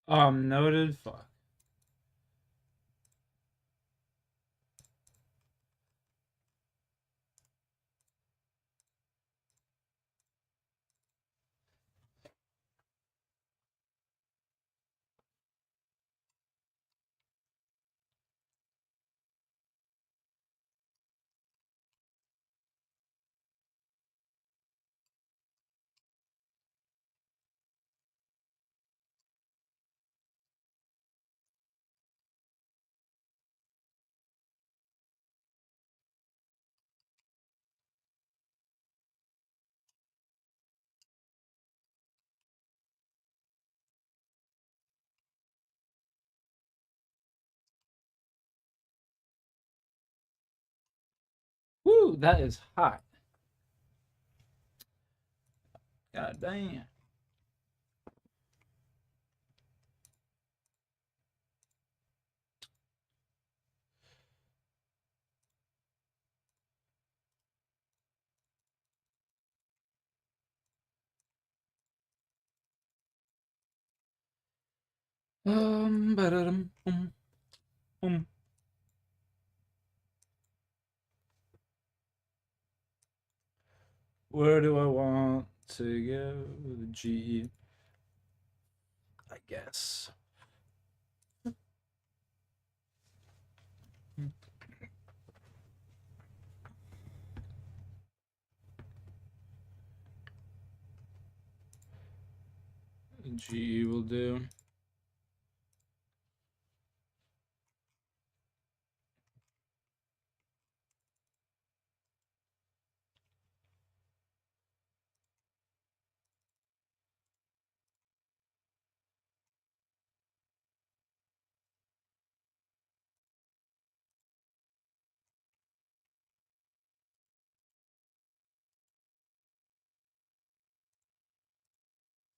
Noted. Fuck. Woo, that is hot. God damn. Ba-da-dum, boom. Where do I want to go? G, I guess. G will do.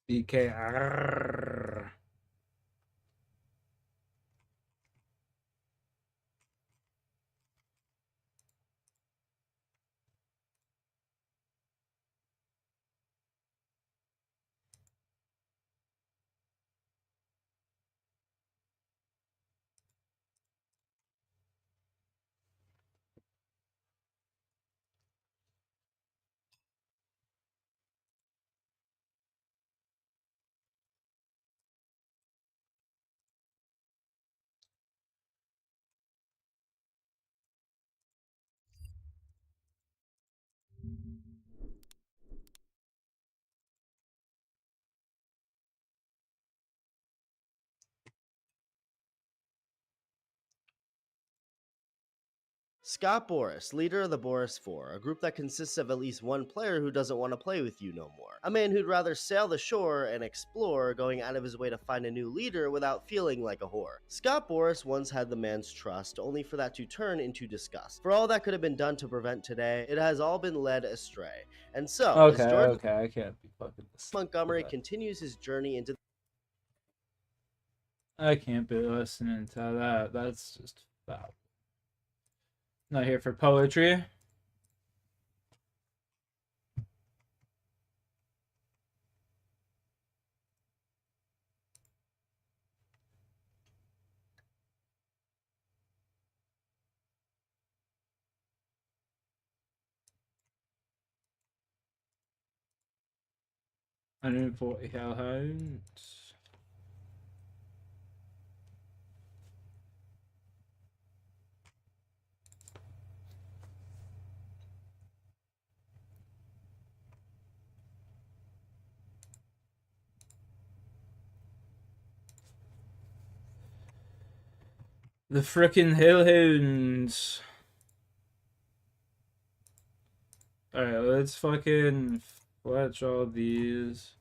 BKR. Scott Boris, leader of the Boris Four, a group that consists of at least one player who doesn't want to play with you no more. A man who'd rather sail the shore and explore, going out of his way to find a new leader without feeling like a whore. Scott Boris once had the man's trust, only for that to turn into disgust. For all that could have been done to prevent today, it has all been led astray. And so, as George I can't be fucking this. Montgomery continues his journey into I can't be listening to that. That's just foul. Not here for poetry. I didn't 40 hellhounds. The frickin' hellhounds. Alright, let's fucking fletch all these.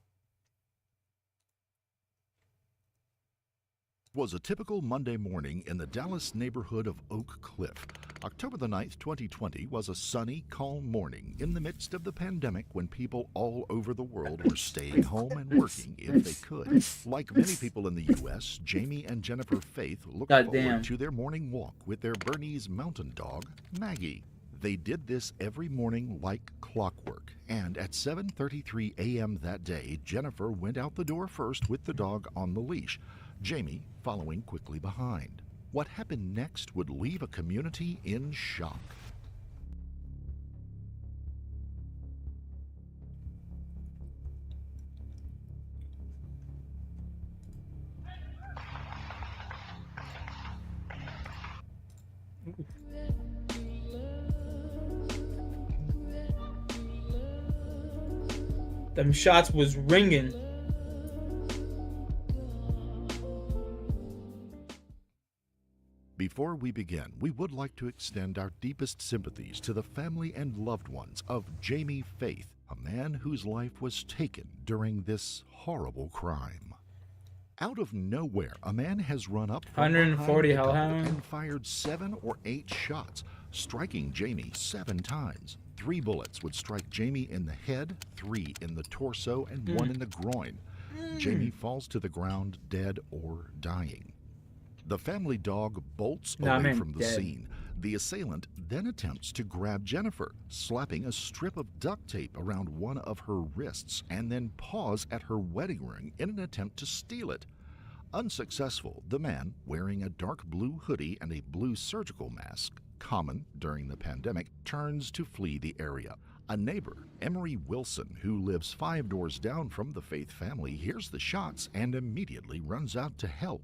Was a typical Monday morning in the Dallas neighborhood of Oak Cliff. October the 9th, 2020 was a sunny, calm morning in the midst of the pandemic when people all over the world were staying home and working if they could. Like many people in the U.S., Jamie and Jennifer Faith looked forward to their morning walk with their Bernese mountain dog, Maggie. They did this every morning like clockwork, and at 7:33 a.m. that day, Jennifer went out the door first with the dog on the leash. Jamie following quickly behind. What happened next would leave a community in shock. Them shots was ringing. Before we begin, we would like to extend our deepest sympathies to the family and loved ones of Jamie Faith, a man whose life was taken during this horrible crime. Out of nowhere, a man has run up from 140 behind the couple hellhound. and fired 7 or 8 shots, striking Jamie 7 times. 3 bullets would strike Jamie in the head, 3 in the torso, and 1 in the groin. Jamie falls to the ground dead or dying. The family dog bolts away from the scene. The assailant then attempts to grab Jennifer, slapping a strip of duct tape around one of her wrists, and then paws at her wedding ring in an attempt to steal it. Unsuccessful, the man, wearing a dark blue hoodie and a blue surgical mask, common during the pandemic, turns to flee the area. A neighbor, Emery Wilson, who lives 5 doors down from the Faith family, hears the shots and immediately runs out to help.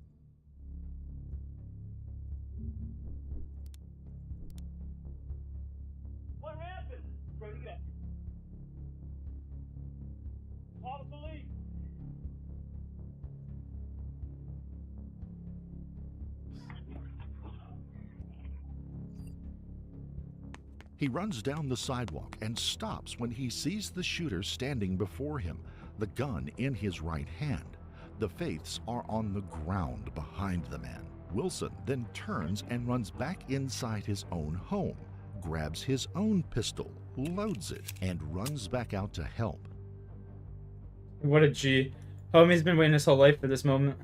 What happened? Brody, get up. Call the police. He runs down the sidewalk and stops when he sees the shooter standing before him, the gun in his right hand. The Faiths are on the ground behind the man. Wilson then turns and runs back inside his own home, grabs his own pistol, loads it, and runs back out to help. What a G. Homie's been waiting his whole life for this moment.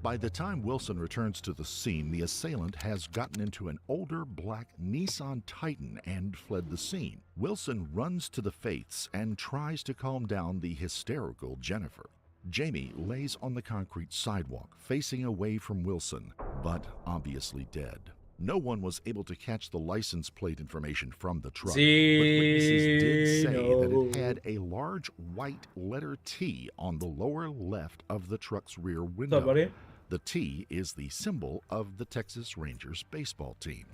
By the time Wilson returns to the scene, the assailant has gotten into an older black Nissan Titan and fled the scene. Wilson runs to the Faiths and tries to calm down the hysterical Jennifer. Jamie lays on the concrete sidewalk, facing away from Wilson, but obviously dead. No one was able to catch the license plate information from the truck, but witnesses did say that it had a large white letter T on the lower left of the truck's rear window. What's up, buddy? The T is the symbol of the Texas Rangers baseball team.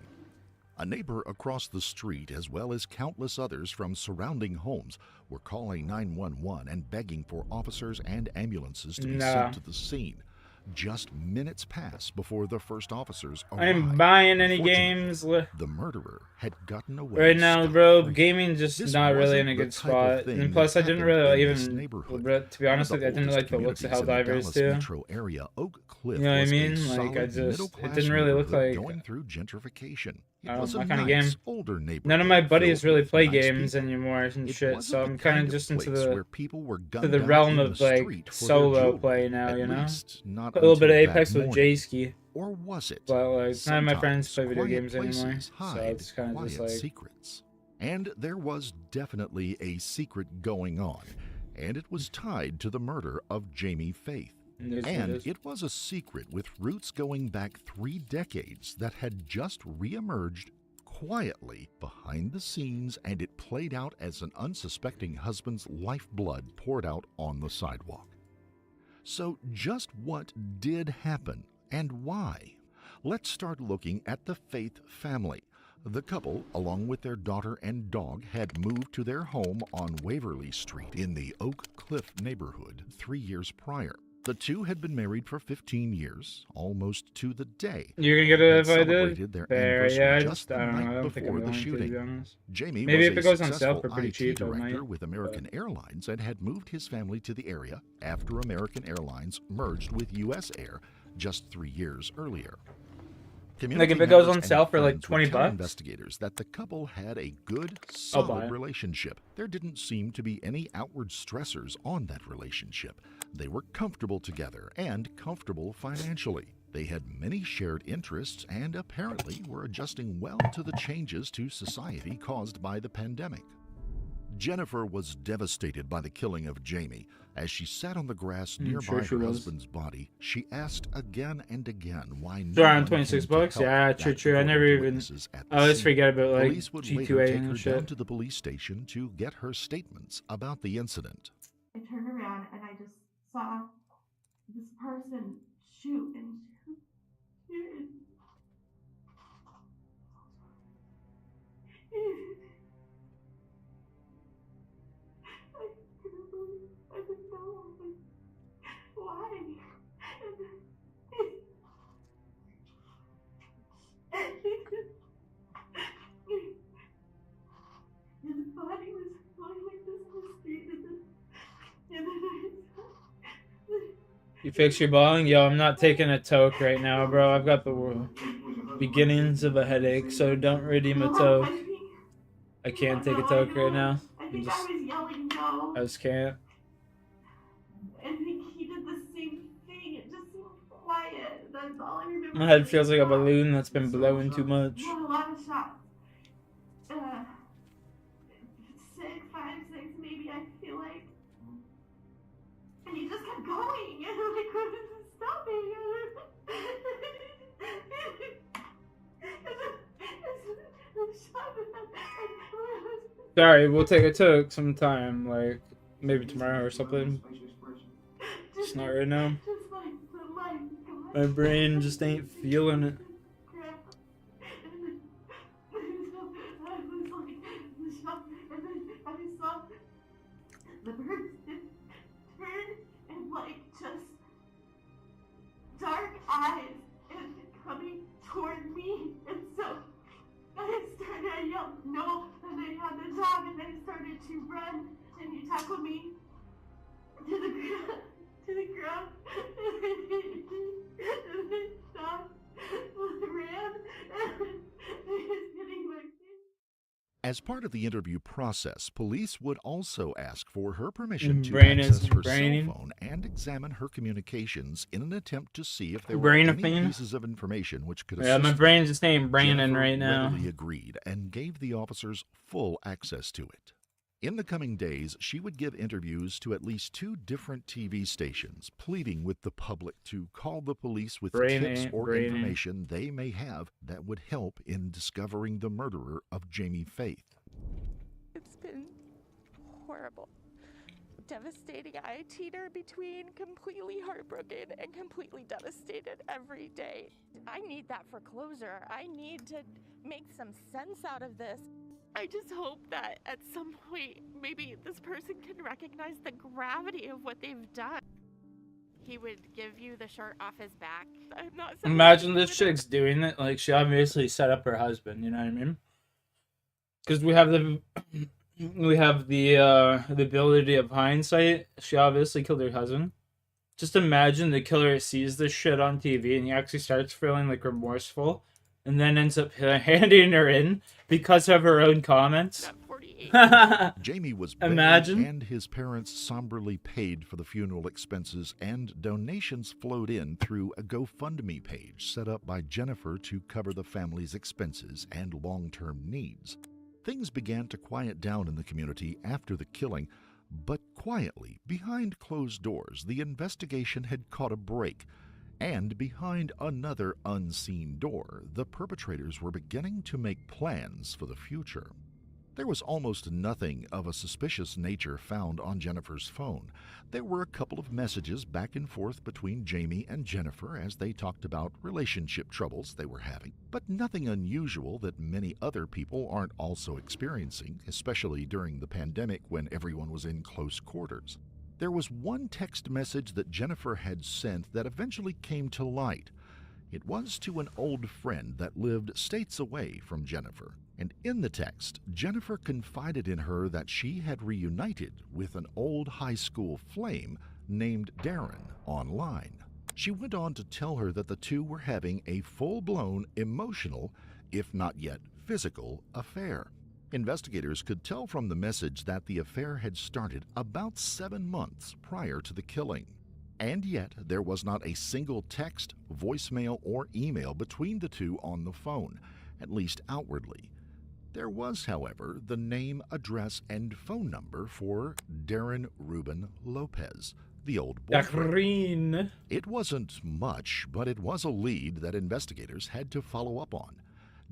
A neighbor across the street, as well as countless others from surrounding homes, were calling 911 and begging for officers and ambulances to be sent to the scene. Just minutes pass before the first officers arrived. I ain't buying any Fortunately, games. the murderer had gotten away Right now, scot-free. bro, gaming just This not really in wasn't a the good type of spot. thing And plus, that I didn't happened really in this even, neighborhood. to be honest One with you, I of the didn't like the oldest looks of communities Helldivers in the too. Dallas metro area, Oak Cliff You know what I was a mean? Like, solid it middle-class didn't really look neighborhood like going through gentrification. It I don't was know, a my kind of nice, game. older neighborhood. None of my buddies filled really with play nice games people. anymore and It shit, wasn't so the I'm kind kind of just into place the where people were to gunned the down realm in of the like street for their solo jewelry, play now, at you know? least not A little bit of until that Apex with morning. J-Ski, Or was it? but like none of my friends Sometimes play video quiet games anymore, places so hide it's kind of just quiet like secrets. And there was definitely a secret going on, and it was tied to the murder of Jamie Faith. And it was a secret with roots going back 3 decades that had just reemerged quietly behind the scenes, and it played out as an unsuspecting husband's lifeblood poured out on the sidewalk. So just what did happen and why? Let's start looking at the Faith family. The couple, along with their daughter and dog, had moved to their home on Waverly Street in the Oak Cliff neighborhood 3 years prior. The two had been married for 15 years, almost to the day. You're gonna get They it had if I did? celebrated their Fair, anniversary yeah, just the I don't know, night I don't think I'm before the going to be shooting. honest. Jamie Maybe was if it a goes on sale successful for pretty IT cheap, I director might, with American Airlines and had moved his family to the area after American Airlines merged with U.S. Air just 3 years earlier. Like if it goes on Community sale for like members and friends would 20 tell bucks, investigators that the couple had a good, I'll buy solid it. relationship. There didn't seem to be any outward stressors on that relationship. They were comfortable together and comfortable financially. They had many shared interests and apparently were adjusting well to the changes to society caused by the pandemic. Jennifer was devastated by the killing of Jamie. As she sat on the grass nearby sure she her was. husband's body, she asked again and again why no So around one 26 came to bucks? help. Yeah, That, true. I according never to even. witnesses at the I always scene. forget about like Police would later G2A take and her shit. down to the police station to get her statements about the incident. I turned around and I just saw this person shoot and shoot and I couldn't believe. I didn't know. Why? His body was lying like this on the street, and then I saw. You fix your balling? Yo, I'm not taking a toke right now, bro. I've got the beginnings of a headache, so don't redeem a toke. I can't take a toke right now. I think I was yelling no. I just can't. I think he did the same thing. It just seemed quiet. That's all I remember. My head feels like a balloon that's been blowing too much. Not a lot of shots. 5, 6 maybe, I feel like. And he just kept going. And I couldn't stop it. Sorry, we'll take a toke sometime, like maybe tomorrow or something. Just not right now. My brain just ain't feeling it. The birds turn and like just dark eyes and coming toward me, and so I yelled no, and I had the dog, and I started to run, and he tackled me to the ground, and I stopped, ran, and he was hitting my face. As part of the interview process, police would also ask for her permission to Brain access is her braining. cell phone and examine her communications in an attempt to see if there were Brain any thing? pieces of information which could Yeah, assist my them. brain's just ain't braining Jennifer right now. readily agreed and gave the officers full access to it. In the coming days, she would give interviews to at least 2 different TV stations, pleading with the public to call the police with tips or information they may have that would help in discovering the murderer of Jamie Faith. It's been horrible. Devastating. I teeter between completely heartbroken and completely devastated every day. I need that for closure. I need to make some sense out of this. I just hope that at some point, maybe this person can recognize the gravity of what they've done. He would give you the shirt off his back. I'm not. Imagine this chick's doing it. Like, she obviously set up her husband. You know what I mean? Because we have the ability of hindsight. She obviously killed her husband. Just imagine the killer sees this shit on TV and he actually starts feeling like remorseful, and then ends up handing her in because of her own comments. Jamie was Imagine. buried, and his parents somberly paid for the funeral expenses, and donations flowed in through a GoFundMe page set up by Jennifer to cover the family's expenses and long-term needs. Things began to quiet down in the community after the killing, but quietly, behind closed doors, the investigation had caught a break. And behind another unseen door, the perpetrators were beginning to make plans for the future. There was almost nothing of a suspicious nature found on Jennifer's phone. There were a couple of messages back and forth between Jamie and Jennifer as they talked about relationship troubles they were having, but nothing unusual that many other people aren't also experiencing, especially during the pandemic when everyone was in close quarters. There was one text message that Jennifer had sent that eventually came to light. It was to an old friend that lived states away from Jennifer. And in the text, Jennifer confided in her that she had reunited with an old high school flame named Darren online. She went on to tell her that the two were having a full-blown emotional, if not yet physical, affair. Investigators could tell from the message that the affair had started about 7 months prior to the killing. And yet, there was not a single text, voicemail, or email between the two on the phone, at least outwardly. There was, however, the name, address, and phone number for Darren Ruben Lopez, the old boyfriend. Green. It wasn't much, but it was a lead that investigators had to follow up on.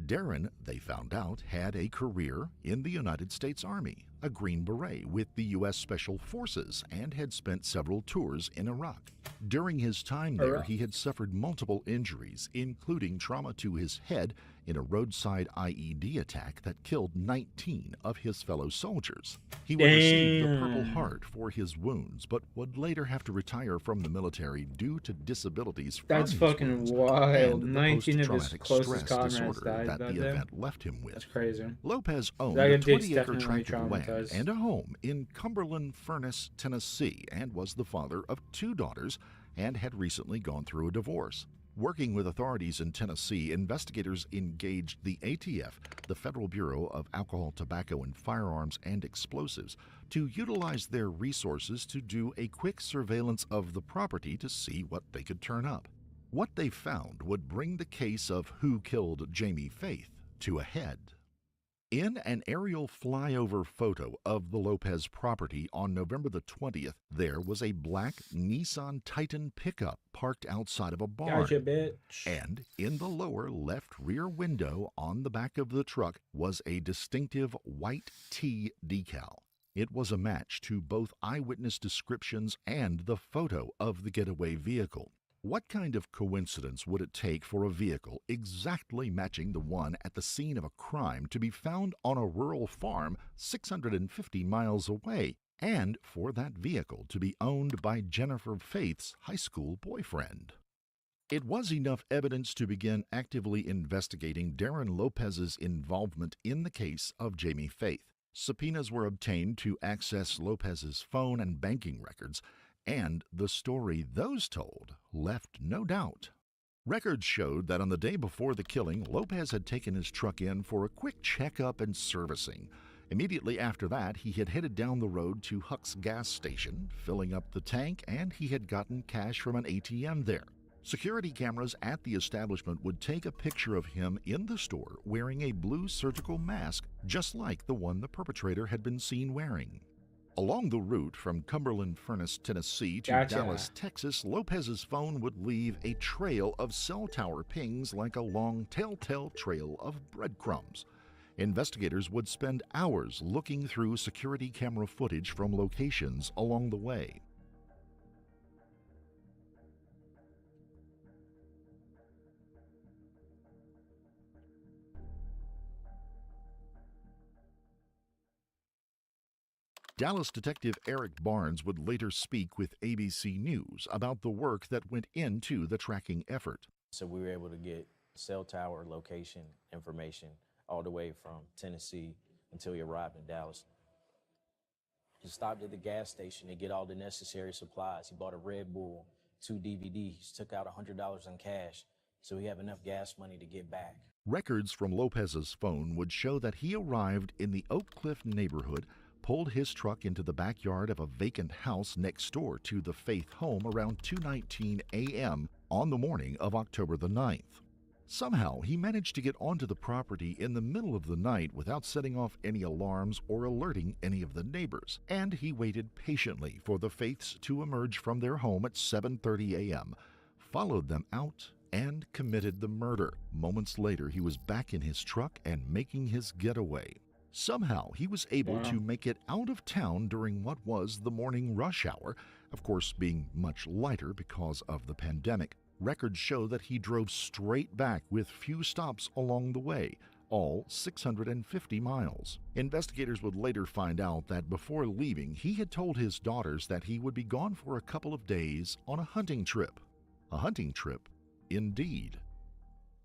Darren, they found out, had a career in the United States Army, a Green Beret with the U.S. Special Forces, and had spent several tours in Iraq. During his time there, he had suffered multiple injuries, including trauma to his head in a roadside IED attack that killed 19 of his fellow soldiers. He would receive the Purple Heart for his wounds, but would later have to retire from the military due to disabilities from That's his fucking wounds wild. and the 19 of his post-traumatic closest stress comrades disorder died that that the day. event left him with. That's crazy. Lopez owned That a dude's 20-acre definitely tract of land traumatized. and a home in Cumberland Furnace, Tennessee, and was the father of 2 daughters and had recently gone through a divorce. Working with authorities in Tennessee, investigators engaged the ATF, the Federal Bureau of Alcohol, Tobacco, and Firearms and Explosives, to utilize their resources to do a quick surveillance of the property to see what they could turn up. What they found would bring the case of who killed Jamie Faith to a head. In an aerial flyover photo of the Lopez property on November the 20th, there was a black Nissan Titan pickup parked outside of a barn. Gotcha, bitch. And in the lower left rear window on the back of the truck was a distinctive white T decal. It was a match to both eyewitness descriptions and the photo of the getaway vehicle. What kind of coincidence would it take for a vehicle exactly matching the one at the scene of a crime to be found on a rural farm 650 miles away, and for that vehicle to be owned by Jennifer Faith's high school boyfriend? It was enough evidence to begin actively investigating Darren Lopez's involvement in the case of Jamie Faith. Subpoenas were obtained to access Lopez's phone and banking records, and the story those told left no doubt. Records showed that on the day before the killing, Lopez had taken his truck in for a quick checkup and servicing. Immediately after that, he had headed down the road to Huck's gas station, filling up the tank, and he had gotten cash from an ATM there. Security cameras at the establishment would take a picture of him in the store wearing a blue surgical mask, just like the one the perpetrator had been seen wearing. Along the route from Cumberland Furnace, Tennessee to Gotcha. Dallas, Texas, Lopez's phone would leave a trail of cell tower pings like a long telltale trail of breadcrumbs. Investigators would spend hours looking through security camera footage from locations along the way. Dallas detective Eric Barnes would later speak with ABC News about the work that went into the tracking effort. So we were able to get cell tower location information all the way from Tennessee until he arrived in Dallas. He stopped at the gas station to get all the necessary supplies. He bought a Red Bull, 2 DVDs, took out $100 in cash, so he had enough gas money to get back. Records from Lopez's phone would show that he arrived in the Oak Cliff neighborhood, pulled his truck into the backyard of a vacant house next door to the Faith home around 2:19 a.m. on the morning of October the 9th. Somehow, he managed to get onto the property in the middle of the night without setting off any alarms or alerting any of the neighbors, and he waited patiently for the Faiths to emerge from their home at 7:30 a.m., followed them out, and committed the murder. Moments later, he was back in his truck and making his getaway. Somehow, he was able to make it out of town during what was the morning rush hour, of course being much lighter because of the pandemic. Records show that he drove straight back with few stops along the way, all 650 miles. Investigators would later find out that before leaving, he had told his daughters that he would be gone for a couple of days on a hunting trip. A hunting trip, indeed.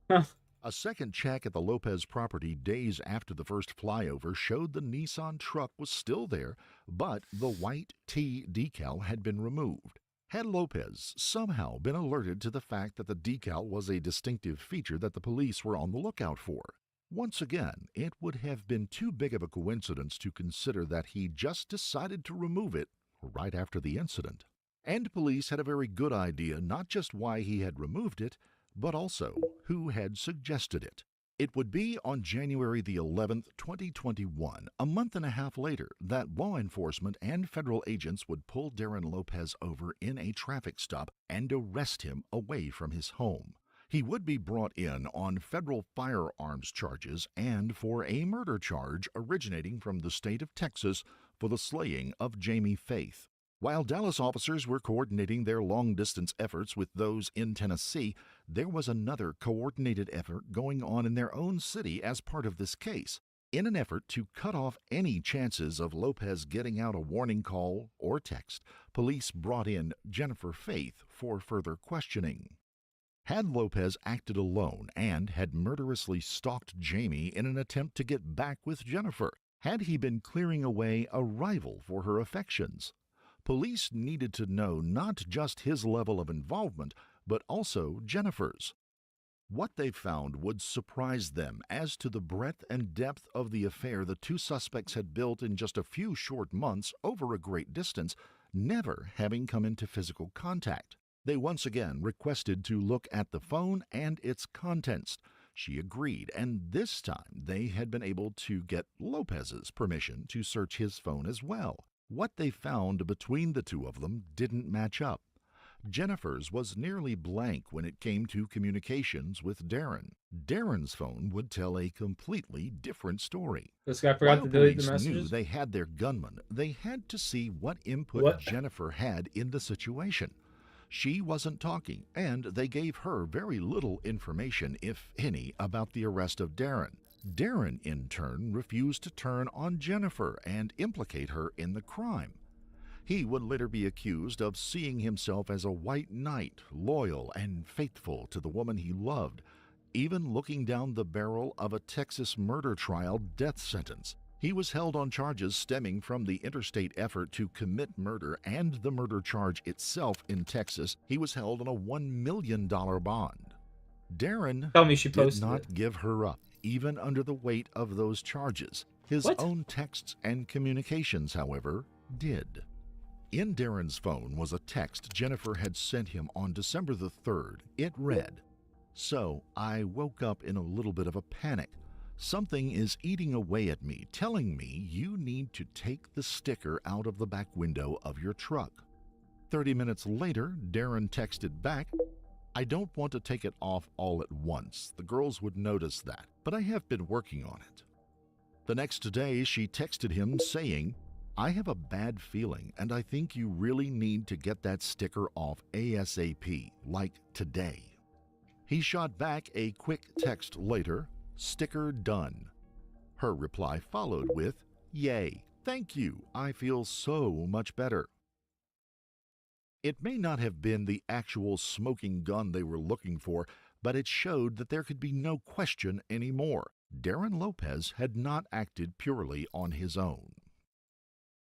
A second check at the Lopez property days after the first flyover showed the Nissan truck was still there, but the white T decal had been removed. Had Lopez somehow been alerted to the fact that the decal was a distinctive feature that the police were on the lookout for? Once again, it would have been too big of a coincidence to consider that he just decided to remove it right after the incident. And police had a very good idea not just why he had removed it, but also who had suggested it. It would be on January the 11th, 2021, a month and a half later, that law enforcement and federal agents would pull Darren Lopez over in a traffic stop and arrest him away from his home. He would be brought in on federal firearms charges and for a murder charge originating from the state of Texas for the slaying of Jamie Faith. While Dallas officers were coordinating their long-distance efforts with those in Tennessee, there was another coordinated effort going on in their own city as part of this case. In an effort to cut off any chances of Lopez getting out a warning call or text, police brought in Jennifer Faith for further questioning. Had Lopez acted alone and had murderously stalked Jamie in an attempt to get back with Jennifer? Had he been clearing away a rival for her affections? Police needed to know not just his level of involvement, but also Jennifer's. What they found would surprise them as to the breadth and depth of the affair the two suspects had built in just a few short months over a great distance, never having come into physical contact. They once again requested to look at the phone and its contents. She agreed, and this time they had been able to get Lopez's permission to search his phone as well. What they found between the two of them didn't match up. Jennifer's was nearly blank when it came to communications with Darren. Darren's phone would tell a completely different story. This guy forgot While to delete the police knew messages. they had their gunman, they had to see what input What? Jennifer had in the situation. She wasn't talking, and they gave her very little information, if any, about the arrest of Darren. Darren, in turn, refused to turn on Jennifer and implicate her in the crime. He would later be accused of seeing himself as a white knight, loyal and faithful to the woman he loved, even looking down the barrel of a Texas murder trial death sentence. He was held on charges stemming from the interstate effort to commit murder and the murder charge itself in Texas. He was held on a $1 million bond. Darren Tell me she did posted not it. give her up, even under the weight of those charges. His What? own texts and communications, however, did. In Darren's phone was a text Jennifer had sent him on December the 3rd. It read, "So I woke up in a little bit of a panic. Something is eating away at me, telling me you need to take the sticker out of the back window of your truck." 30 minutes later, Darren texted back, "I don't want to take it off all at once. The girls would notice that, but I have been working on it." The next day, she texted him saying, "I have a bad feeling, and I think you really need to get that sticker off ASAP, like today." He shot back a quick text later, "Sticker done." Her reply followed with, "Yay, thank you, I feel so much better." It may not have been the actual smoking gun they were looking for, but it showed that there could be no question anymore. Darren Lopez had not acted purely on his own.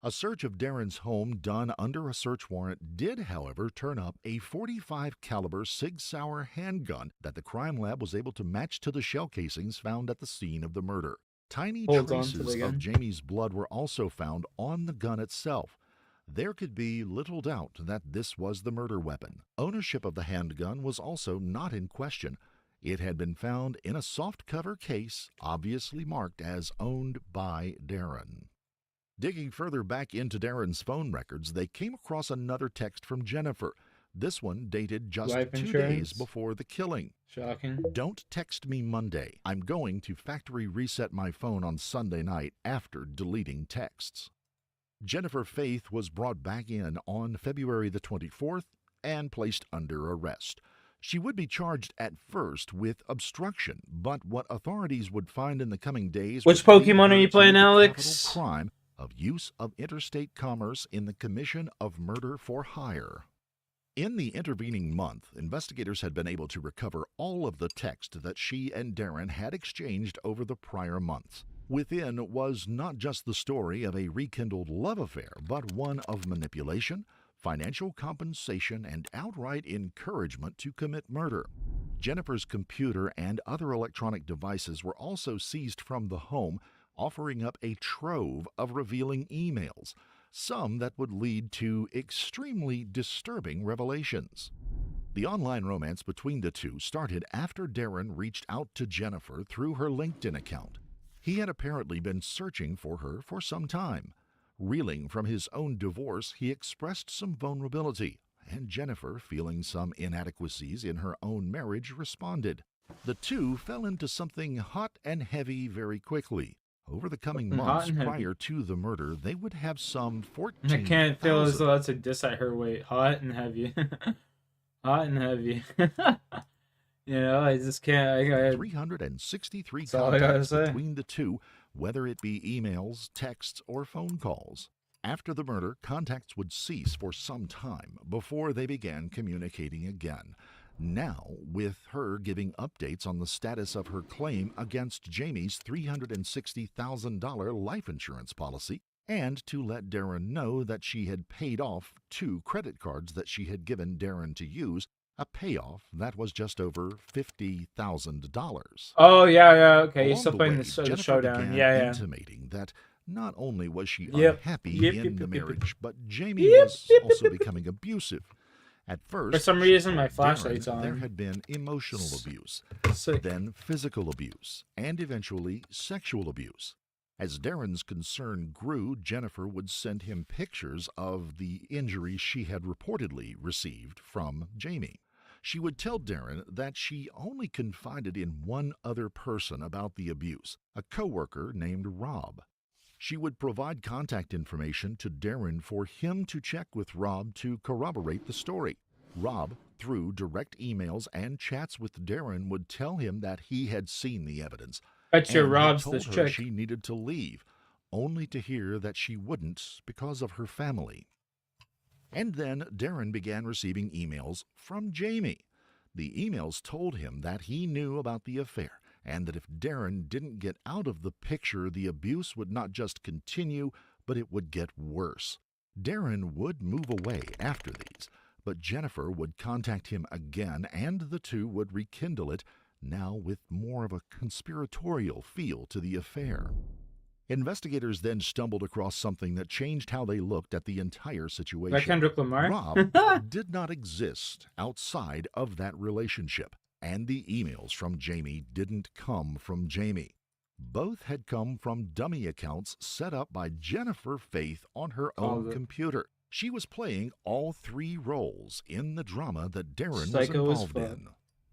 A search of Darren's home done under a search warrant did, however, turn up a .45 caliber Sig Sauer handgun that the crime lab was able to match to the shell casings found at the scene of the murder. Tiny Hold on to traces the of gun. Jamie's blood were also found on the gun itself. There could be little doubt that this was the murder weapon. Ownership of the handgun was also not in question. It had been found in a softcover case, obviously marked as owned by Darren. Digging further back into Darren's phone records, they came across another text from Jennifer. This one dated just Life 2 insurance? days before the killing. Shocking. "Don't text me Monday. I'm going to factory reset my phone on Sunday night after deleting texts." Jennifer Faith was brought back in on February the 24th and placed under arrest. She would be charged at first with obstruction, but what authorities would find in the coming days Which would lead Pokemon her are you to playing, the Alex? capital crime of use of interstate commerce in the commission of murder for hire. In the intervening month, investigators had been able to recover all of the text that she and Darren had exchanged over the prior months. Within was not just the story of a rekindled love affair, but one of manipulation, financial compensation, and outright encouragement to commit murder. Jennifer's computer and other electronic devices were also seized from the home, offering up a trove of revealing emails, some that would lead to extremely disturbing revelations. The online romance between the two started after Darren reached out to Jennifer through her LinkedIn account. He had apparently been searching for her for some time. Reeling from his own divorce, he expressed some vulnerability, and Jennifer, feeling some inadequacies in her own marriage, responded. The two fell into something hot and heavy very quickly. Over the coming months prior to the murder, they would have some 14,000. I can't feel as though that's a diss at her weight. Hot and heavy. Hot and heavy. You know, I just can't. 363 that's all I gotta contacts say. between the two, whether it be emails, texts, or phone calls. After the murder, contacts would cease for some time before they began communicating again. Now, with her giving updates on the status of her claim against Jamie's $360,000 life insurance policy, and to let Darren know that she had paid off 2 credit cards that she had given Darren to use, a payoff that was just over $50,000. Oh, yeah, okay. You're Along still the playing way, the Jennifer showdown. began Yeah. intimating that not only was she Yep. unhappy Yep, in yep, the yep, yep, marriage, but Jamie Yep, was yep, also yep, becoming abusive. At first, For some she reason, my told flashlight's Darren on. there had been emotional abuse, Sick. then physical abuse, and eventually sexual abuse. As Darren's concern grew, Jennifer would send him pictures of the injuries she had reportedly received from Jamie. She would tell Darren that she only confided in one other person about the abuse, a coworker named Rob. She would provide contact information to Darren for him to check with Rob to corroborate the story. Rob, through direct emails and chats with Darren, would tell him that he had seen the evidence. Bet you And he Rob's told this her chick. she needed to leave, only to hear that she wouldn't because of her family. And then Darren began receiving emails from Jamie. The emails told him that he knew about the affair, and that if Darren didn't get out of the picture, the abuse would not just continue, but it would get worse. Darren would move away after these, but Jennifer would contact him again, and the two would rekindle it, now with more of a conspiratorial feel to the affair. Investigators then stumbled across something that changed how they looked at the entire That situation. Kendrick Lamar? Rob did not exist outside of that relationship, and the emails from Jamie didn't come from Jamie. Both had come from dummy accounts set up by Jennifer Faith on her own computer. She was playing all 3 roles in the drama that Darren was involved in.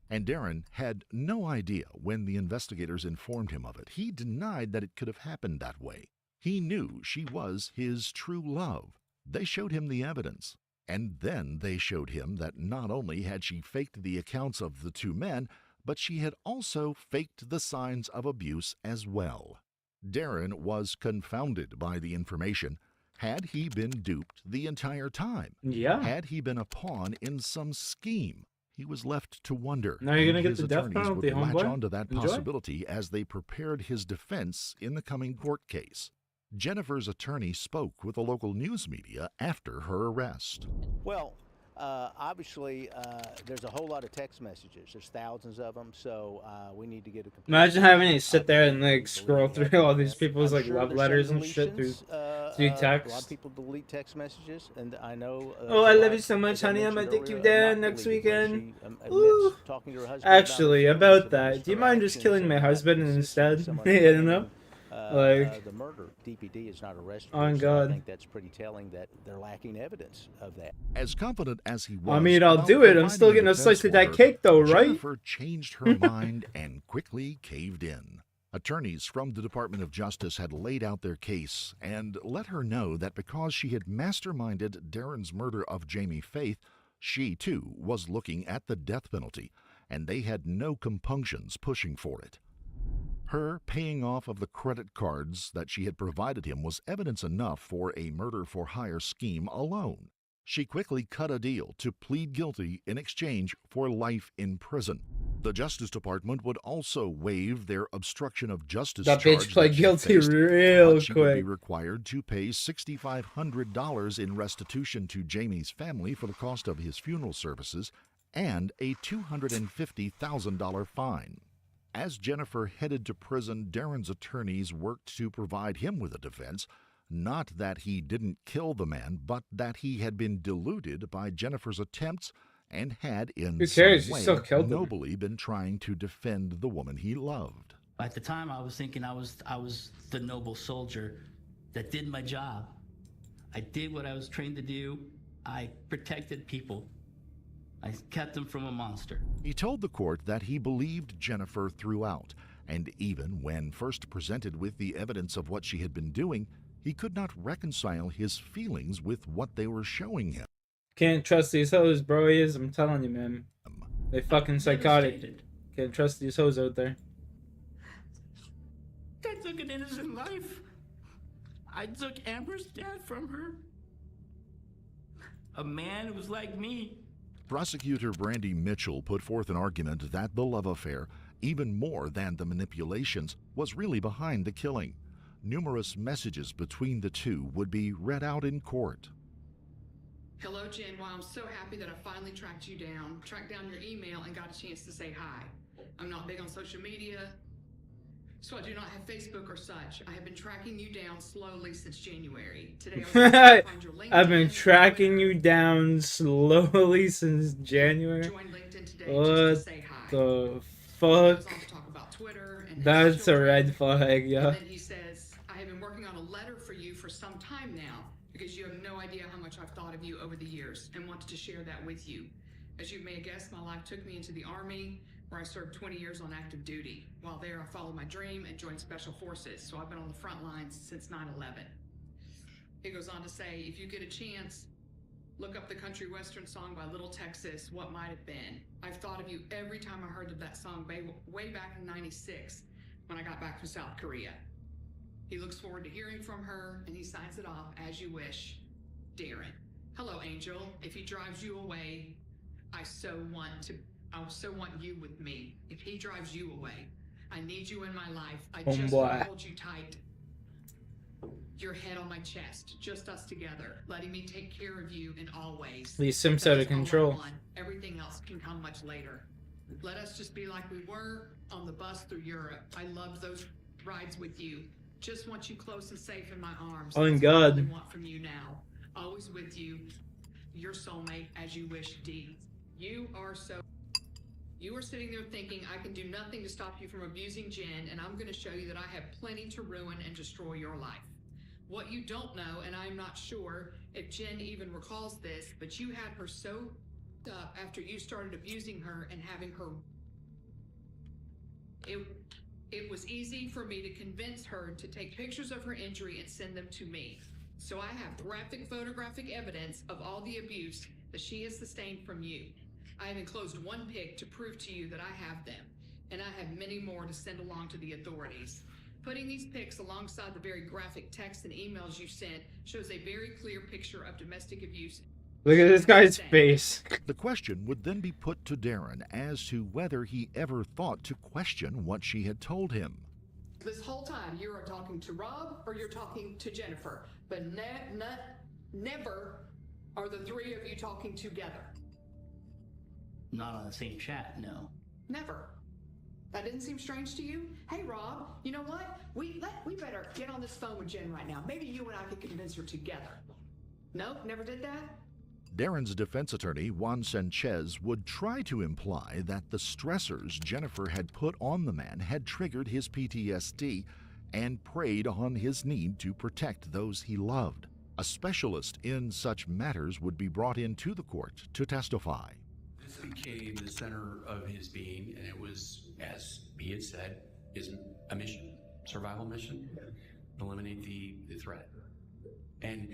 And Darren had no idea when the investigators informed him of it. He denied that it could have happened that way. He knew she was his true love. They showed him the evidence. And then they showed him that not only had she faked the accounts of the 2 men, but she had also faked the signs of abuse as well. Darren was confounded by the information. Had he been duped the entire time? Yeah. Had he been a pawn in some scheme? He was left to wonder. Now you're gonna get his the death attorneys penalty, would latch homeboy? onto that Enjoy. possibility as they prepared his defense in the coming court case. Jennifer's attorney spoke with the local news media after her arrest. Well, obviously, there's a whole lot of text messages. There's thousands of them, so we need to get a complete. Imagine having to sit there and like scroll through all these people's like love letters and shit through text. text. A lot of people delete text messages, and I know. Oh, I love you so much, honey. I'm gonna take you down next weekend. Ooh. Actually, about that, do you mind just killing my husband instead? You know? Like, the murder, DPD is not arrested. On so God. I think that's pretty telling that they're lacking evidence of that. As confident as he was, I mean, I'll about do it. I'm providing still a getting a defense slice of that lawyer, cake, though, right? Jennifer changed her mind and quickly caved in. Attorneys from the Department of Justice had laid out their case and let her know that because she had masterminded Darren's murder of Jamie Faith, she too was looking at the death penalty, and they had no compunctions pushing for it. Her paying off of the credit cards that she had provided him was evidence enough for a murder-for-hire scheme alone. She quickly cut a deal to plead guilty in exchange for life in prison. The Justice Department would also waive their obstruction of justice That charge bitch pled she guilty faced, real but she would be quick. required to pay $6,500 in restitution to Jamie's family for the cost of his funeral services and a $250,000 fine. As Jennifer headed to prison, Darren's attorneys worked to provide him with a defense, not that he didn't kill the man, but that he had been deluded by Jennifer's attempts and had in Who some cares? You way still killed him. nobly been trying to defend the woman he loved. At the time, I was thinking I was the noble soldier that did my job. I did what I was trained to do. I protected people. I kept them from a monster. He told the court that he believed Jennifer throughout, and even when first presented with the evidence of what she had been doing, he could not reconcile his feelings with what they were showing him. Can't trust these hoes, bro. He is. I'm telling you, man. They fucking psychotic. Devastated. Can't trust these hoes out there. I took an innocent life. I took Amber's dad from her. A man who was like me. Prosecutor Brandy Mitchell put forth an argument that the love affair, even more than the manipulations, was really behind the killing. Numerous messages between the two would be read out in court. Hello, Jen. Well, I'm so happy that I finally tracked down your email and got a chance to say hi. I'm not big on social media, so I do not have Facebook or such. I have been tracking you down slowly since January. Today I was able to find your LinkedIn. I've been tracking you down slowly since January. Joined LinkedIn today What just to say hi. the fuck? Goes on to talk about Twitter and That's his a children. red flag, yeah. And then he says, I have been working on a letter for you for some time now because you have no idea how much I've thought of you over the years and wanted to share that with you. As you may have guessed, my life took me into the Army, where I served 20 years on active duty. While there, I followed my dream and joined Special Forces, so I've been on the front lines since 9/11. He goes on to say, if you get a chance, look up the country western song by Little Texas, What Might Have Been. I've thought of you every time I heard of that song way back in '96 when I got back from South Korea. He looks forward to hearing from her, and he signs it off, as you wish, Darren. Hello, Angel. If he drives you away, I so want you with me. If he drives you away, I need you in my life. I just want to hold you tight. Your head on my chest, just us together, letting me take care of you in all ways. These Sims out of That's all I control. want. Everything else can come much later. Let us just be like we were on the bus through Europe. I loved those rides with you. Just want you close and safe in my arms. Oh, That's God. all I want from you now. Always with you, your soulmate, as you wish, D. You are sitting there thinking, I can do nothing to stop you from abusing Jen, and I'm going to show you that I have plenty to ruin and destroy your life. What you don't know, and I'm not sure if Jen even recalls this, but you had her so up after you started abusing her and having her. It was easy for me to convince her to take pictures of her injury and send them to me. So I have graphic photographic evidence of all the abuse that she has sustained from you. I have enclosed one pic to prove to you that I have them, and I have many more to send along to the authorities. Putting these pics alongside the very graphic texts and emails you sent shows a very clear picture of domestic abuse. Look at this guy's face. The question would then be put to Darren as to whether he ever thought to question what she had told him. This whole time you are talking to Rob or you're talking to Jennifer, but never are the three of you talking together. Not on the same chat, no. Never. That didn't seem strange to you? Hey, Rob, you know what? We better get on this phone with Jen right now. Maybe you and I could convince her together. Nope, never did that? Darren's defense attorney, Juan Sanchez, would try to imply that the stressors Jennifer had put on the man had triggered his PTSD and preyed on his need to protect those he loved. A specialist in such matters would be brought into the court to testify. This became the center of his being, and it was, as he had said, is a mission, survival mission, eliminate the threat. And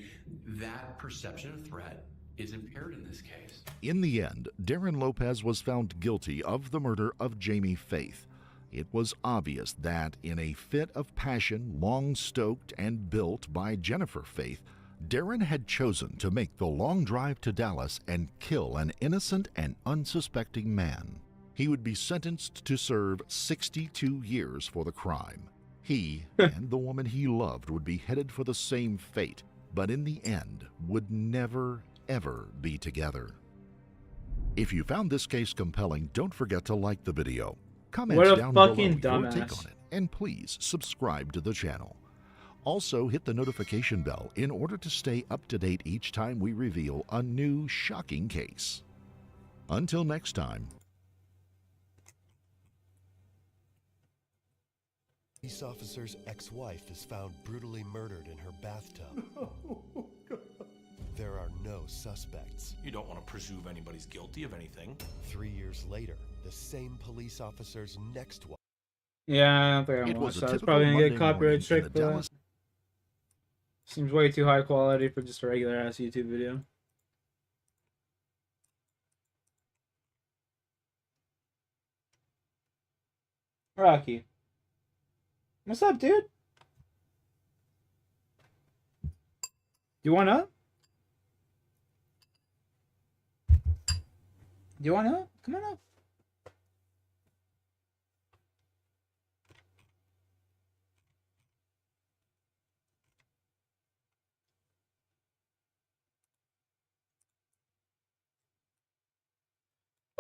that perception of threat is impaired in this case. In the end, Darren Lopez was found guilty of the murder of Jamie Faith. It was obvious that in a fit of passion long stoked and built by Jennifer Faith, Darren had chosen to make the long drive to Dallas and kill an innocent and unsuspecting man. He would be sentenced to serve 62 years for the crime. He and the woman he loved would be headed for the same fate, but in the end would never, ever be together. If you found this case compelling, don't forget to like the video, comment What a down below fucking your take dumbass. on it, and please subscribe to the channel. Also, hit the notification bell in order to stay up to date each time we reveal a new shocking case. Until next time. Police officer's ex-wife is found brutally murdered in her bathtub. Oh, God. There are no suspects. You don't want to presume anybody's guilty of anything. 3 years later, the same police officer's next wife. Yeah, I don't think I'm watching that. It's probably gonna get copyright strike for that. Seems way too high quality for just a regular ass YouTube video. Rocky. What's up, dude? You want up? You want up? Come on up.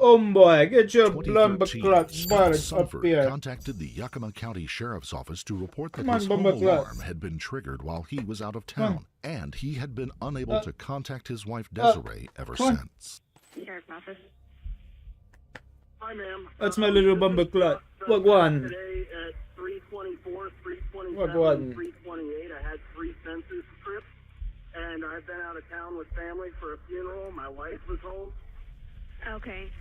Oh boy, get your lumber clock bollocks up here. Contacted the Yakima County Sheriff's Office to report that Come on, his home Bumba Clock. alarm had been triggered while he was out of town, and he had been unable to contact his wife Desiree ever since. Sheriff's Office. Hi, ma'am. That's my little bumper clock. What one? Today at 3:24, 3:27, What one? 3:28, I had 3 census trips, and I've been out of town with family for a funeral. My wife was home. Okay.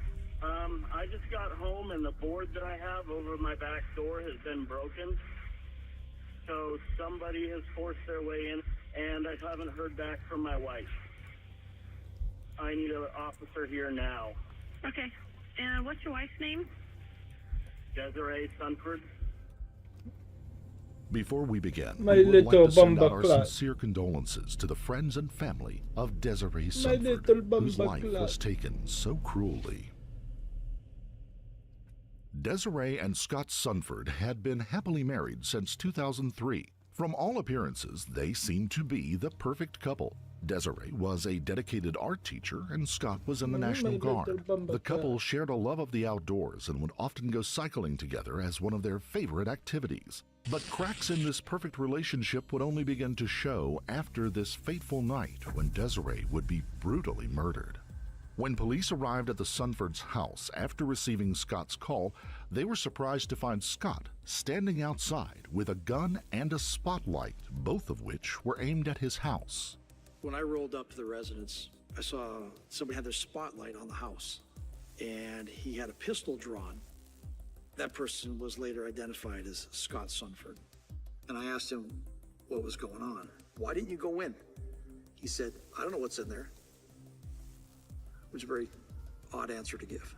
I just got home, and the board that I have over my back door has been broken. So somebody has forced their way in, and I haven't heard back from my wife. I need an officer here now. Okay. And what's your wife's name? Desiree Sunford. Before we begin, My we would like little to send out Bumba our Clock. sincere condolences to the friends and family of Desiree My Sunford, little whose Bumba life Clock. was taken so cruelly. Desiree and Scott Sunford had been happily married since 2003. From all appearances, they seemed to be the perfect couple. Desiree was a dedicated art teacher, and Scott was in the National Guard. The couple shared a love of the outdoors and would often go cycling together as one of their favorite activities. But cracks in this perfect relationship would only begin to show after this fateful night when Desiree would be brutally murdered. When police arrived at the Sunford's house after receiving Scott's call, they were surprised to find Scott standing outside with a gun and a spotlight, both of which were aimed at his house. When I rolled up to the residence, I saw somebody had their spotlight on the house, and he had a pistol drawn. That person was later identified as Scott Sunford. And I asked him what was going on. Why didn't you go in? He said, I don't know what's in there. Which is a very odd answer to give.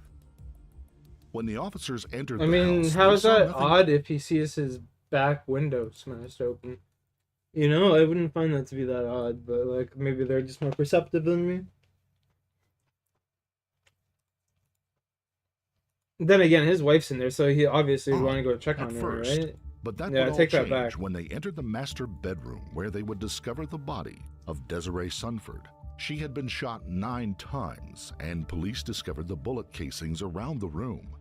When the officers entered I the mean, house, how they is saw that nothing odd if he sees his back window smashed open? You know, I wouldn't find that to be that odd, but like maybe they're just more perceptive than me. Then again, his wife's in there, so he obviously would want to go check at on her, first, right? but that Yeah, would all take that change back. when they entered the master bedroom where they would discover the body of Desiree Sunford. She had been shot 9 times, and police discovered the bullet casings around the room.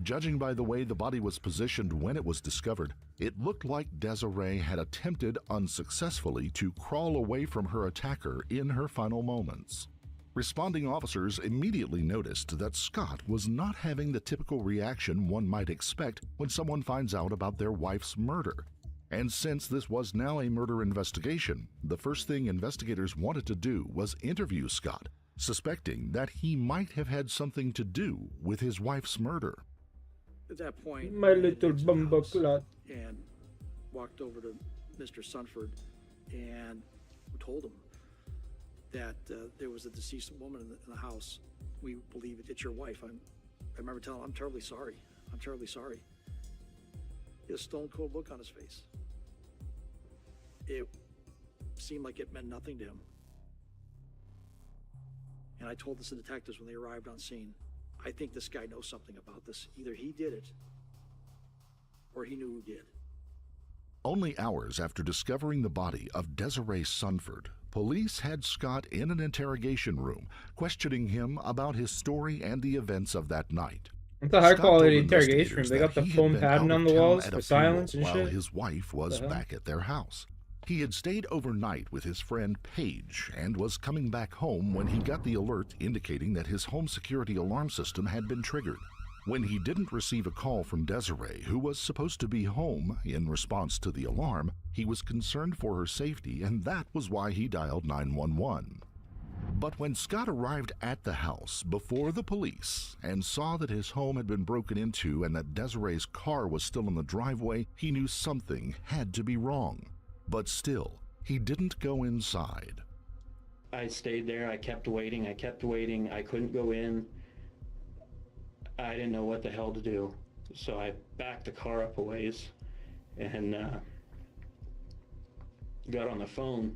Judging by the way the body was positioned when it was discovered, it looked like Desiree had attempted unsuccessfully to crawl away from her attacker in her final moments. Responding officers immediately noticed that Scott was not having the typical reaction one might expect when someone finds out about their wife's murder. And since this was now a murder investigation, the first thing investigators wanted to do was interview Scott, suspecting that he might have had something to do with his wife's murder. At that point, My little bumbo clot. and walked over to Mr. Sunford and told him that there was a deceased woman in the house. We believe it's your wife. I remember telling him, I'm terribly sorry. I'm terribly sorry. He had a stone cold look on his face. It seemed like it meant nothing to him. And I told this to the detectives when they arrived on scene. I think this guy knows something about this. Either he did it, or he knew who did. Only hours after discovering the body of Desiree Sunford, police had Scott in an interrogation room, questioning him about his story and the events of that night. It's a high Scott quality told interrogation room. investigators They got that the he had foam been padding out on of the town walls at for a funeral silence and while shit. his wife was The hell? back at their house. He had stayed overnight with his friend Paige and was coming back home when he got the alert indicating that his home security alarm system had been triggered. When he didn't receive a call from Desiree, who was supposed to be home in response to the alarm, he was concerned for her safety, and that was why he dialed 911. But when Scott arrived at the house before the police and saw that his home had been broken into and that Desiree's car was still in the driveway, he knew something had to be wrong. But still, he didn't go inside. I stayed there. I kept waiting. I couldn't go in. I didn't know what the hell to do. So I backed the car up a ways and got on the phone.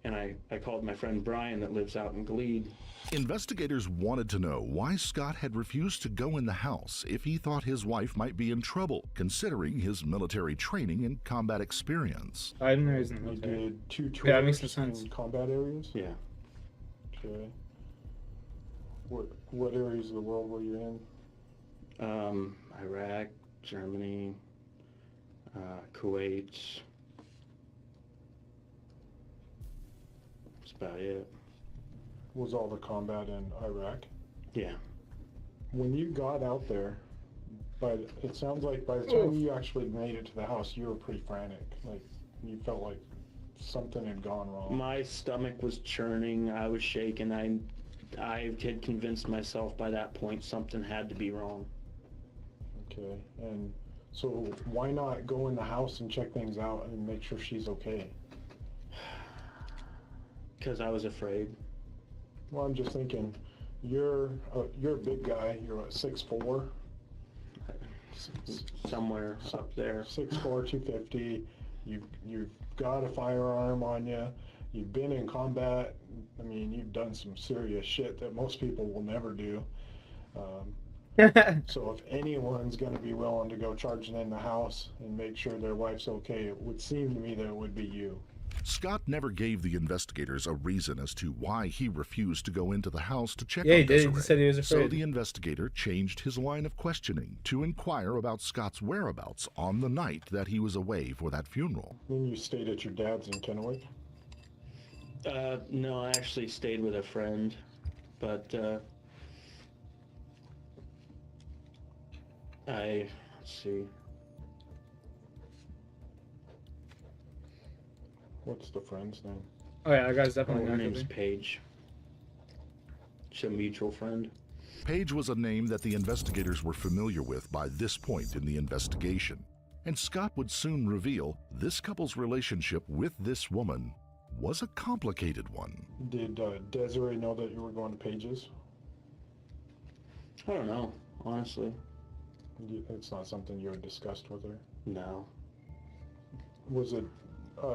And I called my friend Brian that lives out in Glebe. Investigators wanted to know why Scott had refused to go in the house if he thought his wife might be in trouble, considering his military training and combat experience. I didn't know he was in the military. You did 2 tours Yeah, that makes sense. in combat areas? Yeah. Okay. What areas of the world were you in? Iraq, Germany, Kuwait. That's about it. Was all the combat in Iraq? Yeah. When you got out there, but it sounds like by the time you actually made it to the house, you were pretty frantic. Like, you felt like something had gone wrong. My stomach was churning. I was shaking. I had convinced myself by that point something had to be wrong. Okay, and so why not go in the house and check things out and make sure she's okay? Because I was afraid. Well, I'm just thinking, you're a big guy. You're what, 6'4"? Somewhere up there. 6'4", 250. You've got a firearm on you. You've been in combat. I mean, you've done some serious shit that most people will never do. So if anyone's going to be willing to go charging in the house and make sure their wife's okay, it would seem to me that it would be you. Scott never gave the investigators a reason as to why he refused to go into the house to check Yeah, on he did. Desiree. He said he was afraid. So the investigator changed his line of questioning to inquire about Scott's whereabouts on the night that he was away for that funeral. Then you stayed at your dad's in Kennewick? No, I actually stayed with a friend, but let's see. What's the friend's name? Oh yeah, that guy's definitely her not name's guilty. Paige. She's a mutual friend. Paige was a name that the investigators were familiar with by this point in the investigation, and Scott would soon reveal this couple's relationship with this woman was a complicated one. Did Desiree know that you were going to Paige's? I don't know, honestly. It's not something you had discussed with her? No. Was it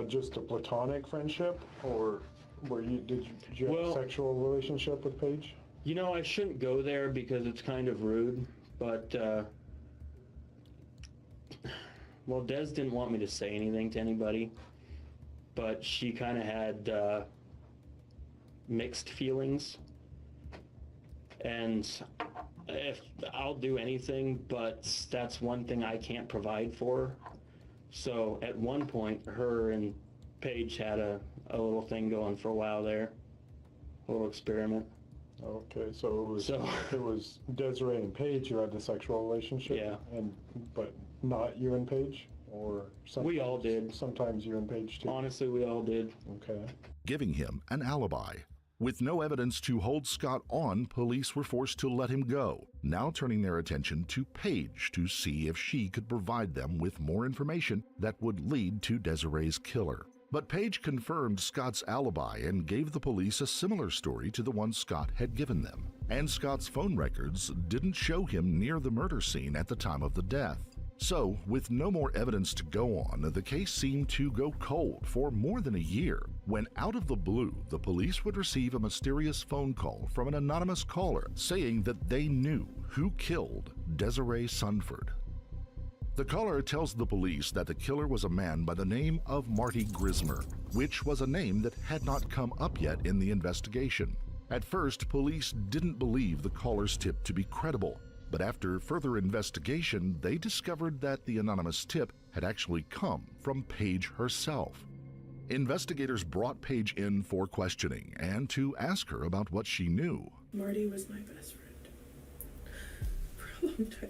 just a platonic friendship, or did you have a sexual relationship with Paige? You know, I shouldn't go there because it's kind of rude, but well, Des didn't want me to say anything to anybody, but she kind of had mixed feelings, and if I'll do anything, but that's one thing I can't provide for her. So at one point, her and Paige had a little thing going for a while there, a little experiment. Okay, so it was Desiree and Paige who had the sexual relationship? Yeah. But not you and Paige? Or we all did. Sometimes you and Paige too? Honestly, we all did. Okay. Giving him an alibi. With no evidence to hold Scott on, police were forced to let him go, now turning their attention to Paige to see if she could provide them with more information that would lead to Desiree's killer. But Paige confirmed Scott's alibi and gave the police a similar story to the one Scott had given them. And Scott's phone records didn't show him near the murder scene at the time of the death. So, with no more evidence to go on, the case seemed to go cold for more than a year, when out of the blue, the police would receive a mysterious phone call from an anonymous caller saying that they knew who killed Desiree Sunford. The caller tells the police that the killer was a man by the name of Marty Grismer, which was a name that had not come up yet in the investigation. At first, police didn't believe the caller's tip to be credible, but after further investigation, they discovered that the anonymous tip had actually come from Paige herself. Investigators brought Paige in for questioning and to ask her about what she knew. Marty was my best friend for a long time.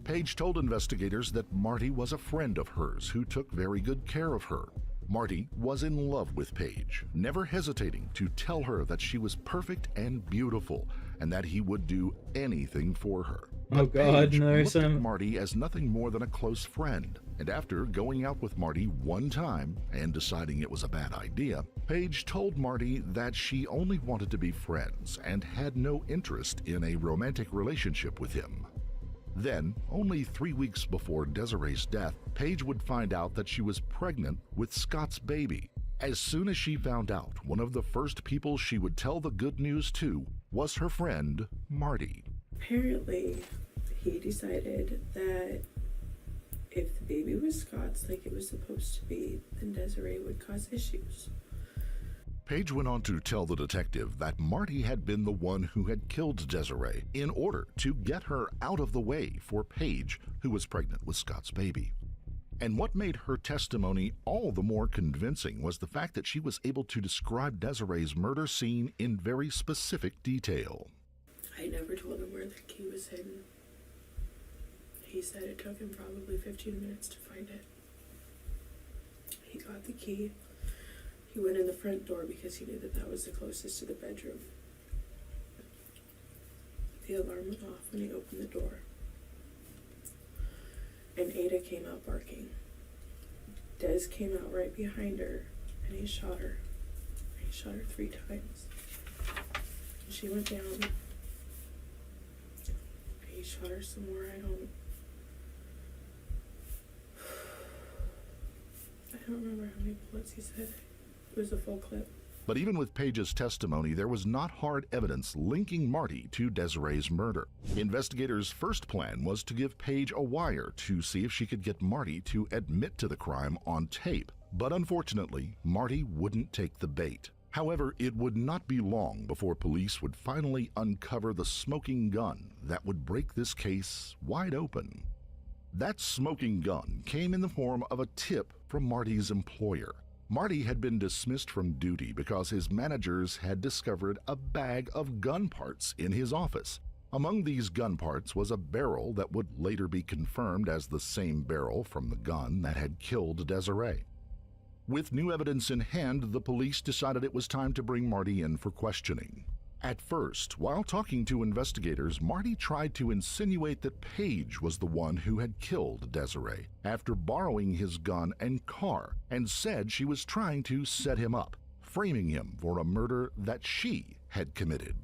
Paige told investigators that Marty was a friend of hers who took very good care of her. Marty was in love with Paige, never hesitating to tell her that she was perfect and beautiful and that he would do anything for her. Oh But God, Paige no, looked at Sam. Marty as nothing more than a close friend, and after going out with Marty one time and deciding it was a bad idea, Paige told Marty that she only wanted to be friends and had no interest in a romantic relationship with him. Then, only 3 weeks before Desiree's death, Paige would find out that she was pregnant with Scott's baby. As soon as she found out, one of the first people she would tell the good news to was her friend, Marty. Apparently, he decided that if the baby was Scott's like it was supposed to be, then Desiree would cause issues. Paige went on to tell the detective that Marty had been the one who had killed Desiree in order to get her out of the way for Paige, who was pregnant with Scott's baby. And what made her testimony all the more convincing was the fact that she was able to describe Desiree's murder scene in very specific detail. I never told him where the key was hidden. He said it took him probably 15 minutes to find it. He got the key. He went in the front door because he knew that that was the closest to the bedroom. The alarm went off when he opened the door. And Ada came out barking. Des came out right behind her and he shot her. He shot her 3 times. And she went down. He shot her some more. I don't remember how many bullets he said. It was a full clip. But even with Paige's testimony, there was not hard evidence linking Marty to Desiree's murder. Investigators' first plan was to give Paige a wire to see if she could get Marty to admit to the crime on tape. But unfortunately, Marty wouldn't take the bait. However, it would not be long before police would finally uncover the smoking gun that would break this case wide open. That smoking gun came in the form of a tip from Marty's employer. Marty had been dismissed from duty because his managers had discovered a bag of gun parts in his office. Among these gun parts was a barrel that would later be confirmed as the same barrel from the gun that had killed Desiree. With new evidence in hand, the police decided it was time to bring Marty in for questioning. At first, while talking to investigators, Marty tried to insinuate that Paige was the one who had killed Desiree after borrowing his gun and car, and said she was trying to set him up, framing him for a murder that she had committed.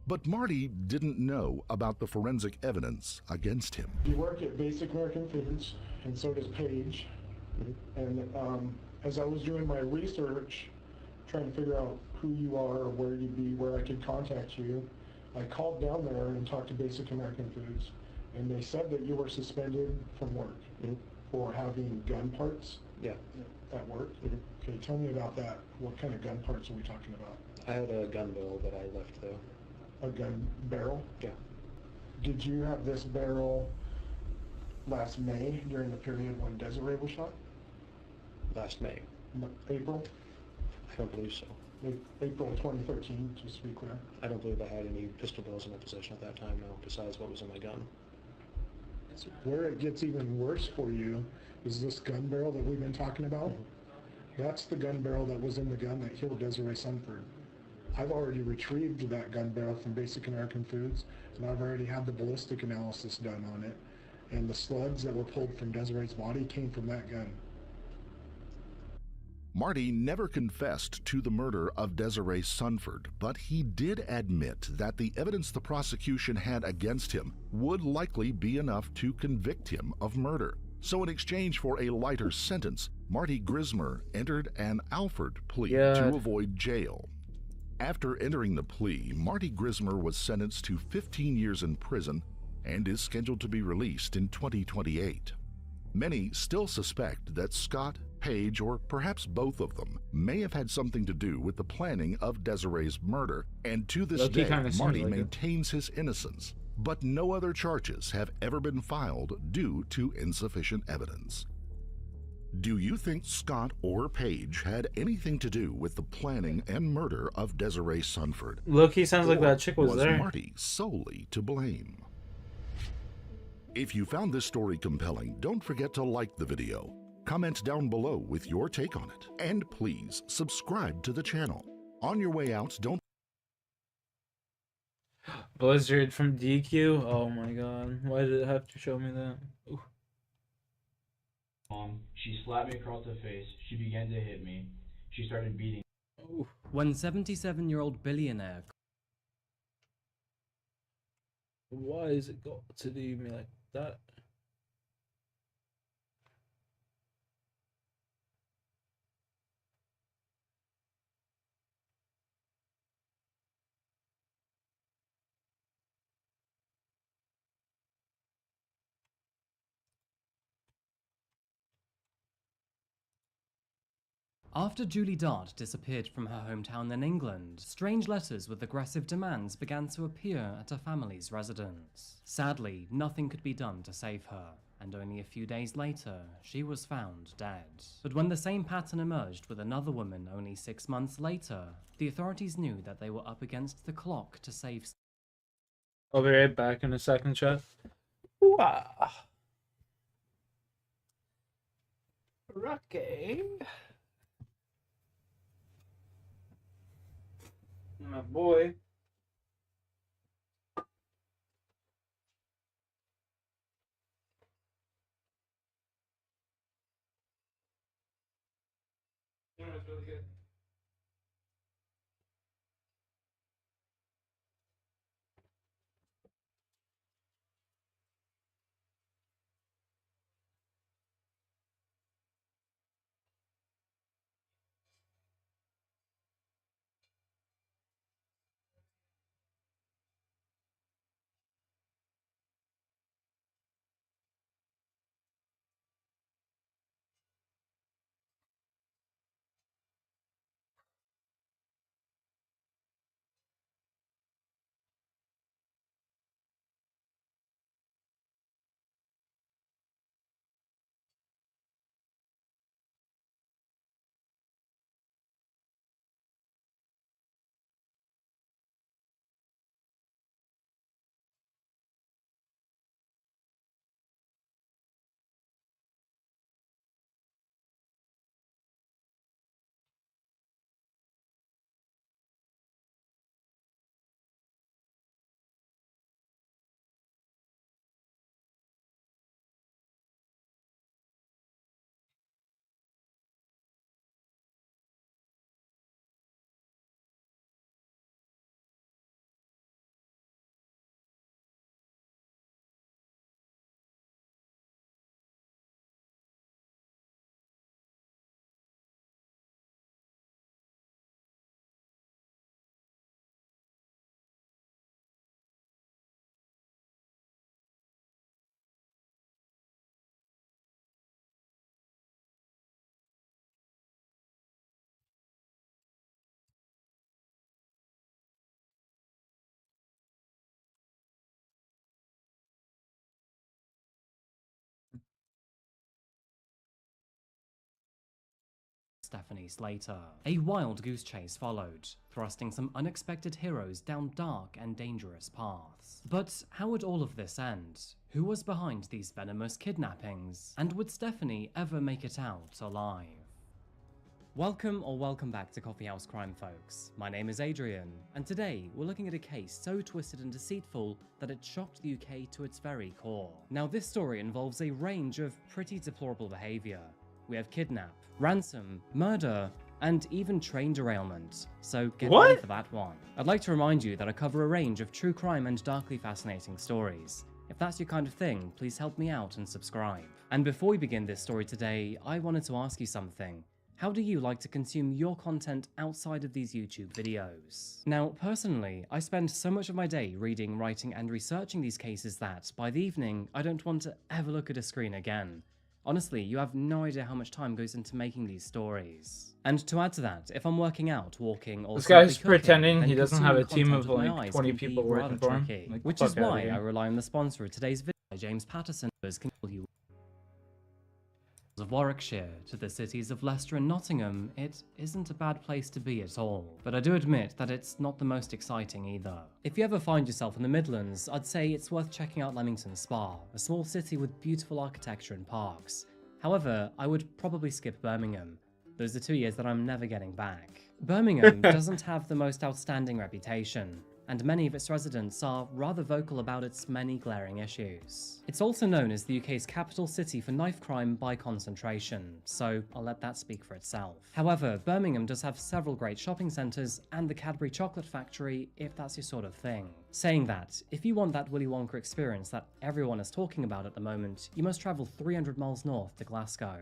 But Marty didn't know about the forensic evidence against him. You work at Basic American Foods, and so does Paige. And as I was doing my research, trying to figure out who you are, or where you'd be, where I could contact you, I called down there and talked to Basic American Foods, and they said that you were suspended from work for having gun parts at work. Okay, tell me about that. What kind of gun parts are we talking about? I had a gun barrel that I left though. A gun barrel? Yeah. Did you have this barrel last May during the period when Desiree was shot? Last May. April? I don't believe so. April 2013, just to be clear. I don't believe I had any pistol barrels in my possession at that time, no, besides what was in my gun. Where it gets even worse for you is this gun barrel that we've been talking about. That's the gun barrel that was in the gun that killed Desiree Sunford. I've already retrieved that gun barrel from Basic American Foods, and I've already had the ballistic analysis done on it. And the slugs that were pulled from Desiree's body came from that gun. Marty never confessed to the murder of Desiree Sunford, but he did admit that the evidence the prosecution had against him would likely be enough to convict him of murder. So in exchange for a lighter sentence, Marty Grismer entered an Alford plea to avoid jail. After entering the plea, Marty Grismer was sentenced to 15 years in prison and is scheduled to be released in 2028. Many still suspect that Scott, Paige, or perhaps both of them may have had something to do with the planning of Desiree's murder, and to this day, Marty maintains his innocence. But no other charges have ever been filed due to insufficient evidence. Do you think Scott or Paige had anything to do with the planning and murder of Desiree Sunford? Loki sounds like Or that chick was there. Marty solely to blame? If you found this story compelling, don't forget to like the video, comment down below with your take on it, and please subscribe to the channel. On your way out, don't Blizzard from DQ. Oh my god. Why did it have to show me that? Ooh. She slapped me across the face. She began to hit me. She started beating. Ooh. When 77-year-old billionaire... Why is it got to do me like that? After Julie Dart disappeared from her hometown in England, strange letters with aggressive demands began to appear at her family's residence. Sadly, nothing could be done to save her, and only a few days later, she was found dead. But when the same pattern emerged with another woman only 6 months later, the authorities knew that they were up against the clock to save... I'll be right back in a second, chat. Wow. Rocky. My boy. That was really good. Stephanie Slater. A wild goose chase followed, thrusting some unexpected heroes down dark and dangerous paths. But how would all of this end? Who was behind these venomous kidnappings? And would Stephanie ever make it out alive? Welcome back to Coffee House Crime, folks. My name is Adrian, and today we're looking at a case so twisted and deceitful that it shocked the UK to its very core. Now, this story involves a range of pretty deplorable behavior. We have kidnap, ransom, murder, and even train derailment, so get ready for that one. I'd like to remind you that I cover a range of true crime and darkly fascinating stories. If that's your kind of thing, please help me out and subscribe. And before we begin this story today, I wanted to ask you something. How do you like to consume your content outside of these YouTube videos? Now, personally, I spend so much of my day reading, writing, and researching these cases that, by the evening, I don't want to ever look at a screen again. Honestly, you have no idea how much time goes into making these stories. And to add to that, if I'm working out, walking, or this guy's simply cooking, pretending then he doesn't have a consuming team of content with my like eyes 20 can be people rather working for him. tricky, Like, which fuck is outta why here. I rely on the sponsor of today's video, James Patterson, who can tell you of Warwickshire to the cities of Leicester and Nottingham, it isn't a bad place to be at all. But I do admit that it's not the most exciting either. If you ever find yourself in the Midlands, I'd say it's worth checking out Leamington Spa, a small city with beautiful architecture and parks. However, I would probably skip Birmingham. Those are 2 years that I'm never getting back. Birmingham doesn't have the most outstanding reputation, and many of its residents are rather vocal about its many glaring issues. It's also known as the UK's capital city for knife crime by concentration, so I'll let that speak for itself. However, Birmingham does have several great shopping centres and the Cadbury Chocolate Factory if that's your sort of thing. Saying that, if you want that Willy Wonka experience that everyone is talking about at the moment, you must travel 300 miles north to Glasgow.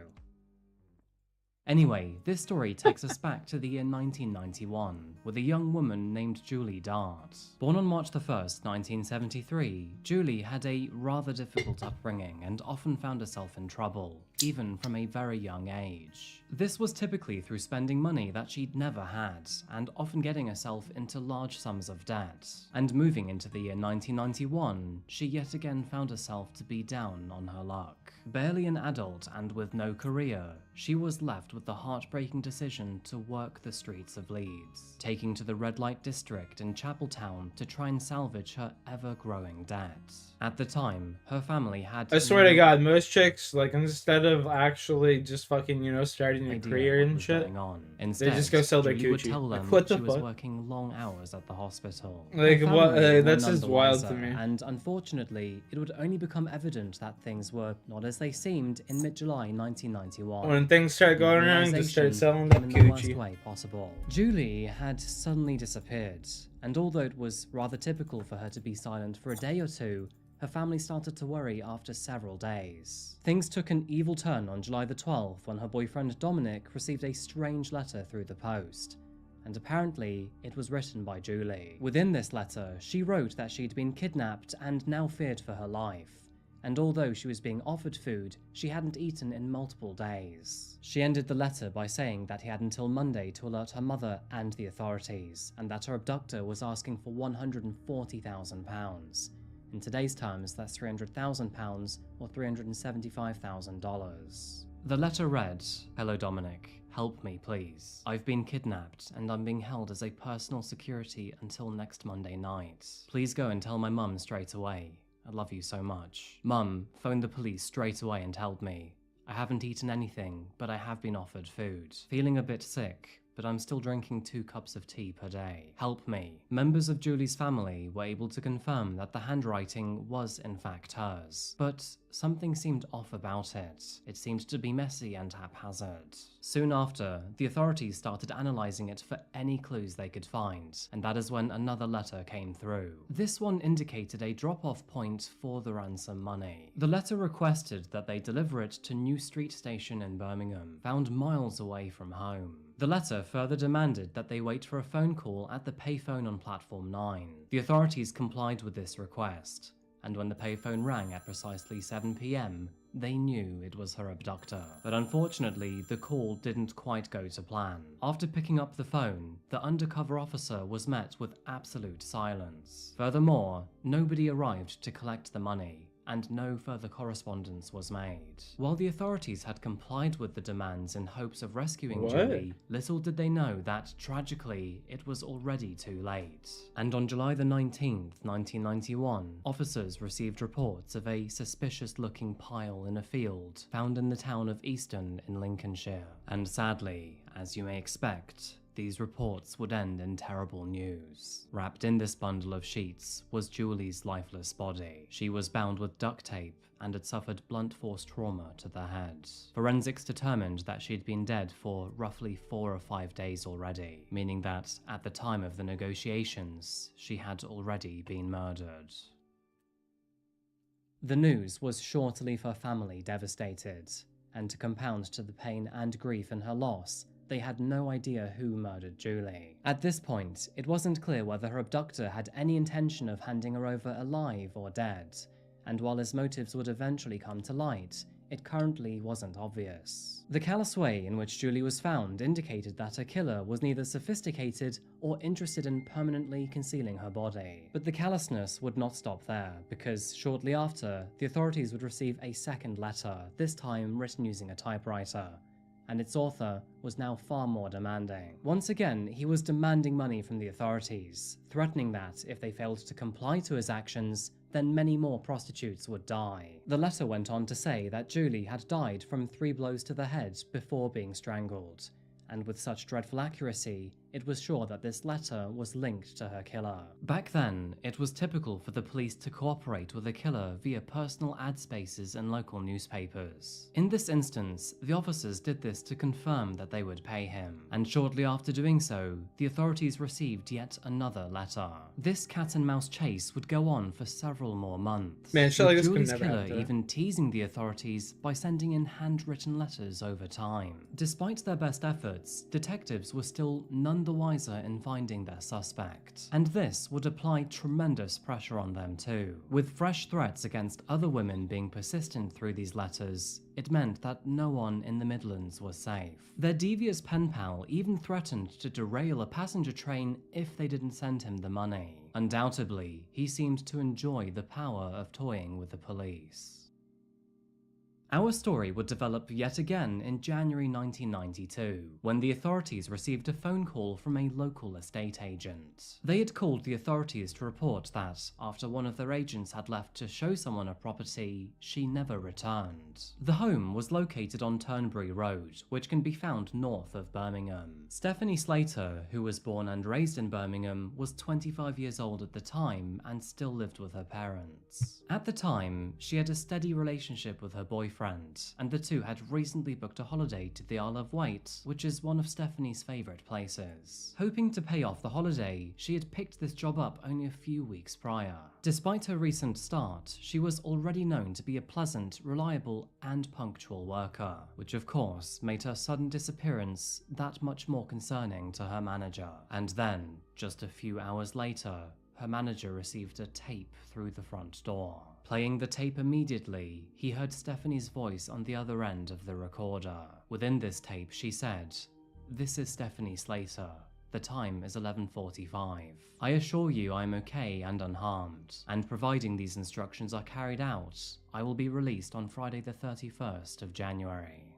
Anyway, this story takes us back to the year 1991, with a young woman named Julie Dart. Born on March 1st, 1973, Julie had a rather difficult upbringing and often found herself in trouble, even from a very young age. This was typically through spending money that she'd never had, and often getting herself into large sums of debt. And moving into the year 1991, she yet again found herself to be down on her luck. Barely an adult and with no career, she was left with the heartbreaking decision to work the streets of Leeds, taking to the red light district in Chapeltown to try and salvage her ever-growing debt. At the time, her family had... I swear to God, most chicks, like, instead of actually just fucking, you know, starting a career and shit, Instead, they just go sell their Julie would coochie. tell them Like, what the she was fuck? working long hours at the hospital. Like, Her what? family were That's none just the wild wiser, to me. And unfortunately, it would only become evident that things were not as they seemed in mid-July 1991. When things start going wrong, just start selling that came in the worst coochie. way possible. Julie had suddenly disappeared, and although it was rather typical for her to be silent for a day or two, her family started to worry after several days. Things took an evil turn on July the 12th when her boyfriend Dominic received a strange letter through the post, and apparently it was written by Julie. Within this letter, she wrote that she'd been kidnapped and now feared for her life, and although she was being offered food, she hadn't eaten in multiple days. She ended the letter by saying that he had until Monday to alert her mother and the authorities, and that her abductor was asking for £140,000. In today's terms, that's £300,000 or $375,000. The letter read, "Hello Dominic, help me please. I've been kidnapped and I'm being held as a personal security until next Monday night. Please go and tell my mum straight away. I love you so much. Mum, phone the police straight away and help me. I haven't eaten anything, but I have been offered food. Feeling a bit sick, but I'm still drinking 2 cups of tea per day. Help me." Members of Julie's family were able to confirm that the handwriting was in fact hers, but something seemed off about it. It seemed to be messy and haphazard. Soon after, the authorities started analysing it for any clues they could find, and that is when another letter came through. This one indicated a drop-off point for the ransom money. The letter requested that they deliver it to New Street Station in Birmingham, found miles away from home. The letter further demanded that they wait for a phone call at the payphone on Platform 9. The authorities complied with this request, and when the payphone rang at precisely 7 p.m, they knew it was her abductor. But unfortunately, the call didn't quite go to plan. After picking up the phone, the undercover officer was met with absolute silence. Furthermore, nobody arrived to collect the money, and no further correspondence was made. While the authorities had complied with the demands in hopes of rescuing Julie, little did they know that, tragically, it was already too late. And on July the 19th, 1991, officers received reports of a suspicious-looking pile in a field found in the town of Easton in Lincolnshire. And sadly, as you may expect, these reports would end in terrible news. Wrapped in this bundle of sheets was Julie's lifeless body. She was bound with duct tape and had suffered blunt force trauma to the head. Forensics determined that she'd been dead for roughly 4 or 5 days already, meaning that at the time of the negotiations, she had already been murdered. The news was sure to leave her family devastated, and to compound to the pain and grief in her loss, they had no idea who murdered Julie. At this point, it wasn't clear whether her abductor had any intention of handing her over alive or dead, and while his motives would eventually come to light, it currently wasn't obvious. The callous way in which Julie was found indicated that her killer was neither sophisticated or interested in permanently concealing her body. But the callousness would not stop there, because shortly after, the authorities would receive a second letter, this time written using a typewriter, and its author was now far more demanding. Once again, he was demanding money from the authorities, threatening that if they failed to comply to his actions, then many more prostitutes would die. The letter went on to say that Julie had died from 3 blows to the head before being strangled, and with such dreadful accuracy, it was sure that this letter was linked to her killer. Back then, it was typical for the police to cooperate with a killer via personal ad spaces in local newspapers. In this instance, the officers did this to confirm that they would pay him, and shortly after doing so, the authorities received yet another letter. This cat and mouse chase would go on for several more months, Man, shit like with this could Julie's never killer happen to her. even teasing the authorities by sending in handwritten letters over time. Despite their best efforts, detectives were still none the wiser in finding their suspect, and this would apply tremendous pressure on them too. With fresh threats against other women being persistent through these letters, it meant that no one in the Midlands was safe. Their devious pen pal even threatened to derail a passenger train if they didn't send him the money. Undoubtedly, he seemed to enjoy the power of toying with the police. Our story would develop yet again in January 1992, when the authorities received a phone call from a local estate agent. They had called the authorities to report that, after one of their agents had left to show someone a property, she never returned. The home was located on Turnberry Road, which can be found north of Birmingham. Stephanie Slater, who was born and raised in Birmingham, was 25 years old at the time and still lived with her parents. At the time, she had a steady relationship with her boyfriend, and the two had recently booked a holiday to the Isle of Wight, which is one of Stephanie's favourite places. Hoping to pay off the holiday, she had picked this job up only a few weeks prior. Despite her recent start, she was already known to be a pleasant, reliable, and punctual worker, which of course made her sudden disappearance that much more concerning to her manager. And then, just a few hours later, her manager received a tape through the front door. Playing the tape immediately, he heard Stephanie's voice on the other end of the recorder. Within this tape, she said, "This is Stephanie Slater. The time is 11:45. I assure you I am okay and unharmed, and providing these instructions are carried out, I will be released on Friday the 31st of January."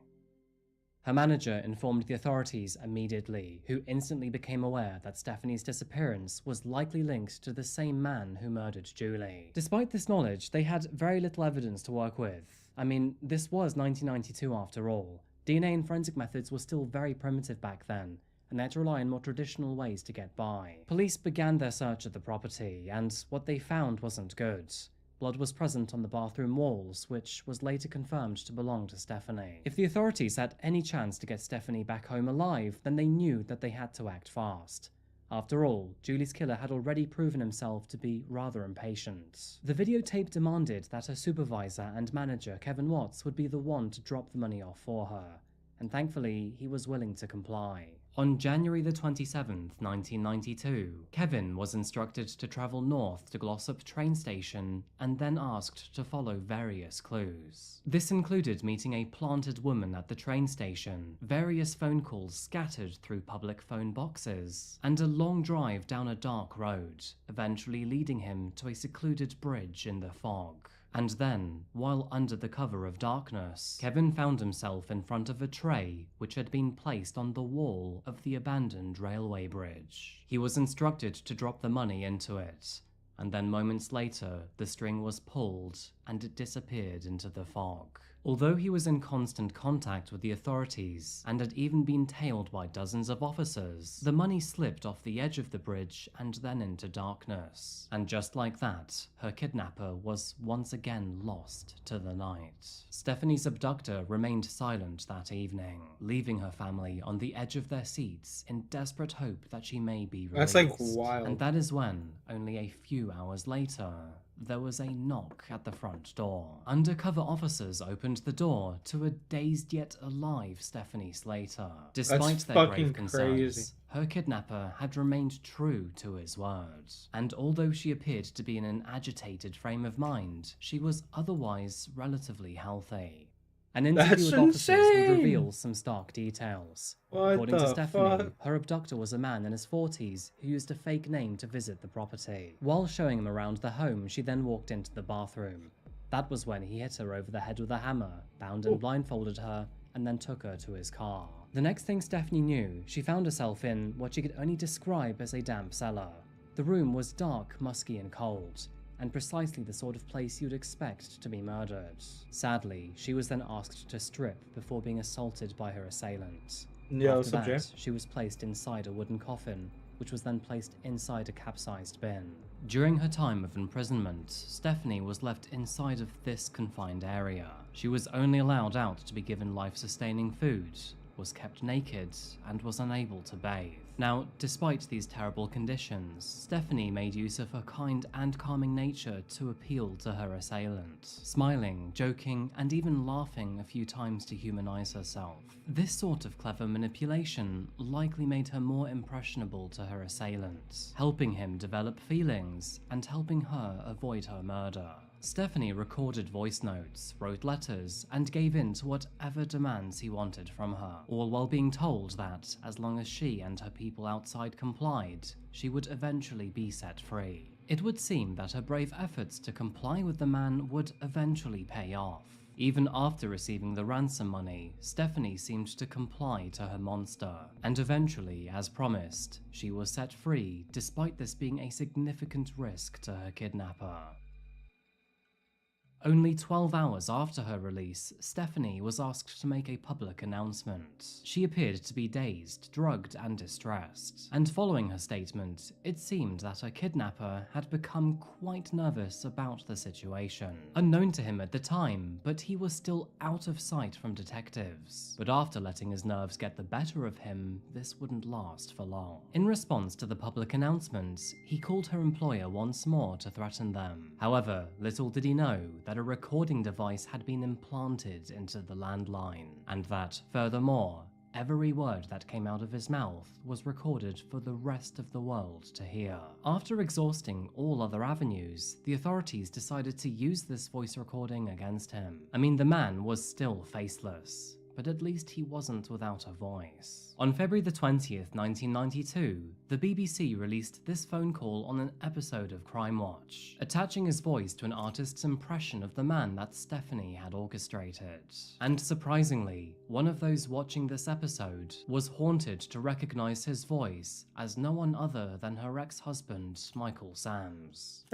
Her manager informed the authorities immediately, who instantly became aware that Stephanie's disappearance was likely linked to the same man who murdered Julie. Despite this knowledge, they had very little evidence to work with. I mean, this was 1992 after all. DNA and forensic methods were still very primitive back then, and they had to rely on more traditional ways to get by. Police began their search of the property, and what they found wasn't good. Blood was present on the bathroom walls, which was later confirmed to belong to Stephanie. If the authorities had any chance to get Stephanie back home alive, then they knew that they had to act fast. After all, Julie's killer had already proven himself to be rather impatient. The videotape demanded that her supervisor and manager, Kevin Watts, would be the one to drop the money off for her, and thankfully, he was willing to comply. On January the 27th, 1992, Kevin was instructed to travel north to Glossop train station and then asked to follow various clues. This included meeting a planted woman at the train station, various phone calls scattered through public phone boxes, and a long drive down a dark road, eventually leading him to a secluded bridge in the fog. And then, while under the cover of darkness, Kevin found himself in front of a tray which had been placed on the wall of the abandoned railway bridge. He was instructed to drop the money into it, and then moments later, the string was pulled and it disappeared into the fog. Although he was in constant contact with the authorities and had even been tailed by dozens of officers, the money slipped off the edge of the bridge and then into darkness. And just like that, her kidnapper was once again lost to the night. Stephanie's abductor remained silent that evening, leaving her family on the edge of their seats in desperate hope that she may be released. That's like wild. And that is when, only a few hours later, there was a knock at the front door. Undercover officers opened the door to a dazed yet alive Stephanie Slater. Despite their fucking grave concerns, crazy. her kidnapper had remained true to his word. And although she appeared to be in an agitated frame of mind, she was otherwise relatively healthy. An interview That's with officers would insane! reveal some stark details. What According to the Stephanie, fuck? her abductor was a man in his 40s who used a fake name to visit the property. While showing him around the home, she then walked into the bathroom. That was when he hit her over the head with a hammer, bound and blindfolded her, and then took her to his car. The next thing Stephanie knew, she found herself in what she could only describe as a damp cellar. The room was dark, musky, and cold, and precisely the sort of place you'd expect to be murdered. Sadly, she was then asked to strip before being assaulted by her assailant. Yeah, After that, subject. she was placed inside a wooden coffin, which was then placed inside a capsized bin. During her time of imprisonment, Stephanie was left inside of this confined area. She was only allowed out to be given life-sustaining food, was kept naked, and was unable to bathe. Now, despite these terrible conditions, Stephanie made use of her kind and calming nature to appeal to her assailant, smiling, joking, and even laughing a few times to humanize herself. This sort of clever manipulation likely made her more impressionable to her assailant, helping him develop feelings and helping her avoid her murder. Stephanie recorded voice notes, wrote letters, and gave in to whatever demands he wanted from her, all while being told that, as long as she and her people outside complied, she would eventually be set free. It would seem that her brave efforts to comply with the man would eventually pay off. Even after receiving the ransom money, Stephanie seemed to comply to her monster, and eventually, as promised, she was set free despite this being a significant risk to her kidnapper. Only 12 hours after her release, Stephanie was asked to make a public announcement. She appeared to be dazed, drugged, and distressed. And following her statement, it seemed that her kidnapper had become quite nervous about the situation. Unknown to him at the time, but he was still out of sight from detectives. But after letting his nerves get the better of him, this wouldn't last for long. In response to the public announcement, he called her employer once more to threaten them. However, little did he know that a recording device had been implanted into the landline, and that, furthermore, every word that came out of his mouth was recorded for the rest of the world to hear. After exhausting all other avenues, the authorities decided to use this voice recording against him. I mean, the man was still faceless, but at least he wasn't without a voice. On February the 20th, 1992, the BBC released this phone call on an episode of Crime Watch, attaching his voice to an artist's impression of the man that Stephanie had orchestrated. And surprisingly, one of those watching this episode was haunted to recognize his voice as no one other than her ex-husband, Michael Sams.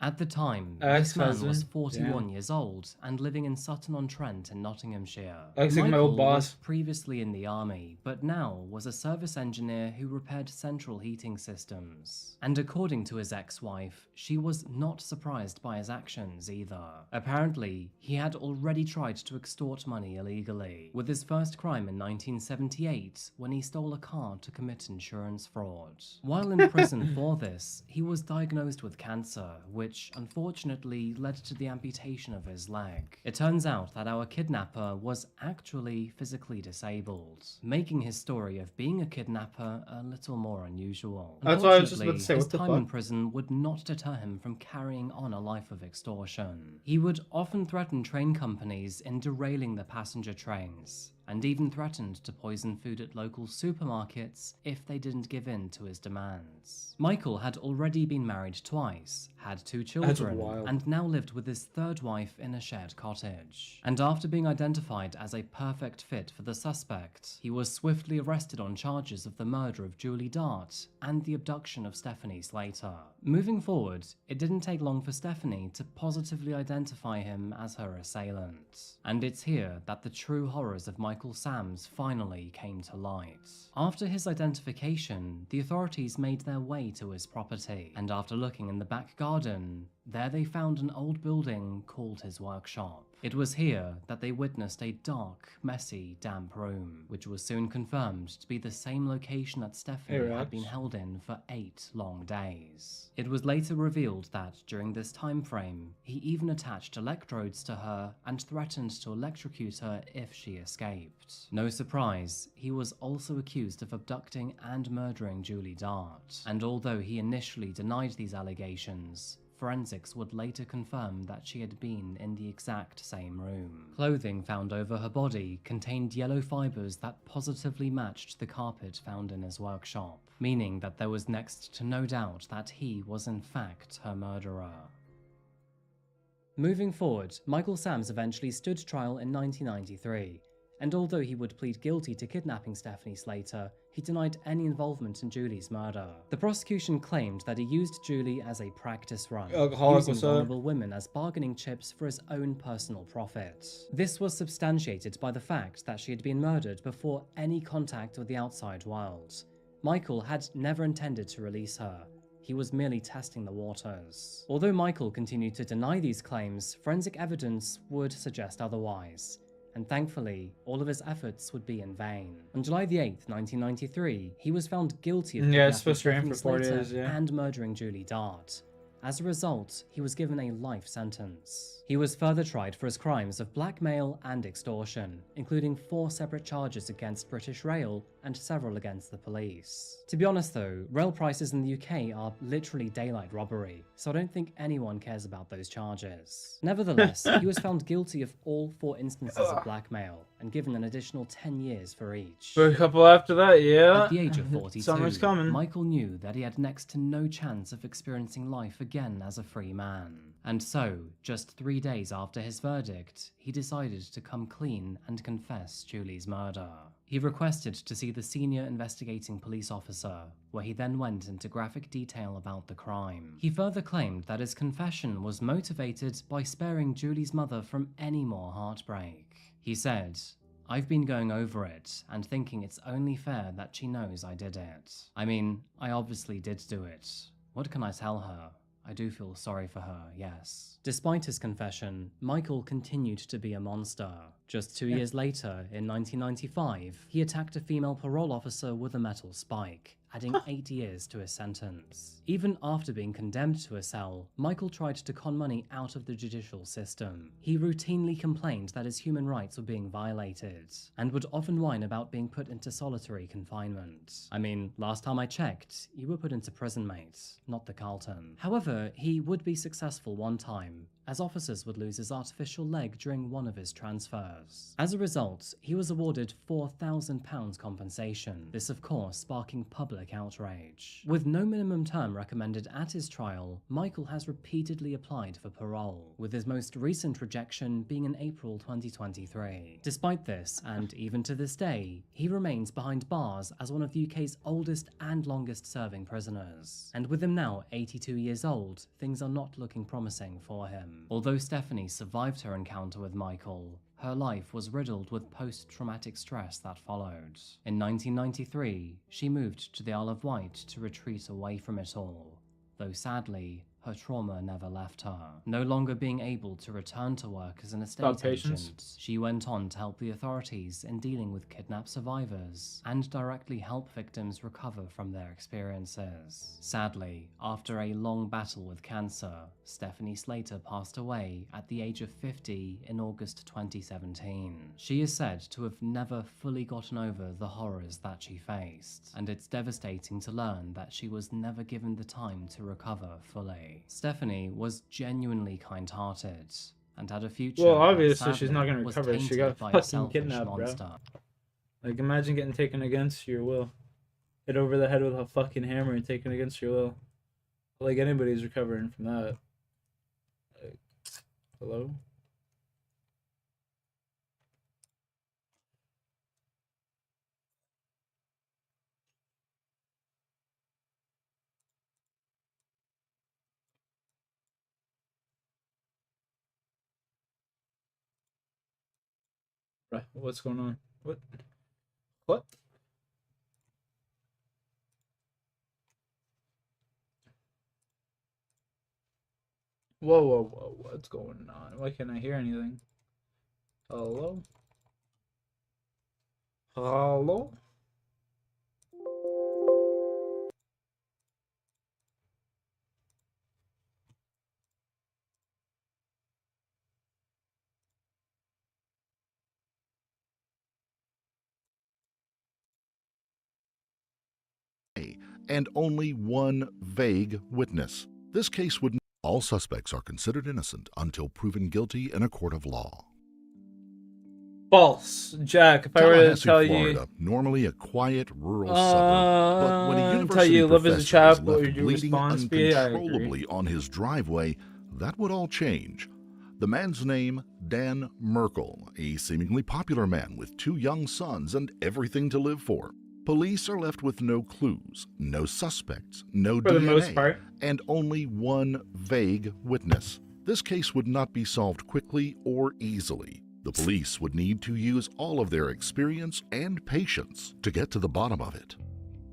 At the time, this man was 41 years old and living in Sutton-on-Trent in Nottinghamshire. Looks like my old Michael boss. was previously in the army, but now was a service engineer who repaired central heating systems. And according to his ex-wife, she was not surprised by his actions either. Apparently, he had already tried to extort money illegally, with his first crime in 1978 when he stole a car to commit insurance fraud. While in prison for this, he was diagnosed with cancer, which unfortunately led to the amputation of his leg. It turns out that our kidnapper was actually physically disabled, making his story of being a kidnapper a little more unusual. That's what I was just about to say, His what the time in fuck? prison would not deter him from carrying on a life of extortion. He would often threaten train companies in derailing the passenger trains, and even threatened to poison food at local supermarkets if they didn't give in to his demands. Michael had already been married twice, had 2 children, wild. and now lived with his third wife in a shared cottage. And after being identified as a perfect fit for the suspect, he was swiftly arrested on charges of the murder of Julie Dart and the abduction of Stephanie Slater. Moving forward, it didn't take long for Stephanie to positively identify him as her assailant. And it's here that the true horrors of Michael Sams finally came to light. After his identification, the authorities made their way to his property, and after looking in the back garden, there they found an old building called his workshop. It was here that they witnessed a dark, messy, damp room, which was soon confirmed to be the same location that Stephanie Hey, had Rex. been held in for 8 long days. It was later revealed that, during this time frame, he even attached electrodes to her and threatened to electrocute her if she escaped. No surprise, he was also accused of abducting and murdering Julie Dart, and although he initially denied these allegations, forensics would later confirm that she had been in the exact same room. Clothing found over her body contained yellow fibers that positively matched the carpet found in his workshop, meaning that there was next to no doubt that he was in fact her murderer. Moving forward, Michael Sams eventually stood trial in 1993, and although he would plead guilty to kidnapping Stephanie Slater, he denied any involvement in Julie's murder. The prosecution claimed that he used Julie as a practice run, using vulnerable women as bargaining chips for his own personal profit. This was substantiated by the fact that she had been murdered before any contact with the outside world. Michael had never intended to release her. He was merely testing the waters. Although Michael continued to deny these claims, forensic evidence would suggest otherwise, and thankfully, all of his efforts would be in vain. On July the 8th, 1993, he was found guilty of kidnapping Stephanie Slater and murdering Julie Dart. As a result, he was given a life sentence. He was further tried for his crimes of blackmail and extortion, including 4 separate charges against British Rail and several against the police. To be honest though, rail prices in the UK are literally daylight robbery, so I don't think anyone cares about those charges. Nevertheless, he was found guilty of all 4 instances of blackmail, and given an additional 10 years for each. For a couple after that, yeah. At the age of 42, summer's coming. Michael knew that he had next to no chance of experiencing life again as a free man. And so, just 3 days after his verdict, he decided to come clean and confess Julie's murder. He requested to see the senior investigating police officer, where he then went into graphic detail about the crime. He further claimed that his confession was motivated by sparing Julie's mother from any more heartbreak. He said, "I've been going over it and thinking it's only fair that she knows I did it. I mean, I obviously did do it. What can I tell her? I do feel sorry for her, yes." Despite his confession, Michael continued to be a monster. Just 2 years later, in 1995, he attacked a female parole officer with a metal spike, adding 8 years to his sentence. Even after being condemned to a cell, Michael tried to con money out of the judicial system. He routinely complained that his human rights were being violated, and would often whine about being put into solitary confinement. I mean, last time I checked, you were put into prison, mate, not the Carlton. However, he would be successful one time, as officers would lose his artificial leg during one of his transfers. As a result, he was awarded £4,000 compensation, this of course sparking public outrage. With no minimum term recommended at his trial, Michael has repeatedly applied for parole, with his most recent rejection being in April 2023. Despite this, and even to this day, he remains behind bars as one of the UK's oldest and longest serving prisoners. And with him now 82 years old, things are not looking promising for him. Although Stephanie survived her encounter with Michael, her life was riddled with post-traumatic stress that followed. In 1993, she moved to the Isle of Wight to retreat away from it all, though sadly, her trauma never left her. No longer being able to return to work as an estate agent, she went on to help the authorities in dealing with kidnapped survivors and directly help victims recover from their experiences. Sadly, after a long battle with cancer, Stephanie Slater passed away at the age of 50 in August 2017. She is said to have never fully gotten over the horrors that she faced, and it's devastating to learn that she was never given the time to recover fully. Stephanie was genuinely kind-hearted and had a future. Well, obviously that she's not gonna was recover. She tainted got by a fucking selfish kidnapped, monster. bro. Like, imagine getting taken against your will. Hit over the head with a fucking hammer and taken against your will. Like, anybody's recovering from that. Like, hello? Right, what's going on? What? What? Whoa, whoa, whoa, what's going on? Why can't I hear anything? Hello? Hello? And only one vague witness. This case would All suspects are considered innocent until proven guilty in a court of law. False. Jack, if I were to Tallahassee, tell Florida, you... normally a quiet rural suburb, but when a tell university you live as a professor is chap, what left would your bleeding response be? I agree. uncontrollably on his driveway, that would all change. The man's name, Dan Merkel, a seemingly popular man with 2 young sons and everything to live for. Police are left with no clues, no suspects, no For the most DNA, part. and only one vague witness. This case would not be solved quickly or easily. The police would need to use all of their experience and patience to get to the bottom of it.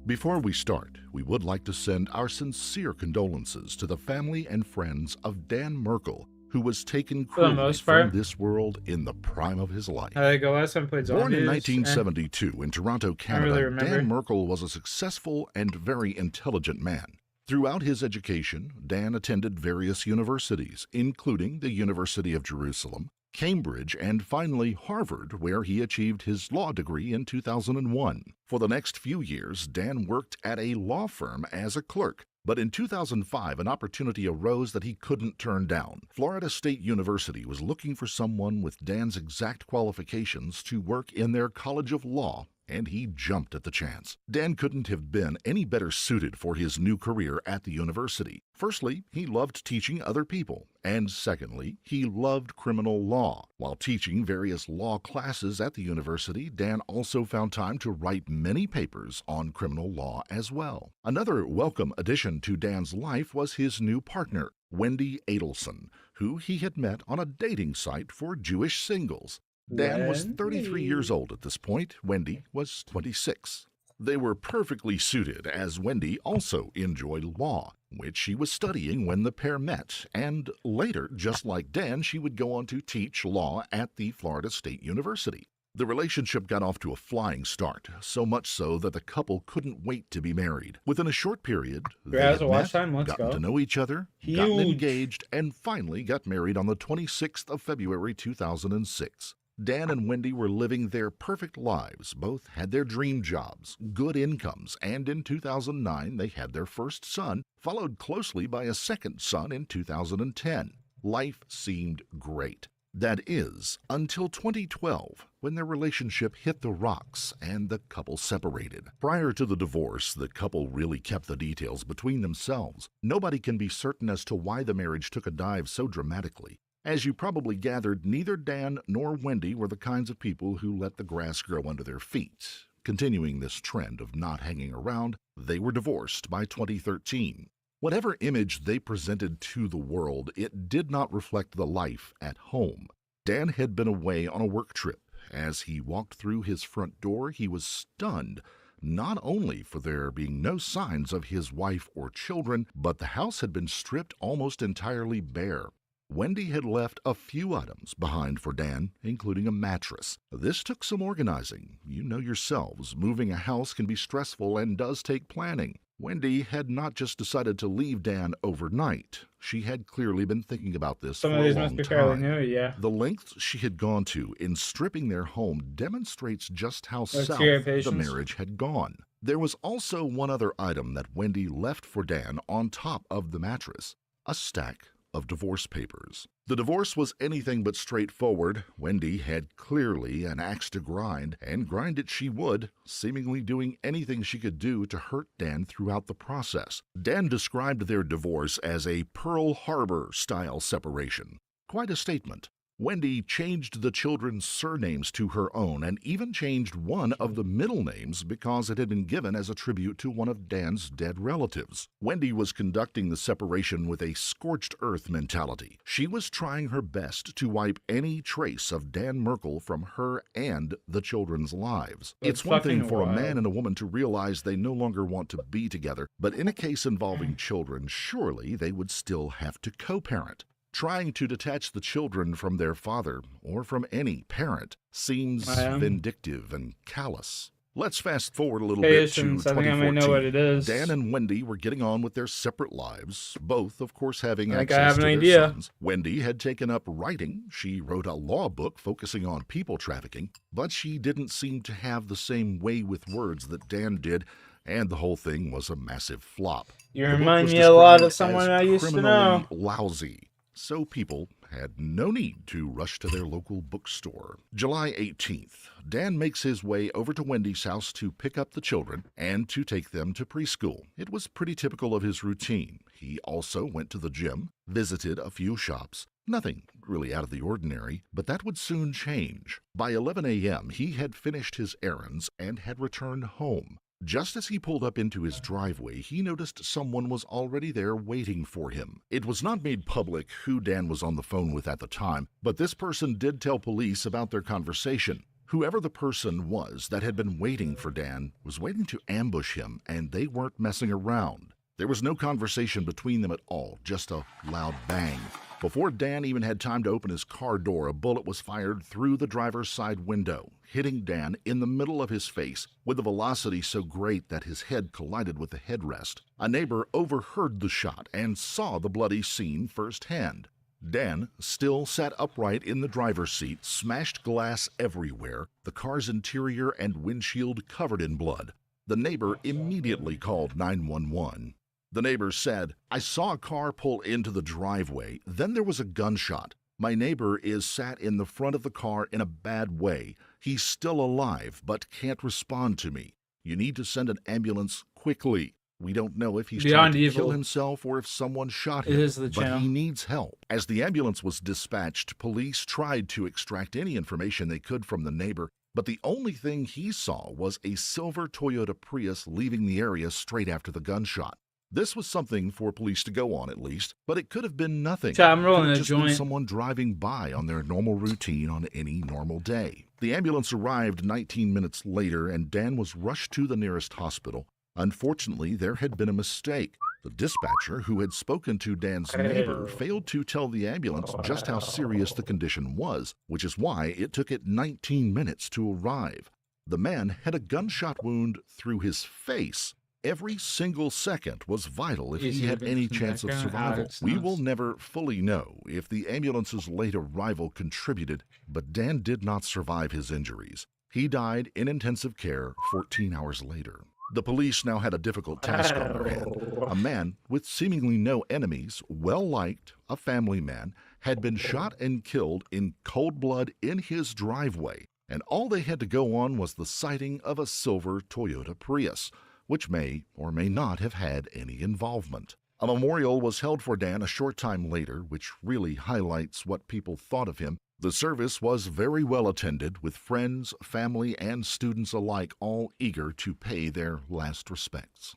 Before we start, we would like to send our sincere condolences to the family and friends of Dan Merkel, who was taken For the cruelly most from part. this world in the prime of his life. How did I go last time I played zombies? Born in 1972 in Toronto, Canada, really remember. Dan Merkel was a successful and very intelligent man. Throughout his education, Dan attended various universities, including the University of Jerusalem, Cambridge, and finally Harvard, where he achieved his law degree in 2001. For the next few years, Dan worked at a law firm as a clerk. But in 2005, an opportunity arose that he couldn't turn down. Florida State University was looking for someone with Dan's exact qualifications to work in their College of Law, and he jumped at the chance. Dan couldn't have been any better suited for his new career at the university. Firstly, he loved teaching other people, and secondly, he loved criminal law. While teaching various law classes at the university, Dan also found time to write many papers on criminal law as well. Another welcome addition to Dan's life was his new partner, Wendy Adelson, who he had met on a dating site for Jewish singles. Dan was 33 years old at this point. Wendy was 26. They were perfectly suited, as Wendy also enjoyed law, which she was studying when the pair met, and later, just like Dan, she would go on to teach law at the Florida State University. The relationship got off to a flying start, so much so that the couple couldn't wait to be married. Within a short period, they had met, gotten to know each other, gotten engaged, and finally got married on the 26th of February 2006. Dan and Wendy were living their perfect lives. Both had their dream jobs, good incomes, and in 2009 they had their first son, followed closely by a second son in 2010. Life seemed great. That is, until 2012, when their relationship hit the rocks and the couple separated. Prior to the divorce, the couple really kept the details between themselves. Nobody can be certain as to why the marriage took a dive so dramatically. As you probably gathered, neither Dan nor Wendy were the kinds of people who let the grass grow under their feet. Continuing this trend of not hanging around, they were divorced by 2013. Whatever image they presented to the world, it did not reflect the life at home. Dan had been away on a work trip. As he walked through his front door, he was stunned, not only for there being no signs of his wife or children, but the house had been stripped almost entirely bare. Wendy had left a few items behind for Dan, including a mattress. This took some organizing. You know yourselves, moving a house can be stressful and does take planning. Wendy had not just decided to leave Dan overnight. She had clearly been thinking about this for a long time. Some of these must be fairly new, yeah. The lengths she had gone to in stripping their home demonstrates just how south the marriage had gone. There was also one other item that Wendy left for Dan on top of the mattress, a stack of divorce papers. The divorce was anything but straightforward. Wendy had clearly an axe to grind, and grind it she would, seemingly doing anything she could do to hurt Dan throughout the process. Dan described their divorce as a Pearl Harbor-style separation. Quite a statement. Wendy changed the children's surnames to her own and even changed one of the middle names because it had been given as a tribute to one of Dan's dead relatives. Wendy was conducting the separation with a scorched earth mentality. She was trying her best to wipe any trace of Dan Merkel from her and the children's lives. It's one thing for a man and a woman to realize they no longer want to be together, but in a case involving children, surely they would still have to co-parent. Trying to detach the children from their father, or from any parent, seems vindictive and callous. Let's fast forward a little bit to 2014. I know what it is. Dan and Wendy were getting on with their separate lives, both, of course, having access to their sons. Wendy had taken up writing. She wrote a law book focusing on people trafficking, but she didn't seem to have the same way with words that Dan did. and the whole thing was a massive flop. You The book remind was me a lot of described someone as I used to know. criminally lousy, so people had no need to rush to their local bookstore. July 18th, Dan makes his way over to Wendy's house to pick up the children and to take them to preschool. It was pretty typical of his routine. He also went to the gym, visited a few shops. Nothing really out of the ordinary, but that would soon change. By 11 a.m., he had finished his errands and had returned home. Just as he pulled up into his driveway, he noticed someone was already there waiting for him. It was not made public who Dan was on the phone with at the time, but this person did tell police about their conversation. Whoever the person was that had been waiting for Dan was waiting to ambush him, and they weren't messing around. There was no conversation between them at all, just a loud bang. Before Dan even had time to open his car door, a bullet was fired through the driver's side window, hitting Dan in the middle of his face with a velocity so great that his head collided with the headrest. A neighbor overheard the shot and saw the bloody scene firsthand. Dan still sat upright in the driver's seat, smashed glass everywhere, the car's interior and windshield covered in blood. The neighbor immediately called 911. The neighbor said, "I saw a car pull into the driveway. Then there was a gunshot. My neighbor is sat in the front of the car in a bad way. He's still alive, but can't respond to me. You need to send an ambulance quickly. We don't know if he's Beyond trying to Evil. kill himself or if someone shot It him, is the but channel. he needs help." As the ambulance was dispatched, police tried to extract any information they could from the neighbor, but the only thing he saw was a silver Toyota Prius leaving the area straight after the gunshot. This was something for police to go on, at least, but it could have been nothing. Chat, I'm It could rolling have a just been joint. someone driving by on their normal routine on any normal day. The ambulance arrived 19 minutes later, and Dan was rushed to the nearest hospital. Unfortunately, there had been a mistake. The dispatcher, who had spoken to Dan's neighbor, failed to tell the ambulance just how serious the condition was, which is why it took it 19 minutes to arrive. The man had a gunshot wound through his face. Every single second was vital if he had any chance of survival. We will never fully know if the ambulance's late arrival contributed, but Dan did not survive his injuries. He died in intensive care 14 hours later. The police now had a difficult task on their hand. A man with seemingly no enemies, well-liked, a family man, had been shot and killed in cold blood in his driveway, and all they had to go on was the sighting of a silver Toyota Prius, which may or may not have had any involvement. A memorial was held for Dan a short time later, which really highlights what people thought of him. The service was very well attended, with friends, family, and students alike all eager to pay their last respects.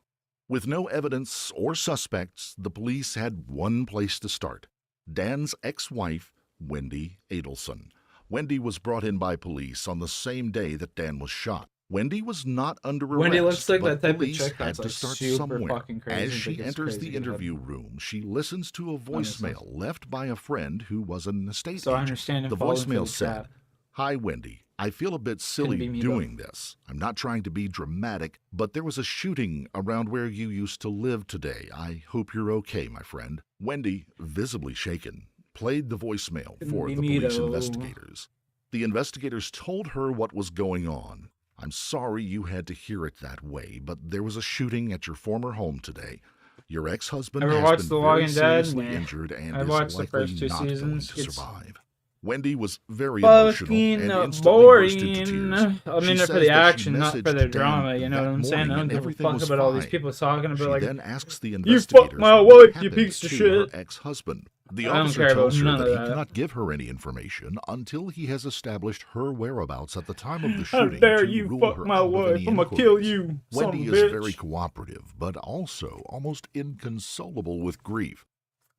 With no evidence or suspects, the police had one place to start: Dan's ex-wife, Wendy Adelson. Wendy was brought in by police on the same day that Dan was shot. Wendy was not under arrest, Wendy looks like but that type of police chick had that's to like start super somewhere. fucking crazy. As she but gets enters crazy the good. interview room, she listens to a That makes voicemail left by a friend who was an estate So I agent. understand him The falling for voicemail the said, trap. "Hi, Wendy. I feel a bit silly be me, doing this. I'm not trying to be dramatic, but there was a shooting around where you used to live today. I hope you're okay, my friend." Wendy, visibly shaken, played the voicemail Couldn't for be the me, police though. investigators. The investigators told her what was going on. "I'm sorry you had to hear it that way, but there was a shooting at your former home today. Your ex-husband Ever has watched been The very Walking Dead? seriously Nah. injured and I is watched the likely first two not going seasons. to It's survive." Wendy was very emotional fucking and instantly burst into boring. tears. I'm She in it for says the that she action, not for messaged the Dan drama. You know that what I'm saying? I morning don't and give a everything fuck was about all these fine. people talking She about like, then asks the "You investigators fuck my what wife, you happened piece of to shit." her ex-husband. The I don't officer care about tells her none that of he that. cannot give her any information until he has established her whereabouts at the time of the How shooting dare to you rule fuck her my out of wife? any I'ma kill inquiries. you, son of a Wendy is bitch. very cooperative, but also almost inconsolable with grief.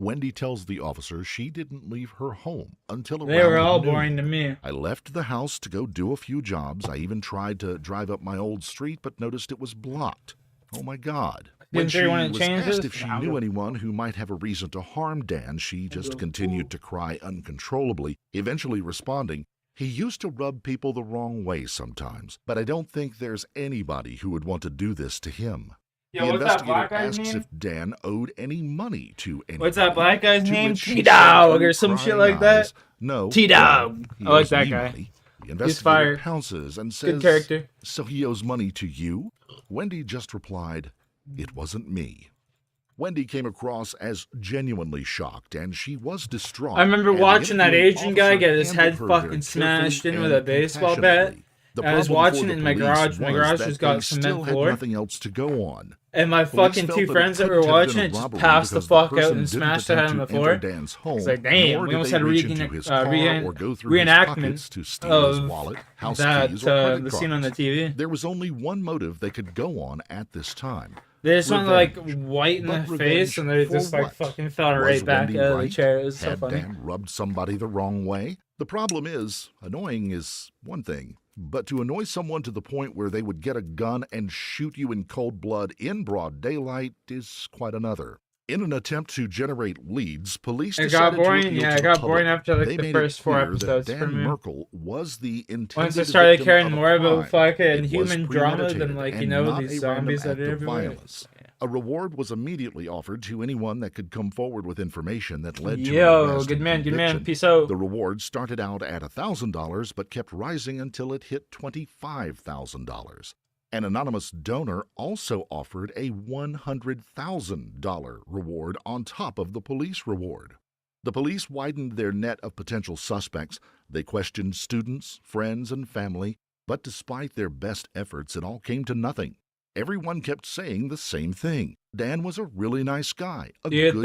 Wendy tells the officer she didn't leave her home until around They were all noon. boring to me. "I left the house to go do a few jobs. I even tried to drive up my old street, but noticed it was blocked. Oh my God." When Didn't she they want was to change asked this? if she knew anyone who might have a reason to harm Dan, she just continued to cry uncontrollably, eventually responding, "He used to rub people the wrong way sometimes, but I don't think there's anybody who would want to do this to him." Yo, The what's that investigator black guy's asks name? if Dan owed any money to anybody. What's that black guy's to name? which she T-Dog said or through some shit crying like that? eyes, "No, T-Dog. he I like owes that me guy. money. The investigator fired. pounces and Good says, character. "So he owes money to you?" Wendy just replied, "It wasn't me." Wendy came across as genuinely shocked, and she was distraught. I remember and the watching that interviewing Asian guy officer get his head handled her very fucking smashed in carefully with a and baseball bat. compassionately. The And I was problem for watching the it in my police garage. My was garage that just they got still cement had floor. nothing else to go on. And my Police fucking felt two that it friends that couldn't were have been watching a it just robbery passed the because fuck out person and didn't smashed their head on attempt the to floor. enter Dan's home, It's like, damn, nor we did almost they had a reach into his car or go through his pockets to steal his of wallet, house that, keys, or credit the cards. scene on the TV. There was only one motive they could go on at this time. They just went like Revenge. white in But the face, revenge and they for just like what? fucking fell Was right back Wendy out of the right? chair. It was so Had funny. Dan rubbed somebody the wrong way? The problem is, annoying is one thing, but to annoy someone to the point where they would get a gun and shoot you in cold blood in broad daylight is quite another. In an attempt to generate leads, police It got decided boring. to appeal Yeah, to it the got public. boring after like They the made first it 4 clear that episodes for Dan me. Merkel was the intended Once I started victim caring of a more about crime. fucking It was human drama than premeditated like and not these a random zombies that act are of everywhere. violence. A reward was immediately offered to anyone that could come forward with information that led to Yo, an arrest good and man, good man. conviction. Peace out. The reward started out at $1,000 but kept rising until it hit $25,000. An anonymous donor also offered a $100,000 reward on top of the police reward. The police widened their net of potential suspects. They questioned students, friends, and family, but despite their best efforts, it all came to nothing. Everyone kept saying the same thing. Dan was a really nice guy, a good teacher,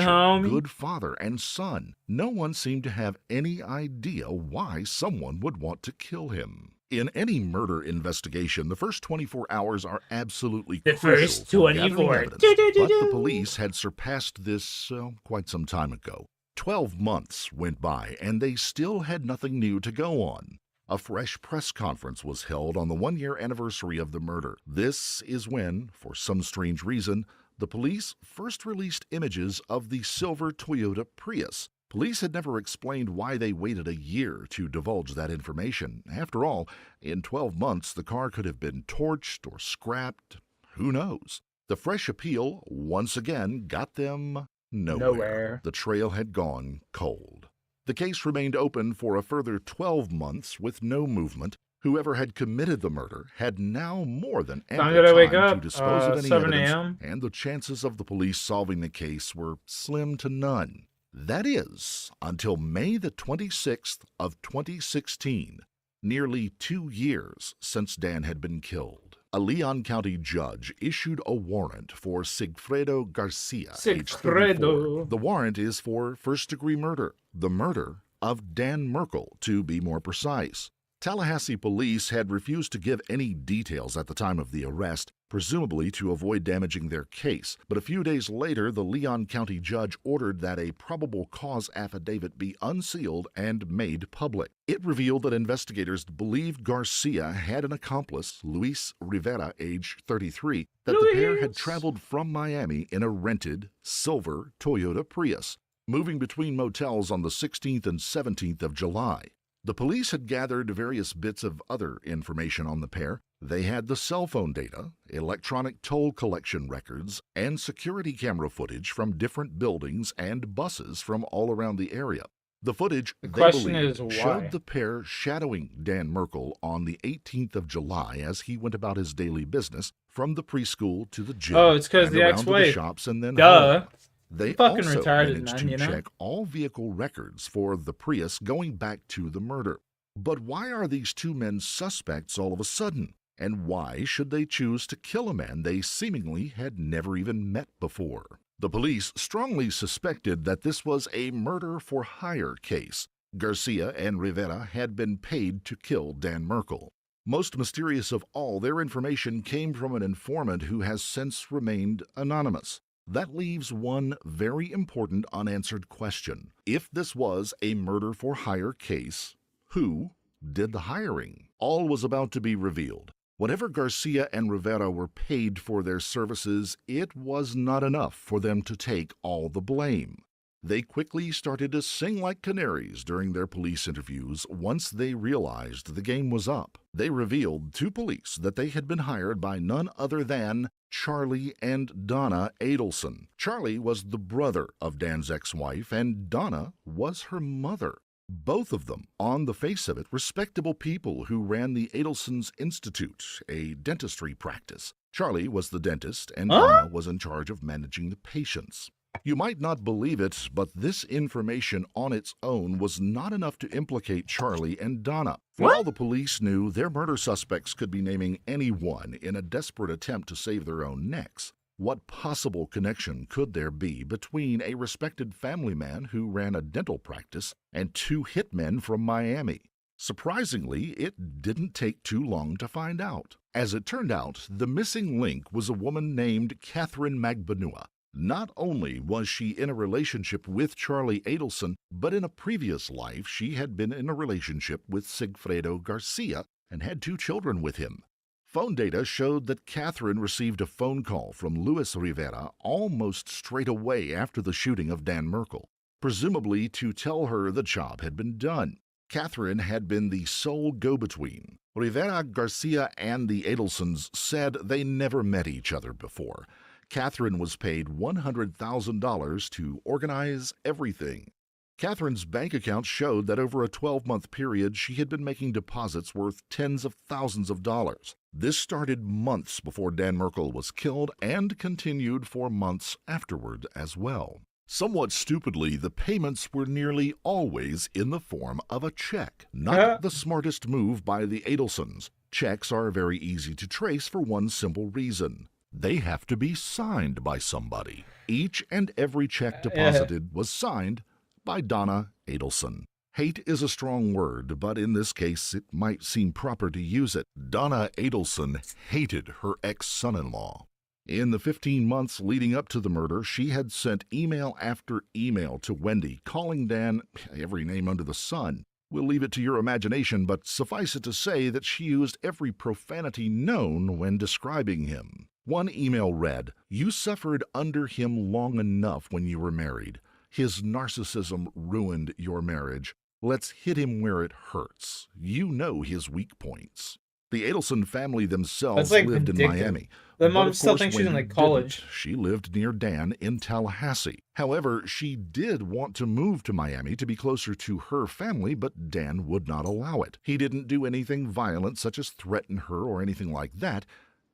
homie? good father, and son. No one seemed to have any idea why someone would want to kill him. In any murder investigation, the first 24 hours are absolutely The crucial first for gathering 24. evidence, but the police had surpassed this quite some time ago. 12 months went by, and they still had nothing new to go on. A fresh press conference was held on the one-year anniversary of the murder. This is when, for some strange reason, the police first released images of the silver Toyota Prius. Police had never explained why they waited a year to divulge that information. After all, in 12 months, the car could have been torched or scrapped. Who knows? The fresh appeal once again got them nowhere. The trail had gone cold. The case remained open for a further 12 months with no movement. Whoever had committed the murder had now more than ample Time did I wake time up? to dispose of any 7 evidence, a.m. and the chances of the police solving the case were slim to none. That is, until May the 26th of 2016, nearly 2 years since Dan had been killed. A Leon County judge issued a warrant for Sigfredo Garcia, age 34. The warrant is for first-degree murder, the murder of Dan Merkel, to be more precise. Tallahassee police had refused to give any details at the time of the arrest, presumably to avoid damaging their case. But a few days later, the Leon County judge ordered that a probable cause affidavit be unsealed and made public. It revealed that investigators believed Garcia had an accomplice, Luis Rivera, age 33, that the pair had traveled from Miami in a rented silver Toyota Prius, moving between motels on the 16th and 17th of July. The police had gathered various bits of other information on the pair. They had the cell phone data, electronic toll collection records, and security camera footage from different buildings and buses from all around the area. The footage, they believed, showed the pair shadowing Dan Merkel on the 18th of July as he went about his daily business, from the preschool to the gym, Oh, it's because and the around to the ex-wife. shops and then Duh. home. They Fucking also retarded, managed man, to you know? check all vehicle records for the Prius going back to the murder. But why are these two men suspects all of a sudden? And why should they choose to kill a man they seemingly had never even met before? The police strongly suspected that this was a murder-for-hire case. Garcia and Rivera had been paid to kill Dan Merkel. Most mysterious of all, their information came from an informant who has since remained anonymous. That leaves one very important unanswered question. If this was a murder-for-hire case, who did the hiring? All was about to be revealed. Whatever Garcia and Rivera were paid for their services, it was not enough for them to take all the blame. They quickly started to sing like canaries during their police interviews once they realized the game was up. They revealed to police that they had been hired by none other than Charlie and Donna Adelson. Charlie was the brother of Dan's ex-wife, and Donna was her mother. Both of them, on the face of it, respectable people who ran the Adelson's Institute, a dentistry practice. Charlie was the dentist, and Donna was in charge of managing the patients. You might not believe it, but this information on its own was not enough to implicate Charlie and Donna. For all the police knew, their murder suspects could be naming anyone in a desperate attempt to save their own necks. What possible connection could there be between a respected family man who ran a dental practice and two hitmen from Miami? Surprisingly, it didn't take too long to find out. As it turned out, the missing link was a woman named Catherine Magbanua. Not only was she in a relationship with Charlie Adelson, but in a previous life she had been in a relationship with Sigfredo Garcia and had 2 children with him. Phone data showed that Catherine received a phone call from Luis Rivera almost straight away after the shooting of Dan Merkel, presumably to tell her the job had been done. Catherine had been the sole go-between. Rivera, Garcia, and the Adelsons said they never met each other before. Catherine was paid $100,000 to organize everything. Catherine's bank account showed that over a 12-month period she had been making deposits worth tens of thousands of dollars. This started months before Dan Merkel was killed and continued for months afterward as well. Somewhat stupidly, the payments were nearly always in the form of a check. Not the smartest move by the Adelsons. Checks are very easy to trace for one simple reason. They have to be signed by somebody. Each and every check deposited was signed by Donna Adelson. Hate is a strong word, but in this case it might seem proper to use it. Donna Adelson hated her ex-son-in-law. In the 15 months leading up to the murder, she had sent email after email to Wendy, calling Dan every name under the sun. We'll leave it to your imagination, but suffice it to say that she used every profanity known when describing him. One email read, "You suffered under him long enough when you were married. His narcissism ruined your marriage. Let's hit him where it hurts. You know his weak points." The Adelson family themselves lived in Miami. The mom still thinks she's in like college. She lived near Dan in Tallahassee. However, she did want to move to Miami to be closer to her family, but Dan would not allow it. He didn't do anything violent, such as threaten her or anything like that.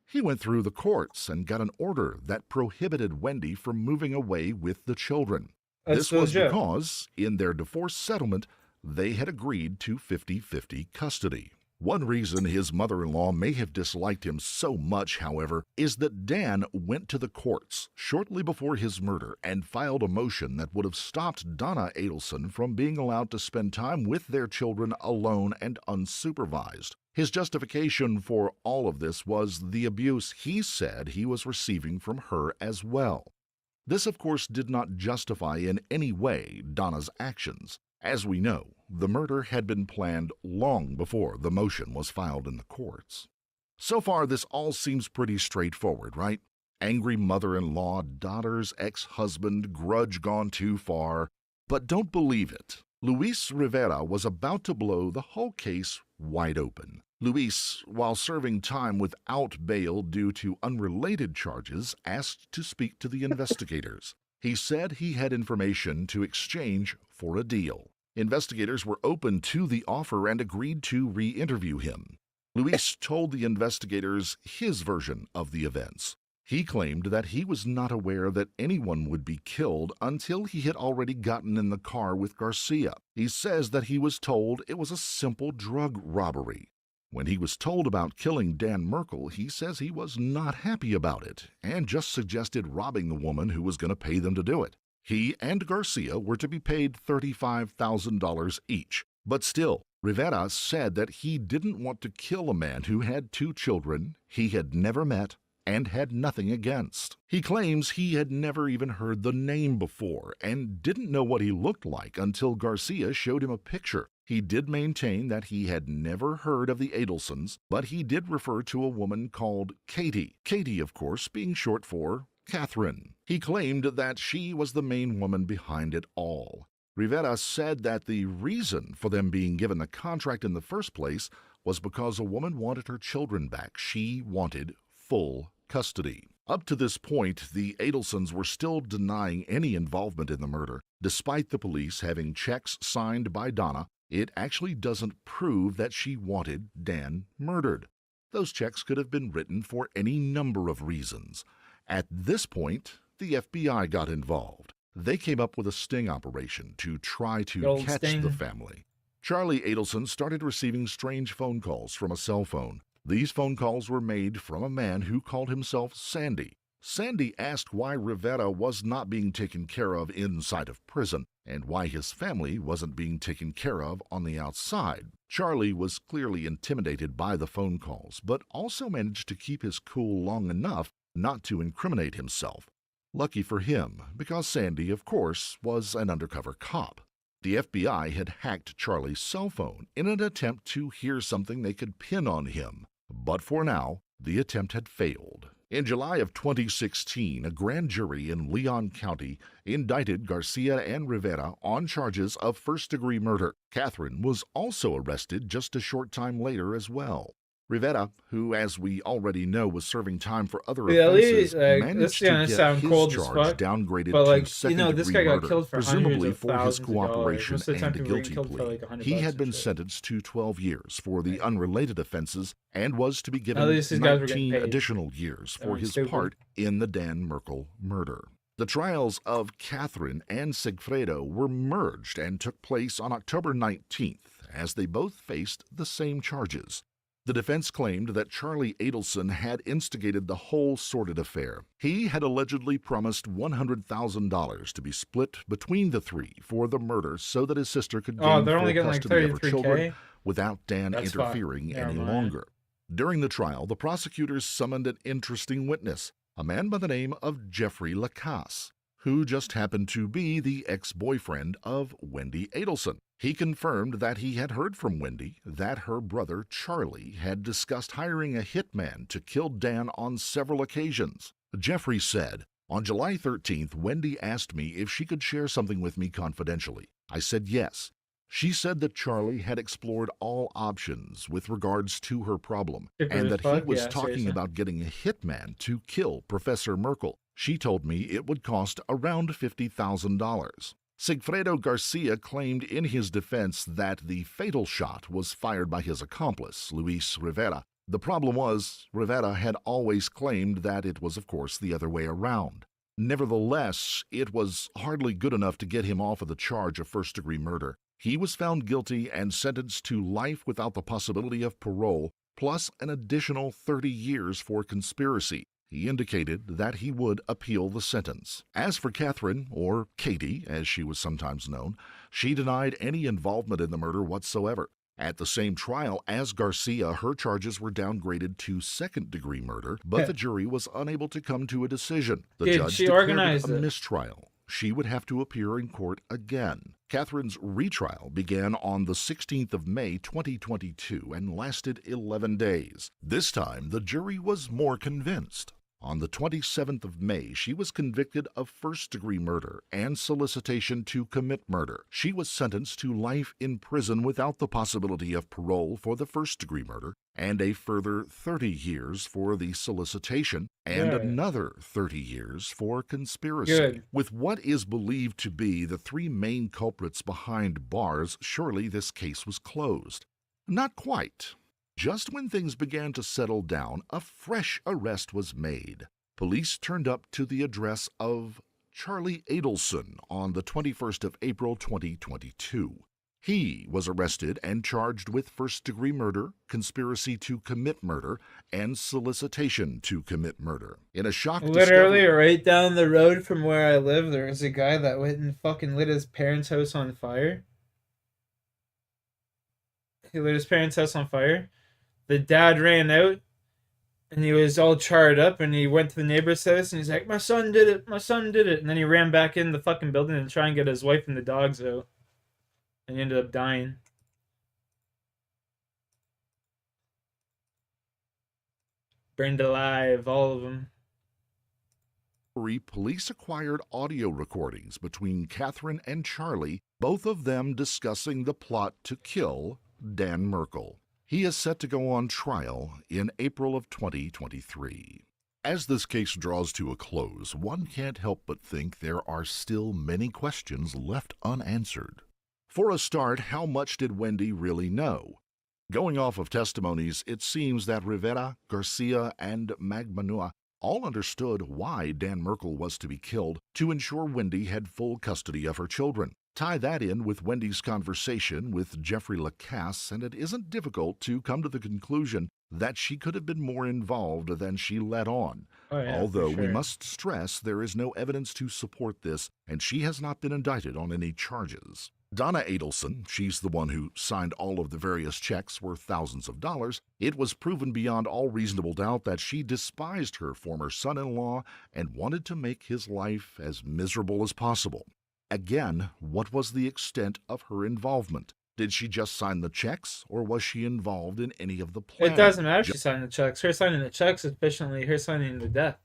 He went through the courts and got an order that prohibited Wendy from moving away with the children. This was because, in their divorce settlement, they had agreed to 50-50 custody. One reason his mother-in-law may have disliked him so much, however, is that Dan went to the courts shortly before his murder and filed a motion that would have stopped Donna Adelson from being allowed to spend time with their children alone and unsupervised. His justification for all of this was the abuse he said he was receiving from her as well. This, of course, did not justify in any way Donna's actions. As we know, the murder had been planned long before the motion was filed in the courts. So far, this all seems pretty straightforward, right? Angry mother-in-law, daughter's ex-husband, grudge gone too far. But don't believe it. Luis Rivera was about to blow the whole case wide open. Luis, while serving time without bail due to unrelated charges, asked to speak to the investigators. He said he had information to exchange for a deal. Investigators were open to the offer and agreed to re-interview him. Luis told the investigators his version of the events. He claimed that he was not aware that anyone would be killed until he had already gotten in the car with Garcia. He says that he was told it was a simple drug robbery. When he was told about killing Dan Merkel, he says he was not happy about it and just suggested robbing the woman who was going to pay them to do it. He and Garcia were to be paid $35,000 each. But still, Rivera said that he didn't want to kill a man who had 2 children he had never met and had nothing against. He claims he had never even heard the name before and didn't know what he looked like until Garcia showed him a picture. He did maintain that he had never heard of the Adelsons, but he did refer to a woman called Katie. Katie, of course, being short for Catherine. He claimed that she was the main woman behind it all. Rivera said that the reason for them being given the contract in the first place was because a woman wanted her children back. She wanted full custody. Up to this point, the Adelsons were still denying any involvement in the murder. Despite the police having checks signed by Donna, it actually doesn't prove that she wanted Dan murdered. Those checks could have been written for any number of reasons. At this point, the FBI got involved. They came up with a sting operation to try to catch the family. Charlie Adelson started receiving strange phone calls from a cell phone. These phone calls were made from a man who called himself Sandy. Sandy asked why Rivera was not being taken care of inside of prison and why his family wasn't being taken care of on the outside. Charlie was clearly intimidated by the phone calls, but also managed to keep his cool long enough not to incriminate himself. Lucky for him, because Sandy, of course, was an undercover cop. The FBI had hacked Charlie's cell phone in an attempt to hear something they could pin on him. But for now, the attempt had failed. In July of 2016, a grand jury in Leon County indicted Garcia and Rivera on charges of first-degree murder. Catherine was also arrested just a short time later as well. Rivera, who, as we already know, was serving time for other offenses, managed to get his charge downgraded to second-degree murder, presumably for his cooperation and a guilty plea. He had been sentenced to 12 years for the unrelated offenses and was to be given 19 additional years for his part in the Dan Merkel murder. The trials of Catherine and Sigfredo were merged and took place on October 19th, as they both faced the same charges. The defense claimed that Charlie Adelson had instigated the whole sordid affair. He had allegedly promised $100,000 to be split between the three for the murder so that his sister could gain full custody of her children without Dan interfering any longer. During the trial, the prosecutors summoned an interesting witness, a man by the name of Jeffrey Lacasse, who just happened to be the ex-boyfriend of Wendy Adelson. He confirmed that he had heard from Wendy that her brother Charlie had discussed hiring a hitman to kill Dan on several occasions. Jeffrey said, "On July 13th, Wendy asked me if she could share something with me confidentially. I said yes. She said that Charlie had explored all options with regards to her problem and that he was talking about getting a hitman to kill Professor Merkel. She told me it would cost around $50,000. Sigfredo Garcia claimed in his defense that the fatal shot was fired by his accomplice, Luis Rivera. The problem was, Rivera had always claimed that it was, of course, the other way around. Nevertheless, it was hardly good enough to get him off of the charge of first-degree murder. He was found guilty and sentenced to life without the possibility of parole, plus an additional 30 years for conspiracy. He indicated that he would appeal the sentence. As for Catherine, or Katie, as she was sometimes known, she denied any involvement in the murder whatsoever. At the same trial as Garcia, her charges were downgraded to second-degree murder, but the jury was unable to come to a decision. The judge declared it a mistrial. She would have to appear in court again. Catherine's retrial began on the 16th of May 2022 and lasted 11 days. This time, the jury was more convinced. On the 27th of May, she was convicted of first-degree murder and solicitation to commit murder. She was sentenced to life in prison without the possibility of parole for the first-degree murder, and a further 30 years for the solicitation, and another 30 years for conspiracy. With what is believed to be the three main culprits behind bars, surely this case was closed. Not quite. Just when things began to settle down, a fresh arrest was made. Police turned up to the address of Charlie Adelson on the 21st of April 2022. He was arrested and charged with first-degree murder, conspiracy to commit murder, and solicitation to commit murder. In a shock literally right down the road from where I live, there was a guy that went and fucking lit his parents' house on fire. He lit his parents' house on fire. The dad ran out, and he was all charred up, and he went to the neighbor's house, and he's like, my son did it, my son did it. And then he ran back in the fucking building and try and get his wife and the dogs out. And he ended up dying. Burned alive, all of them. Police acquired audio recordings between Catherine and Charlie, both of them discussing the plot to kill Dan Merkel. He is set to go on trial in April of 2023. As this case draws to a close, one can't help but think there are still many questions left unanswered. For a start, how much did Wendy really know? Going off of testimonies, it seems that Rivera, Garcia, and Magbanua all understood why Dan Merkel was to be killed to ensure Wendy had full custody of her children. Tie that in with Wendy's conversation with Jeffrey Lacasse, and it isn't difficult to come to the conclusion that she could have been more involved than she let on. Oh, yeah, Although for sure. we must stress there is no evidence to support this, and she has not been indicted on any charges. Donna Adelson, she's the one who signed all of the various checks worth thousands of dollars. It was proven beyond all reasonable doubt that she despised her former son-in-law and wanted to make his life as miserable as possible. Again, what was the extent of her involvement? Did she just sign the checks, or was she involved in any of the planning? It doesn't matter if she signed the checks. Her signing the checks is efficiently her signing the death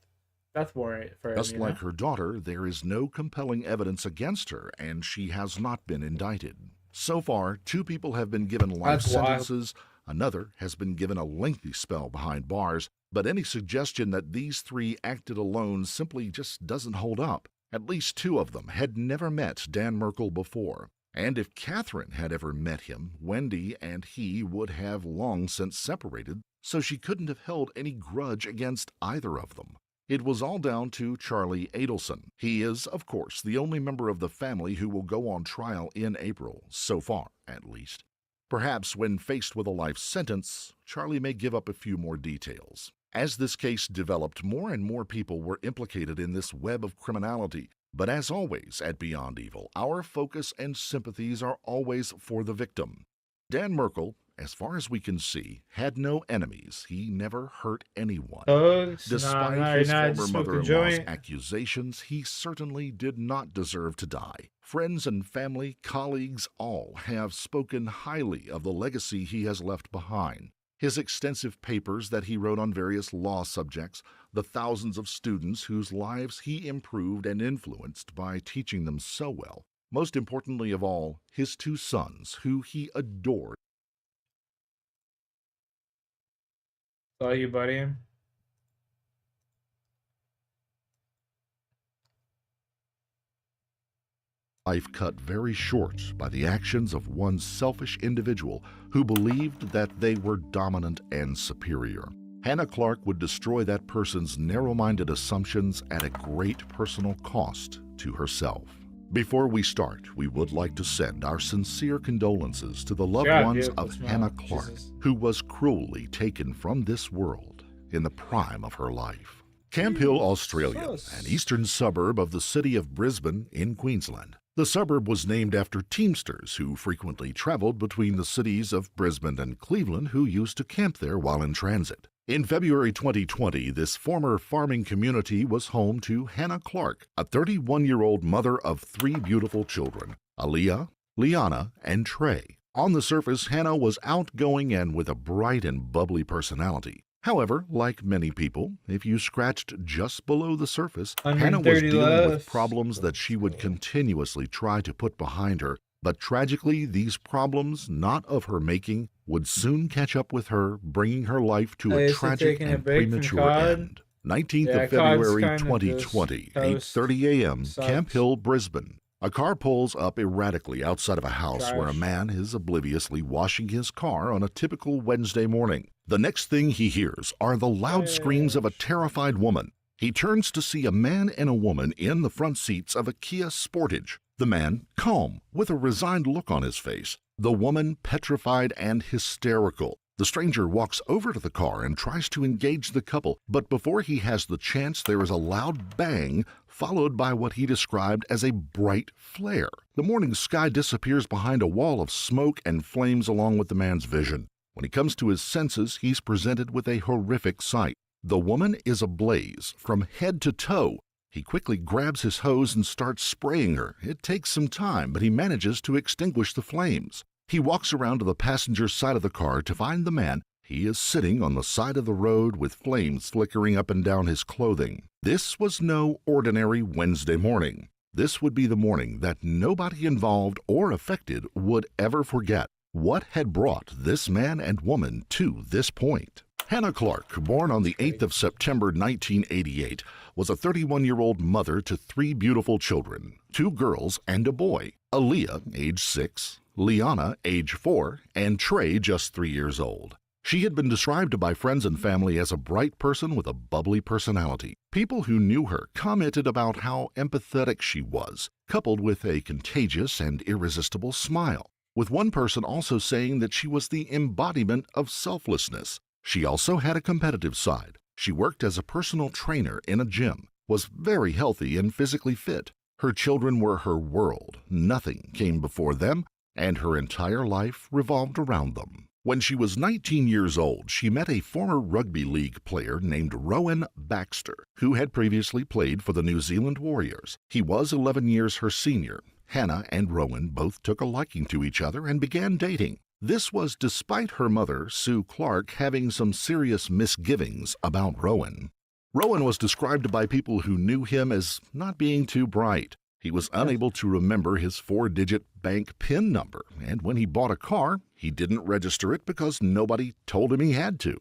warrant for him. Just like her daughter, there is no compelling evidence against her, and she has not been indicted. So far, 2 people have been given life That's wild. sentences. Another has been given a lengthy spell behind bars, but any suggestion that these 3 acted alone simply just doesn't hold up. At least 2 of them had never met Dan Merkel before. And if Catherine had ever met him, Wendy and he would have long since separated, so she couldn't have held any grudge against either of them. It was all down to Charlie Adelson. He is, of course, the only member of the family who will go on trial in April, so far, at least. Perhaps when faced with a life sentence, Charlie may give up a few more details. As this case developed, more and more people were implicated in this web of criminality. But as always at Beyond Evil, our focus and sympathies are always for the victim. Dan Merkel, as far as we can see, had no enemies. He never hurt anyone. Despite his former mother-in-law's accusations, he certainly did not deserve to die. Friends and family, colleagues, all have spoken highly of the legacy he has left behind. His extensive papers that he wrote on various law subjects, the thousands of students whose lives he improved and influenced by teaching them so well. Most importantly of all, his 2 sons, who he adored. Saw you, buddy. Life cut very short by the actions of one selfish individual who believed that they were dominant and superior. Hannah Clark would destroy that person's narrow-minded assumptions at a great personal cost to herself. Before we start, we would like to send our sincere condolences to the loved ones of Hannah Clark, who was cruelly taken from this world in the prime of her life. Camp Hill, Australia, an eastern suburb of the city of Brisbane in Queensland. The suburb was named after teamsters who frequently traveled between the cities of Brisbane and Cleveland who used to camp there while in transit. In February 2020, this former farming community was home to Hannah Clark, a 31-year-old mother of 3 beautiful children, Aaliyah, Liana, and Trey. On the surface, Hannah was outgoing and with a bright and bubbly personality. However, like many people, if you scratched just below the surface, Hannah was dealing with problems that she would continuously try to put behind her. But tragically, these problems, not of her making, would soon catch up with her, bringing her life to a tragic and premature end. 19th of February 2020, 8:30 a.m., Camp Hill, Brisbane. A car pulls up erratically outside of a house where a man is obliviously washing his car on a typical Wednesday morning. The next thing he hears are the loud screams of a terrified woman. He turns to see a man and a woman in the front seats of a Kia Sportage. The man, calm, with a resigned look on his face. The woman, petrified and hysterical. The stranger walks over to the car and tries to engage the couple, but before he has the chance, there is a loud bang, followed by what he described as a bright flare. The morning sky disappears behind a wall of smoke and flames along with the man's vision. When he comes to his senses, he's presented with a horrific sight. The woman is ablaze from head to toe. He quickly grabs his hose and starts spraying her. It takes some time, but he manages to extinguish the flames. He walks around to the passenger side of the car to find the man. He is sitting on the side of the road with flames flickering up and down his clothing. This was no ordinary Wednesday morning. This would be the morning that nobody involved or affected would ever forget. What had brought this man and woman to this point? Hannah Clark, born on the 8th of September 1988, was a 31-year-old mother to 3 beautiful children, 2 girls and a boy. Aaliyah, age 6, Liana, age 4, and Trey, just 3 years old. She had been described by friends and family as a bright person with a bubbly personality. People who knew her commented about how empathetic she was, coupled with a contagious and irresistible smile, with one person also saying that she was the embodiment of selflessness. She also had a competitive side. She worked as a personal trainer in a gym, was very healthy and physically fit. Her children were her world. Nothing came before them, and her entire life revolved around them. When she was 19 years old, she met a former rugby league player named Rowan Baxter, who had previously played for the New Zealand Warriors. He was 11 years her senior. Hannah and Rowan both took a liking to each other and began dating. This was despite her mother, Sue Clark, having some serious misgivings about Rowan. Rowan was described by people who knew him as not being too bright. He was unable to remember his 4-digit bank PIN number, and when he bought a car, he didn't register it because nobody told him he had to.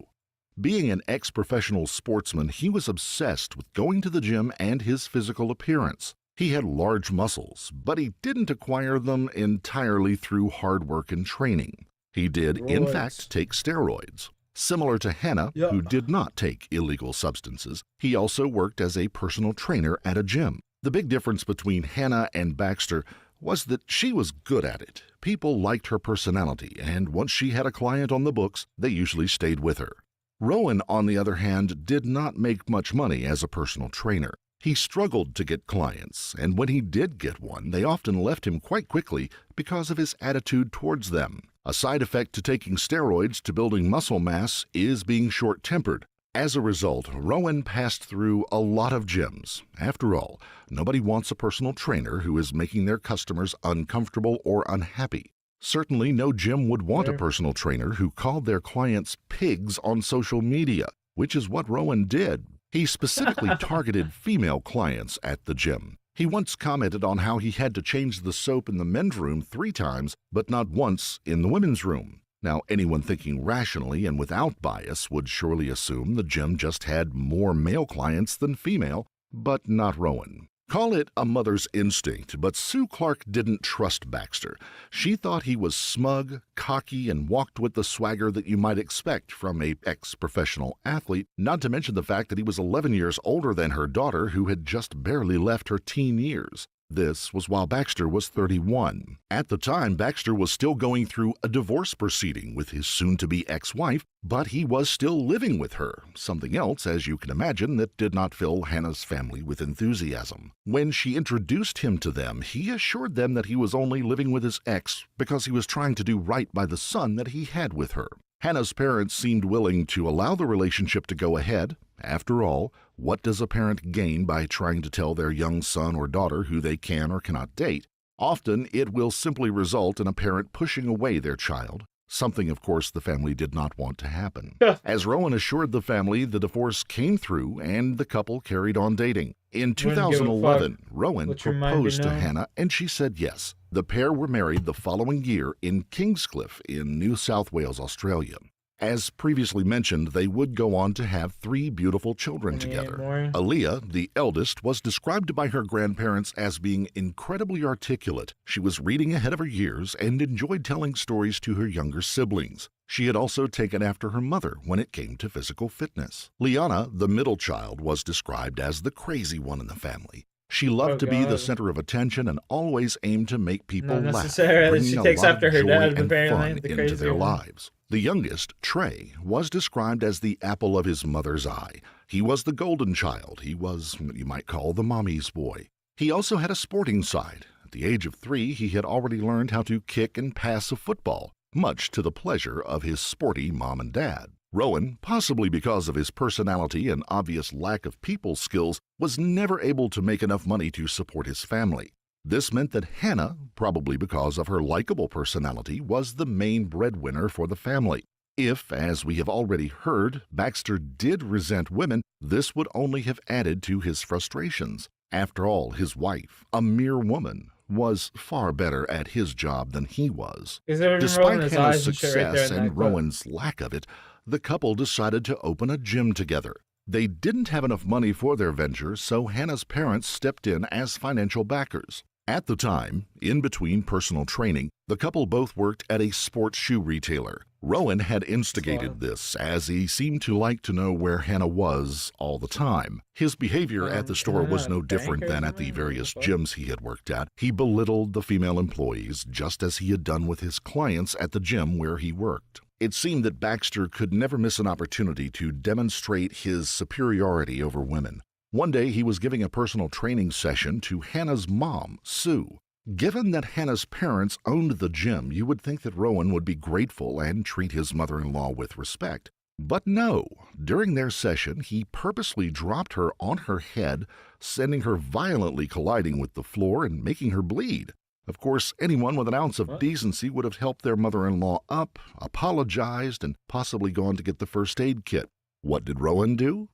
Being an ex-professional sportsman, he was obsessed with going to the gym and his physical appearance. He had large muscles, but he didn't acquire them entirely through hard work and training. He did, in fact, take steroids. Similar to Hannah, who did not take illegal substances, he also worked as a personal trainer at a gym. The big difference between Hannah and Baxter was that she was good at it. People liked her personality, and once she had a client on the books, they usually stayed with her. Rowan, on the other hand, did not make much money as a personal trainer. He struggled to get clients, and when he did get one, they often left him quite quickly because of his attitude towards them. A side effect to taking steroids to building muscle mass is being short-tempered. As a result, Rowan passed through a lot of gyms. After all, nobody wants a personal trainer who is making their customers uncomfortable or unhappy. Certainly, no gym would want a personal trainer who called their clients pigs on social media, which is what Rowan did. He specifically targeted female clients at the gym. He once commented on how he had to change the soap in the men's room 3 times, but not once in the women's room. Now, anyone thinking rationally and without bias would surely assume the gym just had more male clients than female, but not Rowan. Call it a mother's instinct, but Sue Clark didn't trust Baxter. She thought he was smug, cocky, and walked with the swagger that you might expect from an ex-professional athlete, not to mention the fact that he was 11 years older than her daughter, who had just barely left her teen years. This was while Baxter was 31. At the time, Baxter was still going through a divorce proceeding with his soon-to-be ex-wife, but he was still living with her, something else, as you can imagine, that did not fill Hannah's family with enthusiasm. When she introduced him to them, he assured them that he was only living with his ex because he was trying to do right by the son that he had with her. Hannah's parents seemed willing to allow the relationship to go ahead. After all, what does a parent gain by trying to tell their young son or daughter who they can or cannot date? Often, it will simply result in a parent pushing away their child, something, of course, the family did not want to happen. As Rowan assured the family, the divorce came through and the couple carried on dating. In 2011, Rowan proposed to Hannah and she said yes. The pair were married the following year in Kingscliff in New South Wales, Australia. As previously mentioned, they would go on to have 3 beautiful children together. Aaliyah, the eldest, was described by her grandparents as being incredibly articulate. She was reading ahead of her years and enjoyed telling stories to her younger siblings. She had also taken after her mother when it came to physical fitness. Liana, the middle child, was described as the crazy one in the family. She loved to be the center of attention and always aimed to make people laugh, bringing she a takes lot after of her joy dad, and apparently, fun the into crazy their one. lives. The youngest, Trey, was described as the apple of his mother's eye. He was the golden child. He was what you might call the mommy's boy. He also had a sporting side. At the age of 3, he had already learned how to kick and pass a football, much to the pleasure of his sporty mom and dad. Rowan, possibly because of his personality and obvious lack of people skills, was never able to make enough money to support his family. This meant that Hannah, probably because of her likable personality, was the main breadwinner for the family. If, as we have already heard, Baxter did resent women, this would only have added to his frustrations. After all, his wife, a mere woman, was far better at his job than he was. Despite Hannah's success and Rowan's lack of it, the couple decided to open a gym together. They didn't have enough money for their venture, so Hannah's parents stepped in as financial backers. At the time, in between personal training, the couple both worked at a sports shoe retailer. Rowan had instigated this, as he seemed to like to know where Hannah was all the time. His behavior at the store was no different than at the various gyms he had worked at. He belittled the female employees, just as he had done with his clients at the gym where he worked. It seemed that Baxter could never miss an opportunity to demonstrate his superiority over women. One day, he was giving a personal training session to Hannah's mom, Sue. Given that Hannah's parents owned the gym, you would think that Rowan would be grateful and treat his mother-in-law with respect. But no, during their session, he purposely dropped her on her head, sending her violently colliding with the floor and making her bleed. Of course, anyone with an ounce of decency would have helped their mother-in-law up, apologized, and possibly gone to get the first aid kit. What did Rowan do?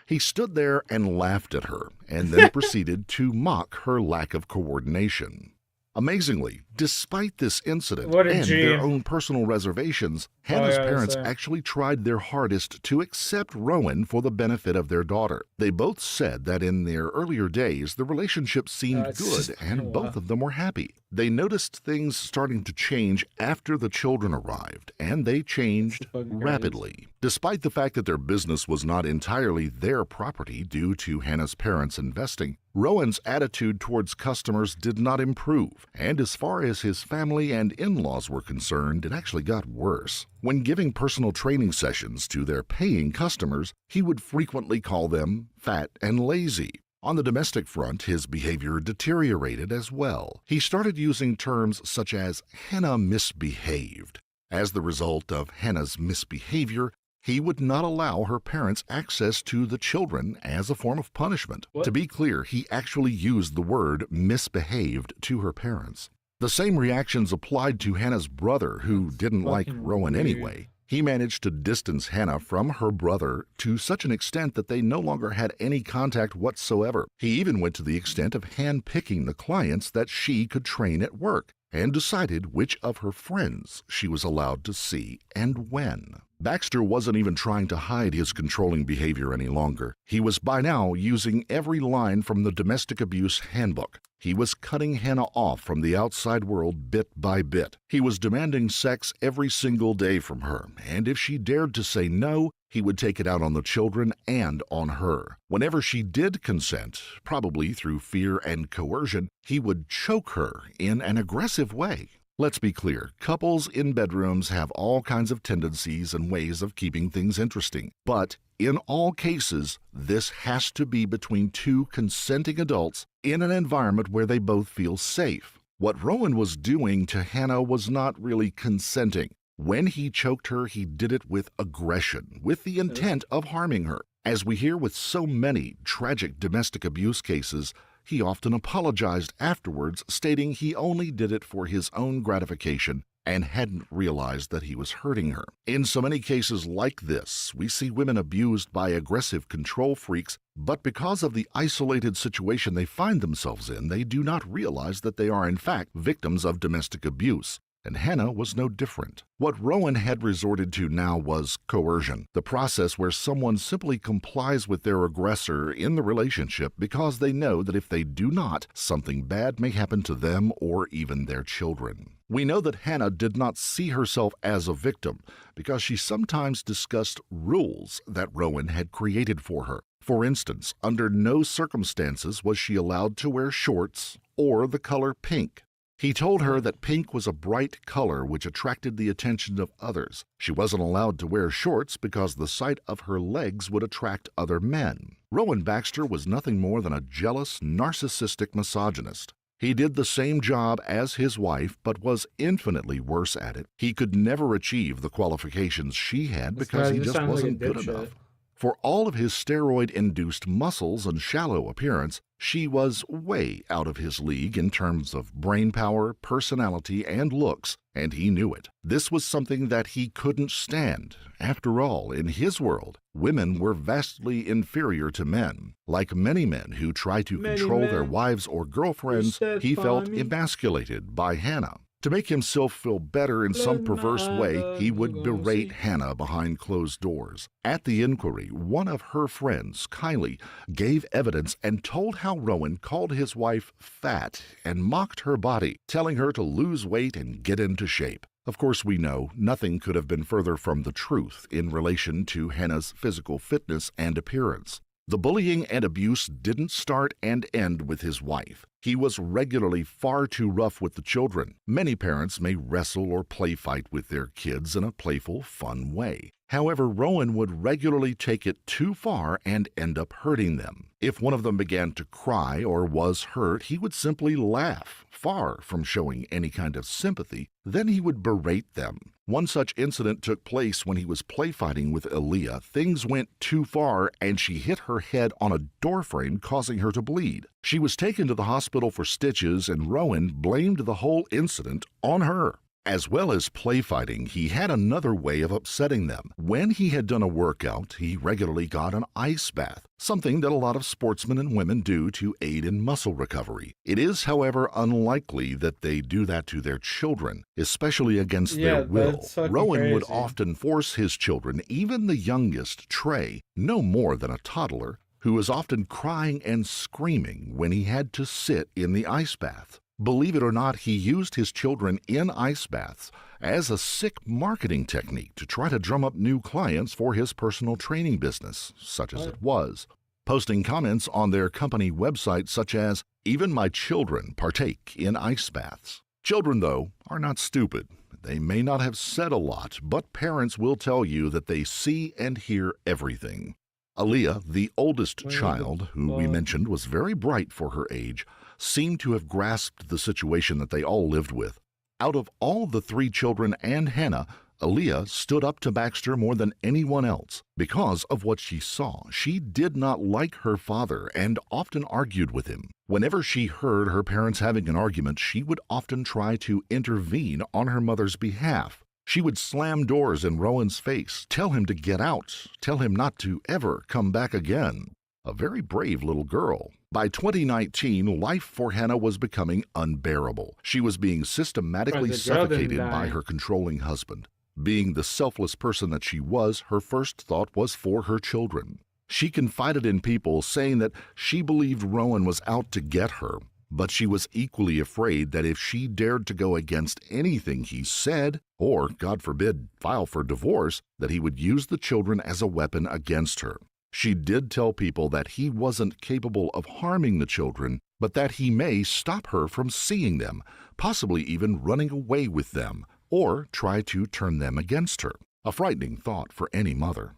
He stood there and laughed at her, and then proceeded to mock her lack of coordination. Amazingly, despite this incident and their own personal reservations, Hannah's parents actually tried their hardest to accept Rowan for the benefit of their daughter. They both said that in their earlier days, the relationship seemed good and both of them were happy. They noticed things starting to change after the children arrived, and they changed rapidly. Despite the fact that their business was not entirely their property due to Hannah's parents investing, Rowan's attitude towards customers did not improve, and as far as his family and in-laws were concerned, it actually got worse. When giving personal training sessions to their paying customers, he would frequently call them fat and lazy. On the domestic front, his behavior deteriorated as well. He started using terms such as Hannah misbehaved. As the result of Hannah's misbehavior, he would not allow her parents access to the children as a form of punishment. To be clear, he actually used the word misbehaved to her parents. The same reactions applied to Hannah's brother, who didn't like Rowan anyway. He managed to distance Hannah from her brother to such an extent that they no longer had any contact whatsoever. He even went to the extent of hand-picking the clients that she could train at work, and decided which of her friends she was allowed to see and when. Baxter wasn't even trying to hide his controlling behavior any longer. He was by now using every line from the domestic abuse handbook. He was cutting Hannah off from the outside world bit by bit. He was demanding sex every single day from her, and if she dared to say no, he would take it out on the children and on her. Whenever she did consent, probably through fear and coercion, he would choke her in an aggressive way. Let's be clear, couples in bedrooms have all kinds of tendencies and ways of keeping things interesting. But in all cases, this has to be between two consenting adults in an environment where they both feel safe. What Rowan was doing to Hannah was not really consenting. When he choked her, he did it with aggression, with the intent of harming her. As we hear with so many tragic domestic abuse cases, he often apologized afterwards, stating he only did it for his own gratification and hadn't realized that he was hurting her. In so many cases like this, we see women abused by aggressive control freaks, but because of the isolated situation they find themselves in, they do not realize that they are in fact victims of domestic abuse. And Hannah was no different. What Rowan had resorted to now was coercion, the process where someone simply complies with their aggressor in the relationship because they know that if they do not, something bad may happen to them or even their children. We know that Hannah did not see herself as a victim because she sometimes discussed rules that Rowan had created for her. For instance, under no circumstances was she allowed to wear shorts or the color pink. He told her that pink was a bright color which attracted the attention of others. She wasn't allowed to wear shorts because the sight of her legs would attract other men. Rowan Baxter was nothing more than a jealous, narcissistic misogynist. He did the same job as his wife, but was infinitely worse at it. He could never achieve the qualifications she had because he just wasn't good enough. For all of his steroid-induced muscles and shallow appearance, she was way out of his league in terms of brain power, personality, and looks, and he knew it. This was something that he couldn't stand. After all, in his world, women were vastly inferior to men. Like many men who try to control their wives or girlfriends, he felt emasculated by Hannah. To make himself feel better in some perverse way, he would berate Hannah behind closed doors. At the inquiry, one of her friends, Kylie, gave evidence and told how Rowan called his wife fat and mocked her body, telling her to lose weight and get into shape. Of course, we know nothing could have been further from the truth in relation to Hannah's physical fitness and appearance. The bullying and abuse didn't start and end with his wife. He was regularly far too rough with the children. Many parents may wrestle or play fight with their kids in a playful, fun way. However, Rowan would regularly take it too far and end up hurting them. If one of them began to cry or was hurt, he would simply laugh, far from showing any kind of sympathy. Then he would berate them. One such incident took place when he was play fighting with Aaliyah. Things went too far and she hit her head on a doorframe, causing her to bleed. She was taken to the hospital for stitches, and Rowan blamed the whole incident on her. As well as play fighting, he had another way of upsetting them. When he had done a workout, he regularly got an ice bath, something that a lot of sportsmen and women do to aid in muscle recovery. It is, however, unlikely that they do that to their children, especially against their will. Rowan would often force his children, even the youngest, Trey, no more than a toddler, who was often crying and screaming when he had to sit in the ice bath. Believe it or not, he used his children in ice baths as a sick marketing technique to try to drum up new clients for his personal training business, such as it was, posting comments on their company website such as, "Even my children partake in ice baths." Children, though, are not stupid. They may not have said a lot, but parents will tell you that they see and hear everything. Aaliyah, the oldest child, who we mentioned was very bright for her age, seemed to have grasped the situation that they all lived with. Out of all the three children and Hannah, Aaliyah stood up to Baxter more than anyone else. Because of what she saw, she did not like her father and often argued with him. Whenever she heard her parents having an argument, she would often try to intervene on her mother's behalf. She would slam doors in Rowan's face, tell him to get out, tell him not to ever come back again. A very brave little girl. By 2019, life for Hannah was becoming unbearable. She was being systematically suffocated by her controlling husband. Being the selfless person that she was, her first thought was for her children. She confided in people, saying that she believed Rowan was out to get her, but she was equally afraid that if she dared to go against anything he said, or, God forbid, file for divorce, that he would use the children as a weapon against her. She did tell people that he wasn't capable of harming the children, but that he may stop her from seeing them, possibly even running away with them, or try to turn them against her. A frightening thought for any mother.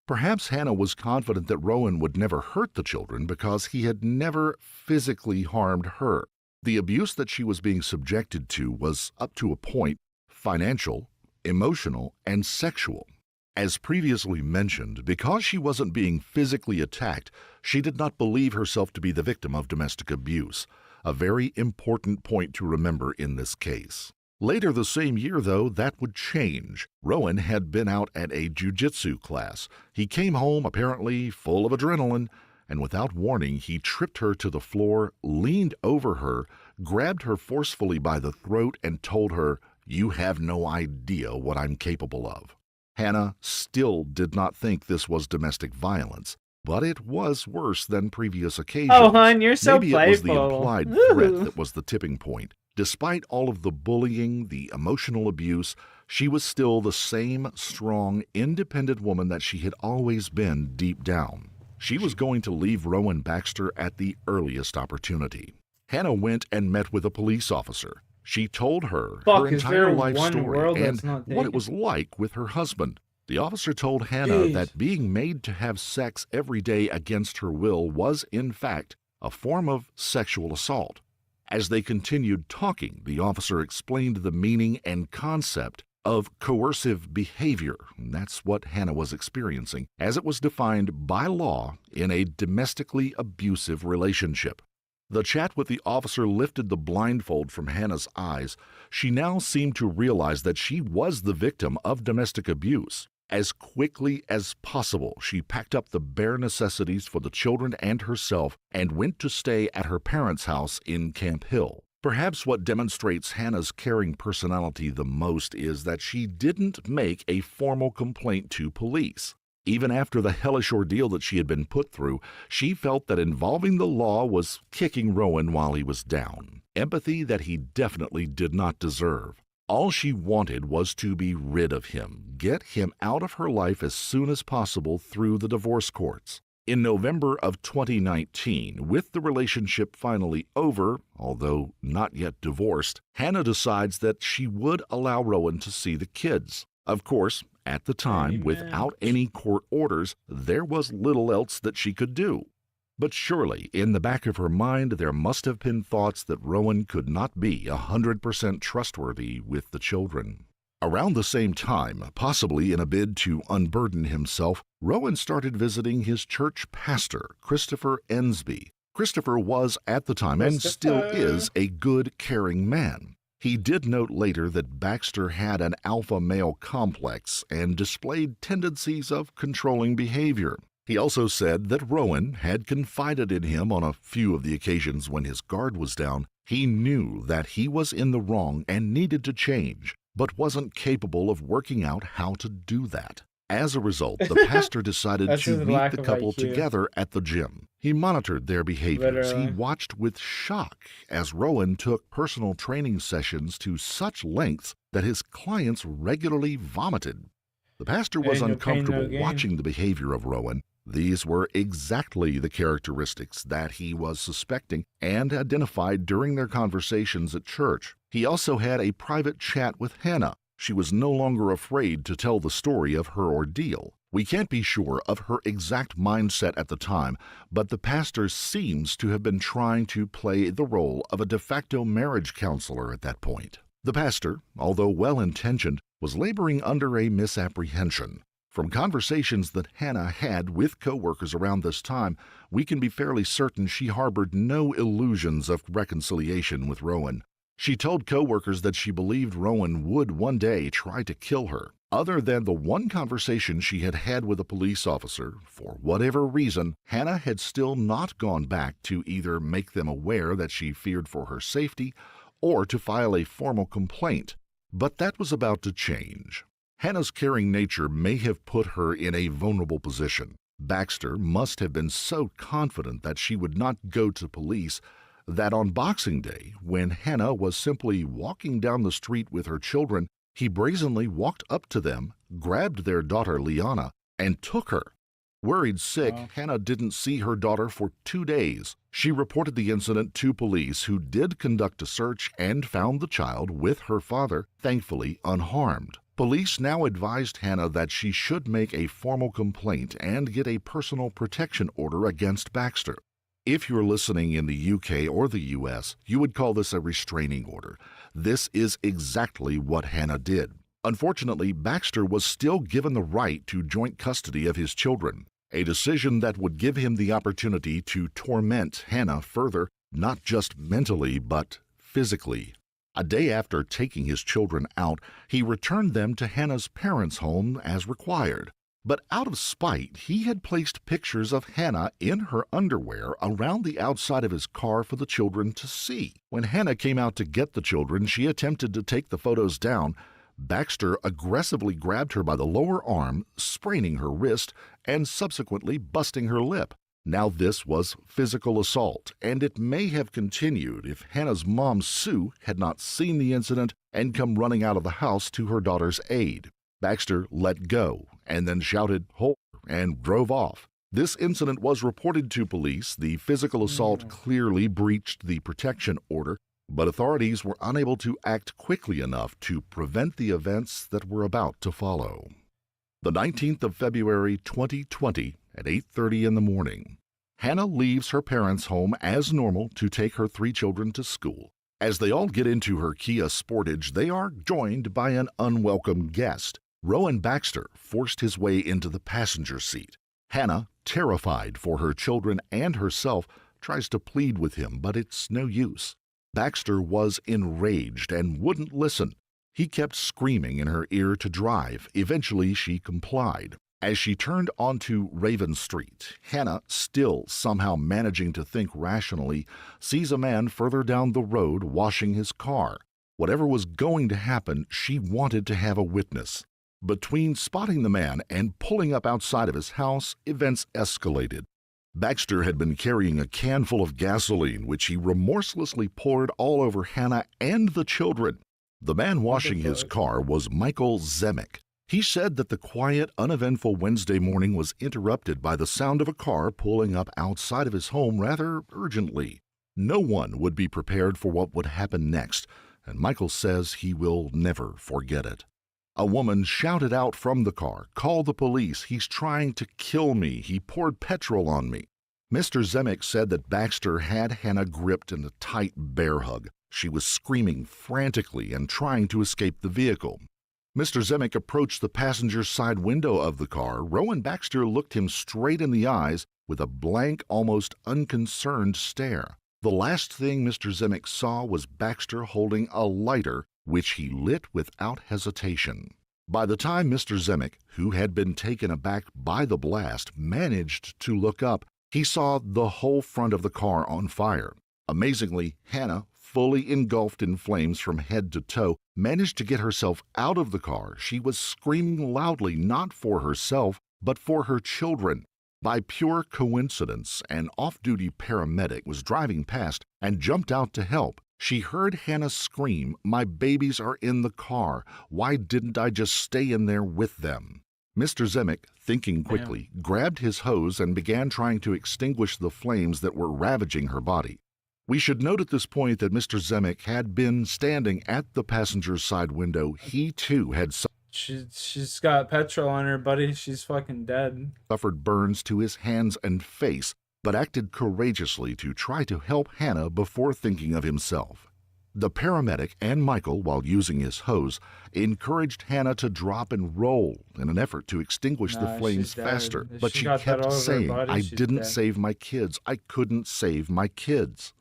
Perhaps Hannah was confident that Rowan would never hurt the children because he had never physically harmed her. The abuse that she was being subjected to was, up to a point, financial, emotional, and sexual. As previously mentioned, because she wasn't being physically attacked, she did not believe herself to be the victim of domestic abuse, a very important point to remember in this case. Later the same year, though, that would change. Rowan had been out at a jiu-jitsu class. He came home apparently full of adrenaline, and without warning, he tripped her to the floor, leaned over her, grabbed her forcefully by the throat, and told her, "You have no idea what I'm capable of." Hannah still did not think this was domestic violence, but it was worse than previous occasions. Oh, hon, you're so Maybe it was the playful. implied threat that was the tipping point. Despite all of the bullying, the emotional abuse, she was still the same strong, independent woman that she had always been deep down. She was going to leave Rowan Baxter at the earliest opportunity. Hannah went and met with a police officer. She told her her Is entire there life one story world and that's not what it taken? was like with her husband. The officer told Hannah Jeez. that being made to have sex every day against her will was, in fact, a form of sexual assault. As they continued talking, the officer explained the meaning and concept of coercive behavior. And that's what Hannah was experiencing, as it was defined by law in a domestically abusive relationship. The chat with the officer lifted the blindfold from Hannah's eyes. She now seemed to realize that she was the victim of domestic abuse. As quickly as possible, she packed up the bare necessities for the children and herself and went to stay at her parents' house in Camp Hill. Perhaps what demonstrates Hannah's caring personality the most is that she didn't make a formal complaint to police. Even after the hellish ordeal that she had been put through, she felt that involving the law was kicking Rowan while he was down, empathy that he definitely did not deserve. All she wanted was to be rid of him, get him out of her life as soon as possible through the divorce courts. In November of 2019, with the relationship finally over, although not yet divorced, Hannah decides that she would allow Rowan to see the kids. Of course, at the time, without any court orders, there was little else that she could do. But surely, in the back of her mind, there must have been thoughts that Rowan could not be 100% trustworthy with the children. Around the same time, possibly in a bid to unburden himself, Rowan started visiting his church pastor, Christopher Ensby. Christopher was, at the time, and still is, a good, caring man. He did note later that Baxter had an alpha male complex and displayed tendencies of controlling behavior. He also said that Rowan had confided in him on a few of the occasions when his guard was down. He knew that he was in the wrong and needed to change, but wasn't capable of working out how to do that. As a result, the pastor decided to meet the couple together at the gym. He monitored their behaviors. He watched with shock as Rowan took personal training sessions to such lengths that his clients regularly vomited. The pastor was uncomfortable watching the behavior of Rowan. These were exactly the characteristics that he was suspecting and identified during their conversations at church. He also had a private chat with Hannah. She was no longer afraid to tell the story of her ordeal. We can't be sure of her exact mindset at the time, but the pastor seems to have been trying to play the role of a de facto marriage counselor at that point. The pastor, although well-intentioned, was laboring under a misapprehension. From conversations that Hannah had with co-workers around this time, we can be fairly certain she harbored no illusions of reconciliation with Rowan. She told co-workers that she believed Rowan would one day try to kill her. Other than the one conversation she had had with a police officer, for whatever reason, Hannah had still not gone back to either make them aware that she feared for her safety or to file a formal complaint. But that was about to change. Hannah's caring nature may have put her in a vulnerable position. Baxter must have been so confident that she would not go to police that on Boxing Day, when Hannah was simply walking down the street with her children, he brazenly walked up to them, grabbed their daughter Liana, and took her. Worried sick, Hannah didn't see her daughter for 2 days. She reported the incident to police, who did conduct a search and found the child with her father, thankfully unharmed. Police now advised Hannah that she should make a formal complaint and get a personal protection order against Baxter. If you're listening in the UK or the US, you would call this a restraining order. This is exactly what Hannah did. Unfortunately, Baxter was still given the right to joint custody of his children, a decision that would give him the opportunity to torment Hannah further, not just mentally, but physically. A day after taking his children out, he returned them to Hannah's parents' home as required. But out of spite, he had placed pictures of Hannah in her underwear around the outside of his car for the children to see. When Hannah came out to get the children, she attempted to take the photos down. Baxter aggressively grabbed her by the lower arm, spraining her wrist and subsequently busting her lip. Now this was physical assault, and it may have continued if Hannah's mom, Sue, had not seen the incident and come running out of the house to her daughter's aid. Baxter let go and then shouted, "Hold," and drove off. This incident was reported to police. The physical assault clearly breached the protection order, but authorities were unable to act quickly enough to prevent the events that were about to follow. The 19th of February 2020 at 8:30 in the morning. Hannah leaves her parents' home as normal to take her 3 children to school. As they all get into her Kia Sportage, they are joined by an unwelcome guest. Rowan Baxter forced his way into the passenger seat. Hannah, terrified for her children and herself, tries to plead with him, but it's no use. Baxter was enraged and wouldn't listen. He kept screaming in her ear to drive. Eventually, she complied. As she turned onto Raven Street, Hannah, still somehow managing to think rationally, sees a man further down the road washing his car. Whatever was going to happen, she wanted to have a witness. Between spotting the man and pulling up outside of his house, events escalated. Baxter had been carrying a can full of gasoline, which he remorselessly poured all over Hannah and the children. The man washing his car was Michael Zemek. He said that the quiet, uneventful Wednesday morning was interrupted by the sound of a car pulling up outside of his home rather urgently. No one would be prepared for what would happen next, and Michael says he will never forget it. A woman shouted out from the car, "Call the police, he's trying to kill me, he poured petrol on me." Mr. Zemek said that Baxter had Hannah gripped in a tight bear hug. She was screaming frantically and trying to escape the vehicle. Mr. Zemek approached the passenger side window of the car. Rowan Baxter looked him straight in the eyes with a blank, almost unconcerned stare. The last thing Mr. Zemek saw was Baxter holding a lighter, which he lit without hesitation. By the time Mr. Zemek, who had been taken aback by the blast, managed to look up, he saw the whole front of the car on fire. Amazingly, Hannah, fully engulfed in flames from head to toe, managed to get herself out of the car. She was screaming loudly, not for herself, but for her children. By pure coincidence, an off-duty paramedic was driving past and jumped out to help. She heard Hannah scream, "My babies are in the car. Why didn't I just stay in there with them?" Mr. Zemek, thinking quickly, grabbed his hose and began trying to extinguish the flames that were ravaging her body. We should note at this point that Mr. Zemek had been standing at the passenger's side window. He, too, had She's got petrol on her, buddy. She's fucking dead. Suffered burns to his hands and face, but acted courageously to try to help Hannah before thinking of himself. The paramedic and Michael, while using his hose, encouraged Hannah to drop and roll in an effort to extinguish the flames faster, but she kept saying, "I didn't save my kids. I couldn't save my kids."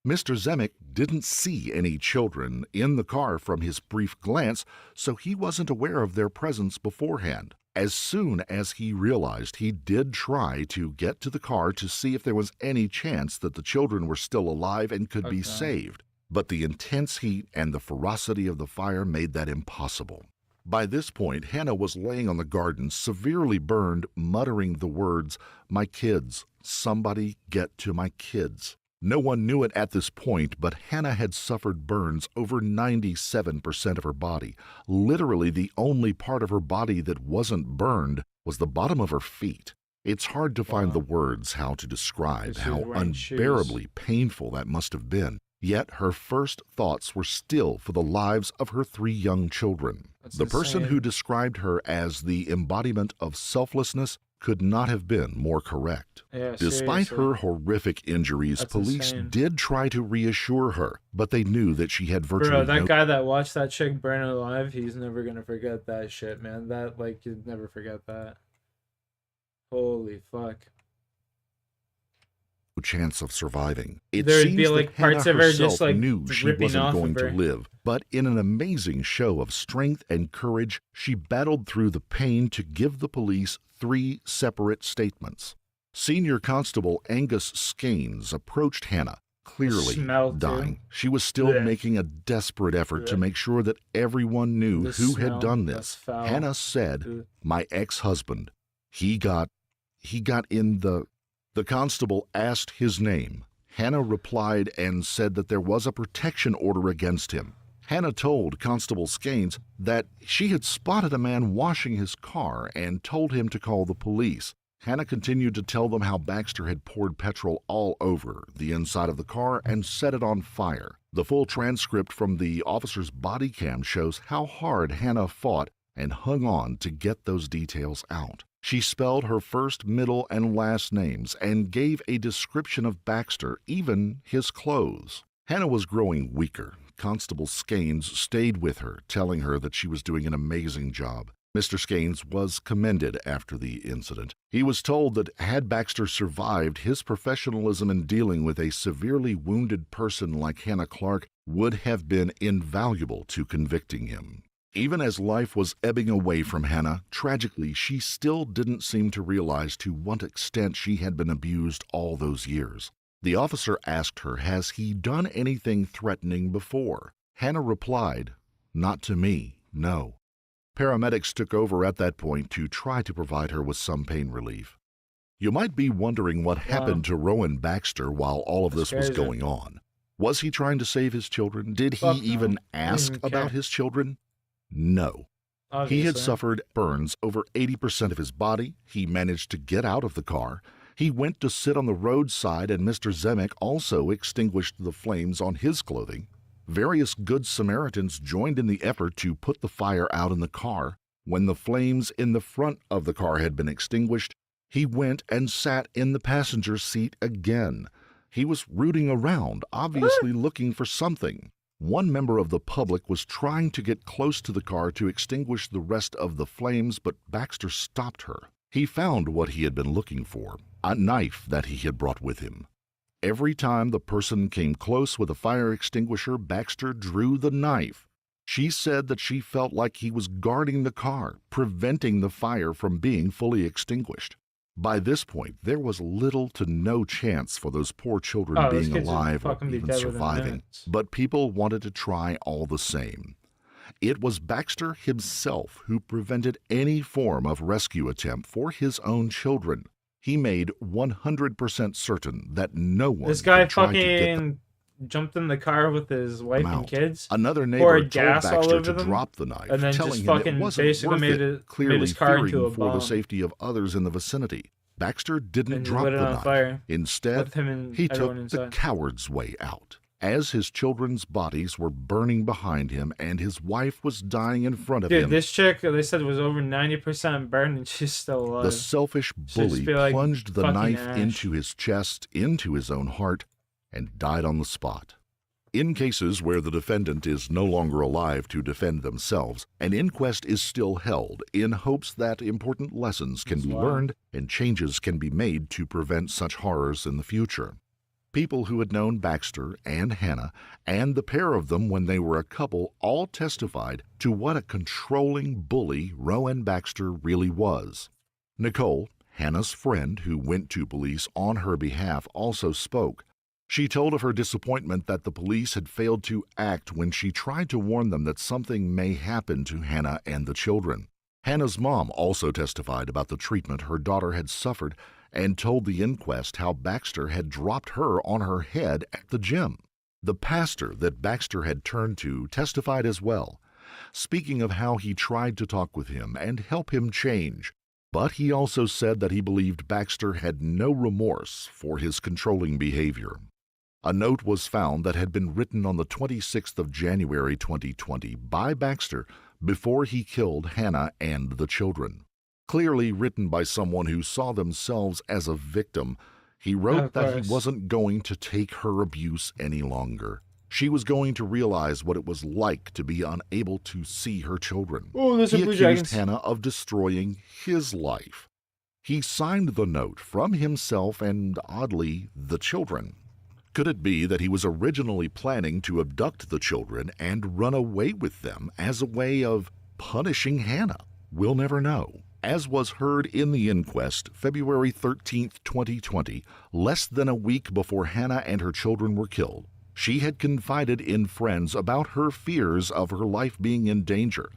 Mr. Zemek didn't see any children in the car from his brief glance, so he wasn't aware of their presence beforehand. As soon as he realized, he did try to get to the car to see if there was any chance that the children were still alive and could be saved. But the intense heat and the ferocity of the fire made that impossible. By this point, Hannah was laying on the garden, severely burned, muttering the words, "My kids, somebody get to my kids." No one knew it at this point, but Hannah had suffered burns over 97% of her body. Literally, the only part of her body that wasn't burned was the bottom of her feet. It's hard to find the words how to describe how unbearably painful that must have been. Yet her first thoughts were still for the lives of her 3 young children. The person who described her as the embodiment of selflessness could not have been more correct. Despite her horrific injuries, police did try to reassure her, but they knew that she had virtually that guy that watched that chick burn alive, he's never gonna forget that shit, man. That, like, you'd never forget that. Holy fuck. Chance of surviving. It There'd seems be, that like, Hannah parts of her just, herself like, knew she ripping wasn't off going of to her. live, but in an amazing show of strength and courage, she battled through the pain to give the police 3 separate statements. Senior Constable Angus Scaines approached Hannah, clearly dying. She was still making a desperate effort to make sure that everyone knew who had done this. Hannah said, "My ex-husband, he got in the..." The constable asked his name. Hannah replied and said that there was a protection order against him. Hannah told Constable Scaines that she had spotted a man washing his car and told him to call the police. Hannah continued to tell them how Baxter had poured petrol all over the inside of the car and set it on fire. The full transcript from the officer's body cam shows how hard Hannah fought and hung on to get those details out. She spelled her first, middle, and last names and gave a description of Baxter, even his clothes. Hannah was growing weaker. Constable Scaines stayed with her, telling her that she was doing an amazing job. Mr. Scaines was commended after the incident. He was told that had Baxter survived, his professionalism in dealing with a severely wounded person like Hannah Clark would have been invaluable to convicting him. Even as life was ebbing away from Hannah, tragically, she still didn't seem to realize to what extent she had been abused all those years. The officer asked her, has he done anything threatening before? Hannah replied, not to me, no. Paramedics took over at that point to try to provide her with some pain relief. You might be wondering what happened to Rowan Baxter while all of this was going on. Was he trying to save his children? Did he even ask about his children? No. Obviously. He had suffered burns over 80% of his body. He managed to get out of the car. He went to sit on the roadside, and Mr. Zemek also extinguished the flames on his clothing. Various Good Samaritans joined in the effort to put the fire out in the car. When the flames in the front of the car had been extinguished, he went and sat in the passenger seat again. He was rooting around, obviously looking for something. One member of the public was trying to get close to the car to extinguish the rest of the flames, but Baxter stopped her. He found what he had been looking for, a knife that he had brought with him. Every time the person came close with a fire extinguisher, Baxter drew the knife. She said that she felt like he was guarding the car, preventing the fire from being fully extinguished. By this point, there was little to no chance for those poor children being alive or even surviving, but people wanted to try all the same. It was Baxter himself who prevented any form of rescue attempt for his own children. He made 100% certain that no one This guy could try to get fucking jumped in the car with his wife and kids. Another neighbor poured told gas all Baxter over to them, drop the knife, and then telling just him fucking it wasn't basically worth made it, it clearly made his car fearing into a for the bomb. safety of others in the vicinity. Baxter didn't And drop lit it the on knife. fire Instead, with him and he took everyone the inside. coward's way out. As his children's bodies were burning behind him and his wife was dying in front of Dude, him, this chick, they said, was over 90% burned, and she's still alive. the selfish Should just bully be like plunged the fucking knife ash. into his chest, into his own heart, and died on the spot. In cases where the defendant is no longer alive to defend themselves, an inquest is still held in hopes that important lessons can be learned and changes can be made to prevent such horrors in the future. People who had known Baxter and Hannah and the pair of them when they were a couple all testified to what a controlling bully Rowan Baxter really was. Nicole, Hannah's friend who went to police on her behalf, also spoke. She told of her disappointment that the police had failed to act when she tried to warn them that something may happen to Hannah and the children. Hannah's mom also testified about the treatment her daughter had suffered and told the inquest how Baxter had dropped her on her head at the gym. The pastor that Baxter had turned to testified as well, speaking of how he tried to talk with him and help him change, but he also said that he believed Baxter had no remorse for his controlling behavior. A note was found that had been written on the 26th of January 2020 by Baxter before he killed Hannah and the children. Clearly written by someone who saw themselves as a victim, he wrote that he wasn't going to take her abuse any longer. She was going to realize what it was like to be unable to see her children. Oh, there's He some Blue accused Dragons. Hannah of destroying his life. He signed the note from himself and, oddly, the children. Could it be that he was originally planning to abduct the children and run away with them as a way of punishing Hannah? We'll never know. As was heard in the inquest, February 13th, 2020, less than a week before Hannah and her children were killed, she had confided in friends about her fears of her life being in danger.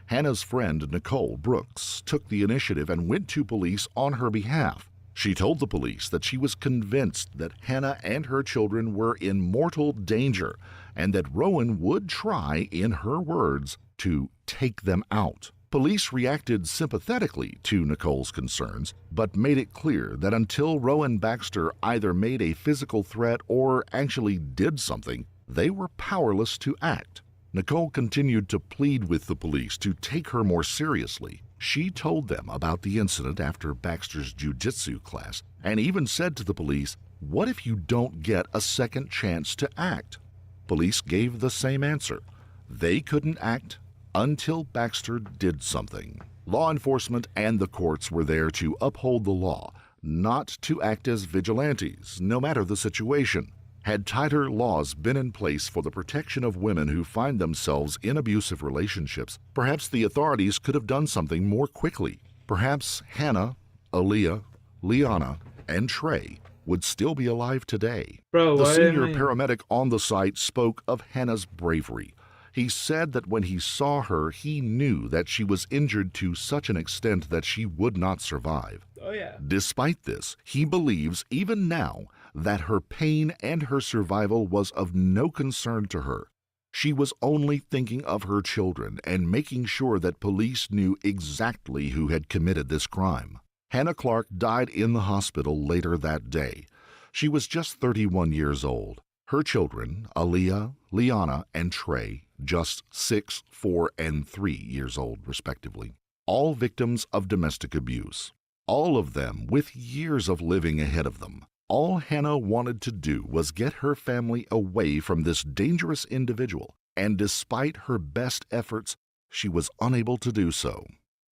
Hannah's friend, Nicole Brooks, took the initiative and went to police on her behalf. She told the police that she was convinced that Hannah and her children were in mortal danger and that Rowan would try, in her words, to take them out. Police reacted sympathetically to Nicole's concerns, but made it clear that until Rowan Baxter either made a physical threat or actually did something, they were powerless to act. Nicole continued to plead with the police to take her more seriously. She told them about the incident after Baxter's jiu-jitsu class and even said to the police, "What if you don't get a second chance to act?" Police gave the same answer. They couldn't act until Baxter did something. Law enforcement and the courts were there to uphold the law, not to act as vigilantes, no matter the situation. Had tighter laws been in place for the protection of women who find themselves in abusive relationships, perhaps the authorities could have done something more quickly. Perhaps Hannah, Aaliyah, Liana, and Trey would still be alive today. Bro, the why senior didn't they- paramedic on the site spoke of Hannah's bravery. He said that when he saw her, he knew that she was injured to such an extent that she would not survive. Oh, yeah. Despite this, he believes, even now, that her pain and her survival was of no concern to her. She was only thinking of her children and making sure that police knew exactly who had committed this crime. Hannah Clark died in the hospital later that day. She was just 31 years old. Her children, Aaliyah, Liana, and Trey, just 6, 4, and 3 years old, respectively, all victims of domestic abuse. All of them with years of living ahead of them. All Hannah wanted to do was get her family away from this dangerous individual, and despite her best efforts, she was unable to do so.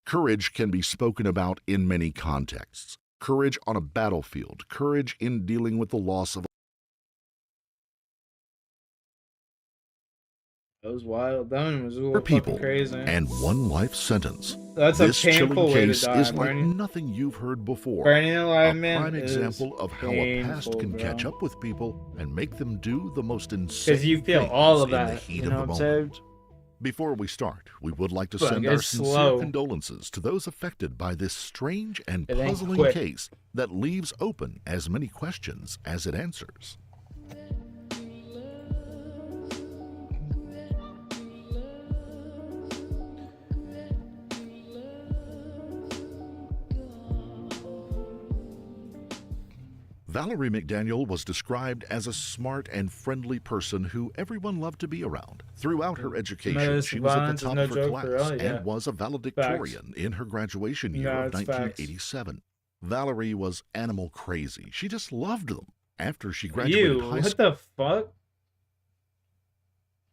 Courage can be spoken about in many contexts. Courage on a battlefield, courage in dealing with the loss of That was wild. That one was a little for people fucking crazy. and one life sentence. That's a this painful chilling way to case die. is like Burning- nothing you've heard before. burning alive, a man, prime is example of how a past painful, can bro. catch up with people and make them do the most insane Because you feel things all of in the that. heat You know of what the I'm moment. saying? Before we start, we would like to Fuck, send our it's sincere slow. condolences to those affected by this strange and It ain't puzzling quick. case that leaves open as many questions as it answers. Valerie McDaniel was described as a smart and friendly person who everyone loved to be around. Throughout her education, Domestic she was at violence the is top no of her joke for class real, yeah. and was a valedictorian in her graduation year No, of it's facts. 1987. Valerie was animal crazy. She just loved them. After she graduated Ew, high what school, the fuck?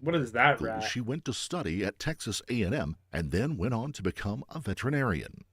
What is that rat? she went to study at Texas A&M and then went on to become a veterinarian.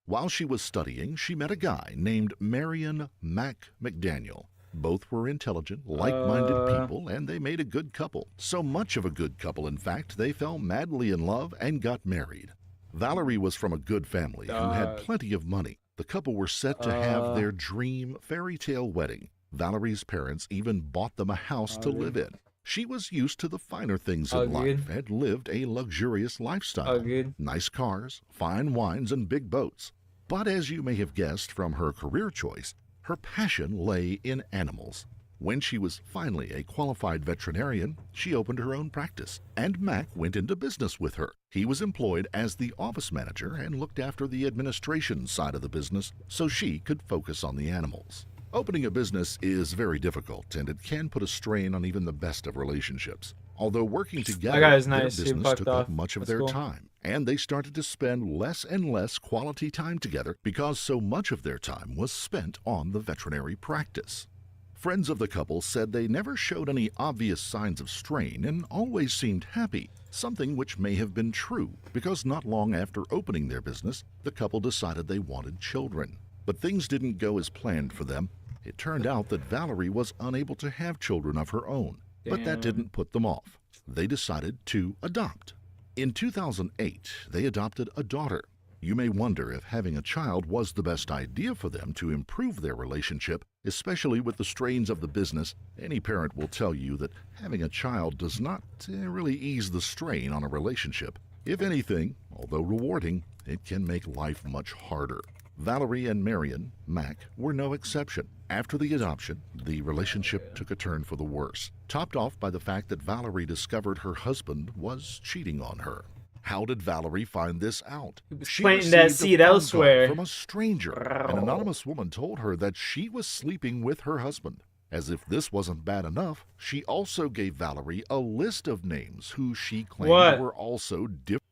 While she was studying, she met a guy named Marion Mac McDaniel. Both were intelligent, like-minded people, and they made a good couple. So much of a good couple, in fact, they fell madly in love and got married. Valerie was from a good family who had plenty of money. The couple were set to have their dream fairy tale wedding. Valerie's parents even bought them a house to live in. She was used to the finer things in life and lived a luxurious lifestyle. Nice cars, fine wines, and big boats. But as you may have guessed from her career choice, her passion lay in animals. When she was finally a qualified veterinarian, she opened her own practice, and Mac went into business with her. He was employed as the office manager and looked after the administration side of the business so she could focus on the animals. Opening a business is very difficult, and it can put a strain on even the best of relationships. Although working together, That guy's their nice. He business fucked took off. up much of That's their cool. time, and they started to spend less and less quality time together because so much of their time was spent on the veterinary practice. Friends of the couple said they never showed any obvious signs of strain and always seemed happy, something which may have been true because not long after opening their business, the couple decided they wanted children. But things didn't go as planned for them. It turned out that Valerie was unable to have children of her own, but that Damn. didn't put them off. They decided to adopt. In 2008, they adopted a daughter. You may wonder if having a child was the best idea for them to improve their relationship, especially with the strains of the business. Any parent will tell you that having a child does not really ease the strain on a relationship. If anything, although rewarding, it can make life much harder. Valerie and Marion Mac were no exception. After the adoption, the relationship took a turn for the worse, topped off by the fact that Valerie discovered her husband was cheating on her. How did Valerie find this out? She planting that received a seed phone call elsewhere. from a stranger. An anonymous woman told her that she was sleeping with her husband. As if this wasn't bad enough, she also gave Valerie a list of names who she claimed What? were also different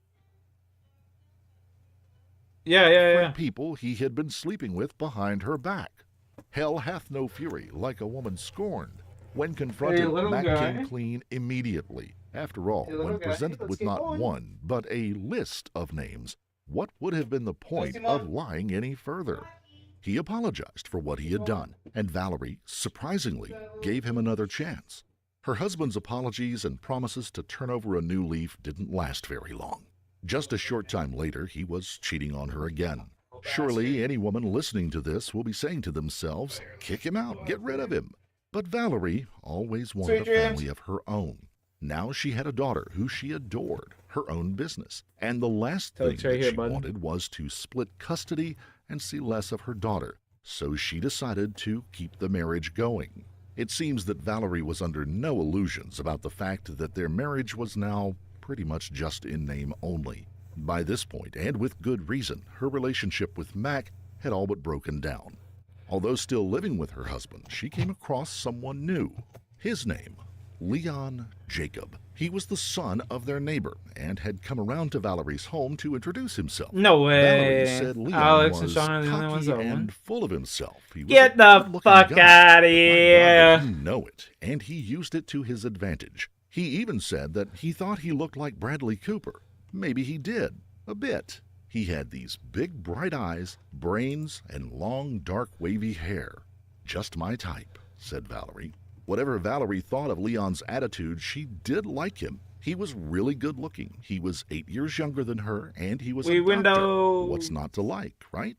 Yeah. people he had been sleeping with behind her back. Hell hath no fury like a woman scorned. When confronted, little Mac guy. came clean immediately. After all, Hey, little when guy. presented Let's with get not going. one, but a list of names, what would have been the point him of up. lying any further? He apologized for what he had done, and Valerie, surprisingly, gave him another chance. Her husband's apologies and promises to turn over a new leaf didn't last very long. Just a short time later, he was cheating on her again. Surely any woman listening to this will be saying to themselves, kick him out, get rid of him. But Valerie always wanted a family of her own. Now she had a daughter who she adored, her own business, and the last thing that she wanted was to split custody and see less of her daughter, so she decided to keep the marriage going. It seems that Valerie was under no illusions about the fact that their marriage was now pretty much just in name only. By this point, and with good reason, her relationship with Mac had all but broken down. Although still living with her husband, she came across someone new. His name, Leon Jacob. He was the son of their neighbor and had come around to Valerie's home to introduce himself. No way. Valerie said Leon Alex and was Sean are the only ones cocky that and won. full of himself. He was Get a the good-looking fuck guy, out of but my God, here. did he know it, and he used it to his advantage. He even said that he thought he looked like Bradley Cooper. Maybe he did, a bit. He had these big bright eyes, brains, and long dark wavy hair. Just my type, said Valerie. Whatever Valerie thought of Leon's attitude, she did like him. He was really good looking. He was 8 years younger than her, and he was a doctor. What's not to like, right?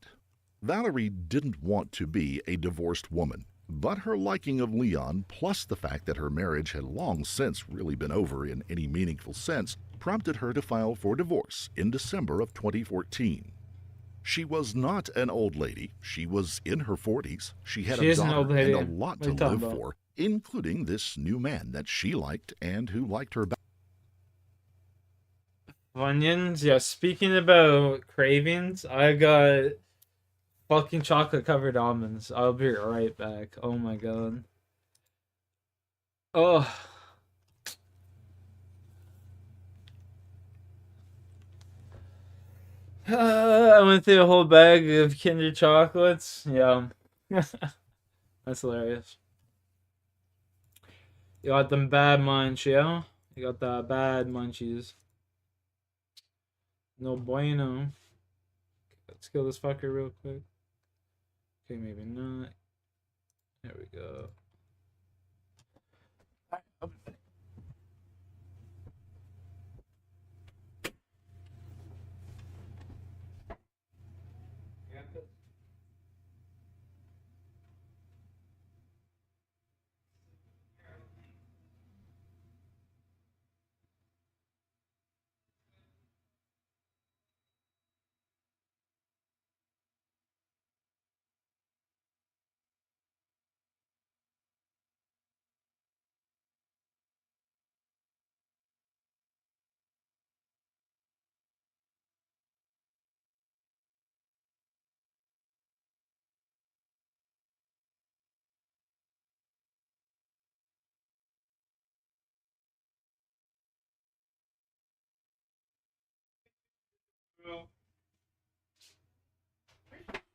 Valerie didn't want to be a divorced woman, but her liking of Leon, plus the fact that her marriage had long since really been over in any meaningful sense, prompted her to file for divorce in December of 2014. She was not an old lady. She was in her 40s. She had a daughter and a lot to live for, including this new man that she liked and who liked her back. Onions, yeah, speaking about cravings, I got fucking chocolate covered almonds. I'll be right back. Oh my god. Oh. I went through a whole bag of Kinder chocolates. Yeah. That's hilarious. You got them bad munch, yeah? You got the bad munchies. No bueno. Let's kill this fucker real quick. Okay, maybe not. There we go.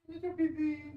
Little baby.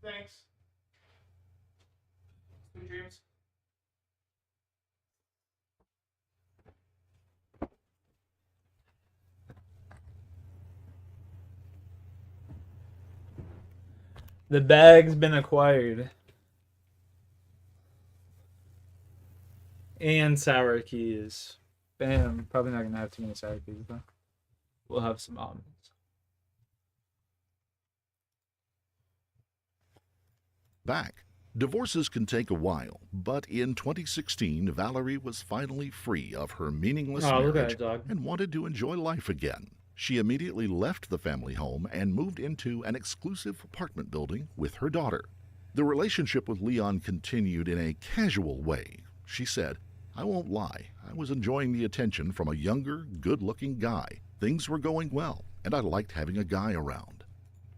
Thanks. Sweet dreams. The bag's been acquired. and sour keys. Bam. Probably not gonna have too many sour keys though. We'll have some almonds. Back. Divorces can take a while, but in 2016, Valerie was finally free of her meaningless Oh, look at marriage that dog. and wanted to enjoy life again. She immediately left the family home and moved into an exclusive apartment building with her daughter. The relationship with Leon continued in a casual way. She said, "I won't lie, I was enjoying the attention from a younger, good-looking guy. Things were going well, and I liked having a guy around."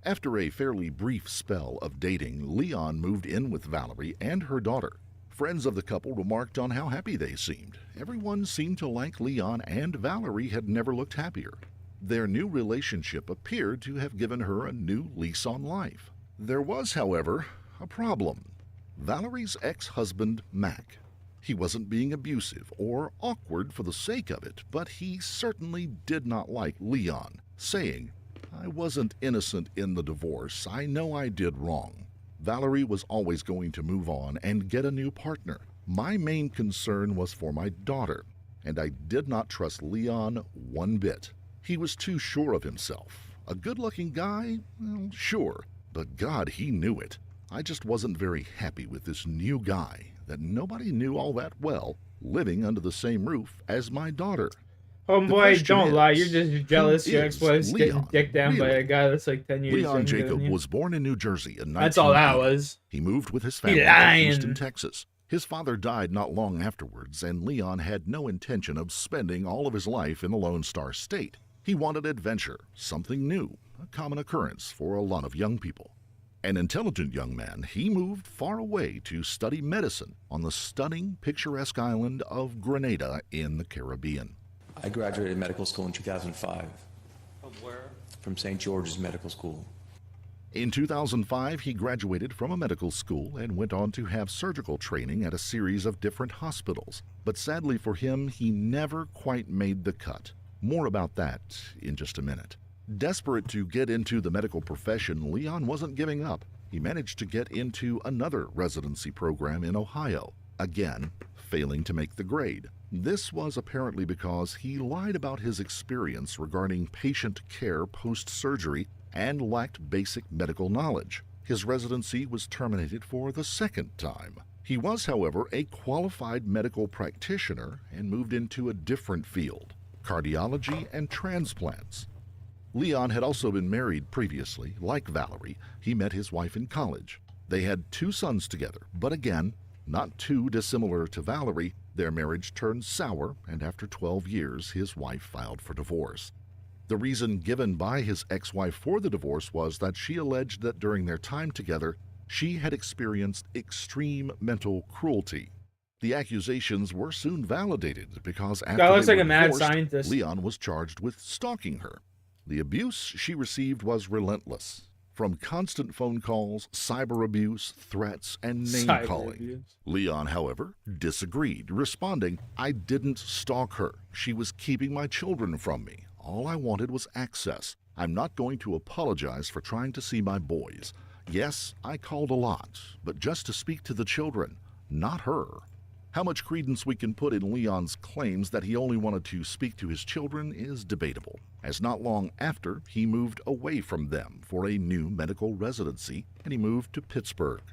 After a fairly brief spell of dating, Leon moved in with Valerie and her daughter. Friends of the couple remarked on how happy they seemed. Everyone seemed to like Leon, and Valerie had never looked happier. Their new relationship appeared to have given her a new lease on life. There was, however, a problem. Valerie's ex-husband, Mac. He wasn't being abusive or awkward for the sake of it, but he certainly did not like Leon, saying, "I wasn't innocent in the divorce. I know I did wrong." Valerie was always going to move on and get a new partner. My main concern was for my daughter, and I did not trust Leon one bit. He was too sure of himself. A good-looking guy? Well, sure, but God, he knew it. I just wasn't very happy with this new guy that nobody knew all that well, living under the same roof as my daughter. Homeboy, don't lie. You're is, just jealous. who Your is ex-wife's getting Leon, dicked down by really? a guy that's like 10 years Leon younger Jacob than you. was born in New Jersey in 1980. That's all that was. He moved with his He family to lying. Houston, Texas. His father died not long afterwards, and Leon had no intention of spending all of his life in the Lone Star State. He wanted adventure, something new, a common occurrence for a lot of young people. An intelligent young man, he moved far away to study medicine on the stunning, picturesque island of Grenada in the Caribbean. I graduated medical school in 2005. From where? From St. George's Medical School. In 2005, he graduated from a medical school and went on to have surgical training at a series of different hospitals. But sadly for him, he never quite made the cut. More about that in just a minute. Desperate to get into the medical profession, Leon wasn't giving up. He managed to get into another residency program in Ohio, again, failing to make the grade. This was apparently because he lied about his experience regarding patient care post-surgery and lacked basic medical knowledge. His residency was terminated for the second time. He was, however, a qualified medical practitioner and moved into a different field, cardiology and transplants. Leon had also been married previously. Like Valerie, he met his wife in college. They had 2 sons together, but again, not too dissimilar to Valerie, their marriage turned sour, and after 12 years, his wife filed for divorce. The reason given by his ex-wife for the divorce was that she alleged that during their time together, she had experienced extreme mental cruelty. The accusations were soon validated because after That looks they like were a mad divorced, scientist. Leon was charged with stalking her. The abuse she received was relentless. From constant phone calls, cyber abuse, threats, and name-calling. Leon, however, disagreed, responding, "I didn't stalk her. She was keeping my children from me. All I wanted was access. I'm not going to apologize for trying to see my boys. Yes, I called a lot, but just to speak to the children, not her." How much credence we can put in Leon's claims that he only wanted to speak to his children is debatable, as not long after he moved away from them for a new medical residency, and he moved to Pittsburgh.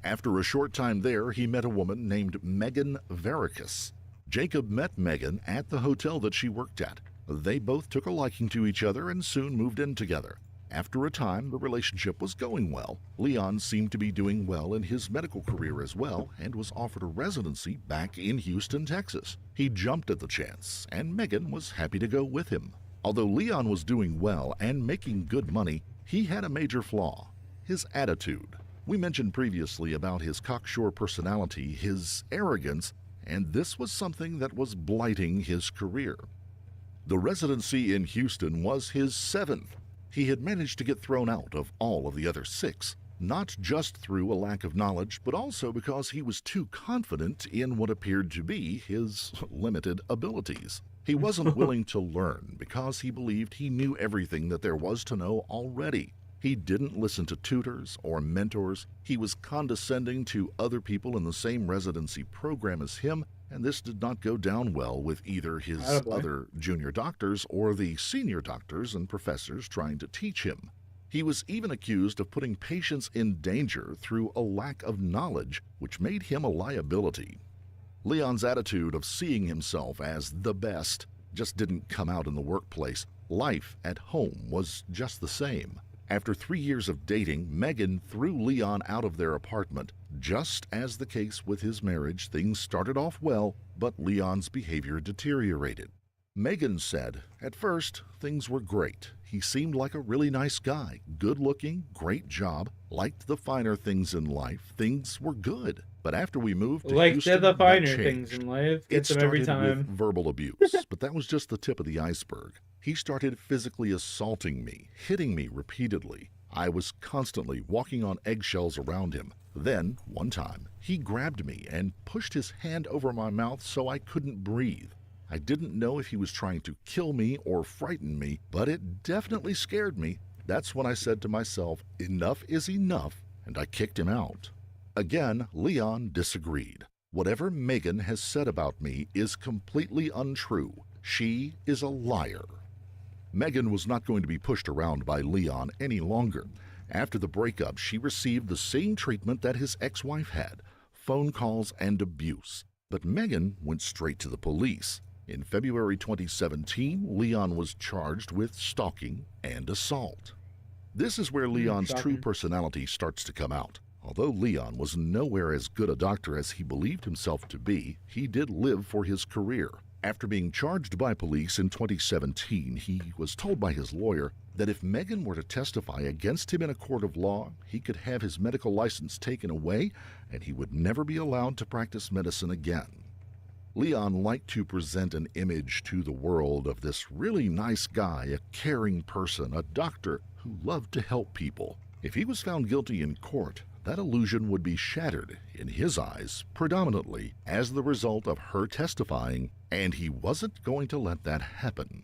After a short time there, he met a woman named Megan Veracus. Jacob met Megan at the hotel that she worked at. They both took a liking to each other and soon moved in together. After a time, the relationship was going well. Leon seemed to be doing well in his medical career as well and was offered a residency back in Houston, Texas. He jumped at the chance, and Megan was happy to go with him. Although Leon was doing well and making good money, he had a major flaw: his attitude. We mentioned previously about his cocksure personality, his arrogance, and this was something that was blighting his career. The residency in Houston was his 7th. He had managed to get thrown out of all of the other 6, not just through a lack of knowledge, but also because he was too confident in what appeared to be his limited abilities. He wasn't willing to learn because he believed he knew everything that there was to know already. He didn't listen to tutors or mentors. He was condescending to other people in the same residency program as him, and this did not go down well with either his Attaboy. other junior doctors or the senior doctors and professors trying to teach him. He was even accused of putting patients in danger through a lack of knowledge, which made him a liability. Leon's attitude of seeing himself as the best just didn't come out in the workplace. Life at home was just the same. After 3 years of dating, Megan threw Leon out of their apartment. Just as the case with his marriage, things started off well, but Leon's behavior deteriorated. Megan said, at first, things were great. He seemed like a really nice guy, good-looking, great job, liked the finer things in life. Things were good. But after we moved to Like Houston, the that finer changed. things in life. It Get them every started time. with verbal abuse, but that was just the tip of the iceberg. He started physically assaulting me, hitting me repeatedly. I was constantly walking on eggshells around him. Then, one time, he grabbed me and pushed his hand over my mouth so I couldn't breathe. I didn't know if he was trying to kill me or frighten me, but it definitely scared me. That's when I said to myself, enough is enough, and I kicked him out. Again, Leon disagreed. Whatever Megan has said about me is completely untrue. She is a liar. Megan was not going to be pushed around by Leon any longer. After the breakup, she received the same treatment that his ex-wife had, phone calls and abuse. But Megan went straight to the police. In February 2017, Leon was charged with stalking and assault. This is where Leon's true personality starts to come out. Although Leon was nowhere as good a doctor as he believed himself to be, he did live for his career. After being charged by police in 2017, he was told by his lawyer that if Megan were to testify against him in a court of law, he could have his medical license taken away and he would never be allowed to practice medicine again. Leon liked to present an image to the world of this really nice guy, a caring person, a doctor who loved to help people. If he was found guilty in court, that illusion would be shattered, in his eyes, predominantly as the result of her testifying, and he wasn't going to let that happen.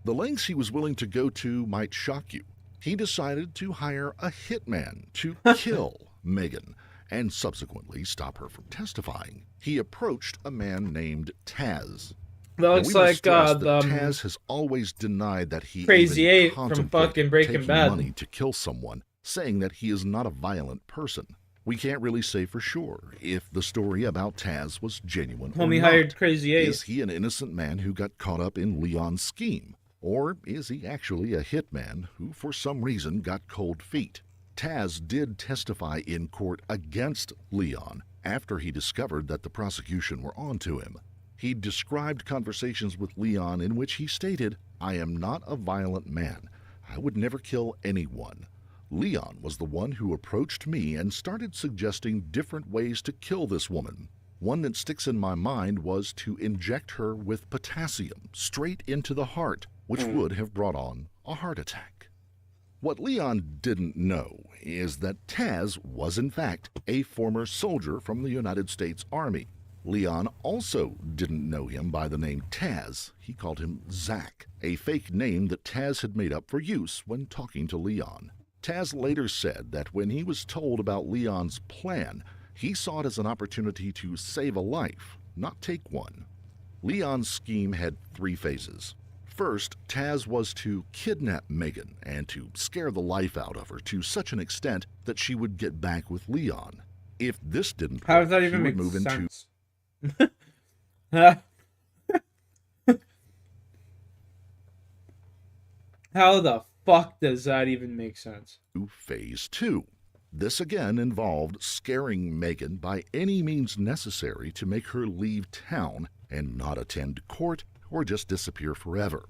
The lengths he was willing to go to might shock you. He decided to hire a hitman to kill Megan and subsequently stop her from testifying. He approached a man named Taz. That looks we must like stress that the Taz has always denied that he Crazy even Eight from contemplated fucking Breaking taking Bad. money to kill someone, saying that he is not a violent person. We can't really say for sure if the story about Taz was genuine or Homie not. hired Crazy Eight. Is he an innocent man who got caught up in Leon's scheme? Or is he actually a hitman who for some reason got cold feet? Taz did testify in court against Leon after he discovered that the prosecution were on to him. He described conversations with Leon in which he stated, "I am not a violent man. I would never kill anyone. Leon was the one who approached me and started suggesting different ways to kill this woman. One that sticks in my mind was to inject her with potassium straight into the heart, which would have brought on a heart attack." What Leon didn't know is that Taz was in fact a former soldier from the United States Army. Leon also didn't know him by the name Taz. He called him Zach, a fake name that Taz had made up for use when talking to Leon. Taz later said that when he was told about Leon's plan, he saw it as an opportunity to save a life, not take one. Leon's scheme had 3 phases. First, Taz was to kidnap Megan and to scare the life out of her to such an extent that she would get back with Leon. If this didn't How work, does that even he would make move into sense? How the fuck does that even make sense? Phase 2. This again involved scaring Megan by any means necessary to make her leave town and not attend court or just disappear forever.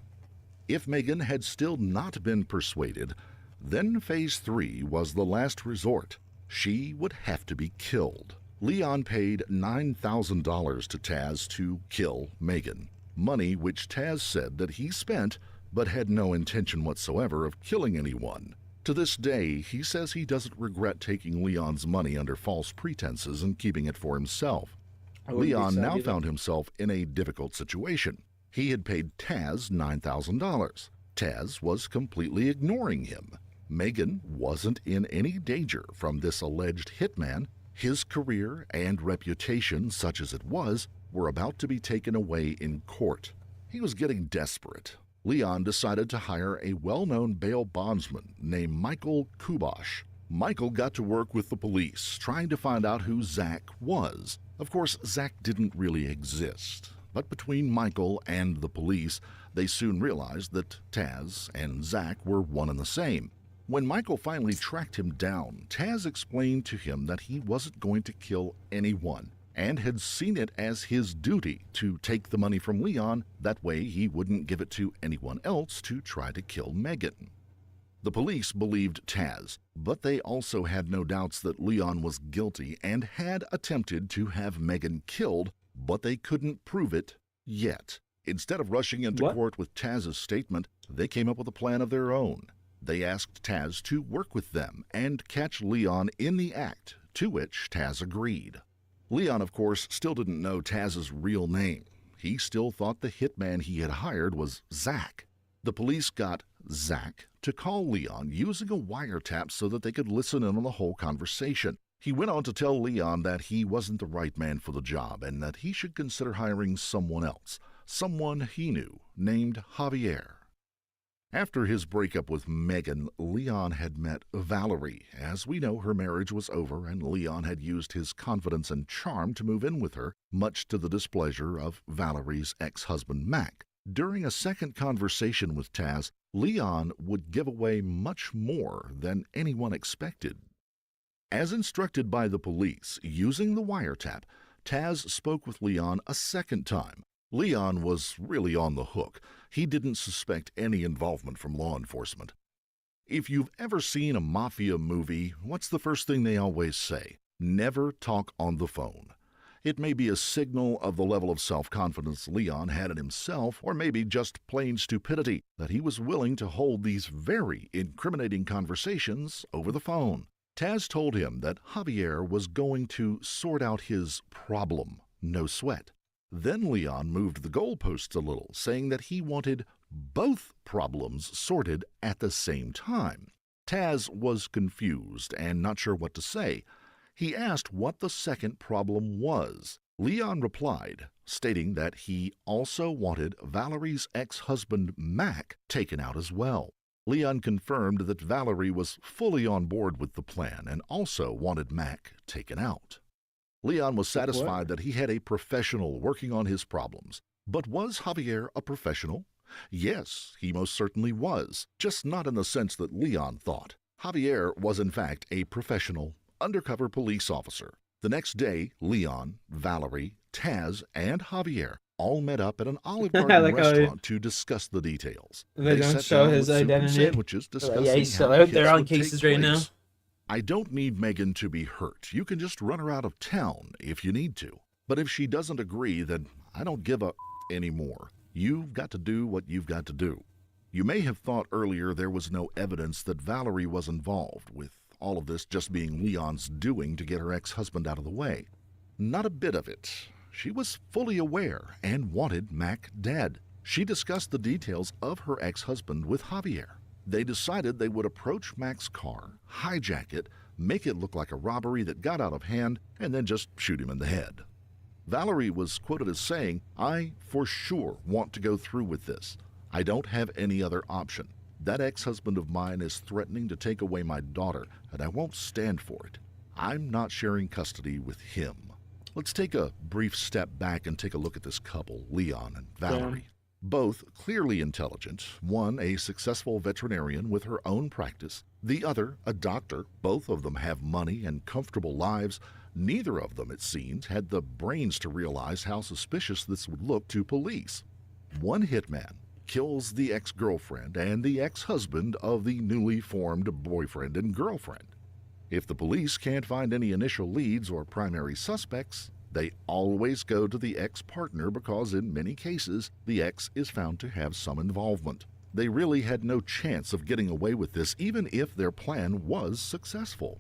If Megan had still not been persuaded, then Phase 3 was the last resort. She would have to be killed. Leon paid $9,000 to Taz to kill Megan, money which Taz said that he spent but had no intention whatsoever of killing anyone. To this day, he says he doesn't regret taking Leon's money under false pretenses and keeping it for himself. Leon now found himself in a difficult situation. He had paid Taz $9,000. Taz was completely ignoring him. Megan wasn't in any danger from this alleged hitman. His career and reputation, such as it was were about to be taken away in court. He was getting desperate. Leon decided to hire a well-known bail bondsman named Michael Kubosh. Michael got to work with the police, trying to find out who Zach was. Of course, Zach didn't really exist. But between Michael and the police, they soon realized that Taz and Zach were one and the same. When Michael finally tracked him down, Taz explained to him that he wasn't going to kill anyone and had seen it as his duty to take the money from Leon. That way he wouldn't give it to anyone else to try to kill Megan. The police believed Taz, but they also had no doubts that Leon was guilty and had attempted to have Megan killed, but they couldn't prove it yet. Instead of rushing into court with Taz's statement, they came up with a plan of their own. They asked Taz to work with them and catch Leon in the act, to which Taz agreed. Leon, of course, still didn't know Taz's real name. He still thought the hitman he had hired was Zach. The police got Zach to call Leon using a wiretap so that they could listen in on the whole conversation. He went on to tell Leon that he wasn't the right man for the job and that he should consider hiring someone else, someone he knew, named Javier. After his breakup with Megan, Leon had met Valerie. As we know, her marriage was over, and Leon had used his confidence and charm to move in with her, much to the displeasure of Valerie's ex-husband, Mac. During a second conversation with Taz, Leon would give away much more than anyone expected. As instructed by the police, using the wiretap, Taz spoke with Leon a second time. Leon was really on the hook. He didn't suspect any involvement from law enforcement. If you've ever seen a mafia movie, what's the first thing they always say? Never talk on the phone. It may be a signal of the level of self-confidence Leon had in himself, or maybe just plain stupidity, that he was willing to hold these very incriminating conversations over the phone. Taz told him that Javier was going to sort out his problem, no sweat. Then Leon moved the goalposts a little, saying that he wanted both problems sorted at the same time. Taz was confused and not sure what to say. He asked what the second problem was. Leon replied, stating that he also wanted Valerie's ex-husband Mac taken out as well. Leon confirmed that Valerie was fully on board with the plan and also wanted Mac taken out. Leon was satisfied that he had a professional working on his problems. But was Javier a professional? Yes, he most certainly was, just not in the sense that Leon thought. Javier was in fact a professional undercover police officer. The next day, Leon, Valerie, Taz, and Javier all met up at an Olive Garden restaurant to discuss the details. They don't sat show down his with soup and identity. sandwiches, discussing Yeah, he's still how the out there hits on would take cases right now. place. I don't need Megan to be hurt. You can just run her out of town if you need to. But if she doesn't agree, then I don't give a anymore. You've got to do what you've got to do. You may have thought earlier there was no evidence that Valerie was involved, with all of this just being Leon's doing to get her ex-husband out of the way. Not a bit of it. She was fully aware and wanted Mac dead. She discussed the details of her ex-husband with Javier. They decided they would approach Mac's car, hijack it, make it look like a robbery that got out of hand, and then just shoot him in the head. Valerie was quoted as saying, "I for sure want to go through with this. I don't have any other option. That ex-husband of mine is threatening to take away my daughter, and I won't stand for it. I'm not sharing custody with him." Let's take a brief step back and take a look at this couple, Leon and Valerie. Both clearly intelligent, one a successful veterinarian with her own practice, the other a doctor. Both of them have money and comfortable lives. Neither of them, it seems, had the brains to realize how suspicious this would look to police. One hitman kills the ex-girlfriend and the ex-husband of the newly formed boyfriend and girlfriend. If the police can't find any initial leads or primary suspects, they always go to the ex-partner because in many cases, the ex is found to have some involvement. They really had no chance of getting away with this even if their plan was successful.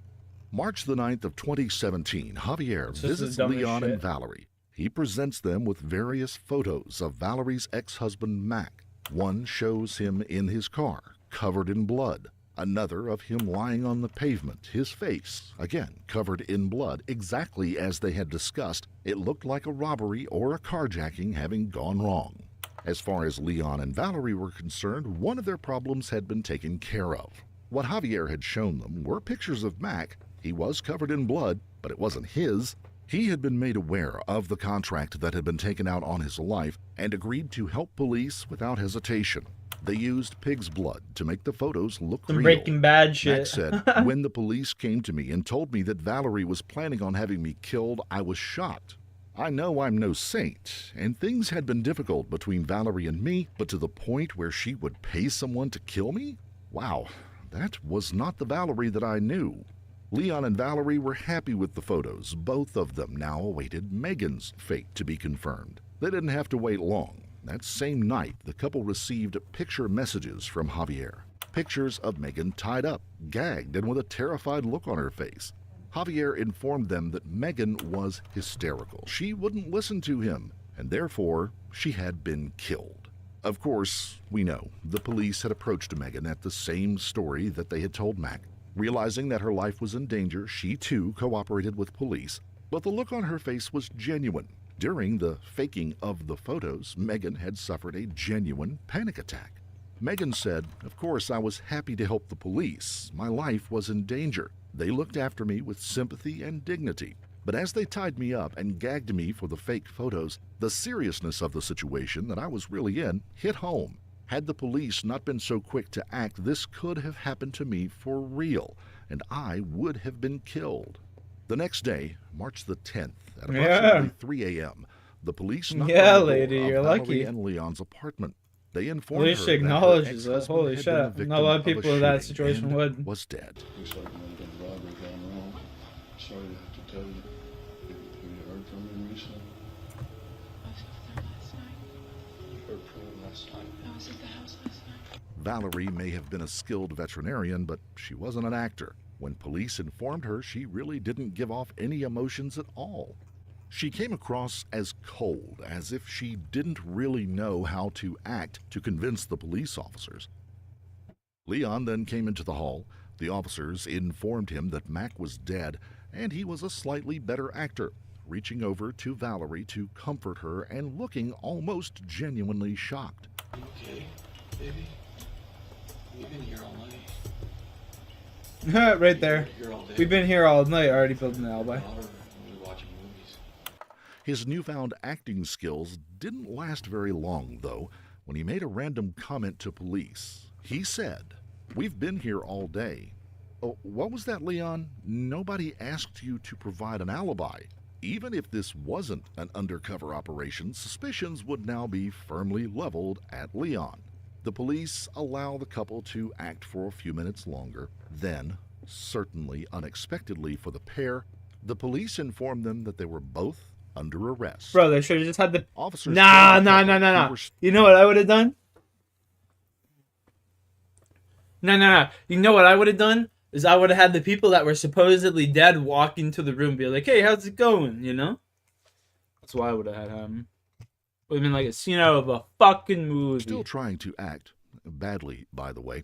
March the 9th of 2017, Javier visits Leon and Valerie. He presents them with various photos of Valerie's ex-husband Mac. One shows him in his car, covered in blood. Another of him lying on the pavement, his face, again, covered in blood, exactly as they had discussed. It looked like a robbery or a carjacking having gone wrong. As far as Leon and Valerie were concerned, one of their problems had been taken care of. What Javier had shown them were pictures of Mac. He was covered in blood, but it wasn't his. He had been made aware of the contract that had been taken out on his life and agreed to help police without hesitation. They used pig's blood to make the photos look Some real. Breaking Bad shit. Mac said, when the police came to me and told me that Valerie was planning on having me killed, I was shocked. I know I'm no saint, and things had been difficult between Valerie and me, but to the point where she would pay someone to kill me? Wow, that was not the Valerie that I knew. Leon and Valerie were happy with the photos. Both of them now awaited Megan's fate to be confirmed. They didn't have to wait long. That same night, the couple received picture messages from Javier. Pictures of Megan tied up, gagged, and with a terrified look on her face. Javier informed them that Megan was hysterical. She wouldn't listen to him, and therefore she had been killed. Of course, we know the police had approached Megan at the same story that they had told Mac. Realizing that her life was in danger, she too cooperated with police, but the look on her face was genuine. During the faking of the photos, Megan had suffered a genuine panic attack. Megan said, "Of course, I was happy to help the police. My life was in danger. They looked after me with sympathy and dignity. But as they tied me up and gagged me for the fake photos, the seriousness of the situation that I was really in hit home. Had the police not been so quick to act, this could have happened to me for real, and I would have been killed." The next day, March the 10th, at approximately 3 a.m., the police knocked on the door lady, of you're Valerie lucky. and Leon's apartment. They At informed least her she that her acknowledges it. ex-husband Holy had shit. been a Not victim a lot of of people in that shooting situation and would. was dead. Looks like another robbery gone wrong. Sorry to have to tell you. Have you heard from him recently? I was over there last night. You heard from him last night? I was at the house last night. Valerie may have been a skilled veterinarian, but she wasn't an actor. When police informed her, she really didn't give off any emotions at all. She came across as cold, as if she didn't really know how to act to convince the police officers. Leon then came into the hall. The officers informed him that Mac was dead, and he was a slightly better actor, reaching over to Valerie to comfort her and looking almost genuinely shocked. Okay, baby. We've been here all night. Right there. We've been here all night already building an alibi. We're watching movies. His newfound acting skills didn't last very long, though, when he made a random comment to police. He said, "We've been here all day." "Oh, what was that, Leon? Nobody asked you to provide an alibi." Even if this wasn't an undercover operation, suspicions would now be firmly leveled at Leon. The police allow the couple to act for a few minutes longer. Then, certainly unexpectedly for the pair, the police informed them that they were both under arrest. Bro, they should have just had the... Officers Nah. told the couple who were You know what I would have done? No. You know what I would have done? Is I would have had the people that were supposedly dead walk into the room and be like, "Hey, how's it going?" You know? That's why I would have had him. Would have been like a scene out of a fucking movie. Still trying to act, badly by the way,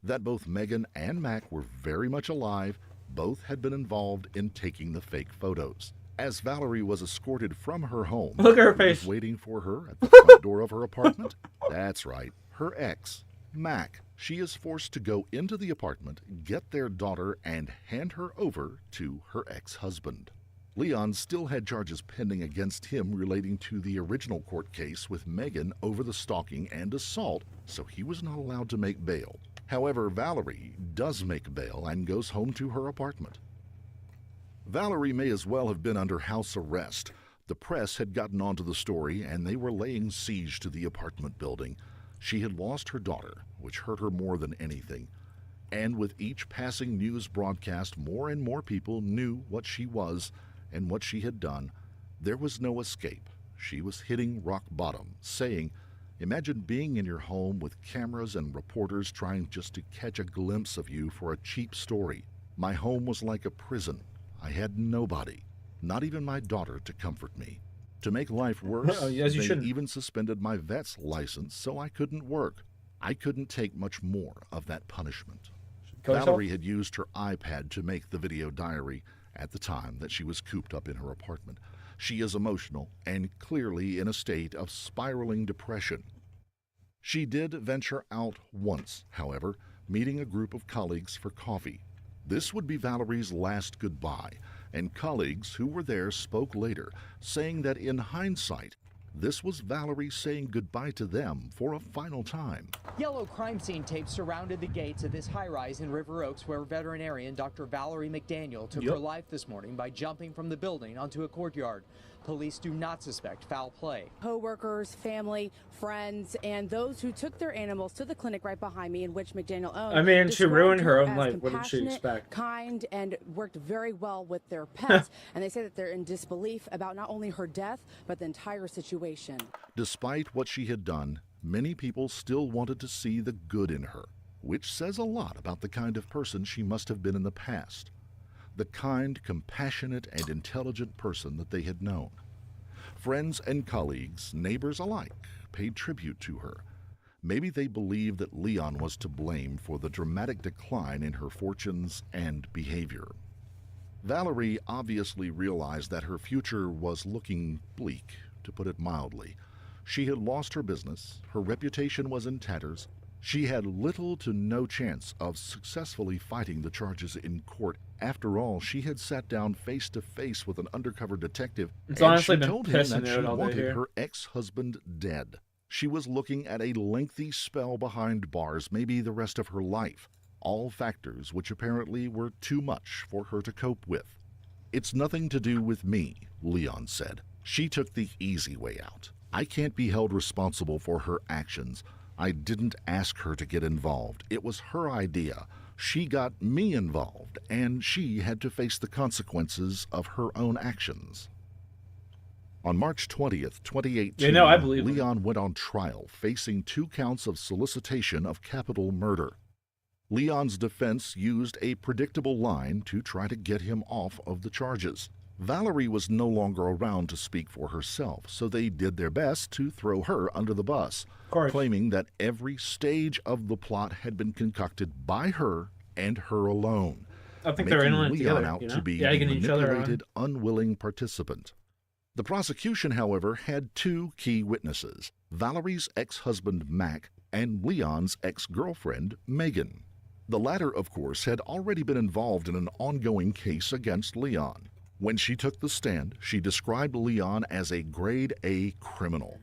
that both Megan and Mac were very much alive. Both had been involved in taking the fake photos. As Valerie was escorted from her home, Look at her who face. was waiting for her at the front door of her apartment. That's right, her ex, Mac. She is forced to go into the apartment, get their daughter, and hand her over to her ex-husband. Leon still had charges pending against him relating to the original court case with Megan over the stalking and assault, so he was not allowed to make bail. However, Valerie does make bail and goes home to her apartment. Valerie may as well have been under house arrest. The press had gotten onto the story, and they were laying siege to the apartment building. She had lost her daughter, which hurt her more than anything. And with each passing news broadcast, more and more people knew what she was and what she had done. There was no escape. She was hitting rock bottom, saying, "Imagine being in your home with cameras and reporters trying just to catch a glimpse of you for a cheap story. My home was like a prison. I had nobody, not even my daughter, to comfort me. To make life worse, Oh, yes, you they shouldn't. even suspended my vet's license so I couldn't work. I couldn't take much more of that punishment." Kill herself? Valerie had used her iPad to make the video diary at the time that she was cooped up in her apartment. She is emotional and clearly in a state of spiraling depression. She did venture out once, however, meeting a group of colleagues for coffee. This would be Valerie's last goodbye, and colleagues who were there spoke later, saying that in hindsight, this was Valerie saying goodbye to them for a final time. Yellow crime scene tape surrounded the gates of this high-rise in River Oaks where veterinarian Dr. Valerie McDaniel took her life this morning by jumping from the building onto a courtyard. Police do not suspect foul play. Co-workers, family, friends, and those who took their animals to the clinic right behind me in which McDaniel owned. I mean, she ruined her own as life. What did she compassionate, expect? Kind, and worked very well with their pets. And they say that they're in disbelief about not only her death, but the entire situation. Despite what she had done, many people still wanted to see the good in her, which says a lot about the kind of person she must have been in the past. The kind, compassionate, and intelligent person that they had known. Friends and colleagues, neighbors alike, paid tribute to her. Maybe they believed that Leon was to blame for the dramatic decline in her fortunes and behavior. Valerie obviously realized that her future was looking bleak, to put it mildly. She had lost her business, her reputation was in tatters, she had little to no chance of successfully fighting the charges in court. After all, she had sat down face to face with an undercover detective, It's and honestly she been told him pissing that me she out all day wanted here. her ex-husband dead. She was looking at a lengthy spell behind bars, maybe the rest of her life. All factors which apparently were too much for her to cope with. "It's nothing to do with me," Leon said. "She took the easy way out. I can't be held responsible for her actions. I didn't ask her to get involved. It was her idea. She got me involved, and she had to face the consequences of her own actions." On March 20th, 2018, I believe him. Leon went on trial, facing 2 counts of solicitation of capital murder. Leon's defense used a predictable line to try to get him off of the charges. Valerie was no longer around to speak for herself, so they did their best to throw her under the bus, claiming that every stage of the plot had been concocted by her and her alone, I think they're in making on it Leon together, out you know? to be Yeah, the egging each other on. manipulated, unwilling participant. The prosecution, however, had 2 key witnesses, Valerie's ex-husband Mac and Leon's ex-girlfriend Megan. The latter, of course, had already been involved in an ongoing case against Leon. When she took the stand, she described Leon as a grade A criminal,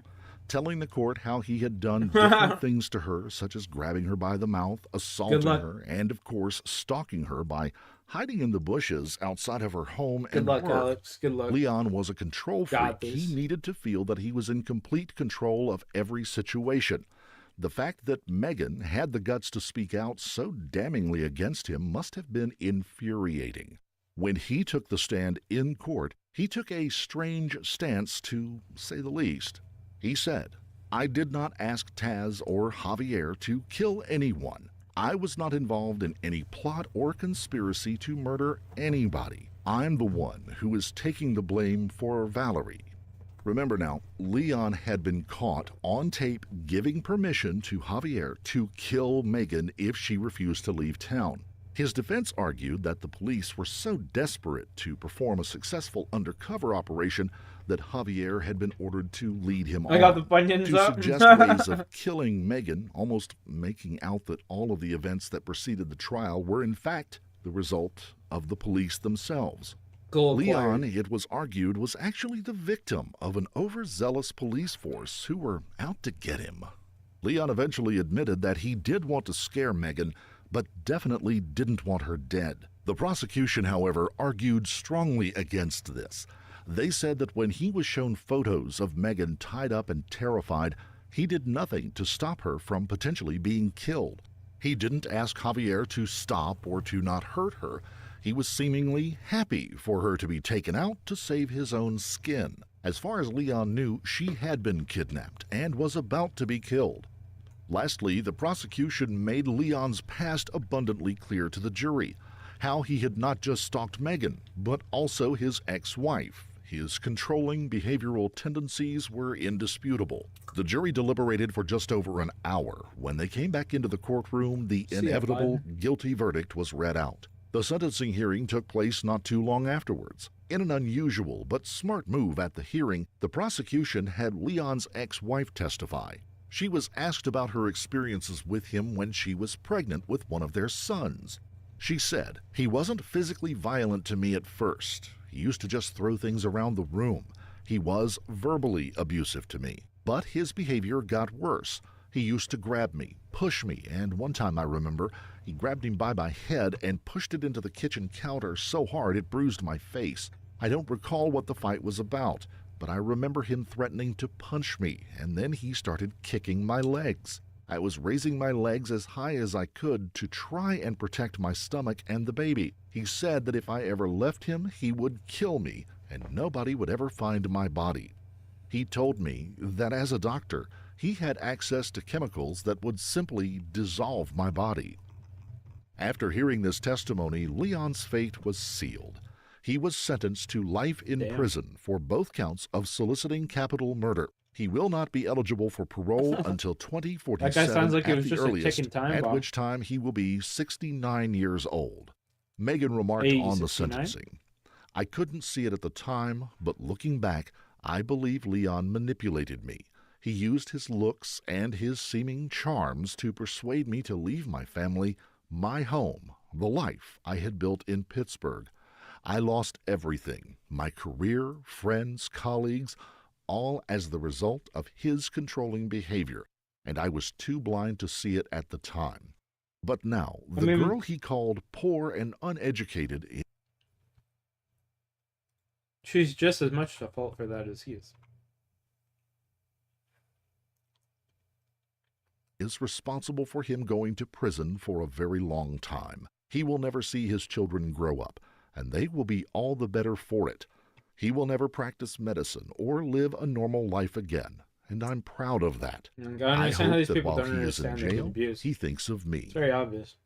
telling the court how he had done different things to her, such as grabbing her by the mouth, assaulting her, and, of course, stalking her by hiding in the bushes outside of her home Good and luck, work. Alex. Good luck. Leon was a control Got freak. this. He needed to feel that he was in complete control of every situation. The fact that Megan had the guts to speak out so damningly against him must have been infuriating. When he took the stand in court, he took a strange stance, to say the least. He said, "I did not ask Taz or Javier to kill anyone. I was not involved in any plot or conspiracy to murder anybody. I'm the one who is taking the blame for Valerie." Remember now, Leon had been caught on tape giving permission to Javier to kill Megan if she refused to leave town. His defense argued that the police were so desperate to perform a successful undercover operation that Javier had been ordered to lead him on. I got the bunions to up. suggest ways of killing Megan, almost making out that all of the events that preceded the trial were in fact the result of the police themselves. Leon, it was argued, was actually the victim of an overzealous police force who were out to get him. Leon eventually admitted that he did want to scare Megan, but definitely didn't want her dead. The prosecution, however, argued strongly against this. They said that when he was shown photos of Megan tied up and terrified, he did nothing to stop her from potentially being killed. He didn't ask Javier to stop or to not hurt her. He was seemingly happy for her to be taken out to save his own skin. As far as Leon knew, she had been kidnapped and was about to be killed. Lastly, the prosecution made Leon's past abundantly clear to the jury. How he had not just stalked Megan, but also his ex-wife, His controlling behavioral tendencies were indisputable. The jury deliberated for just over an hour. When they came back into the courtroom, the inevitable guilty verdict was read out. The sentencing hearing took place not too long afterwards. In an unusual but smart move at the hearing, the prosecution had Leon's ex-wife testify. She was asked about her experiences with him when she was pregnant with one of their sons. She said, "He wasn't physically violent to me at first. He used to just throw things around the room. He was verbally abusive to me, but his behavior got worse. He used to grab me, push me, and one time I remember, he grabbed him by my head and pushed it into the kitchen counter so hard it bruised my face. I don't recall what the fight was about, but I remember him threatening to punch me, and then he started kicking my legs. I was raising my legs as high as I could to try and protect my stomach and the baby. He said that if I ever left him, he would kill me, and nobody would ever find my body. He told me that as a doctor, he had access to chemicals that would simply dissolve my body." After hearing this testimony, Leon's fate was sealed. He was sentenced to life in prison for both counts of soliciting capital murder. He will not be eligible for parole until 2047 That guy sounds like he at was the just a earliest, ticking time at bomb. which time he will be 69 years old. Megan remarked Hey, on the 69? sentencing, "I couldn't see it at the time, but looking back, I believe Leon manipulated me. He used his looks and his seeming charms to persuade me to leave my family, my home, the life I had built in Pittsburgh. I lost everything, my career, friends, colleagues, all as the result of his controlling behavior, and I was too blind to see it at the time. But now, the girl he called poor and uneducated She's just as much at fault for that as he is. is responsible for him going to prison for a very long time. He will never see his children grow up, and they will be all the better for it. He will never practice medicine or live a normal life again, and I'm proud of that. I hope that while he is in jail, he thinks of me." It's very obvious.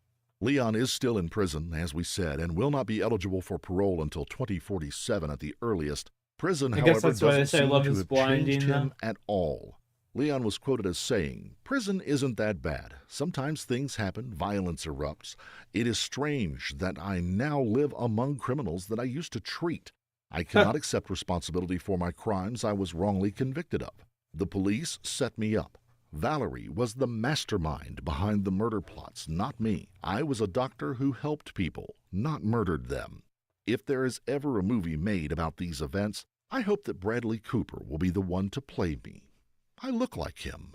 Leon is still in prison, as we said, and will not be eligible for parole until 2047 at the earliest. Prison, I guess however, that's why they doesn't say seem love to is have blinding, changed him though. at all. Leon was quoted as saying, "Prison isn't that bad. Sometimes things happen, violence erupts. It is strange that I now live among criminals that I used to treat. I cannot accept responsibility for my crimes I was wrongly convicted of. The police set me up. Valerie was the mastermind behind the murder plots, not me. I was a doctor who helped people, not murdered them. If there is ever a movie made about these events, I hope that Bradley Cooper will be the one to play me. I look like him."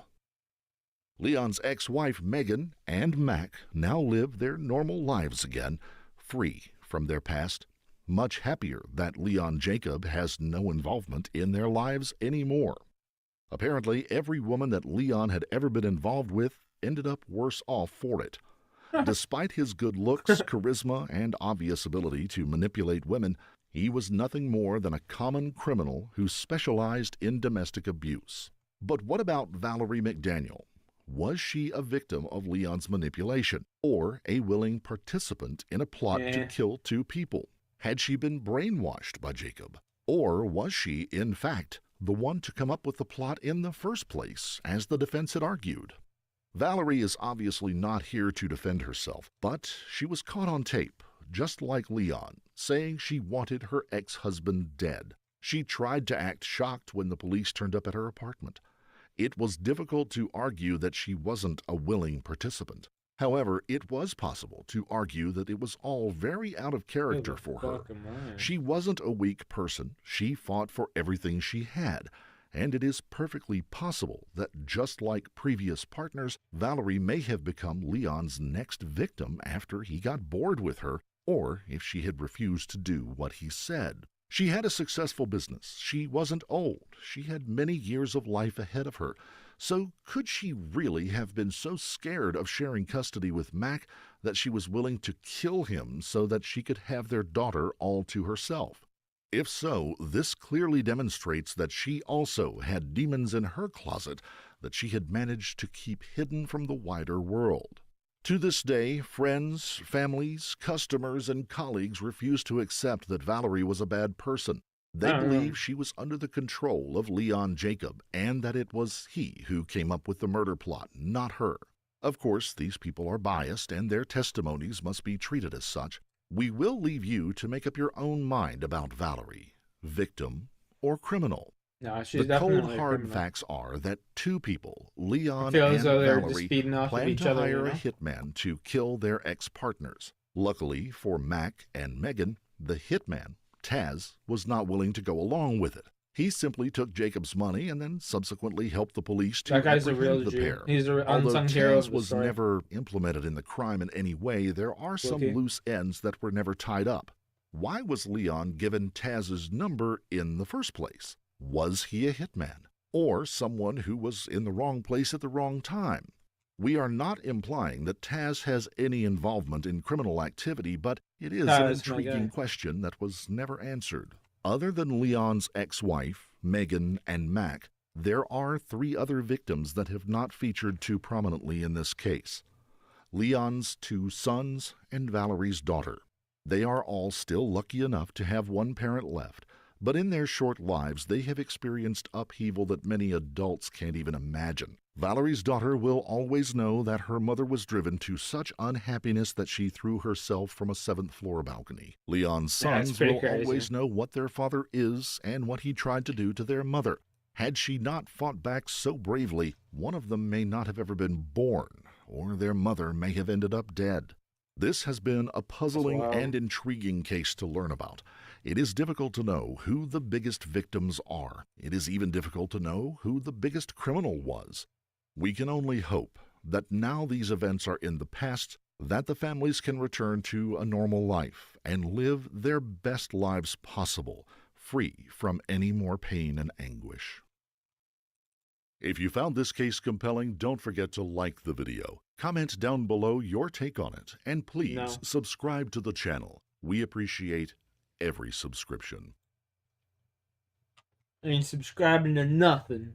Leon's ex-wife Megan and Mac now live their normal lives again, free from their past, much happier that Leon Jacob has no involvement in their lives anymore. Apparently, every woman that Leon had ever been involved with ended up worse off for it. Despite his good looks, charisma, and obvious ability to manipulate women, he was nothing more than a common criminal who specialized in domestic abuse. But what about Valerie McDaniel? Was she a victim of Leon's manipulation, or a willing participant in a plot to kill two people? Had she been brainwashed by Jacob? Or was she, in fact, the one to come up with the plot in the first place, as the defense had argued? Valerie is obviously not here to defend herself, but she was caught on tape, just like Leon, saying she wanted her ex-husband dead. She tried to act shocked when the police turned up at her apartment. It was difficult to argue that she wasn't a willing participant. However, it was possible to argue that it was all very out of character for her. She wasn't a weak person. She fought for everything she had. And it is perfectly possible that, just like previous partners, Valerie may have become Leon's next victim after he got bored with her, or if she had refused to do what he said. She had a successful business. She wasn't old. She had many years of life ahead of her. So could she really have been so scared of sharing custody with Mac that she was willing to kill him so that she could have their daughter all to herself? If so, this clearly demonstrates that she also had demons in her closet that she had managed to keep hidden from the wider world. To this day, friends, families, customers, and colleagues refuse to accept that Valerie was a bad person. They I don't know. believe she was under the control of Leon Jacob and that it was he who came up with the murder plot, not her. Of course, these people are biased and their testimonies must be treated as such. We will leave you to make up your own mind about Valerie, victim or criminal. No, she's The cold, definitely a hard criminal. facts are that two people, Leon feel and as though they're just Valerie, feeding off of planned each to other, hire you know? a hitman to kill their ex-partners. Luckily for Mac and Megan, the hitman, Taz, was not willing to go along with it. He simply took Jacob's money and then subsequently helped the police to That guy's a apprehend real the G. pair. He's an Although unsung hero of Taz the was story. never implemented in the crime in any way, there are some Okay. loose ends that were never tied up. Why was Leon given Taz's number in the first place? Was he a hitman? Or someone who was in the wrong place at the wrong time? We are not implying that Taz has any involvement in criminal activity, but it is an That's my intriguing guy. question that was never answered. Other than Leon's ex-wife, Megan, and Mac, there are 3 other victims that have not featured too prominently in this case. Leon's 2 sons and Valerie's daughter. They are all still lucky enough to have one parent left, but in their short lives they have experienced upheaval that many adults can't even imagine. Valerie's daughter will always know that her mother was driven to such unhappiness that she threw herself from a 7th-floor balcony. Leon's Yeah, it's sons pretty will crazy. always know what their father is and what he tried to do to their mother. Had she not fought back so bravely, one of them may not have ever been born, or their mother may have ended up dead. This has been a puzzling wild. and intriguing case to learn about. It is difficult to know who the biggest victims are. It is even difficult to know who the biggest criminal was. We can only hope that now these events are in the past, that the families can return to a normal life and live their best lives possible, free from any more pain and anguish. If you found this case compelling, don't forget to like the video. Comment down below your take on it, and please subscribe to the channel. We appreciate every subscription. Ain't subscribing to nothing.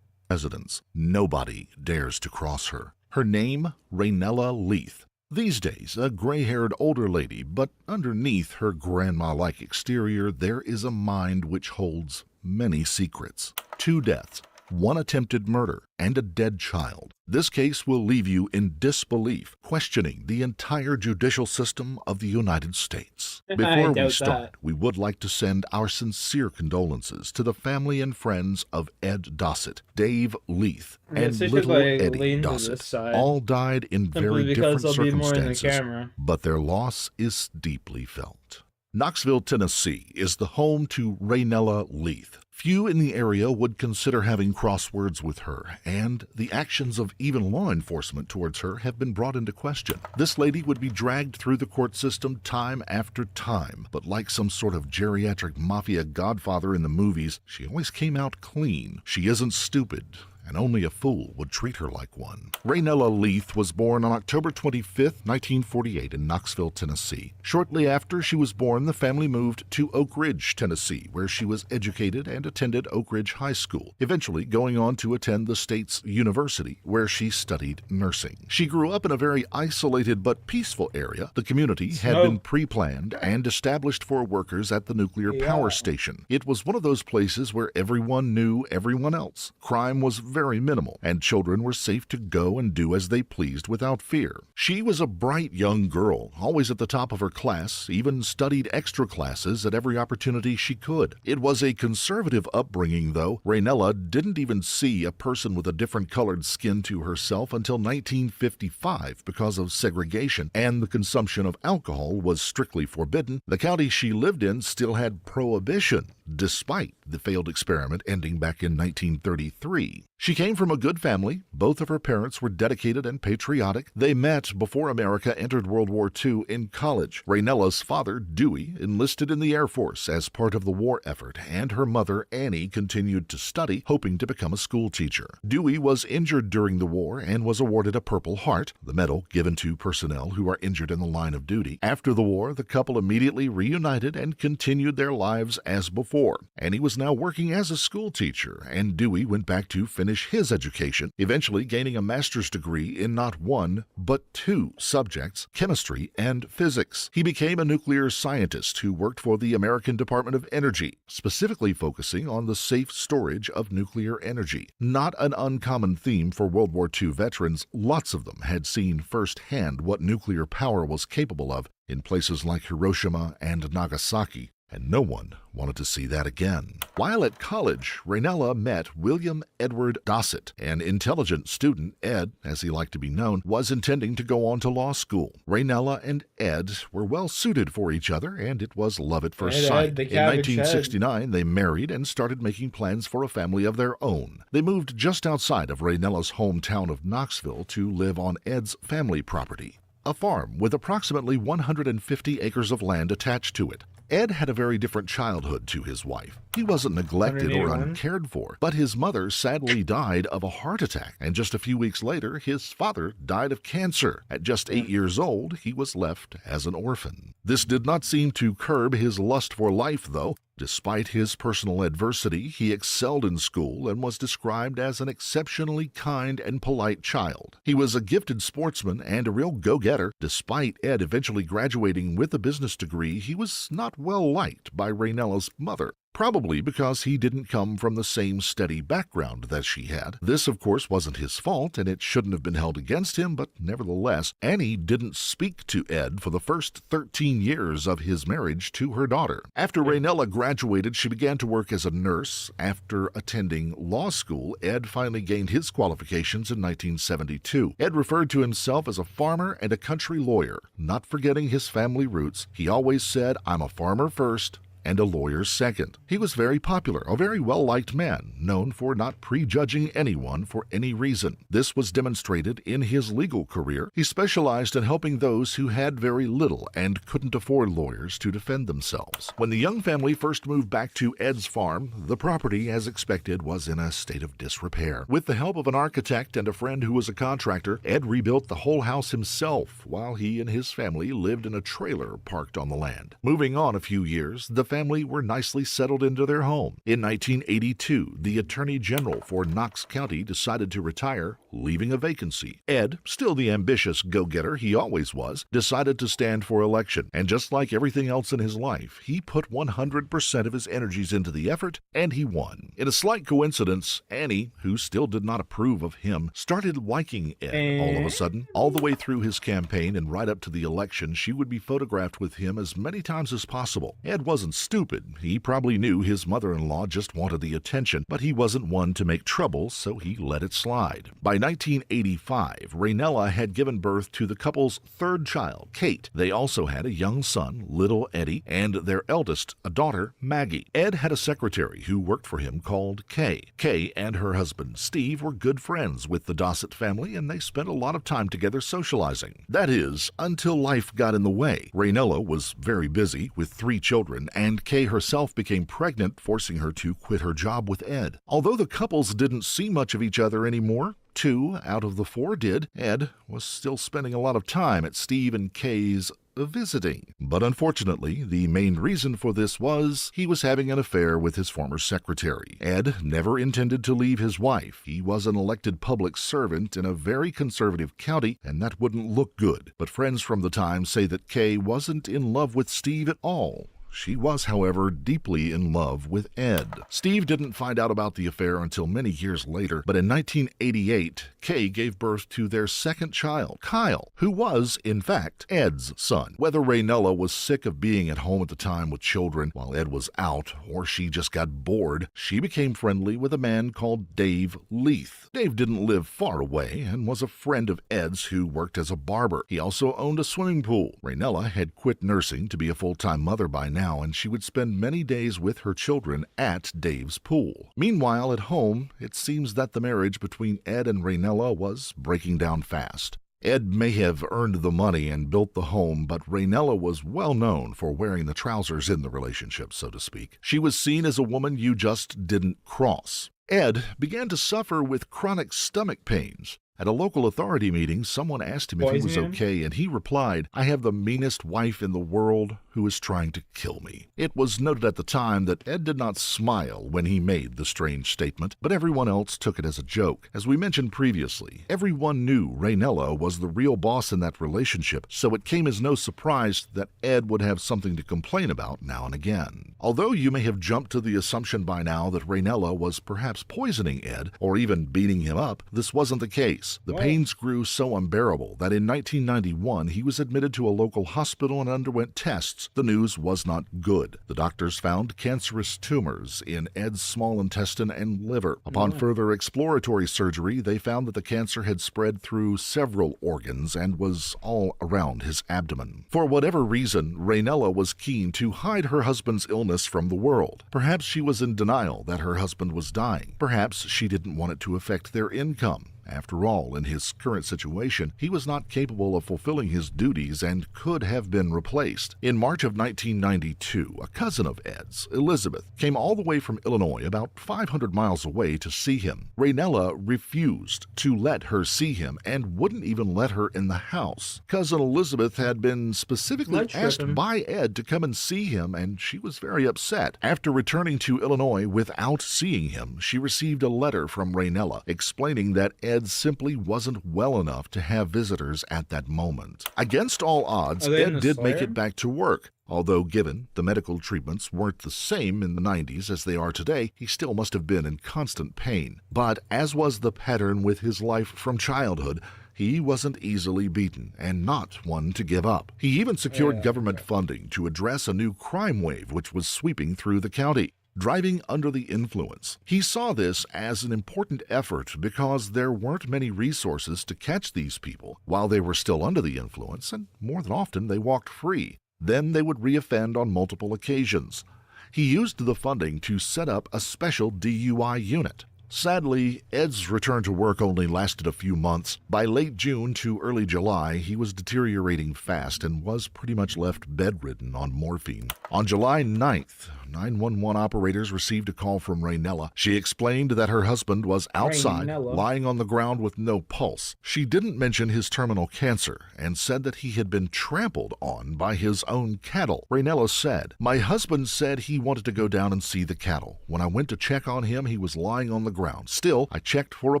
Residence. Nobody dares to cross her. Her name, Raynella Leith. These days, a gray-haired older lady, but underneath her grandma-like exterior, there is a mind which holds many secrets. 2 deaths, 1 attempted murder, and a dead child. This case will leave you in disbelief, questioning the entire judicial system of the United States. Before we doubt start, that. we would like to send our sincere condolences to the family and friends of Ed Dossett, Dave Leith, I and guess I should, little like, Eddie lean to Dossett. this side. All died in Simply very because different I'll be more in the circumstances, camera. but their loss is deeply felt. Knoxville, Tennessee is the home to Raynella Leith. Few in the area would consider having crossed words with her, and the actions of even law enforcement towards her have been brought into question. This lady would be dragged through the court system time after time, but like some sort of geriatric mafia godfather in the movies, she always came out clean. She isn't stupid, and only a fool would treat her like one. Raynella Leith was born on October 25, 1948 in Knoxville, Tennessee. Shortly after she was born, the family moved to Oak Ridge, Tennessee, where she was educated and attended Oak Ridge High School, eventually going on to attend the state's university, where she studied nursing. She grew up in a very isolated but peaceful area. The community had been pre-planned and established for workers at the nuclear power station. It was one of those places where everyone knew everyone else. Crime was very minimal, and children were safe to go and do as they pleased without fear. She was a bright young girl, always at the top of her class, even studied extra classes at every opportunity she could. It was a conservative upbringing, though. Raynella didn't even see a person with a different colored skin to herself until 1955 because of segregation, and the consumption of alcohol was strictly forbidden. The county she lived in still had prohibition, despite the failed experiment ending back in 1933. She came from a good family. Both of her parents were dedicated and patriotic. They met before America entered World War II in college. Raynella's father, Dewey, enlisted in the Air Force as part of the war effort, and her mother, Annie, continued to study, hoping to become a school teacher. Dewey was injured during the war and was awarded a Purple Heart, the medal given to personnel who are injured in the line of duty. After the war, the couple immediately reunited and continued their lives as before. 1984. Annie was now working as a school teacher, and Dewey went back to finish his education, eventually gaining a master's degree in not one, but two subjects, chemistry and physics. He became a nuclear scientist who worked for the American Department of Energy, specifically focusing on the safe storage of nuclear energy. Not an uncommon theme for World War II veterans, lots of them had seen firsthand what nuclear power was capable of in places like Hiroshima and Nagasaki, and no one wanted to see that again. While at college, Raynella met William Edward Dossett, an intelligent student. Ed, as he liked to be known, was intending to go on to law school. Raynella and Ed were well suited for each other, and it was love at first sight. In 1969, they married and started making plans for a family of their own. They moved just outside of Raynella's hometown of Knoxville to live on Ed's family property, a farm with approximately 150 acres of land attached to it. Ed had a very different childhood to his wife. He wasn't neglected or uncared for, but his mother sadly died of a heart attack, and just a few weeks later, his father died of cancer. At just 8 years old, he was left as an orphan. This did not seem to curb his lust for life, though. Despite his personal adversity, he excelled in school and was described as an exceptionally kind and polite child. He was a gifted sportsman and a real go-getter. Despite Ed eventually graduating with a business degree, he was not well liked by Raynella's mother. Probably because he didn't come from the same steady background that she had. This, of course, wasn't his fault, and it shouldn't have been held against him, but nevertheless, Annie didn't speak to Ed for the first 13 years of his marriage to her daughter. After Raynella graduated, she began to work as a nurse. After attending law school, Ed finally gained his qualifications in 1972. Ed referred to himself as a farmer and a country lawyer. Not forgetting his family roots, he always said, "I'm a farmer first and a lawyer second." He was very popular, a very well-liked man, known for not prejudging anyone for any reason. This was demonstrated in his legal career. He specialized in helping those who had very little and couldn't afford lawyers to defend themselves. When the young family first moved back to Ed's farm, the property, as expected, was in a state of disrepair. With the help of an architect and a friend who was a contractor, Ed rebuilt the whole house himself, while he and his family lived in a trailer parked on the land. Moving on a few years, the family were nicely settled into their home. In 1982, the Attorney General for Knox County decided to retire, leaving a vacancy. Ed, still the ambitious go-getter he always was, decided to stand for election, and just like everything else in his life, he put 100% of his energies into the effort, and he won. In a slight coincidence, Annie, who still did not approve of him, started liking Ed all of a sudden. All the way through his campaign and right up to the election, she would be photographed with him as many times as possible. Ed wasn't stupid. He probably knew his mother-in-law just wanted the attention, but he wasn't one to make trouble, so he let it slide. By 1985, Raynella had given birth to the couple's third child, Kate. They also had a young son, little Eddie, and their eldest, a daughter, Maggie. Ed had a secretary who worked for him called Kay. Kay and her husband, Steve, were good friends with the Dossett family, and they spent a lot of time together socializing. That is, until life got in the way. Raynella was very busy with 3 children, and Kay herself became pregnant, forcing her to quit her job with Ed. Although the couples didn't see much of each other anymore, 2 out of the 4 did. Ed was still spending a lot of time at Steve and Kay's visiting. But unfortunately, the main reason for this was he was having an affair with his former secretary. Ed never intended to leave his wife. He was an elected public servant in a very conservative county, and that wouldn't look good. But friends from the time say that Kay wasn't in love with Steve at all. She was, however, deeply in love with Ed. Steve didn't find out about the affair until many years later, but in 1988, Kay gave birth to their second child, Kyle, who was, in fact, Ed's son. Whether Raynella was sick of being at home at the time with children while Ed was out, or she just got bored, she became friendly with a man called Dave Leith. Dave didn't live far away and was a friend of Ed's who worked as a barber. He also owned a swimming pool. Raynella had quit nursing to be a full-time mother by now, and she would spend many days with her children at Dave's pool. Meanwhile, at home, it seems that the marriage between Ed and Raynella was breaking down fast. Ed may have earned the money and built the home, but Raynella was well known for wearing the trousers in the relationship, so to speak. She was seen as a woman you just didn't cross. Ed began to suffer with chronic stomach pains. At a local authority meeting, someone asked him if he was Poisoning him? okay, and he replied, "I have the meanest wife in the world who is trying to kill me." It was noted at the time that Ed did not smile when he made the strange statement, but everyone else took it as a joke. As we mentioned previously, everyone knew Raynella was the real boss in that relationship, so it came as no surprise that Ed would have something to complain about now and again. Although you may have jumped to the assumption by now that Raynella was perhaps poisoning Ed, or even beating him up, this wasn't the case. The pains grew so unbearable that in 1991 he was admitted to a local hospital and underwent tests. The news was not good. The doctors found cancerous tumors in Ed's small intestine and liver. Upon further exploratory surgery, they found that the cancer had spread through several organs and was all around his abdomen. For whatever reason, Raynella was keen to hide her husband's illness from the world. Perhaps she was in denial that her husband was dying. Perhaps she didn't want it to affect their income. After all, in his current situation, he was not capable of fulfilling his duties and could have been replaced. In March of 1992, a cousin of Ed's, Elizabeth, came all the way from Illinois, about 500 miles away, to see him. Raynella refused to let her see him and wouldn't even let her in the house. Cousin Elizabeth had been specifically asked by Ed to come and see him, and she was very upset. After returning to Illinois without seeing him, she received a letter from Raynella explaining that Ed simply wasn't well enough to have visitors at that moment. Against all odds, Ed did make it back to work. Although given the medical treatments weren't the same in the 90s as they are today, he still must have been in constant pain. But as was the pattern with his life from childhood, he wasn't easily beaten and not one to give up. He even secured government funding to address a new crime wave which was sweeping through the county. Driving under the influence. He saw this as an important effort because there weren't many resources to catch these people while they were still under the influence, and more than often they walked free. Then they would reoffend on multiple occasions. He used the funding to set up a special DUI unit. Sadly, Ed's return to work only lasted a few months. By late June to early July, he was deteriorating fast and was pretty much left bedridden on morphine. On July 9th, 911 operators received a call from Raynella. She explained that her husband was outside, lying on the ground with no pulse. She didn't mention his terminal cancer and said that he had been trampled on by his own cattle. Raynella said, "My husband said he wanted to go down and see the cattle. When I went to check on him, he was lying on the ground. Still, I checked for a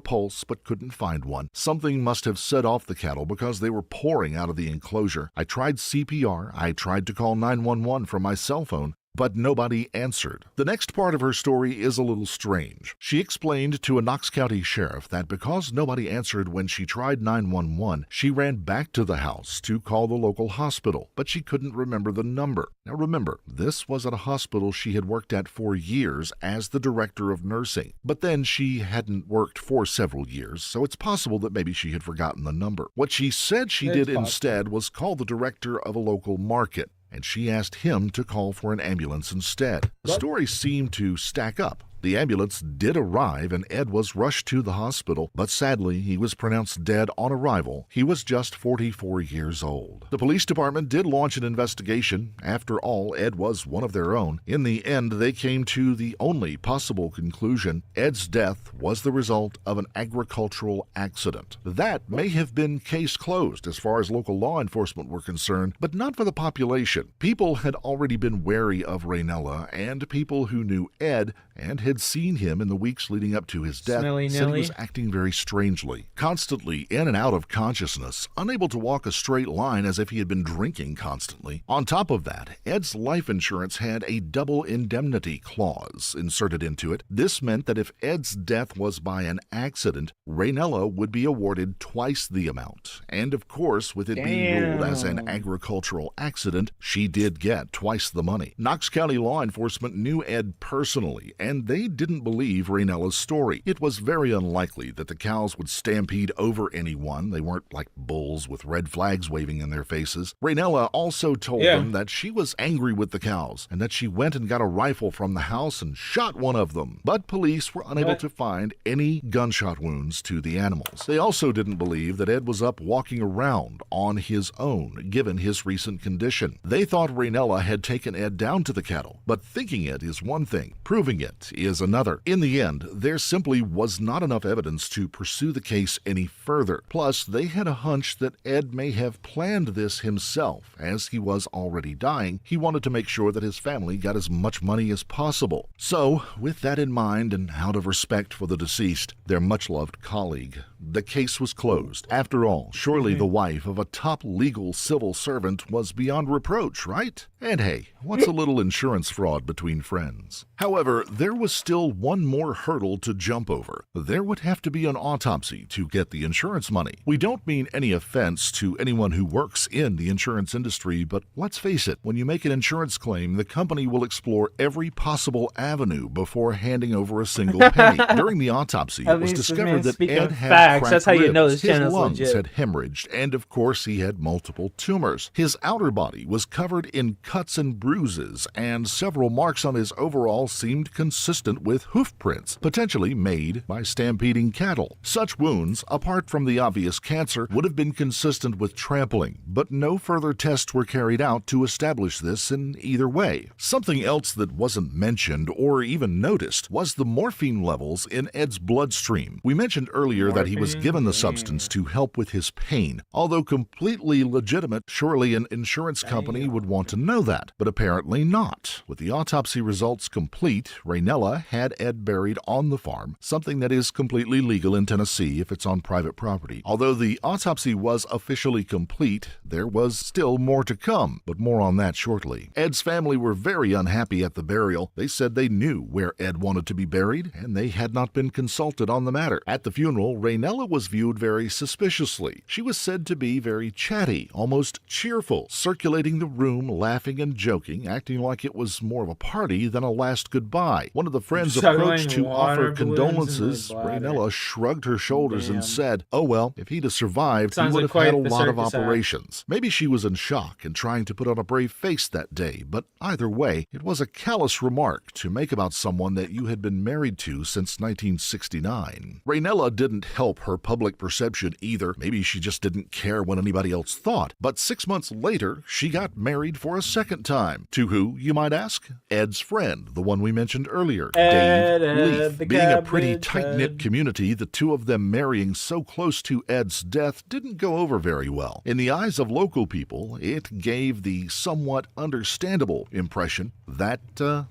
pulse but couldn't find one. Something must have set off the cattle because they were pouring out of the enclosure. I tried CPR. I tried to call 911 from my cell phone, but nobody answered." The next part of her story is a little strange. She explained to a Knox County sheriff that because nobody answered when she tried 911, she ran back to the house to call the local hospital, but she couldn't remember the number. Now remember, this was at a hospital she had worked at for years as the director of nursing, but then she hadn't worked for several years, so it's possible that maybe she had forgotten the number. What she said she did instead was call the director of a local market, and she asked him to call for an ambulance instead. The story seemed to stack up. The ambulance did arrive and Ed was rushed to the hospital, but sadly he was pronounced dead on arrival. He was just 44 years old. The police department did launch an investigation. After all, Ed was one of their own. In the end, they came to the only possible conclusion. Ed's death was the result of an agricultural accident. That may have been case closed as far as local law enforcement were concerned, but not for the population. People had already been wary of Raynella, and people who knew Ed and had seen him in the weeks leading up to his death said he was acting very strangely, constantly in and out of consciousness, unable to walk a straight line as if he had been drinking constantly. On top of that, Ed's life insurance had a double indemnity clause inserted into it. This meant that if Ed's death was by an accident, Raynella would be awarded twice the amount. And of course, with it being ruled as an agricultural accident, she did get twice the money. Knox County law enforcement knew Ed personally, and they didn't believe Raynella's story. It was very unlikely that the cows would stampede over anyone. They weren't like bulls with red flags waving in their faces. Raynella also told them that she was angry with the cows and that she went and got a rifle from the house and shot one of them. But police were unable to find any gunshot wounds to the animals. They also didn't believe that Ed was up walking around on his own, given his recent condition. They thought Raynella had taken Ed down to the cattle, but thinking it is one thing, proving it that is another. In the end, there simply was not enough evidence to pursue the case any further. Plus, they had a hunch that Ed may have planned this himself. As he was already dying, he wanted to make sure that his family got as much money as possible. So, with that in mind and out of respect for the deceased, their much-loved colleague, the case was closed. After all, surely the wife of a top legal civil servant was beyond reproach, right? And hey, what's a little insurance fraud between friends? However, there was still one more hurdle to jump over. There would have to be an autopsy to get the insurance money. We don't mean any offense to anyone who works in the insurance industry, but let's face it, when you make an insurance claim, the company will explore every possible avenue before handing over a single penny. During the autopsy, it was discovered that Ed had cracked that's how you know ribs, this his channel's lungs legit. had hemorrhaged, and of course he had multiple tumors. His outer body was covered in cuts and bruises, and several marks on his overalls seemed consistent with hoof prints, potentially made by stampeding cattle. Such wounds, apart from the obvious cancer, would have been consistent with trampling, but no further tests were carried out to establish this in either way. Something else that wasn't mentioned or even noticed was the morphine levels in Ed's bloodstream. We mentioned earlier that he was given the substance to help with his pain. Although completely legitimate, surely an insurance company would want to know that, but apparently not. With the autopsy results complete, Raynella had Ed buried on the farm, something that is completely legal in Tennessee if it's on private property. Although the autopsy was officially complete, there was still more to come, but more on that shortly. Ed's family were very unhappy at the burial. They said they knew where Ed wanted to be buried, and they had not been consulted on the matter. At the funeral, Raynella was viewed very suspiciously. She was said to be very chatty, almost cheerful, circulating the room, laughing and joking, acting like it was more of a party than a last goodbye. One of the friends approached to offer condolences. Raynella shrugged her shoulders and said, "Oh well, if he'd have survived, he would have had a lot of operations." Maybe she was in shock and trying to put on a brave face that day, but either way, it was a callous remark to make about someone that you had been married to since 1969. Raynella didn't help her public perception either. Maybe she just didn't care what anybody else thought. But 6 months later, she got married for a second time. To who, you might ask? Ed's friend, the one we mentioned earlier, Dave Leaf. Being a pretty tight-knit community, the two of them marrying so close to Ed's death didn't go over very well. In the eyes of local people, it gave the somewhat understandable impression that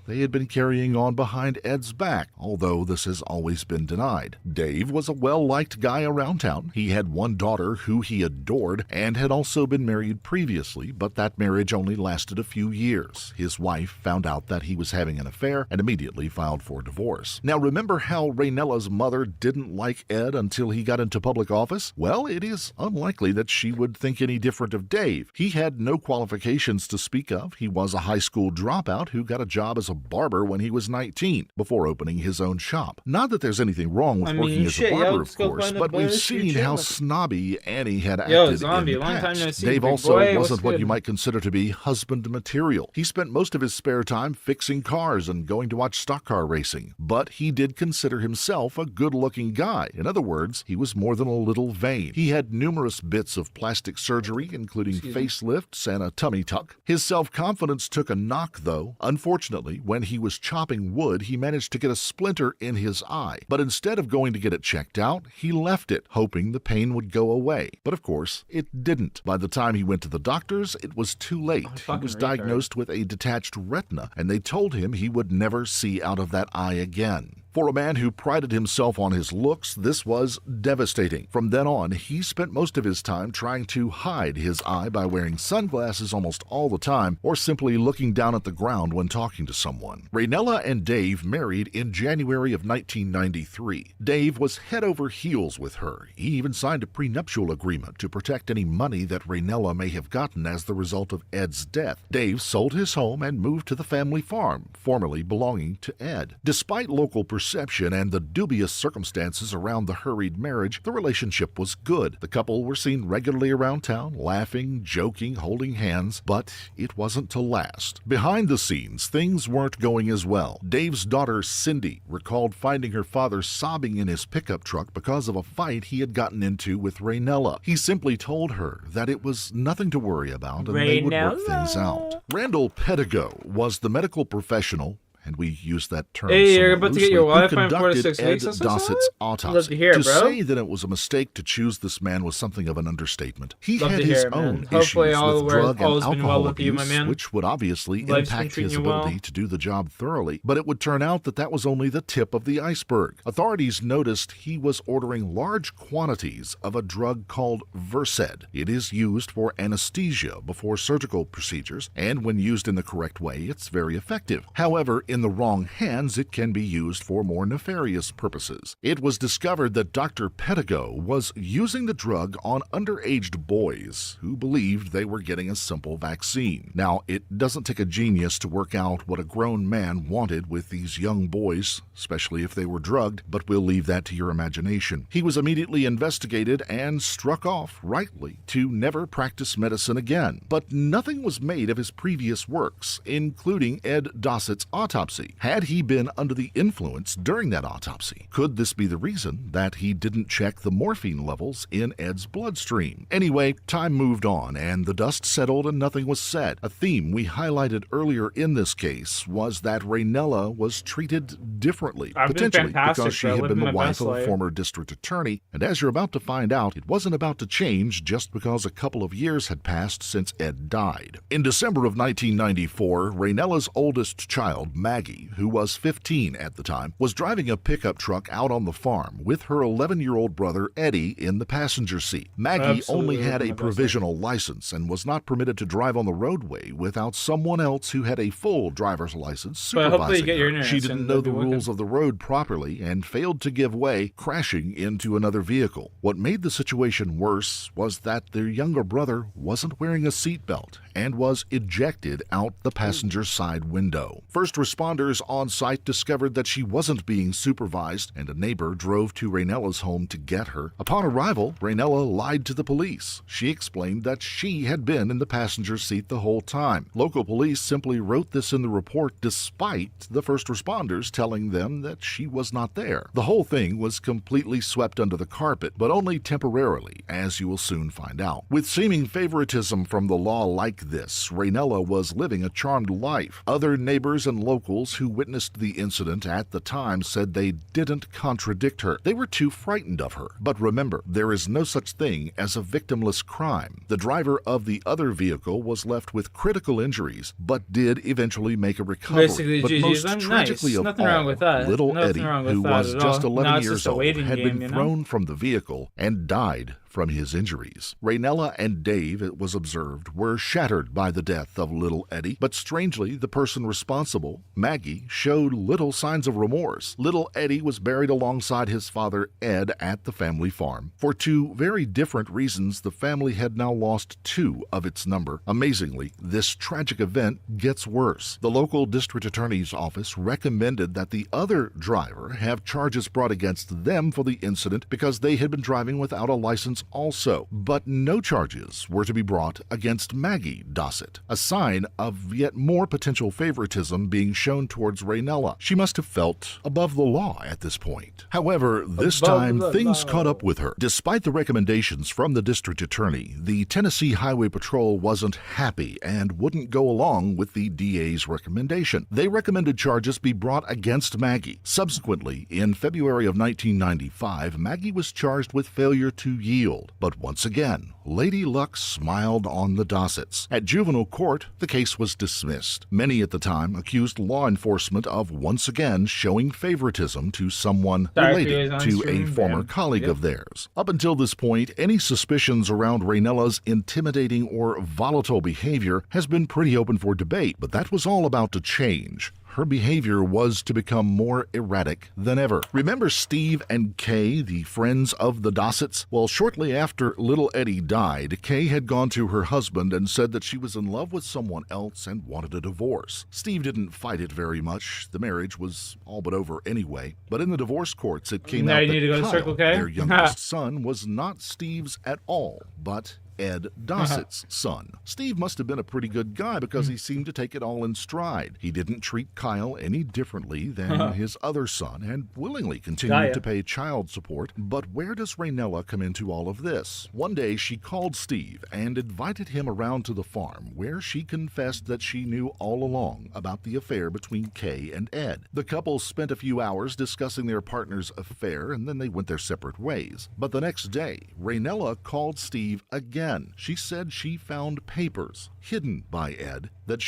they had been carrying on behind Ed's back, although this has always been denied. Dave was a well-liked guy around town. He had one daughter who he adored and had also been married previously, but that marriage only lasted a few years. His wife found out that he was having an affair and immediately filed for divorce. Now, remember how Raynella's mother didn't like Ed until he got into public office? Well, it is unlikely that she would think any different of Dave. He had no qualifications to speak of. He was a high school dropout who got a job as a barber when he was 19, before opening his own shop. Not that there's anything wrong with working as a barber, of course, but we've seen how snobby Annie had acted in the past. Dave also wasn't what you might consider to be husband material. He spent most of his spare time fixing cars and going to watch stock car racing, but he did consider himself a good-looking guy. In other words, he was more than a little vain. He had numerous bits of plastic surgery, including facelifts and a tummy tuck. His self-confidence took a knock, though. Unfortunately, when he was chopping wood, he managed to get a splinter in his eye. But instead of going to get it checked out, he left it, hoping the pain would go away. But of course, it didn't. By the time he went to the doctors, it was too late. He was diagnosed with a detached retina, and they told him he would never see out of that eye again. For a man who prided himself on his looks, this was devastating. From then on, he spent most of his time trying to hide his eye by wearing sunglasses almost all the time, or simply looking down at the ground when talking to someone. Raynella and Dave married in January of 1993. Dave was head over heels with her. He even signed a prenuptial agreement to protect any money that Raynella may have gotten as the result of Ed's death. Dave sold his home and moved to the family farm, formerly belonging to Ed. Despite local perception and the dubious circumstances around the hurried marriage, the relationship was good. The couple were seen regularly around town, laughing, joking, holding hands, but it wasn't to last. Behind the scenes, things weren't going as well. Dave's daughter, Cindy, recalled finding her father sobbing in his pickup truck because of a fight he had gotten into with Raynella. He simply told her that it was nothing to worry about and they would work things out. Randall Pedigo was the medical professional and we use that term Hey, you're somewhat about to get your loosely, who Wi-Fi in 4 to conducted 6 Ed weeks. That's what's Dossett's up. autopsy. Love to hear it, bro. say that it was a mistake to choose this man was something of an understatement. He Love had to his hear it, man. own Hopefully issues all with drug and all's been well alcohol with you, my abuse, man. which would obviously Life's been impact treating his you well. ability to do the job thoroughly, but it would turn out that that was only the tip of the iceberg. Authorities noticed he was ordering large quantities of a drug called Versed. It is used for anesthesia before surgical procedures, and when used in the correct way, it's very effective. However, in the wrong hands, it can be used for more nefarious purposes. It was discovered that Dr. Pedigo was using the drug on underage boys who believed they were getting a simple vaccine. Now, it doesn't take a genius to work out what a grown man wanted with these young boys, especially if they were drugged, but we'll leave that to your imagination. He was immediately investigated and struck off, rightly, to never practice medicine again. But nothing was made of his previous works, including Ed Dossett's autopsy. Had he been under the influence during that autopsy? Could this be the reason that he didn't check the morphine levels in Ed's bloodstream? Anyway, time moved on, and the dust settled and nothing was said. A theme we highlighted earlier in this case was that Raynella was treated differently, potentially because she had been the wife of a former district attorney, and as you're about to find out, it wasn't about to change just because a couple of years had passed since Ed died. In December of 1994, Raynella's oldest child, Maggie, who was 15 at the time, was driving a pickup truck out on the farm with her 11-year-old brother, Eddie, in the passenger seat. Maggie only had a provisional license and was not permitted to drive on the roadway without someone else who had a full driver's license supervising her. She didn't know the rules of the road properly and failed to give way, crashing into another vehicle. What made the situation worse was that their younger brother wasn't wearing a seatbelt and was ejected out the passenger side window. First responders on site discovered that she wasn't being supervised, and a neighbor drove to Raynella's home to get her. Upon arrival, Raynella lied to the police. She explained that she had been in the passenger seat the whole time. Local police simply wrote this in the report despite the first responders telling them that she was not there. The whole thing was completely swept under the carpet, but only temporarily, as you will soon find out. With seeming favoritism from the law like this, Raynella was living a charmed life. Other neighbors and locals who witnessed the incident at the time said they didn't contradict her. They were too frightened of her. But remember, there is no such thing as a victimless crime. The driver of the other vehicle was left with critical injuries, but did eventually make a recovery. Basically, but most tragically of Nothing all, wrong with that. little Nothing Eddie, wrong with who that was at just all. 11 Now it's years just a old, waiting had game, been you know? thrown from the vehicle and died from his injuries. Raynella and Dave, it was observed, were shattered by the death of little Eddie, but strangely, the person responsible, Maggie, showed little signs of remorse. Little Eddie was buried alongside his father, Ed, at the family farm. For two very different reasons, the family had now lost two of its number. Amazingly, this tragic event gets worse. The local district attorney's office recommended that the other driver have charges brought against them for the incident because they had been driving without a license also, but no charges were to be brought against Maggie Dossett, a sign of yet more potential favoritism being shown towards Raynella. She must have felt above the law at this point. However, this time things caught up with her. Despite the recommendations from the district attorney, the Tennessee Highway Patrol wasn't happy and wouldn't go along with the DA's recommendation. They recommended charges be brought against Maggie. Subsequently, in February of 1995, Maggie was charged with failure to yield. But once again, Lady Luck smiled on the Dossetts. At juvenile court, the case was dismissed. Many at the time accused law enforcement of once again showing favoritism to someone related to a former colleague of theirs. Up until this point, any suspicions around Raynella's intimidating or volatile behavior has been pretty open for debate, but that was all about to change. Her behavior was to become more erratic than ever. Remember Steve and Kay, the friends of the Dossetts? Well, shortly after little Eddie died, Kay had gone to her husband and said that she was in love with someone else and wanted a divorce. Steve didn't fight it very much. The marriage was all but over anyway. But in the divorce courts, it came out that Kyle, their youngest son, was not Steve's at all, but Ed Dossett's son. Steve must have been a pretty good guy because he seemed to take it all in stride. He didn't treat Kyle any differently than his other son and willingly continued to pay child support. But where does Raynella come into all of this? One day she called Steve and invited him around to the farm, where she confessed that she knew all along about the affair between Kay and Ed. The couple spent a few hours discussing their partner's affair, and then they went their separate ways. But the next day, Raynella called Steve again. She said she found papers hidden by Ed that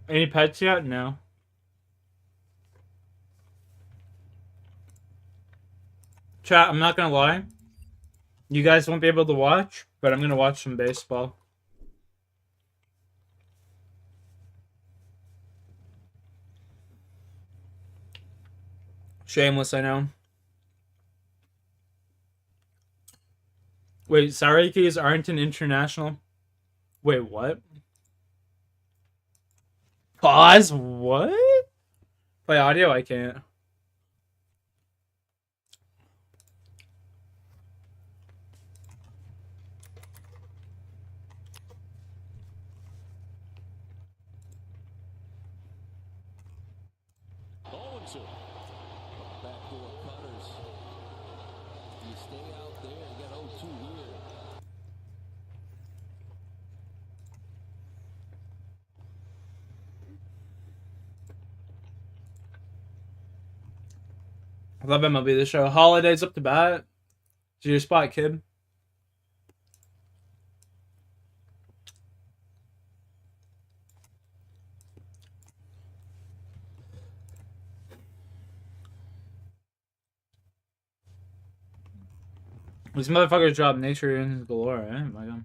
Any pets yet? No. Chat, I'm not gonna lie. You guys won't be able to watch, but I'm gonna watch some baseball. Shameless, I know. Wait, Sarikis aren't an international? Wait, what? Pause? What? Play audio? I can't. Backdoor cutters. You stay out there, you got 0-2 here. I love MLB The Show. Holidays up to bat. It's your spot, kid. These motherfuckers drop nature in galore, eh? My God.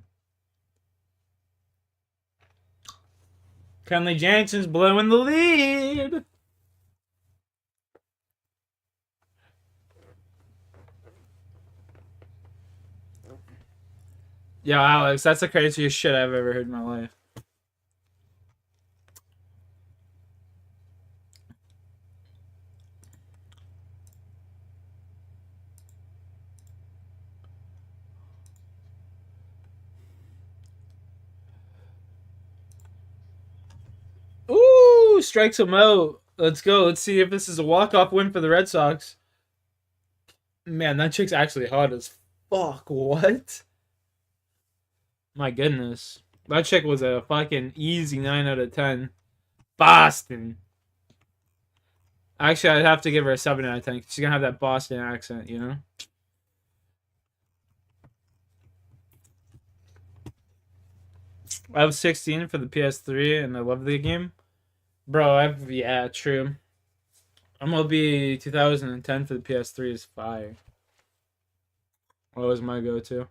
Kenley Jansen's blowing the lead. Yo, Alex, that's the craziest shit I've ever heard in my life. Ooh, strikes him out. Let's go. Let's see if this is a walk-off win for the Red Sox. Man, that chick's actually hot as fuck. What? My goodness. That chick was a fucking easy 9 out of 10. Boston. Actually, I'd have to give her a 7 out of 10. She's gonna have that Boston accent, you know? I have 16 for the PS3, and I love the game. Bro, yeah, true. MLB 2010 for the PS3 is fire. What was my go-to?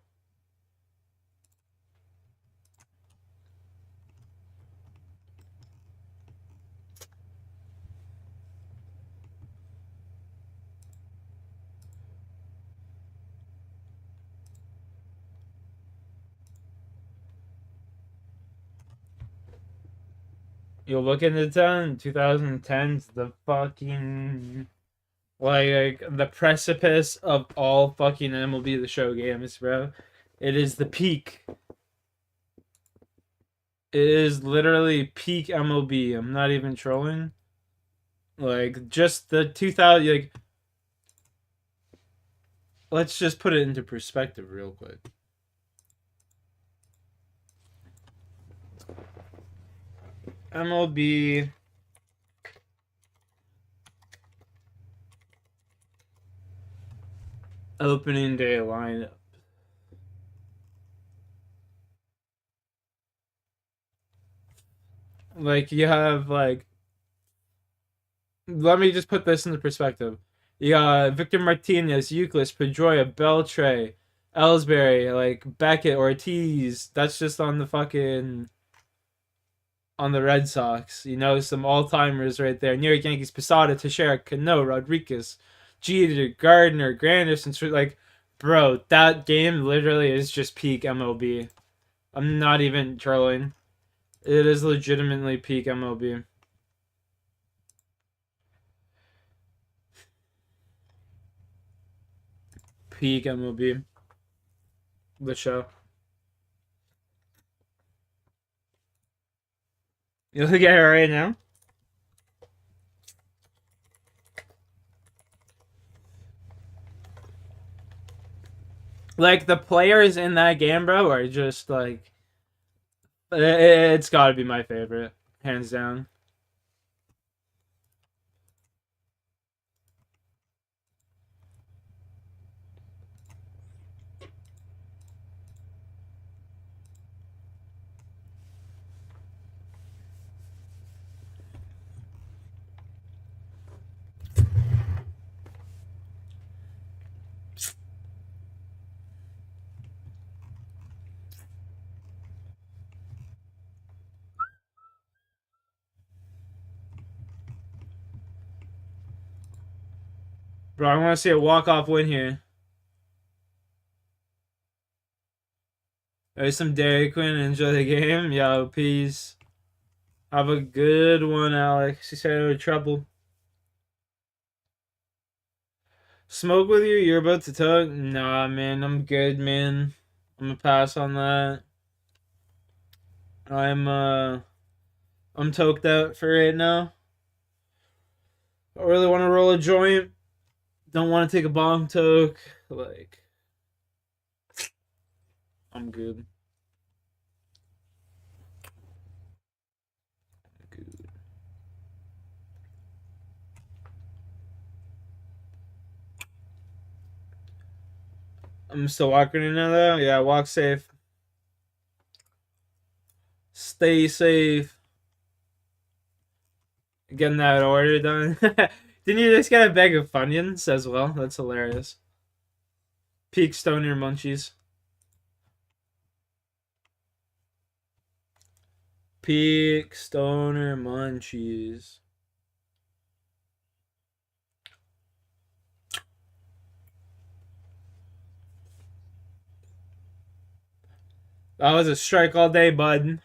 You look into 2010's the fucking like the precipice of all fucking MLB The Show games, bro. It is the peak. It is literally peak MLB. I'm not even trolling. Like just the 2000, like let's just put it into perspective real quick. MLB opening day lineup. Like you have like, let me just put this into perspective. You got Victor Martinez, Euclid, Pedroia, Beltre, Ellsbury, like Beckett, Ortiz. That's just on the fucking on the Red Sox. You know, some all-timers right there. New York Yankees, Posada, Teixeira, Cano, Rodriguez, Jeter, Gardner, Granderson. Like, bro, that game literally is just peak MLB. I'm not even trolling. It is legitimately peak MLB. peak MLB. The show. You look at it right now. Like the players in that game, bro, are just like, it's got to be my favorite, hands down. Bro, I want to see a walk-off win here. There's some Dairy Queen. Enjoy the game. Yo, peace. Have a good one, Alex. You said no trouble. Smoke with you? You're about to talk? Nah, man. I'm good, man. I'm gonna pass on that. I'm toked out for right now. I really want to roll a joint. Don't want to take a bomb toke. Like, I'm good. I'm still walking in now, though. Yeah, walk safe. Stay safe. Getting that order done. Didn't you just get a bag of Funyuns as well? That's hilarious. Peak Stoner Munchies. Peak Stoner Munchies. That was a strike all day, bud.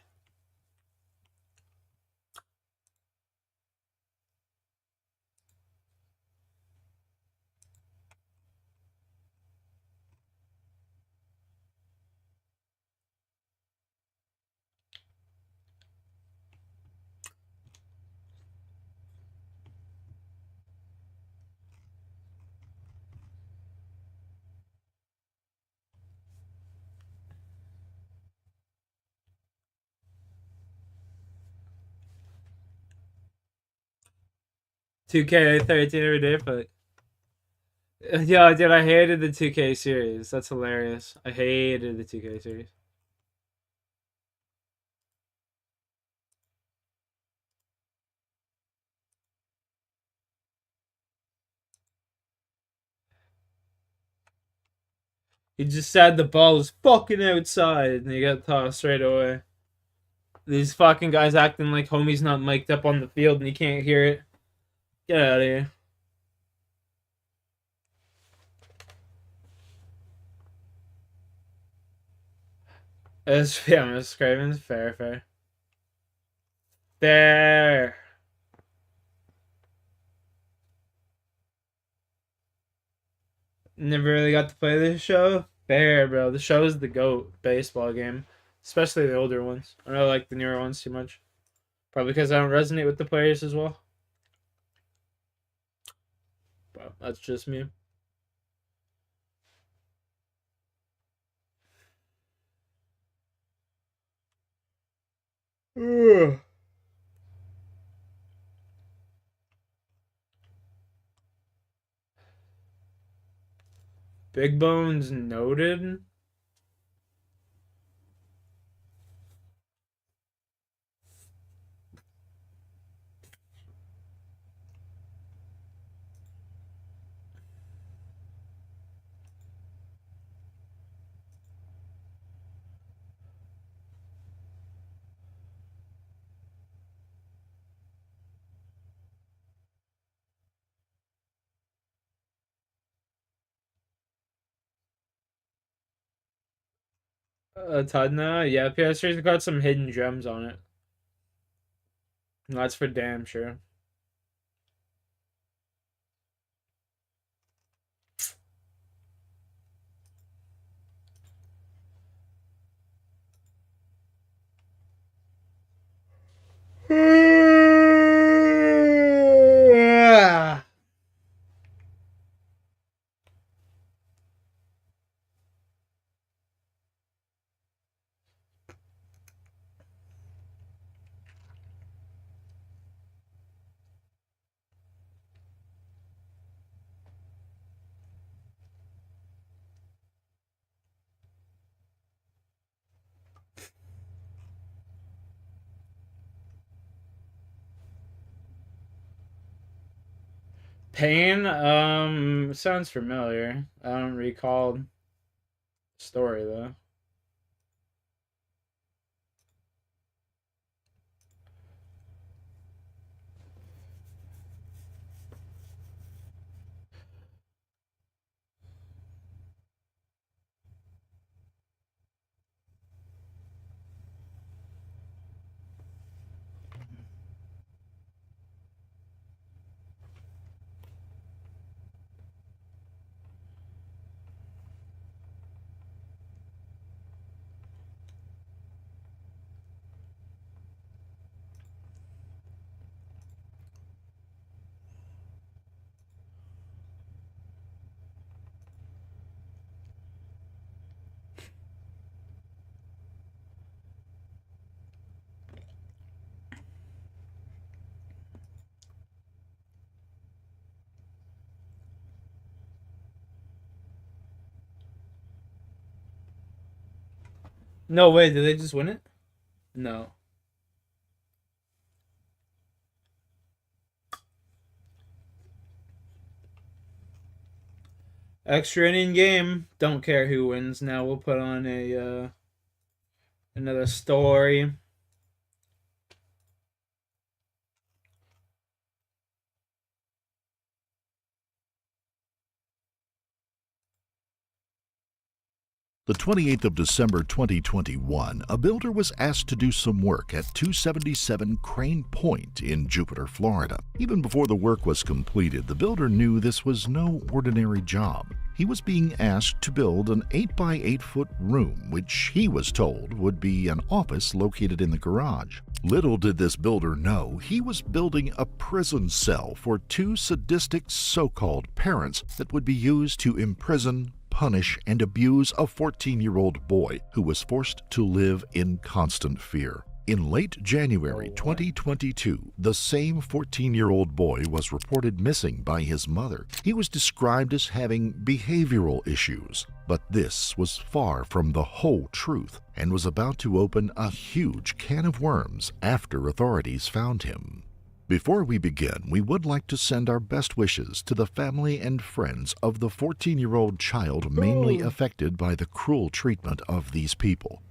$2K13 every day, but yeah, dude, I hated the 2K series. That's hilarious. I hated the 2K series. He just said the ball was fucking outside and he got tossed right away. These fucking guys acting like homie's not mic'd up on the field and he can't hear it. Get out of here. Yeah, I'm just Cravens. Fair. There. Never really got to play this show. Fair, bro. The show is the GOAT baseball game. Especially the older ones. I don't like the newer ones too much. Probably because I don't resonate with the players as well. But that's just me. Ugh. Big Bones noted. Tadna, yeah, PS3's got some hidden gems on it. That's for damn sure. Pain, sounds familiar. I don't recall the story though. No way, did they just win it? No. Extra inning game. Don't care who wins. Now we'll put on a another story. The 28th of December 2021, a builder was asked to do some work at 277 Crane Point in Jupiter, Florida. Even before the work was completed, the builder knew this was no ordinary job. He was being asked to build an 8 by 8 foot room, which he was told would be an office located in the garage. Little did this builder know he was building a prison cell for two sadistic so-called parents that would be used to imprison, punish, and abuse a 14-year-old boy who was forced to live in constant fear. In late January 2022, the same 14-year-old boy was reported missing by his mother. He was described as having behavioral issues, but this was far from the whole truth and was about to open a huge can of worms after authorities found him. Before we begin, we would like to send our best wishes to the family and friends of the 14-year-old child mainly affected by the cruel treatment of these people.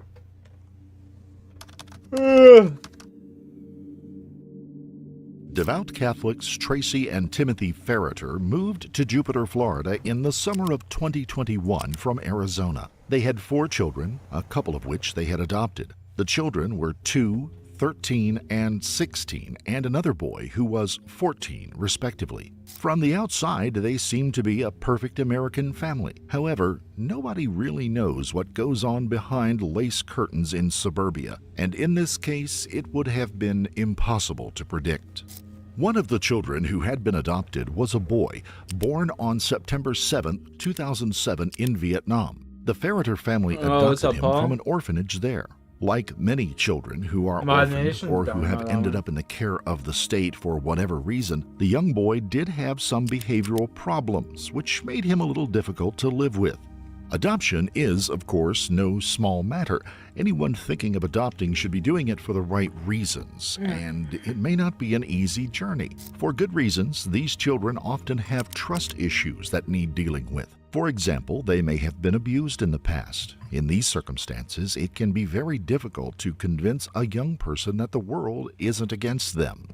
Devout Catholics Tracy and Timothy Ferreter moved to Jupiter, Florida in the summer of 2021 from Arizona. They had 4 children, a couple of which they had adopted. The children were 2, 13, and 16, and another boy who was 14, respectively. From the outside, they seem to be a perfect American family. However, nobody really knows what goes on behind lace curtains in suburbia, and in this case, it would have been impossible to predict. One of the children who had been adopted was a boy born on September 7, 2007 in Vietnam. The Ferreter family adopted him from an orphanage there. Like many children who are orphaned or who have ended up in the care of the state for whatever reason, the young boy did have some behavioral problems, which made him a little difficult to live with. Adoption is, of course, no small matter. Anyone thinking of adopting should be doing it for the right reasons, and it may not be an easy journey. For good reasons, these children often have trust issues that need dealing with. For example, they may have been abused in the past. In these circumstances, it can be very difficult to convince a young person that the world isn't against them.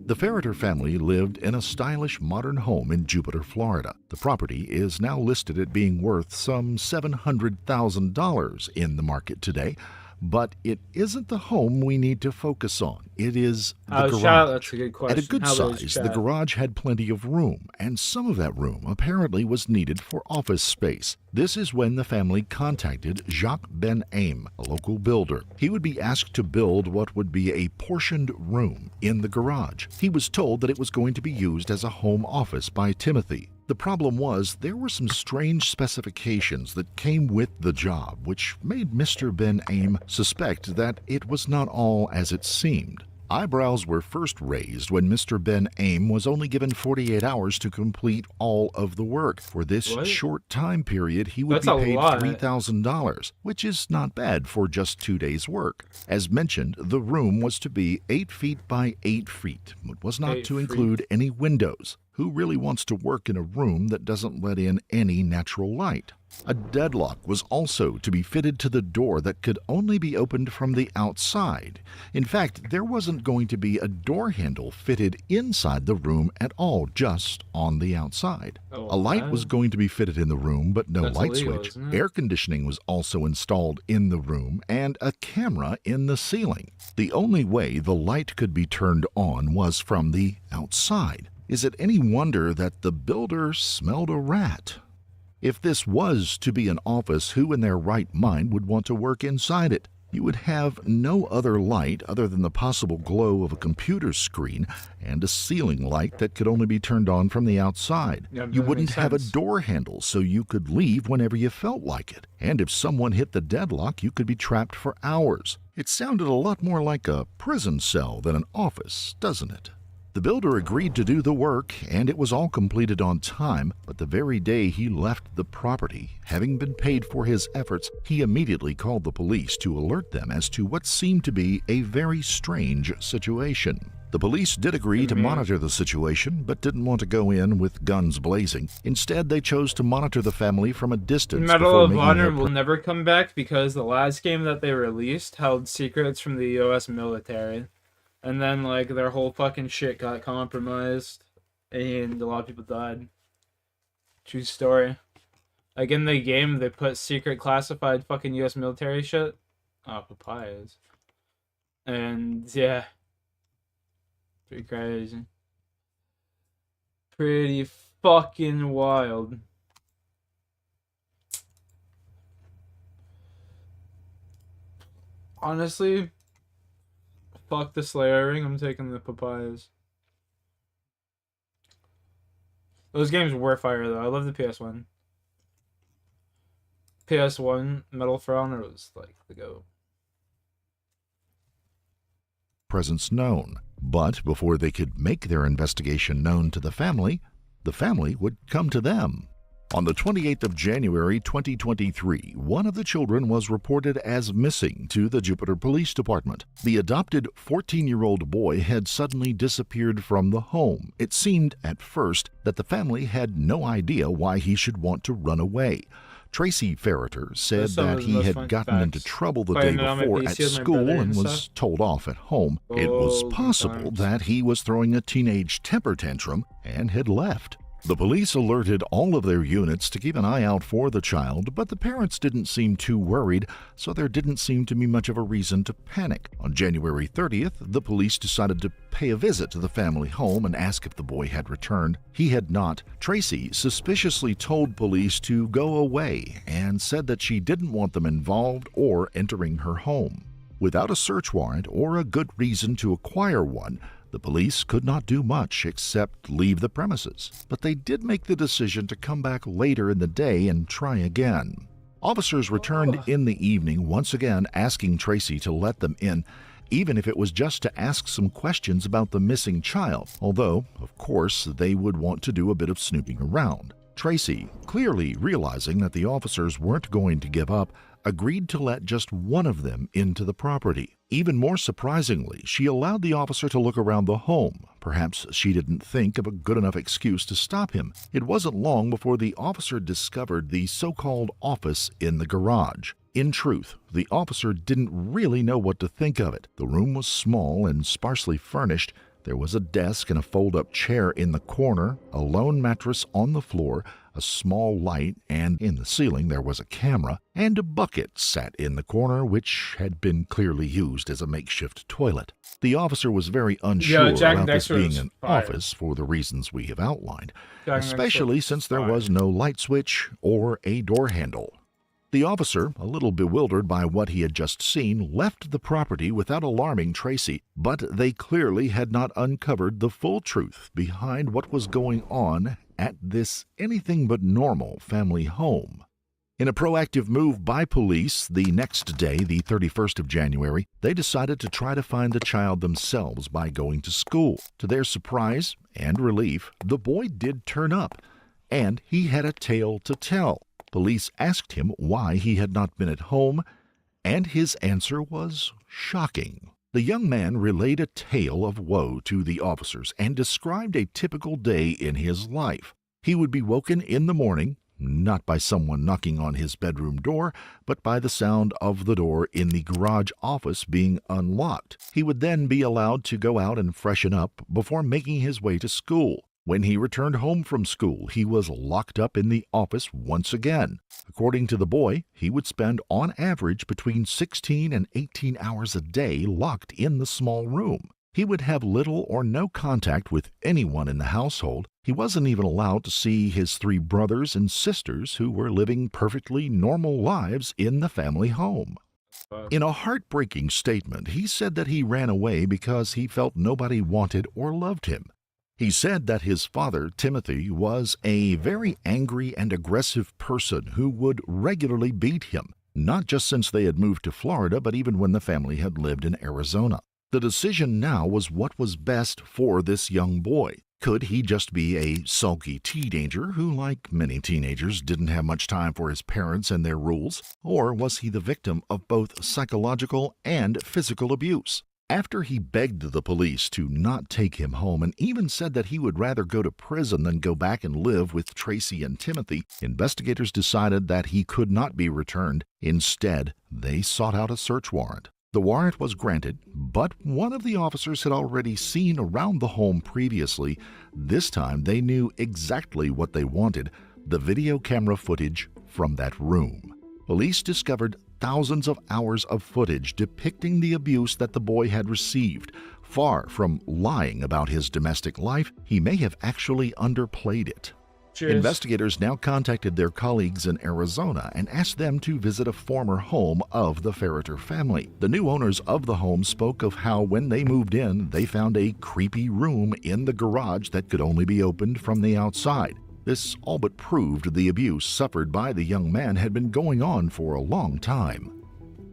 The Ferreter family lived in a stylish modern home in Jupiter, Florida. The property is now listed at being worth some $700,000 in the market today, but it isn't the home we need to focus on. It is the garage. That's a good question. At a good size, the garage had plenty of room, and some of that room apparently was needed for office space. This is when the family contacted Jacques Ben Aim, a local builder. He would be asked to build what would be a portioned room in the garage. He was told that it was going to be used as a home office by Timothy. The problem was there were some strange specifications that came with the job, which made Mr. Ben Aim suspect that it was not all as it seemed. Eyebrows were first raised when Mr. Ben Aim was only given 48 hours to complete all of the work. For this What? short time period, he would That's be a paid lot. $3,000, which is not bad for just 2 days' work. As mentioned, the room was to be 8 feet by 8 feet, but was not 8 to feet. include any windows. Who really wants to work in a room that doesn't let in any natural light? A deadlock was also to be fitted to the door that could only be opened from the outside. In fact, there wasn't going to be a door handle fitted inside the room at all, just on the outside. Oh, A light wow. was going to be fitted in the room, but no That's light illegal, switch. isn't it? Air conditioning was also installed in the room, and a camera in the ceiling. The only way the light could be turned on was from the outside. Is it any wonder that the builder smelled a rat? If this was to be an office, who in their right mind would want to work inside it? You would have no other light other than the possible glow of a computer screen and a ceiling light that could only be turned on from the outside. Yeah, You that wouldn't makes have a sense. door handle so you could leave whenever you felt like it. And if someone hit the deadlock, you could be trapped for hours. It sounded a lot more like a prison cell than an office, doesn't it? The builder agreed to do the work, and it was all completed on time, but the very day he left the property, having been paid for his efforts, he immediately called the police to alert them as to what seemed to be a very strange situation. The police did agree to monitor the situation, but didn't want to go in with guns blazing. Instead, they chose to monitor the family from a distance. Medal before of making Honor their will never come back because the last game that they released held secrets from the US military. And then, like, their whole fucking shit got compromised, and a lot of people died. True story. Like, in the game, they put secret classified fucking US military shit. Oh, papayas. And, yeah. Pretty crazy. Pretty fucking wild. Honestly, fuck the Slayer ring, I'm taking the papayas. Those games were fire though. I love the PS1. PS1 Medal for Honor was like the GOAT. presence known. But before they could make their investigation known to the family would come to them. On the 28th of January 2023, one of the children was reported as missing to the Jupiter Police Department. The adopted 14-year-old boy had suddenly disappeared from the home. It seemed at first that the family had no idea why he should want to run away. Tracy Ferreter said that he had gotten into trouble the day before at school and was told off at home. It was possible that he was throwing a teenage temper tantrum and had left. The police alerted all of their units to keep an eye out for the child, but the parents didn't seem too worried, so there didn't seem to be much of a reason to panic. On January 30th, the police decided to pay a visit to the family home and ask if the boy had returned. He had not. Tracy suspiciously told police to go away and said that she didn't want them involved or entering her home. Without a search warrant or a good reason to acquire one, the police could not do much except leave the premises, but they did make the decision to come back later in the day and try again. Officers returned in the evening, once again asking Tracy to let them in, even if it was just to ask some questions about the missing child, although, of course, they would want to do a bit of snooping around. Tracy, clearly realizing that the officers weren't going to give up, agreed to let just one of them into the property. Even more surprisingly, she allowed the officer to look around the home. Perhaps she didn't think of a good enough excuse to stop him. It wasn't long before the officer discovered the so-called office in the garage. In truth, the officer didn't really know what to think of it. The room was small and sparsely furnished. There was a desk and a fold-up chair in the corner, a lone mattress on the floor, a small light, and in the ceiling there was a camera, and a bucket sat in the corner which had been clearly used as a makeshift toilet. The officer was very unsure about this being an office for the reasons we have outlined, especially since there was no light switch or a door handle. The officer, a little bewildered by what he had just seen, left the property without alarming Tracy, but they clearly had not uncovered the full truth behind what was going on at this anything but normal family home. In a proactive move by police, the next day, the 31st of January, they decided to try to find the child themselves by going to school. To their surprise and relief, the boy did turn up, and he had a tale to tell. Police asked him why he had not been at home, and his answer was shocking. The young man relayed a tale of woe to the officers and described a typical day in his life. He would be woken in the morning, not by someone knocking on his bedroom door, but by the sound of the door in the garage office being unlocked. He would then be allowed to go out and freshen up before making his way to school. When he returned home from school, he was locked up in the office once again. According to the boy, he would spend on average between 16 and 18 hours a day locked in the small room. He would have little or no contact with anyone in the household. He wasn't even allowed to see his 3 brothers and sisters who were living perfectly normal lives in the family home. In a heartbreaking statement, he said that he ran away because he felt nobody wanted or loved him. He said that his father, Timothy, was a very angry and aggressive person who would regularly beat him, not just since they had moved to Florida, but even when the family had lived in Arizona. The decision now was what was best for this young boy. Could he just be a sulky teenager who, like many teenagers, didn't have much time for his parents and their rules? Or was he the victim of both psychological and physical abuse? After he begged the police to not take him home and even said that he would rather go to prison than go back and live with Tracy and Timothy, investigators decided that he could not be returned. Instead, they sought out a search warrant. The warrant was granted, but one of the officers had already seen around the home previously. This time they knew exactly what they wanted: the video camera footage from that room. Police discovered thousands of hours of footage depicting the abuse that the boy had received. Far from lying about his domestic life, he may have actually underplayed it. Cheers. Investigators now contacted their colleagues in Arizona and asked them to visit a former home of the Ferreter family. The new owners of the home spoke of how when they moved in, they found a creepy room in the garage that could only be opened from the outside. This all but proved the abuse suffered by the young man had been going on for a long time.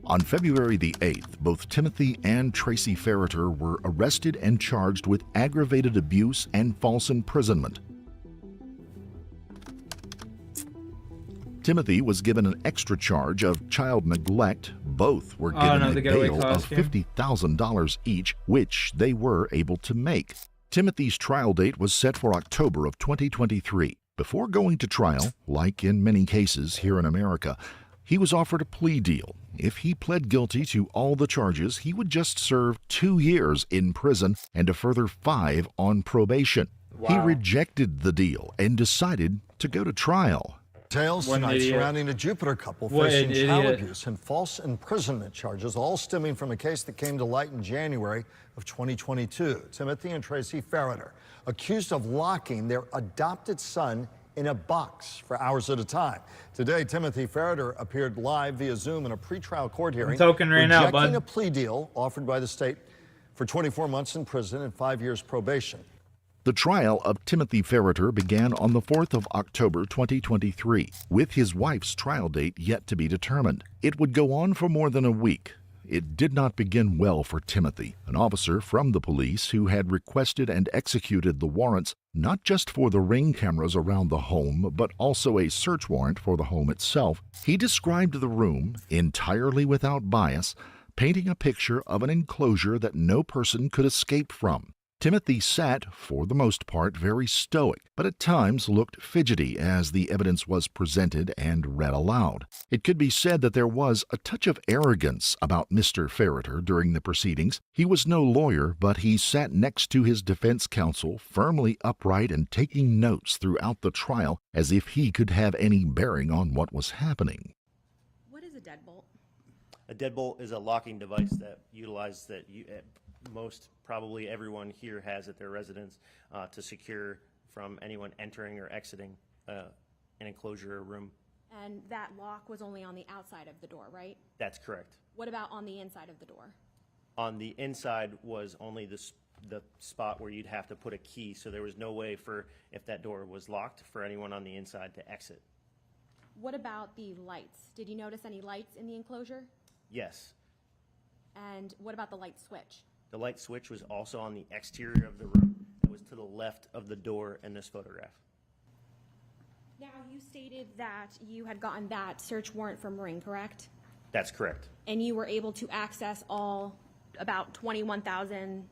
On February the 8th, both Timothy and Tracy Ferreter were arrested and charged with aggravated abuse and false imprisonment. Timothy was given an extra charge of child neglect. Both were given a bail of $50,000 each, which they were able to make. Timothy's trial date was set for October of 2023. Before going to trial, like in many cases here in America, he was offered a plea deal. If he pled guilty to all the charges, he would just serve 2 years in prison and a further 5 on probation. Wow. He rejected the deal and decided to go to trial. Tales tonight surrounding a Jupiter couple facing child abuse and false imprisonment charges, all stemming from a case that came to light in January of 2022. Timothy and Tracy Ferreter accused of locking their adopted son in a box for hours at a time. Today, Timothy Ferreter appeared live via Zoom in a pretrial court hearing, rejecting a plea deal offered by the state for 24 months in prison and 5 years probation. The trial of Timothy Ferreter began on the 4th of October 2023, with his wife's trial date yet to be determined. It would go on for more than a week. It did not begin well for Timothy, an officer from the police who had requested and executed the warrants not just for the ring cameras around the home, but also a search warrant for the home itself. He described the room, entirely without bias, painting a picture of an enclosure that no person could escape from. Timothy sat, for the most part, very stoic, but at times looked fidgety as the evidence was presented and read aloud. It could be said that there was a touch of arrogance about Mr. Ferreter during the proceedings. He was no lawyer, but he sat next to his defense counsel, firmly upright and taking notes throughout the trial as if he could have any bearing on what was happening. What is a deadbolt? A deadbolt is a locking device that utilizes that most probably everyone here has at their residence to secure from anyone entering or exiting an enclosure or room. And that lock was only on the outside of the door, right? That's correct. What about on the inside of the door? On the inside was only the spot where you'd have to put a key, so there was no way for, if that door was locked, for anyone on the inside to exit. What about the lights? Did you notice any lights in the enclosure? Yes. And what about the light switch? The light switch was also on the exterior of the room. It was to the left of the door in this photograph. Now, you stated that you had gotten that search warrant from Ring, correct? That's correct. And you were able to access all about 21,000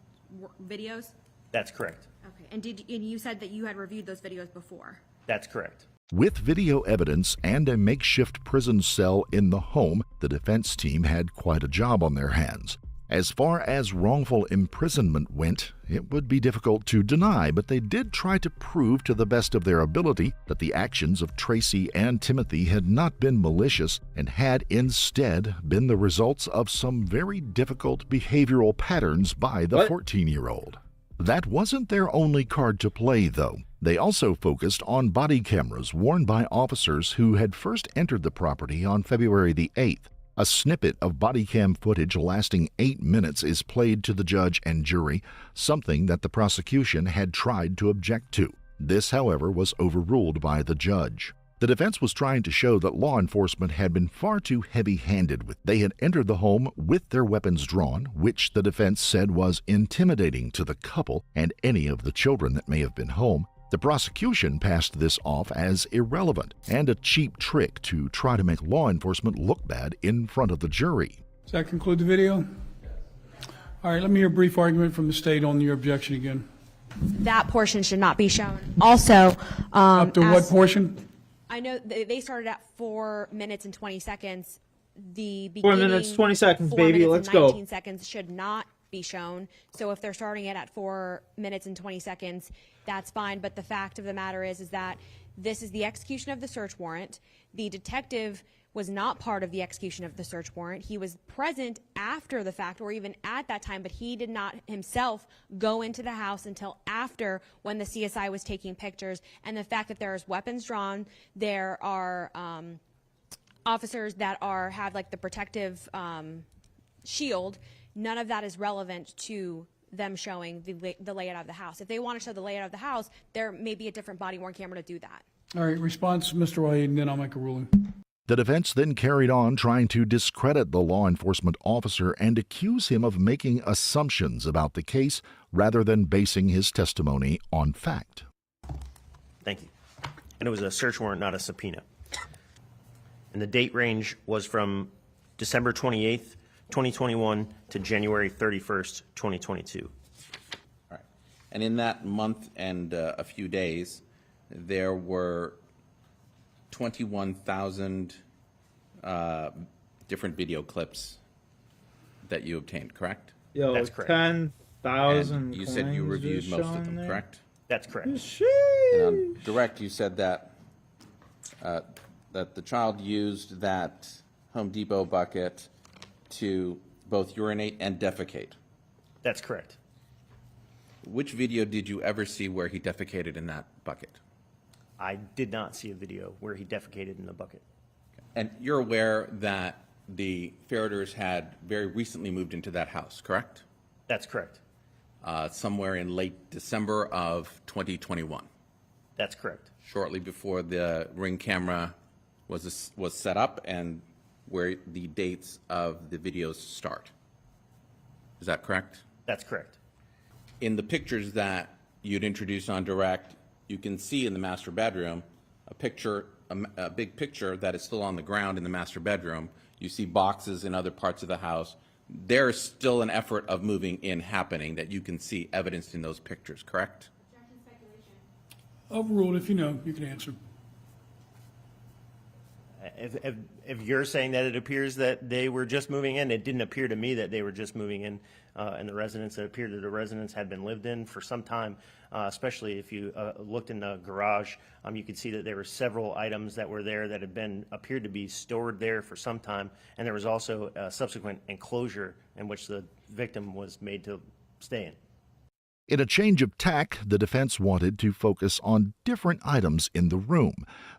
videos? That's correct. Okay. And you said that you had reviewed those videos before? That's correct. With video evidence and a makeshift prison cell in the home, the defense team had quite a job on their hands. As far as wrongful imprisonment went, it would be difficult to deny, but they did try to prove to the best of their ability that the actions of Tracy and Timothy had not been malicious and had instead been the results of some very difficult behavioral patterns by the 14-year-old. That wasn't their only card to play, though. They also focused on body cameras worn by officers who had first entered the property on February the 8th. A snippet of body cam footage lasting 8 minutes is played to the judge and jury, something that the prosecution had tried to object to. This, however, was overruled by the judge. The defense was trying to show that law enforcement had been far too heavy-handed. They had entered the home with their weapons drawn, which the defense said was intimidating to the couple and any of the children that may have been home. The prosecution passed this off as irrelevant and a cheap trick to try to make law enforcement look bad in front of the jury. Does that conclude the video? All right, let me hear a brief argument from the state on your objection again. That portion should not be shown. Also, up to what portion? I know they started at 4 minutes and 20 seconds. The 4 minutes, 20 seconds, 4 baby. minutes Let's and go. 19 seconds should not be shown. So if they're starting it at 4 minutes and 20 seconds, that's fine. But the fact of the matter is that this is the execution of the search warrant. The detective was not part of the execution of the search warrant. He was present after the fact or even at that time, but he did not himself go into the house until after when the CSI was taking pictures. And the fact that there's weapons drawn, there are officers that have like the protective shield, none of that is relevant to them showing the layout of the house. If they want to show the layout of the house, there may be a different body-worn camera to do that. All right, response, Mr. Wahid, and then I'll make a ruling. The defense then carried on trying to discredit the law enforcement officer and accuse him of making assumptions about the case rather than basing his testimony on fact. Thank you. And it was a search warrant, not a subpoena. And the date range was from December 28th, 2021 to January 31st, 2022. All right. And in that month and a few days, there were 21,000 different video clips that you obtained, correct? Yo, that's correct. 10,000. You said you reviewed most of them, correct? That's correct. And on direct, you said that that the child used that Home Depot bucket to both urinate and defecate. That's correct. Which video did you ever see where he defecated in that bucket? I did not see a video where he defecated in the bucket. And you're aware that the Ferreters had very recently moved into that house, correct? That's correct. Somewhere in late December of 2021. That's correct. Shortly before the Ring camera was set up and where the dates of the videos start. Is that correct? That's correct. In the pictures that you'd introduced on direct, you can see in the master bedroom a picture, a big picture that is still on the ground in the master bedroom. You see boxes in other parts of the house. There's still an effort of moving in happening that you can see evidenced in those pictures, correct? Overruled. If you know, you can answer. If you're saying that it appears that they were just moving in, it didn't appear to me that they were just moving in the residence. It appeared that the residence had been lived in for some time, especially if you looked in the garage. You could see that there were several items that were there that had appeared to be stored there for some time, and there was also a subsequent enclosure in which the victim was made to stay in. In a change of tack, the defense wanted to focus on different items in the room,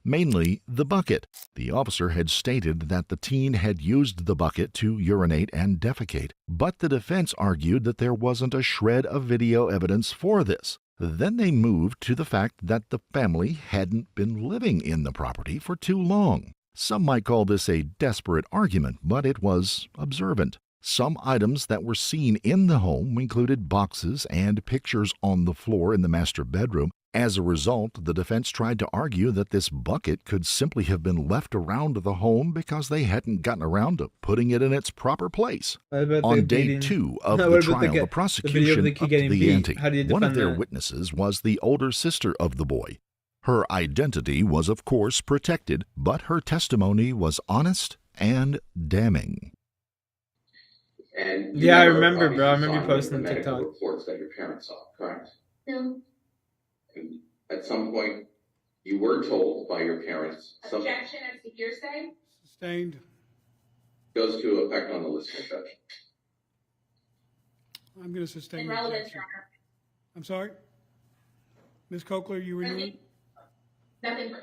mainly the bucket. The officer had stated that the teen had used the bucket to urinate and defecate, but the defense argued that there wasn't a shred of video evidence for this. Then they moved to the fact that the family hadn't been living in the property for too long. Some might call this a desperate argument, but it was observant. Some items that were seen in the home included boxes and pictures on the floor in the master bedroom. As a result, the defense tried to argue that this bucket could simply have been left around the home because they hadn't gotten around to putting it in its proper place. On day 2 of the trial, the prosecution upped the ante. One of their witnesses was the older sister of the boy. Her identity was, of course, protected, but her testimony was honest and damning. And yeah, I remember, bro. I remember you posting the on medical TikTok. reports that your parents saw, correct? No. And at some point, you were told by your parents something Objection as to hearsay? Sustained. goes to effect on the listener judge. I'm going to sustain the Irrelevant, objection. Your Honor. I'm sorry? Ms. Cochler, you renewing? Nothing else.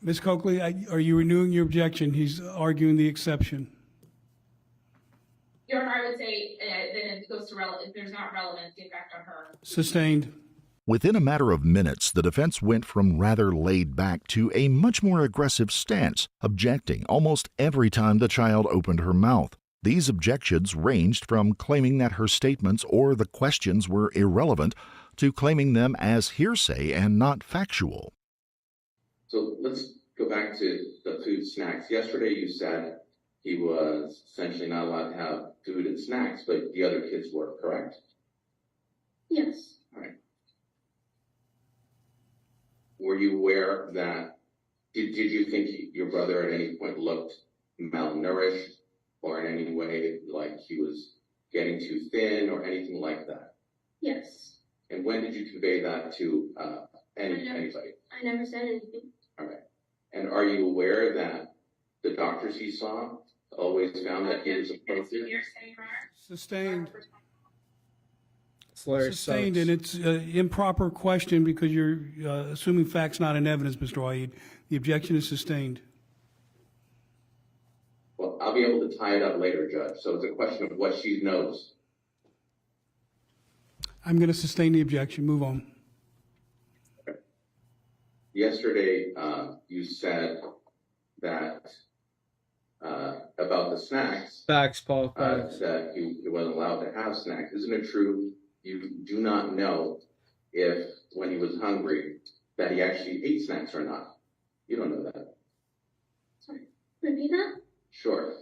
Ms. Coakley, are you renewing your objection? He's arguing the exception. Your Honor, I would say then it goes to if there's not relevance, the effect on her. Sustained. Within a matter of minutes, the defense went from rather laid back to a much more aggressive stance, objecting almost every time the child opened her mouth. These objections ranged from claiming that her statements or the questions were irrelevant to claiming them as hearsay and not factual. So let's go back to the food snacks. Yesterday you said he was essentially not allowed to have food and snacks, but the other kids were, correct? Yes. All right. Were you aware that, did you think your brother at any point looked malnourished or in any way like he was getting too thin or anything like that? Yes. And when did you convey that to anybody? I never said anything. All right. And are you aware that the doctors he saw always found that he was appropriate? Sustained. Slayer Sustained, sucks. and it's an improper question because you're assuming facts not in evidence, Mr. Wahid. The objection is sustained. Well, I'll be able to tie it up later, Judge. So it's a question of what she knows. I'm going to sustain the objection. Move on. Okay. Yesterday, you said that about the snacks. Facts, Paul. Facts. That he wasn't allowed to have snacks. Isn't it true? You do not know if, when he was hungry, that he actually ate snacks or not. You don't know that. Sorry. Repeat that? Sure.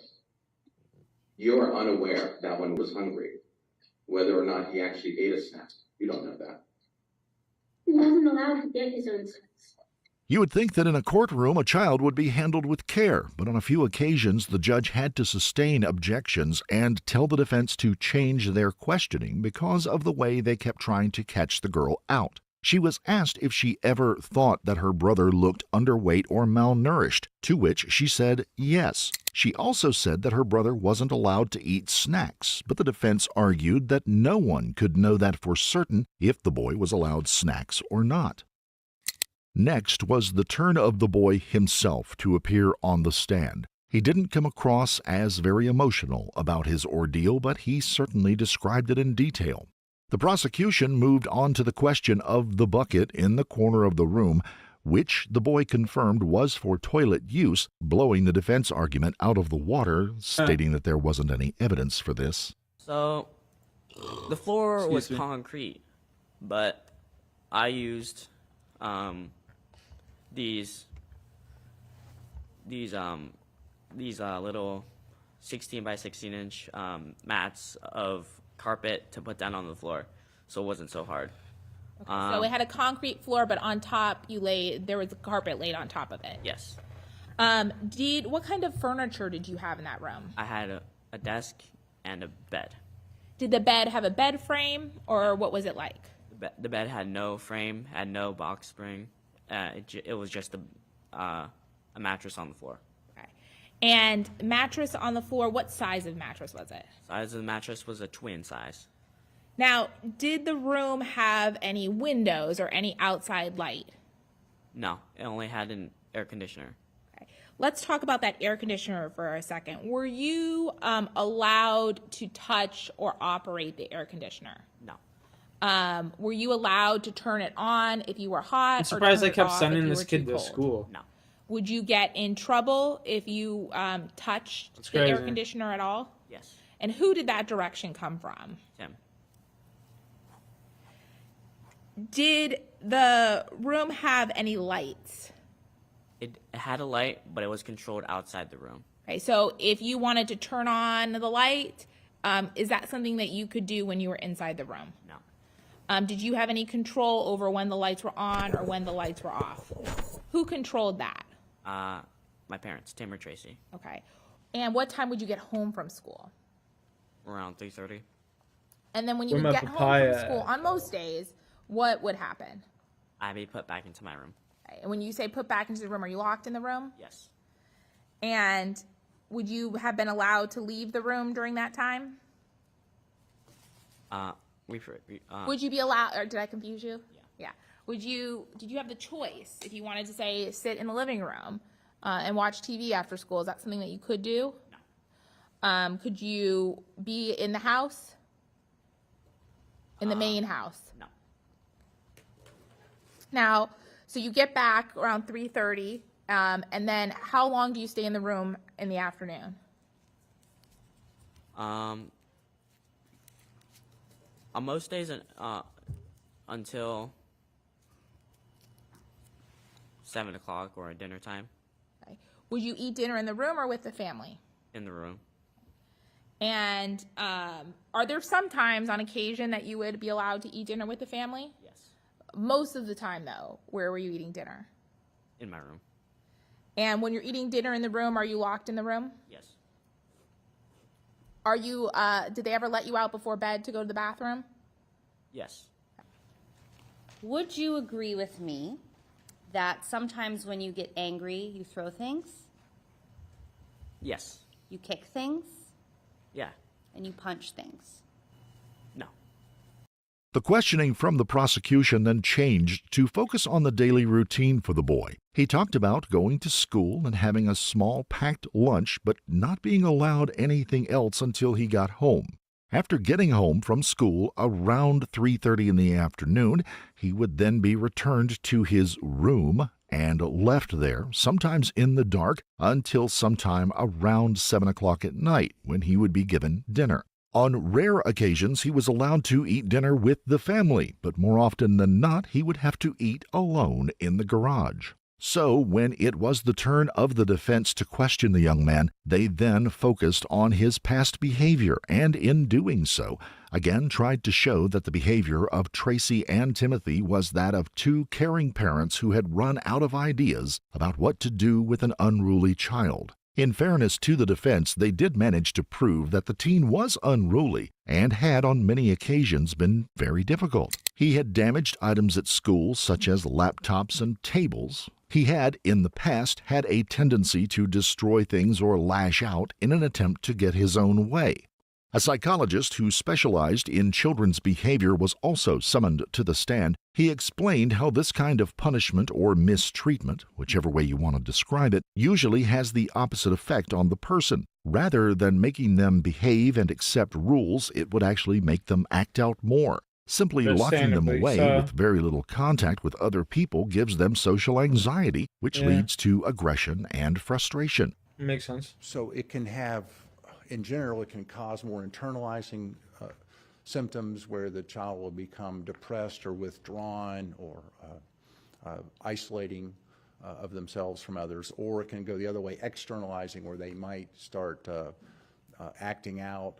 You are unaware that when he was hungry, whether or not he actually ate a snack. You don't know that. He wasn't allowed to get his own snacks. You would think that in a courtroom a child would be handled with care, but on a few occasions the judge had to sustain objections and tell the defense to change their questioning because of the way they kept trying to catch the girl out. She was asked if she ever thought that her brother looked underweight or malnourished, to which she said yes. She also said that her brother wasn't allowed to eat snacks, but the defense argued that no one could know that for certain if the boy was allowed snacks or not. Next was the turn of the boy himself to appear on the stand. He didn't come across as very emotional about his ordeal, but he certainly described it in detail. The prosecution moved on to the question of the bucket in the corner of the room, which the boy confirmed was for toilet use, blowing the defense argument out of the water, stating that there wasn't any evidence for this. So, the floor was concrete, but I used these little 16 by 16 inch mats of carpet to put down on the floor, so it wasn't so hard. Okay, so it had a concrete floor, but on top there was a carpet laid on top of it. Yes. What kind of furniture did you have in that room? I had a desk and a bed. Did the bed have a bed frame, or what was it like? The bed had no frame, had no box spring. It was just a mattress on the floor. Okay. And mattress on the floor, what size of mattress was it? Size of the mattress was a twin size. Now, did the room have any windows or any outside light? No, it only had an air conditioner. Okay. Let's talk about that air conditioner for a second. Were you allowed to touch or operate the air conditioner? No. Were you allowed to turn it on if you were hot? I'm surprised or I turn kept it off sending if you this were kid too to cold? school. No. Would you get in trouble if you touched the air crazy. conditioner at all? Yes. And who did that direction come from? Tim. Did the room have any lights? It had a light, but it was controlled outside the room. Okay, so if you wanted to turn on the light, is that something that you could do when you were inside the room? No. Did you have any control over when the lights were on or when the lights were off? Who controlled that? My parents, Tim or Tracy. Okay. And what time would you get home from school? Around 3:30. And then when you Where would my get home papaya from school, on most days, what would happen? I'd be put back into my room. Okay. And when you say put back into the room, are you locked in the room? Yes. And would you have been allowed to leave the room during that time? Would you be allowed, or did I confuse you? Yeah. Did you have the choice if you wanted to say sit in the living room and watch TV after school? Is that something that you could do? No. Could you be in the house? In the main house? No. Now, so you get back around 3:30, and then how long do you stay in the room in the afternoon? On most days, until 7 o'clock or dinner time. Okay. Would you eat dinner in the room or with the family? In the room. And are there some times on occasion that you would be allowed to eat dinner with the family? Yes. Most of the time, though, where were you eating dinner? In my room. And when you're eating dinner in the room, are you locked in the room? Yes. Are you, did they ever let you out before bed to go to the bathroom? Yes. Would you agree with me that sometimes when you get angry, you throw things, Yes. you kick things, Yeah. and you punch things? No. The questioning from the prosecution then changed to focus on the daily routine for the boy. He talked about going to school and having a small packed lunch, but not being allowed anything else until he got home. After getting home from school around 3:30 in the afternoon, he would then be returned to his room and left there, sometimes in the dark, until sometime around 7 o'clock at night, when he would be given dinner. On rare occasions, he was allowed to eat dinner with the family, but more often than not, he would have to eat alone in the garage. So, when it was the turn of the defense to question the young man, they then focused on his past behavior, and in doing so, again tried to show that the behavior of Tracy and Timothy was that of two caring parents who had run out of ideas about what to do with an unruly child. In fairness to the defense, they did manage to prove that the teen was unruly and had on many occasions been very difficult. He had damaged items at school such as laptops and tables. He had, in the past, had a tendency to destroy things or lash out in an attempt to get his own way. A psychologist who specialized in children's behavior was also summoned to the stand. He explained how this kind of punishment or mistreatment, whichever way you want to describe it, usually has the opposite effect on the person. Rather than making them behave and accept rules, it would actually make them act out more. Simply locking them away with very little contact with other people gives them social anxiety, which leads to aggression and frustration. Makes sense. So it can have, in general, it can cause more internalizing symptoms where the child will become depressed or withdrawn or isolating of themselves from others, or it can go the other way, externalizing, where they might start acting out,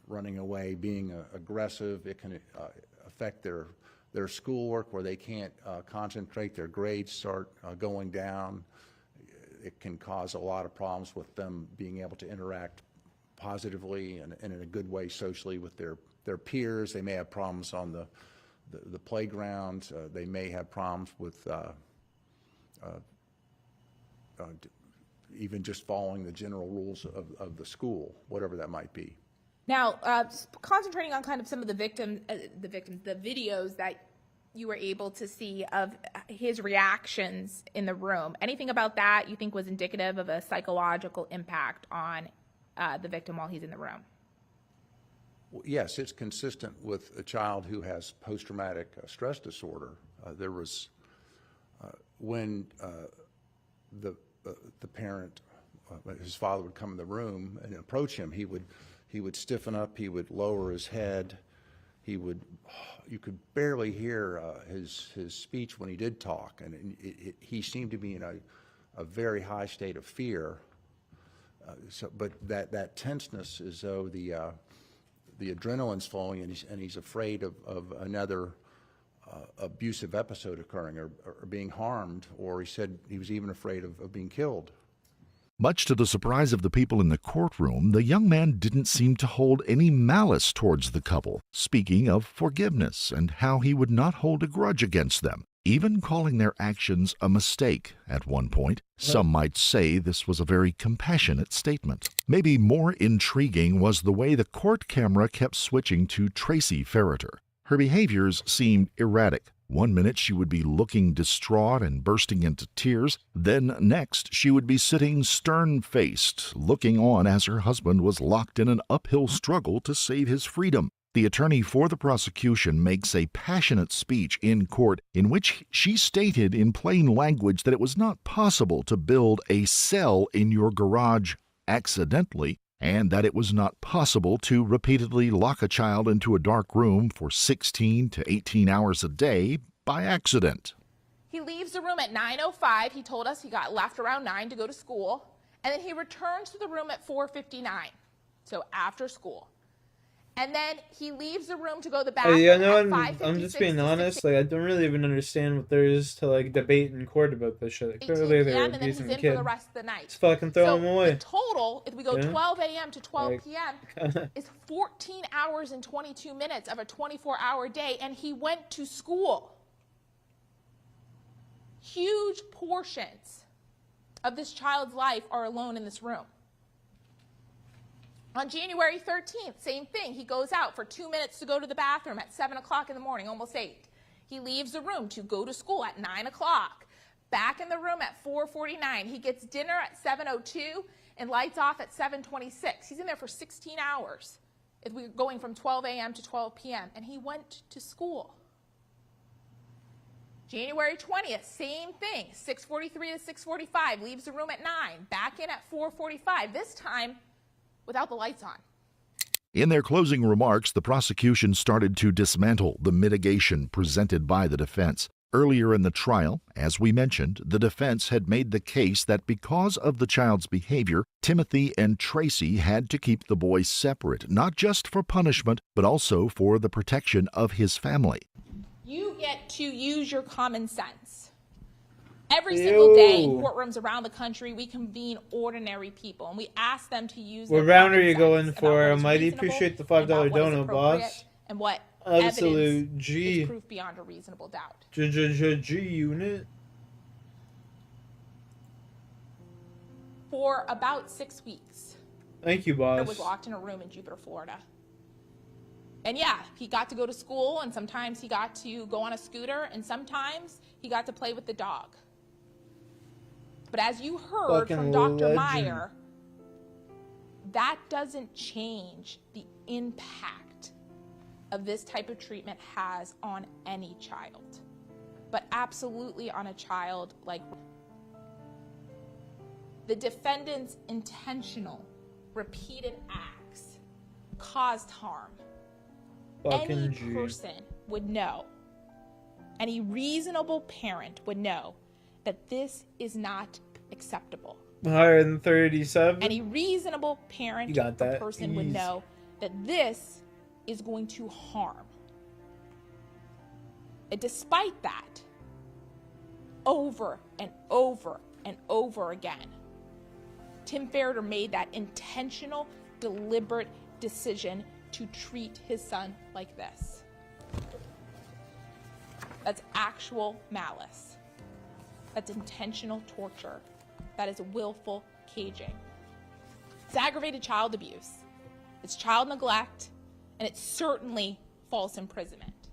running away, being aggressive. It can affect their schoolwork, where they can't concentrate, their grades start going down. It can cause a lot of problems with them being able to interact positively and in a good way socially with their peers. They may have problems on the playground. They may have problems with even just following the general rules of the school, whatever that might be. Now, concentrating on kind of some of the videos that you were able to see of his reactions in the room. Anything about that you think was indicative of a psychological impact on the victim while he's in the room? Well, yes, it's consistent with a child who has post-traumatic stress disorder. There was, when the parent, his father would come in the room and approach him. He would stiffen up. He would lower his head. You could barely hear his speech when he did talk, and he seemed to be in a very high state of fear. But that tenseness, as though the adrenaline's flowing, and he's afraid of another abusive episode occurring, or being harmed, or he said he was even afraid of being killed. Much to the surprise of the people in the courtroom, the young man didn't seem to hold any malice towards the couple, speaking of forgiveness and how he would not hold a grudge against them, even calling their actions a mistake at one point. Some might say this was a very compassionate statement. Maybe more intriguing was the way the court camera kept switching to Tracy Ferreter. Her behaviors seemed erratic. One minute she would be looking distraught and bursting into tears. Then next she would be sitting stern-faced, looking on as her husband was locked in an uphill struggle to save his freedom. The attorney for the prosecution makes a passionate speech in court in which she stated in plain language that it was not possible to build a cell in your garage accidentally, and that it was not possible to repeatedly lock a child into a dark room for 16 to 18 hours a day by accident. He leaves the room at 9:05. He told us he got left around 9 to go to school, and then he returns to the room at 4:59, so after school. And then he leaves the room to go to the bathroom Yeah, no, at 5:56. I'm just being honest. Like, I don't really even understand what there is to like debate in court about this shit. Like, clearly they're and then he's abusing in the kid. for the rest of the night. Just fucking throw him away. The total, if we go 12 a.m. to 12 Like, p.m., is 14 hours and 22 minutes of a 24-hour day, and he went to school. Huge portions of this child's life are alone in this room. On January 13th, same thing. He goes out for 2 minutes to go to the bathroom at 7 o'clock in the morning, almost 8. He leaves the room to go to school at 9 o'clock. Back in the room at 4:49. He gets dinner at 7:02 and lights off at 7:26. He's in there for 16 hours. If we're going from 12 a.m. to 12 p.m. And he went to school. January 20th, same thing. 6:43 to 6:45. Leaves the room at 9. Back in at 4:45. This time without the lights on. In their closing remarks, the prosecution started to dismantle the mitigation presented by the defense. Earlier in the trial, as we mentioned, the defense had made the case that because of the child's behavior, Timothy and Tracy had to keep the boy separate, not just for punishment, but also for the protection of his family. You get to use your common sense. Every single day in courtrooms around the country, we convene ordinary people, and we ask them to use What round are you going for? I mighty appreciate the $5 dono, boss. And what Absolute evidence G. is proof beyond a reasonable doubt. G unit. For about 6 weeks. Thank you, I boss. was locked in a room in Jupiter, Florida. And yeah, he got to go to school, and sometimes he got to go on a scooter, and sometimes he got to play with the dog. But as you heard from Dr. Meyer, that doesn't change the impact of this type of treatment has on any child, but absolutely on a child like the defendant's intentional, repeated acts caused harm. Any person would know, any reasonable parent would know that this is not acceptable. Higher than 37? Any reasonable parent or person would know that this is going to harm. And despite that, over and over and over again, Tim Ferreter made that intentional, deliberate decision to treat his son like this. That's actual malice. That's intentional torture. That is willful caging. It's aggravated child abuse. It's child neglect, and it's certainly false imprisonment.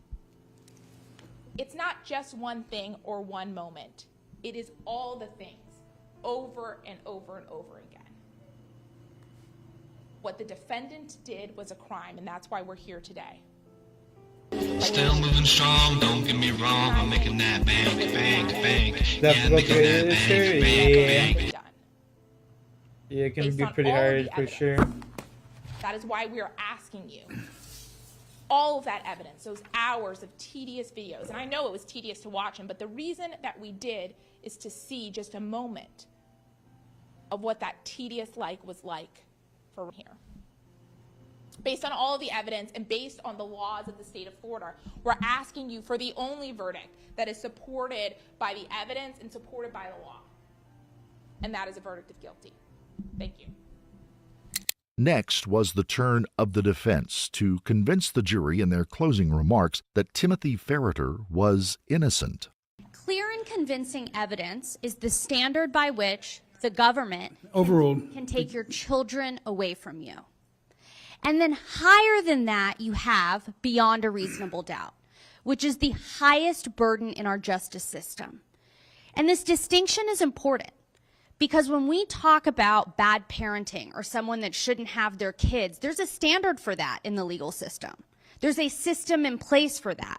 It's not just one thing or one moment. It is all the things over and over and over again. What the defendant did was a crime, and that's why we're here today. By still moving strong, don't get me wrong, I'm making that bank, bank, bank. That's Yeah, making that bank, bank, bank. Yeah, it can Based be on pretty all of hard the for evidence. sure. That is why we are asking you all of that evidence, those hours of tedious videos. And I know it was tedious to watch them, but the reason that we did is to see just a moment of what that tedious was like for here. Based on all of the evidence and based on the laws of the state of Florida, we're asking you for the only verdict that is supported by the evidence and supported by the law. And that is a verdict of guilty. Thank you. Next was the turn of the defense to convince the jury in their closing remarks that Timothy Ferreter was innocent. Clear and convincing evidence is the standard by which the government Overruled. can take your children away from you. And then higher than that, you have beyond a reasonable doubt, which is the highest burden in our justice system. And this distinction is important because when we talk about bad parenting or someone that shouldn't have their kids, there's a standard for that in the legal system. There's a system in place for that.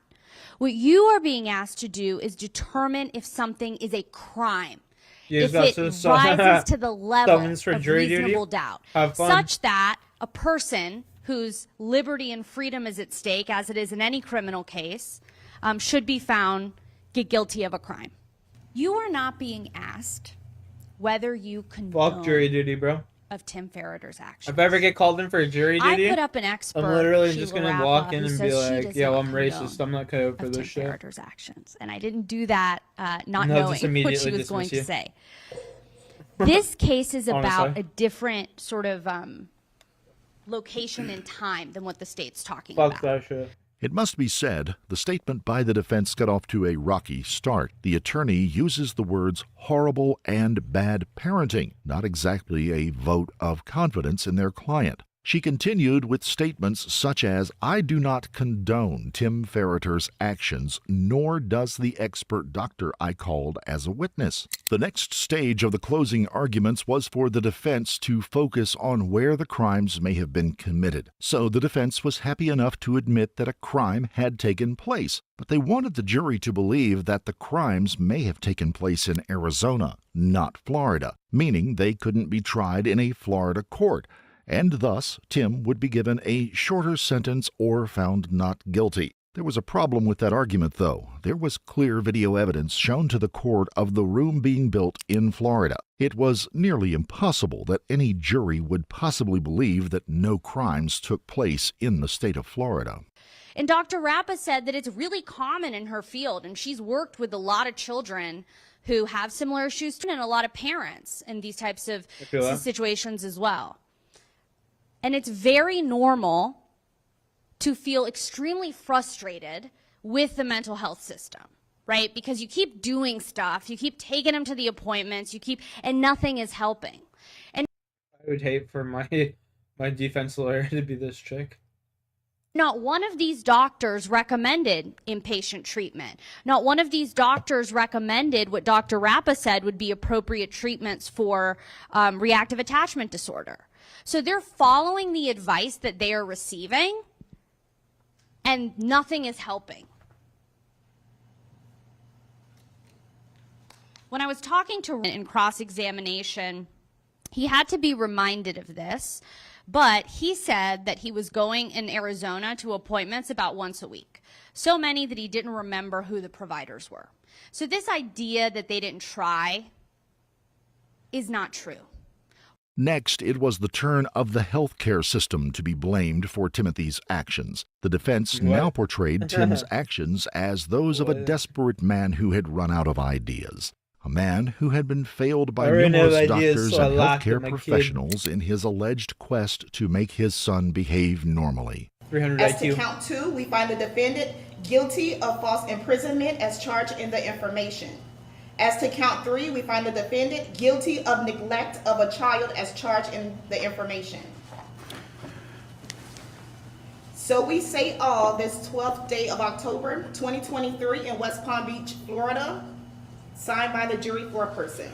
What you are being asked to do is determine if something is a crime. If it rises to the level of reasonable doubt, such that a person whose liberty and freedom is at stake, as it is in any criminal case, should be found guilty of a crime. You are not being asked whether you condone jury duty, bro. of Tim Ferreter's actions. If I ever get called in for jury duty, I put up an expert, I'm literally Sheila just gonna Rappa, walk in who and says be she like, does "Yo, not I'm racist. condone I'm not cut out for of this Tim shit." Ferreter's actions, and I didn't do that not And they'll just knowing what she immediately was going dismiss to you. say. This case is about Honestly. a different sort of location and time than what the state's talking Fuck about. that shit. It must be said, the statement by the defense got off to a rocky start. The attorney uses the words horrible and bad parenting, not exactly a vote of confidence in their client. She continued with statements such as, "I do not condone Tim Ferreter's actions, nor does the expert doctor I called as a witness." The next stage of the closing arguments was for the defense to focus on where the crimes may have been committed. So the defense was happy enough to admit that a crime had taken place, but they wanted the jury to believe that the crimes may have taken place in Arizona, not Florida, meaning they couldn't be tried in a Florida court. And thus, Tim would be given a shorter sentence or found not guilty. There was a problem with that argument, though. There was clear video evidence shown to the court of the room being built in Florida. It was nearly impossible that any jury would possibly believe that no crimes took place in the state of Florida. And Dr. Rappa said that it's really common in her field, and she's worked with a lot of children who have similar issues and a lot of parents in these types of situations as well. And it's very normal to feel extremely frustrated with the mental health system, right? Because you keep doing stuff, you keep taking them to the appointments, and nothing is helping. And I would hate for my defense lawyer to be this chick. not one of these doctors recommended inpatient treatment. Not one of these doctors recommended what Dr. Rappa said would be appropriate treatments for reactive attachment disorder. So they're following the advice that they are receiving, and nothing is helping. When I was talking to in cross-examination, he had to be reminded of this, but he said that he was going in Arizona to appointments about once a week. So many that he didn't remember who the providers were. So this idea that they didn't try is not true. Next, it was the turn of the healthcare system to be blamed for Timothy's actions. The defense now portrayed Tim's actions as those of a desperate man who had run out of ideas. A man who had been failed by numerous doctors and healthcare professionals in his alleged quest to make his son behave normally. As to count 2, we find the defendant guilty of false imprisonment as charged in the information. As to count 3, we find the defendant guilty of neglect of a child as charged in the information. So we say all this 12th day of October 2023 in West Palm Beach, Florida, signed by the jury foreperson.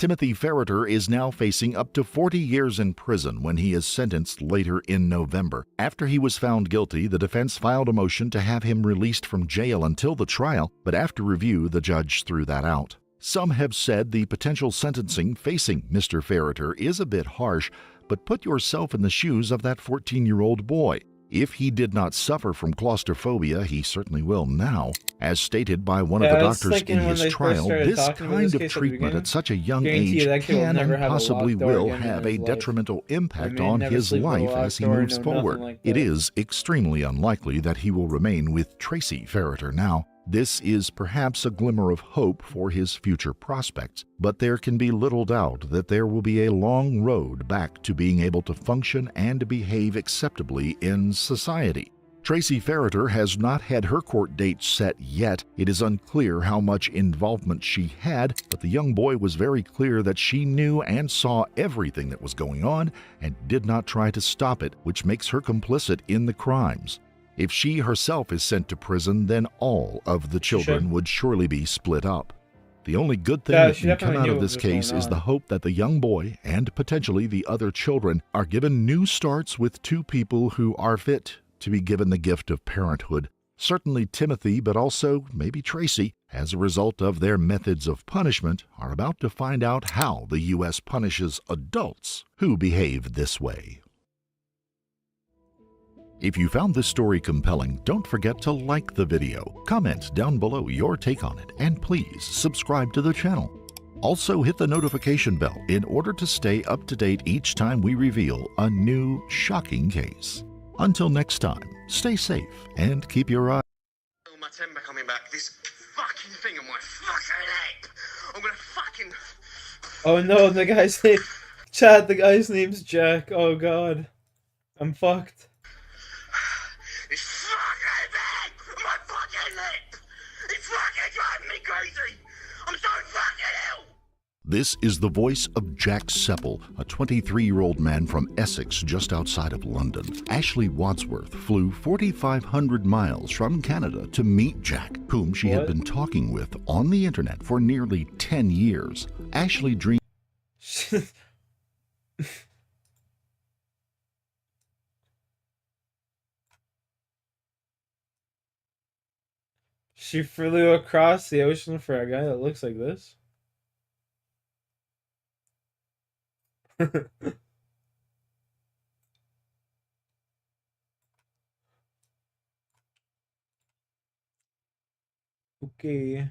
Timothy Ferreter is now facing up to 40 years in prison when he is sentenced later in November. After he was found guilty, the defense filed a motion to have him released from jail until the trial, but after review, the judge threw that out. Some have said the potential sentencing facing Mr. Ferreter is a bit harsh, but put yourself in the shoes of that 14-year-old boy. If he did not suffer from claustrophobia, he certainly will now. As stated by one of the doctors in his trial, this kind of treatment at such a young age can and possibly will have a detrimental impact on his life as he moves forward. It is extremely unlikely that he will remain with Tracy Ferreter now. This is perhaps a glimmer of hope for his future prospects, but there can be little doubt that there will be a long road back to being able to function and behave acceptably in society. Tracy Ferreter has not had her court date set yet. It is unclear how much involvement she had, but the young boy was very clear that she knew and saw everything that was going on and did not try to stop it, which makes her complicit in the crimes. If she herself is sent to prison, then all of the children would surely be split up. The only good thing that can come out of this case is the hope that the young boy and potentially the other children are given new starts with two people who are fit to be given the gift of parenthood. Certainly Timothy, but also maybe Tracy, as a result of their methods of punishment, are about to find out how the U.S. punishes adults who behave this way. If you found this story compelling, don't forget to like the video, comment down below your take on it, and please subscribe to the channel. Also hit the notification bell in order to stay up to date each time we reveal a new shocking case. Until next time, stay safe and keep your eye. My temper coming back. This fucking thing on my fucking lip. I'm gonna fucking. Oh no, the guy's name. Chad, the guy's name's Jack. Oh god. I'm fucked. It's fucking big on my fucking lip. It's fucking driving me crazy. I'm so fucking ill. This is the voice of Jack Seppel, a 23-year-old man from Essex just outside of London. Ashley Wadsworth flew 4,500 miles from Canada to meet Jack, whom she had been talking with on the internet for nearly 10 years. Ashley dreamed... She flew across the ocean for a guy that looks like this? Okay.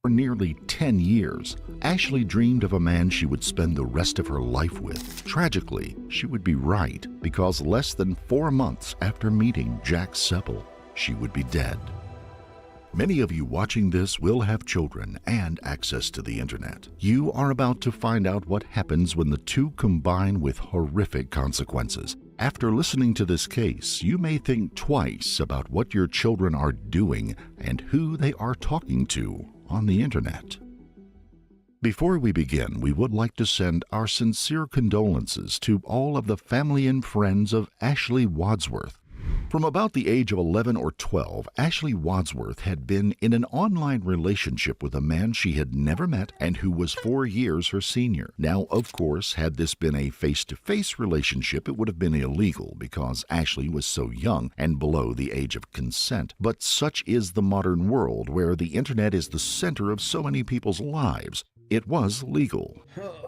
For nearly 10 years, Ashley dreamed of a man she would spend the rest of her life with. Tragically, she would be right, because less than 4 months after meeting Jack Seppel, she would be dead. Many of you watching this will have children and access to the internet. You are about to find out what happens when the two combine with horrific consequences. After listening to this case, you may think twice about what your children are doing and who they are talking to on the internet. Before we begin, we would like to send our sincere condolences to all of the family and friends of Ashley Wadsworth. From about the age of 11 or 12, Ashley Wadsworth had been in an online relationship with a man she had never met and who was 4 years her senior. Now, of course, had this been a face-to-face relationship, it would have been illegal because Ashley was so young and below the age of consent. But such is the modern world where the internet is the center of so many people's lives. It was legal.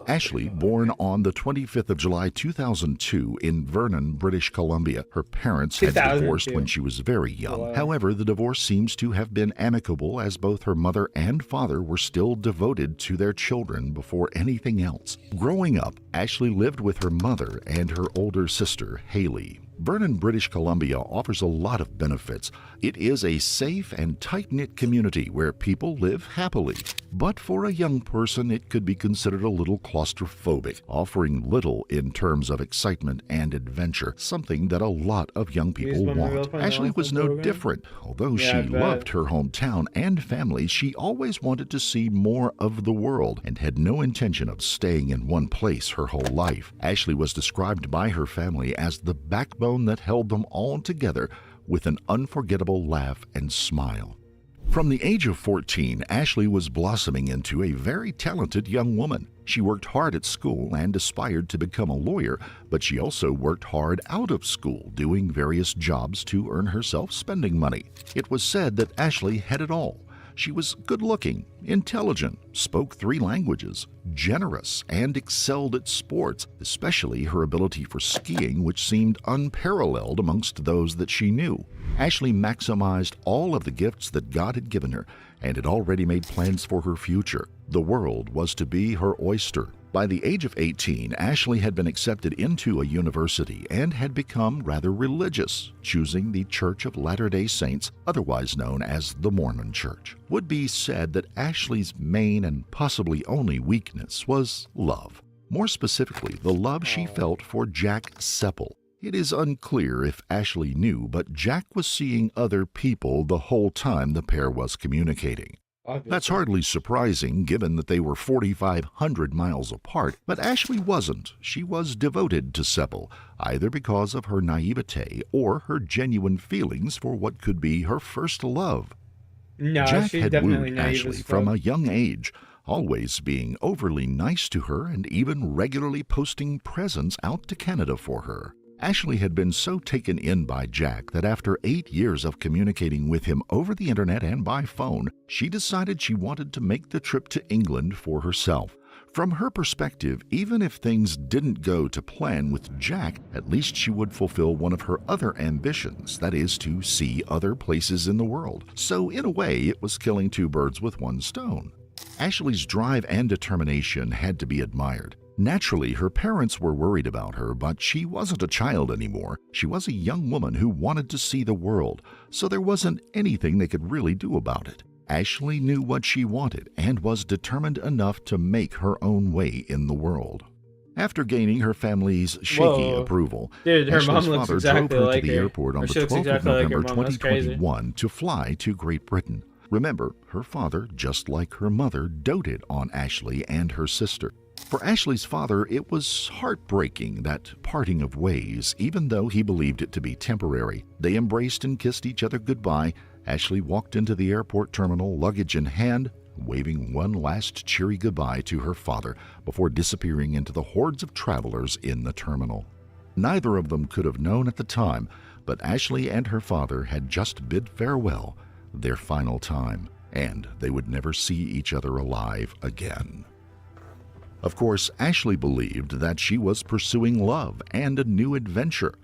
Ashley, born on the 25th of July 2002 in Vernon, British Columbia. Her parents had divorced when she was very young. Wow. However, the divorce seems to have been amicable as both her mother and father were still devoted to their children before anything else. Growing up, Ashley lived with her mother and her older sister, Haley. Vernon, British Columbia offers a lot of benefits. It is a safe and tight-knit community where people live happily. But for a young person, it could be considered a little claustrophobic, offering little in terms of excitement and adventure, something that a lot of young people want. Ashley was no different. Although she loved her hometown and family, she always wanted to see more of the world and had no intention of staying in one place her whole life. Ashley was described by her family as the backbone that held them all together with an unforgettable laugh and smile. From the age of 14, Ashley was blossoming into a very talented young woman. She worked hard at school and aspired to become a lawyer, but she also worked hard out of school, doing various jobs to earn herself spending money. It was said that Ashley had it all. She was good-looking, intelligent, spoke 3 languages, generous, and excelled at sports, especially her ability for skiing, which seemed unparalleled amongst those that she knew. Ashley maximized all of the gifts that God had given her and had already made plans for her future. The world was to be her oyster. By the age of 18, Ashley had been accepted into a university and had become rather religious, choosing the Church of Latter-day Saints, otherwise known as the Mormon Church. Would be said that Ashley's main and possibly only weakness was love. More specifically, the love she felt for Jack Seppel. It is unclear if Ashley knew, but Jack was seeing other people the whole time the pair was communicating. That's hardly surprising, given that they were 4,500 miles apart, but Ashley wasn't. She was devoted to Seppel, either because of her naivete or her genuine feelings for what could be her first love. No, Jack she's had definitely wooed naive Ashley as from fuck. a young age, always being overly nice to her and even regularly posting presents out to Canada for her. Ashley had been so taken in by Jack that after 8 years of communicating with him over the internet and by phone, she decided she wanted to make the trip to England for herself. From her perspective, even if things didn't go to plan with Jack, at least she would fulfill one of her other ambitions, that is to see other places in the world. So in a way, it was killing 2 birds with 1 stone. Ashley's drive and determination had to be admired. Naturally, her parents were worried about her, but she wasn't a child anymore. She was a young woman who wanted to see the world, so there wasn't anything they could really do about it. Ashley knew what she wanted and was determined enough to make her own way in the world. After gaining her family's shaky approval, Dude, her Ashley's mom looks father exactly drove her like to the her. airport on Or the she looks 12th exactly of like her November mom. That's crazy. 2021 to fly to Great Britain. Remember, her father, just like her mother, doted on Ashley and her sister. For Ashley's father, it was heartbreaking, that parting of ways, even though he believed it to be temporary. They embraced and kissed each other goodbye. Ashley walked into the airport terminal, luggage in hand, waving one last cheery goodbye to her father before disappearing into the hordes of travelers in the terminal. Neither of them could have known at the time, but Ashley and her father had just bid farewell, their final time, and they would never see each other alive again. Of course, Ashley believed that she was pursuing love and a new adventure.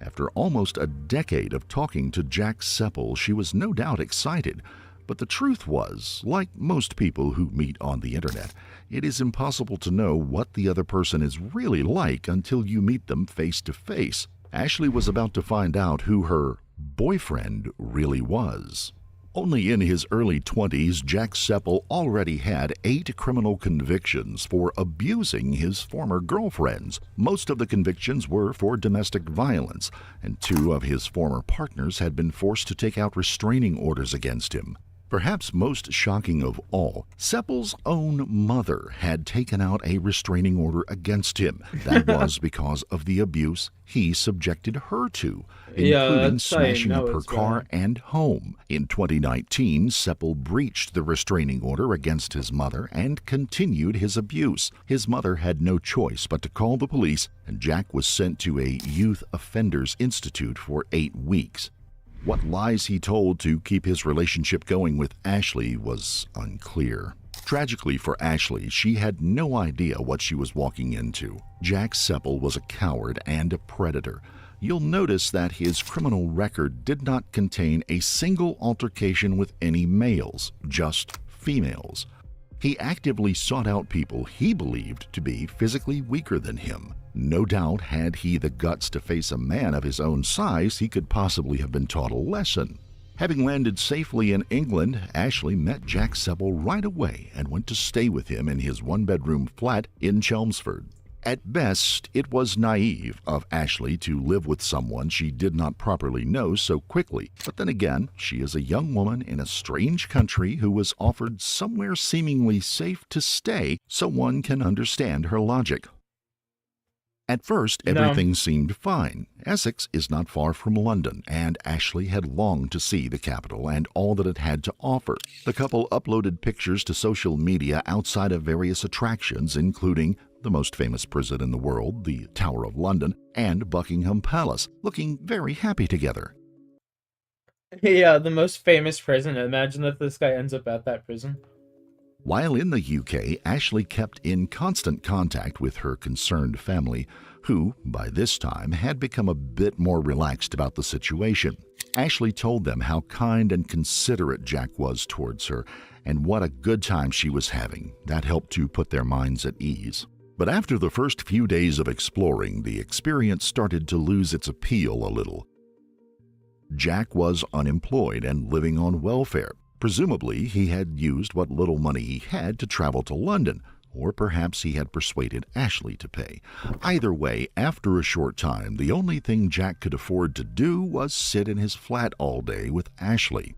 After almost a decade of talking to Jack Seppel, she was no doubt excited. But the truth was, like most people who meet on the internet, it is impossible to know what the other person is really like until you meet them face to face. Ashley was about to find out who her boyfriend really was. Only in his early 20s, Jack Seppel already had 8 criminal convictions for abusing his former girlfriends. Most of the convictions were for domestic violence, and 2 of his former partners had been forced to take out restraining orders against him. Perhaps most shocking of all, Seppel's own mother had taken out a restraining order against him. That was because of the abuse he subjected her to, including smashing up her car and home. In 2019, Seppel breached the restraining order against his mother and continued his abuse. His mother had no choice but to call the police, and Jack was sent to a youth offenders institute for 8 weeks. What lies he told to keep his relationship going with Ashley was unclear. Tragically for Ashley, she had no idea what she was walking into. Jack Seppel was a coward and a predator. You'll notice that his criminal record did not contain a single altercation with any males, just females. He actively sought out people he believed to be physically weaker than him. No doubt, had he the guts to face a man of his own size, he could possibly have been taught a lesson. Having landed safely in England, Ashley met Jack Seppel right away and went to stay with him in his 1-bedroom flat in Chelmsford. At best, it was naive of Ashley to live with someone she did not properly know so quickly. But then again, she is a young woman in a strange country who was offered somewhere seemingly safe to stay, so one can understand her logic. At first, everything seemed fine. Essex is not far from London, and Ashley had longed to see the capital and all that it had to offer. The couple uploaded pictures to social media outside of various attractions, including the most famous prison in the world, the Tower of London, and Buckingham Palace, looking very happy together. Yeah, the most famous prison. Imagine if this guy ends up at that prison. While in the UK, Ashley kept in constant contact with her concerned family, who, by this time, had become a bit more relaxed about the situation. Ashley told them how kind and considerate Jack was towards her, and what a good time she was having. That helped to put their minds at ease. But after the first few days of exploring, the experience started to lose its appeal a little. Jack was unemployed and living on welfare. Presumably, he had used what little money he had to travel to London, or perhaps he had persuaded Ashley to pay. Either way, after a short time, the only thing Jack could afford to do was sit in his flat all day with Ashley.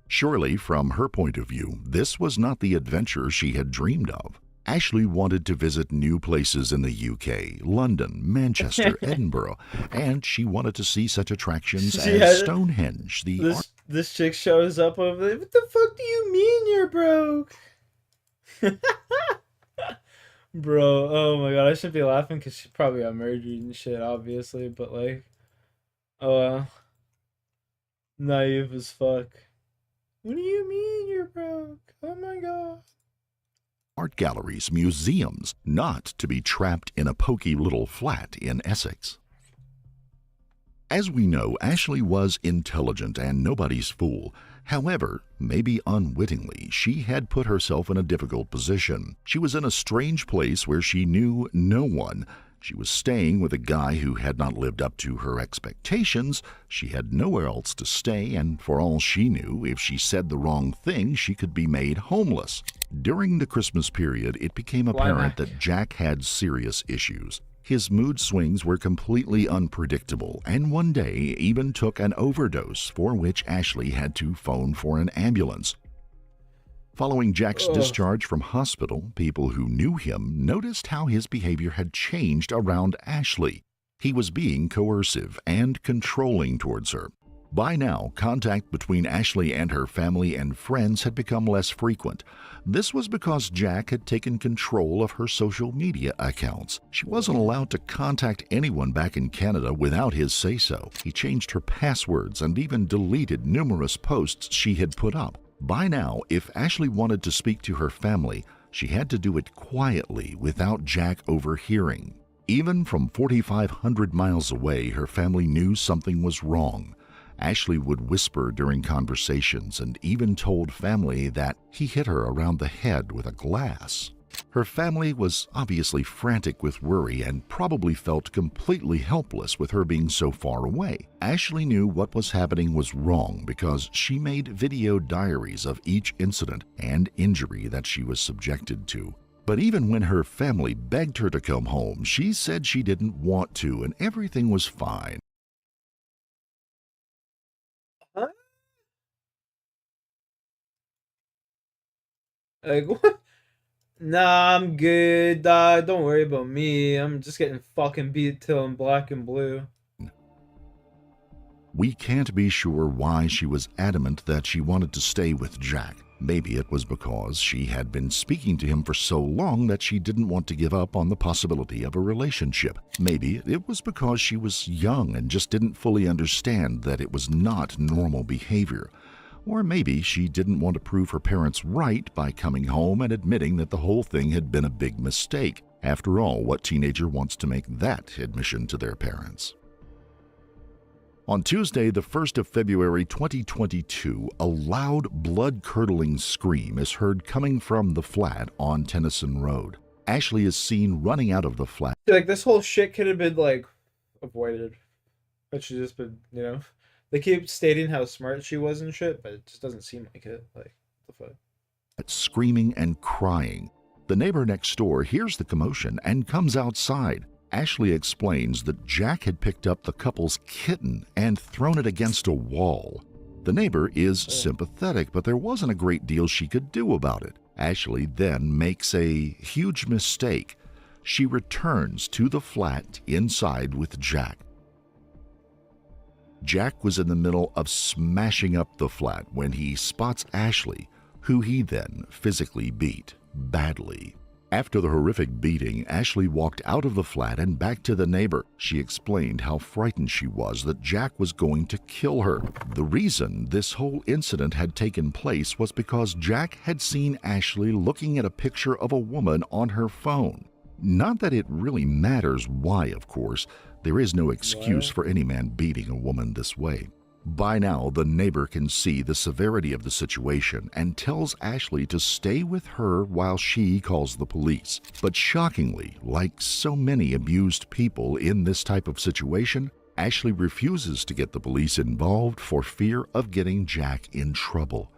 Surely, from her point of view, this was not the adventure she had dreamed of. Ashley wanted to visit new places in the UK, London, Manchester, Edinburgh, and she wanted to see such attractions as Stonehenge. This chick shows up over there. What the fuck do you mean you're broke? Bro, oh my god, I shouldn't be laughing because she probably got murdered and shit, obviously, but like, oh, naive as fuck. What do you mean you're broke? Oh my god. Art galleries, museums, not to be trapped in a poky little flat in Essex. As we know, Ashley was intelligent and nobody's fool. However, maybe unwittingly, she had put herself in a difficult position. She was in a strange place where she knew no one. She was staying with a guy who had not lived up to her expectations. She had nowhere else to stay, and for all she knew, if she said the wrong thing, she could be made homeless. During the Christmas period, it became apparent that Jack had serious issues. His mood swings were completely unpredictable, and one day even took an overdose, for which Ashley had to phone for an ambulance. Following Jack's discharge from hospital, people who knew him noticed how his behavior had changed around Ashley. He was being coercive and controlling towards her. By now, contact between Ashley and her family and friends had become less frequent. This was because Jack had taken control of her social media accounts. She wasn't allowed to contact anyone back in Canada without his say-so. He changed her passwords and even deleted numerous posts she had put up. By now, if Ashley wanted to speak to her family, she had to do it quietly without Jack overhearing. Even from 4,500 miles away, her family knew something was wrong. Ashley would whisper during conversations and even told family that he hit her around the head with a glass. Her family was obviously frantic with worry and probably felt completely helpless with her being so far away. Ashley knew what was happening was wrong because she made video diaries of each incident and injury that she was subjected to. But even when her family begged her to come home, she said she didn't want to and everything was fine. Like, what? Nah, I'm good, dog. Don't worry about me. I'm just getting fucking beat till I'm black and blue. We can't be sure why she was adamant that she wanted to stay with Jack. Maybe it was because she had been speaking to him for so long that she didn't want to give up on the possibility of a relationship. Maybe it was because she was young and just didn't fully understand that it was not normal behavior. Or maybe she didn't want to prove her parents right by coming home and admitting that the whole thing had been a big mistake. After all, what teenager wants to make that admission to their parents? On Tuesday, the 1st of February 2022, a loud, blood-curdling scream is heard coming from the flat on Tennyson Road. Ashley is seen running out of the flat. Like, this whole shit could have been, like, avoided. But she's just been, you know... They keep stating how smart she was and shit, but it just doesn't seem like it. Like, what the fuck? Screaming and crying. The neighbor next door hears the commotion and comes outside. Ashley explains that Jack had picked up the couple's kitten and thrown it against a wall. The neighbor is sympathetic, but there wasn't a great deal she could do about it. Ashley then makes a huge mistake. she returns to the flat inside with Jack. Jack was in the middle of smashing up the flat when he spots Ashley, who he then physically beat badly. After the horrific beating, Ashley walked out of the flat and back to the neighbor. She explained how frightened she was that Jack was going to kill her. The reason this whole incident had taken place was because Jack had seen Ashley looking at a picture of a woman on her phone. Not that it really matters why, of course. There is no excuse for any man beating a woman this way. By now, the neighbor can see the severity of the situation and tells Ashley to stay with her while she calls the police. But shockingly, like so many abused people in this type of situation, Ashley refuses to get the police involved for fear of getting Jack in trouble.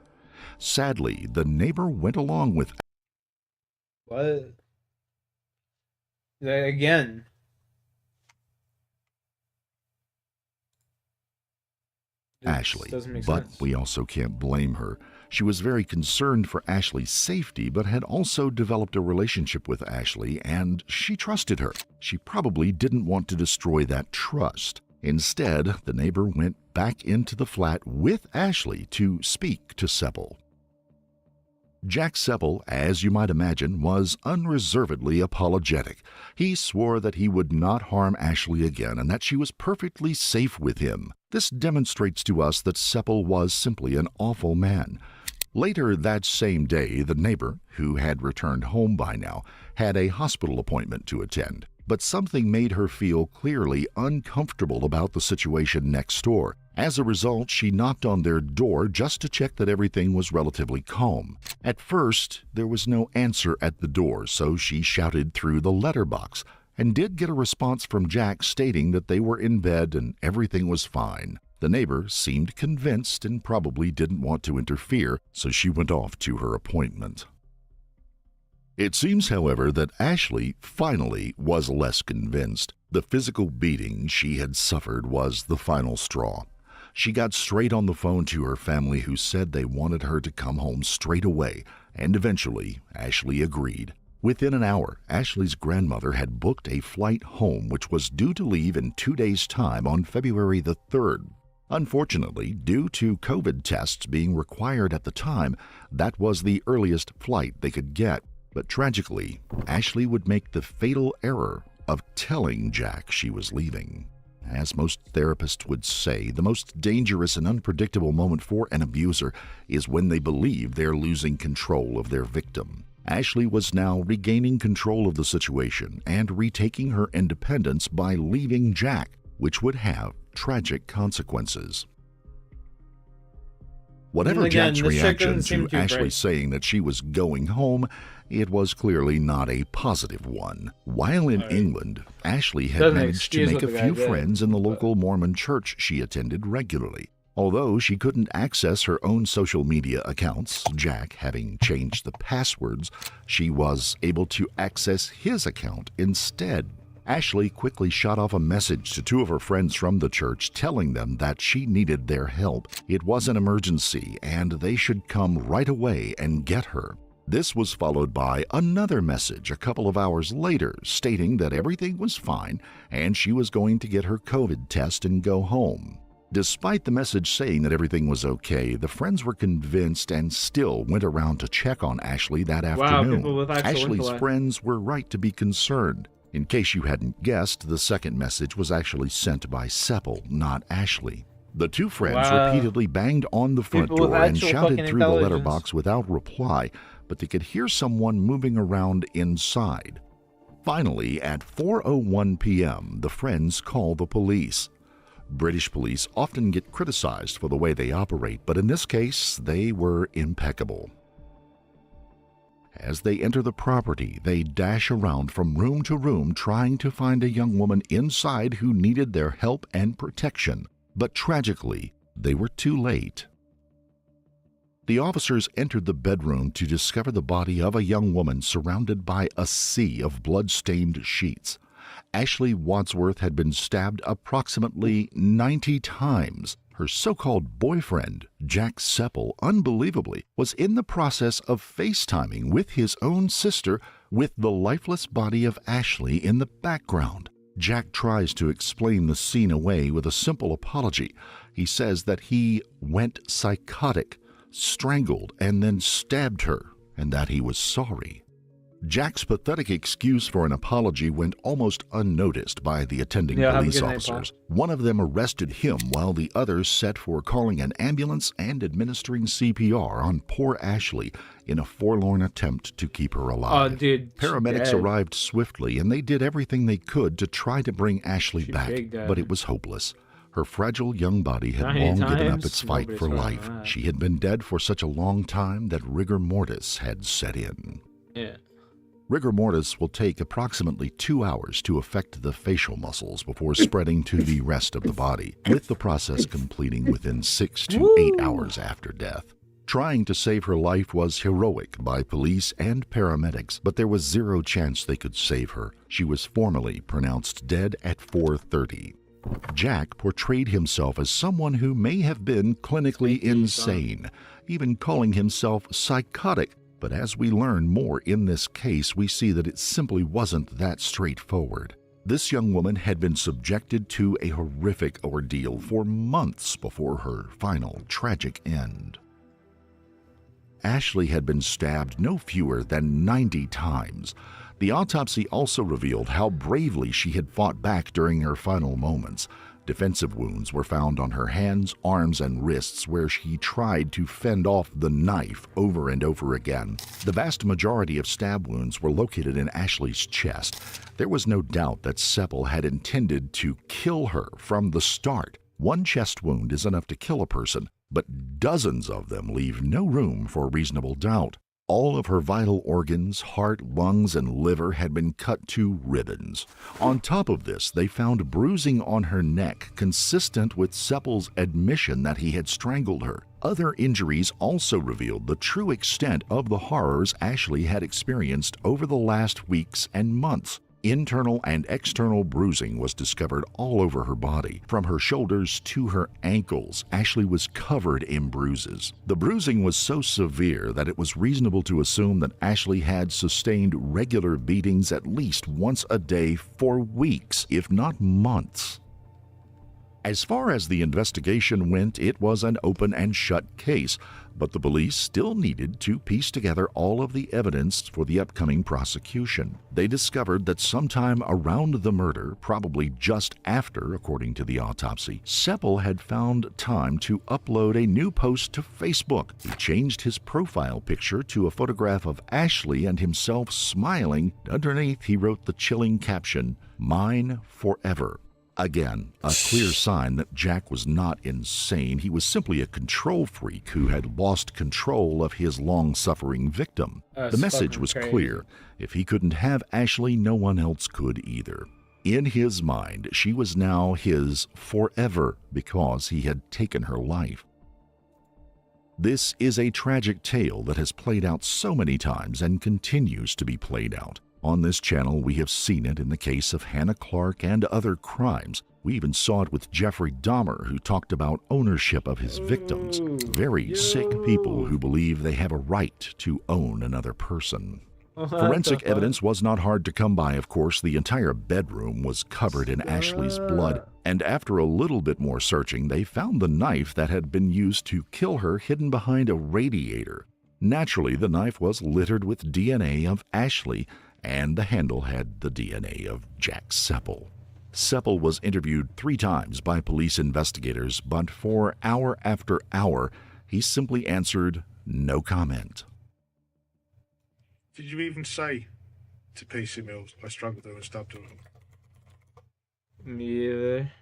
Sadly, the neighbor went along with What? Again. Ashley, but we also can't blame her. She was very concerned for Ashley's safety, but had also developed a relationship with Ashley, and she trusted her. She probably didn't want to destroy that trust. Instead, the neighbor went back into the flat with Ashley to speak to Seppel. Jack Seppel, as you might imagine, was unreservedly apologetic. He swore that he would not harm Ashley again and that she was perfectly safe with him. This demonstrates to us that Seppel was simply an awful man. Later that same day, the neighbor, who had returned home by now, had a hospital appointment to attend. But something made her feel clearly uncomfortable about the situation next door. As a result, she knocked on their door just to check that everything was relatively calm. At first, there was no answer at the door, so she shouted through the letterbox and did get a response from Jack stating that they were in bed and everything was fine. The neighbor seemed convinced and probably didn't want to interfere, so she went off to her appointment. It seems, however, that Ashley finally was less convinced. The physical beating she had suffered was the final straw. She got straight on the phone to her family, who said they wanted her to come home straight away, and eventually Ashley agreed. Within an hour, Ashley's grandmother had booked a flight home which was due to leave in 2 days' time on February the 3rd. Unfortunately, due to COVID tests being required at the time, that was the earliest flight they could get. But tragically, Ashley would make the fatal error of telling Jack she was leaving. As most therapists would say, the most dangerous and unpredictable moment for an abuser is when they believe they're losing control of their victim. Ashley was now regaining control of the situation and retaking her independence by leaving Jack, which would have tragic consequences. Whatever Jack's reaction to Ashley saying that she was going home, it was clearly not a positive one. While in England, Ashley had managed to make a few friends in the local Mormon church she attended regularly. Although she couldn't access her own social media accounts, Jack having changed the passwords, she was able to access his account instead. Ashley quickly shot off a message to 2 of her friends from the church telling them that she needed their help. It was an emergency and they should come right away and get her. This was followed by another message a couple of hours later stating that everything was fine and she was going to get her COVID test and go home. Despite the message saying that everything was okay, the friends were convinced and still went around to check on Ashley that afternoon. Ashley's friends were right to be concerned. In case you hadn't guessed, the second message was actually sent by Seppel, not Ashley. The 2 friends repeatedly banged on the front door and shouted through the letterbox without reply, but they could hear someone moving around inside. Finally, at 4:01 p.m., the friends called the police. British police often get criticized for the way they operate, but in this case, they were impeccable. As they enter the property, they dash around from room to room trying to find a young woman inside who needed their help and protection. But tragically, they were too late. The officers entered the bedroom to discover the body of a young woman surrounded by a sea of blood-stained sheets. Ashley Wadsworth had been stabbed approximately 90 times. Her so-called boyfriend, Jack Seppel, unbelievably, was in the process of FaceTiming with his own sister with the lifeless body of Ashley in the background. Jack tries to explain the scene away with a simple apology. He says that he went psychotic, strangled, and then stabbed her, and that he was sorry. Jack's pathetic excuse for an apology went almost unnoticed by the attending police officers. One of them arrested him while the others set for calling an ambulance and administering CPR on poor Ashley in a forlorn attempt to keep her alive. Oh, dude, Paramedics arrived swiftly, and they did everything they could to try to bring Ashley back, but it was hopeless. Her fragile young body had long given up its fight for life. She had been dead for such a long time that rigor mortis had set in. Yeah. Rigor mortis will take approximately 2 hours to affect the facial muscles before spreading to the rest of the body, with the process completing within 6 to 8 hours after death. Trying to save her life was heroic by police and paramedics, but there was zero chance they could save her. She was formally pronounced dead at 4:30. Jack portrayed himself as someone who may have been clinically insane, even calling himself psychotic. But as we learn more in this case, we see that it simply wasn't that straightforward. This young woman had been subjected to a horrific ordeal for months before her final tragic end. Ashley had been stabbed no fewer than 90 times. The autopsy also revealed how bravely she had fought back during her final moments. Defensive wounds were found on her hands, arms, and wrists where she tried to fend off the knife over and over again. The vast majority of stab wounds were located in Ashley's chest. There was no doubt that Seppel had intended to kill her from the start. One chest wound is enough to kill a person, but dozens of them leave no room for reasonable doubt. All of her vital organs, heart, lungs, and liver had been cut to ribbons. On top of this, they found bruising on her neck consistent with Seppel's admission that he had strangled her. Other injuries also revealed the true extent of the horrors Ashley had experienced over the last weeks and months. Internal and external bruising was discovered all over her body. From her shoulders to her ankles, Ashley was covered in bruises. The bruising was so severe that it was reasonable to assume that Ashley had sustained regular beatings at least once a day for weeks, if not months. As far as the investigation went, it was an open and shut case, but the police still needed to piece together all of the evidence for the upcoming prosecution. They discovered that sometime around the murder, probably just after, according to the autopsy, Seppel had found time to upload a new post to Facebook. He changed his profile picture to a photograph of Ashley and himself smiling. Underneath, he wrote the chilling caption, "Mine forever." Again, a clear sign that Jack was not insane. He was simply a control freak who had lost control of his long-suffering victim. The message was clear. If he couldn't have Ashley, no one else could either. In his mind, she was now his forever because he had taken her life. This is a tragic tale that has played out so many times and continues to be played out. On this channel, we have seen it in the case of Hannah Clark and other crimes. We even saw it with Jeffrey Dahmer, who talked about ownership of his victims. Very sick people who believe they have a right to own another person. Forensic evidence was not hard to come by, of course. The entire bedroom was covered in Ashley's blood, and after a little bit more searching, they found the knife that had been used to kill her hidden behind a radiator. Naturally, the knife was littered with DNA of Ashley, and the handle had the DNA of Jack Seppel. Seppel was interviewed 3 times by police investigators, but for hour after hour, he simply answered no comment. Did you even say to PC Mills, I struggled her and stabbed her? Me either.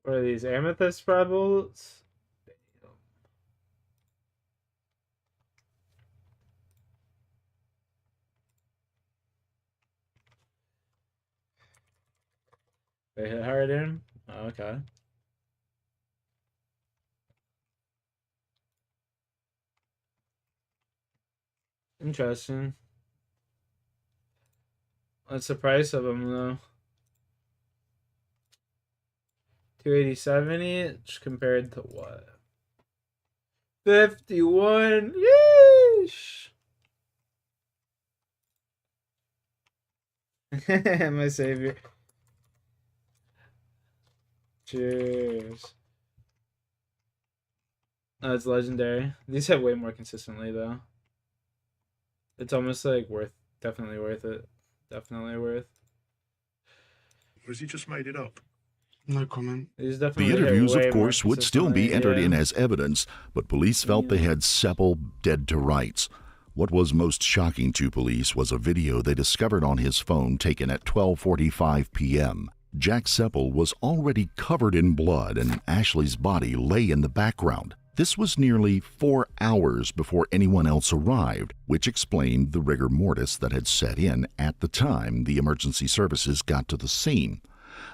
What are these, amethyst pebbles? They hit hard in? Oh, okay. Interesting. What's the price of them though? $287 each compared to what? 51. Yeesh. My savior. Cheers. Oh, it's legendary. These hit way more consistently though. It's almost like definitely worth it. Definitely worth. Or has he just made it up? No comment. The interviews, of course, would still be entered in as evidence, but police felt they had Seppel dead to rights. What was most shocking to police was a video they discovered on his phone taken at 12:45 p.m. Jack Seppel was already covered in blood and Ashley's body lay in the background. This was nearly 4 hours before anyone else arrived, which explained the rigor mortis that had set in at the time the emergency services got to the scene.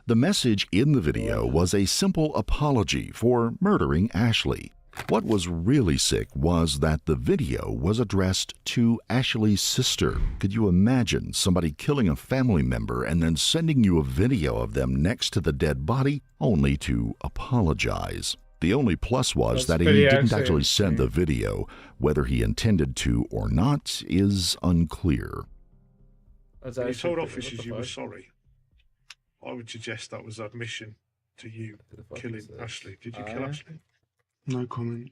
The message in the video was a simple apology for murdering Ashley. What was really sick was that the video was addressed to Ashley's sister. Could you imagine somebody killing a family member and then sending you a video of them next to the dead body only to apologize? The only plus was that he didn't actually send the video. Whether he intended to or not is unclear. When you told officers you were sorry, I would suggest that was admission to you killing Ashley. Did you kill Ashley? No comment.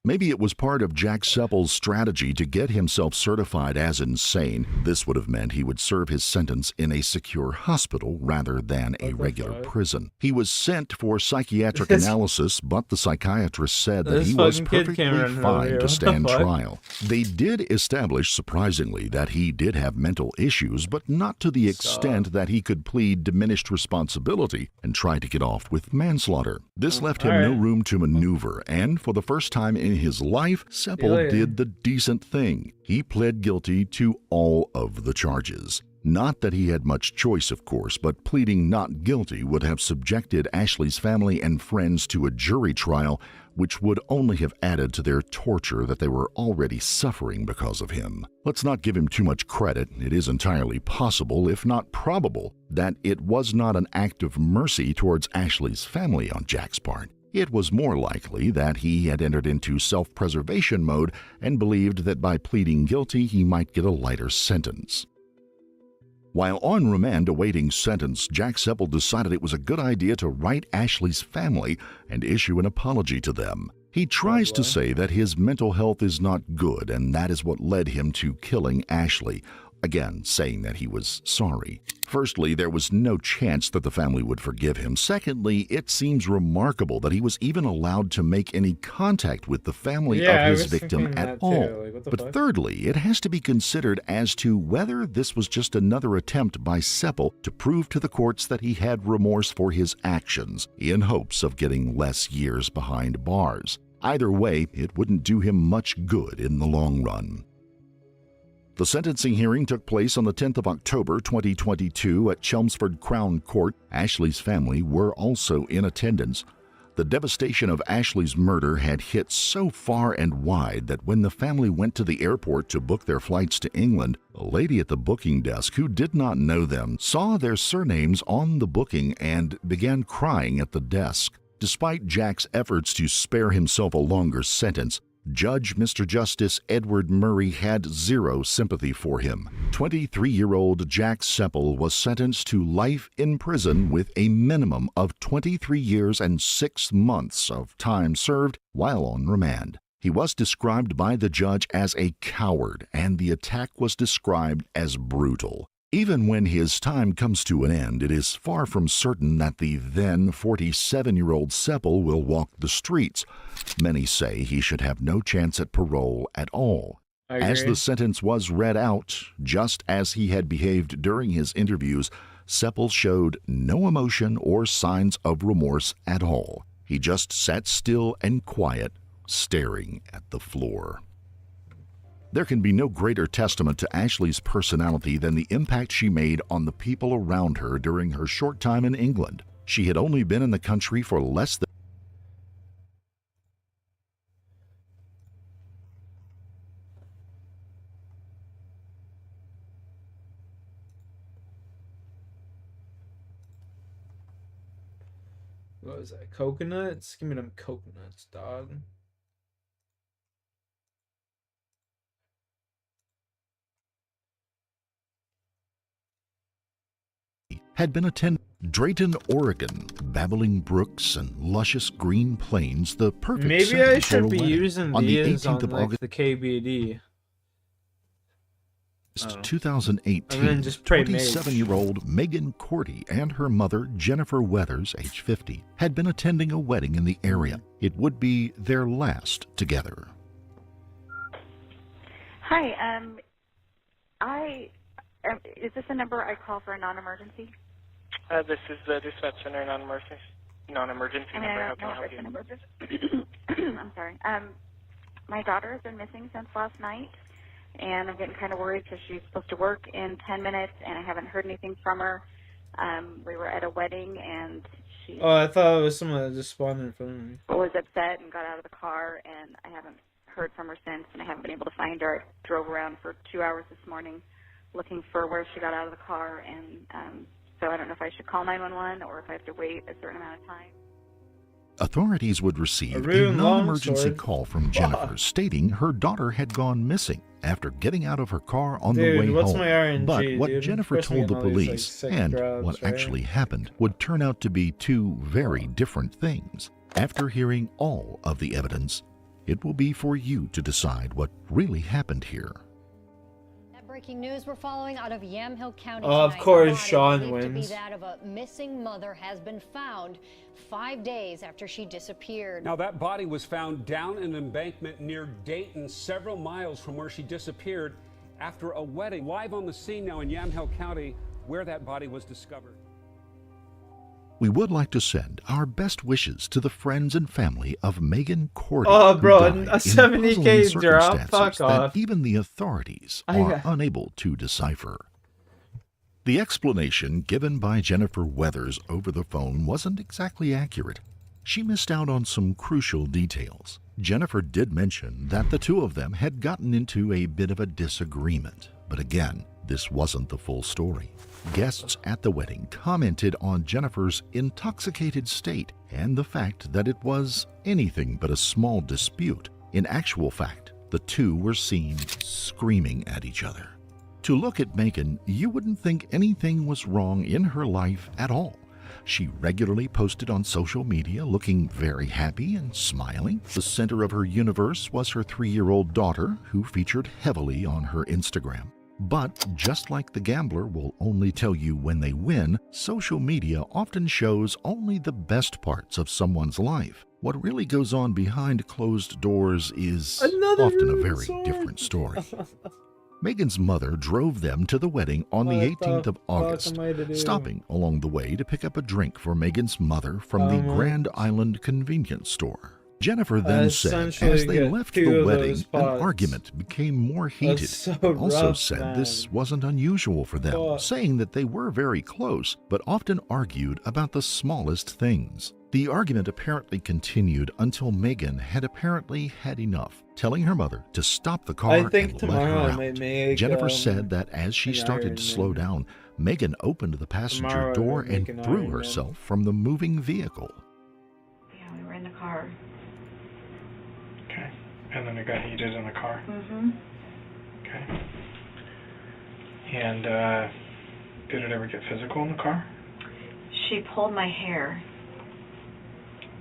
Maybe it was part of Jack Seppel's strategy to get himself certified as insane. This would have meant he would serve his sentence in a secure hospital rather than a regular prison. He was sent for psychiatric analysis, but the psychiatrist said that he was perfectly fine to stand trial. They did establish, surprisingly, that he did have mental issues, but not to the extent that he could plead diminished responsibility and try to get off with manslaughter. This left him no room to maneuver, and for the first time in his life, Seppel did the decent thing. He pled guilty to all of the charges. Not that he had much choice, of course, but pleading not guilty would have subjected Ashley's family and friends to a jury trial, which would only have added to their torture that they were already suffering because of him. Let's not give him too much credit. It is entirely possible, if not probable, that it was not an act of mercy towards Ashley's family on Jack's part. It was more likely that he had entered into self-preservation mode and believed that by pleading guilty he might get a lighter sentence. While on remand awaiting sentence, Jack Seppel decided it was a good idea to write Ashley's family and issue an apology to them. He tries to say that his mental health is not good and that is what led him to killing Ashley, again saying that he was sorry. Firstly, there was no chance that the family would forgive him. Secondly, it seems remarkable that he was even allowed to make any contact with the family of his victim at all. But thirdly, it has to be considered as to whether this was just another attempt by Seppel to prove to the courts that he had remorse for his actions in hopes of getting less years behind bars. Either way, it wouldn't do him much good in the long run. The sentencing hearing took place on the 10th of October 2022 at Chelmsford Crown Court. Ashley's family were also in attendance. The devastation of Ashley's murder had hit so far and wide that when the family went to the airport to book their flights to England, a lady at the booking desk who did not know them saw their surnames on the booking and began crying at the desk. Despite Jack's efforts to spare himself a longer sentence, Judge Mr. Justice Edward Murray had zero sympathy for him. 23-year-old Jack Seppel was sentenced to life in prison with a minimum of 23 years and 6 months of time served while on remand. He was described by the judge as a coward, and the attack was described as brutal. Even when his time comes to an end, it is far from certain that the then 47-year-old Seppel will walk the streets. Many say he should have no chance at parole at all. As the sentence was read out, just as he had behaved during his interviews, Seppel showed no emotion or signs of remorse at all. He just sat still and quiet, staring at the floor. There can be no greater testament to Ashley's personality than the impact she made on the people around her during her short time in England. She had only been in the country for less than What was that? Coconuts? Give me them coconuts, dog. Had been attended Drayton, Oregon, babbling brooks and luscious green plains, the perfect Maybe setting I for a should be wedding. using On the these 18th on of like August the KBD. 2018, And then just pray mage. 27-year-old Megan Cordy and her mother, Jennifer Weathers, age 50, had been attending a wedding in the area. It would be their last together. Hi, is this a number I call for a non-emergency? This is the dispatch center non-emergency number. How can I help you? I'm sorry. My daughter has been missing since last night, and I'm getting kind of worried because she's supposed to work in 10 minutes, and I haven't heard anything from her. We were at a wedding, and she Oh, I thought it was someone that just spawned in front of me. was upset and got out of the car, and I haven't heard from her since, and I haven't been able to find her. I drove around for 2 hours this morning looking for where she got out of the car, and so I don't know if I should call 911 or if I have to wait a certain amount of time. Authorities would receive a rune non-emergency longsword. call from Jennifer stating her daughter had gone missing after getting out of her car on Dude, the way what's home. my RNG, But what dude? Jennifer First we told the get all these, like, police sick and drugs, what right? actually happened would turn out to be two very different things. After hearing all of the evidence, it will be for you to decide what really happened here. That breaking news we're following out of Yamhill County Oh, of tonight. course, A body Sean believed to be wins. that of a missing mother has been found 5 days after she disappeared. Now, that body was found down an embankment near Dayton, several miles from where she disappeared after a wedding. Live on the scene now in Yamhill County, where that body was discovered. We would like to send our best wishes to the friends and family of Megan Cordy. Oh, bro, who a died in 70K puzzling drop? circumstances Fuck that off. even the authorities I are got- unable to decipher. The explanation given by Jennifer Weathers over the phone wasn't exactly accurate. She missed out on some crucial details. Jennifer did mention that the two of them had gotten into a bit of a disagreement, but again, this wasn't the full story. Guests at the wedding commented on Jennifer's intoxicated state and the fact that it was anything but a small dispute. In actual fact, the two were seen screaming at each other. To look at Megan, you wouldn't think anything was wrong in her life at all. She regularly posted on social media looking very happy and smiling. The center of her universe was her 3-year-old daughter, who featured heavily on her Instagram. But just like the gambler will only tell you when they win, social media often shows only the best parts of someone's life. What really goes on behind closed doors is often a very different story. Megan's mother drove them to the wedding on the 18th of August, stopping along the way to pick up a drink for Megan's mother from the Grand Island convenience store. Jennifer then said as they get left 2 the of wedding, those an pots. argument became more heated. so But also rough, said man. this wasn't unusual for them, Fuck. saying that they were very close, but often argued about the smallest things. The argument apparently continued until Megan had apparently had enough, telling her mother to stop the car I think and let tomorrow her I out. might make, Jennifer said that as she an started to Iron slow Man. down, Megan opened the passenger Tomorrow I door might make and an threw Iron Man. herself from the moving vehicle. Yeah, we were in the car. Okay. And then it got heated in the car. Mm-hmm. Okay. And did it ever get physical in the car? She pulled my hair.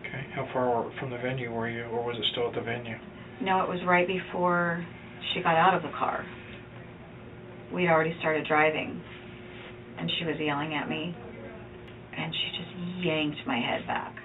Okay. How far from the venue were you, or was it still at the venue? No, it was right before she got out of the car. We'd already started driving, and she was yelling at me, and she just yanked my head back.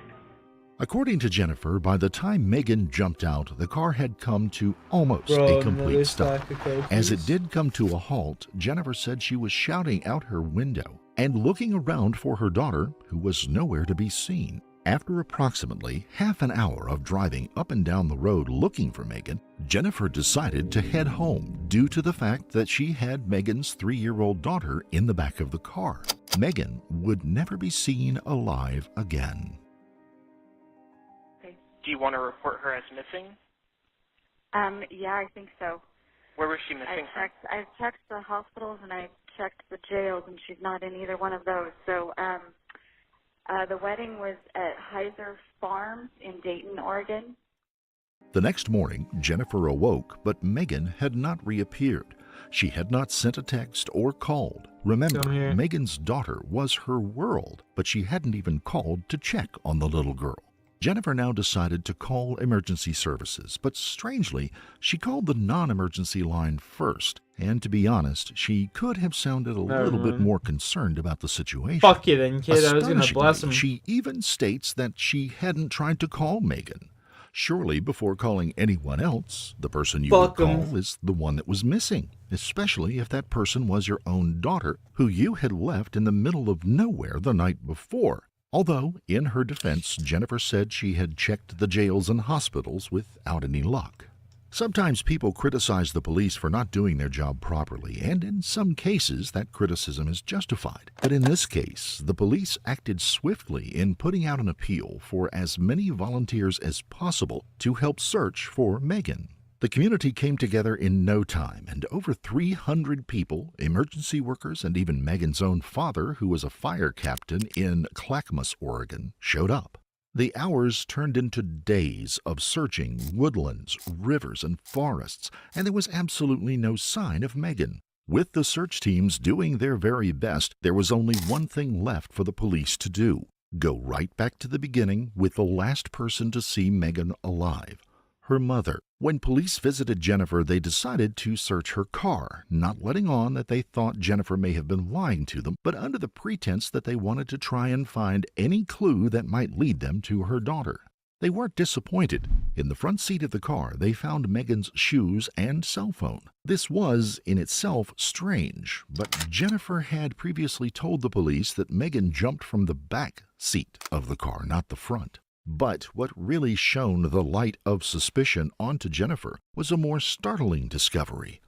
According to Jennifer, by the time Megan jumped out, the car had come to almost Bro, a another complete stop. stack of cookies. As it did come to a halt, Jennifer said she was shouting out her window and looking around for her daughter, who was nowhere to be seen. After approximately half an hour of driving up and down the road looking for Megan, Jennifer decided to head home due to the fact that she had Megan's 3-year-old daughter in the back of the car. Megan would never be seen alive again. Do you want to report her as missing? Yeah, I think so. Where was she missing from? I've checked the hospitals and I checked the jails, and she's not in either one of those. So The wedding was at Heiser Farms in Dayton, Oregon. The next morning, Jennifer awoke, but Megan had not reappeared. She had not sent a text or called. Remember, Megan's daughter was her world, but she hadn't even called to check on the little girl. Jennifer now decided to call emergency services, but strangely, she called the non-emergency line first. And to be honest, she could have sounded a little bit more concerned about the situation. Fuck you then, kid. I was gonna bless him. She even states that she hadn't tried to call Megan. Surely, before calling anyone else, the person you would call is the one that was missing, especially if that person was your own daughter, who you had left in the middle of nowhere the night before. Although, in her defense, Jennifer said she had checked the jails and hospitals without any luck. Sometimes people criticize the police for not doing their job properly, and in some cases that criticism is justified. But in this case, the police acted swiftly in putting out an appeal for as many volunteers as possible to help search for Megan. The community came together in no time, and over 300 people, emergency workers, and even Megan's own father, who was a fire captain in Clackamas, Oregon, showed up. The hours turned into days of searching woodlands, rivers, and forests, and there was absolutely no sign of Megan. With the search teams doing their very best, there was only one thing left for the police to do: go right back to the beginning with the last person to see Megan alive, her mother. When police visited Jennifer, they decided to search her car, not letting on that they thought Jennifer may have been lying to them, but under the pretense that they wanted to try and find any clue that might lead them to her daughter. They weren't disappointed. In the front seat of the car, they found Megan's shoes and cell phone. This was, in itself, strange, but Jennifer had previously told the police that Megan jumped from the back seat of the car, not the front. But what really shone the light of suspicion onto Jennifer was a more startling discovery: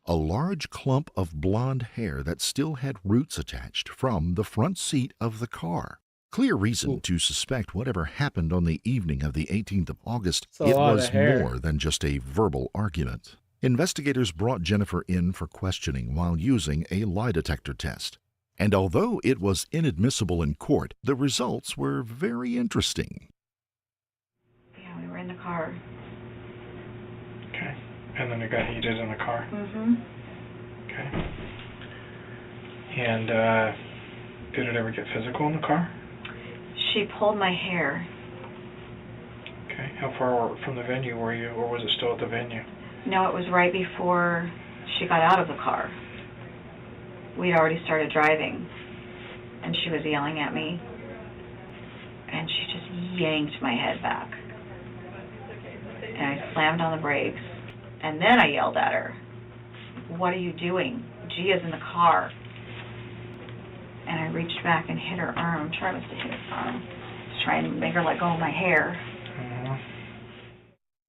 a large clump of blonde hair that still had roots attached from the front seat of the car. Clear reason to suspect whatever happened on the evening of the 18th of August, it was more than just a verbal argument. Investigators brought Jennifer in for questioning while using a lie detector test. And although it was inadmissible in court, the results were very interesting. Yeah, we were in the car. Okay. And then it got heated in the car? Mm-hmm. Okay. And did it ever get physical in the car? She pulled my hair. Okay. How far from the venue were you, or was it still at the venue? No, it was right before she got out of the car. We'd already started driving, and she was yelling at me, and she just yanked my head back. And I slammed on the brakes, and then I yelled at her, "What are you doing? Gia's in the car." And I reached back and hit her arm. I must have hit her arm. Just trying to make her let go of my hair.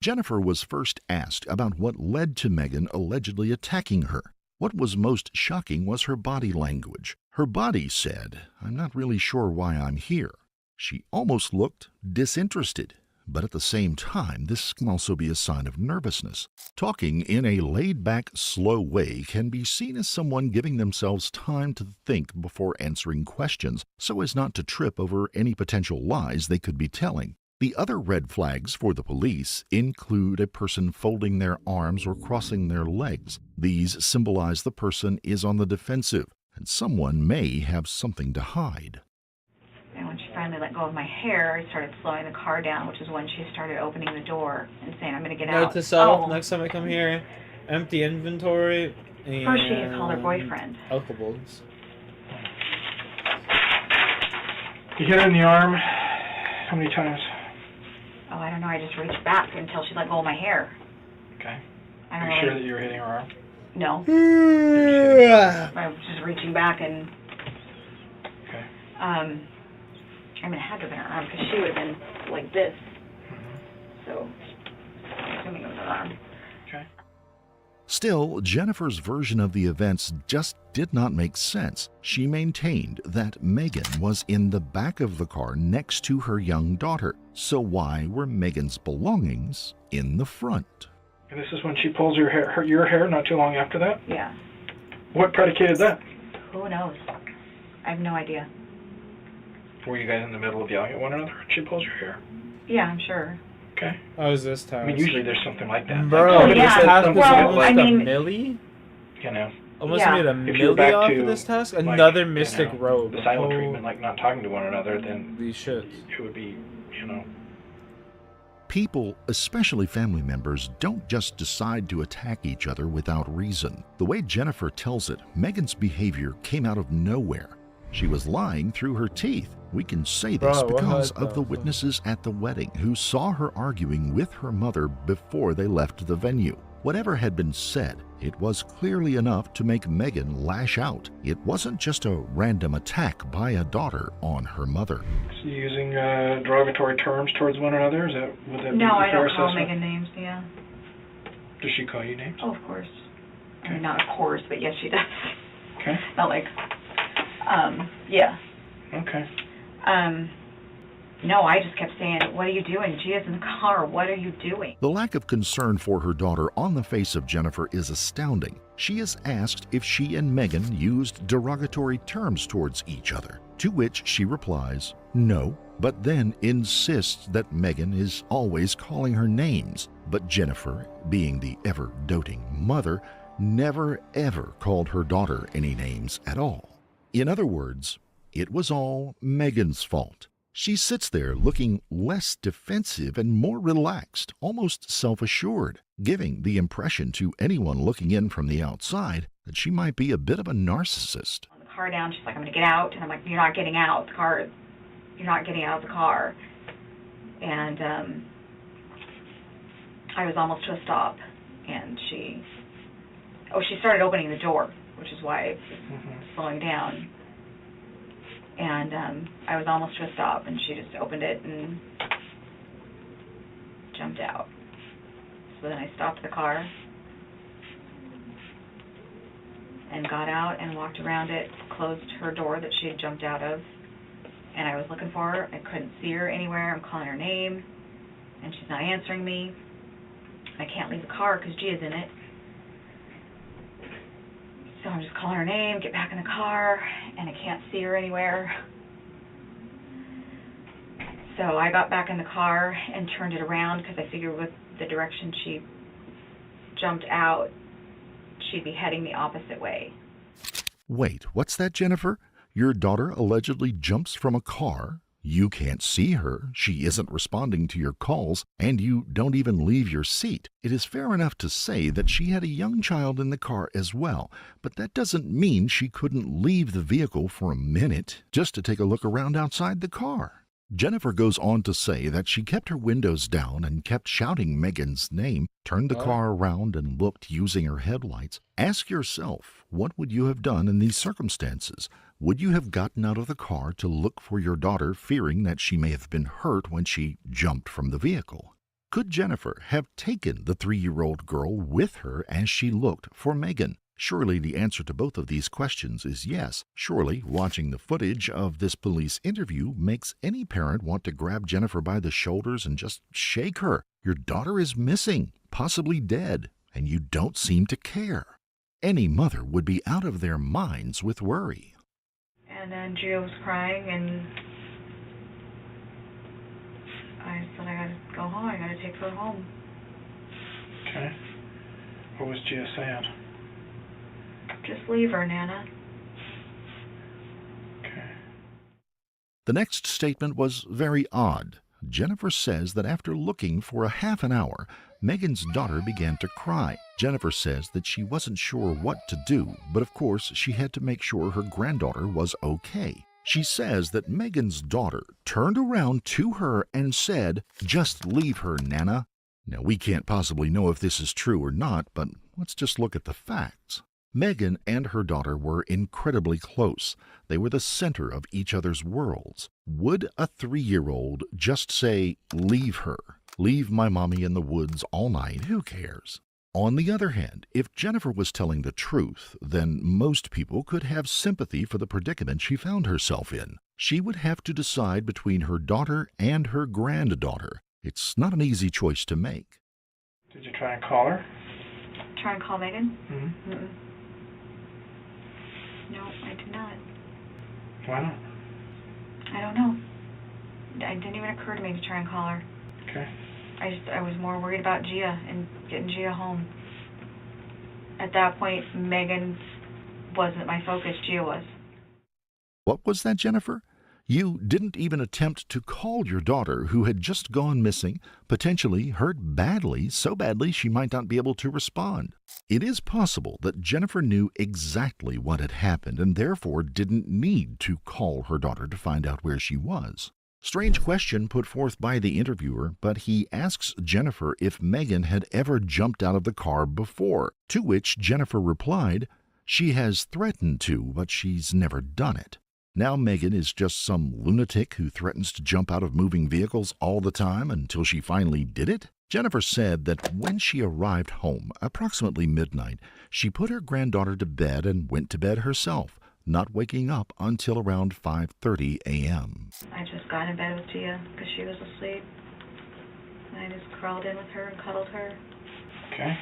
Jennifer was first asked about what led to Megan allegedly attacking her. What was most shocking was her body language. Her body said, "I'm not really sure why I'm here." She almost looked disinterested, but at the same time, this can also be a sign of nervousness. Talking in a laid-back, slow way can be seen as someone giving themselves time to think before answering questions, so as not to trip over any potential lies they could be telling. The other red flags for the police include a person folding their arms or crossing their legs. These symbolize the person is on the defensive, and someone may have something to hide. And when she finally let go of my hair, I started slowing the car down, which is when she started opening the door and saying, "I'm going to get out." Note to self, next time I come here, empty inventory and First she had called her boyfriend. alcohols. You hit her in the arm how many times? Oh, I don't know. I just reached back until she let go of my hair. Okay. I don't Are you know. sure that you were hitting her arm? No. I was just reaching back and... Okay. I mean, it had to have been her arm because she would have been like this. So, I'm assuming it was her arm. Okay. Still, Jennifer's version of the events just did not make sense. She maintained that Megan was in the back of the car next to her young daughter. So why were Megan's belongings in the front? And this is when she pulls your hair not too long after that? Yeah. What predicated that? Who knows? I have no idea. Were you guys in the middle of yelling at one another and she pulls your hair? Yeah, I'm sure. Okay. How was this task? I mean, usually there's something like that. Bro, Like, this task was well, almost I mean, a milli? You know. Almost Yeah. made a If you're milli back off to, of this task? like, Another you mystic know, robe. the silent Oh, treatment, like not talking to one another, then holy shit. it would be, you know. People, especially family members, don't just decide to attack each other without reason. The way Jennifer tells it, Megan's behavior came out of nowhere. She was lying through her teeth. We can say this Bro, because what of the witnesses at the wedding who saw her arguing with her mother before they left the venue. Whatever had been said, it was clearly enough to make Megan lash out. It wasn't just a random attack by a daughter on her mother. So using derogatory terms towards one another, would that be No, a I fair don't call assessment? Megan names, yeah. Does she call you names? Oh, of course. I mean, not of course, but yes, she does. Okay. Not like, yeah. Okay. No, I just kept saying, what are you doing? Gia's in the car. What are you doing? The lack of concern for her daughter on the face of Jennifer is astounding. She is asked if she and Megan used derogatory terms towards each other, to which she replies, no, but then insists that Megan is always calling her names. But Jennifer, being the ever-doting mother, never ever called her daughter any names at all. In other words, it was all Megan's fault. She sits there looking less defensive and more relaxed, almost self-assured, giving the impression to anyone looking in from the outside that she might be a bit of a narcissist. On the car down, she's like, I'm going to get out. And I'm like, you're not getting out. You're not getting out of the car. And I was almost to a stop. And she started opening the door, which is why it was slowing down. And I was almost to a stop, and she just opened it and jumped out. So then I stopped the car and got out and walked around it, closed her door that she had jumped out of, and I was looking for her. I couldn't see her anywhere. I'm calling her name, and she's not answering me. I can't leave the car because Gia's in it. So I'm just calling her name, get back in the car, and I can't see her anywhere. So I got back in the car and turned it around because I figured with the direction she jumped out, she'd be heading the opposite way. Wait, what's that, Jennifer? Your daughter allegedly jumps from a car. You can't see her, she isn't responding to your calls, and you don't even leave your seat. It is fair enough to say that she had a young child in the car as well, but that doesn't mean she couldn't leave the vehicle for a minute just to take a look around outside the car. Jennifer goes on to say that she kept her windows down and kept shouting Megan's name, turned the car around and looked using her headlights. Ask yourself, what would you have done in these circumstances? Would you have gotten out of the car to look for your daughter, fearing that she may have been hurt when she jumped from the vehicle? Could Jennifer have taken the 3-year-old girl with her as she looked for Megan? Surely the answer to both of these questions is yes. Surely watching the footage of this police interview makes any parent want to grab Jennifer by the shoulders and just shake her. Your daughter is missing, possibly dead, and you don't seem to care. Any mother would be out of their minds with worry. And then Gia was crying, and I said, I gotta go home. I gotta take her home. Okay. What was Gia saying? Just leave her, Nana. Okay. The next statement was very odd. Jennifer says that after looking for a half an hour, Megan's daughter began to cry. Jennifer says that she wasn't sure what to do, but of course she had to make sure her granddaughter was okay. She says that Megan's daughter turned around to her and said, "Just leave her, Nana." Now, we can't possibly know if this is true or not, but let's just look at the facts. Megan and her daughter were incredibly close. They were the center of each other's worlds. Would a 3-year-old just say, "Leave her, leave my mommy in the woods all night, who cares?" On the other hand, if Jennifer was telling the truth, then most people could have sympathy for the predicament she found herself in. She would have to decide between her daughter and her granddaughter. It's not an easy choice to make. Did you try and call her? Try and call Megan? Mm-hmm. Mm-mm. No, I did not. Why not? I don't know. It didn't even occur to me to try and call her. Okay. I was more worried about Gia and getting Gia home. At that point, Megan wasn't my focus, Gia was. What was that, Jennifer? You didn't even attempt to call your daughter who had just gone missing, potentially hurt badly, so badly she might not be able to respond. It is possible that Jennifer knew exactly what had happened and therefore didn't need to call her daughter to find out where she was. Strange question put forth by the interviewer, but he asks Jennifer if Megan had ever jumped out of the car before, to which Jennifer replied, "She has threatened to, but she's never done it." Now Megan is just some lunatic who threatens to jump out of moving vehicles all the time until she finally did it? Jennifer said that when she arrived home, approximately midnight, she put her granddaughter to bed and went to bed herself, not waking up until around 5:30 a.m. I just got in bed with Gia because she was asleep. And I just crawled in with her and cuddled her. Okay.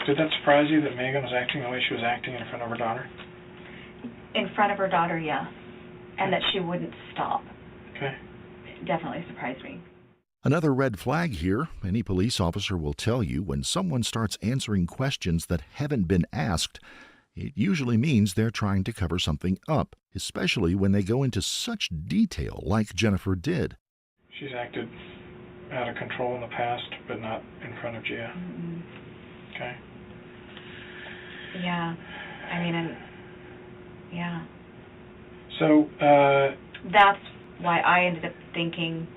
Did that surprise you that Megan was acting the way she was acting in front of her daughter? In front of her daughter, yeah. And that she wouldn't stop. Okay. It definitely surprised me. Another red flag here. Any police officer will tell you when someone starts answering questions that haven't been asked, it usually means they're trying to cover something up, especially when they go into such detail like Jennifer did. She's acted out of control in the past, but not in front of Gia. Mm-mm. Okay. Yeah. I mean, yeah. So, that's why I ended up thinking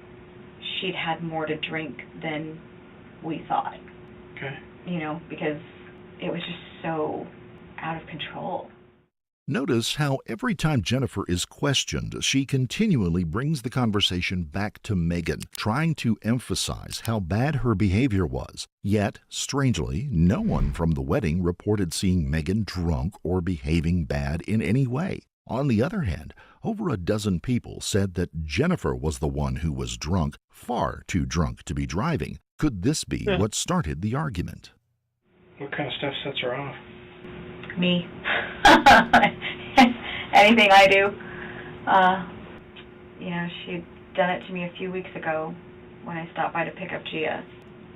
she'd had more to drink than we thought. Okay. You know, because it was just so out of control. Notice how every time Jennifer is questioned, she continually brings the conversation back to Megan, trying to emphasize how bad her behavior was. Yet, strangely, no one from the wedding reported seeing Megan drunk or behaving bad in any way. On the other hand, over a dozen people said that Jennifer was the one who was drunk, far too drunk to be driving. Could this be what started the argument? What kind of stuff sets her off? Me. Anything I do. You know, she'd done it to me a few weeks ago when I stopped by to pick up Gia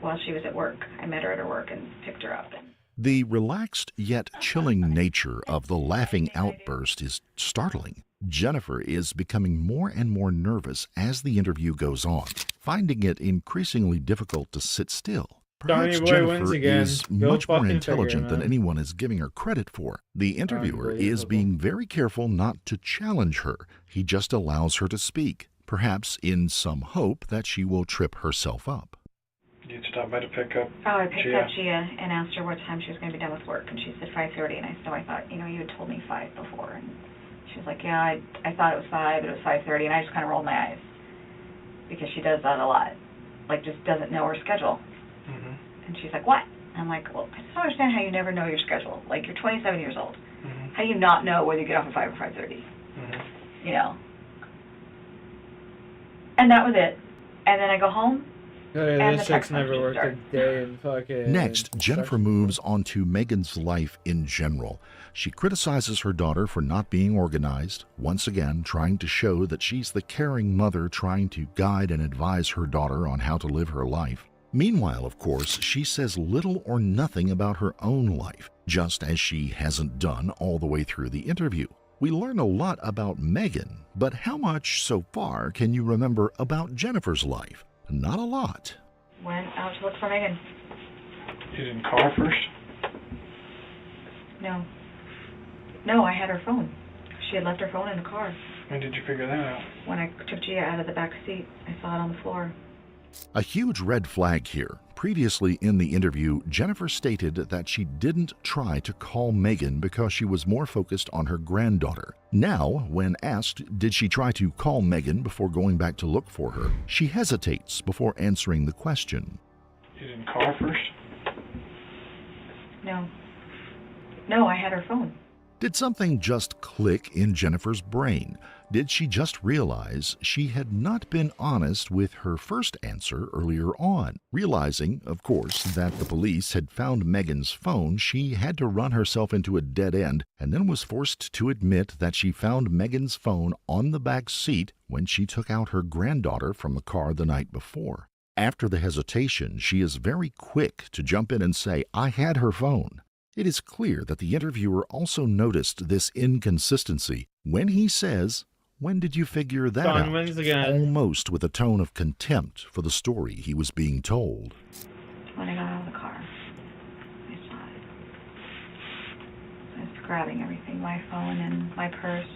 while she was at work. I met her at her work and picked her up. The relaxed yet chilling nature of the laughing outburst is startling. Jennifer is becoming more and more nervous as the interview goes on, finding it increasingly difficult to sit still. Perhaps Jennifer is much more intelligent than anyone is giving her credit for. The interviewer is being very careful not to challenge her. He just allows her to speak, perhaps in some hope that she will trip herself up. You'd stop by to pick up Oh, I picked Gia. up Gia and asked her what time she was going to be done with work, and she said 5:30, and I thought, you know, you had told me 5 before, and she was like, yeah, I thought it was 5, but it was 5:30, and I just kind of rolled my eyes, because she does that a lot, like just doesn't know her schedule. Mm-hmm. And she's like, what? I'm like, well, I just don't understand how you never know your schedule. Like, you're 27 years old. Mm-hmm. How do you not know whether you get off at 5 or 5:30? Mm-hmm. You know? And that was it. And then I go home. And this chick's never worked a day in fucking... Next, Jennifer moves on to Megan's life in general. She criticizes her daughter for not being organized, once again trying to show that she's the caring mother trying to guide and advise her daughter on how to live her life. Meanwhile, of course, she says little or nothing about her own life, just as she hasn't done all the way through the interview. We learn a lot about Megan, but how much so far can you remember about Jennifer's life? Not a lot. Went out to look for Megan. You didn't call her first? No. No, I had her phone. She had left her phone in the car. When did you figure that out? When I took Gia out of the back seat, I saw it on the floor. A huge red flag here. Previously in the interview, Jennifer stated that she didn't try to call Megan because she was more focused on her granddaughter. Now, when asked did she try to call Megan before going back to look for her, she hesitates before answering the question. You didn't call her first? No. No, I had her phone. Did something just click in Jennifer's brain? Did she just realize she had not been honest with her first answer earlier on? Realizing, of course, that the police had found Megan's phone, she had to run herself into a dead end and then was forced to admit that she found Megan's phone on the back seat when she took out her granddaughter from the car the night before. After the hesitation, she is very quick to jump in and say, "I had her phone." It is clear that the interviewer also noticed this inconsistency when he says, "When did you figure that Don out?" wins again. Almost with a tone of contempt for the story he was being told. When I got out of the car, I saw it. I was grabbing everything, my phone and my purse.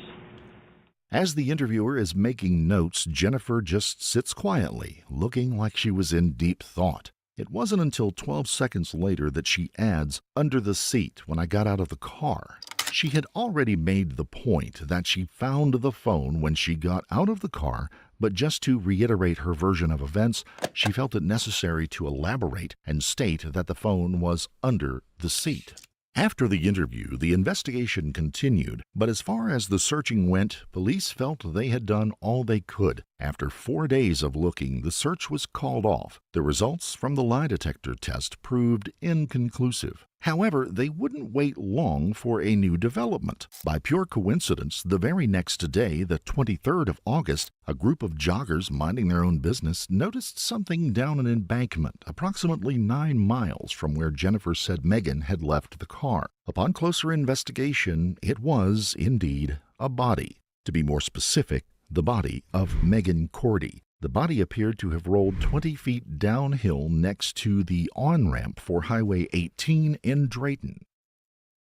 As the interviewer is making notes, Jennifer just sits quietly, looking like she was in deep thought. It wasn't until 12 seconds later that she adds, "under the seat when I got out of the car." She had already made the point that she found the phone when she got out of the car, but just to reiterate her version of events, she felt it necessary to elaborate and state that the phone was under the seat. After the interview, the investigation continued, but as far as the searching went, police felt they had done all they could. After 4 days of looking, the search was called off. The results from the lie detector test proved inconclusive. However, they wouldn't wait long for a new development. By pure coincidence, the very next day, the 23rd of August, a group of joggers minding their own business noticed something down an embankment approximately 9 miles from where Jennifer said Megan had left the car. Upon closer investigation, it was, indeed, a body. To be more specific, the body of Megan Cordy. The body appeared to have rolled 20 feet downhill next to the on-ramp for Highway 18 in Drayton.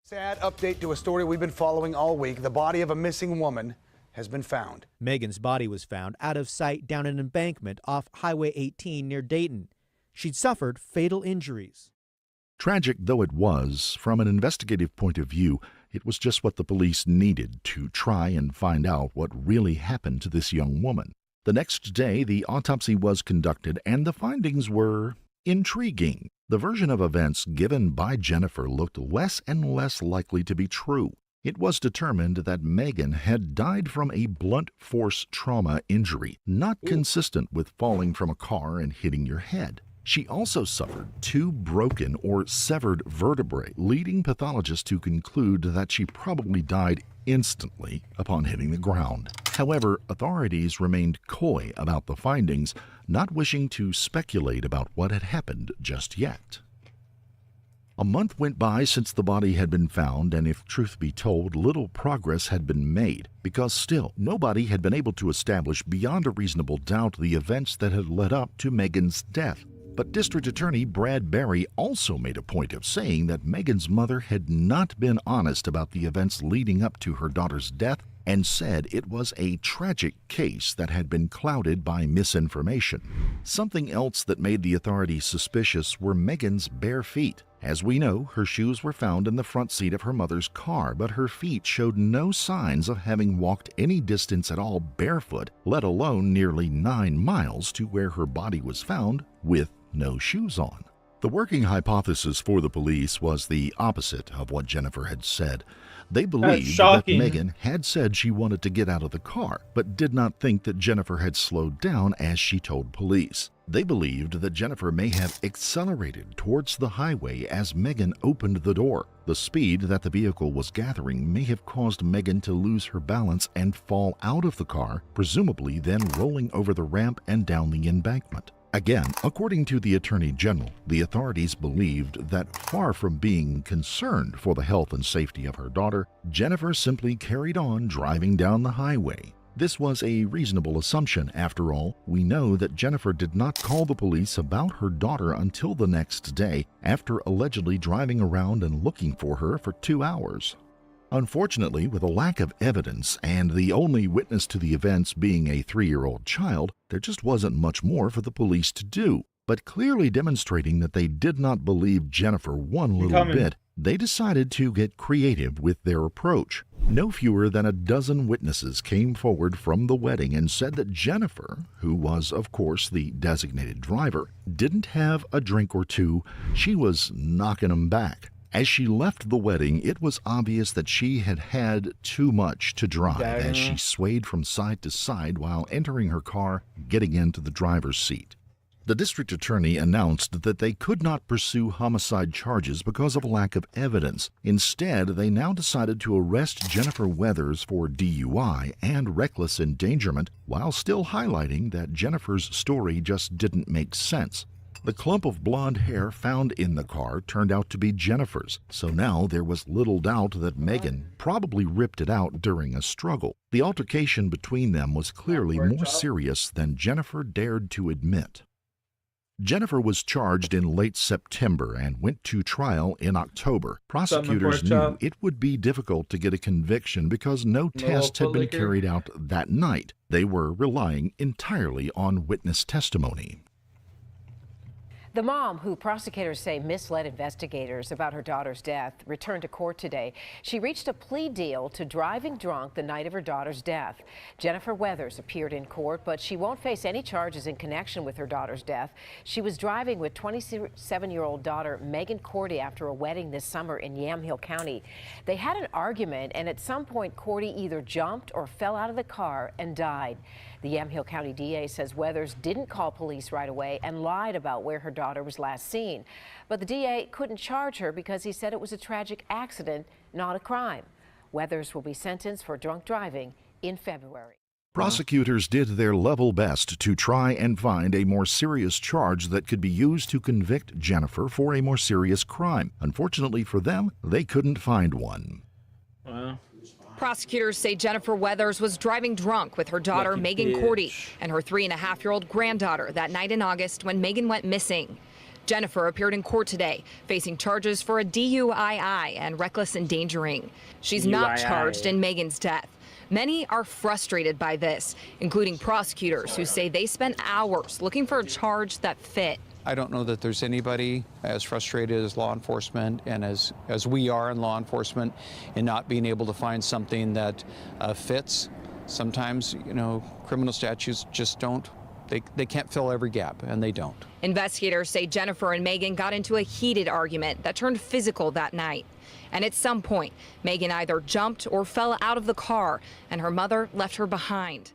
Sad update to a story we've been following all week. The body of a missing woman has been found. Megan's body was found out of sight down an embankment off Highway 18 near Dayton. She'd suffered fatal injuries. Tragic though it was, from an investigative point of view, it was just what the police needed to try and find out what really happened to this young woman. The next day, the autopsy was conducted, and the findings were intriguing. The version of events given by Jennifer looked less and less likely to be true. It was determined that Megan had died from a blunt force trauma injury, not consistent with falling from a car and hitting your head. She also suffered 2 broken or severed vertebrae, leading pathologists to conclude that she probably died instantly upon hitting the ground. However, authorities remained coy about the findings, not wishing to speculate about what had happened just yet. A month went by since the body had been found, and if truth be told, little progress had been made, because still nobody had been able to establish beyond a reasonable doubt the events that had led up to Megan's death. But District Attorney Brad Berry also made a point of saying that Megan's mother had not been honest about the events leading up to her daughter's death and said it was a tragic case that had been clouded by misinformation. Something else that made the authorities suspicious were Megan's bare feet. As we know, her shoes were found in the front seat of her mother's car, but her feet showed no signs of having walked any distance at all barefoot, let alone nearly 9 miles to where her body was found with no shoes on. The working hypothesis for the police was the opposite of what Jennifer had said. They believed that Megan had said she wanted to get out of the car, but did not think that Jennifer had slowed down as she told police. They believed that Jennifer may have accelerated towards the highway as Megan opened the door. The speed that the vehicle was gathering may have caused Megan to lose her balance and fall out of the car, presumably then rolling over the ramp and down the embankment. Again, according to the Attorney General, the authorities believed that far from being concerned for the health and safety of her daughter, Jennifer simply carried on driving down the highway. This was a reasonable assumption. After all, we know that Jennifer did not call the police about her daughter until the next day, after allegedly driving around and looking for her for 2 hours. Unfortunately, with a lack of evidence and the only witness to the events being a 3-year-old child, there just wasn't much more for the police to do. But clearly demonstrating that they did not believe Jennifer one little bit, they decided to get creative with their approach. No fewer than a dozen witnesses came forward from the wedding and said that Jennifer, who was, of course, the designated driver, didn't have a drink or two. She was knocking them back. As she left the wedding, it was obvious that she had had too much to drive as she swayed from side to side while entering her car, getting into the driver's seat. The district attorney announced that they could not pursue homicide charges because of a lack of evidence. Instead, they now decided to arrest Jennifer Weathers for DUI and reckless endangerment, while still highlighting that Jennifer's story just didn't make sense. The clump of blonde hair found in the car turned out to be Jennifer's, so now there was little doubt that Megan probably ripped it out during a struggle. The altercation between them was clearly more serious than Jennifer dared to admit. Jennifer was charged in late September and went to trial in October. Prosecutors knew it would be difficult to get a conviction because no tests had been carried out that night. They were relying entirely on witness testimony. The mom, who prosecutors say misled investigators about her daughter's death, returned to court today. She reached a plea deal to driving drunk the night of her daughter's death. Jennifer Weathers appeared in court, but she won't face any charges in connection with her daughter's death. She was driving with 27-year-old daughter Megan Cordy after a wedding this summer in Yamhill County. They had an argument, and at some point, Cordy either jumped or fell out of the car and died. The Yamhill County DA says Weathers didn't call police right away and lied about where her daughter was last seen. But the DA couldn't charge her because he said it was a tragic accident, not a crime. Weathers will be sentenced for drunk driving in February. Prosecutors did their level best to try and find a more serious charge that could be used to convict Jennifer for a more serious crime. Unfortunately for them, they couldn't find one. Wow. Prosecutors say Jennifer Weathers was driving drunk with her daughter, Megan Cordy, and her 3.5-year-old granddaughter that night in August when Megan went missing. Jennifer appeared in court today, facing charges for a DUI and reckless endangering. She's not charged in Megan's death. Many are frustrated by this, including prosecutors who say they spent hours looking for a charge that fit. I don't know that there's anybody as frustrated as law enforcement and as we are in law enforcement in not being able to find something that fits. Sometimes, criminal statutes just don't, they can't fill every gap, and they don't. Investigators say Jennifer and Megan got into a heated argument that turned physical that night. And at some point, Megan either jumped or fell out of the car, and her mother left her behind.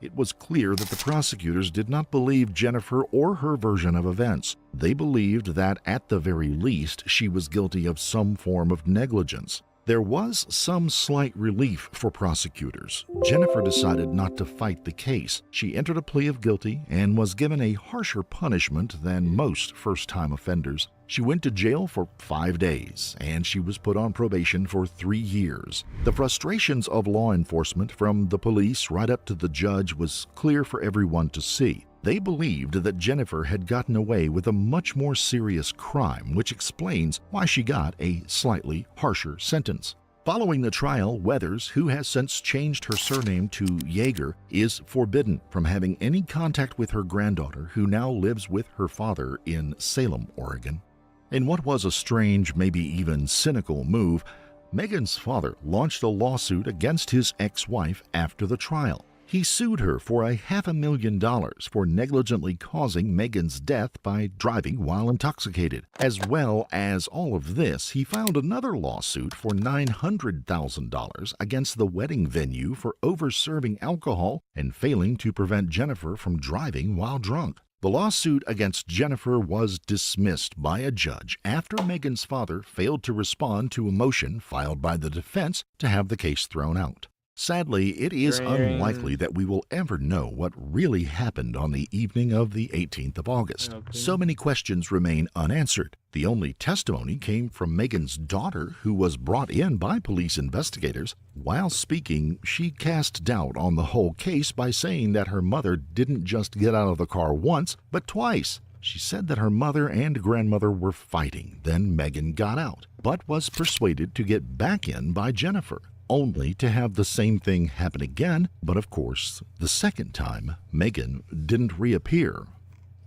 It was clear that the prosecutors did not believe Jennifer or her version of events. They believed that, at the very least, she was guilty of some form of negligence. There was some slight relief for prosecutors. Jennifer decided not to fight the case. She entered a plea of guilty and was given a harsher punishment than most first-time offenders. She went to jail for 5 days, and she was put on probation for 3 years. The frustrations of law enforcement, from the police right up to the judge, was clear for everyone to see. They believed that Jennifer had gotten away with a much more serious crime, which explains why she got a slightly harsher sentence. Following the trial, Weathers, who has since changed her surname to Yeager, is forbidden from having any contact with her granddaughter, who now lives with her father in Salem, Oregon. In what was a strange, maybe even cynical move, Megan's father launched a lawsuit against his ex-wife after the trial. He sued her for $500,000 for negligently causing Megan's death by driving while intoxicated. As well as all of this, he filed another lawsuit for $900,000 against the wedding venue for over-serving alcohol and failing to prevent Jennifer from driving while drunk. The lawsuit against Jennifer was dismissed by a judge after Megan's father failed to respond to a motion filed by the defense to have the case thrown out. Sadly, it is unlikely that we will ever know what really happened on the evening of the 18th of August. So many questions remain unanswered. The only testimony came from Megan's daughter, who was brought in by police investigators. While speaking, she cast doubt on the whole case by saying that her mother didn't just get out of the car once, but twice. She said that her mother and grandmother were fighting. Then Megan got out, but was persuaded to get back in by Jennifer, only to have the same thing happen again, but of course, the second time, Megan didn't reappear.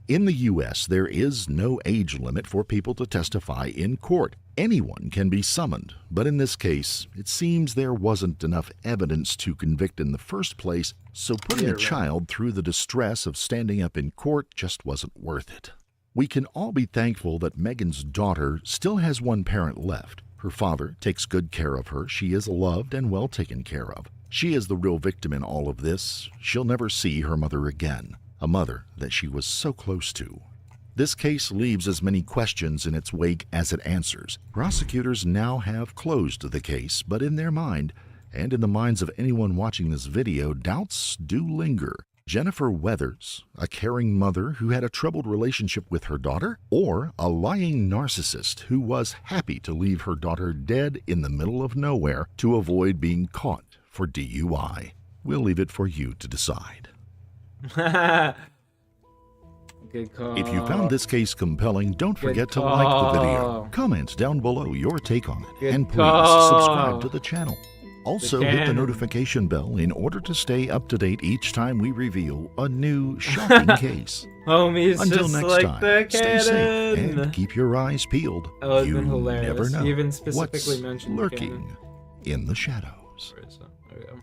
In the U.S., there is no age limit for people to testify in court. Anyone can be summoned, but in this case, it seems there wasn't enough evidence to convict in the first place, so putting a child through the distress of standing up in court just wasn't worth it. We can all be thankful that Megan's daughter still has one parent left. Her father takes good care of her. She is loved and well taken care of. She is the real victim in all of this. She'll never see her mother again, a mother that she was so close to. This case leaves as many questions in its wake as it answers. Prosecutors now have closed the case, but in their mind, and in the minds of anyone watching this video, doubts do linger. Jennifer Weathers, a caring mother who had a troubled relationship with her daughter, or a lying narcissist who was happy to leave her daughter dead in the middle of nowhere to avoid being caught for DUI. We'll leave it for you to decide. Good call. If you found this case compelling, don't forget to like the video, comment down below your take on it, and please subscribe to the channel. Also, hit the notification bell in order to stay up to date each time we reveal a new shocking case. Homies, until just next like time, the stay safe cannon. and keep your eyes peeled. That would have You been hilarious. never know He even specifically what's mentioned the lurking cannon. in the shadows. Where is it? There we go.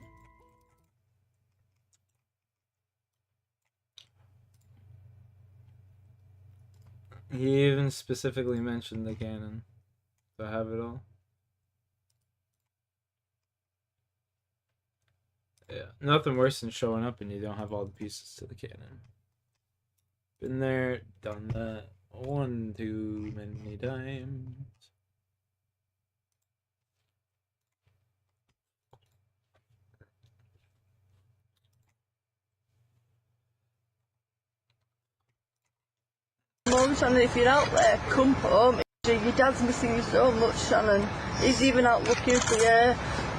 He even specifically mentioned the cannon. Do I have it all? Yeah, nothing worse than showing up and you don't have all the pieces to the cannon. Been there, done that one too many times. Mum, Shannon, if you're out there, come home. Your dad's missing you so much, Shannon. He's even out looking for you.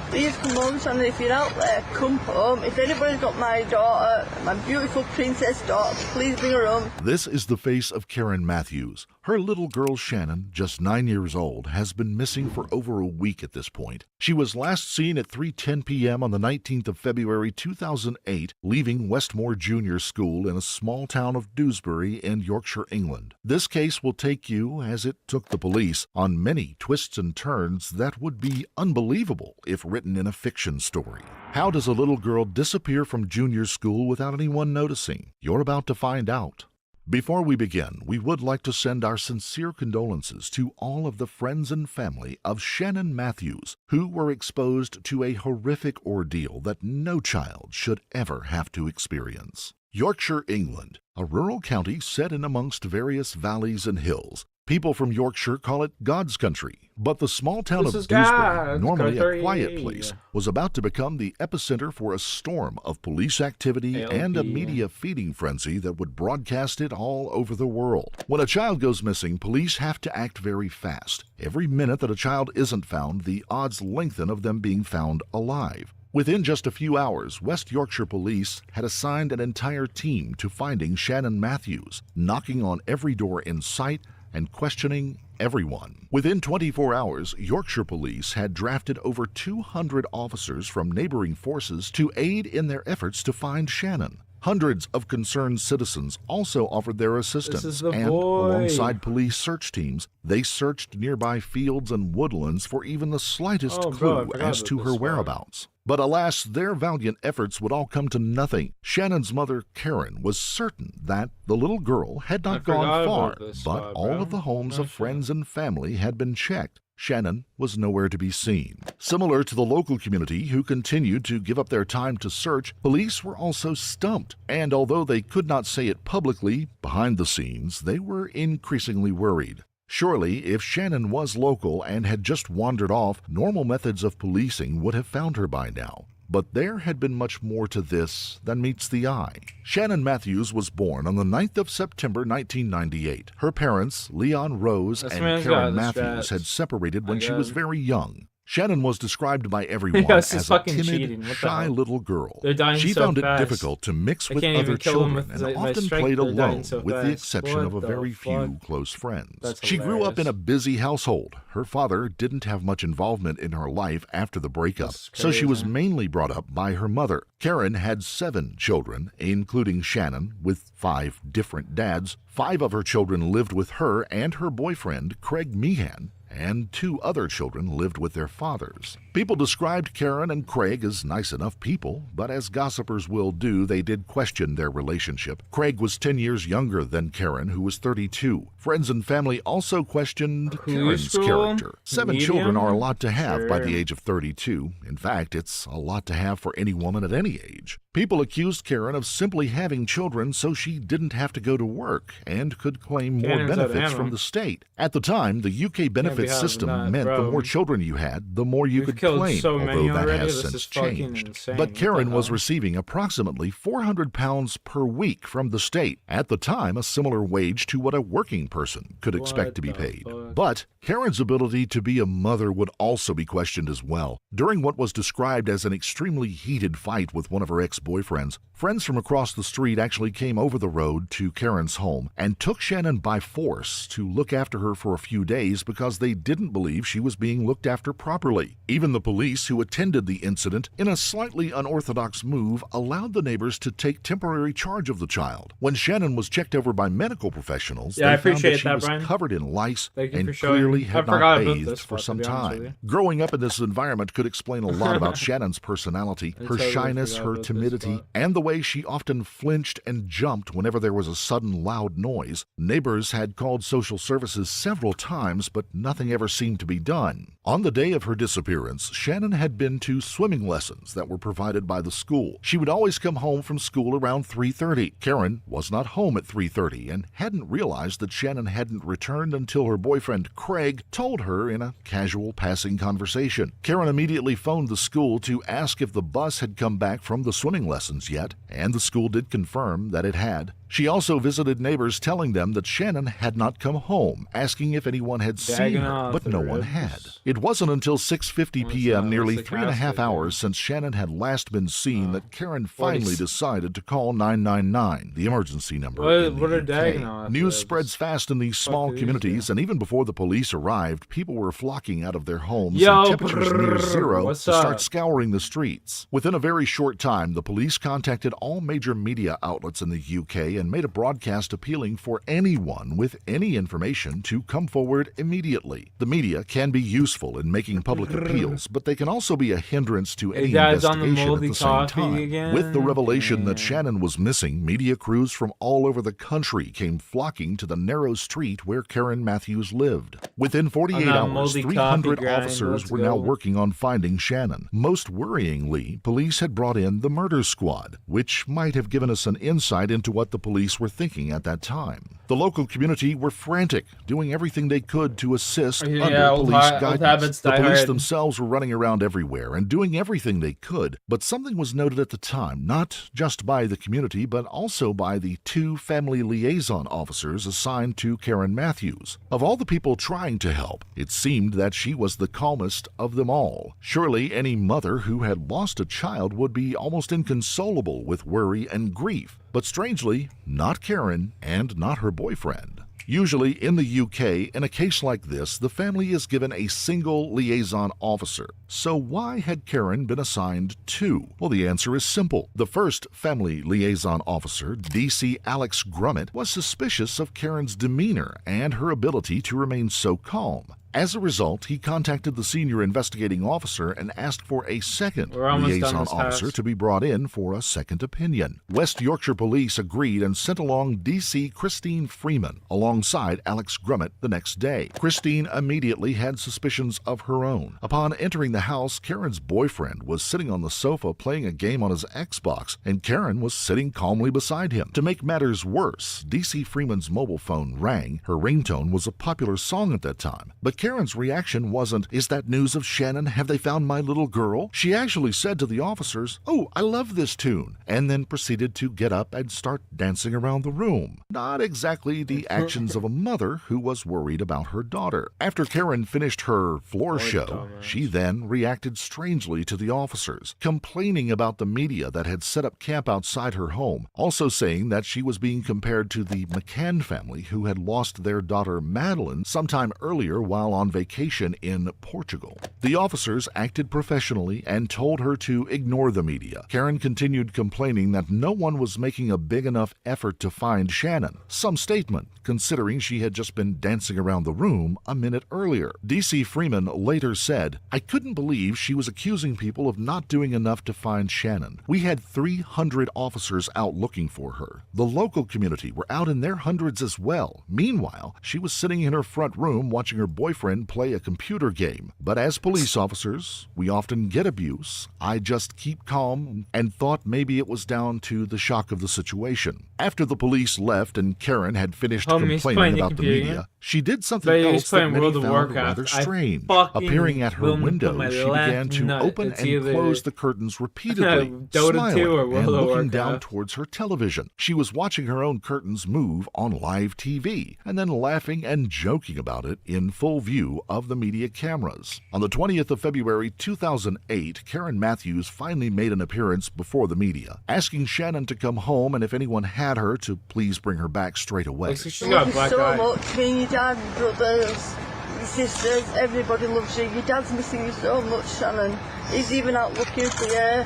Please come home, Shannon, if you're out there, come home. If anybody's got my daughter, my beautiful princess daughter, please bring her home. This is the face of Karen Matthews. Her little girl Shannon, just 9 years old, has been missing for over a week at this point. She was last seen at 3:10 p.m. on the 19th of February 2008, leaving Westmore Junior School in a small town of Dewsbury in Yorkshire, England. This case will take you, as it took the police, on many twists and turns that would be unbelievable if written in a fiction story. How does a little girl disappear from junior school without anyone noticing? You're about to find out. Before we begin, we would like to send our sincere condolences to all of the friends and family of Shannon Matthews, who were exposed to a horrific ordeal that no child should ever have to experience. Yorkshire, England, a rural county set in amongst various valleys and hills. People from Yorkshire call it God's country, but the small town of Dewsbury, normally a quiet place, was about to become the epicenter for a storm of police activity and a media feeding frenzy that would broadcast it all over the world. When a child goes missing, police have to act very fast. Every minute that a child isn't found, the odds lengthen of them being found alive. Within just a few hours, West Yorkshire Police had assigned an entire team to finding Shannon Matthews, knocking on every door in sight and questioning everyone. Within 24 hours, Yorkshire Police had drafted over 200 officers from neighboring forces to aid in their efforts to find Shannon. Hundreds of concerned citizens also offered their assistance, and alongside police search teams, they searched nearby fields and woodlands for even the slightest clue as to her whereabouts. But alas, their valiant efforts would all come to nothing. Shannon's mother, Karen, was certain that the little girl had not gone far, but all of the homes of friends and family had been checked. Shannon was nowhere to be seen. Similar to the local community who continued to give up their time to search, police were also stumped. And although they could not say it publicly, behind the scenes, they were increasingly worried. Surely, if Shannon was local and had just wandered off, normal methods of policing would have found her by now. But there had been much more to this than meets the eye. Shannon Matthews was born on the 9th of September 1998. Her parents, Leon Rose and Karen Matthews, had separated when she was very young. Shannon was described by everyone as a timid, shy little girl. She found it difficult to mix with other children and often played alone, with the exception of a very few close friends. She grew up in a busy household. Her father didn't have much involvement in her life after the breakup, so she was mainly brought up by her mother. Karen had 7 children, including Shannon, with 5 different dads. 5 of her children lived with her and her boyfriend, Craig Meehan, and 2 other children lived with their fathers. People described Karen and Craig as nice enough people, but as gossipers will do, they did question their relationship. Craig was 10 years younger than Karen, who was 32. Friends and family also questioned Karen's character. 7 children are a lot to have by the age of 32. In fact, it's a lot to have for any woman at any age. People accused Karen of simply having children so she didn't have to go to work and could claim more benefits from the state. At the time, the UK benefits system meant the more children you had, the more you could claim, although that has since changed. But Karen was receiving approximately £400 per week from the state, at the time a similar wage to what a working person could expect to be paid. But Karen's ability to be a mother would also be questioned as well. During what was described as an extremely heated fight with one of her ex-boyfriends, friends from across the street actually came over the road to Karen's home and took Shannon by force to look after her for a few days because they didn't believe she was being looked after properly. Even the police who attended the incident, in a slightly unorthodox move, allowed the neighbors to take temporary charge of the child. When Shannon was checked over by medical professionals, they found that she was covered in lice and clearly had not bathed for some time. Growing up in this environment could explain a lot about Shannon's personality, her shyness, her timidity, and the way she often flinched and jumped whenever there was a sudden loud noise. Neighbors had called social services several times, but nothing ever seemed to be done. On the day of her disappearance, Shannon had been to swimming lessons that were provided by the school. She would always come home from school around 3:30. Karen was not home at 3:30 and hadn't realized that Shannon hadn't returned until her boyfriend Craig told her in a casual passing conversation. Karen immediately phoned the school to ask if the bus had come back from the swimming lessons yet, and the school did confirm that it had. She also visited neighbors telling them that Shannon had not come home, asking if anyone had seen her, but no one had. It wasn't until 6:50 p.m., nearly 3.5 hours since Shannon had last been seen, that Karen finally decided to call 999, the emergency number in the UK. News spreads fast in these small communities, and even before the police arrived, people were flocking out of their homes and temperatures near zero to start scouring the streets. Within a very short time, the police contacted all major media outlets in the UK and made a broadcast appealing for anyone with any information to come forward immediately. The media can be useful in making public appeals, but they can also be a hindrance to any investigation at the same time. With the revelation that Shannon was missing, media crews from all over the country came flocking to the narrow street where Karen Matthews lived. Within 48 hours, 300 officers were now working on finding Shannon. Most worryingly, police had brought in the murder squad, which might have given us an insight into what the police were thinking at that time. The local community were frantic, doing everything they could to assist under police guidance. The police themselves were running around everywhere and doing everything they could, but something was noted at the time, not just by the community, but also by the 2 family liaison officers assigned to Karen Matthews. Of all the people trying to help, it seemed that she was the calmest of them all. Surely any mother who had lost a child would be almost inconsolable with worry and grief. But strangely, not Karen and not her boyfriend. Usually in the UK, in a case like this, the family is given a single liaison officer. So why had Karen been assigned 2? Well, the answer is simple. The first family liaison officer, DC Alex Grummet, was suspicious of Karen's demeanor and her ability to remain so calm. As a result, he contacted the senior investigating officer and asked for a second liaison officer to be brought in for a second opinion. West Yorkshire Police agreed and sent along DC Christine Freeman alongside Alex Grummet the next day. Christine immediately had suspicions of her own. Upon entering the house, Karen's boyfriend was sitting on the sofa playing a game on his Xbox, and Karen was sitting calmly beside him. To make matters worse, DC Freeman's mobile phone rang. Her ringtone was a popular song at that time. But Karen's reaction wasn't, "Is that news of Shannon? Have they found my little girl?" She actually said to the officers, "Oh, I love this tune," and then proceeded to get up and start dancing around the room. Not exactly the actions of a mother who was worried about her daughter. After Karen finished her floor show, she then reacted strangely to the officers, complaining about the media that had set up camp outside her home, also saying that she was being compared to the McCann family who had lost their daughter Madeline sometime earlier while while on vacation in Portugal. The officers acted professionally and told her to ignore the media. Karen continued complaining that no one was making a big enough effort to find Shannon. Some statement, considering she had just been dancing around the room a minute earlier. D.C. Freeman later said, "I couldn't believe she was accusing people of not doing enough to find Shannon. We had 300 officers out looking for her. The local community were out in their hundreds as well. Meanwhile, she was sitting in her front room watching her boyfriend play a computer game. But as police officers, we often get abuse. I just keep calm and thought maybe it was down to the shock of the situation." After the police left and Karen had finished complaining about the media, she did something else that many found rather strange. Appearing at her window, she began to open and close the curtains repeatedly, smiling and looking down towards her television. She was watching her own curtains move on live TV, and then laughing and joking about it in full view of the media cameras. On the 20th of February 2008, Karen Matthews finally made an appearance before the media, asking Shannon to come home and if anyone had her to please bring her back straight away. She got black so much. Me and your dad, brothers, your sisters, everybody loves you. Your dad's missing you so much, Shannon. He's even out looking for you.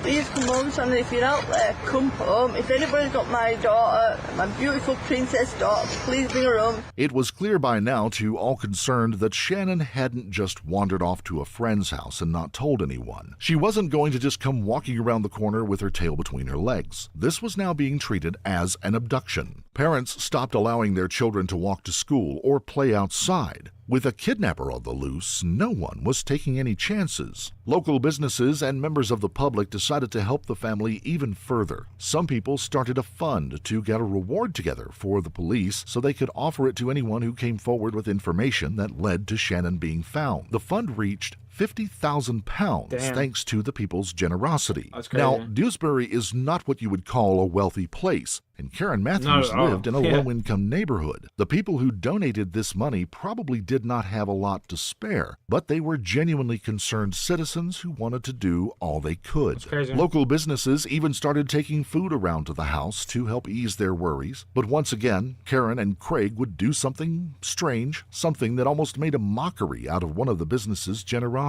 Please come home, Shannon. If you're out there, come home. If anybody's got my daughter, my beautiful princess daughter, please bring her home. It was clear by now to all concerned that Shannon hadn't just wandered off to a friend's house and not told anyone. She wasn't going to just come walking around the corner with her tail between her legs. This was now being treated as an abduction. Parents stopped allowing their children to walk to school or play outside. With a kidnapper on the loose, no one was taking any chances. Local businesses and members of the public decided to help the family even further. Some people started a fund to get a reward together for the police so they could offer it to anyone who came forward with information that led to Shannon being found. The fund reached £50,000 thanks to the people's generosity. Now, Dewsbury is not what you would call a wealthy place, and Karen Matthews lived in a low-income neighborhood. The people who donated this money probably did not have a lot to spare, but they were genuinely concerned citizens who wanted to do all they could. Local businesses even started taking food around to the house to help ease their worries. But once again, Karen and Craig would do something strange, something that almost made a mockery out of one of the business's generosity.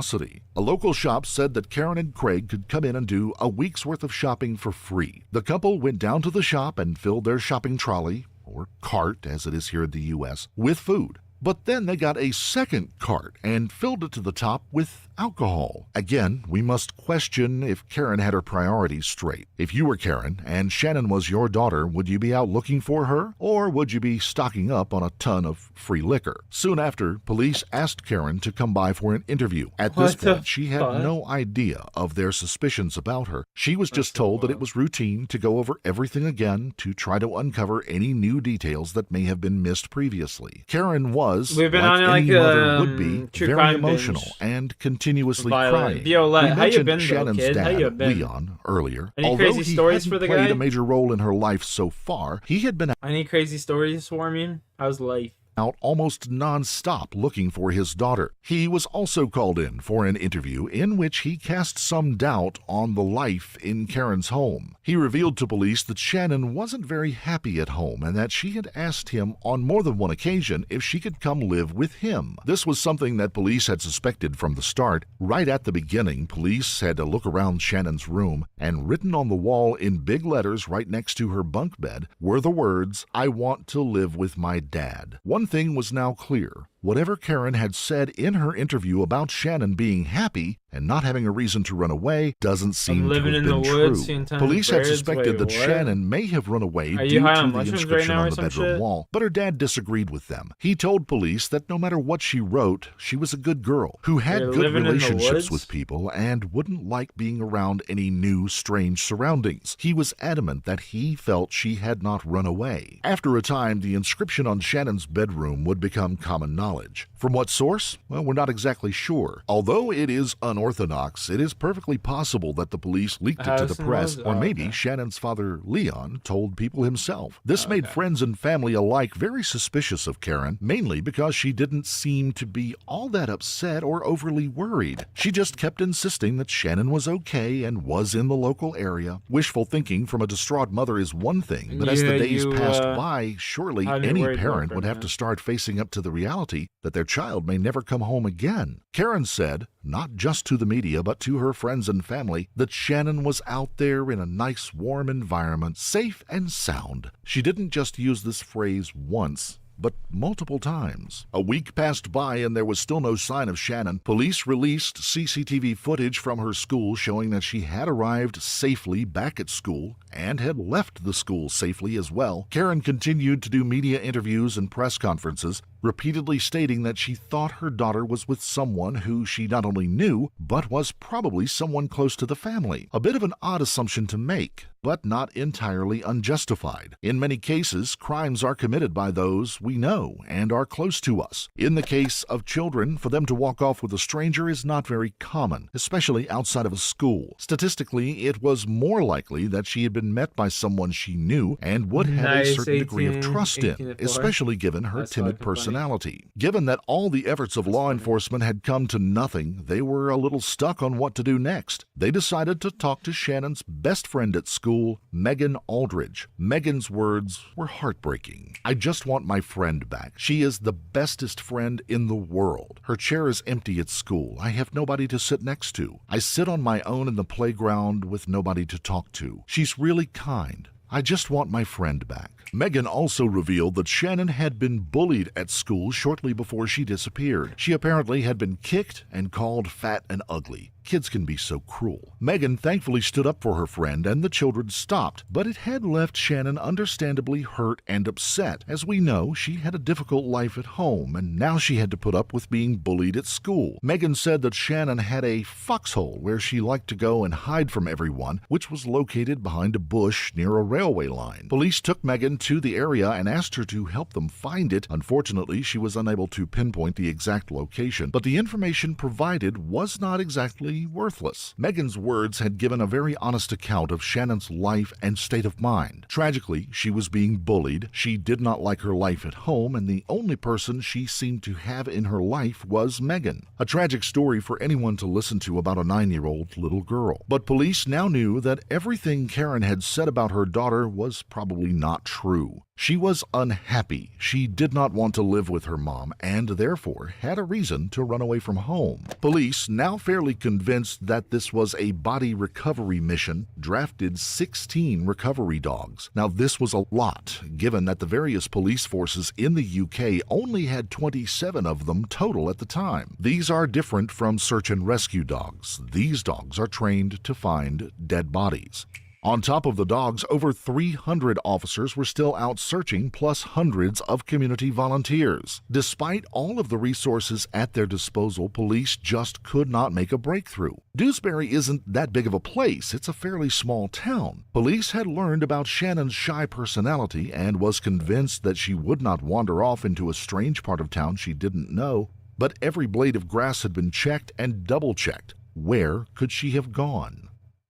A local shop said that Karen and Craig could come in and do a week's worth of shopping for free. The couple went down to the shop and filled their shopping trolley, or cart as it is here in the U.S., with food. But then they got a second cart and filled it to the top with alcohol. Again, we must question if Karen had her priorities straight. If you were Karen and Shannon was your daughter, would you be out looking for her, or would you be stocking up on a ton of free liquor? Soon after, police asked Karen to come by for an interview. At this point, she had no idea of their suspicions about her. She was just told that it was routine to go over everything again to try to uncover any new details that may have been missed previously. Karen was, We've been like on any mother would be, very emotional and continuously crying. Violet, we how you mentioned been, Shannon's kid? How you dad, been? Leon, earlier. Any Although crazy he stories hadn't for the played guy? a major role in her life so far, he had been Any crazy stories swarming? How's life? out almost non-stop looking for his daughter. He was also called in for an interview in which he cast some doubt on the life in Karen's home. He revealed to police that Shannon wasn't very happy at home and that she had asked him on more than one occasion if she could come live with him. This was something that police had suspected from the start. Right at the beginning, police had to look around Shannon's room, and written on the wall in big letters right next to her bunk bed were the words, "I want to live with my dad." One thing was now clear. Whatever Karen had said in her interview about Shannon being happy and not having a reason to run away doesn't seem to have been true. Police had suspected that Shannon may have run away due to the inscription on the bedroom wall, but her dad disagreed with them. He told police that no matter what she wrote, she was a good girl who had good relationships with people and wouldn't like being around any new, strange surroundings. He was adamant that he felt she had not run away. After a time, the inscription on Shannon's bedroom would become common knowledge. From what source? Well, we're not exactly sure. Although it is unorthodox, it is perfectly possible that the police leaked it to the press, or maybe Shannon's father, Leon, told people himself. This made friends and family alike very suspicious of Karen, mainly because she didn't seem to be all that upset or overly worried. She just kept insisting that Shannon was okay and was in the local area. Wishful thinking from a distraught mother is one thing, but as the days passed by, surely any parent would have to start facing up to the reality possibility that their child may never come home again. Karen said, not just to the media but to her friends and family, that Shannon was out there in a nice warm environment, safe and sound. She didn't just use this phrase once, but multiple times. A week passed by and there was still no sign of Shannon. Police released CCTV footage from her school showing that she had arrived safely back at school and had left the school safely as well. Karen continued to do media interviews and press conferences, repeatedly stating that she thought her daughter was with someone who she not only knew, but was probably someone close to the family. A bit of an odd assumption to make, but not entirely unjustified. In many cases, crimes are committed by those we know and are close to us. In the case of children, for them to walk off with a stranger is not very common, especially outside of a school. Statistically, it was more likely that she had been met by someone she knew and would have a certain degree of trust in, especially given her timid personality. Given that all the efforts of law enforcement had come to nothing, they were a little stuck on what to do next. They decided to talk to Shannon's best friend at school, Megan Aldridge. Megan's words were heartbreaking. "I just want my friend back. She is the bestest friend in the world. Her chair is empty at school. I have nobody to sit next to. I sit on my own in the playground with nobody to talk to. She's really kind. I just want my friend back." Megan also revealed that Shannon had been bullied at school shortly before she disappeared. She apparently had been kicked and called fat and ugly. Kids can be so cruel. Megan thankfully stood up for her friend and the children stopped, but it had left Shannon understandably hurt and upset. As we know, she had a difficult life at home, and now she had to put up with being bullied at school. Megan said that Shannon had a foxhole where she liked to go and hide from everyone, which was located behind a bush near a railway line. Police took Megan to the area and asked her to help them find it. Unfortunately, she was unable to pinpoint the exact location, but the information provided was not exactly worthless. Megan's words had given a very honest account of Shannon's life and state of mind. Tragically, she was being bullied. She did not like her life at home, and the only person she seemed to have in her life was Megan. A tragic story for anyone to listen to about a 9-year-old little girl. But police now knew that everything Karen had said about her daughter was probably not true. She was unhappy. She did not want to live with her mom and therefore had a reason to run away from home. Police, now fairly convinced that this was a body recovery mission, drafted 16 recovery dogs. Now this was a lot, given that the various police forces in the UK only had 27 of them total at the time. These are different from search and rescue dogs. These dogs are trained to find dead bodies. On top of the dogs, over 300 officers were still out searching, plus hundreds of community volunteers. Despite all of the resources at their disposal, police just could not make a breakthrough. Dewsbury isn't that big of a place. It's a fairly small town. Police had learned about Shannon's shy personality and was convinced that she would not wander off into a strange part of town she didn't know. But every blade of grass had been checked and double-checked. Where could she have gone?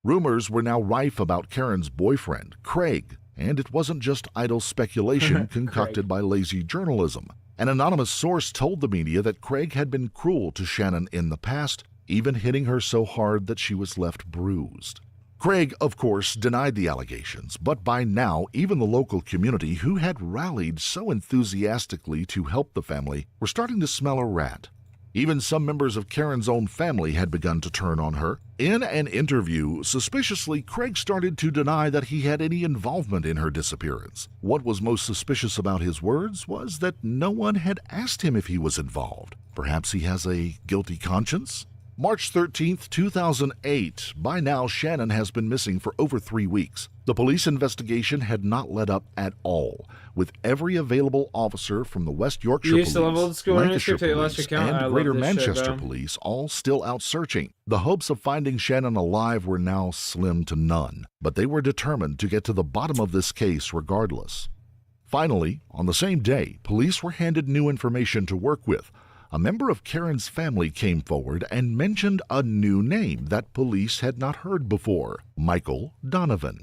Rumors were now rife about Karen's boyfriend, Craig, and it wasn't just idle speculation concocted by lazy journalism. An anonymous source told the media that Craig had been cruel to Shannon in the past, even hitting her so hard that she was left bruised. Craig, of course, denied the allegations, but by now, even the local community, who had rallied so enthusiastically to help the family, were starting to smell a rat. Even some members of Karen's own family had begun to turn on her. In an interview, suspiciously, Craig started to deny that he had any involvement in her disappearance. What was most suspicious about his words was that no one had asked him if he was involved. Perhaps he has a guilty conscience? March 13th, 2008. By now, Shannon has been missing for over 3 weeks. The police investigation had not let up at all, with every available officer from the West Yorkshire Police, Lancashire Police, and Greater Manchester Police all still out searching. The hopes of finding Shannon alive were now slim to none, but they were determined to get to the bottom of this case regardless. Finally, on the same day, police were handed new information to work with. A member of Karen's family came forward and mentioned a new name that police had not heard before: Michael Donovan.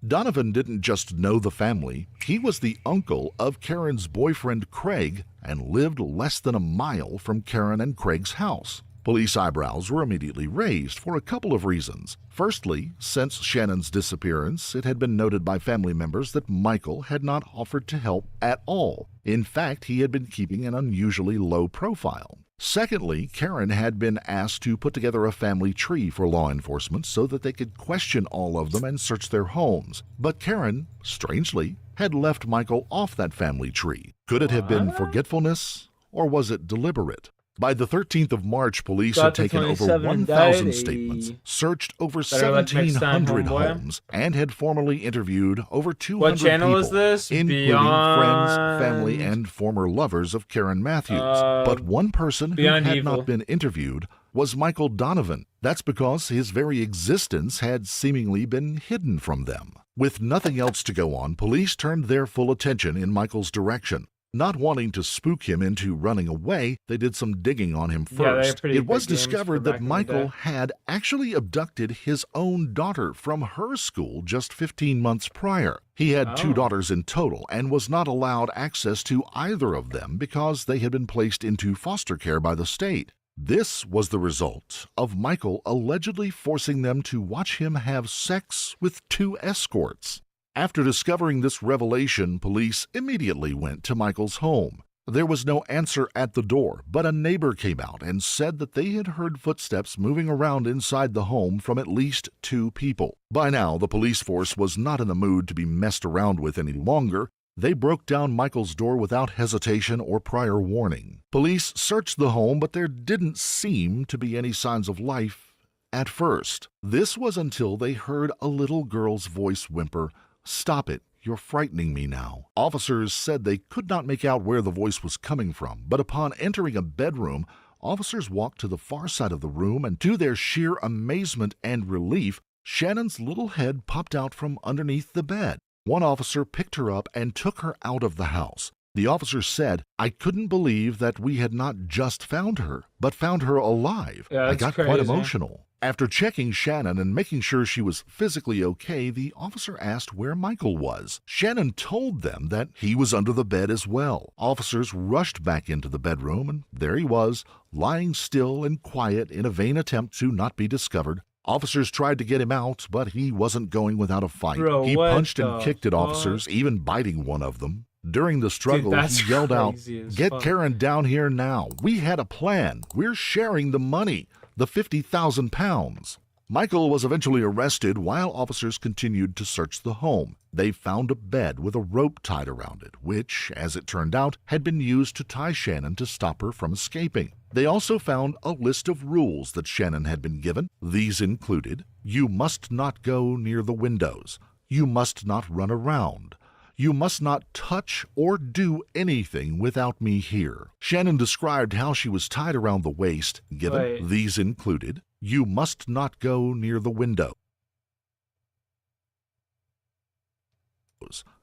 Donovan didn't just know the family, he was the uncle of Karen's boyfriend Craig and lived less than a mile from Karen and Craig's house. Police eyebrows were immediately raised for a couple of reasons. Firstly, since Shannon's disappearance, it had been noted by family members that Michael had not offered to help at all. In fact, he had been keeping an unusually low profile. Secondly, Karen had been asked to put together a family tree for law enforcement so that they could question all of them and search their homes. But Karen, strangely, had left Michael off that family tree. Could it have been forgetfulness, or was it deliberate? By the 13th of March, police had taken over 1,000 statements, searched over 1,700 homes, and had formally interviewed over 200 What channel people, is this? including friends, family, and former lovers of Karen Matthews. But one person who had not been interviewed was Michael Donovan. That's because his very existence had seemingly been hidden from them. With nothing else to go on, police turned their full attention in Michael's direction. Not wanting to spook him into running away, they did some digging on him first. It was discovered that Michael had actually abducted his own daughter from her school just 15 months prior. He had 2 daughters in total and was not allowed access to either of them because they had been placed into foster care by the state. This was the result of Michael allegedly forcing them to watch him have sex with 2 escorts. After discovering this revelation, police immediately went to Michael's home. There was no answer at the door, but a neighbor came out and said that they had heard footsteps moving around inside the home from at least 2 people. By now, the police force was not in the mood to be messed around with any longer. They broke down Michael's door without hesitation or prior warning. Police searched the home, but there didn't seem to be any signs of life at first. This was until they heard a little girl's voice whimper, "Stop it, you're frightening me now." Officers said they could not make out where the voice was coming from, but upon entering a bedroom, officers walked to the far side of the room, and to their sheer amazement and relief, Shannon's little head popped out from underneath the bed. One officer picked her up and took her out of the house. The officer said, "I couldn't believe that we had not just found her, but found her alive. I got quite emotional." After checking Shannon and making sure she was physically okay, the officer asked where Michael was. Shannon told them that he was under the bed as well. Officers rushed back into the bedroom, and there he was, lying still and quiet in a vain attempt to not be discovered. Officers tried to get him out, but he wasn't going without a fight. He punched and kicked at officers, even biting one of them. During the struggle, he yelled out, "Get Karen down here now. We had a plan. We're sharing the money, the 50,000 pounds. Michael was eventually arrested while officers continued to search the home. They found a bed with a rope tied around it, which, as it turned out, had been used to tie Shannon to stop her from escaping. They also found a list of rules that Shannon had been given. These included, you must not go near the windows. You must not run around. You must not touch or do anything without me here. Shannon described how she was tied around the waist, given. These included, you must not go near the window.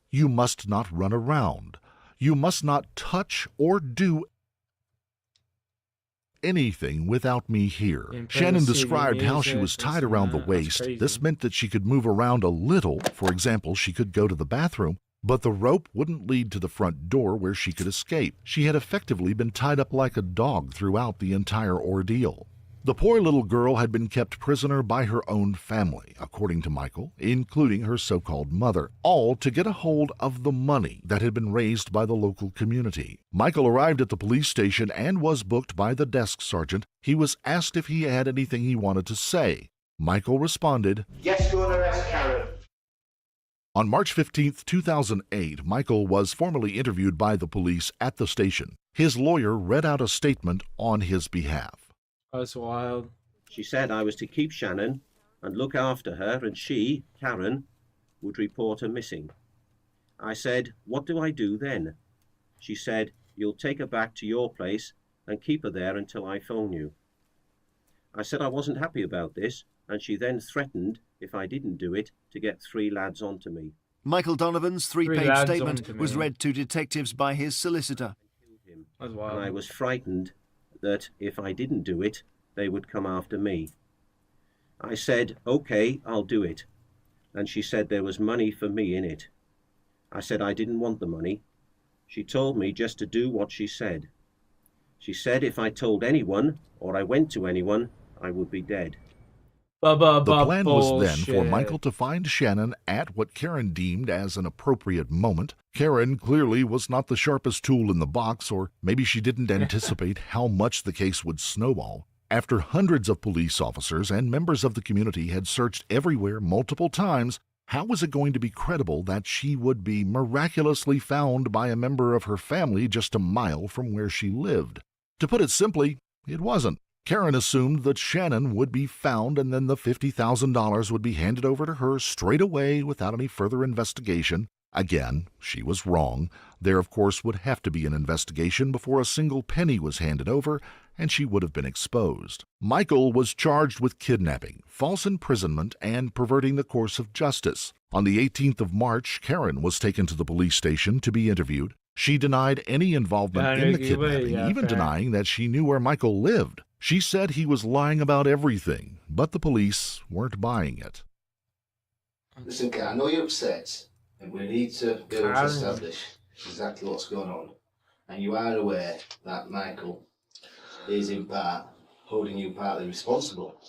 You must not run around. You must not touch or do anything without me here. Shannon described how she was tied around the waist. This meant that she could move around a little. For example, she could go to the bathroom, but the rope wouldn't lead to the front door where she could escape. She had effectively been tied up like a dog throughout the entire ordeal. The poor little girl had been kept prisoner by her own family, according to Michael, including her so-called mother, all to get a hold of the money that had been raised by the local community. Michael arrived at the police station and was booked by the desk sergeant. He was asked if he had anything he wanted to say. Michael responded, "Yes, go and arrest Karen." On March 15, 2008, Michael was formally interviewed by the police at the station. His lawyer read out a statement on his behalf. That's wild. She said I was to keep Shannon and look after her, and she, Karen, would report her missing. I said, "What do I do then?" She said, "You'll take her back to your place and keep her there until I phone you." I said I wasn't happy about this, and she then threatened, if I didn't do it, to get 3 lads onto me. Michael Donovan's 3-page statement was read to detectives by his solicitor. And I was frightened that if I didn't do it, they would come after me. I said, "Okay, I'll do it." And she said there was money for me in it. I said I didn't want the money. She told me just to do what she said. She said if I told anyone or I went to anyone, I would be dead. The plan was then for Michael to find Shannon at what Karen deemed as an appropriate moment. Karen clearly was not the sharpest tool in the box, or maybe she didn't anticipate how much the case would snowball. After hundreds of police officers and members of the community had searched everywhere multiple times, how was it going to be credible that she would be miraculously found by a member of her family just a mile from where she lived? To put it simply, it wasn't. Karen assumed that Shannon would be found and then the $50,000 would be handed over to her straight away without any further investigation. Again, she was wrong. There, of course, would have to be an investigation before a single penny was handed over, and she would have been exposed. Michael was charged with kidnapping, false imprisonment, and perverting the course of justice. On the 18th of March, Karen was taken to the police station to be interviewed. She denied any involvement in the kidnapping, even denying that she knew where Michael lived. She said he was lying about everything, but the police weren't buying it. Listen, Kat, I know you're upset, and we need to be able to establish exactly what's going on. And you are aware that Michael is in part holding you partly responsible.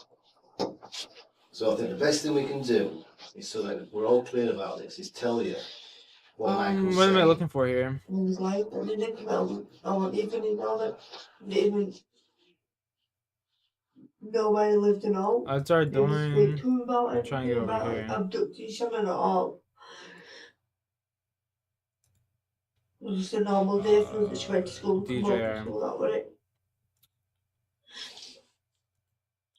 So I think the best thing we can do is, so that we're all clear about this, is tell you what Michael's what am I saying. looking for here? I was like, I want you to know that even nobody lived in all. I started doing. I'm trying to get over here. Abducting Shannon at all. It was just a normal day for her that she went to school and come home from school, that was it.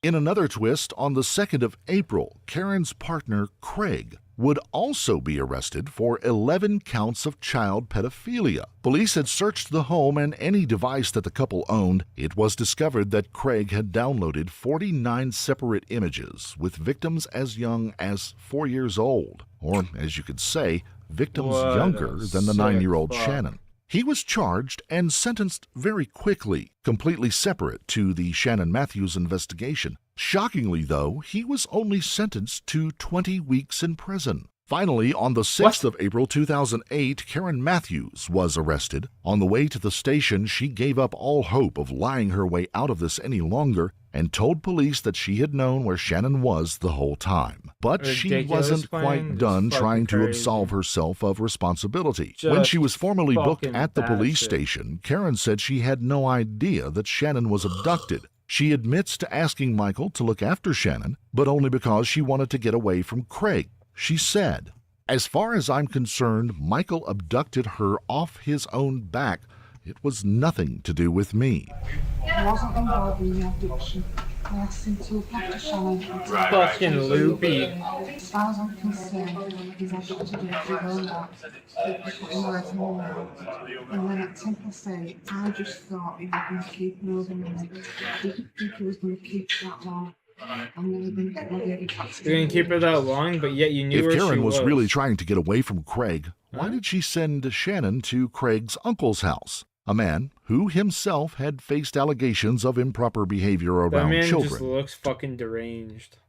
In another twist, on the 2nd of April, Karen's partner, Craig, would also be arrested for 11 counts of child pedophilia. Police had searched the home and any device that the couple owned. It was discovered that Craig had downloaded 49 separate images with victims as young as 4 years old, or, as you could say, victims younger than the 9-year-old Shannon. He was charged and sentenced very quickly, completely separate to the Shannon Matthews investigation. Shockingly, though, he was only sentenced to 20 weeks in prison. Finally, on the 6th of April 2008, Karen Matthews was arrested. On the way to the station, she gave up all hope of lying her way out of this any longer and told police that she had known where Shannon was the whole time. But she wasn't quite done trying to absolve herself of responsibility. When she was formally booked at the police station, Karen said she had no idea that Shannon was abducted. She admits to asking Michael to look after Shannon, but only because she wanted to get away from Craig. She said, "As far as I'm concerned, Michael abducted her off his own back. It was nothing to do with me." He wasn't involved in the abduction. I asked him to look after Shannon. Fucking loopy. As far as I'm concerned, he's abducted her to go back. And then at 10%, I just thought he was going to keep moving on. I didn't think he was going to keep that long. I'm never going to get my baby back. You didn't keep her that long, but yet you knew where she was. If Karen was really trying to get away from Craig, why did she send Shannon to Craig's uncle's house? A man who himself had faced allegations of improper behavior around that man children. Just looks fucking deranged.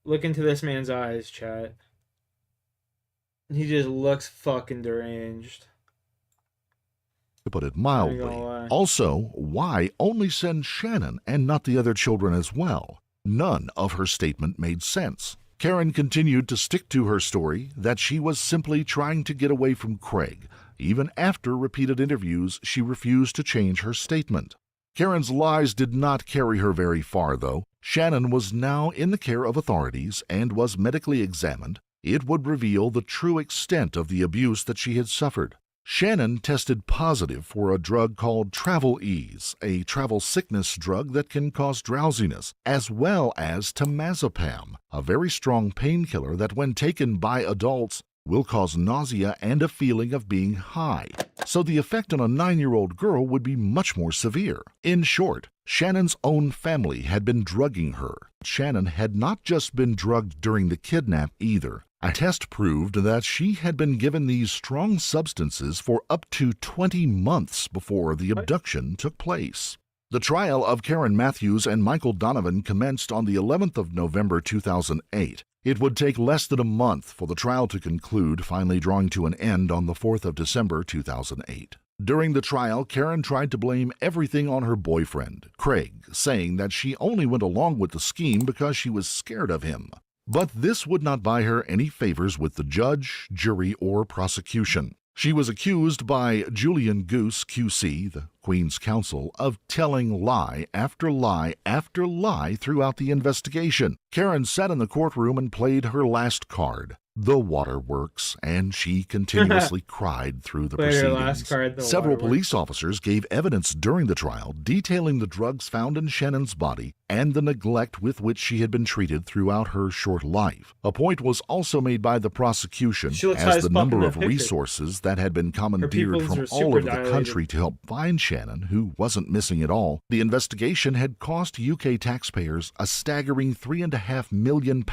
Look into this man's eyes, chat. He just looks fucking deranged. To put it mildly. Also, why only send Shannon and not the other children as well? None of her statement made sense. Karen continued to stick to her story that she was simply trying to get away from Craig. Even after repeated interviews, she refused to change her statement. Karen's lies did not carry her very far, though. Shannon was now in the care of authorities and was medically examined. It would reveal the true extent of the abuse that she had suffered. Shannon tested positive for a drug called Travel Ease, a travel sickness drug that can cause drowsiness, as well as temazepam, a very strong painkiller that when taken by adults will cause nausea and a feeling of being high. So the effect on a 9-year-old girl would be much more severe. In short, Shannon's own family had been drugging her. Shannon had not just been drugged during the kidnap either. A test proved that she had been given these strong substances for up to 20 months before the abduction took place. The trial of Karen Matthews and Michael Donovan commenced on the 11th of November 2008. It would take less than a month for the trial to conclude, finally drawing to an end on the 4th of December 2008. During the trial, Karen tried to blame everything on her boyfriend, Craig, saying that she only went along with the scheme because she was scared of him. But this would not buy her any favors with the judge, jury, or prosecution. She was accused by Julian Goose, QC, the Queen's Counsel, of telling lie after lie after lie throughout the investigation. Karen sat in the courtroom and played her last card, the waterworks, and she continuously cried through the Played her proceedings. last card, the Several waterworks. police officers gave evidence during the trial detailing the drugs found in Shannon's body and the neglect with which she had been treated throughout her short life. A point was also made by the prosecution She looks high as as the fuck in number that of picture. resources that had been commandeered pupils from are all super over the dilated. country to help find Shannon, who wasn't missing at all. The investigation had cost UK taxpayers a staggering £3.5 million.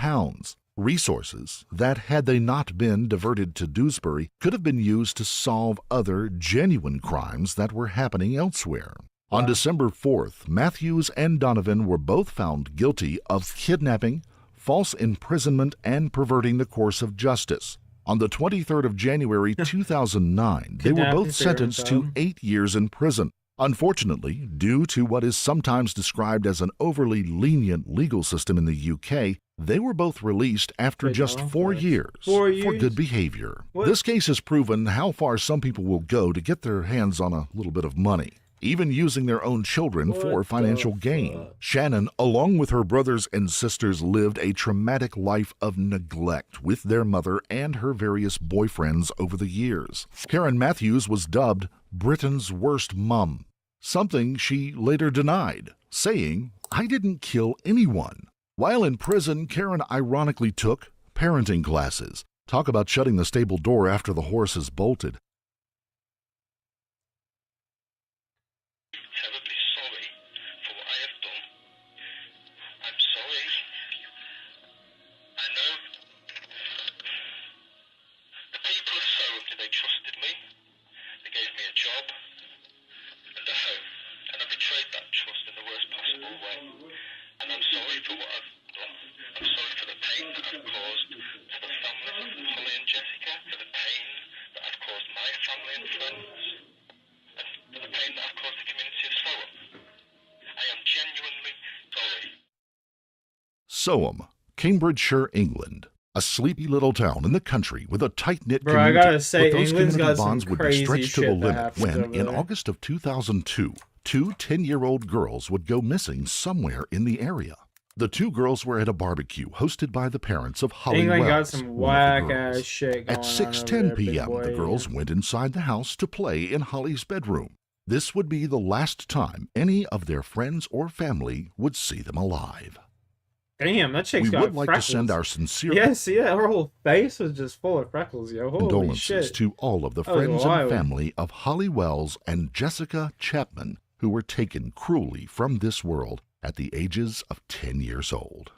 Resources that, had they not been diverted to Dewsbury, could have been used to solve other genuine crimes that were happening elsewhere. On December 4th, Matthews and Donovan were both found guilty of kidnapping, false imprisonment, and perverting the course of justice. On the 23rd of January 2009, they were Kidnapping both for sentenced to yourself. 8 years in prison. Unfortunately, due to what is sometimes described as an overly lenient legal system in the UK, they were both released after Wait, just no, 4 what? years 4 for years? good behavior. What? This case has proven how far some people will go to get their hands on a little bit of money, even using their own children for What financial the gain. fuck? Shannon, along with her brothers and sisters, lived a traumatic life of neglect with their mother and her various boyfriends over the years. Karen Matthews was dubbed Britain's worst mum, something she later denied, saying, "I didn't kill anyone." While in prison, Karen ironically took parenting classes. Talk about shutting the stable door after the horse has bolted. Terribly sorry for what I have done. I'm sorry. I know the people of Sowerby, they trusted me. They gave me a job and a home, and I betrayed that trust in the worst possible way. And I'm sorry for what I've done. I'm sorry for the pain that I've caused to the families of Holly and Jessica, for the pain that I've caused my family and friends, and for the pain that I've caused the community of Sowerby. I am genuinely sorry. Soham, Cambridgeshire, England. A sleepy little town in the country with a tight-knit Bro, I community. gotta say, but those England's community got some bonds would be crazy stretched to the shit that limit happens when, over in there. August of 2002, two 10-year-old girls would go missing somewhere in the area. The two girls were at a barbecue hosted by the parents of Holly England got Wells, some one of the whack-ass girls. shit going At on 6:10 over there, big p.m., boy. the girls went inside the house to play in Holly's bedroom. This would be the last time any of their friends or family would see them alive. Damn, that chick's We got would like freckles. to send our sincere Yeah, see that? Her whole face was just full of freckles, yo. Holy condolences shit. to all of the That was friends and wild. family of Holly Wells and Jessica Chapman, who were taken cruelly from this world at the ages of 10 years old.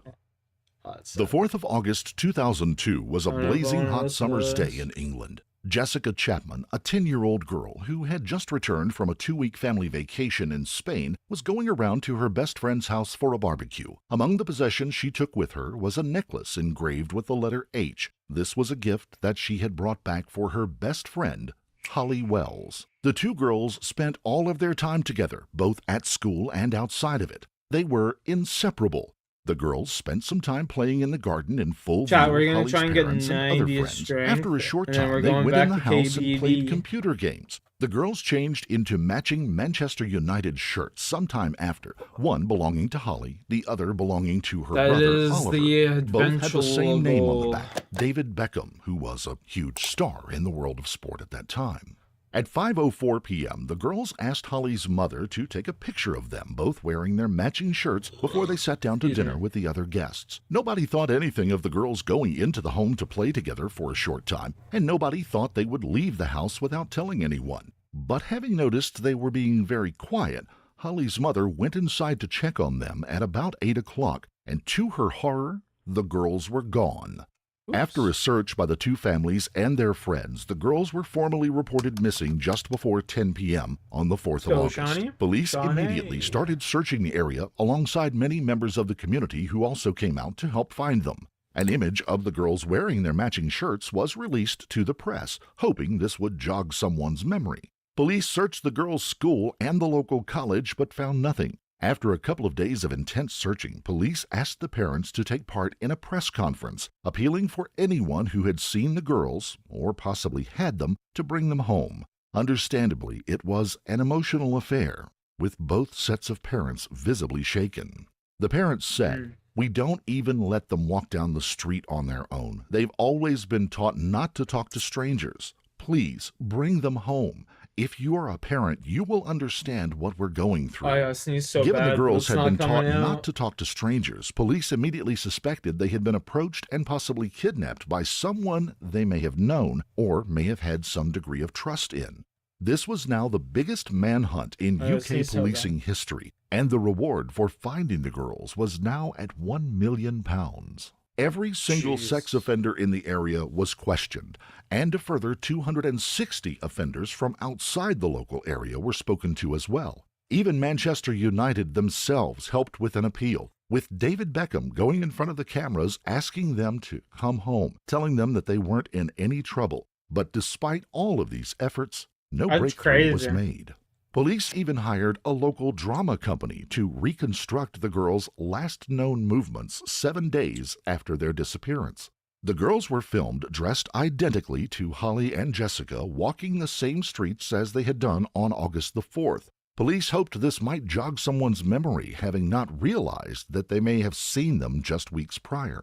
The 4th of August 2002 was a blazing hot summer's day in England. Jessica Chapman, a 10-year-old girl who had just returned from a 2-week family vacation in Spain, was going around to her best friend's house for a barbecue. Among the possessions she took with her was a necklace engraved with the letter H. This was a gift that she had brought back for her best friend, Holly Wells. The two girls spent all of their time together, both at school and outside of it. They were inseparable. The girls spent some time playing in the garden in full Chat, view we're of gonna Holly's try and get parents and other 90 friends. strength, After a short and then we're time, they going went back in the to house and played KBD. computer games. The girls changed into matching Manchester United shirts sometime after, one belonging to Holly, the other belonging to her That brother, is Oliver. the Both had the same name on the eventual- back, David Beckham, who was a huge star in the world of sport at that time. At 5:04 p.m., the girls asked Holly's mother to take a picture of them, both wearing their matching shirts, before they sat down to dinner with the other guests. Nobody thought anything of the girls going into the home to play together for a short time, and nobody thought they would leave the house without telling anyone. But having noticed they were being very quiet, Holly's mother went inside to check on them at about 8 o'clock, and to her horror, the girls were gone. After a search by the two families and their friends, the girls were formally reported missing just before 10 p.m. on the 4th of Go, August. Shawnee. Police Shawnee. immediately started searching the area alongside many members of the community who also came out to help find them. An image of the girls wearing their matching shirts was released to the press, hoping this would jog someone's memory. Police searched the girls' school and the local college but found nothing. After a couple of days of intense searching, police asked the parents to take part in a press conference, appealing for anyone who had seen the girls, or possibly had them, to bring them home. Understandably, it was an emotional affair, with both sets of parents visibly shaken. The parents said, "We don't even let them walk down the street on their own. They've always been taught not to talk to strangers. Please bring them home. If you are a parent, you will understand what we're going through." I sneeze so Given bad, the girls but it's had been not taught coming not out. to talk to strangers, police immediately suspected they had been approached and possibly kidnapped by someone they may have known or may have had some degree of trust in. This was now the biggest manhunt in UK sneeze so policing bad. history, and the reward for finding the girls was now at £1 million. Every single sex offender in the area was questioned, and a further 260 offenders from outside the local area were spoken to as well. Even Manchester United themselves helped with an appeal, with David Beckham going in front of the cameras asking them to come home, telling them that they weren't in any trouble. But despite all of these efforts, no That's breakthrough was crazy. made. Police even hired a local drama company to reconstruct the girls' last known movements 7 days after their disappearance. The girls were filmed dressed identically to Holly and Jessica, walking the same streets as they had done on August the 4th. Police hoped this might jog someone's memory, having not realized that they may have seen them just weeks prior.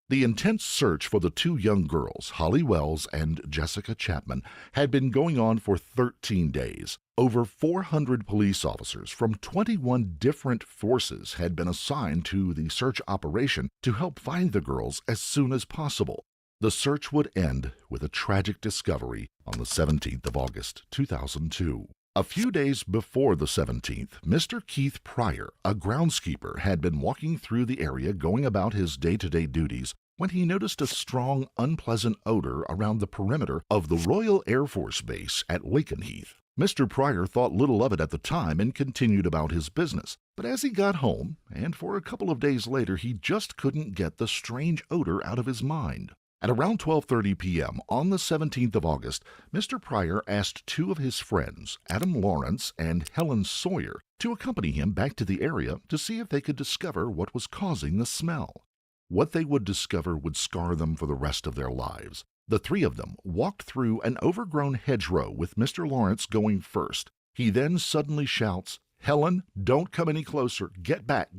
The intense search for the two young girls, Holly Wells and Jessica Chapman, had been going on for 13 days. Over 400 police officers from 21 different forces had been assigned to the search operation to help find the girls as soon as possible. The search would end with a tragic discovery on the 17th of August, 2002. A few days before the 17th, Mr. Keith Pryor, a groundskeeper, had been walking through the area going about his day-to-day duties when he noticed a strong, unpleasant odor around the perimeter of the Royal Air Force Base at Lakenheath. Mr. Pryor thought little of it at the time and continued about his business. But as he got home, and for a couple of days later, he just couldn't get the strange odor out of his mind. At around 12:30 p.m. on the 17th of August, Mr. Pryor asked two of his friends, Adam Lawrence and Helen Sawyer, to accompany him back to the area to see if they could discover what was causing the smell. What they would discover would scar them for the rest of their lives. The three of them walked through an overgrown hedgerow with Mr. Lawrence going first. He then suddenly shouts, "Helen, don't come any closer. Get back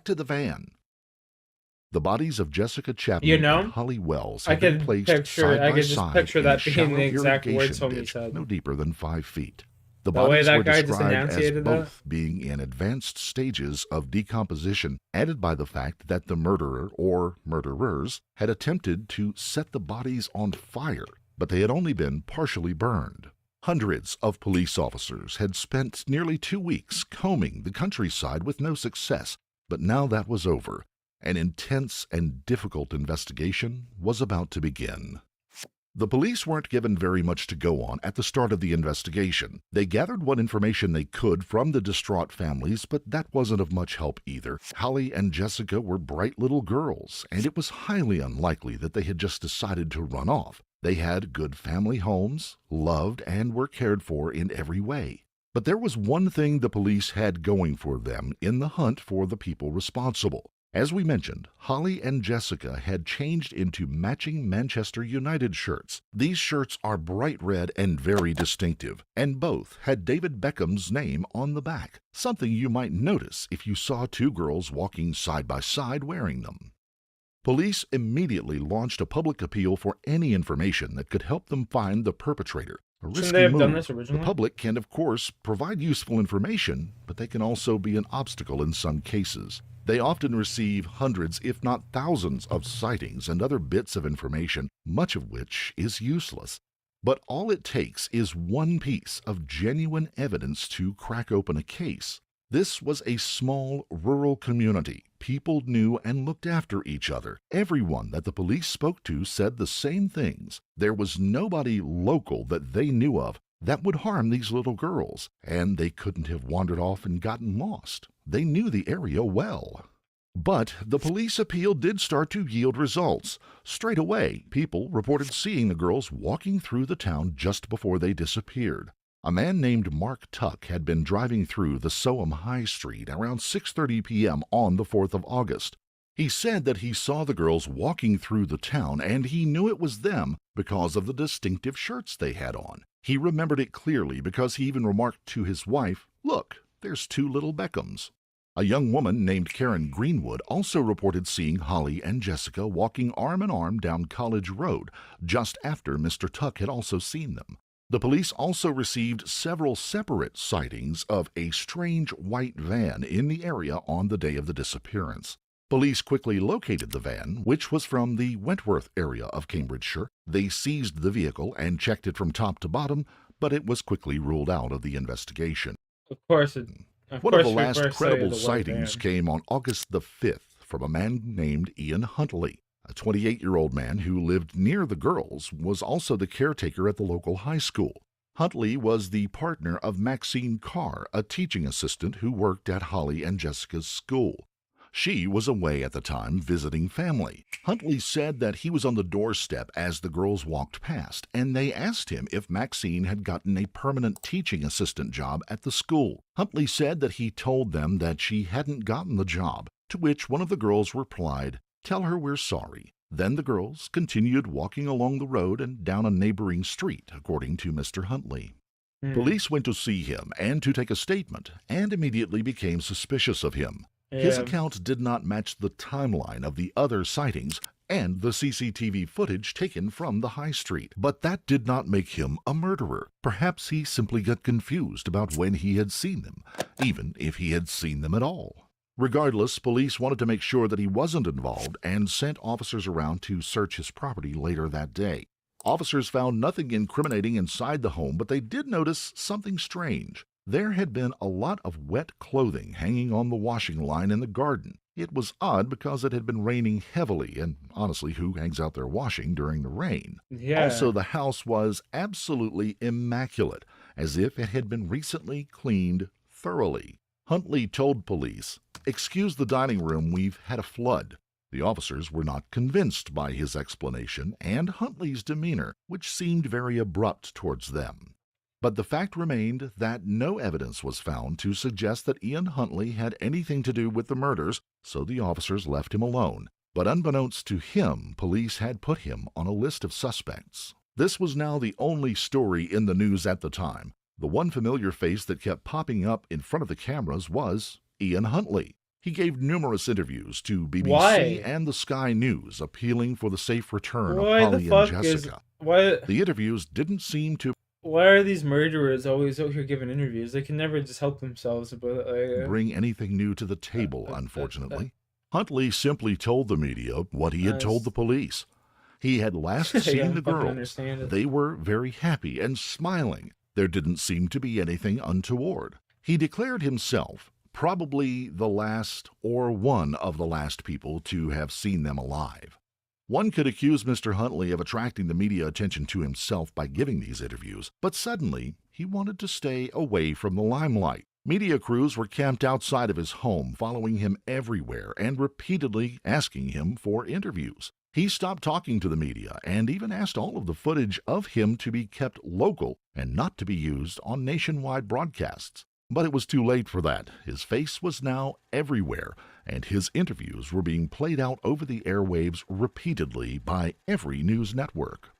to the van." The bodies of Jessica Chapman and Holly Wells had been placed side by side in a shallow irrigation ditch no deeper than 5 feet. The bodies were described as both being in advanced stages of decomposition, added by the fact that the murderer or murderers had attempted to set the bodies on fire, but they had only been partially burned. Hundreds of police officers had spent nearly 2 weeks combing the countryside with no success, but now that was over. An intense and difficult investigation was about to begin. The police weren't given very much to go on at the start of the investigation. They gathered what information they could from the distraught families, but that wasn't of much help either. Holly and Jessica were bright little girls, and it was highly unlikely that they had just decided to run off. They had good family homes, loved, and were cared for in every way. But there was one thing the police had going for them in the hunt for the people responsible. As we mentioned, Holly and Jessica had changed into matching Manchester United shirts. These shirts are bright red and very distinctive, and both had David Beckham's name on the back, something you might notice if you saw two girls walking side by side wearing them. Police immediately launched a public appeal for any information that could help them find the perpetrator. A risky Shouldn't they have move. done this originally? The public can, of course, provide useful information, but they can also be an obstacle in some cases. They often receive hundreds, if not thousands, of sightings and other bits of information, much of which is useless. But all it takes is one piece of genuine evidence to crack open a case. This was a small, rural community. People knew and looked after each other. Everyone that the police spoke to said the same things. There was nobody local that they knew of that would harm these little girls, and they couldn't have wandered off and gotten lost. They knew the area well. But the police appeal did start to yield results. Straight away, people reported seeing the girls walking through the town just before they disappeared. A man named Mark Tuck had been driving through the Soham High Street around 6:30 p.m. on the 4th of August. He said that he saw the girls walking through the town and he knew it was them because of the distinctive shirts they had on. He remembered it clearly because he even remarked to his wife, "Look, there's two little Beckhams." A young woman named Karen Greenwood also reported seeing Holly and Jessica walking arm in arm down College Road just after Mr. Tuck had also seen them. The police also received several separate sightings of a strange white van in the area on the day of the disappearance. Police quickly located the van, which was from the Wentworth area of Cambridgeshire. They seized the vehicle and checked it from top to bottom, but it was quickly ruled out of the investigation. Of course, One of the last credible sightings came on August the 5th from a man named Ian Huntley. A 28-year-old man who lived near the girls was also the caretaker at the local high school. Huntley was the partner of Maxine Carr, a teaching assistant who worked at Holly and Jessica's school. She was away at the time visiting family. Huntley said that he was on the doorstep as the girls walked past, and they asked him if Maxine had gotten a permanent teaching assistant job at the school. Huntley said that he told them that she hadn't gotten the job, to which one of the girls replied, "Tell her we're sorry." Then the girls continued walking along the road and down a neighboring street, according to Mr. Huntley. Police went to see him and to take a statement, and immediately became suspicious of him. His account did not match the timeline of the other sightings and the CCTV footage taken from the high street. But that did not make him a murderer. Perhaps he simply got confused about when he had seen them, even if he had seen them at all. Regardless, police wanted to make sure that he wasn't involved and sent officers around to search his property later that day. Officers found nothing incriminating inside the home, but they did notice something strange. There had been a lot of wet clothing hanging on the washing line in the garden. It was odd because it had been raining heavily, and honestly, who hangs out there washing during the rain? Yeah. Also, the house was absolutely immaculate, as if it had been recently cleaned thoroughly. Huntley told police, "Excuse the dining room, we've had a flood." The officers were not convinced by his explanation and Huntley's demeanor, which seemed very abrupt towards them. But the fact remained that no evidence was found to suggest that Ian Huntley had anything to do with the murders, so the officers left him alone. But unbeknownst to him, police had put him on a list of suspects. This was now the only story in the news at the time. The one familiar face that kept popping up in front of the cameras was Ian Huntley. He gave numerous interviews to BBC and the Sky News, appealing for the safe return of Holly and Jessica. The interviews didn't seem to Why are these murderers always out here giving interviews? They can never just help themselves. But bring anything new to the table, unfortunately. Huntley simply told the media what he had told the police. He had last seen the girls. They were very happy and smiling. There didn't seem to be anything untoward. He declared himself probably the last or one of the last people to have seen them alive. One could accuse Mr. Huntley of attracting the media attention to himself by giving these interviews, but suddenly he wanted to stay away from the limelight. Media crews were camped outside of his home, following him everywhere and repeatedly asking him for interviews. He stopped talking to the media and even asked all of the footage of him to be kept local and not to be used on nationwide broadcasts. But it was too late for that. His face was now everywhere, and his interviews were being played out over the airwaves repeatedly by every news network.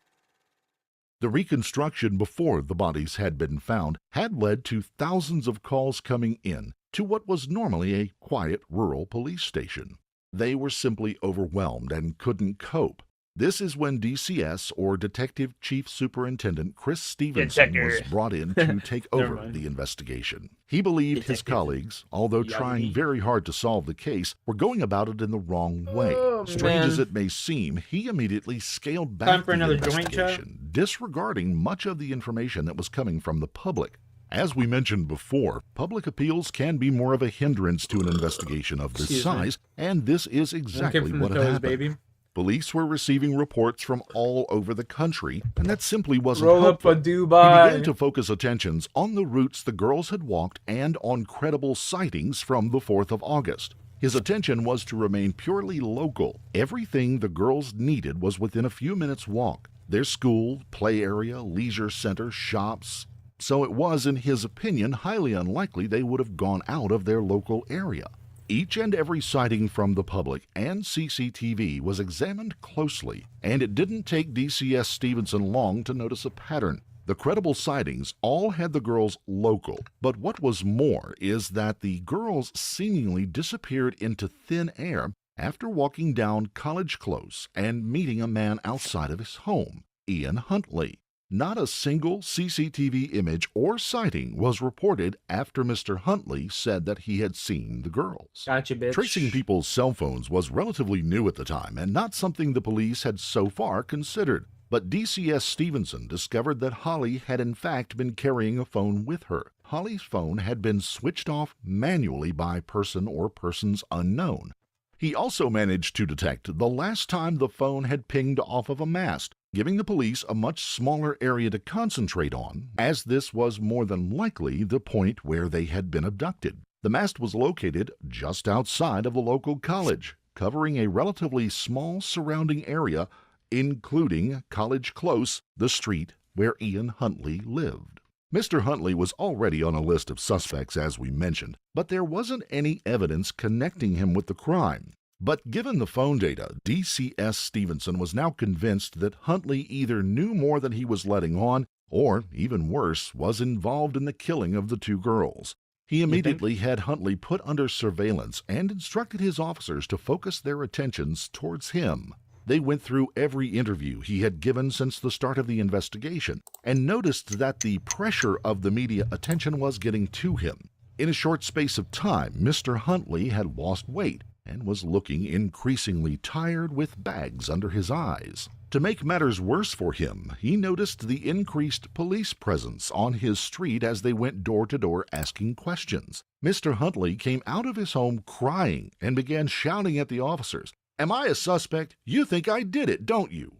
The reconstruction before the bodies had been found had led to thousands of calls coming in to what was normally a quiet rural police station. They were simply overwhelmed and couldn't cope. This is when DCS, or Detective Chief Superintendent Chris Stevenson, was brought in to take over the investigation. He believed his colleagues, although trying very hard to solve the case, were going about it in the wrong way. Strange as it may seem, he immediately scaled back the investigation, disregarding much of the information that was coming from the public. As we mentioned before, public appeals can be more of a hindrance to an investigation of this size, and this is exactly what had happened. Baby. Police were receiving reports from all over the country, and that simply wasn't Roll helpful. up a Dubai. He began to focus attentions on the routes the girls had walked and on credible sightings from the 4th of August. His attention was to remain purely local. Everything the girls needed was within a few minutes' walk. Their school, play area, leisure center, shops. So it was, in his opinion, highly unlikely they would have gone out of their local area. Each and every sighting from the public and CCTV was examined closely, and it didn't take DCS Stevenson long to notice a pattern. The credible sightings all had the girls local, but what was more is that the girls seemingly disappeared into thin air after walking down College Close and meeting a man outside of his home, Ian Huntley. Not a single CCTV image or sighting was reported after Mr. Huntley said that he had seen the girls. Gotcha, bitch. Tracing people's cell phones was relatively new at the time and not something the police had so far considered. But DCS Stevenson discovered that Holly had in fact been carrying a phone with her. Holly's phone had been switched off manually by person or persons unknown. He also managed to detect the last time the phone had pinged off of a mast, giving the police a much smaller area to concentrate on, as this was more than likely the point where they had been abducted. The mast was located just outside of the local college, covering a relatively small surrounding area, including College Close, the street where Ian Huntley lived. Mr. Huntley was already on a list of suspects, as we mentioned, but there wasn't any evidence connecting him with the crime. But given the phone data, DCS Stevenson was now convinced that Huntley either knew more than he was letting on, or, even worse, was involved in the killing of the two girls. He immediately had Huntley put under surveillance and instructed his officers to focus their attentions towards him. They went through every interview he had given since the start of the investigation and noticed that the pressure of the media attention was getting to him. In a short space of time, Mr. Huntley had lost weight and was looking increasingly tired with bags under his eyes. To make matters worse for him, he noticed the increased police presence on his street as they went door to door asking questions. Mr. Huntley came out of his home crying and began shouting at the officers, "Am I a suspect? You think I did it, don't you?"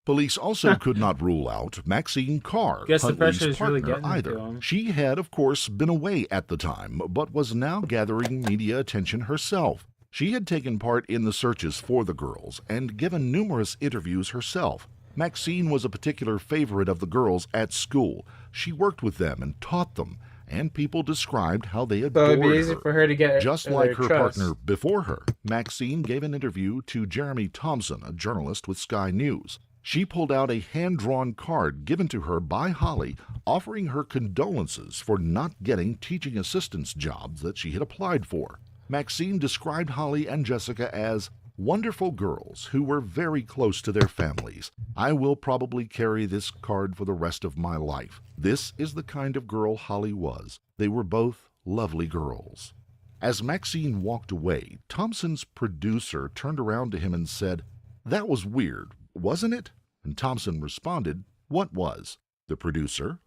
Police also could not rule out Maxine Carr, Huntley's partner, either. She had, of course, been away at the time, but was now gathering media attention herself. She had taken part in the searches for the girls and given numerous interviews herself. Maxine was a particular favorite of the girls at school. She worked with them and taught them, and people described how they adored So it'd be easy for her to get just like her partner before her. Maxine gave an interview to Jeremy Thompson, a journalist with Sky News. She pulled out a hand-drawn card given to her by Holly, offering her condolences for not getting teaching assistance jobs that she had applied for. Maxine described Holly and Jessica as wonderful girls who were very close to their families. I will probably carry this card for the rest of my life. This is the kind of girl Holly was. They were both lovely girls. As Maxine walked away, Thompson's producer turned around to him and said, "That was weird, wasn't it?" And Thompson responded, "What was?" The producer,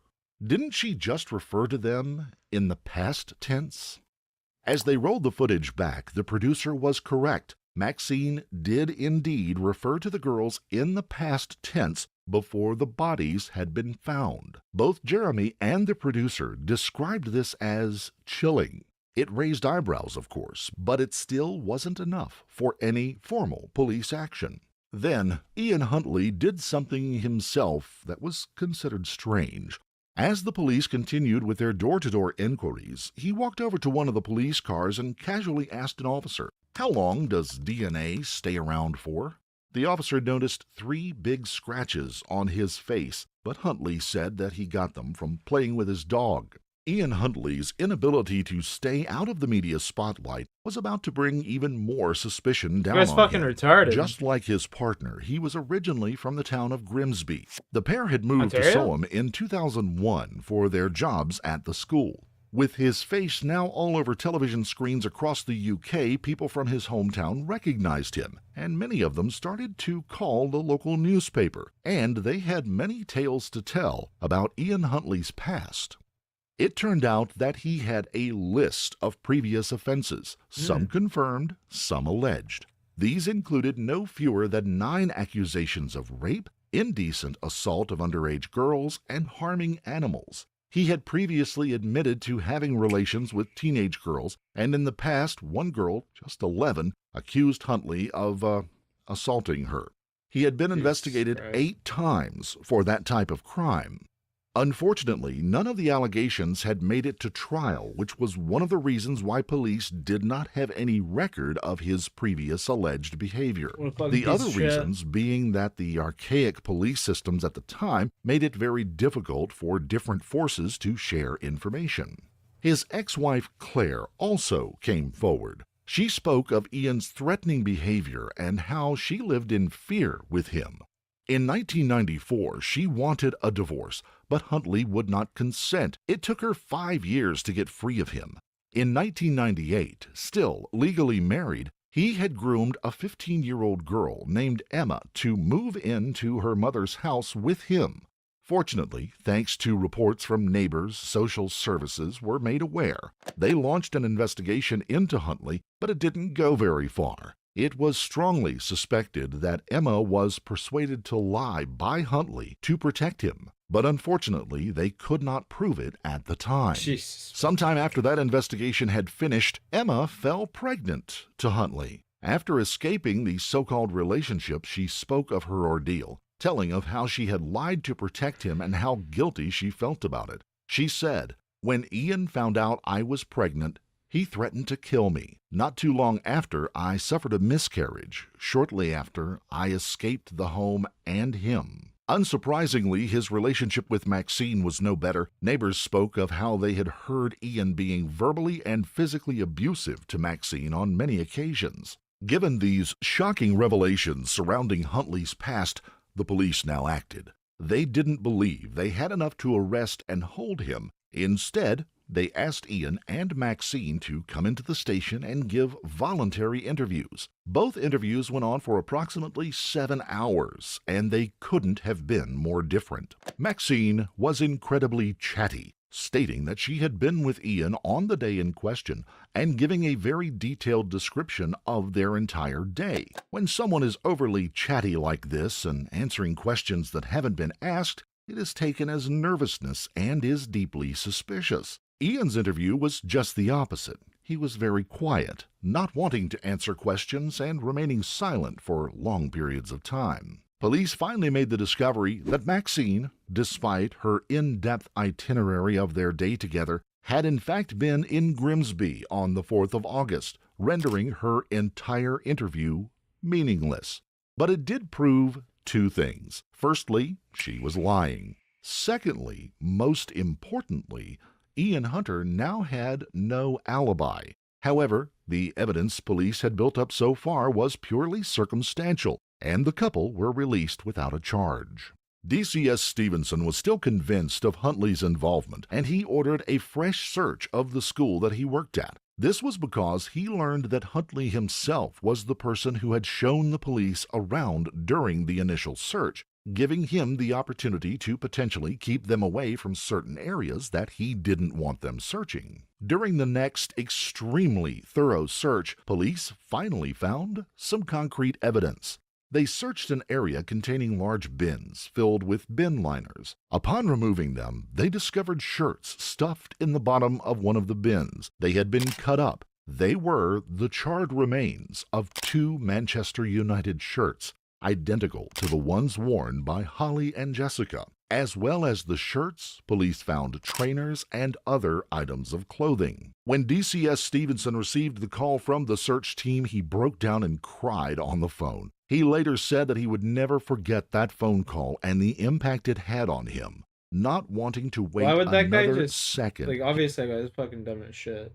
"Didn't she just refer to them in the past tense?" As they rolled the footage back, the producer was correct. Maxine did indeed refer to the girls in the past tense before the bodies had been found. Both Jeremy and the producer described this as chilling. It raised eyebrows, of course, but it still wasn't enough for any formal police action. Then, Ian Huntley did something himself that was considered strange. As the police continued with their door-to-door inquiries, he walked over to one of the police cars and casually asked an officer, "How long does DNA stay around for?" The officer noticed 3 big scratches on his face, but Huntley said that he got them from playing with his dog. Ian Huntley's inability to stay out of the media spotlight was about to bring even more suspicion down on him. Fucking retarded. Just like his partner, he was originally from the town of Grimsby. The pair had moved Ontario? to Solom in 2001 for their jobs at the school. With his face now all over television screens across the UK, people from his hometown recognized him, and many of them started to call the local newspaper, and they had many tales to tell about Ian Huntley's past. It turned out that he had a list of previous offenses, some confirmed, some alleged. These included no fewer than 9 accusations of rape, indecent assault of underage girls, and harming animals. He had previously admitted to having relations with teenage girls, and in the past, one girl, just 11, accused Huntley of assaulting her. He had been investigated 8 times for that type of crime. Unfortunately, none of the allegations had made it to trial, which was one of the reasons why police did not have any record of his previous alleged behavior. The other reasons being that the archaic police systems at the time made it very difficult for different forces to share information. His ex-wife Claire also came forward. She spoke of Ian's threatening behavior and how she lived in fear with him. In 1994, she wanted a divorce, but Huntley would not consent. It took her 5 years to get free of him. In 1998, still legally married, he had groomed a 15-year-old girl named Emma to move into her mother's house with him. Fortunately, thanks to reports from neighbors, social services were made aware. They launched an investigation into Huntley, but it didn't go very far. It was strongly suspected that Emma was persuaded to lie by Huntley to protect him, but unfortunately they could not prove it at the time. Jesus. Sometime after that investigation had finished, Emma fell pregnant to Huntley. After escaping the so-called relationship, she spoke of her ordeal, telling of how she had lied to protect him and how guilty she felt about it. She said, "When Ian found out I was pregnant, he threatened to kill me. Not too long after, I suffered a miscarriage. Shortly after, I escaped the home and him." Unsurprisingly, his relationship with Maxine was no better. Neighbors spoke of how they had heard Ian being verbally and physically abusive to Maxine on many occasions. Given these shocking revelations surrounding Huntley's past, the police now acted. They didn't believe they had enough to arrest and hold him. Instead, they asked Ian and Maxine to come into the station and give voluntary interviews. Both interviews went on for approximately 7 hours, and they couldn't have been more different. Maxine was incredibly chatty, stating that she had been with Ian on the day in question and giving a very detailed description of their entire day. When someone is overly chatty like this and answering questions that haven't been asked, it is taken as nervousness and is deeply suspicious. Ian's interview was just the opposite. He was very quiet, not wanting to answer questions and remaining silent for long periods of time. Police finally made the discovery that Maxine, despite her in-depth itinerary of their day together, had in fact been in Grimsby on the 4th of August, rendering her entire interview meaningless. But it did prove 2 things. Firstly, she was lying. Secondly, most importantly, Ian Hunter now had no alibi. However, the evidence police had built up so far was purely circumstantial, and the couple were released without a charge. DCS Stevenson was still convinced of Huntley's involvement, and he ordered a fresh search of the school that he worked at. This was because he learned that Huntley himself was the person who had shown the police around during the initial search, giving him the opportunity to potentially keep them away from certain areas that he didn't want them searching. During the next extremely thorough search, police finally found some concrete evidence. They searched an area containing large bins filled with bin liners. Upon removing them, they discovered shirts stuffed in the bottom of one of the bins. They had been cut up. They were the charred remains of 2 Manchester United shirts, identical to the ones worn by Holly and Jessica. As well as the shirts, police found trainers and other items of clothing. When DCS Stevenson received the call from the search team, he broke down and cried on the phone. He later said that he would never forget that phone call and the impact it had on him. Not wanting to wait Why would that guy another just, second. like, obviously that guy is fucking dumb as shit.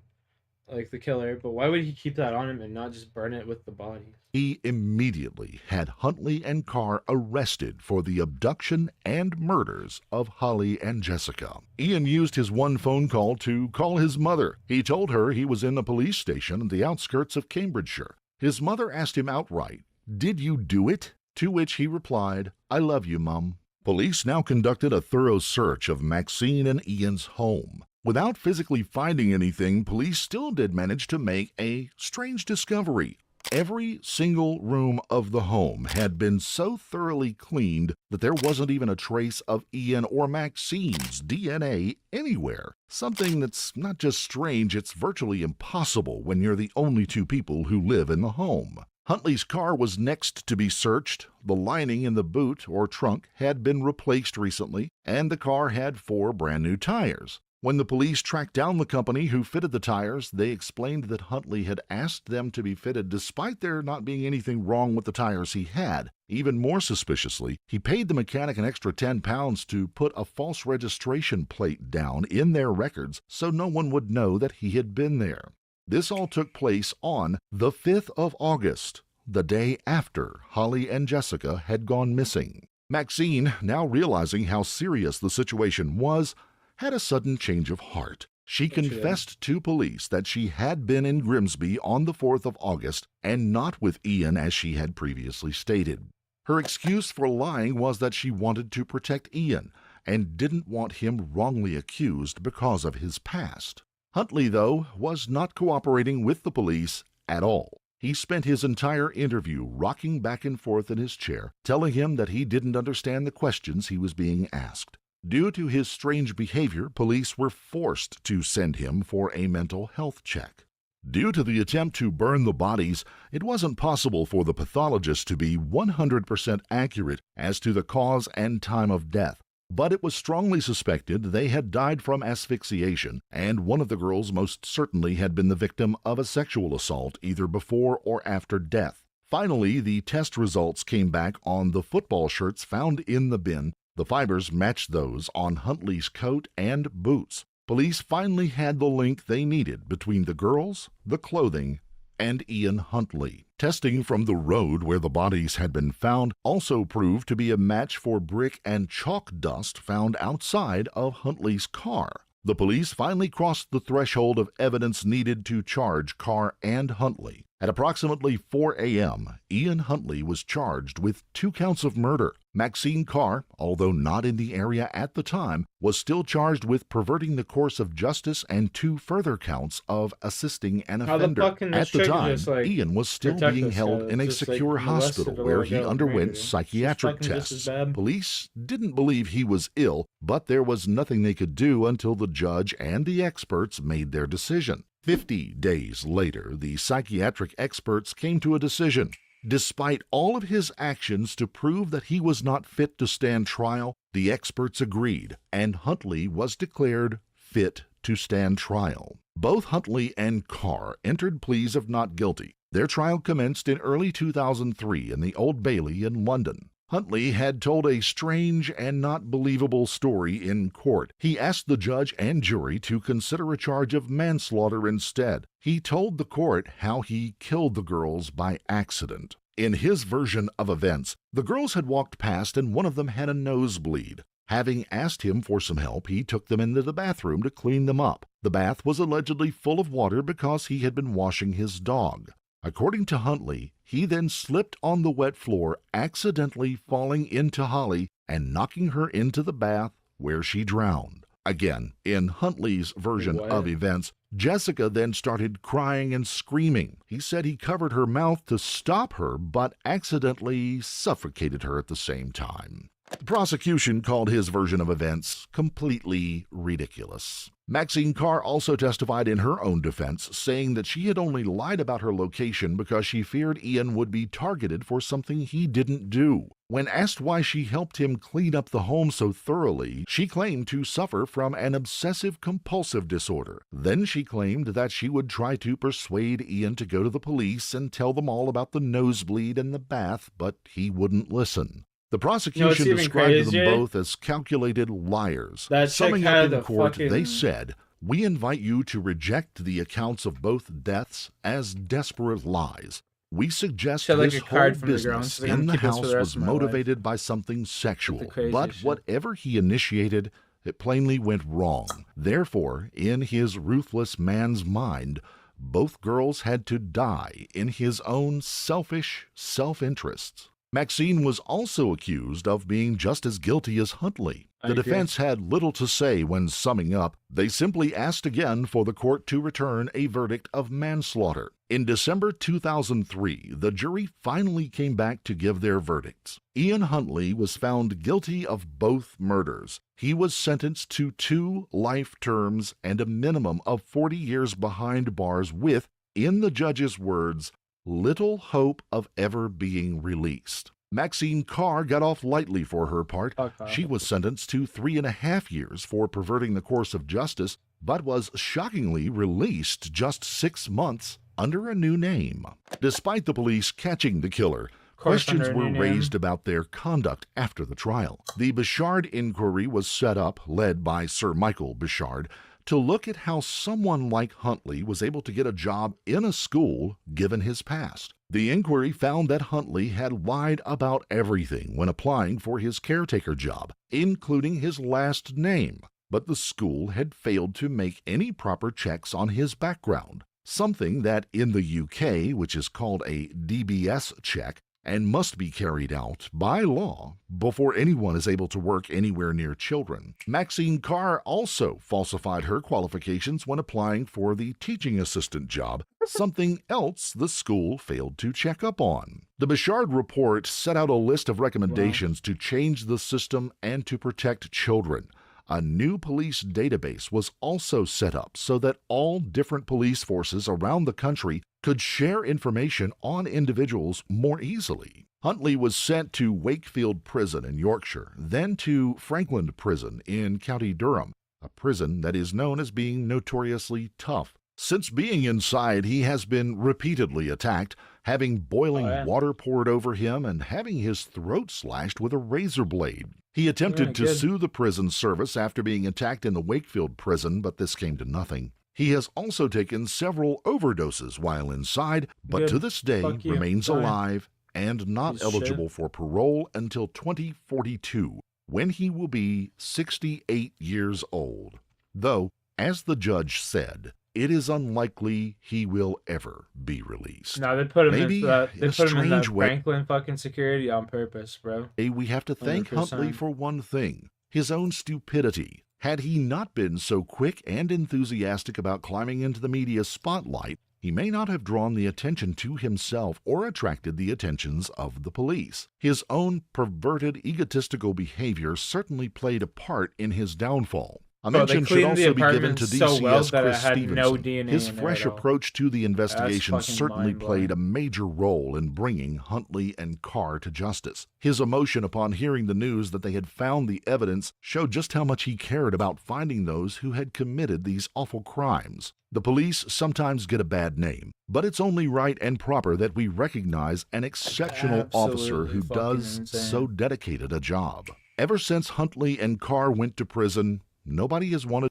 Like, the killer, but why would he keep that on him and not just burn it with the body? He immediately had Huntley and Carr arrested for the abduction and murders of Holly and Jessica. Ian used his one phone call to call his mother. He told her he was in a police station at the outskirts of Cambridgeshire. His mother asked him outright, "Did you do it?" To which he replied, "I love you, Mum." Police now conducted a thorough search of Maxine and Ian's home. Without physically finding anything, police still did manage to make a strange discovery. Every single room of the home had been so thoroughly cleaned that there wasn't even a trace of Ian or Maxine's DNA anywhere. Something that's not just strange, it's virtually impossible when you're the only two people who live in the home. Huntley's car was next to be searched. The lining in the boot or trunk had been replaced recently, and the car had 4 brand new tires. When the police tracked down the company who fitted the tires, they explained that Huntley had asked them to be fitted despite there not being anything wrong with the tires he had. Even more suspiciously, he paid the mechanic an extra £10 to put a false registration plate down in their records so no one would know that he had been there. This all took place on the 5th of August, the day after Holly and Jessica had gone missing. Maxine, now realizing how serious the situation was, had a sudden change of heart. She confessed to police that she had been in Grimsby on the 4th of August and not with Ian as she had previously stated. Her excuse for lying was that she wanted to protect Ian and didn't want him wrongly accused because of his past. Huntley, though, was not cooperating with the police at all. He spent his entire interview rocking back and forth in his chair, telling him that he didn't understand the questions he was being asked. Due to his strange behavior, police were forced to send him for a mental health check. Due to the attempt to burn the bodies, it wasn't possible for the pathologist to be 100% accurate as to the cause and time of death. But it was strongly suspected they had died from asphyxiation, and one of the girls most certainly had been the victim of a sexual assault either before or after death. Finally, the test results came back on the football shirts found in the bin. The fibers matched those on Huntley's coat and boots. Police finally had the link they needed between the girls, the clothing, and Ian Huntley. Testing from the road where the bodies had been found also proved to be a match for brick and chalk dust found outside of Huntley's car. The police finally crossed the threshold of evidence needed to charge Carr and Huntley. At approximately 4 a.m., Ian Huntley was charged with 2 counts of murder. Maxine Carr, although not in the area at the time, was still charged with perverting the course of justice and 2 further counts of assisting an offender. At the time, Ian was still being held in a secure hospital where he underwent psychiatric tests. Police didn't believe he was ill, but there was nothing they could do until the judge and the experts made their decision. 50 days later, the psychiatric experts came to a decision. Despite all of his actions to prove that he was not fit to stand trial, the experts agreed, and Huntley was declared fit to stand trial. Both Huntley and Carr entered pleas of not guilty. Their trial commenced in early 2003 in the Old Bailey in London. Huntley had told a strange and not believable story in court. He asked the judge and jury to consider a charge of manslaughter instead. He told the court how he killed the girls by accident. In his version of events, the girls had walked past and one of them had a nosebleed. Having asked him for some help, he took them into the bathroom to clean them up. The bath was allegedly full of water because he had been washing his dog. According to Huntley, he then slipped on the wet floor, accidentally falling into Holly and knocking her into the bath where she drowned. Again, in Huntley's version of events, Jessica then started crying and screaming. He said he covered her mouth to stop her, but accidentally suffocated her at the same time. The prosecution called his version of events completely ridiculous. Maxine Carr also testified in her own defense, saying that she had only lied about her location because she feared Ian would be targeted for something he didn't do. When asked why she helped him clean up the home so thoroughly, she claimed to suffer from an obsessive-compulsive disorder. Then she claimed that she would try to persuade Ian to go to the police and tell them all about the nosebleed and the bath, but he wouldn't listen. The prosecution described them both as calculated liars. Summing up in court, they said, "We invite you to reject the accounts of both deaths as desperate lies. We suggest this whole business in the house was motivated by something sexual, but whatever he initiated, it plainly went wrong. Therefore, in his ruthless man's mind, both girls had to die in his own selfish self-interests." Maxine was also accused of being just as guilty as Huntley. The defense had little to say when summing up. They simply asked again for the court to return a verdict of manslaughter. In December 2003, the jury finally came back to give their verdicts. Ian Huntley was found guilty of both murders. He was sentenced to 2 life terms and a minimum of 40 years behind bars with, in the judge's words, little hope of ever being released. Maxine Carr got off lightly for her part. She was sentenced to 3.5 years for perverting the course of justice, but was shockingly released just 6 months under a new name. Despite the police catching the killer, questions were raised about their conduct after the trial. The Bichard inquiry was set up, led by Sir Michael Bichard, to look at how someone like Huntley was able to get a job in a school given his past. The inquiry found that Huntley had lied about everything when applying for his caretaker job, including his last name, but the school had failed to make any proper checks on his background, something that in the UK, which is called a DBS check, and must be carried out by law before anyone is able to work anywhere near children. Maxine Carr also falsified her qualifications when applying for the teaching assistant job, something else the school failed to check up on. The Bichard report set out a list of recommendations to change the system and to protect children. A new police database was also set up so that all different police forces around the country could share information on individuals more easily. Huntley was sent to Wakefield Prison in Yorkshire, then to Frankland Prison in County Durham, a prison that is known as being notoriously tough. Since being inside, he has been repeatedly attacked, having boiling water poured over him and having his throat slashed with a razor blade. He attempted to sue the prison service after being attacked in the Wakefield prison, but this came to nothing. He has also taken several overdoses while inside, but to this day remains alive and not eligible for parole until 2042, when he will be 68 years old. Though, as the judge said, it is unlikely he will ever be released. No, they put him Maybe in that. They put him in that way, Franklin fucking security on purpose, bro. We have to thank 100%. Huntley for one thing: his own stupidity. Had he not been so quick and enthusiastic about climbing into the media spotlight, he may not have drawn the attention to himself or attracted the attentions of the police. His own perverted, egotistical behavior certainly played a part in his downfall. A mention should also be given to DCS Chris Stevenson. His fresh approach to the investigation certainly played a major role in bringing Huntley and Carr to justice. His emotion upon hearing the news that they had found the evidence showed just how much he cared about finding those who had committed these awful crimes. The police sometimes get a bad name, but it's only right and proper that we recognize an exceptional officer who does so dedicated a job. Ever since Huntley and Carr went to prison, nobody has wanted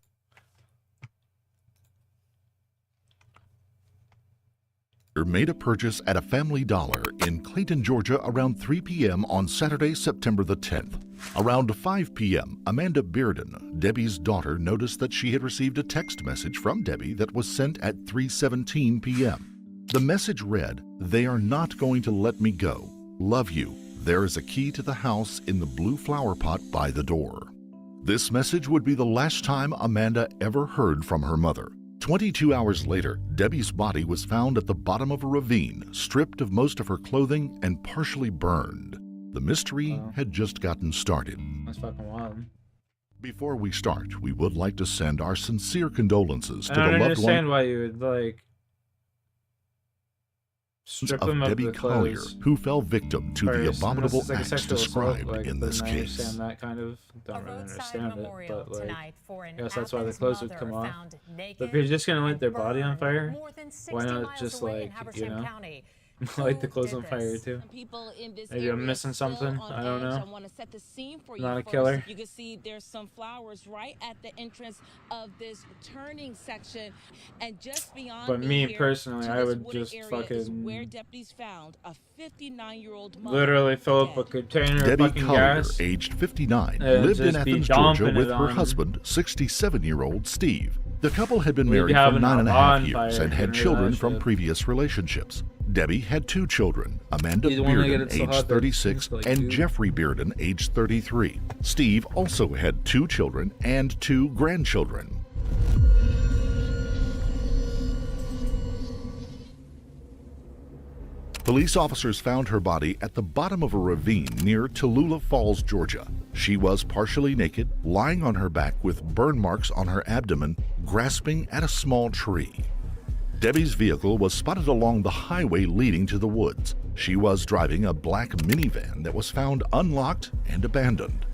made a purchase at a Family Dollar in Clayton, Georgia around 3 p.m. on Saturday, September the 10th. Around 5 p.m., Amanda Bearden, Debbie's daughter, noticed that she had received a text message from Debbie that was sent at 3:17 p.m. The message read, "They are not going to let me go. Love you. There is a key to the house in the blue flower pot by the door." This message would be the last time Amanda ever heard from her mother. 22 hours later, Debbie's body was found at the bottom of a ravine, stripped of most of her clothing and partially burned. The mystery had just gotten started. That's fucking wild. Before we start, we would like to send our sincere condolences to I the don't loved understand one why you would, like, strip them of Debbie the Collier, clothes who fell victim to the first, abominable unless it's like a acts sexual described assault, like, in this then I case. understand that kind of. Don't really understand it, but like, I guess that's why the clothes would come off. But if you're just gonna light their body on fire, why not just like, you know, light the clothes on fire too? Maybe I'm missing something. I don't know. Not a killer. You can see there's some flowers right at the entrance of this turning section, and just beyond. But me personally, I would just fucking where deputies found a 59-year-old mother literally fill up a container Debbie of fucking Collier, gas. aged 59, and lived in just be Athens, Georgia dumping with it her on. husband, 67-year-old Steve. The couple had been We'd be married for having a 9.5 years bonfire and had and children that from shit. previous relationships. Debbie had 2 children, Amanda He's the one that Bearden, gets so aged hot that 36, it's like, and dude. Jeffrey Bearden, aged 33. Steve also had 2 children and 2 grandchildren. Police officers found her body at the bottom of a ravine near Tallulah Falls, Georgia. She was partially naked, lying on her back with burn marks on her abdomen, grasping at a small tree. Debbie's vehicle was spotted along the highway leading to the woods. She was driving a black minivan that was found unlocked and abandoned.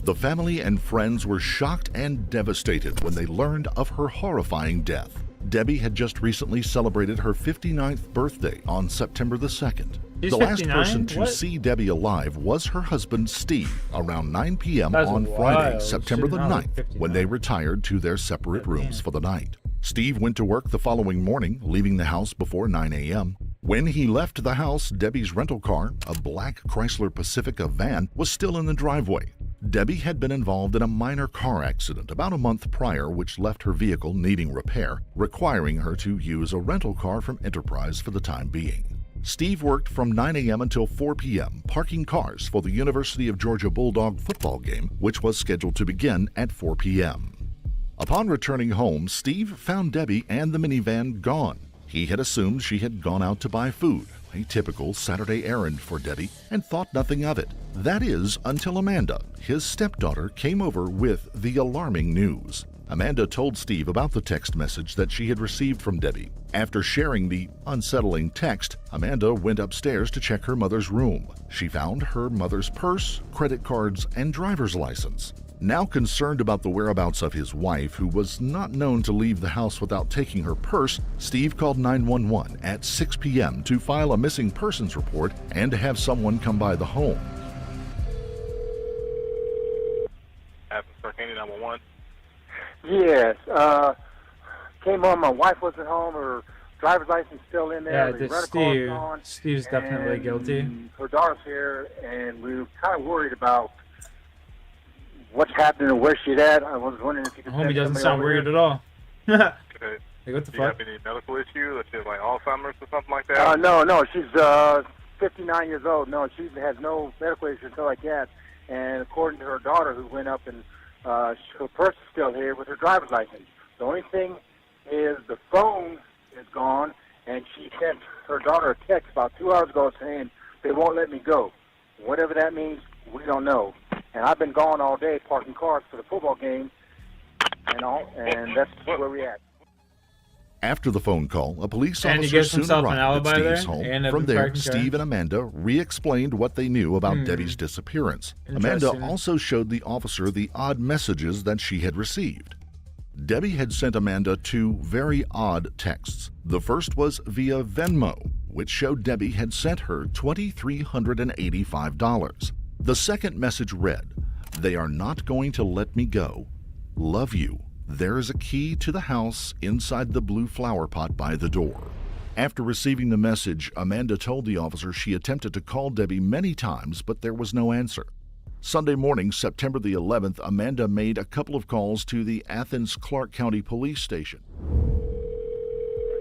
The family and friends were shocked and devastated when they learned of her horrifying death. Debbie had just recently celebrated her 59th birthday on September the 2nd. He's the last 59? person to What? see Debbie alive was her husband, Steve, around 9 p.m. That's on wild. Friday, September the Shouldn't not 9th, be when they retired to their separate rooms for the night. Steve went to work the following morning, leaving the house before 9 a.m. When he left the house, Debbie's rental car, a black Chrysler Pacifica van, was still in the driveway. Debbie had been involved in a minor car accident about a month prior, which left her vehicle needing repair, requiring her to use a rental car from Enterprise for the time being. Steve worked from 9 a.m. until 4 p.m., parking cars for the University of Georgia Bulldog football game, which was scheduled to begin at 4 p.m. Upon returning home, Steve found Debbie and the minivan gone. He had assumed she had gone out to buy food, a typical Saturday errand for Debbie, and thought nothing of it. That is, until Amanda, his stepdaughter, came over with the alarming news. Amanda told Steve about the text message that she had received from Debbie. After sharing the unsettling text, Amanda went upstairs to check her mother's room. She found her mother's purse, credit cards, and driver's license. Now concerned about the whereabouts of his wife, who was not known to leave the house without taking her purse, Steve called 911 at 6 p.m. to file a missing persons report and to have someone come by the home. Candy 911. Yes. Came home. My wife wasn't home. Her driver's license still in there. Yeah, The this rental car's Steve. gone, Steve's definitely and guilty. Her daughter's here, and we were kind of worried about what's happening and where she's at. I was wondering if you could. Homie send doesn't somebody sound over weird here. at all. Okay. Like, what the Do you fuck? have any medical issue? Let's say like Alzheimer's or something like that? No. She's 59 years old. No, she has no medical issues like that. And according to her daughter, who went up and her purse is still here with her driver's license. The only thing is the phone is gone, and she sent her daughter a text about 2 hours ago saying they won't let me go. Whatever that means, we don't know. And I've been gone all day parking cars for the football game and all, and that's where we're at. After the phone call, a police And he officer gives soon himself an arrived at alibi Steve's there, home. and From a there, parking car. Steve and Amanda re-explained what they knew about Debbie's disappearance. Amanda Interesting. also showed the officer the odd messages that she had received. Debbie had sent Amanda two very odd texts. The first was via Venmo, which showed Debbie had sent her $2,385. The second message read, "They are not going to let me go. Love you. There is a key to the house inside the blue flower pot by the door." After receiving the message, Amanda told the officer she attempted to call Debbie many times, but there was no answer. Sunday morning, September the 11th, Amanda made a couple of calls to the Athens Clark County Police Station.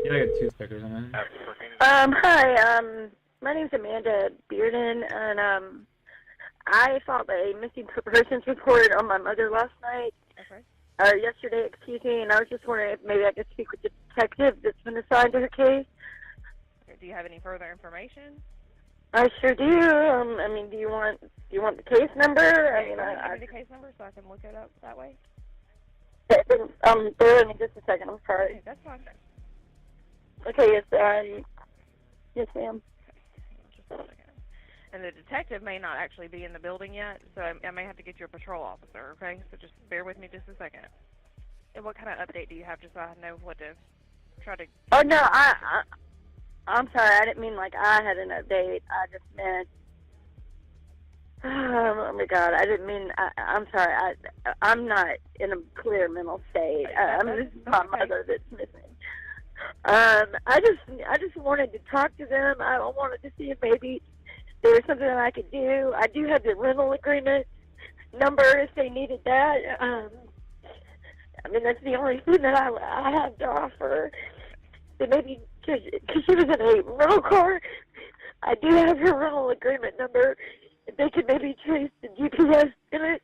You got a toothpick or something. Hi, my name's Amanda Bearden, and I filed a missing persons report on my mother last night. Or yesterday, excuse me, and I was just wondering if maybe I could speak with the detective that's been assigned to her case. Do you have any further information? I sure do. I mean, do you want the case number? I mean, Give I me the case number so I can look it up that way. bear with me just a second. I'm sorry. Okay, that's fine. Okay, it's yes, ma'am. Just a second. And the detective may not actually be in the building yet, so I may have to get you a patrol officer, okay? So just bear with me just a second. And what kind of update do you have, just so I know what to try to... Oh, no, I'm sorry. I didn't mean like I had an update. I just meant... Oh, my God. I didn't mean... I'm sorry. I'm not in a clear mental state. This is my mother that's missing. I just wanted to talk to them. I wanted to see if maybe there was something that I could do. I do have the rental agreement number if they needed that. I mean, that's the only thing that I have to offer. So maybe, because she was in a rental car, I do have her rental agreement number. If they could maybe trace the GPS in it.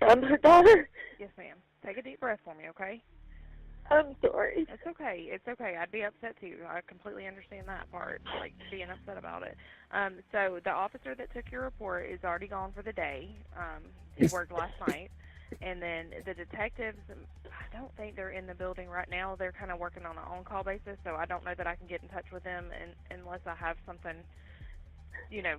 I'm her daughter. Yes, ma'am. Take a deep breath for me, okay? I'm sorry. It's okay. It's okay. I'd be upset too. I completely understand that part, like being upset about it. So the officer that took your report is already gone for the day. He worked last night. And then the detectives, I don't think they're in the building right now. They're kind of working on an on-call basis, so I don't know that I can get in touch with them unless I have something, you know,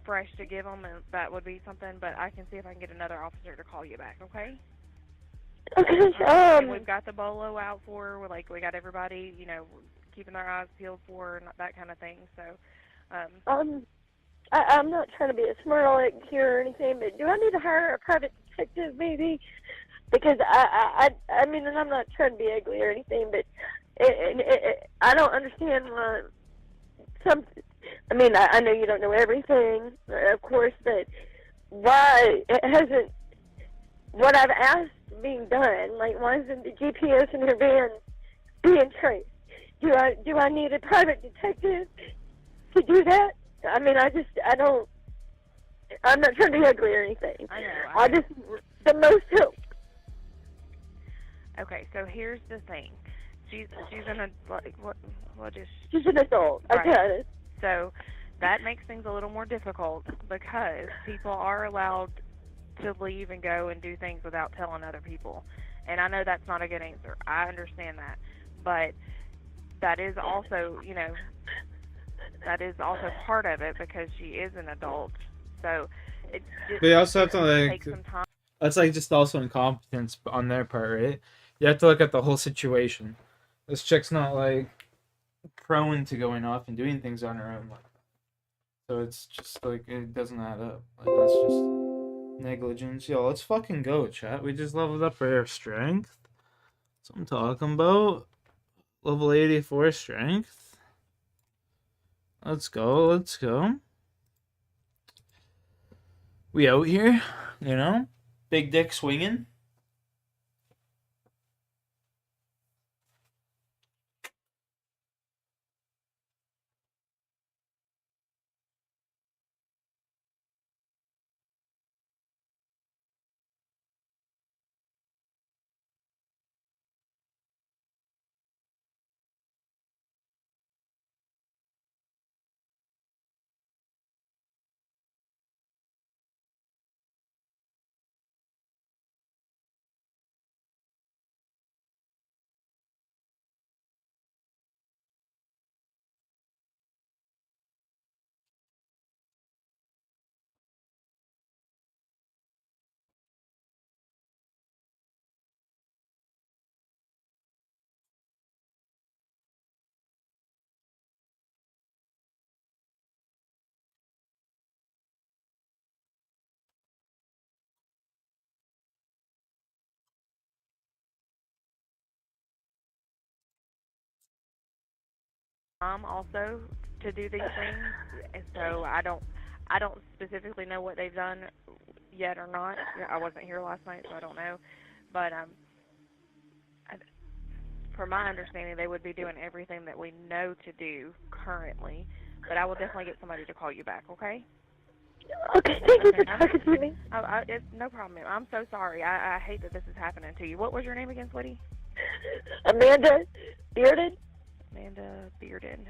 fresh to give them, and that would be something. But I can see if I can get another officer to call you back, okay? Okay. And we've got the bolo out for her. Like, we got everybody, you know, keeping their eyes peeled for her and that kind of thing. So, I'm not trying to be a smart aleck here or anything, but do I need to hire a private detective maybe? Because I mean, and I'm not trying to be ugly or anything, but I don't understand why some. I mean, I know you don't know everything, of course, but why it hasn't what I've asked being done? Like, why isn't the GPS in her van being traced? Do I need a private detective to do that? I mean, I'm not trying to be ugly or anything. I know. I just, the most help. Okay, so here's the thing. She's an She's an adult. Right. I got it. So that makes things a little more difficult because people are allowed to leave and go and do things without telling other people. And I know that's not a good answer. I understand that. But that is also, you know, that is also part of it because she is an adult. So it's just, They also have to take some time. That's like just also incompetence on their part, right? You have to look at the whole situation. This chick's not like prone to going off and doing things on her own. So it's just like it doesn't add up. Like that's just negligence. Yo, let's fucking go, chat. We just leveled up our strength. That's what I'm talking about. Level 84 strength. Let's go, let's go. We out here, you know? Big dick swinging. Also to do these things, and so I don't specifically know what they've done yet or not. I wasn't here last night, so I don't know. But from my understanding, they would be doing everything that we know to do currently. But I will definitely get somebody to call you back. Okay? Okay, thank you for talking to me. It's no problem. I'm so sorry. I hate that this is happening to you. What was your name again, sweetie? Amanda Bearden. Amanda Bearden.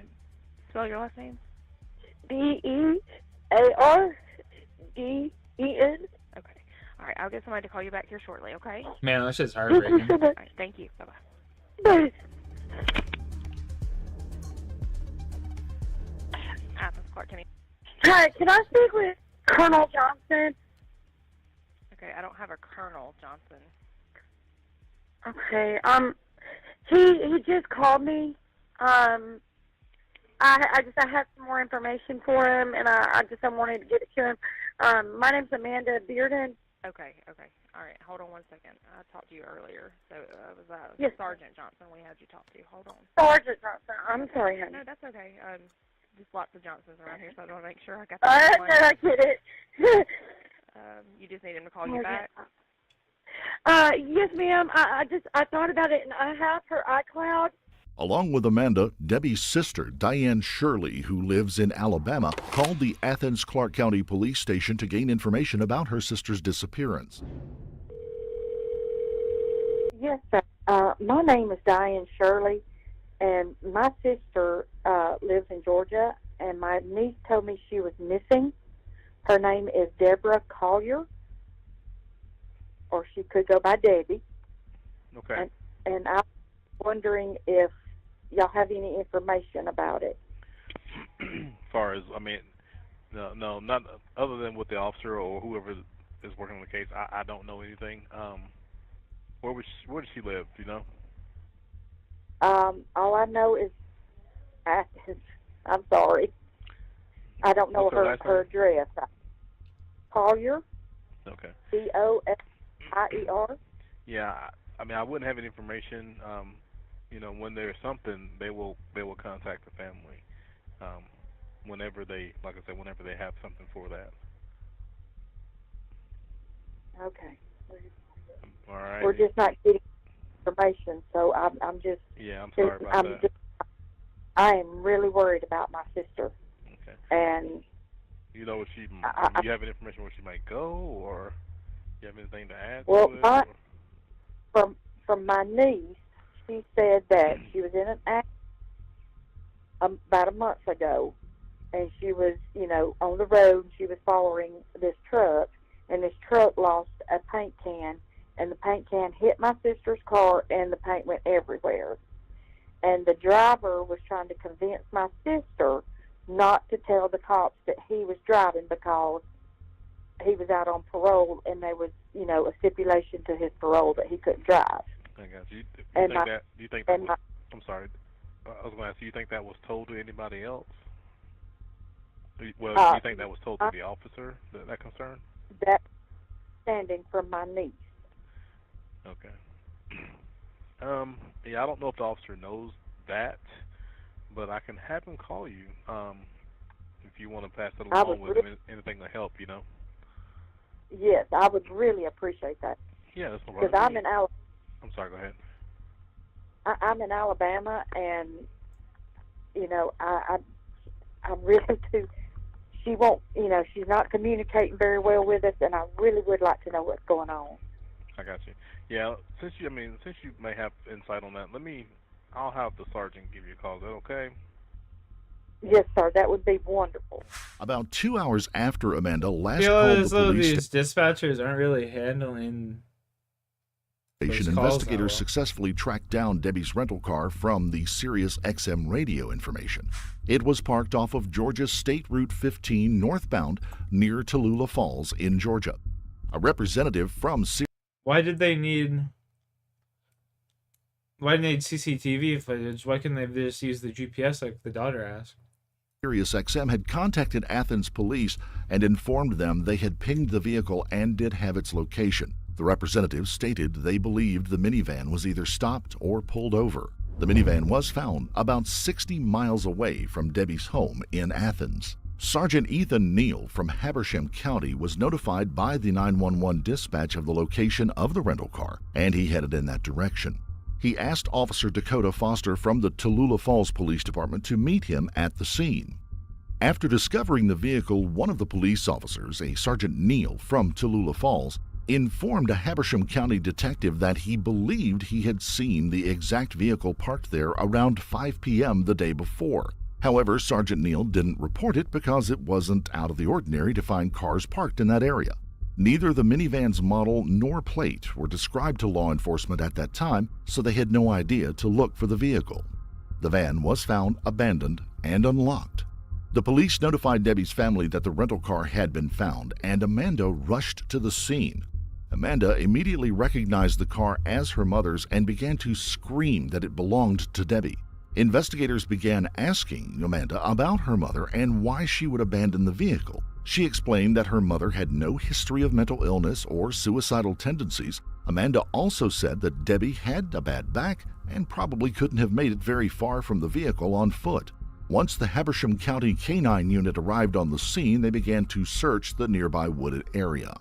Spell your last name. Bearden. Okay. All right. I'll get somebody to call you back here shortly. Okay. Man, that shit's heartbreaking. All right. Thank you. Bye bye. Bye. Athens Clark County. Hi, can I speak with Colonel Johnson? Okay. I don't have a Colonel Johnson. Okay. He just called me. I have some more information for him, and I wanted to give it to him. My name's Amanda Bearden. Okay. All right. Hold on one second. I talked to you earlier, so it was Yes. Sergeant Johnson we had you talk to. Hold on. Sergeant Johnson. I'm sorry, honey. No, that's okay. Just lots of Johnsons around here, so I want to make sure I got No, the right one. I get it. You just need him to call you back? Yes, ma'am. I thought about it, and I have her iCloud. Along with Amanda, Debbie's sister, Diane Shirley, who lives in Alabama, called the Athens Clark County Police Station to gain information about her sister's disappearance. Yes, sir. My name is Diane Shirley, and my sister lives in Georgia, and my niece told me she was missing. Her name is Deborah Collier, or she could go by Debbie. Okay. And I'm wondering if y'all have any information about it. As far as, no, not other than with the officer or whoever is working on the case. I don't know anything. Where does she live? Do you know? All I know is, I'm sorry, I don't know her address. Collier. Okay. Cosier. Yeah, I wouldn't have any information. When there's something, they will contact the family. Whenever they, like I said, whenever they have something for that. Okay. All right. We're just not getting information, so I'm just. Yeah, I'm sorry about that. I am really worried about my sister. Okay. And. You know what do you have any information where she might go, or you have anything to add? Well, to it, from my niece, she said that she was in an accident about a month ago, and she was, on the road. She was following this truck, and this truck lost a paint can, and the paint can hit my sister's car, and the paint went everywhere. And the driver was trying to convince my sister not to tell the cops that he was driving because he was out on parole, and there was, a stipulation to his parole that he couldn't drive. I got you. Do you think I'm sorry. I was going to ask, do you think that was told to anybody else? Well, do you think that was told to the officer, that concern? That's standing from my niece. Okay. Yeah, I don't know if the officer knows that, but I can have him call you if you want to pass it along with him, anything to help, Yes, I would really appreciate that. Yeah, that's no problem. Because I'm in Alabama. I'm sorry, go ahead. I'm in Alabama, and, I really do. She won't, she's not communicating very well with us, and I really would like to know what's going on. I got you. Yeah, since you may have insight on that, I'll have the sergeant give you a call. Is that okay? Yes, sir. That would be wonderful. About 2 hours after Amanda last called the police, these dispatchers aren't really handling. Investigators successfully tracked down Debbie's rental car from the Sirius XM radio information. It was parked off of Georgia's State Route 15 northbound near Tallulah Falls in Georgia. A representative from Sirius. Why did they need CCTV footage? Why couldn't they just use the GPS like the daughter asked? Sirius XM had contacted Athens police and informed them they had pinged the vehicle and did have its location. The representative stated they believed the minivan was either stopped or pulled over. The minivan was found about 60 miles away from Debbie's home in Athens. Sergeant Ethan Neal from Habersham County was notified by the 911 dispatch of the location of the rental car, and he headed in that direction. He asked Officer Dakota Foster from the Tallulah Falls Police Department to meet him at the scene. After discovering the vehicle, one of the police officers, a Sergeant Neal from Tallulah Falls, informed a Habersham County detective that he believed he had seen the exact vehicle parked there around 5 p.m. the day before. However, Sergeant Neal didn't report it because it wasn't out of the ordinary to find cars parked in that area. Neither the minivan's model nor plate were described to law enforcement at that time, so they had no idea to look for the vehicle. The van was found abandoned and unlocked. The police notified Debbie's family that the rental car had been found, and Amanda rushed to the scene. Amanda immediately recognized the car as her mother's and began to scream that it belonged to Debbie. Investigators began asking Amanda about her mother and why she would abandon the vehicle. She explained that her mother had no history of mental illness or suicidal tendencies. Amanda also said that Debbie had a bad back and probably couldn't have made it very far from the vehicle on foot. Once the Habersham County Canine Unit arrived on the scene, they began to search the nearby wooded area.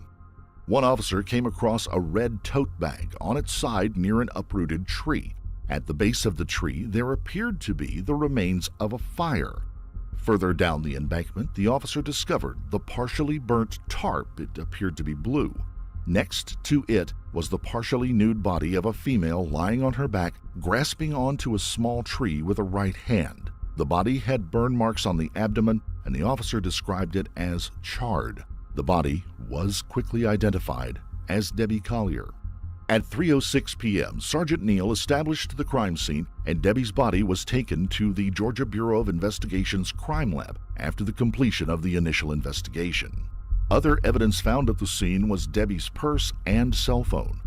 One officer came across a red tote bag on its side near an uprooted tree. At the base of the tree, there appeared to be the remains of a fire. Further down the embankment, the officer discovered the partially burnt tarp. It appeared to be blue. Next to it was the partially nude body of a female lying on her back, grasping onto a small tree with a right hand. The body had burn marks on the abdomen, and the officer described it as charred. The body was quickly identified as Debbie Collier. At 3:06 p.m., Sergeant Neal established the crime scene, and Debbie's body was taken to the Georgia Bureau of Investigation's crime lab after the completion of the initial investigation. Other evidence found at the scene was Debbie's purse and cell phone.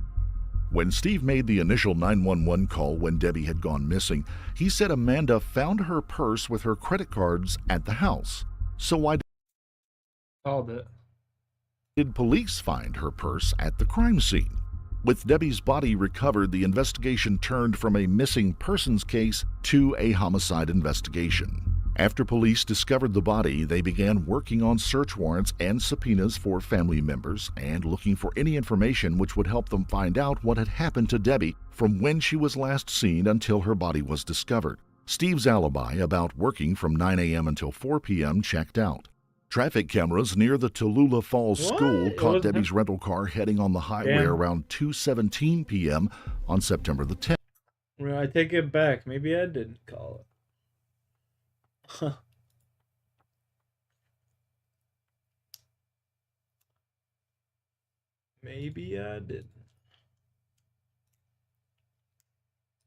When Steve made the initial 911 call when Debbie had gone missing, he said Amanda found her purse with her credit cards at the house. So why did police find her purse at the crime scene? With Debbie's body recovered, the investigation turned from a missing persons case to a homicide investigation. After police discovered the body, they began working on search warrants and subpoenas for family members and looking for any information which would help them find out what had happened to Debbie from when she was last seen until her body was discovered. Steve's alibi about working from 9 a.m. until 4 p.m. checked out. Traffic cameras near the Tallulah Falls School caught Debbie's rental car heading on the highway around 2:17 p.m. on September the 10th. Well, I take it back. Maybe I didn't call it. Huh. Maybe I didn't.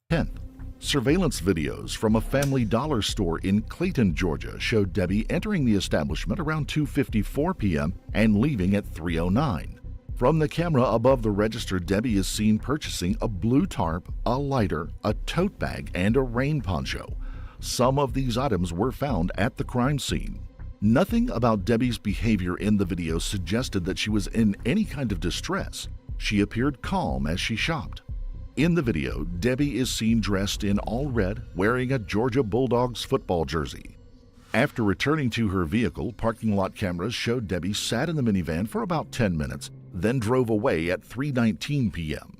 10th. Surveillance videos from a Family Dollar store in Clayton, Georgia showed Debbie entering the establishment around 2:54 p.m. and leaving at 3:09. From the camera above the register, Debbie is seen purchasing a blue tarp, a lighter, a tote bag, and a rain poncho. Some of these items were found at the crime scene. Nothing about Debbie's behavior in the video suggested that she was in any kind of distress. She appeared calm as she shopped. In the video, Debbie is seen dressed in all red, wearing a Georgia Bulldogs football jersey. After returning to her vehicle, parking lot cameras showed Debbie sat in the minivan for about 10 minutes, then drove away at 3:19 p.m.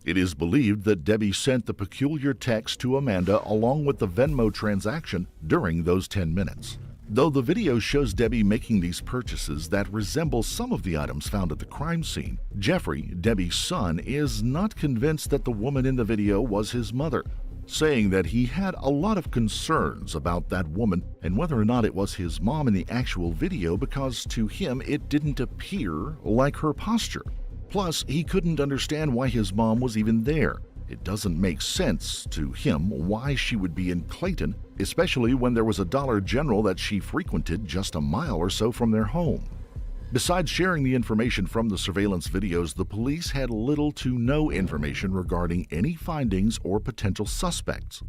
It is believed that Debbie sent the peculiar text to Amanda along with the Venmo transaction during those 10 minutes. Though the video shows Debbie making these purchases that resemble some of the items found at the crime scene, Jeffrey, Debbie's son, is not convinced that the woman in the video was his mother, saying that he had a lot of concerns about that woman and whether or not it was his mom in the actual video because to him it didn't appear like her posture. Plus, he couldn't understand why his mom was even there. It doesn't make sense to him why she would be in Clayton, especially when there was a Dollar General that she frequented just a mile or so from their home. Besides sharing the information from the surveillance videos, the police had little to no information regarding any findings or potential suspects.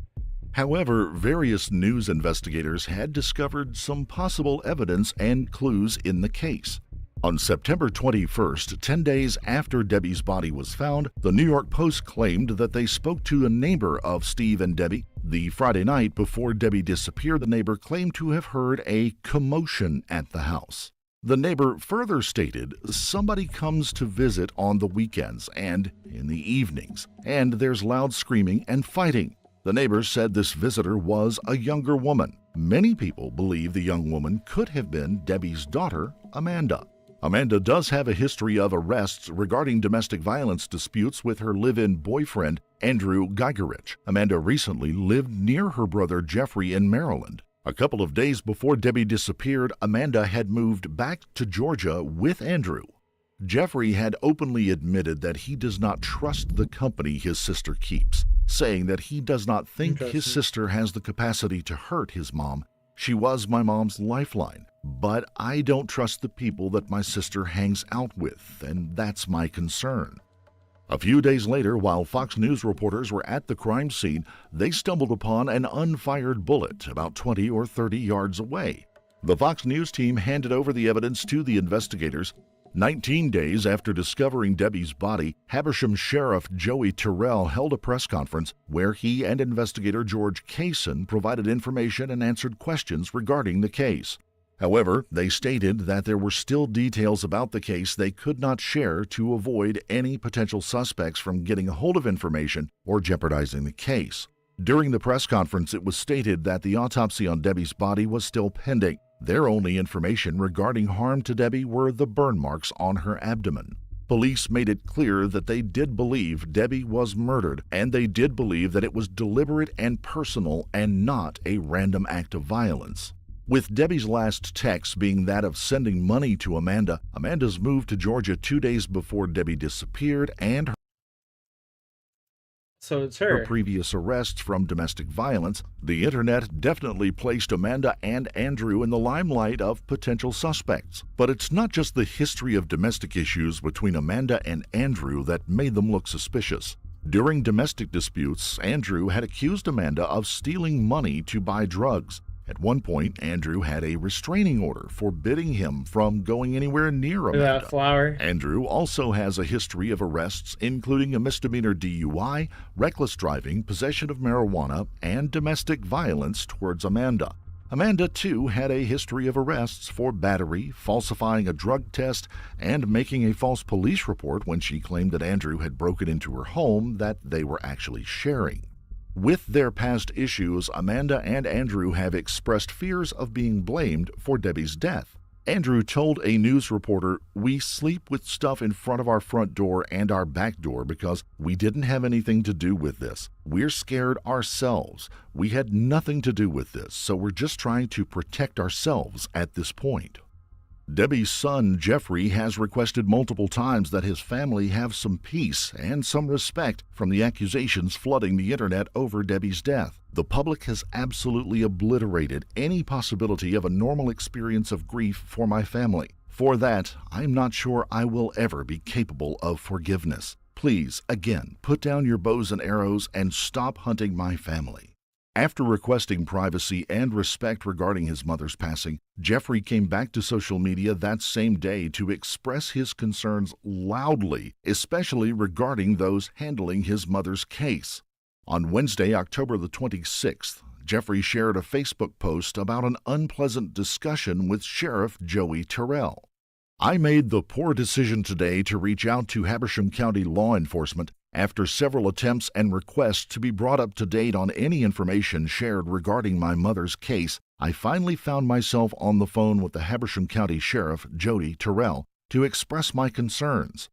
However, various news investigators had discovered some possible evidence and clues in the case. On September 21st, 10 days after Debbie's body was found, the New York Post claimed that they spoke to a neighbor of Steve and Debbie. The Friday night before Debbie disappeared, the neighbor claimed to have heard a commotion at the house. The neighbor further stated, somebody comes to visit on the weekends and in the evenings, and there's loud screaming and fighting. The neighbor said this visitor was a younger woman. Many people believe the young woman could have been Debbie's daughter, Amanda. Amanda does have a history of arrests regarding domestic violence disputes with her live-in boyfriend, Andrew Geigerich. Amanda recently lived near her brother Jeffrey in Maryland. A couple of days before Debbie disappeared, Amanda had moved back to Georgia with Andrew. Jeffrey had openly admitted that he does not trust the company his sister keeps, saying that he does not think his sister has the capacity to hurt his mom. She was my mom's lifeline, but I don't trust the people that my sister hangs out with, and that's my concern. A few days later, while Fox News reporters were at the crime scene, they stumbled upon an unfired bullet about 20 or 30 yards away. The Fox News team handed over the evidence to the investigators. 19 days after discovering Debbie's body, Habersham Sheriff Joey Terrell held a press conference where he and investigator George Kaysen provided information and answered questions regarding the case. However, they stated that there were still details about the case they could not share to avoid any potential suspects from getting a hold of information or jeopardizing the case. During the press conference, it was stated that the autopsy on Debbie's body was still pending. Their only information regarding harm to Debbie were the burn marks on her abdomen. Police made it clear that they did believe Debbie was murdered, and they did believe that it was deliberate and personal and not a random act of violence. With Debbie's last text being that of sending money to Amanda, Amanda's moved to Georgia 2 days before Debbie disappeared, and So it's her. previous arrests from domestic violence, the internet definitely placed Amanda and Andrew in the limelight of potential suspects. But it's not just the history of domestic issues between Amanda and Andrew that made them look suspicious. During domestic disputes, Andrew had accused Amanda of stealing money to buy drugs. At one point, Andrew had a restraining order forbidding him from going anywhere near Amanda. That flower. Andrew also has a history of arrests, including a misdemeanor DUI, reckless driving, possession of marijuana, and domestic violence towards Amanda. Amanda, too, had a history of arrests for battery, falsifying a drug test, and making a false police report when she claimed that Andrew had broken into her home that they were actually sharing. With their past issues, Amanda and Andrew have expressed fears of being blamed for Debbie's death. Andrew told a news reporter, "We sleep with stuff in front of our front door and our back door because we didn't have anything to do with this. We're scared ourselves. We had nothing to do with this, so we're just trying to protect ourselves at this point." Debbie's son, Jeffrey, has requested multiple times that his family have some peace and some respect from the accusations flooding the internet over Debbie's death. The public has absolutely obliterated any possibility of a normal experience of grief for my family. For that, I'm not sure I will ever be capable of forgiveness. Please, again, put down your bows and arrows and stop hunting my family. After requesting privacy and respect regarding his mother's passing, Jeffrey came back to social media that same day to express his concerns loudly, especially regarding those handling his mother's case. On Wednesday, October the 26th, Jeffrey shared a Facebook post about an unpleasant discussion with Sheriff Joey Terrell. "I made the poor decision today to reach out to Habersham County law enforcement after several attempts and requests to be brought up to date on any information shared regarding my mother's case. I finally found myself on the phone with the Habersham County Sheriff, Jody Terrell, to express my concerns.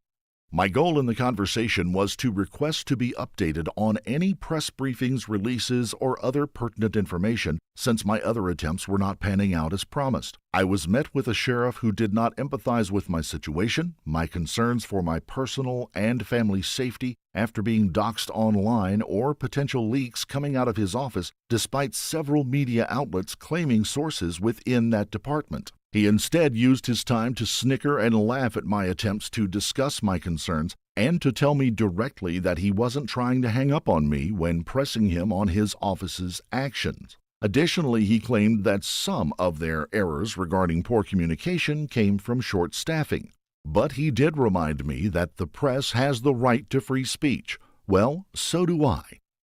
My goal in the conversation was to request to be updated on any press briefings, releases, or other pertinent information, since my other attempts were not panning out as promised. I was met with a sheriff who did not empathize with my situation, my concerns for my personal and family safety after being doxxed online, or potential leaks coming out of his office, despite several media outlets claiming sources within that department. He instead used his time to snicker and laugh at my attempts to discuss my concerns and to tell me directly that he wasn't trying to hang up on me when pressing him on his office's actions. Additionally, he claimed that some of their errors regarding poor communication came from short staffing. But he did remind me that the press has the right to free speech. Well, so do I.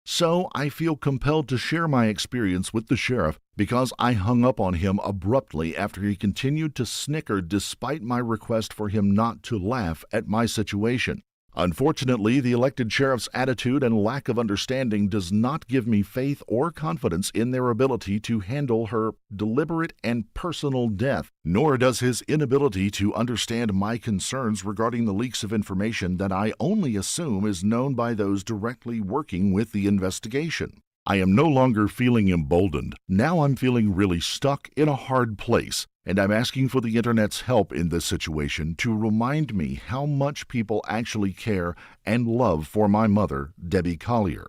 So I feel compelled to share my experience with the sheriff because I hung up on him abruptly after he continued to snicker despite my request for him not to laugh at my situation. Unfortunately, the elected sheriff's attitude and lack of understanding does not give me faith or confidence in their ability to handle her deliberate and personal death, nor does his inability to understand my concerns regarding the leaks of information that I only assume is known by those directly working with the investigation. I am no longer feeling emboldened. Now I'm feeling really stuck in a hard place, and I'm asking for the internet's help in this situation to remind me how much people actually care and love for my mother, Debbie Collier."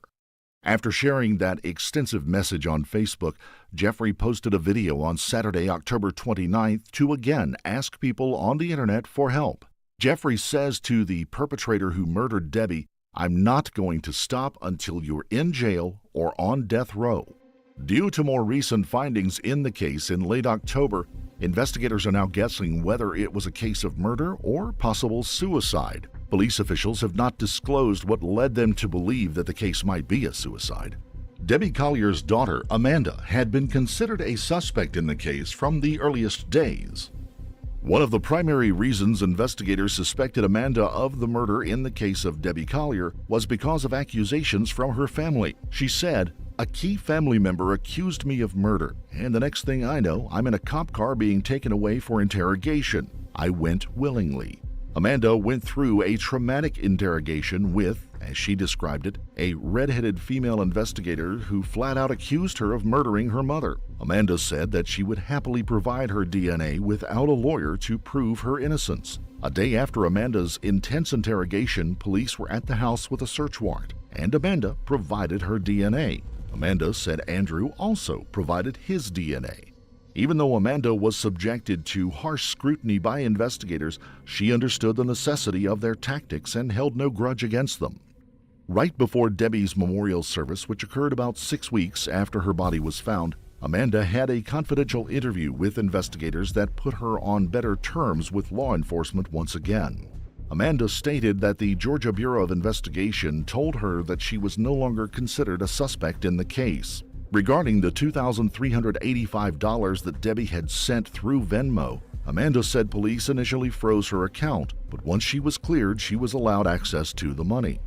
After sharing that extensive message on Facebook, Jeffrey posted a video on Saturday, October 29th, to again ask people on the internet for help. Jeffrey says to the perpetrator who murdered Debbie, "I'm not going to stop until you're in jail or on death row." Due to more recent findings in the case in late October, investigators are now guessing whether it was a case of murder or possible suicide. Police officials have not disclosed what led them to believe that the case might be a suicide. Debbie Collier's daughter, Amanda, had been considered a suspect in the case from the earliest days. One of the primary reasons investigators suspected Amanda of the murder in the case of Debbie Collier was because of accusations from her family. She said, "A key family member accused me of murder, and the next thing I know, I'm in a cop car being taken away for interrogation. I went willingly." Amanda went through a traumatic interrogation with, as she described it, a red-headed female investigator who flat out accused her of murdering her mother. Amanda said that she would happily provide her DNA without a lawyer to prove her innocence. A day after Amanda's intense interrogation, police were at the house with a search warrant, and Amanda provided her DNA. Amanda said Andrew also provided his DNA. Even though Amanda was subjected to harsh scrutiny by investigators, she understood the necessity of their tactics and held no grudge against them. Right before Debbie's memorial service, which occurred about 6 weeks after her body was found, Amanda had a confidential interview with investigators that put her on better terms with law enforcement once again. Amanda stated that the Georgia Bureau of Investigation told her that she was no longer considered a suspect in the case. Regarding the $2,385 that Debbie had sent through Venmo, Amanda said police initially froze her account, but once she was cleared, she was allowed access to the money.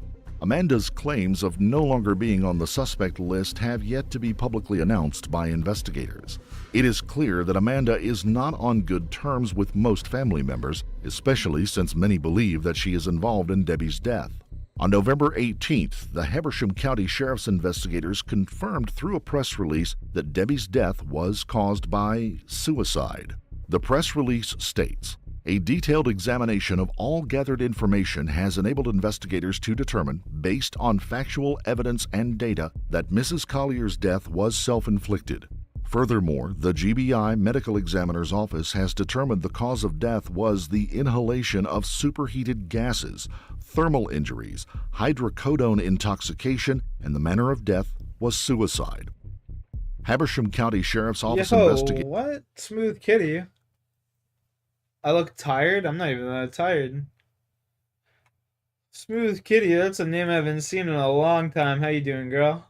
Amanda's claims of no longer being on the suspect list have yet to be publicly announced by investigators. It is clear that Amanda is not on good terms with most family members, especially since many believe that she is involved in Debbie's death. On November 18th, the Habersham County Sheriff's investigators confirmed through a press release that Debbie's death was caused by suicide. The press release states, "A detailed examination of all gathered information has enabled investigators to determine, based on factual evidence and data, that Mrs. Collier's death was self-inflicted. Furthermore, the GBI Medical Examiner's Office has determined the cause of death was the inhalation of superheated gases, thermal injuries, hydrocodone intoxication, and the manner of death was suicide." Habersham County Sheriff's Office investigated. What? Smooth Kitty. I look tired? I'm not even that tired. Smooth Kitty, that's a name I haven't seen in a long time. How you doing, girl?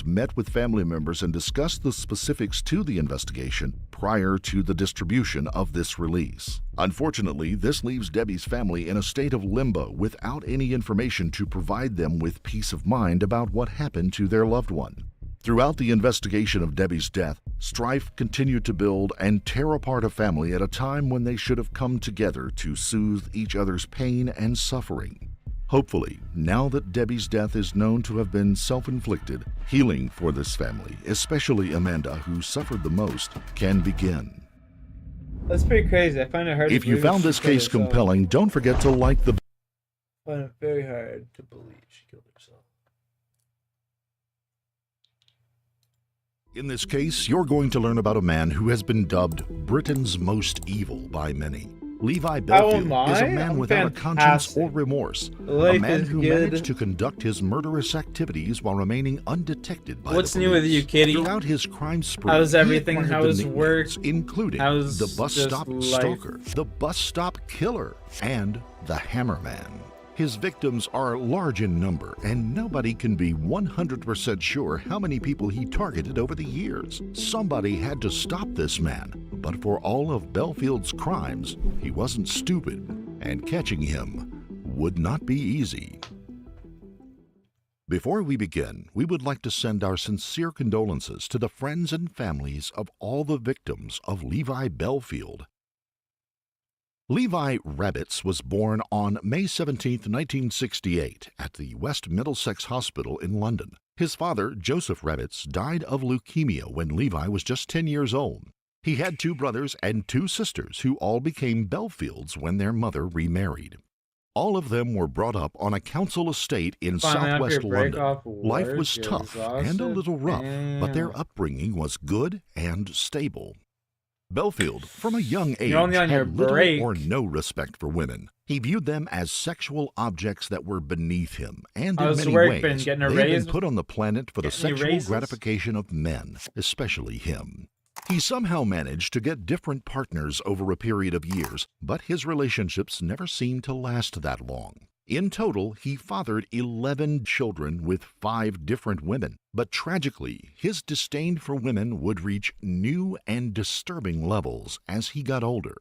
Met with family members and discussed the specifics to the investigation prior to the distribution of this release. Unfortunately, this leaves Debbie's family in a state of limbo without any information to provide them with peace of mind about what happened to their loved one. Throughout the investigation of Debbie's death, strife continued to build and tear apart a family at a time when they should have come together to soothe each other's pain and suffering. Hopefully, now that Debbie's death is known to have been self-inflicted, healing for this family, especially Amanda, who suffered the most, can begin. That's pretty crazy. I find it hard If to you believe found she this killed case herself. compelling, don't forget to like the... I find it very hard to believe she killed herself. In this case, you're going to learn about a man who has been dubbed Britain's most evil by many. Levi Belfield is a man without a conscience or remorse, a man who managed to conduct his murderous activities while remaining undetected by What's the new with you, police. Kitty? Throughout his crime spree, How's everything? he acquired How's the work? nicknames, including How's the bus just stop life? stalker, the bus stop killer, and the Hammerman. His victims are large in number, and nobody can be 100% sure how many people he targeted over the years. Somebody had to stop this man, but for all of Belfield's crimes, he wasn't stupid, and catching him would not be easy. Before we begin, we would like to send our sincere condolences to the friends and families of all the victims of Levi Belfield. Levi Rabbits was born on May 17, 1968, at the West Middlesex Hospital in London. His father, Joseph Rabbits, died of leukemia when Levi was just 10 years old. He had 2 brothers and 2 sisters who all became Belfields when their mother remarried. All of them were brought up on a council estate in southwest London. Life was tough and a little rough, but their upbringing was good and stable. Belfield, from a young age, had little or no respect for women. He viewed them as sexual objects that were beneath him, and in many ways, they had been put on the planet for the sexual gratification of men, especially him. He somehow managed to get different partners over a period of years, but his relationships never seemed to last that long. In total, he fathered 11 children with 5 different women, but tragically, his disdain for women would reach new and disturbing levels as he got older.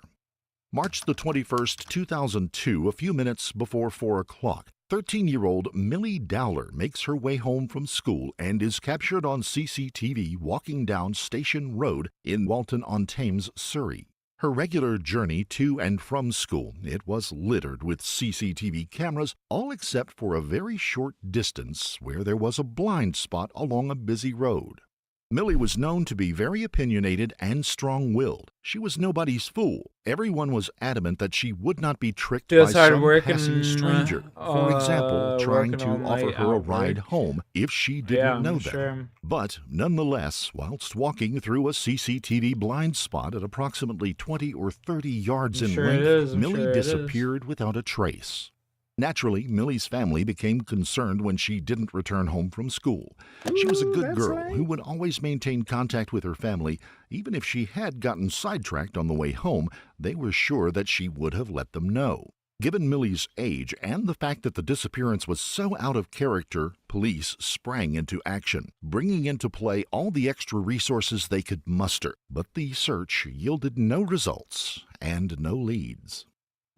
March the 21st, 2002, a few minutes before 4 o'clock, 13-year-old Millie Dowler makes her way home from school and is captured on CCTV walking down Station Road in Walton-on-Thames, Surrey. Her regular journey to and from school, it was littered with CCTV cameras, all except for a very short distance where there was a blind spot along a busy road. Millie was known to be very opinionated and strong-willed. She was nobody's fool. Everyone was adamant that she would not be tricked by some passing stranger. For example, trying to offer her a ride home if she didn't know better. Sure. But nonetheless, whilst walking through a CCTV blind spot at approximately 20 or 30 yards in length, Millie disappeared without a trace. Naturally, Millie's family became concerned when she didn't return home from school. She was a good girl who would always maintain contact with her family. Even if she had gotten sidetracked on the way home, they were sure that she would have let them know. Given Millie's age and the fact that the disappearance was so out of character, police sprang into action, bringing into play all the extra resources they could muster. But the search yielded no results and no leads.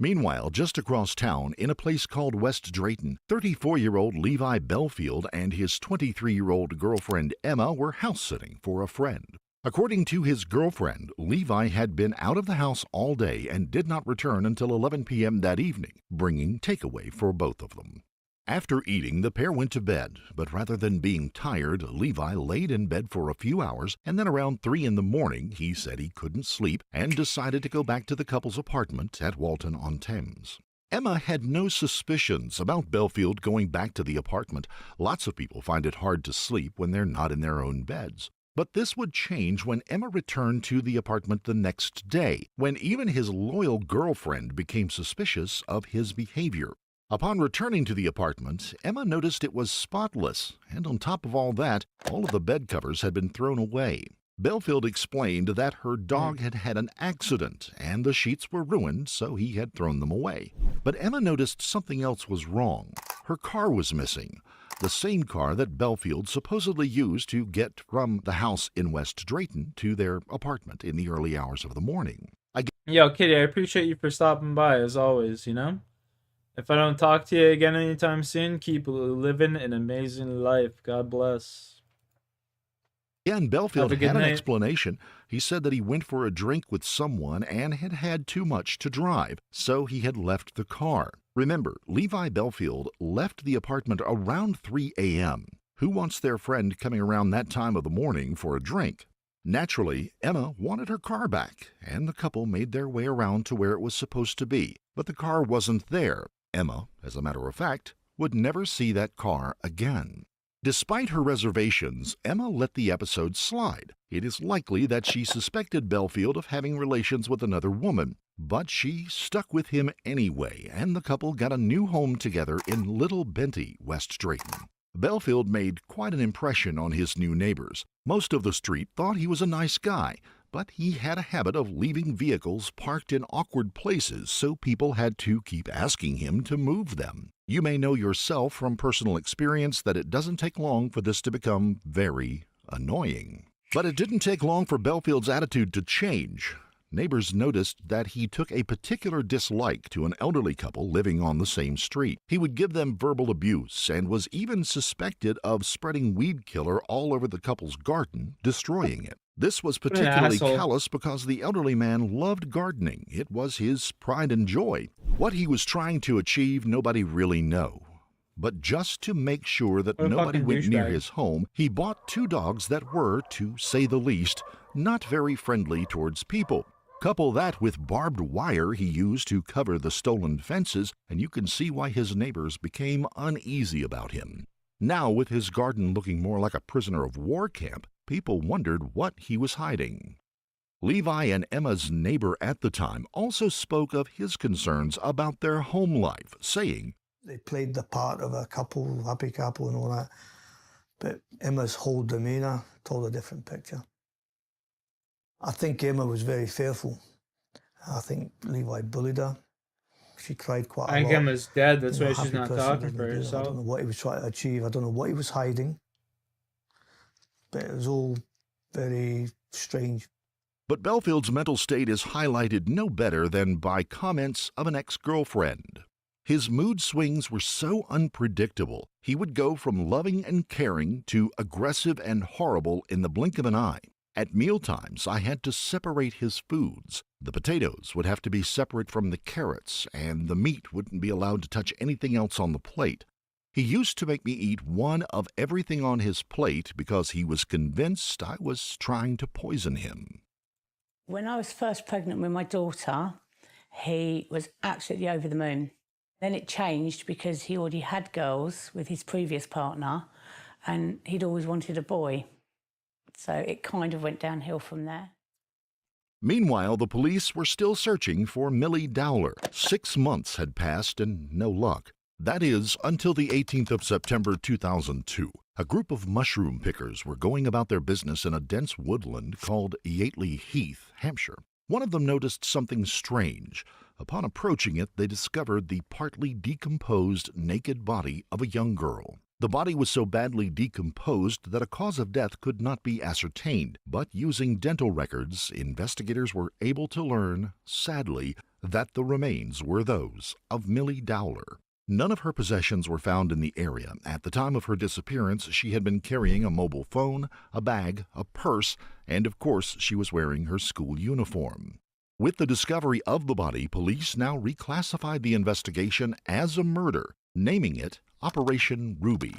Meanwhile, just across town, in a place called West Drayton, 34-year-old Levi Belfield and his 23-year-old girlfriend Emma were house-sitting for a friend. According to his girlfriend, Levi had been out of the house all day and did not return until 11 p.m. that evening, bringing takeaway for both of them. After eating, the pair went to bed, but rather than being tired, Levi laid in bed for a few hours, and then around 3 in the morning, he said he couldn't sleep and decided to go back to the couple's apartment at Walton-on-Thames. Emma had no suspicions about Belfield going back to the apartment. Lots of people find it hard to sleep when they're not in their own beds. But this would change when Emma returned to the apartment the next day, when even his loyal girlfriend became suspicious of his behavior. Upon returning to the apartment, Emma noticed it was spotless, and on top of all that, all of the bed covers had been thrown away. Belfield explained that her dog had had an accident, and the sheets were ruined, so he had thrown them away. But Emma noticed something else was wrong. Her car was missing, the same car that Belfield supposedly used to get from the house in West Drayton to their apartment in the early hours of the morning. Yo, Kitty, I appreciate you for stopping by, as always, you know? If I don't talk to you again anytime soon, keep living an amazing life. God bless. Again, Belfield had an night. explanation. He said that he went for a drink with someone and had had too much to drive, so he had left the car. Remember, Levi Belfield left the apartment around 3 a.m. Who wants their friend coming around that time of the morning for a drink? Naturally, Emma wanted her car back, and the couple made their way around to where it was supposed to be. But the car wasn't there. Emma, as a matter of fact, would never see that car again. Despite her reservations, Emma let the episode slide. It is likely that she suspected Belfield of having relations with another woman, but she stuck with him anyway, and the couple got a new home together in Little Benty, West Drayton. Belfield made quite an impression on his new neighbors. Most of the street thought he was a nice guy, but he had a habit of leaving vehicles parked in awkward places, so people had to keep asking him to move them. You may know yourself from personal experience that it doesn't take long for this to become very annoying. But it didn't take long for Belfield's attitude to change. Neighbors noticed that he took a particular dislike to an elderly couple living on the same street. He would give them verbal abuse and was even suspected of spreading weed killer all over the couple's garden, destroying it. This was particularly callous because the elderly man loved gardening. It was his pride and joy. What he was trying to achieve, nobody really knew. But just to make sure that nobody went near his home, he bought 2 dogs that were, to say the least, not very friendly towards people. Couple that with barbed wire he used to cover the stolen fences, and you can see why his neighbors became uneasy about him. Now, with his garden looking more like a prisoner of war camp, people wondered what he was hiding. Levi and Emma's neighbor at the time also spoke of his concerns about their home life, saying, "They played the part of a couple, happy couple and all that, but Emma's whole demeanour told a different picture. I think Emma was very fearful. I think Levi bullied her. She cried quite a lot. I think Emma's dead, that's why she's not person talking didn't for do that. I herself. don't know what he was trying to achieve. I don't know what he was hiding. But it was all very strange. But Belfield's mental state is highlighted no better than by comments of an ex-girlfriend. His mood swings were so unpredictable, he would go from loving and caring to aggressive and horrible in the blink of an eye. At mealtimes, I had to separate his foods. The potatoes would have to be separate from the carrots, and the meat wouldn't be allowed to touch anything else on the plate. He used to make me eat one of everything on his plate because he was convinced I was trying to poison him. When I was first pregnant with my daughter, he was absolutely over the moon. Then it changed because he already had girls with his previous partner, and he'd always wanted a boy. So it kind of went downhill from there. Meanwhile, the police were still searching for Millie Dowler. 6 months had passed and no luck. That is, until the 18th of September 2002. A group of mushroom pickers were going about their business in a dense woodland called Yateley Heath, Hampshire. One of them noticed something strange. Upon approaching it, they discovered the partly decomposed, naked body of a young girl. The body was so badly decomposed that a cause of death could not be ascertained, but using dental records, investigators were able to learn, sadly, that the remains were those of Millie Dowler. None of her possessions were found in the area. At the time of her disappearance, she had been carrying a mobile phone, a bag, a purse, and of course she was wearing her school uniform. With the discovery of the body, police now reclassified the investigation as a murder, naming it Operation Ruby.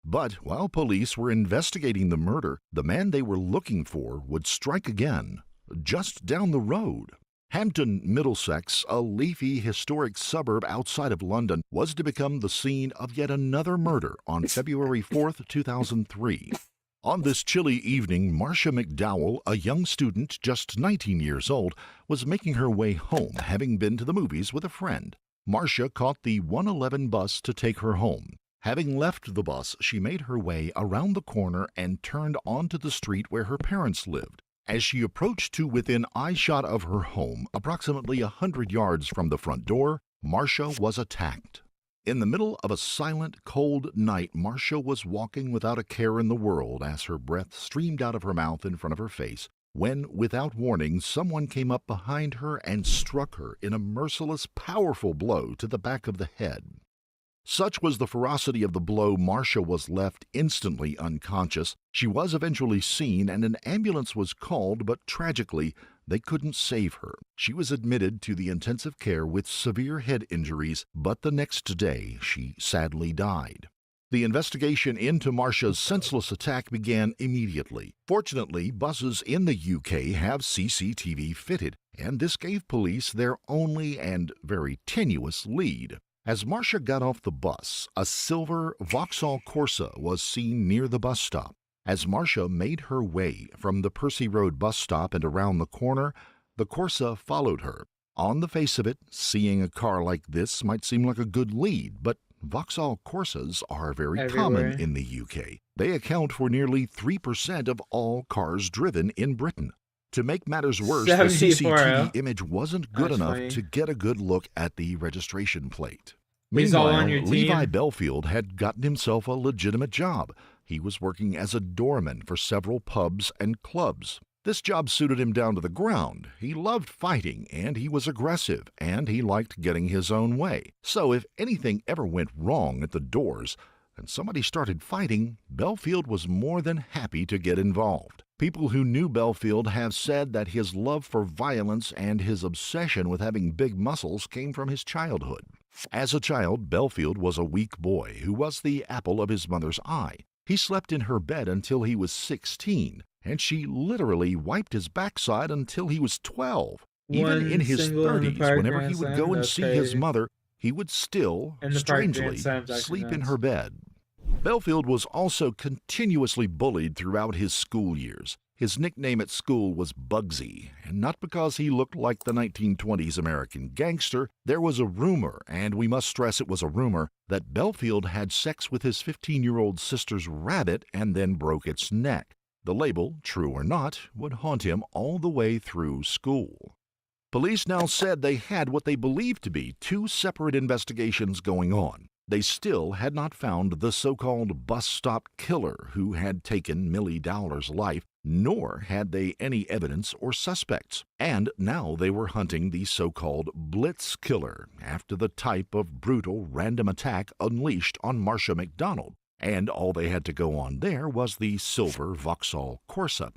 But while police were investigating the murder, the man they were looking for would strike again, just down the road. Hampton, Middlesex, a leafy, historic suburb outside of London, was to become the scene of yet another murder on February 4th, 2003. On this chilly evening, Marcia McDowell, a young student just 19 years old, was making her way home, having been to the movies with a friend. Marcia caught the 111 bus to take her home. Having left the bus, she made her way around the corner and turned onto the street where her parents lived. As she approached to within eyeshot of her home, approximately 100 yards from the front door, Marcia was attacked. In the middle of a silent, cold night, Marcia was walking without a care in the world as her breath streamed out of her mouth in front of her face, when, without warning, someone came up behind her and struck her in a merciless, powerful blow to the back of the head. Such was the ferocity of the blow, Marcia was left instantly unconscious. She was eventually seen and an ambulance was called, but tragically, they couldn't save her. She was admitted to the intensive care with severe head injuries, but the next day she sadly died. The investigation into Marcia's senseless attack began immediately. Fortunately, buses in the UK have CCTV fitted, and this gave police their only and very tenuous lead. As Marcia got off the bus, a silver Vauxhall Corsa was seen near the bus stop. As Marcia made her way from the Percy Road bus stop and around the corner, the Corsa followed her. On the face of it, seeing a car like this might seem like a good lead, but Vauxhall Corsas are very common in the UK. They account for nearly 3% of all cars driven in Britain. To make matters worse, the CCTV image wasn't good enough to get a good look at the registration plate. Meanwhile, Levi Belfield had gotten himself a legitimate job. He was working as a doorman for several pubs and clubs. This job suited him down to the ground. He loved fighting, and he was aggressive, and he liked getting his own way. So if anything ever went wrong at the doors and somebody started fighting, Belfield was more than happy to get involved. People who knew Belfield have said that his love for violence and his obsession with having big muscles came from his childhood. As a child, Belfield was a weak boy who was the apple of his mother's eye. He slept in her bed until he was 16, and she literally wiped his backside until he was 12. Even in his 30s, whenever he would go and see his mother, he would still, strangely, sleep in her bed. Belfield was also continuously bullied throughout his school years. His nickname at school was Bugsy, and not because he looked like the 1920s American gangster. There was a rumor, and we must stress it was a rumor, that Belfield had sex with his 15-year-old sister's rabbit and then broke its neck. The label, true or not, would haunt him all the way through school. Police now said they had what they believed to be two separate investigations going on. They still had not found the so-called bus stop killer who had taken Millie Dowler's life, nor had they any evidence or suspects. And now they were hunting the so-called Blitz killer after the type of brutal random attack unleashed on Marcia McDonald. And all they had to go on there was the silver Vauxhall Corsa,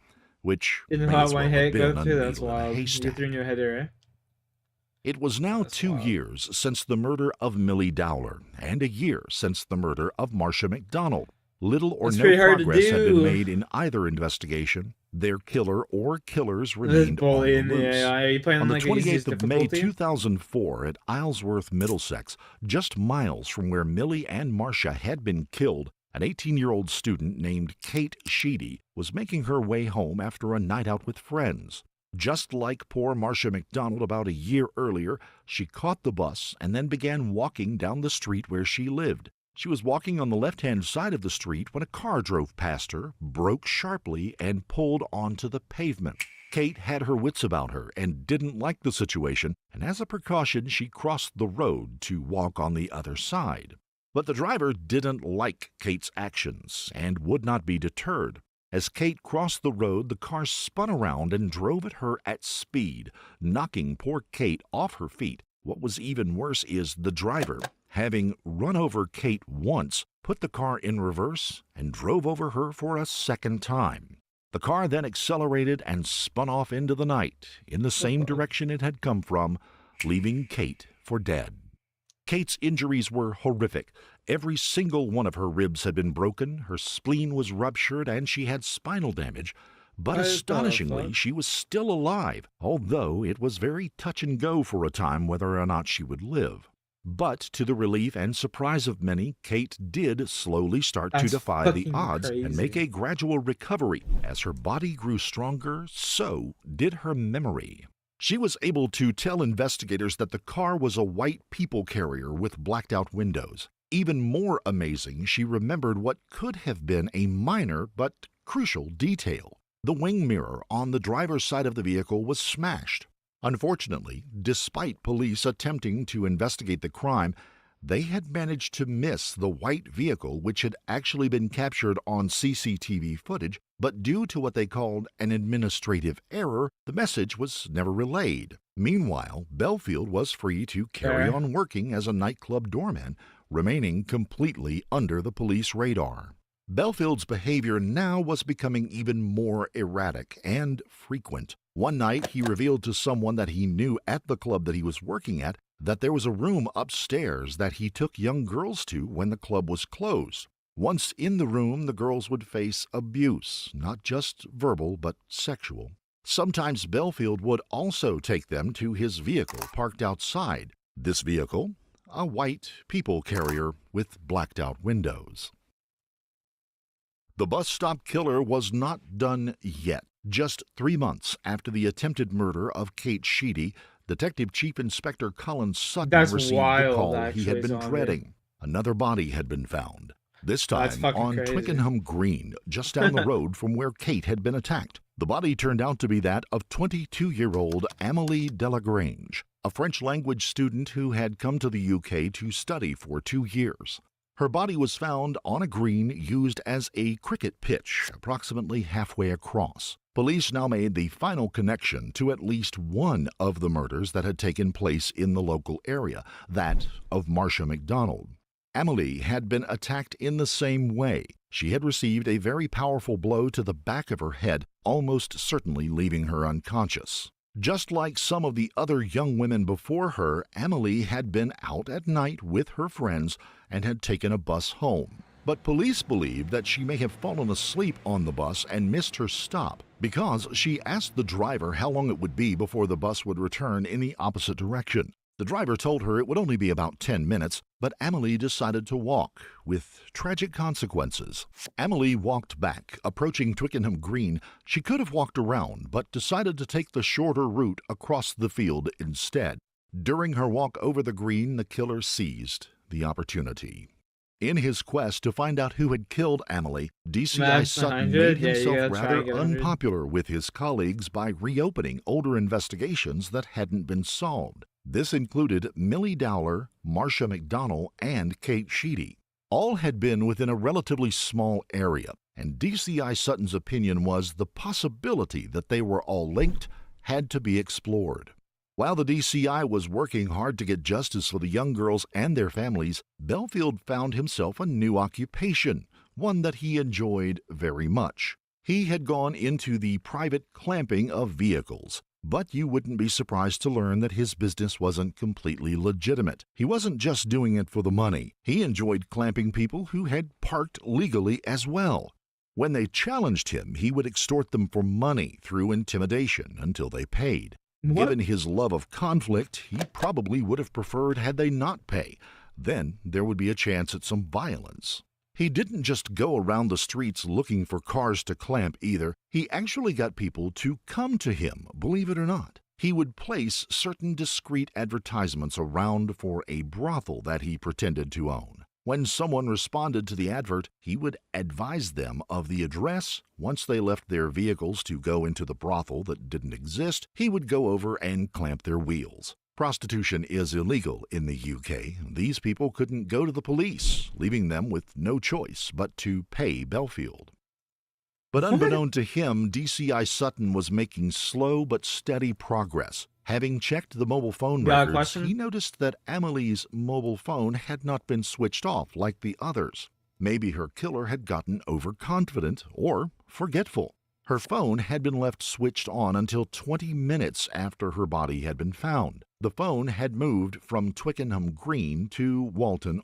which Didn't may let as my well head have go been a too. That's needle in a wild. You haystack. threw in your head there, eh? It was now 2 years since the murder of Millie Dowler and a year since the murder of Marcia McDonald. Little or That's no pretty hard to progress had been do. made in either investigation. Their killer or killers This remained on bully the in the loose. AI. Are you playing On the like the easiest 28th of May difficulty? 2004 at Isleworth, Middlesex, just miles from where Millie and Marcia had been killed, an 18-year-old student named Kate Sheedy was making her way home after a night out with friends. Just like poor Marcia McDonald about a year earlier, she caught the bus and then began walking down the street where she lived. She was walking on the left-hand side of the street when a car drove past her, broke sharply, and pulled onto the pavement. Kate had her wits about her and didn't like the situation, and as a precaution, she crossed the road to walk on the other side. But the driver didn't like Kate's actions and would not be deterred. As Kate crossed the road, the car spun around and drove at her at speed, knocking poor Kate off her feet. What was even worse is the driver, having run over Kate once, put the car in reverse and drove over her for a second time. The car then accelerated and spun off into the night in the same direction it had come from, leaving Kate for dead. Kate's injuries were horrific. Every single one of her ribs had been broken, her spleen was ruptured, and she had spinal damage. But astonishingly, she was still alive, although it was very touch and go for a time whether or not she would live. But to the relief and surprise of many, Kate did slowly start to defy the odds and make a gradual recovery. As her body grew stronger, so did her memory. She was able to tell investigators that the car was a white people carrier with blacked-out windows. Even more amazing, she remembered what could have been a minor but crucial detail. The wing mirror on the driver's side of the vehicle was smashed. Unfortunately, despite police attempting to investigate the crime, they had managed to miss the white vehicle which had actually been captured on CCTV footage, but due to what they called an administrative error, the message was never relayed. Meanwhile, Belfield was free to carry on working as a nightclub doorman, remaining completely under the police radar. Belfield's behavior now was becoming even more erratic and frequent. One night, he revealed to someone that he knew at the club that he was working at that there was a room upstairs that he took young girls to when the club was closed. Once in the room, the girls would face abuse, not just verbal but sexual. Sometimes Belfield would also take them to his vehicle parked outside. This vehicle, a white people carrier with blacked-out windows. The bus stop killer was not done yet. Just 3 months after the attempted murder of Kate Sheedy, Detective Chief Inspector Colin Sutton received the call he had been dreading. Another body had been found, this time on Twickenham Green, just down the road from where Kate had been attacked. The body turned out to be that of 22-year-old Amélie Delagrange, a French-language student who had come to the UK to study for 2 years. Her body was found on a green used as a cricket pitch, approximately halfway across. Police now made the final connection to at least one of the murders that had taken place in the local area, that of Marcia McDonald. Amélie had been attacked in the same way. She had received a very powerful blow to the back of her head, almost certainly leaving her unconscious. Just like some of the other young women before her, Amélie had been out at night with her friends and had taken a bus home. But police believe that she may have fallen asleep on the bus and missed her stop because she asked the driver how long it would be before the bus would return in the opposite direction. The driver told her it would only be about 10 minutes, but Amélie decided to walk, with tragic consequences. Amélie walked back, approaching Twickenham Green. She could have walked around, but decided to take the shorter route across the field instead. During her walk over the green, the killer seized the opportunity. In his quest to find out who had killed Amélie, DCI Sutton made himself rather unpopular with his colleagues by reopening older investigations that hadn't been solved. This included Millie Dowler, Marcia McDonald, and Kate Sheedy. All had been within a relatively small area, and DCI Sutton's opinion was the possibility that they were all linked had to be explored. While the DCI was working hard to get justice for the young girls and their families, Belfield found himself a new occupation, one that he enjoyed very much. He had gone into the private clamping of vehicles. But you wouldn't be surprised to learn that his business wasn't completely legitimate. He wasn't just doing it for the money. He enjoyed clamping people who had parked legally as well. When they challenged him, he would extort them for money through intimidation until they paid. Given his love of conflict, he probably would have preferred had they not pay. Then there would be a chance at some violence. He didn't just go around the streets looking for cars to clamp either. He actually got people to come to him, believe it or not. He would place certain discreet advertisements around for a brothel that he pretended to own. When someone responded to the advert, he would advise them of the address. Once they left their vehicles to go into the brothel that didn't exist, he would go over and clamp their wheels. Prostitution is illegal in the UK. These people couldn't go to the police, leaving them with no choice but to pay Belfield. But unbeknown to him, DCI Sutton was making slow but steady progress. Having checked the mobile phone records, he noticed that Amelie's mobile phone had not been switched off like the others. Maybe her killer had gotten overconfident or forgetful. Her phone had been left switched on until 20 minutes after her body had been found. The phone had moved from Twickenham Green to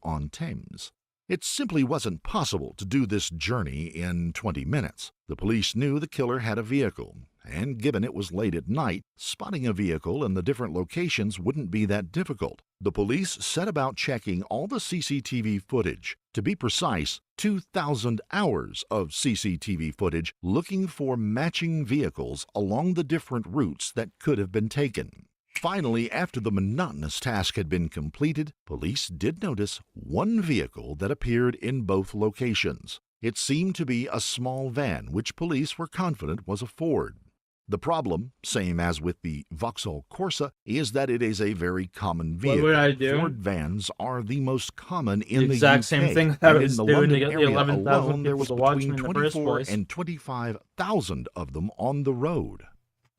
Walton-on-Thames. It simply wasn't possible to do this journey in 20 minutes. The police knew the killer had a vehicle, and given it was late at night, spotting a vehicle in the different locations wouldn't be that difficult. The police set about checking all the CCTV footage. To be precise, 2,000 hours of CCTV footage looking for matching vehicles along the different routes that could have been taken. Finally, after the monotonous task had been completed, police did notice one vehicle that appeared in both locations. It seemed to be a small van, which police were confident was a Ford. The problem, same as with the Vauxhall Corsa, is that it is a very common vehicle. What would I do? Ford vans are the most common in The the exact UK. same thing that I And was in the doing to London get the area 11,000 alone, there people was to watch me between in the first 24 place. and 25,000 of them on the road.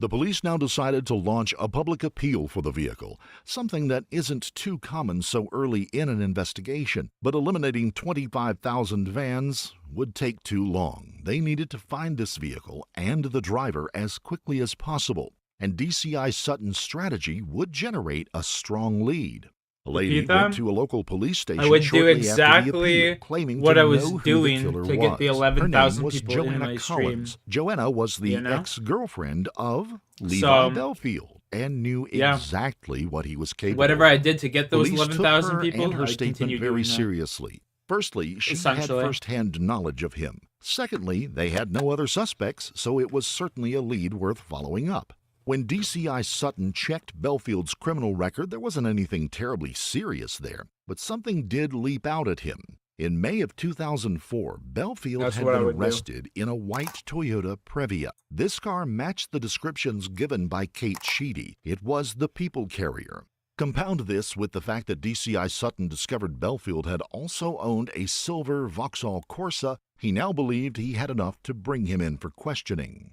The police now decided to launch a public appeal for the vehicle, something that isn't too common so early in an investigation, but eliminating 25,000 vans would take too long. They needed to find this vehicle and the driver as quickly as possible, and DCI Sutton's strategy would generate a strong lead. A lady went to a local police station I would do shortly after the exactly appeal, claiming what to I was know who the doing killer to get the was. 11,000 Her name was people in Joanna my stream. Collins. Joanna was the You know? ex-girlfriend of Levi So, Belfield and knew yeah. exactly what he was capable Whatever of. I did to get those Police took 11,000 her people, and her I statement continued very doing that. seriously. Firstly, she had Essentially. first-hand knowledge of him. Secondly, they had no other suspects, so it was certainly a lead worth following up. When DCI Sutton checked Belfield's criminal record, there wasn't anything terribly serious there, but something did leap out at him. In May of 2004, Belfield That's had what I been would do. arrested in a white Toyota Previa. This car matched the descriptions given by Kate Sheedy. It was the people carrier. Compound this with the fact that DCI Sutton discovered Belfield had also owned a silver Vauxhall Corsa. He now believed he had enough to bring him in for questioning.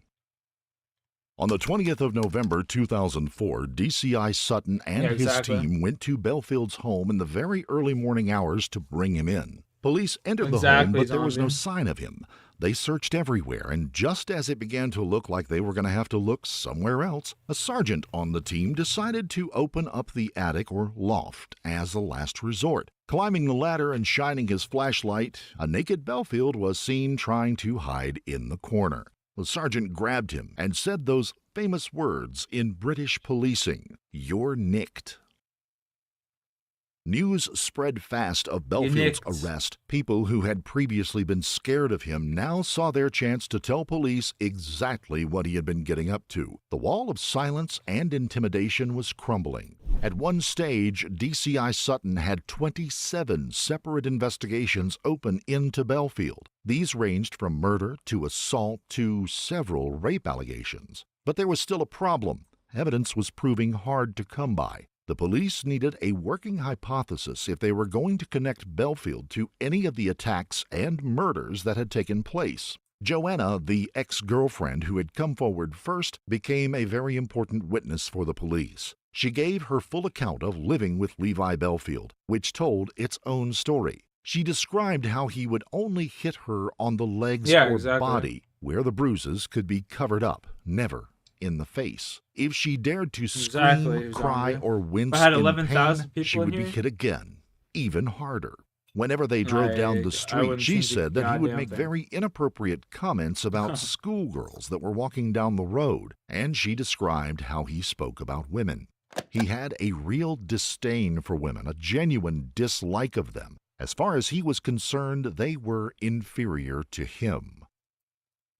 On the 20th of November 2004, DCI Sutton and his team went to Belfield's home in the very early morning hours to bring him in. Police entered the home, but there was no sign of him. They searched everywhere, and just as it began to look like they were going to have to look somewhere else, a sergeant on the team decided to open up the attic or loft as a last resort. Climbing the ladder and shining his flashlight, a naked Belfield was seen trying to hide in the corner. The sergeant grabbed him and said those famous words in British policing, "You're nicked." News spread fast of Belfield's arrest. People who had previously been scared of him now saw their chance to tell police exactly what he had been getting up to. The wall of silence and intimidation was crumbling. At one stage, DCI Sutton had 27 separate investigations open into Belfield. These ranged from murder to assault to several rape allegations. But there was still a problem. Evidence was proving hard to come by. The police needed a working hypothesis if they were going to connect Belfield to any of the attacks and murders that had taken place. Joanna, the ex-girlfriend who had come forward first, became a very important witness for the police. She gave her full account of living with Levi Belfield, which told its own story. She described how he would only hit her on the legs or body. where the bruises could be covered up, never in the face. If she dared to Exactly, scream, cry, Zombie. or If wince I had in 11,000 pain, she people in would be here, hit again, even harder. Whenever they drove down the I street, wouldn't she change a said that he would goddamn make thing. very inappropriate comments about schoolgirls that were walking down the road, and she described how he spoke about women. He had a real disdain for women, a genuine dislike of them. As far as he was concerned, they were inferior to him.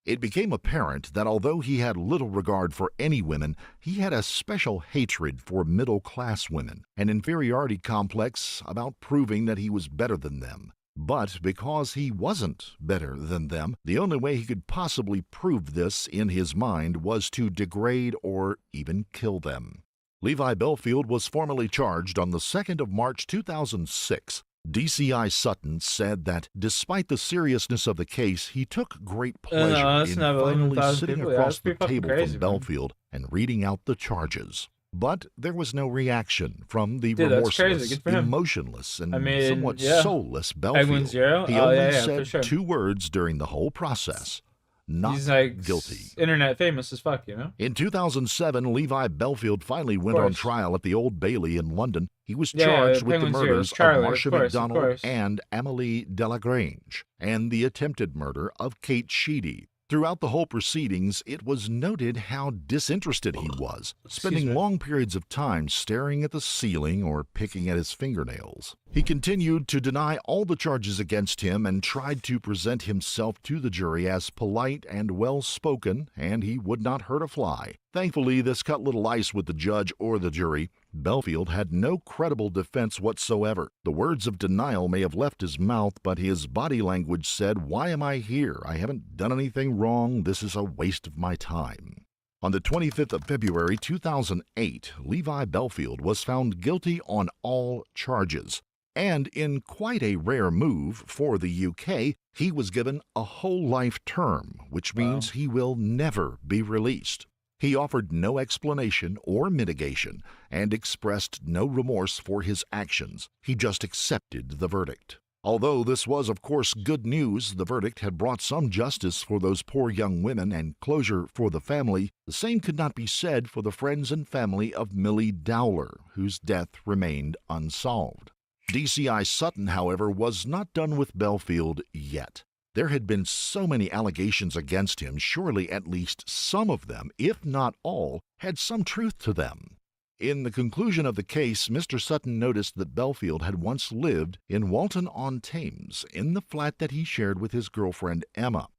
It became apparent that although he had little regard for any women, he had a special hatred for middle-class women, an inferiority complex about proving that he was better than them. But because he wasn't better than them, the only way he could possibly prove this in his mind was to degrade or even kill them. Levi Belfield was formally charged on the 2nd of March 2006. DCI Sutton said that despite the seriousness of the case, he took great pleasure that's in not finally 11,000 sitting people. Yeah, across that's the pretty fucking table crazy, from man. Belfield and reading out the charges. But there was no reaction from the Dude, that's crazy. remorseless, Good for him. emotionless, and I mean, somewhat yeah. soulless Penguin Belfield. Zero? He Oh, only yeah, for said sure. 2 words during the whole process: not He's like guilty. internet famous as fuck, you know? In 2007, Levi Belfield finally went on course. trial at the Old Bailey in London. He was Yeah, charged with the Penguin Zero, murders Charlie, of of Marcia course, of McDonald course. and Amelie Delagrange, and the attempted murder of Kate Sheedy. Throughout the whole proceedings, it was noted how disinterested he was, spending long periods of time staring at the ceiling or picking at his fingernails. He continued to deny all the charges against him and tried to present himself to the jury as polite and well-spoken, and he would not hurt a fly. Thankfully, this cut little ice with the judge or the jury. Belfield had no credible defense whatsoever. The words of denial may have left his mouth, but his body language said, "Why am I here? I haven't done anything wrong. This is a waste of my time." On the 25th of February 2008, Levi Belfield was found guilty on all charges. And in quite a rare move for the UK, he was given a whole life term, which means he will never be released. He offered no explanation or mitigation and expressed no remorse for his actions. He just accepted the verdict. Although this was, of course, good news, the verdict had brought some justice for those poor young women and closure for the family. The same could not be said for the friends and family of Millie Dowler, whose death remained unsolved. DCI Sutton, however, was not done with Belfield yet. There had been so many allegations against him, surely at least some of them, if not all, had some truth to them. In the conclusion of the case, Mr. Sutton noticed that Belfield had once lived in Walton-on-Thames, in the flat that he shared with his girlfriend Emma.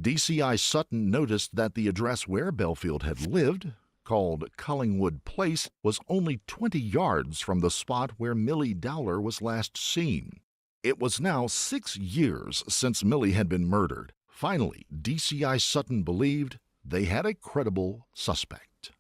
DCI Sutton noticed that the address where Belfield had lived, called Collingwood Place, was only 20 yards from the spot where Millie Dowler was last seen. It was now 6 years since Millie had been murdered. Finally, DCI Sutton believed they had a credible suspect.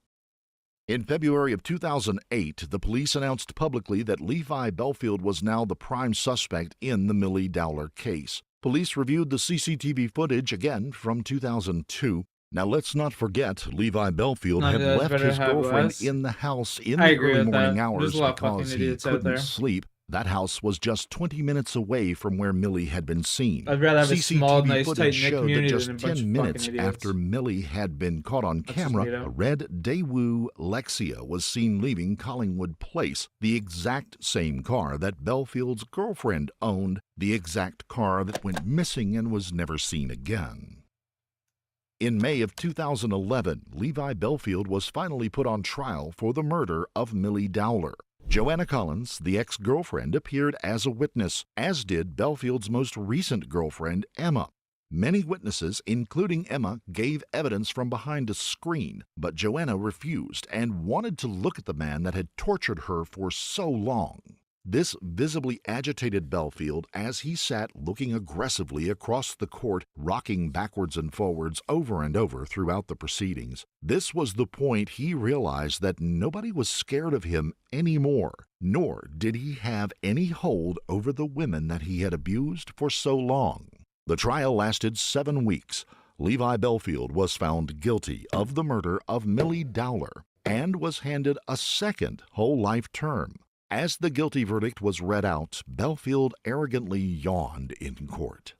In February of 2008, the police announced publicly that Levi Belfield was now the prime suspect in the Millie Dowler case. Police reviewed the CCTV footage again from 2002. Now, let's not forget, Levi Belfield had left his girlfriend in the house in the early morning hours because he couldn't sleep. That house was just 20 minutes away from where Millie had been seen. I'd rather have a small, CCTV nice, footage tight-knit showed that community just than a bunch 10 of minutes fucking idiots. after Millie had been caught on That's just made camera, up. a red Daewoo Lexia was seen leaving Collingwood Place, the exact same car that Belfield's girlfriend owned, the exact car that went missing and was never seen again. In May of 2011, Levi Belfield was finally put on trial for the murder of Millie Dowler. Joanna Collins, the ex-girlfriend, appeared as a witness, as did Belfield's most recent girlfriend, Emma. Many witnesses, including Emma, gave evidence from behind a screen, but Joanna refused and wanted to look at the man that had tortured her for so long. This visibly agitated Belfield as he sat looking aggressively across the court, rocking backwards and forwards over and over throughout the proceedings. This was the point he realized that nobody was scared of him anymore, nor did he have any hold over the women that he had abused for so long. The trial lasted 7 weeks. Levi Belfield was found guilty of the murder of Millie Dowler and was handed a second whole life term. As the guilty verdict was read out, Belfield arrogantly yawned in court.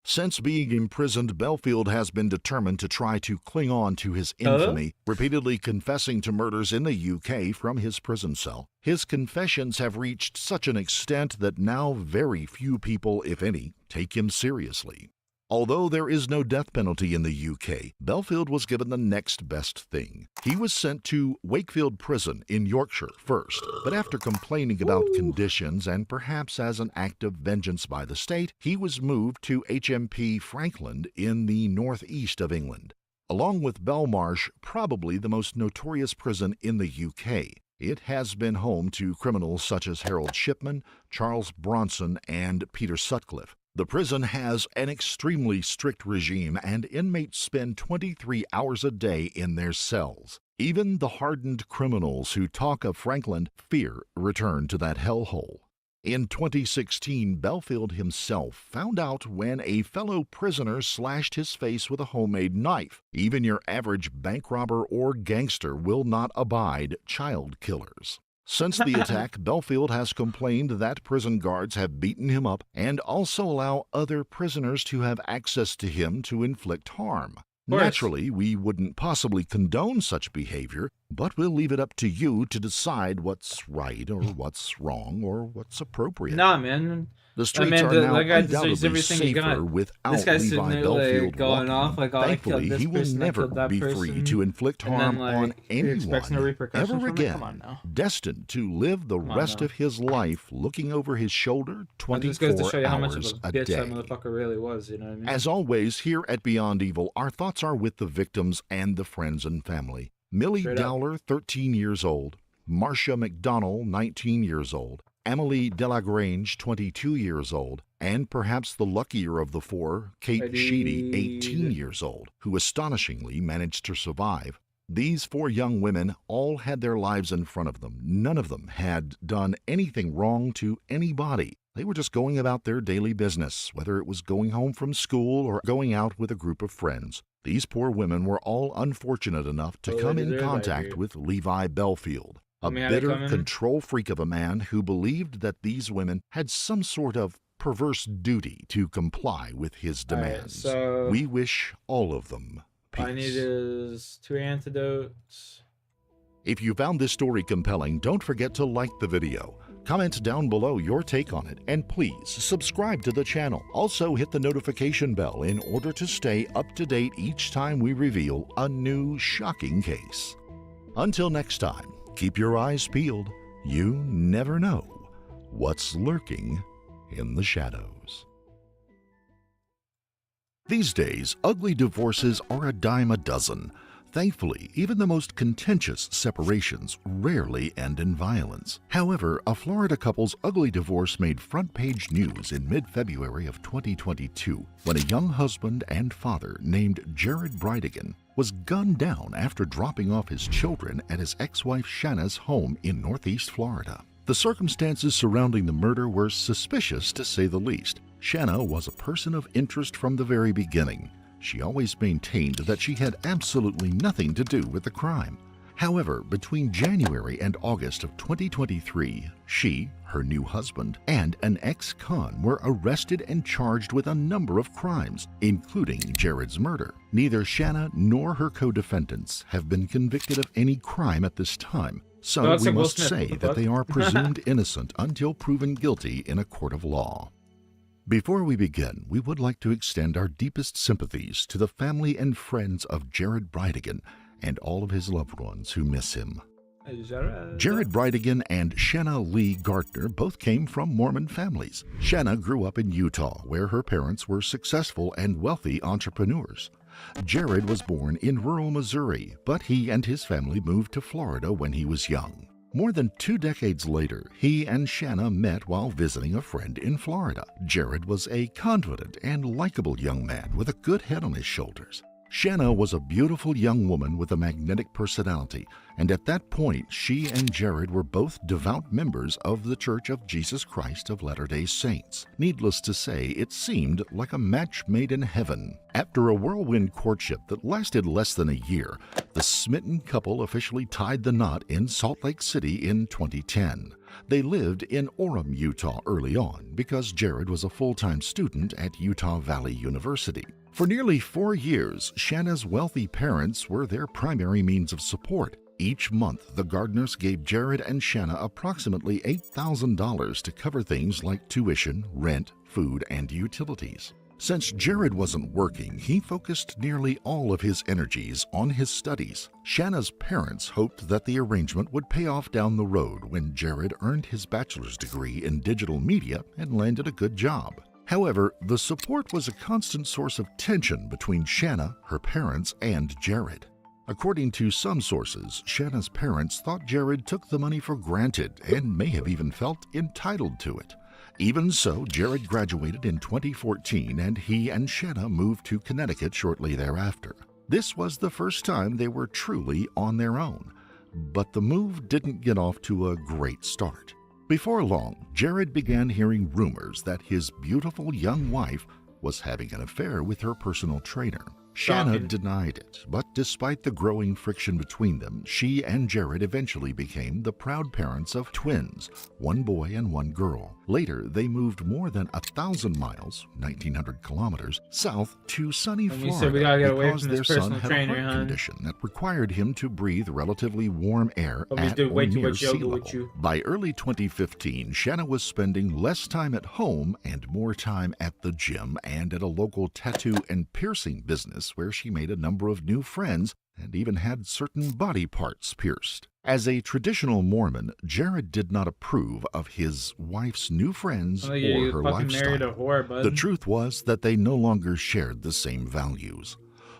Since being imprisoned, Belfield has been determined to try to cling on to his infamy, repeatedly confessing to murders in the UK from his prison cell. His confessions have reached such an extent that now very few people, if any, take him seriously. Although there is no death penalty in the UK, Belfield was given the next best thing. He was sent to Wakefield Prison in Yorkshire first, but after complaining about conditions and perhaps as an act of vengeance by the state, he was moved to HMP Frankland in the northeast of England. Along with Belmarsh, probably the most notorious prison in the UK. It has been home to criminals such as Harold Shipman, Charles Bronson, and Peter Sutcliffe. The prison has an extremely strict regime, and inmates spend 23 hours a day in their cells. Even the hardened criminals who talk of Frankland fear return to that hellhole. In 2016, Belfield himself found out when a fellow prisoner slashed his face with a homemade knife. Even your average bank robber or gangster will not abide child killers. Since the attack, Belfield has complained that prison guards have beaten him up and also allow other prisoners to have access to him to inflict harm. Naturally, we wouldn't possibly condone such behavior, but we'll leave it up to you to decide what's right or what's wrong or what's appropriate. Nah, man. The streets are now undoubtedly safer without this guy's Levi sitting there, Belfield going walking. off like, oh, Thankfully, he will never be free to inflict harm on anyone ever again, destined to live the rest of his life looking over his shoulder 24 goes to show you how much of hours a a bitch day. that motherfucker really was, you know what I mean? As always, here at Beyond Evil, our thoughts are with the victims and the friends and family. Millie Straight up. Dowler, 13 years old. Marcia McDonnell, 19 years old. Emily Delagrange, 22 years old. And perhaps the luckier of the four, Kate Sheedy, 18 years old, who astonishingly managed to survive. These four young women all had their lives in front of them. None of them had done anything wrong to anybody. They were just going about their daily business, whether it was going home from school or going out with a group of friends. These poor women were all unfortunate enough to come in contact with Levi Belfield, a bitter control freak of a man who believed that these women had some sort of perverse duty to comply with his demands. so We wish all of them peace. All I need is 2 antidotes. If you found this story compelling, don't forget to like the video. Comment down below your take on it, and please subscribe to the channel. Also hit the notification bell in order to stay up to date each time we reveal a new shocking case. Until next time, keep your eyes peeled. You never know what's lurking in the shadows. These days, ugly divorces are a dime a dozen. Thankfully, even the most contentious separations rarely end in violence. However, a Florida couple's ugly divorce made front-page news in mid-February of 2022 when a young husband and father named Jared Bridegan was gunned down after dropping off his children at his ex-wife Shanna's home in Northeast Florida. The circumstances surrounding the murder were suspicious, to say the least. Shanna was a person of interest from the very beginning. She always maintained that she had absolutely nothing to do with the crime. However, between January and August of 2023, she, her new husband, and an ex-con were arrested and charged with a number of crimes, including Jared's murder. Neither Shanna nor her co-defendants have been convicted of any crime at this time, so we must say that they are presumed innocent until proven guilty in a court of law. Before we begin, we would like to extend our deepest sympathies to the family and friends of Jared Bridegan and all of his loved ones who miss him. Jared Bridegan and Shanna Lee Gartner both came from Mormon families. Shanna grew up in Utah, where her parents were successful and wealthy entrepreneurs. Jared was born in rural Missouri, but he and his family moved to Florida when he was young. More than 2 decades later, he and Shanna met while visiting a friend in Florida. Jared was a confident and likable young man with a good head on his shoulders. Shanna was a beautiful young woman with a magnetic personality, and at that point, she and Jared were both devout members of the Church of Jesus Christ of Latter-day Saints. Needless to say, it seemed like a match made in heaven. After a whirlwind courtship that lasted less than a year, the smitten couple officially tied the knot in Salt Lake City in 2010. They lived in Orem, Utah early on because Jared was a full-time student at Utah Valley University. For nearly 4 years, Shanna's wealthy parents were their primary means of support. Each month, the Gardners gave Jared and Shanna approximately $8,000 to cover things like tuition, rent, food, and utilities. Since Jared wasn't working, he focused nearly all of his energies on his studies. Shanna's parents hoped that the arrangement would pay off down the road when Jared earned his bachelor's degree in digital media and landed a good job. However, the support was a constant source of tension between Shanna, her parents, and Jared. According to some sources, Shanna's parents thought Jared took the money for granted and may have even felt entitled to it. Even so, Jared graduated in 2014 and he and Shanna moved to Connecticut shortly thereafter. This was the first time they were truly on their own, but the move didn't get off to a great start. Before long, Jared began hearing rumors that his beautiful young wife was having an affair with her personal trainer. Shanna denied it, but despite the growing friction between them, she and Jared eventually became the proud parents of twins, one boy and one girl. Later, they moved more than 1,000 miles, 1,900 kilometers, south to sunny Florida because their son had a heart condition that required him to breathe relatively warm air at or near sea level. By early 2015, Shanna was spending less time at home and more time at the gym and at a local tattoo and piercing business where she made a number of new friends and even had certain body parts pierced. As a traditional Mormon, Jared did not approve of his wife's new friends or her lifestyle. The truth was that they no longer shared the same values.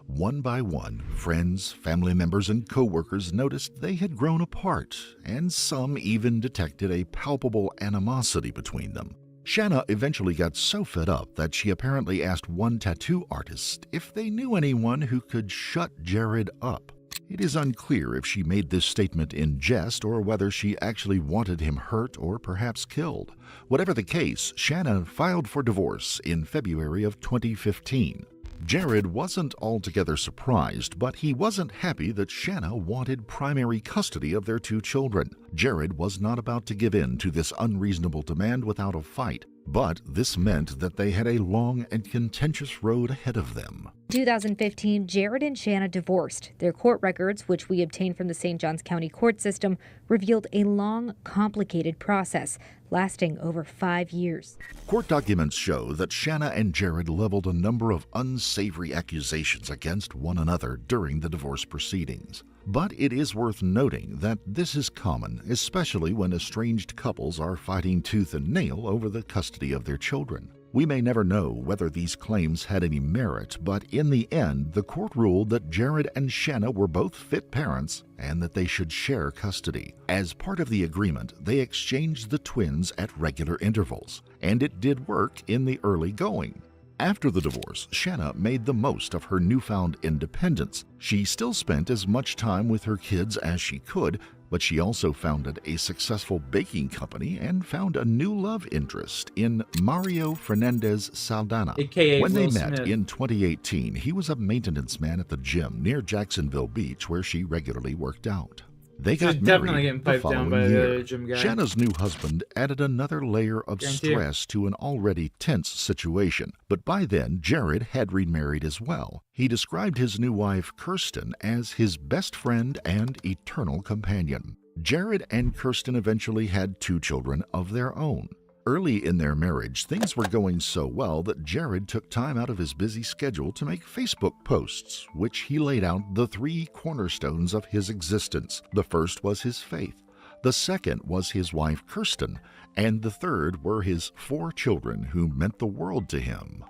One by one, friends, family members, and co-workers noticed they had grown apart, and some even detected a palpable animosity between them. Shanna eventually got so fed up that she apparently asked one tattoo artist if they knew anyone who could shut Jared up. It is unclear if she made this statement in jest or whether she actually wanted him hurt or perhaps killed. Whatever the case, Shanna filed for divorce in February of 2015. Jared wasn't altogether surprised, but he wasn't happy that Shanna wanted primary custody of their two children. Jared was not about to give in to this unreasonable demand without a fight, but this meant that they had a long and contentious road ahead of them. In 2015, Jared and Shanna divorced. Their court records, which we obtained from the St. Johns County court system, revealed a long, complicated process lasting over 5 years. Court documents show that Shanna and Jared leveled a number of unsavory accusations against one another during the divorce proceedings. But it is worth noting that this is common, especially when estranged couples are fighting tooth and nail over the custody of their children. We may never know whether these claims had any merit, but in the end, the court ruled that Jared and Shanna were both fit parents and that they should share custody. As part of the agreement, they exchanged the twins at regular intervals, and it did work in the early going. After the divorce, Shanna made the most of her newfound independence. She still spent as much time with her kids as she could, but she also founded a successful baking company and found a new love interest in Mario Fernandez Saldana. AKA when they Will met Smith. in 2018, he was a maintenance man at the gym near Jacksonville Beach where she regularly worked out. They got She's definitely married getting the piped down following by the year. gym guy. Shanna's new husband added another layer of Guarantee you. stress to an already tense situation, but by then Jared had remarried as well. He described his new wife, Kirsten, as his best friend and eternal companion. Jared and Kirsten eventually had 2 children of their own. Early in their marriage, things were going so well that Jared took time out of his busy schedule to make Facebook posts, which he laid out the 3 cornerstones of his existence. The first was his faith, the second was his wife Kirsten, and the third were his 4 children who meant the world to him.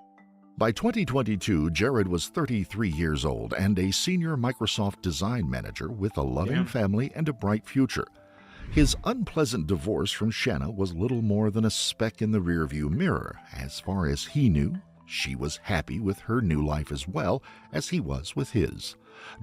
By 2022, Jared was 33 years old and a senior Microsoft design manager with a loving family and a bright future. His unpleasant divorce from Shanna was little more than a speck in the rearview mirror. As far as he knew, she was happy with her new life as well as he was with his.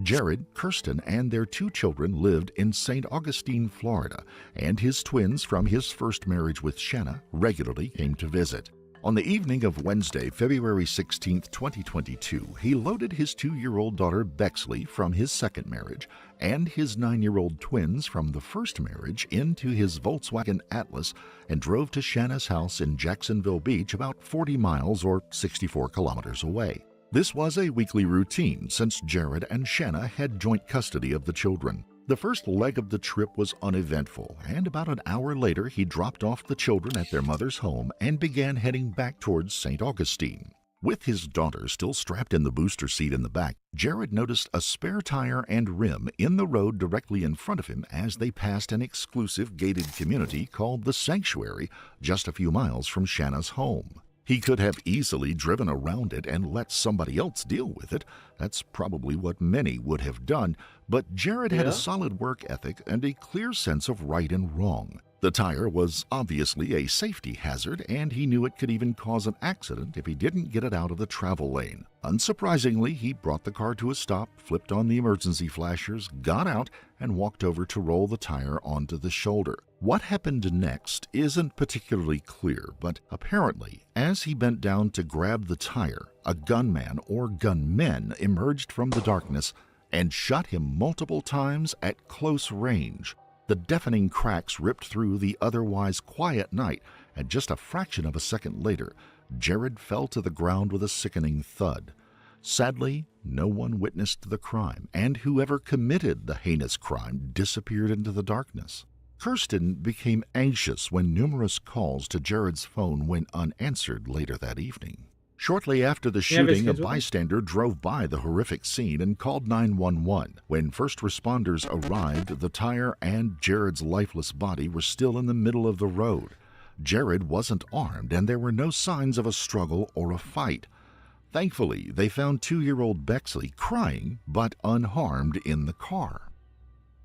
Jared, Kirsten, and their 2 children lived in St. Augustine, Florida, and his twins from his first marriage with Shanna regularly came to visit. On the evening of Wednesday, February 16, 2022, he loaded his 2-year-old daughter Bexley from his second marriage and his 9-year-old twins from the first marriage into his Volkswagen Atlas and drove to Shanna's house in Jacksonville Beach, about 40 miles or 64 kilometers away. This was a weekly routine since Jared and Shanna had joint custody of the children. The first leg of the trip was uneventful, and about an hour later he dropped off the children at their mother's home and began heading back towards St. Augustine. With his daughter still strapped in the booster seat in the back, Jared noticed a spare tire and rim in the road directly in front of him as they passed an exclusive gated community called The Sanctuary, just a few miles from Shanna's home. He could have easily driven around it and let somebody else deal with it. That's probably what many would have done, but Jared had a solid work ethic and a clear sense of right and wrong. The tire was obviously a safety hazard, and he knew it could even cause an accident if he didn't get it out of the travel lane. Unsurprisingly, he brought the car to a stop, flipped on the emergency flashers, got out, and walked over to roll the tire onto the shoulder. What happened next isn't particularly clear, but apparently, as he bent down to grab the tire, a gunman or gunmen emerged from the darkness and shot him multiple times at close range. The deafening cracks ripped through the otherwise quiet night, and just a fraction of a second later, Jared fell to the ground with a sickening thud. Sadly, no one witnessed the crime, and whoever committed the heinous crime disappeared into the darkness. Kirsten became anxious when numerous calls to Jared's phone went unanswered later that evening. Shortly after the shooting, a bystander drove by the horrific scene and called 911. When first responders arrived, the tire and Jared's lifeless body were still in the middle of the road. Jared wasn't armed, and there were no signs of a struggle or a fight. Thankfully, they found 2-year-old Bexley crying but unharmed in the car.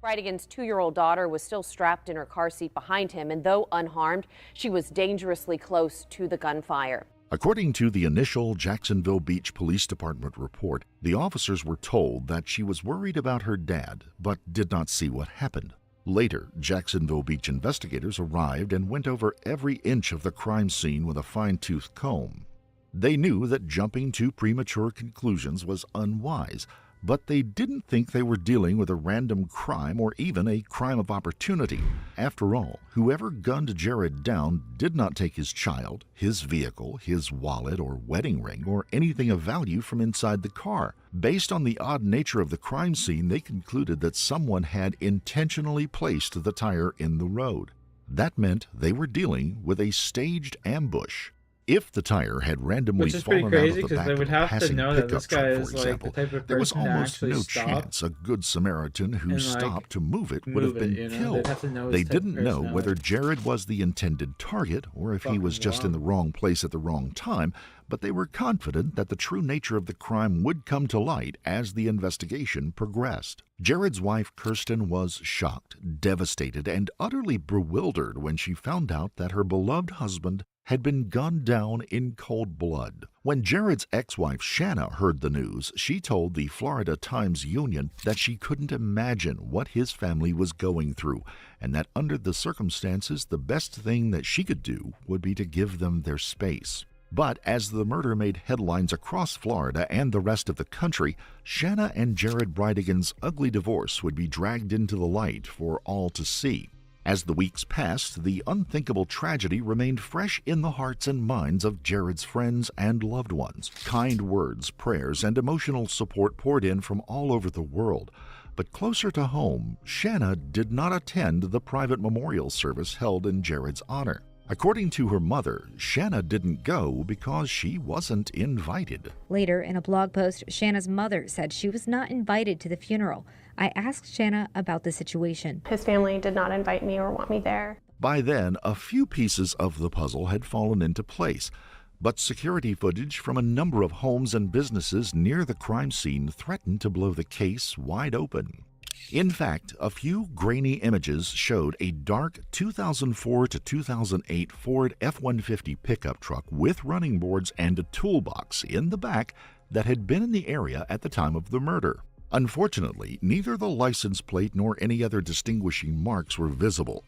Bridigan's 2-year-old daughter was still strapped in her car seat behind him, and though unharmed, she was dangerously close to the gunfire. According to the initial Jacksonville Beach Police Department report, the officers were told that she was worried about her dad, but did not see what happened. Later, Jacksonville Beach investigators arrived and went over every inch of the crime scene with a fine-tooth comb. They knew that jumping to premature conclusions was unwise, but they didn't think they were dealing with a random crime or even a crime of opportunity. After all, whoever gunned Jared down did not take his child, his vehicle, his wallet or wedding ring, or anything of value from inside the car. Based on the odd nature of the crime scene, they concluded that someone had intentionally placed the tire in the road. That meant they were dealing with a staged ambush. If the tire had randomly fallen out of the back of a passing pickup truck, for example, there was almost no chance a good Samaritan who stopped to move it would have been killed. They didn't know whether Jared was the intended target or if he was just in the wrong place at the wrong time, but they were confident that the true nature of the crime would come to light as the investigation progressed. Jared's wife, Kirsten, was shocked, devastated, and utterly bewildered when she found out that her beloved husband had been gunned down in cold blood. When Jared's ex-wife Shanna heard the news, she told the Florida Times-Union that she couldn't imagine what his family was going through, and that under the circumstances, the best thing that she could do would be to give them their space. But as the murder made headlines across Florida and the rest of the country, Shanna and Jared Bridigan's ugly divorce would be dragged into the light for all to see. As the weeks passed, the unthinkable tragedy remained fresh in the hearts and minds of Jared's friends and loved ones. Kind words, prayers, and emotional support poured in from all over the world. But closer to home, Shanna did not attend the private memorial service held in Jared's honor. According to her mother, Shanna didn't go because she wasn't invited. Later, in a blog post, Shanna's mother said she was not invited to the funeral. I asked Shanna about the situation. His family did not invite me or want me there. By then, a few pieces of the puzzle had fallen into place, but security footage from a number of homes and businesses near the crime scene threatened to blow the case wide open. In fact, a few grainy images showed a dark 2004 to 2008 Ford F-150 pickup truck with running boards and a toolbox in the back that had been in the area at the time of the murder. Unfortunately, neither the license plate nor any other distinguishing marks were visible.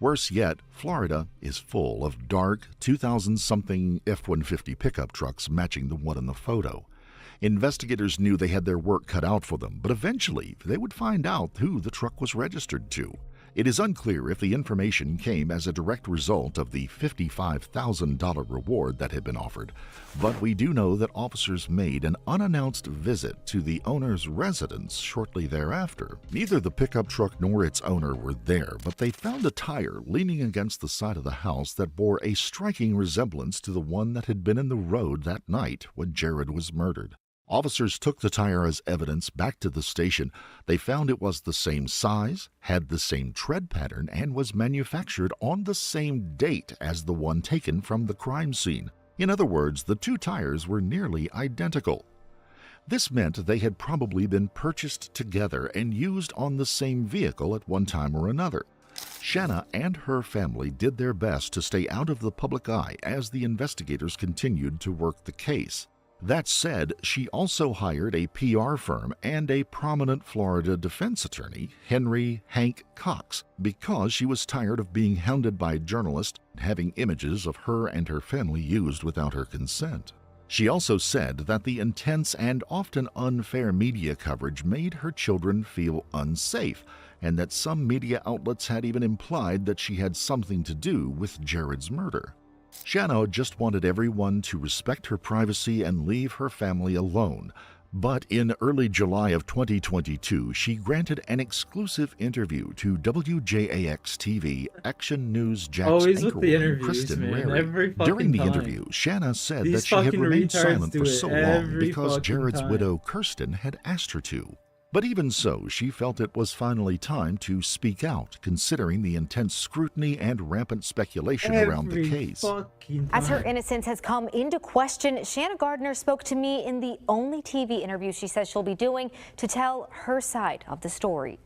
Worse yet, Florida is full of dark 2000-something F-150 pickup trucks matching the one in the photo. Investigators knew they had their work cut out for them, but eventually they would find out who the truck was registered to. It is unclear if the information came as a direct result of the $55,000 reward that had been offered, but we do know that officers made an unannounced visit to the owner's residence shortly thereafter. Neither the pickup truck nor its owner were there, but they found a tire leaning against the side of the house that bore a striking resemblance to the one that had been in the road that night when Jared was murdered. Officers took the tire as evidence back to the station. They found it was the same size, had the same tread pattern, and was manufactured on the same date as the one taken from the crime scene. In other words, the two tires were nearly identical. This meant they had probably been purchased together and used on the same vehicle at one time or another. Shanna and her family did their best to stay out of the public eye as the investigators continued to work the case. That said, she also hired a PR firm and a prominent Florida defense attorney, Henry Hank Cox, because she was tired of being hounded by journalists and having images of her and her family used without her consent. She also said that the intense and often unfair media coverage made her children feel unsafe, and that some media outlets had even implied that she had something to do with Jared's murder. Shanna just wanted everyone to respect her privacy and leave her family alone. But in early July of 2022, she granted an exclusive interview to WJAX-TV Action News Jack's anchorwoman Kristen Rary. During the interview, Shanna said that she had remained silent for so long because Jared's widow Kirsten had asked her to. But even so, she felt it was finally time to speak out, considering the intense scrutiny and rampant speculation around the case. As her innocence has come into question, Shanna Gardner spoke to me in the only TV interview she says she'll be doing to tell her side of the story.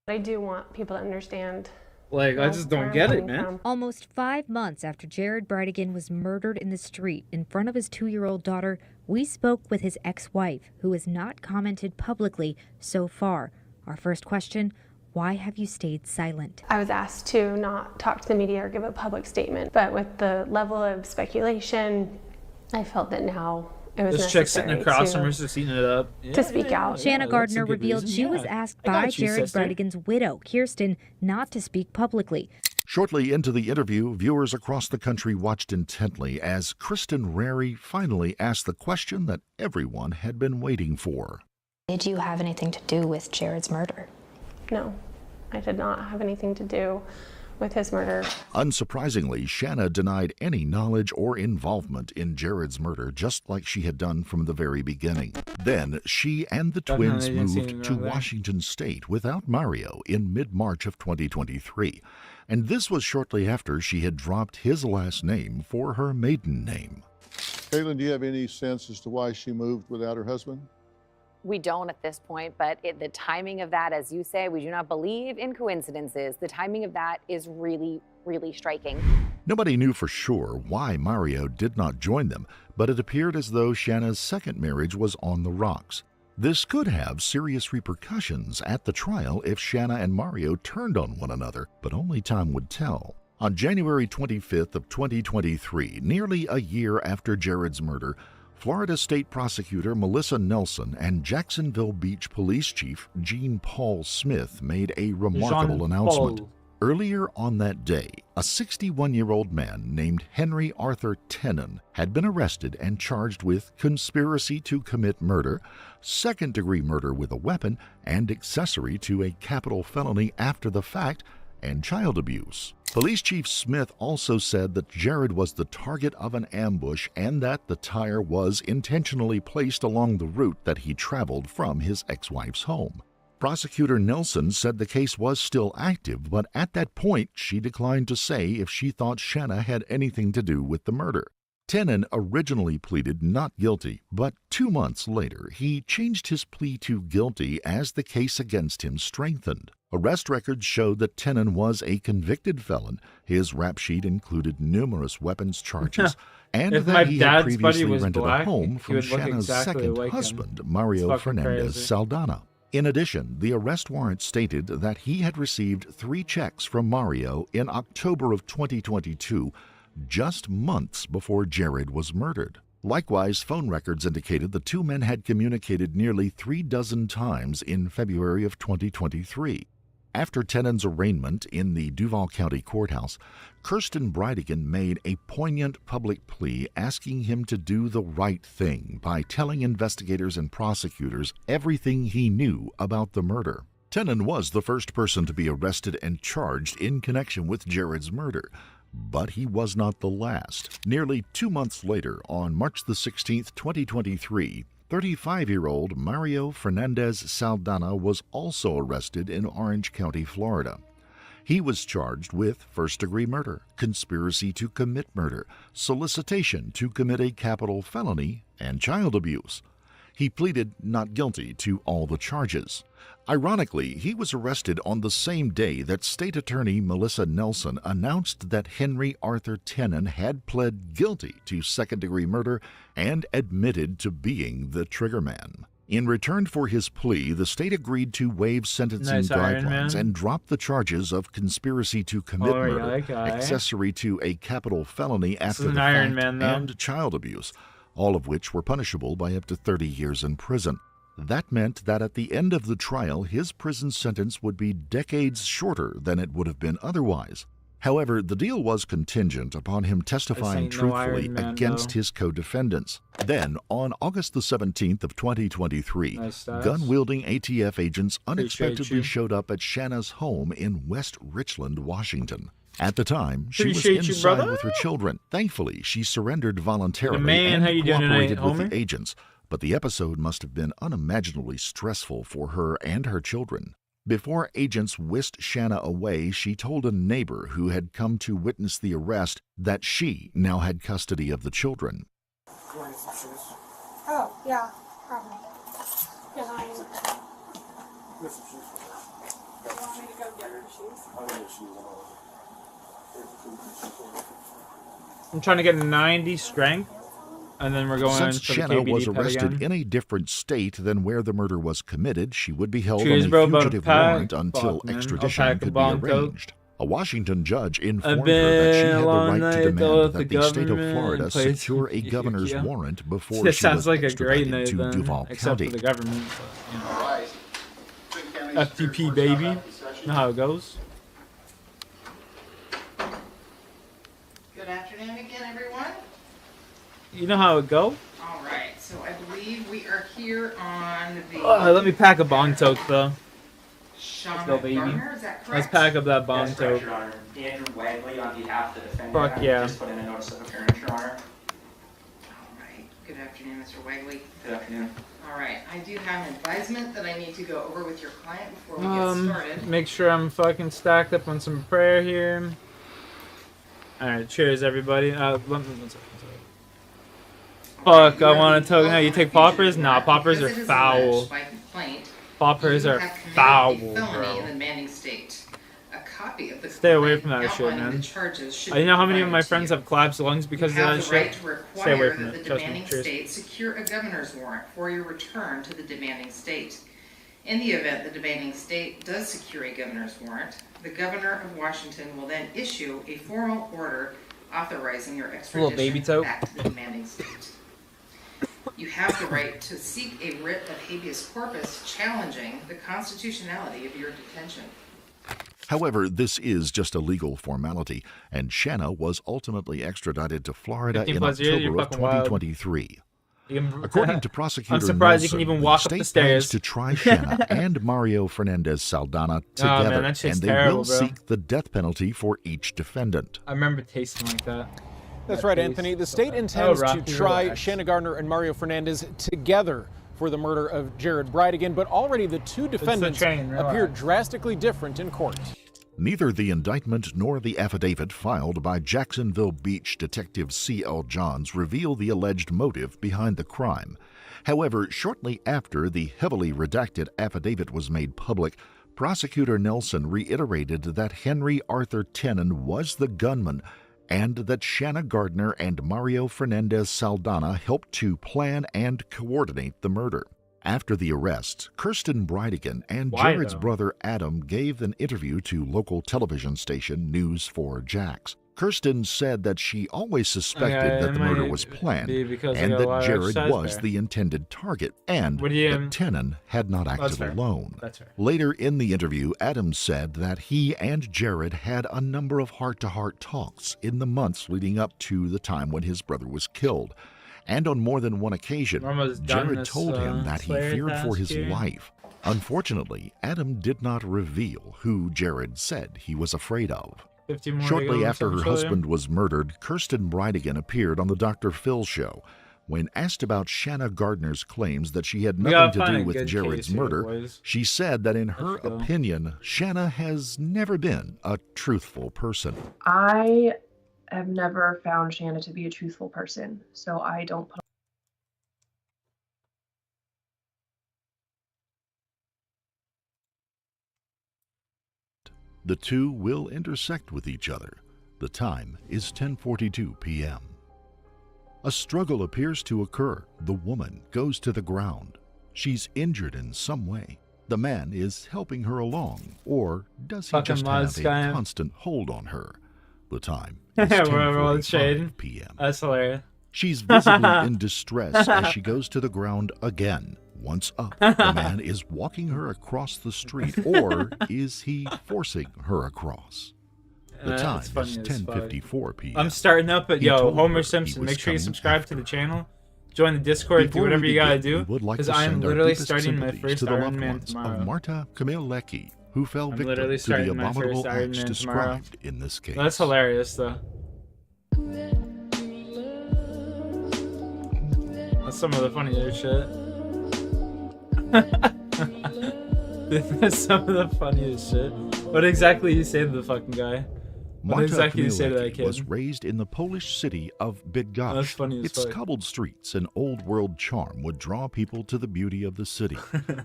I do want people to understand. Like, I just don't get it, man. Almost 5 months after Jared Bridegan was murdered in the street in front of his 2-year-old daughter, we spoke with his ex-wife, who has not commented publicly so far. Our first question, why have you stayed silent? I was asked to not talk to the media or give a public statement, but with the level of speculation, I felt that now it was this chick sitting across from her just eating it up. To speak out. Shanna Gardner revealed she was asked by Jared Bridegan's widow, Kirsten, not to speak publicly. Shortly into the interview, viewers across the country watched intently as Kristen Rary finally asked the question that everyone had been waiting for. Did you have anything to do with Jared's murder? No, I did not have anything to do with his murder. Unsurprisingly, Shanna denied any knowledge or involvement in Jared's murder, just like she had done from the very beginning. Then, she and the twins moved to Washington State without Mario in mid-March of 2023. And this was shortly after she had dropped his last name for her maiden name. Caitlin, do you have any sense as to why she moved without her husband? We don't at this point, but the timing of that, as you say, we do not believe in coincidences. The timing of that is really, really striking. Nobody knew for sure why Mario did not join them, but it appeared as though Shanna's second marriage was on the rocks. This could have serious repercussions at the trial if Shanna and Mario turned on one another, but only time would tell. On January 25th of 2023, nearly a year after Jared's murder, Florida State Prosecutor Melissa Nelson and Jacksonville Beach Police Chief Jean Paul Smith made a remarkable announcement. Earlier on that day, a 61-year-old man named Henry Arthur Tenon had been arrested and charged with conspiracy to commit murder, second-degree murder with a weapon, and accessory to a capital felony after the fact, and child abuse. Police Chief Smith also said that Jared was the target of an ambush and that the tire was intentionally placed along the route that he traveled from his ex-wife's home. Prosecutor Nelson said the case was still active, but at that point she declined to say if she thought Shanna had anything to do with the murder. Tenon originally pleaded not guilty, but 2 months later he changed his plea to guilty as the case against him strengthened. Arrest records showed that Tenon was a convicted felon. His rap sheet included numerous weapons charges, and that he had previously rented a home from Shanna's second husband, Mario Fernandez Saldana. In addition, the arrest warrant stated that he had received 3 checks from Mario in October of 2022, just months before Jared was murdered. Likewise, phone records indicated the two men had communicated nearly 36 times in February of 2023. After Tennant's arraignment in the Duval County Courthouse, Kirsten Bridegan made a poignant public plea asking him to do the right thing by telling investigators and prosecutors everything he knew about the murder. Tennant was the first person to be arrested and charged in connection with Jared's murder, but he was not the last. Nearly 2 months later, on March the 16th, 2023, 35-year-old Mario Fernandez Saldana was also arrested in Orange County, Florida. He was charged with first-degree murder, conspiracy to commit murder, solicitation to commit a capital felony, and child abuse. He pleaded not guilty to all the charges. Ironically, he was arrested on the same day that State Attorney Melissa Nelson announced that Henry Arthur Tennant had pled guilty to second-degree murder and admitted to being the triggerman. In return for his plea, the state agreed to waive sentencing guidelines and drop the charges of conspiracy to commit murder, accessory to a capital felony after the fact, and child abuse, all of which were punishable by up to 30 years in prison. That meant that at the end of the trial, his prison sentence would be decades shorter than it would have been otherwise. However, the deal was contingent upon him testifying truthfully against his co-defendants. Then, on August the 17th of 2023, gun-wielding ATF agents unexpectedly showed up at Shanna's home in West Richland, Washington. At the time, she was inside with her children. Thankfully, she surrendered voluntarily and cooperated with the agents. But the episode must have been unimaginably stressful for her and her children. Before agents whisked Shanna away, she told a neighbor who had come to witness the arrest that she now had custody of the children. Oh, yeah, probably. Because I need some shoes. You want me to go get her shoes? I'll get her shoes. I'm trying to get 90 strength. And then we're going Since for Shanna the KBD was pet arrested again. in a different state than where the murder was committed, she would be held Cheers, on a bro, about fugitive pack. warrant until Fuck, man. I'll extradition pack a could be bong coat. arranged. A Washington judge informed been her that she a had the long right to night, demand though, that with the the state of government Florida plays- secure a governor's Yeah. warrant before This she sounds was like a great extradited night to then, Duval except County. for the government. But, you know. FTP, baby. You know how it goes. Good afternoon again, everyone. You know how it go. All right, so I believe we are here on the Let me pack a bong tote, though. Shauna Let's go, baby. Gardner, is that correct? Let's pack up that bong That's tote. correct, Your Honor. Andrew Wagley on behalf of the defendant. Fuck I yeah. just put in a notice of appearance, Your Honor. All right, good afternoon, Mr. Wagley. Good afternoon. All right, I do have an advisement that I need to go over with your client before we get started. Make sure I'm fucking stacked up on some prayer here. Alright, cheers, everybody. One second. Fuck, I want to tell you. No, you take poppers? Nah, poppers are foul. Poppers are foul, bro. In the Manning State. A copy of the Stay away from that shit, outlining man. the charges should You know how many of be my provided to friends you. have collapsed lungs because of You that have the right shit? to Stay away require from that it. the Trust me. demanding Cheers. state secure a governor's warrant for your return to the demanding state. In the event the demanding state does secure a governor's warrant, the governor of Washington will then issue a formal order authorizing your Little baby extradition tote. back to the demanding state. You have the right to seek a writ of habeas corpus challenging the constitutionality of your detention. However, this is just a legal formality, and Shanna was ultimately extradited to Florida 15 in plus years, you're October of fucking wild. 2023. You can- According to prosecutor I'm surprised you Nelson, can even walk up the the state plans stairs. to try Shanna and Mario Fernandez Saldana Oh, man, together, that shit's and they terrible, will bro. seek the death penalty for each defendant. I remember tasting like that. That's That right, taste. Anthony. The state intends Rocky, to try relax. Shanna Gardner and Mario Fernandez together for the murder of Jared Bridegan, but already the two defendants train, relax. appear drastically different in court. Neither the indictment nor the affidavit filed by Jacksonville Beach Detective C.L. Johns reveal the alleged motive behind the crime. However, shortly after the heavily redacted affidavit was made public, Prosecutor Nelson reiterated that Henry Arthur Tennant was the gunman and that Shanna Gardner and Mario Fernandez Saldana helped to plan and coordinate the murder. After the arrest, Kirsten Bridegan and Why, Jared's though? brother Adam gave an interview to local television station News 4 Jax. Kirsten said that she always suspected Okay, that it the murder might was planned be because and they got a that lot of Jared exercise was there. the intended target and What do you- that Tenon had not That's acted fair. alone. That's fair. Later in the interview, Adam said that he and Jared had a number of heart-to-heart talks in the months leading up to the time when his brother was killed. And on more than one occasion, We're almost done Jared this, told him that he Slayer feared for task his here. life. Unfortunately, Adam did not reveal who Jared said he was afraid of. 50 more to Shortly go, after her essentially. husband was murdered, Kirsten Bridegan appeared on the Dr. Phil show. When asked about Shanna Gardner's claims that she had We gotta nothing to find do a with good Jared's case here, murder, boys. she said that in her Let's go. opinion, Shanna has never been a truthful person. I have never found Shanna to be a truthful person, so I don't put The two will intersect with each other. The time is 10:42 p.m. A struggle appears to occur. The woman goes to the ground. She's injured in some way. The man is helping her along, or does he Fucking just have a Muzz constant hold on her? The time is We're rolling shade. 10:45 p.m. That's hilarious. She's visibly in distress as she goes to the ground again. Once up, the man is walking her across the street, or is he forcing her across? The time That's funny is as fuck. 10:54 p.m. I'm starting up at He yo told her Homer he Simpson. was Make sure you coming subscribe to the channel, join the Discord, do Before whatever we you gotta begin, do. we would like Because to I'm send our literally deepest starting my sympathies first to the Iron loved Man ones tomorrow. of Marta Kamilecki, who fell I'm victim literally to the starting my abominable first Iron acts Man described in this case. That's hilarious though. That's some of the funnier shit. That's some of the funniest shit. What exactly you say to the fucking guy? What Marta exactly you say to that Kamilecki kid? was raised in the Polish city of Bydgoszcz. That's funny as Its fuck. cobbled streets and old world charm would draw people to the beauty of the city,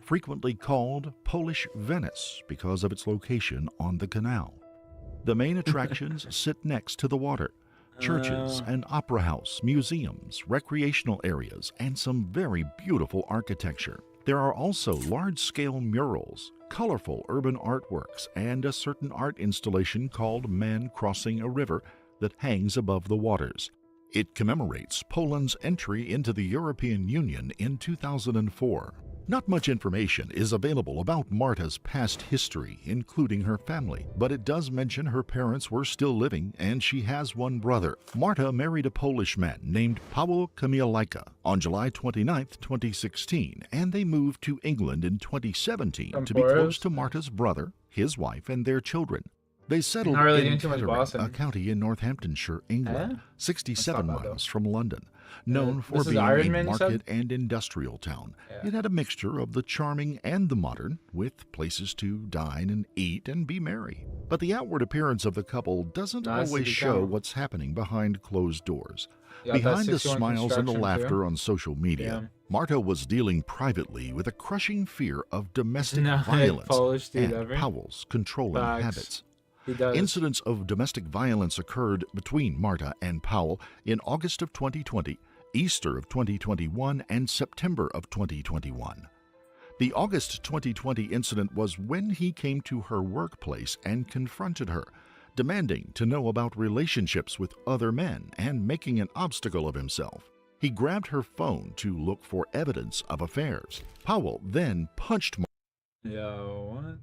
frequently called Polish Venice because of its location on the canal. The main attractions sit next to the water. Churches, an opera house, museums, recreational areas, and some very beautiful architecture. There are also large-scale murals, colorful urban artworks, and a certain art installation called Man Crossing a River that hangs above the waters. It commemorates Poland's entry into the European Union in 2004. Not much information is available about Marta's past history, including her family, but it does mention her parents were still living and she has one brother. Marta married a Polish man named Paweł Kamielajka on July 29, 2016, and they moved to England in 2017 to be close to Marta's brother, his wife, and their children. They settled Not really in doing too much Kettering, bossing. a county in Northamptonshire, England, 67 That's not bad, miles from London. Known for this is being Iron a Man, you said? market and industrial town, it had a mixture of the charming and the modern, with places to dine and eat and be merry. But the outward appearance of the couple doesn't Nice always city show town. what's happening behind closed doors. Yeah, that's Behind the 61 smiles and the construction, laughter too. on social media, Yeah. Marta was dealing privately with a crushing fear of domestic No, like violence Polish dude and ever. Powell's controlling Facts. habits. He does. Incidents of domestic violence occurred between Marta and Powell in August of 2020, Easter of 2021, and September of 2021. The August 2020 incident was when he came to her workplace and confronted her, demanding to know about relationships with other men and making an obstacle of himself. He grabbed her phone to look for evidence of affairs. Powell then punched Marta. Yo, what?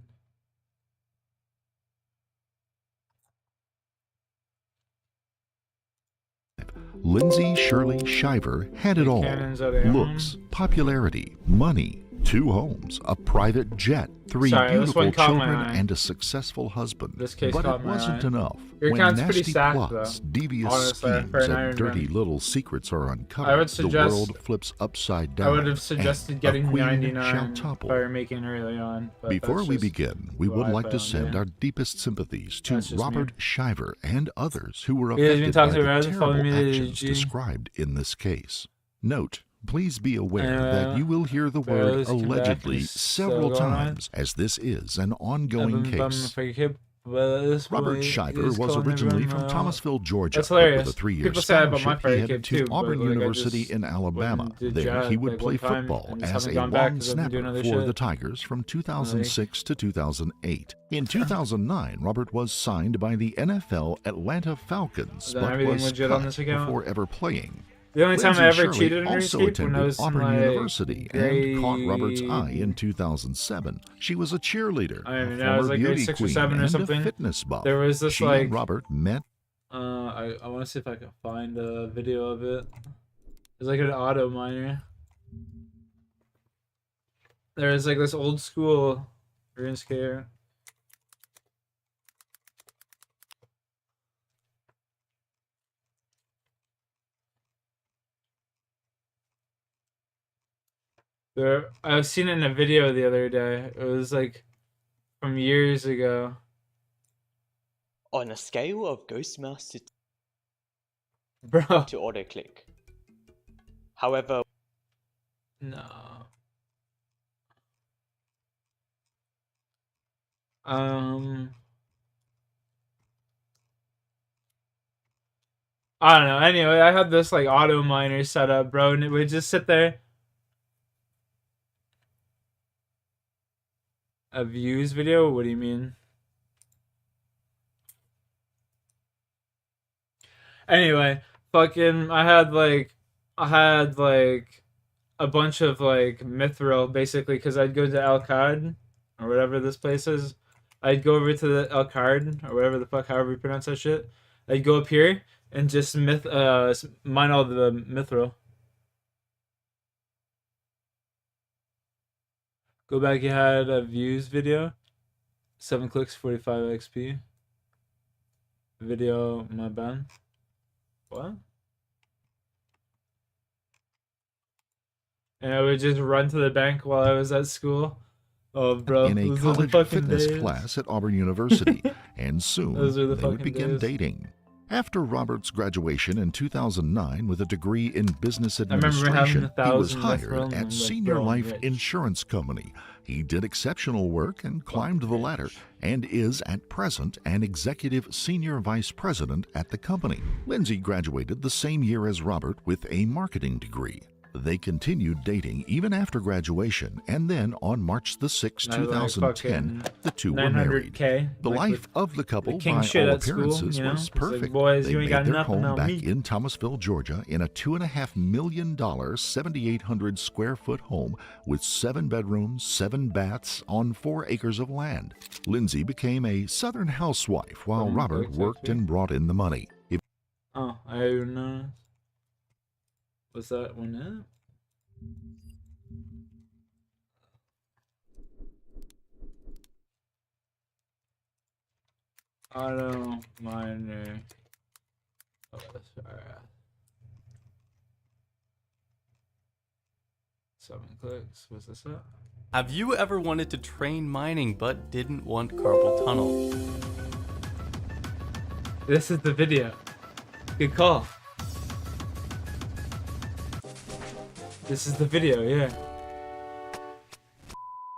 Lindsay Shirley Shiver had it all. Cannons out of ammo. Looks, popularity, money, 2 homes, a private jet, 3 Sorry, this beautiful one caught my children, eye. and a successful husband. This case but caught it my wasn't eye. enough. Your When account's pretty nasty stacked, plots, though. devious Honestly, schemes, for an and Iron dirty Man. little secrets are uncovered, I would the suggest- world flips upside down. I would have and suggested a getting queen 99 shall topple. by making early on. But Before that's we just begin, we what would I like to found, send yeah. our deepest sympathies to That's just me. Robert Shiver and others who were You guys been affected by talking about the it? Follow terrible me to actions G. described in this case. Note, please be aware Uh, that you will hear the word Barrels come back allegedly and several still going on. times, as this is an ongoing Bum, bum, case. if I could- But at this Robert point, Shiver he's was calling originally everyone from out. Thomasville, Georgia, That's but with hilarious. a 3-year People say that about my scholarship, he fire headed cape to too, but Auburn like I University just in Alabama. went and did There, he JAG, would like, play one time football and just as haven't a gone back long 'cause I've been doing snapper other for shit. the Tigers from 2006 to 2008. In 2009, Robert was signed by the NFL Atlanta Falcons, Is that but everything was legit on cut this account? before ever playing. The only time Lindsay I ever Shirley cheated in also RuneScape when I attended was in, Auburn like, University and caught Robert's eye in grade- 2007. She was a cheerleader, I don't a even know, I was former like grade beauty 6 or queen, 7 or and something. a fitness buff. There was this She like and Robert met. I want to see if I can find a video of it. It's like an auto miner. There's like this old school RuneScape. There, I seen it in a video the other day. It was like from years ago. On a scale of Ghost Mouse Bro. to auto click. However, No. I don't know. Anyway, I had this like auto miner set up, bro, and it would just sit there. A views video? What do you mean? Anyway, fucking, I had like a bunch of like mithril basically because I'd go to El Cad or whatever this place is. I'd go over to the El Card or whatever the fuck, however you pronounce that shit. I'd go up here and just mine all the mithril. Go back. You had a views video, 7 clicks, 45 XP. Video, my bad. What? And I would just run to the bank while I was at school. Oh, bro, In a those are the college fucking fitness days. class at Auburn University, and soon Those are the they would fucking begin days. dating. After Robert's graduation in 2009 with a degree in business remember having administration, he was 1,000 hired mithril and at like, Senior bro, I'm Life rich. Insurance Company. He did exceptional work and climbed the ladder, and is at present an executive senior vice president at the company. Lindsay graduated the same year as Robert with a marketing degree. They continued dating even after graduation, and then on March the 6th, Now, like, 2010, fucking the two were married. 900K, The like, life with of the couple, the king by shit all at school, appearances, you know? was It's like, perfect. boys, They you ain't made got their nothing home on back me. in Thomasville, Georgia, in a $2.5 million, 7,800 square foot home with 7 bedrooms, 7 baths on 4 acres of land. Lindsay became a Southern housewife while Robert worked and brought in the money. Oh, I don't know. Was that one it? Auto miner. OSRS. 7 clicks. What's this at? Have you ever wanted to train mining but didn't want carpal tunnel? This is the video. Good call. This is the video, yeah.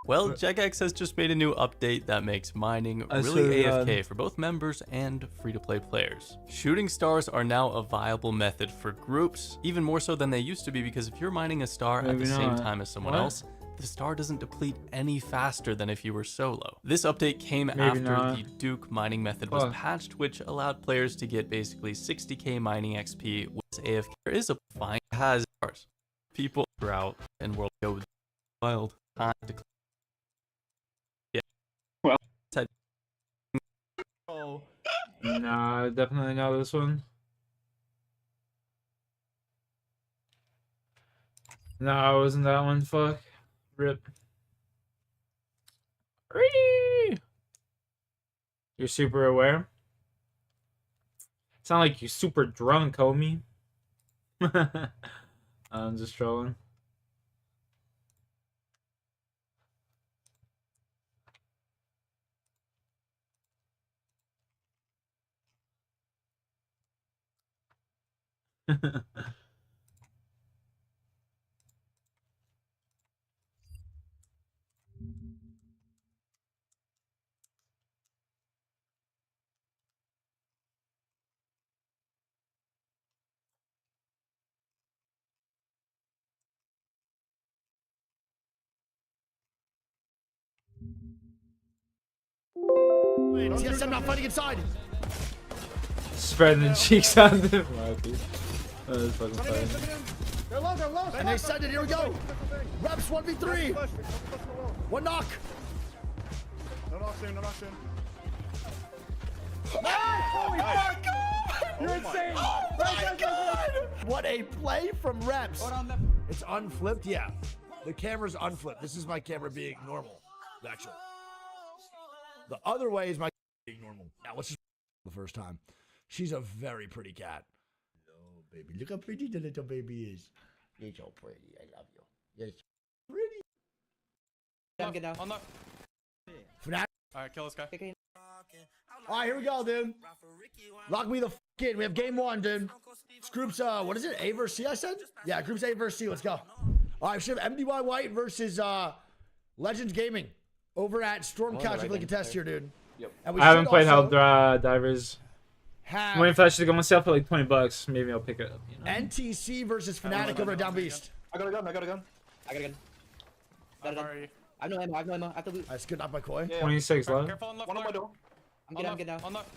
Well, Jagex has just made a new update that makes mining I really swear to AFK God. for both members and free-to-play players. Shooting stars are now a viable method for groups, even more so than they used to be, because if you're mining a star at Maybe the same not. time as someone What? else, the star doesn't deplete any faster than if you were solo. This update came Maybe after not. the Duke mining method was Fuck. patched, which allowed players to get basically 60k mining XP with AFK. There is a fine has stars. People throughout and world go wild time to well, Oh. Nah, I definitely know this one. No, it wasn't that one. Fuck. Rip. Whee! You're super aware? Sound like you're super drunk, homie. I'm just trolling. Yes, I'm not fighting inside. Spreading the cheeks on the mouthpiece. That was fucking funny. They're low, they're low. And they send it. Here we go. Reps 1v3. One knock. No knock soon, no knock soon. Oh my god! You're insane! Oh my god! What a play from Reps. It's unflipped, yeah. The camera's unflipped. This is my camera being normal, actually. The other way is my being normal. Now let's just the first time. She's a very pretty cat. Oh baby, look how pretty the little baby is. You're so pretty. I love you. You're so pretty. Get down. Fnatic. Alright, kill this guy. All right, here we go, dude. Lock me the f in. We have game one, dude. This group's, what is it? A versus C, I said? Yeah, group's A versus C. Let's go. All right, we should have MDY White versus Legends Gaming over at Stormcatcher for the contest here, dude. Yep. I haven't played Help Divers. I'm waiting for that shit to go myself for like $20. Maybe I'll pick it up. You know? NTC versus Fnatic over at Down Beast. I got a gun. I got a gun. How far are you? I have no ammo. I have no ammo. I have to loot. That's good. Not by Koi. Yeah, 26 left. Careful on left. One on my door. I'm getting down. On left.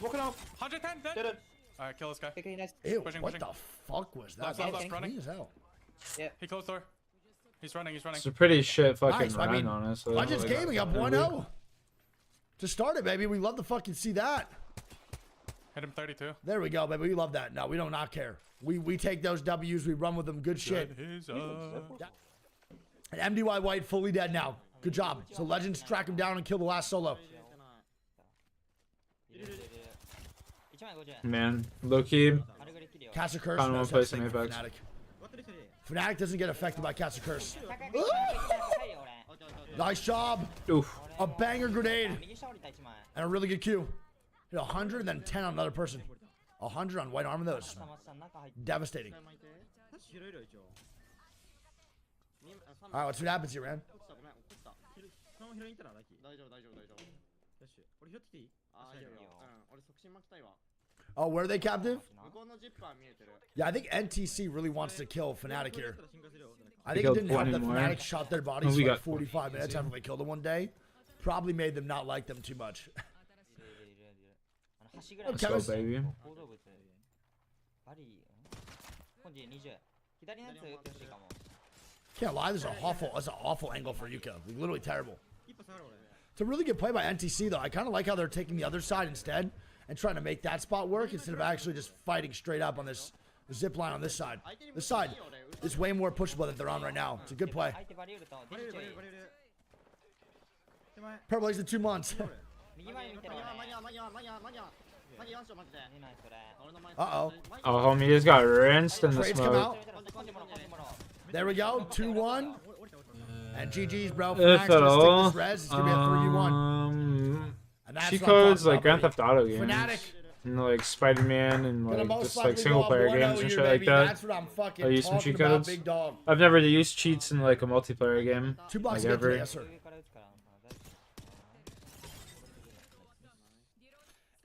Walking out. 110. Dead. Alright, kill this guy. Okay, nice. Ew, Pushing. what the fuck was that? Left, That was running. clean as hell. Yeah. He closed door. He's running. It's a pretty shit fucking Nice. run, I mean, honestly. Legends Gaming up 1-0. To start it, baby. We love to fucking see that. Hit him 32. There we go, baby. We love that. No, we do not care. We take those W's. We run with them. Good shit. And MDY White fully dead now. Good job. So Legends track him down and kill the last solo. Man, low key. Casa Curse. Kinda wanna play some Apex. Fnatic doesn't get affected by Casa Curse. Nice job. Oof. A banger grenade. And a really good Q. Hit 100 and then 10 on another person. 100 on White Armor, those. Devastating. Alright, let's see what happens here, man. Oh, where are they captive? Yeah, I think NTC really wants to kill Fnatic here. I think it didn't help that Fnatic shot their bodies for like 45 minutes after they killed them one day. Probably made them not like them too much. Let's go, baby. Can't lie, this is an awful angle for Yuka. Literally terrible. It's a really good play by NTC though. I kind of like how they're taking the other side instead and trying to make that spot work instead of actually just fighting straight up on this zip line on this side. This side is way more pushable than they're on right now. It's a good play. Purple Lake's in 2 months. Uh-oh. Oh, homie just got rinsed in the Trades come smoke. out. There we go. 2-1. And GG's, bro. If Fnatic's at gonna stick all. this res. It's gonna be a 3v1. And that's Cheat what I'm codes talking like Grand about, Theft Auto games. Fnatic. And like Spider-Man and Gonna like most just likely like single player go up games 1-0 and here, shit like baby. that. That's what I'm fucking I use some talking cheat about, codes. big dog. I've never used cheats in like a multiplayer game. $2 like to get ever. today, yes, sir.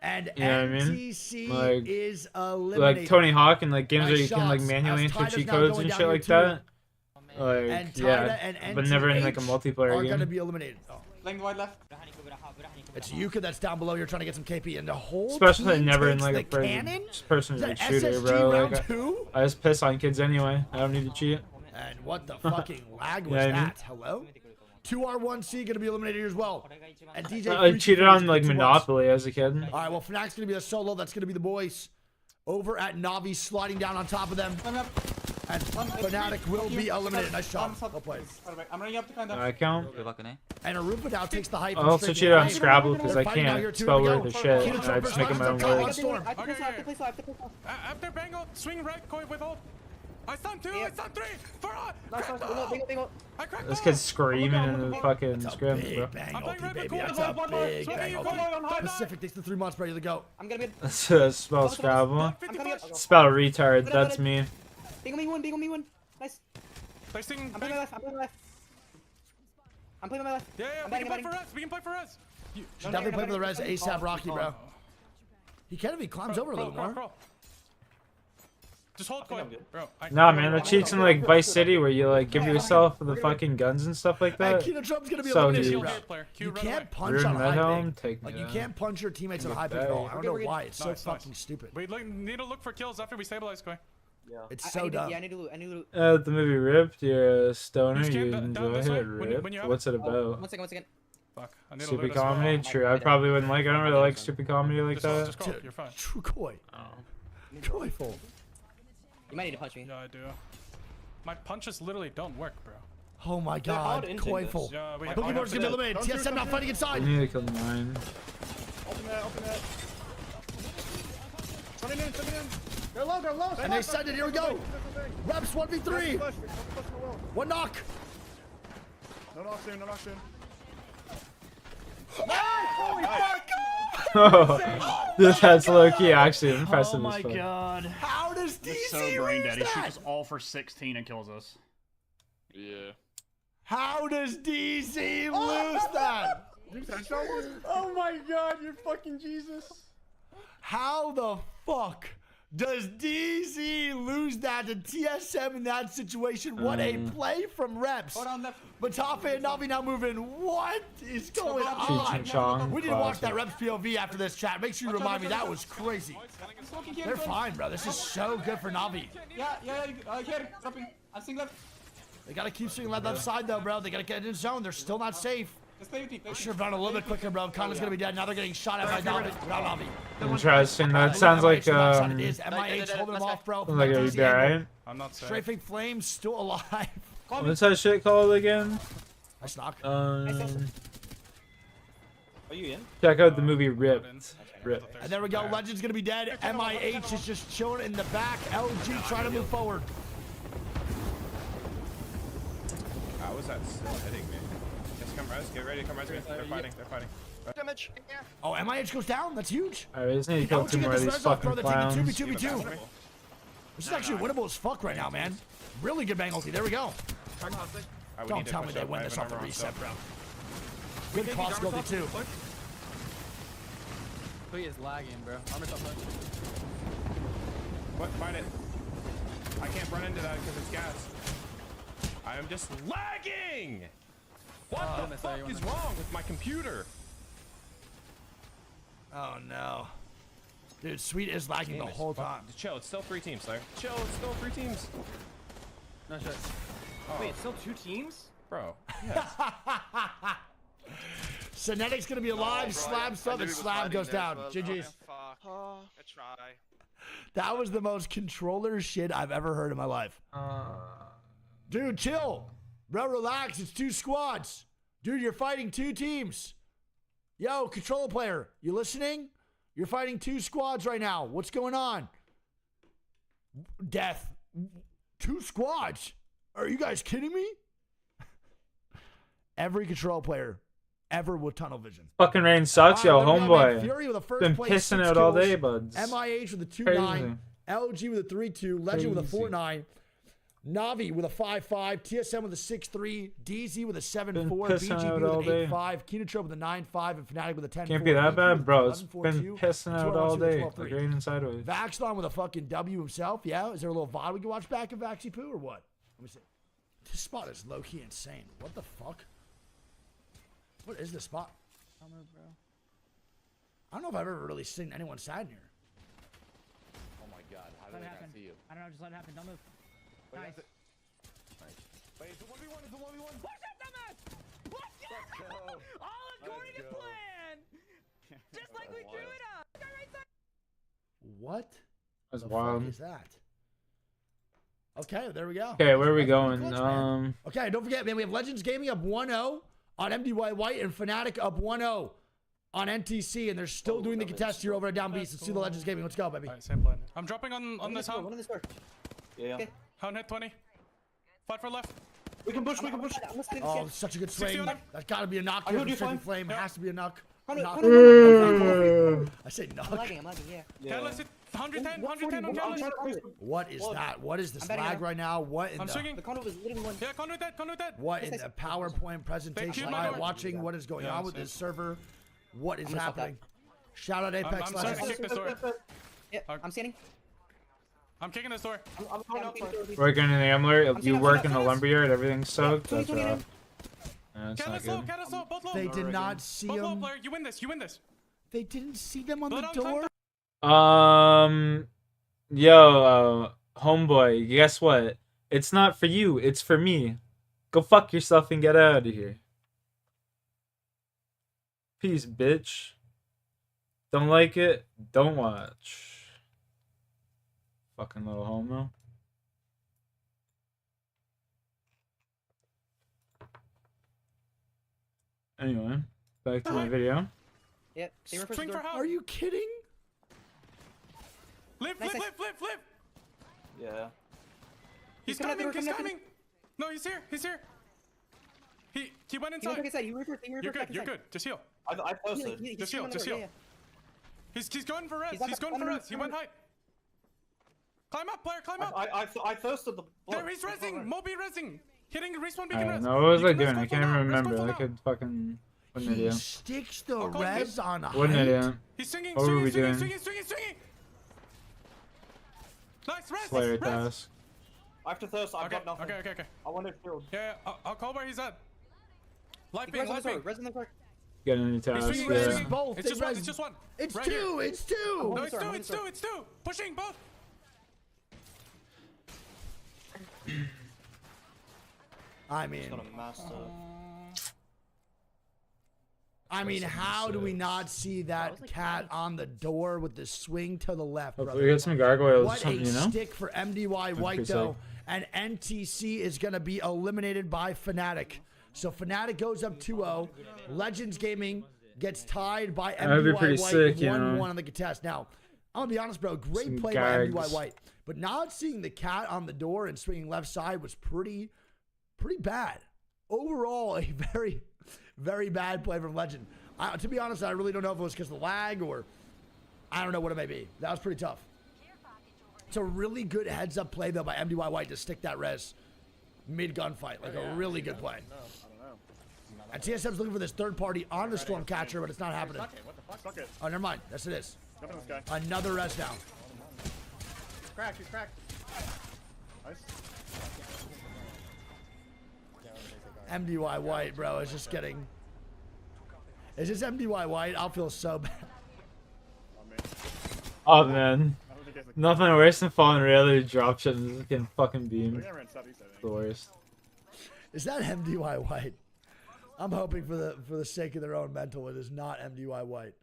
And You know what I mean? NTC Like, is eliminated. like Tony Hawk and like games where you can like shots, manually as enter Tyda's cheat now codes going and down shit here like too. that. Like And Tyda yeah, and but never in like a NTH multiplayer are game. gonna be eliminated. Oh. Lane wide left. It's Yuka that's down below. You're trying to get some KP, and the whole Especially team never in takes like the a cannon. person Is that shooter, SSG bro. round Like, 2? I just piss on kids anyway. I don't need to cheat. And what the fucking lag was Yeah, I mean- that? Hello? 2R1C gonna be eliminated here as well. And DJ I cheated on like 2-1. Monopoly as a kid. All right, well, Fnac's gonna be the solo. That's gonna be the boys. Over at Navi, sliding down on top of them. And Fnatic will be eliminated. Nice shot. Well played. I'm running up to kind of. I count. And Arupa now takes the hype. I also cheated on Scrabble because I can't spell word or shit. Kino And I Trump just make versus my own Legends. words. I have to play slow. After Bangle, swing right, Koi with ult. I stun 2, I stun 3, for all. I cracked This all. kid's screaming in the fucking scrim, bro. Big bang ulti, baby. That's a big bang ulti. Pacific takes the 3 months, ready to go. I'm gonna be. Spell Scrabble. Spell retard, that's me. Bing on me one. Nice. I'm playing my left. I'm playing my left. Yeah, I'm we can batting. play for us. We can play for us. Should definitely play for the res ASAP Rocky, bro. He can if he climbs over a little more. Just hold quick, bro. Nah, man, the cheats in like Vice City where you like give yourself the fucking guns and stuff like Hey, that. Kino Trump's gonna be So eliminated, huge. bro. You can't punch Ruin on a that high home, pick. take Like me you out. can't punch your teammates on a Get high pick at all. back. I don't know why. It's so Nice, fucking nice. stupid. We need to look for kills after we stabilize, Koi. Yeah. It's so dumb. Yeah, I need to loot. I need to loot. The movie Ripped, you're a stoner, You you scan down enjoy this way it, when you Ripped. have What's it Oh, about? one second. Fuck. I need to Stupid loot as well. comedy? True, I probably wouldn't like it. I don't really like stupid comedy like that. Just go. You're fine. True Koi. Joyful. You might need to punch me. Yeah, I do. My punches literally don't work, bro. Oh my god, Koiful. Yeah, we Boogie Board's gonna be eliminated. TSM now fighting I inside. need to kill 9. Open that. Turn it in. They're low. And they send it, here we go. Reps 1v3. One knock. No knock soon. Holy fuck! That's low-key actually impressive Oh my as fuck. god. How does DC It's so brain dead. He lose shoots that? us all for 16 and kills us. Yeah. How does DC lose that? Oh my god, you're fucking Jesus. How the fuck does DC lose that to TSM in that situation? What a play from Reps. Matafa and Navi now moving. What is going on? Chong, We need to watch that Reps POV after this chat. Make sure you remind me. That was crazy. They're fine, bro. This is so good for Navi. Yeah. Here, dropping. I'm seeing left. They gotta keep swinging left side though, bro. They gotta get in zone. They're still not safe. They should have run a little bit quicker, bro. Connor's gonna be dead. Now they're getting shot at by Navi. Interesting. That sounds like It is MIH holding them off, bro. sounds like it'd be alright. I'm not safe. Strafing Flames still alive. What's that shit called again? Nice knock. Are you in? Check out the movie Ripped. And there we go. Legend's gonna be dead. MIH is just chilling in the back. LG trying to move forward. How was that still hitting me? Just come res. Get ready to come res. They're fighting. Damage. Oh, MIH goes down. That's huge. Alright, we just need to kill 2 more of these fucking clowns. They're taking 2v2. This is actually winnable as fuck right now, man. Really good bang ulti. There we go. Don't tell me they win this off the reset, bro. Good possibility too. He is lagging, bro. What? Find it. I can't run into that because it's gas. I am just lagging! What the fuck is wrong with my computer? Oh no. Dude, Sweet is lagging the whole time. Chill, it's still 3 teams, Slayer. Chill, it's still 3 teams. No shit. Wait, it's still 2 teams? Bro, yes. Synetic's gonna be alive, Slab stuff, and Slab goes down. GG's. I try. That was the most controller shit I've ever heard in my life. Dude, chill. Bro, relax. It's 2 squads. Dude, you're fighting 2 teams. Yo, controller player, you listening? You're fighting 2 squads right now. What's going on? Death. 2 squads? Are you guys kidding me? Every control player ever with tunnel vision. Fucking rain sucks, yo, homeboy. Fury with a first Been place, pissing 6 out all kills. day, buds. MIH with a 2-9. Crazy. LG with a 3-2. Legend with a Crazy. 4-9. Navi with a 5-5. TSM with a 6-3. DZ with a 7-4. Been pissing out BGB all with day. an 8-5. Kinotrope with a 9-5. And Fnatic with a 10-4. Can't be that bad, bro. It's 11-4-2, been pissing out all 2-1-2 with day. 12-3. Like raining sideways. Vaxlon with a fucking W himself. Yeah? Is there a little VOD we can watch back of Vaxy Poo or what? Let me see. This spot is low-key insane. What the fuck? What is this spot? I don't know if I've ever really seen anyone sad in here. Oh my god, how did I not see you? I don't know, just let it happen. Don't move. Nice. Wait, it's a 1v1, it's a 1v1. Push up, dumbass! Let's go! All according to plan! Just like we drew it up! What? That's the wild. fuck is that? Okay, there we go. Okay, where are we going? Okay, don't forget, man, we have Legends Gaming up 1-0 on MDY White and Fnatic up 1-0 on NTC, and they're still doing the contest here over at Down Beast. Let's see the Legends Gaming. Let's go, baby. Alright, same plan. I'm dropping on this hound. Yeah. Okay. Hound hit 20. Fight for left. We can push. Oh, such a good swing. That's got to be a knock I here heard for you Striking fine. Flame. Has to be a knock. I say knock. I'm lagging, yeah. Catalyst hit 110 on Catalyst. What is that? What is this I'm betting lag up. right now? What in I'm the... swinging. The conduit was literally one. Yeah, conduit that. What in the PowerPoint presentation? Thank you, Am my I lord. watching what is going Yeah, on with same. this server? What is I'm gonna stop happening? Shout out Apex I'm starting to Legends. kick this door. Yeah, I'm scanning. I'm kicking this door. I'm going outside. Working in the Ambler, you seeing work in the outside. lumberyard, everything's soaked. That's 20, rough. That's not Cat low, good. cat low, both low. They did not see Both low, him. player. You win this. You win this. They didn't see them on Blood the on time. door. Yo, homeboy, guess what? It's not for you, it's for me. Go fuck yourself and get out of here. Peace, bitch. Don't like it? Don't watch. Fucking little homo. Anyway, back to my video. Yeah, they were Swing for help. Are you kidding? Flip, Nice, flip, nice. flip, flip, flip. Yeah. He's coming out, they coming. were He's coming out. coming. No, he's here. He's here. He went He went back inside. inside. You reversed. You You're reversed good. back You're inside. good. Just heal. I posted. Just heal. Just heal. He's going for res. He's back He's up, going on for the res. He roof. went high. Climb up, player. Climb up. I thirsted the blood. There, he's resing. Moby resing. Hitting respawn beacon res. No, what was You I can res doing? I go can't full even now. Res go remember. full I now. could fucking... What an He idiot. sticks the I'll call it res on What an height. idiot. He's swinging, What were swinging, we swinging, doing? swinging, swinging, swinging. Nice, res, Slayer res. task. I have to thirst. I've got nothing. Okay. I want to shield. Yeah, I'll call where he's at. Life Res being, on the life door. being. Res on the door. Get any He's task, swinging, res he's yeah. swinging. both. It's They just one, res- it's just one. It's Right two. here. It's two. No, it's two. Pushing both. I mean, Got a master. how do we not see that cat on the door with the swing to the left? Hopefully we get some gargoyles or What something, a you know? stick for MDY White, pretty though. And NTC is going to be eliminated by Fnatic. So Fnatic goes up 2-0. Legends Gaming gets tied by That'd be MDY pretty White sick, you 1-1 know? on the contest. Now, I'm going to be honest, bro. Great Some play by gags. MDY White. But not seeing the cat on the door and swinging left side was pretty bad. Overall, a very, very bad play from Legend. To be honest, I really don't know if it was because of the lag or I don't know what it may be. That was pretty tough. It's a really good heads-up play, though, by MDY White to stick that res mid-gunfight. Like, a really good play. And TSM's looking for this third party on the Stormcatcher, but it's not happening. Oh, never mind. Yes, it is. Another res now. He's cracked. Nice. MDY White, bro, is just getting... Is this MDY White? I'll feel so bad. Oh, man. Nothing worse than falling really drop shit and just getting fucking beamed. The worst. Is that MDY White? I'm hoping for the sake of their own mental, it is not MDY White.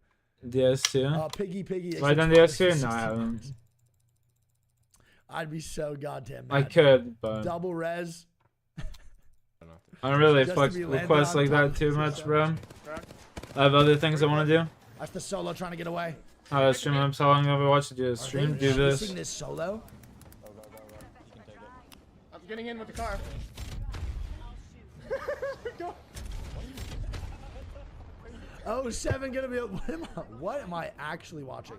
DS2? Piggy. Have I done DS2? No, I haven't. I'd be so goddamn mad. I could, but... Double res. I don't really Just fuck to be landed requests on like top that of too the much, system. bro. I have other things I want to do. That's the solo trying to get away. Stream ups, how long have I watched to do a stream? Do this. Chasing this solo? I'm getting in with the car. Go. Oh, 7 gonna be. What am I actually watching?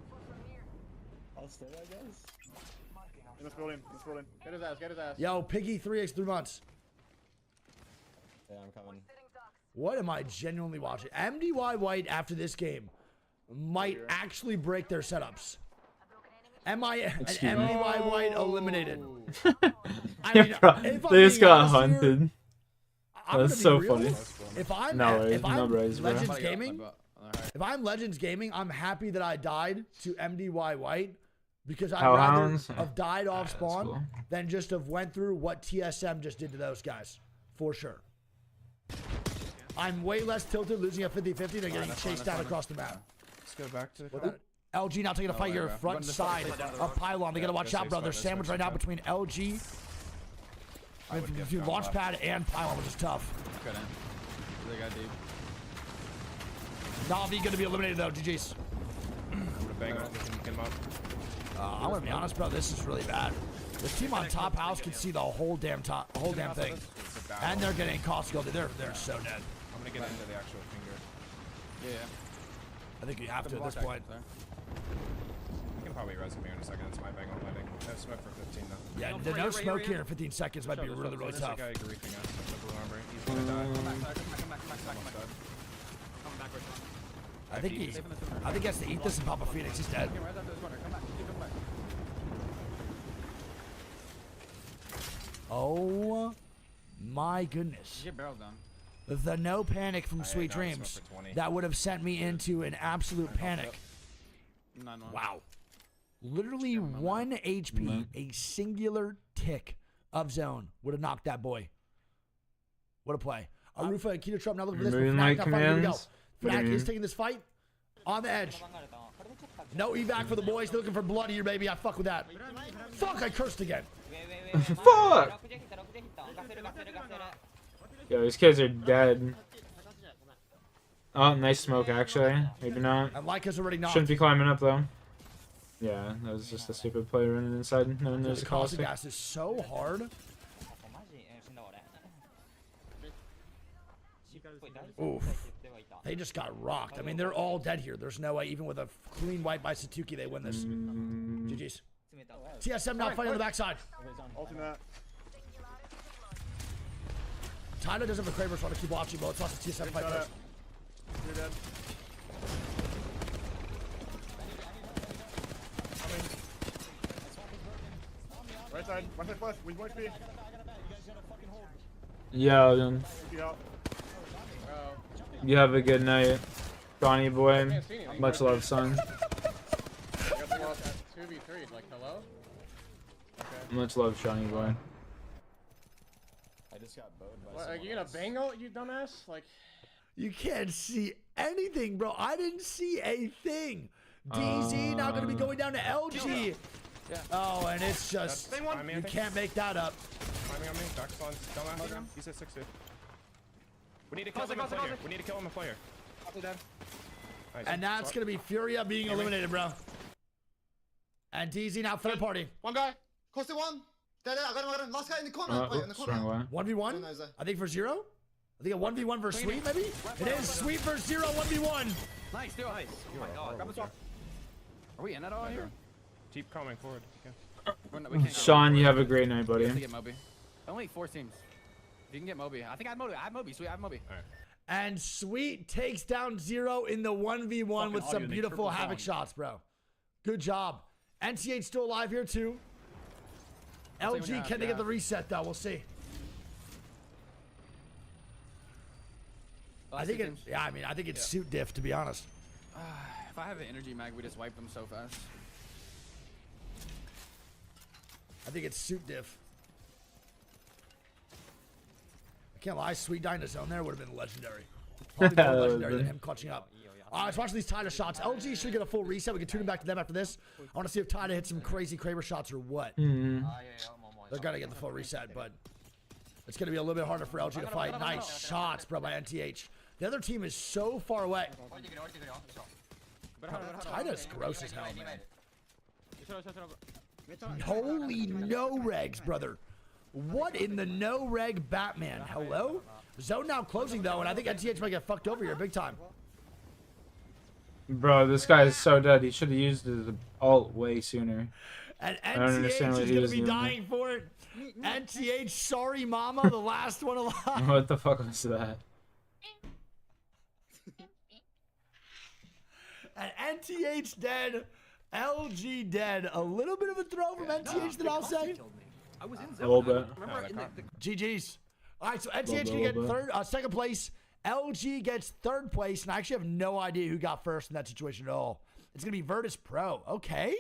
I'll stay, I guess. In this building. Get his ass. Yo, Piggy 3x 3 months. Yeah, I'm coming. What am I genuinely watching? MDY White after this game might actually break their setups. MDY White eliminated. I mean, Bro, if I'm they just being got honest here, hunted. I'm That's gonna so be real. funny. If I'm No raise, bro. Legends Gaming, if I'm Legends Gaming, I'm happy that I died to MDY White because I'd rather Hellhounds? have died off spawn cool. than just have went through what TSM just did to those guys, for sure. I'm way less tilted losing a 50-50 than getting chased down across the map. Let's go back to the car. LG now taking a fight here, front side of Pylon. They gotta watch out, bro. They're sandwiched right now between LG, between Launchpad and Pylon, which is tough. Couldn't. They got deep. Navi gonna be eliminated though. GG's. I'm gonna bang on this and get him up. I'm gonna be honest, bro. This is really bad. The team on top house can see the whole damn thing, and they're getting Costco. They're so dead. I'm gonna get into the actual finger. Yeah. I think you have to at this point. You can probably res me in a second. It's my bang on landing. I have smoke for 15 though. Yeah, the no smoke here in 15 seconds might be really There's tough. a guy griefing us with the blue armor. He's gonna die. I think he has to eat this and pop a Phoenix. He's dead. Oh my goodness. Get barrels down. The no panic from Sweet no, it's Dreams. going for 20. That would have sent me into an absolute panic. 9-1. Wow. Literally 1 HP, a singular tick of zone would have knocked that boy. What a play. Arufa and Keto Trump now looking for this. Moonlight Fnatic, now fighting, here we go. commands. Fnatic is taking this fight on the edge. No evac for the boys. They're looking for blood here, baby. I fuck with that. Fuck, I cursed again. Fuck! Yo, these kids are dead. Oh, nice smoke, actually. Maybe not. And Leica's already knocked. Shouldn't be climbing up, though. Yeah, that was just a stupid play running inside. No one knows The the caustic caustic. gas is so hard. Oof. They just got rocked. I mean, they're all dead here. There's no way, even with a clean wipe by Satuki, they win this. GG's. TSM now fighting on the backside. Ultimate. Tyler doesn't have a Kraber, so I want to keep watching, but let's watch the TSM fight first. You're dead. Coming. Right side flush. We want to be. Yo, then. Keep out. You have a good night, Donnie boy. Much love, son. 2v3, like, hello? Much love, Shawnee boy. I just got bowed by What, are you gonna bangle, you dumbass? Like, You can't see anything, bro. I didn't see a thing. DZ now going to be going down to LG. Yeah. Oh, and it's just, you can't make that up. Climbing on me. Back spawn. Dumbass. He's at 60. We need to kill him a player. We need to kill him a player. Nice. And that's going to be Furia being eliminated, bro. And DZ now third party. One guy. Costa one. There, I got him. Last guy in the corner. Wait, in the corner. 1v1? I think for 0? I think a 1v1 versus Sweet, maybe? It is Sweet versus 0, 1v1. Nice, do it. Nice. Oh my god. Grab the sword. Are we in at all here? Keep coming forward. Sean, you have a great night, buddy. We have to get Moby. Only 4 teams. If you can get Moby. I think I have Moby. I have Moby. Sweet, I have Moby. Alright. And Sweet takes down 0 in the 1v1 with some beautiful Havoc shots, bro. Good job. NCH still alive here, too. LG, can they get the reset, though? We'll see. I think it, yeah, I mean, I think it's suit diff, to be honest. If I have an energy mag, we just wipe them so fast. I think it's suit diff. I can't lie, Sweet dying to zone there would have been legendary. Probably more legendary than him clutching up. Let's watch these Tyda shots. LG should get a full reset. We can tune him back to them after this. I want to see if Tyda hits some crazy Kraber shots or what. They're going to get the full reset, but it's going to be a little bit harder for LG to fight. Nice shots, bro, by NTH. The other team is so far away. Tyda's gross as hell, man. Holy no regs, brother. What in the no reg Batman? Hello? Zone now closing, though, and I think NTH might get fucked over here big time. Bro, this guy is so dead. He should have used his ult way sooner. And I don't understand NTH what is he going was to be doing. dying for it. NTH, sorry mama, the last one alive. What the fuck was that? And NTH dead, LG dead. A little bit of a throw from NTH that I'll say. I was in A little bit. GG's. All right, so NTH can get second place. LG gets third place, and I actually have no idea who got first in that situation at all. It's going to be Virtus Pro. Okay.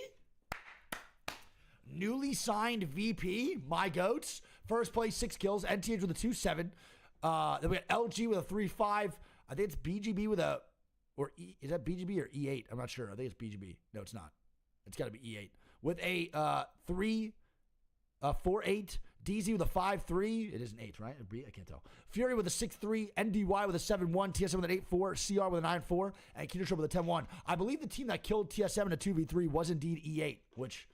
Newly signed VP, my goats. First place, 6 kills. NTH with a 2-7. Then we got LG with a 3-5. I think it's BGB with a, or is that BGB or E8? I'm not sure. I think it's BGB. No, it's not. It's got to be E8. With a 4-8. DZ with a 5-3. It is an 8, right? I can't tell. Fury with a 6-3. NDY with a 7-1. TSM with an 8-4. CR with a 9-4. And Keto with a 10-1. I believe the team that killed TSM in a 2v3 was indeed E8, which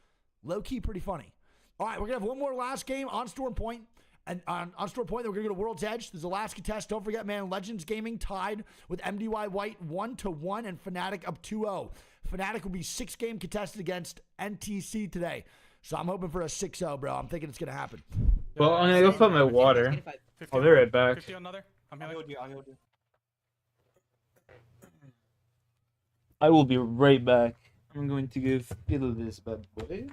low-key pretty funny. All right, we're going to have one more last game on Storm Point. And on Storm Point, then we're going to go to World's Edge. There's the last contest. Don't forget, man, Legends Gaming tied with MDY White 1-1 and Fnatic up 2-0. Fnatic will be 6-game contested against NTC today. So I'm hoping for a 6-0, bro. I'm thinking it's going to happen. Well, I'm going to go fill my water. I'll be right back. 50 on another. I'm here. I will be right back. I'm going to give Fiddle this bad boy.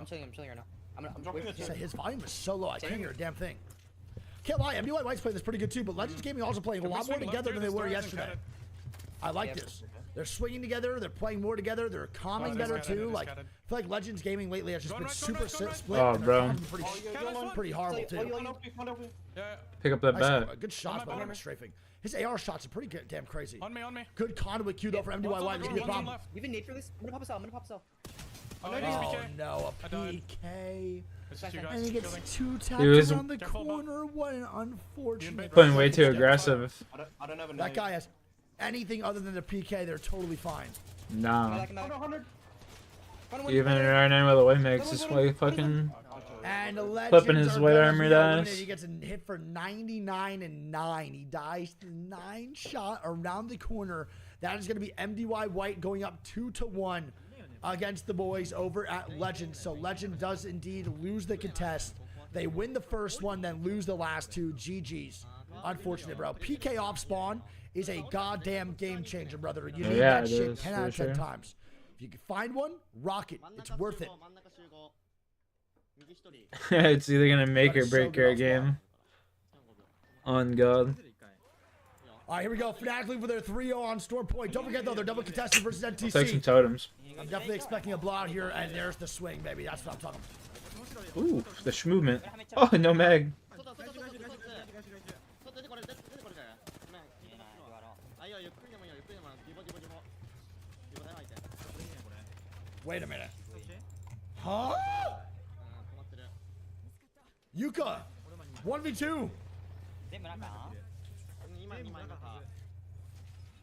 chilling right now. I'm waiting for His volume is so low, I can't hear a damn thing. Can't lie, MDY White's playing this pretty good too, but Legends Gaming also playing a lot more together than they were yesterday. I like this. They're swinging together, they're playing more together, they're calming better too. Like, I feel like Legends Gaming lately has just been super split. Oh, and bro. Pretty horrible too. Pick up that bat. Good shots by him strafing. His AR shots are pretty good, damn crazy. On me. Good conduit queue though for MDY White. There's gonna be a problem. You even need for this? I'm gonna pop a cell. Oh no, a PK. And he gets two taps He was around the corner. What an unfortunate. playing way too aggressive. I don't have a That guy has anything other than the PK, they're totally fine. Nah. Even right now with the white makes this way fucking And flipping his white armored ass. He gets a hit for 99 and 9. He dies to 9 shot around the corner. That is going to be MDY White going up 2-1 against the boys over at Legend. So Legend does indeed lose the contest. They win the first one, then lose the last two. GG's. Unfortunate, bro. PK off spawn is a goddamn game changer, brother. You need that shit 10 out of 10 times. If you can find one, rock it. It's worth it. It's either gonna make or break your game. On God. All right, here we go. Fnatic for their 3-0 on Storm Point. Don't forget, though, they're double contested versus NTC. Take some totems. I'm definitely expecting a blowout here, and there's the swing, baby. That's what I'm talking about. Ooh, the movement. Oh, no mag. Wait a minute. Huh? Yuka, 1v2.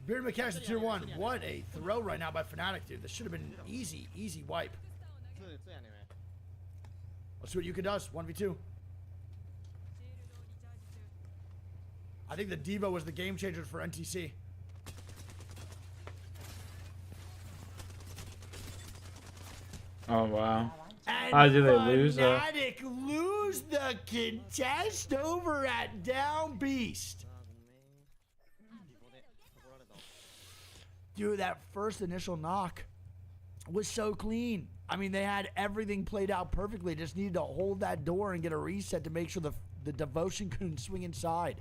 Beard Mechanics at tier 1. What a throw right now by Fnatic, dude. This should have been an easy wipe. Let's see what Yuka does. 1v2. I think the Diva was the game changer for NTC. Oh, wow. And how did they lose? Fnatic lose the contest over at Down Beast. Dude, that first initial knock was so clean. I mean, they had everything played out perfectly. Just needed to hold that door and get a reset to make sure the devotion couldn't swing inside.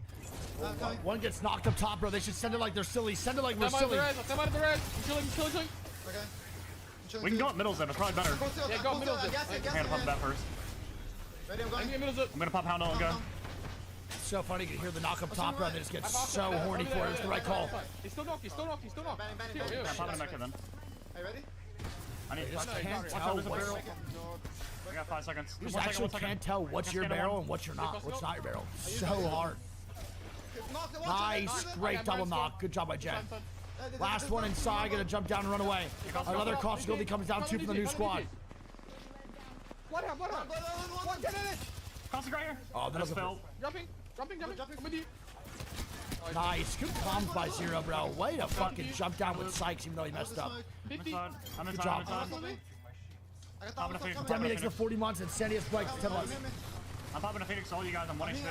One gets knocked up top, bro. They should send it like they're silly. Send it like we're silly. Come out of the res. Killing. We can go up middles then, it's probably better. Yeah, go middles. I'm gonna pop that first. I'm gonna pop Hound and go. It's so funny to hear the knock up top, bro. They just get so horny for it. It's the right call. He's still knocked. I'm popping a mecha then. Are you ready? I need just can't watch out, there's a barrel. I got 5 seconds. You just actually can't tell what's your barrel and what's your not. What's not your barrel. So hard. Nice, great double knock. Good job by Jen. Last one inside, gonna jump down and run away. Another cost ability comes down 2 from the new squad. What up? Crossing right here. Oh, that's fell. Jumping. I'm with you. Nice, good comms by Zero, bro. Way to fucking jump down with Sykes, even though he messed up. I'm Good inside. job. Demi takes the 40 months and Sandy has spiked 10 months. I'm popping a Phoenix, all you guys, I'm 1 HP.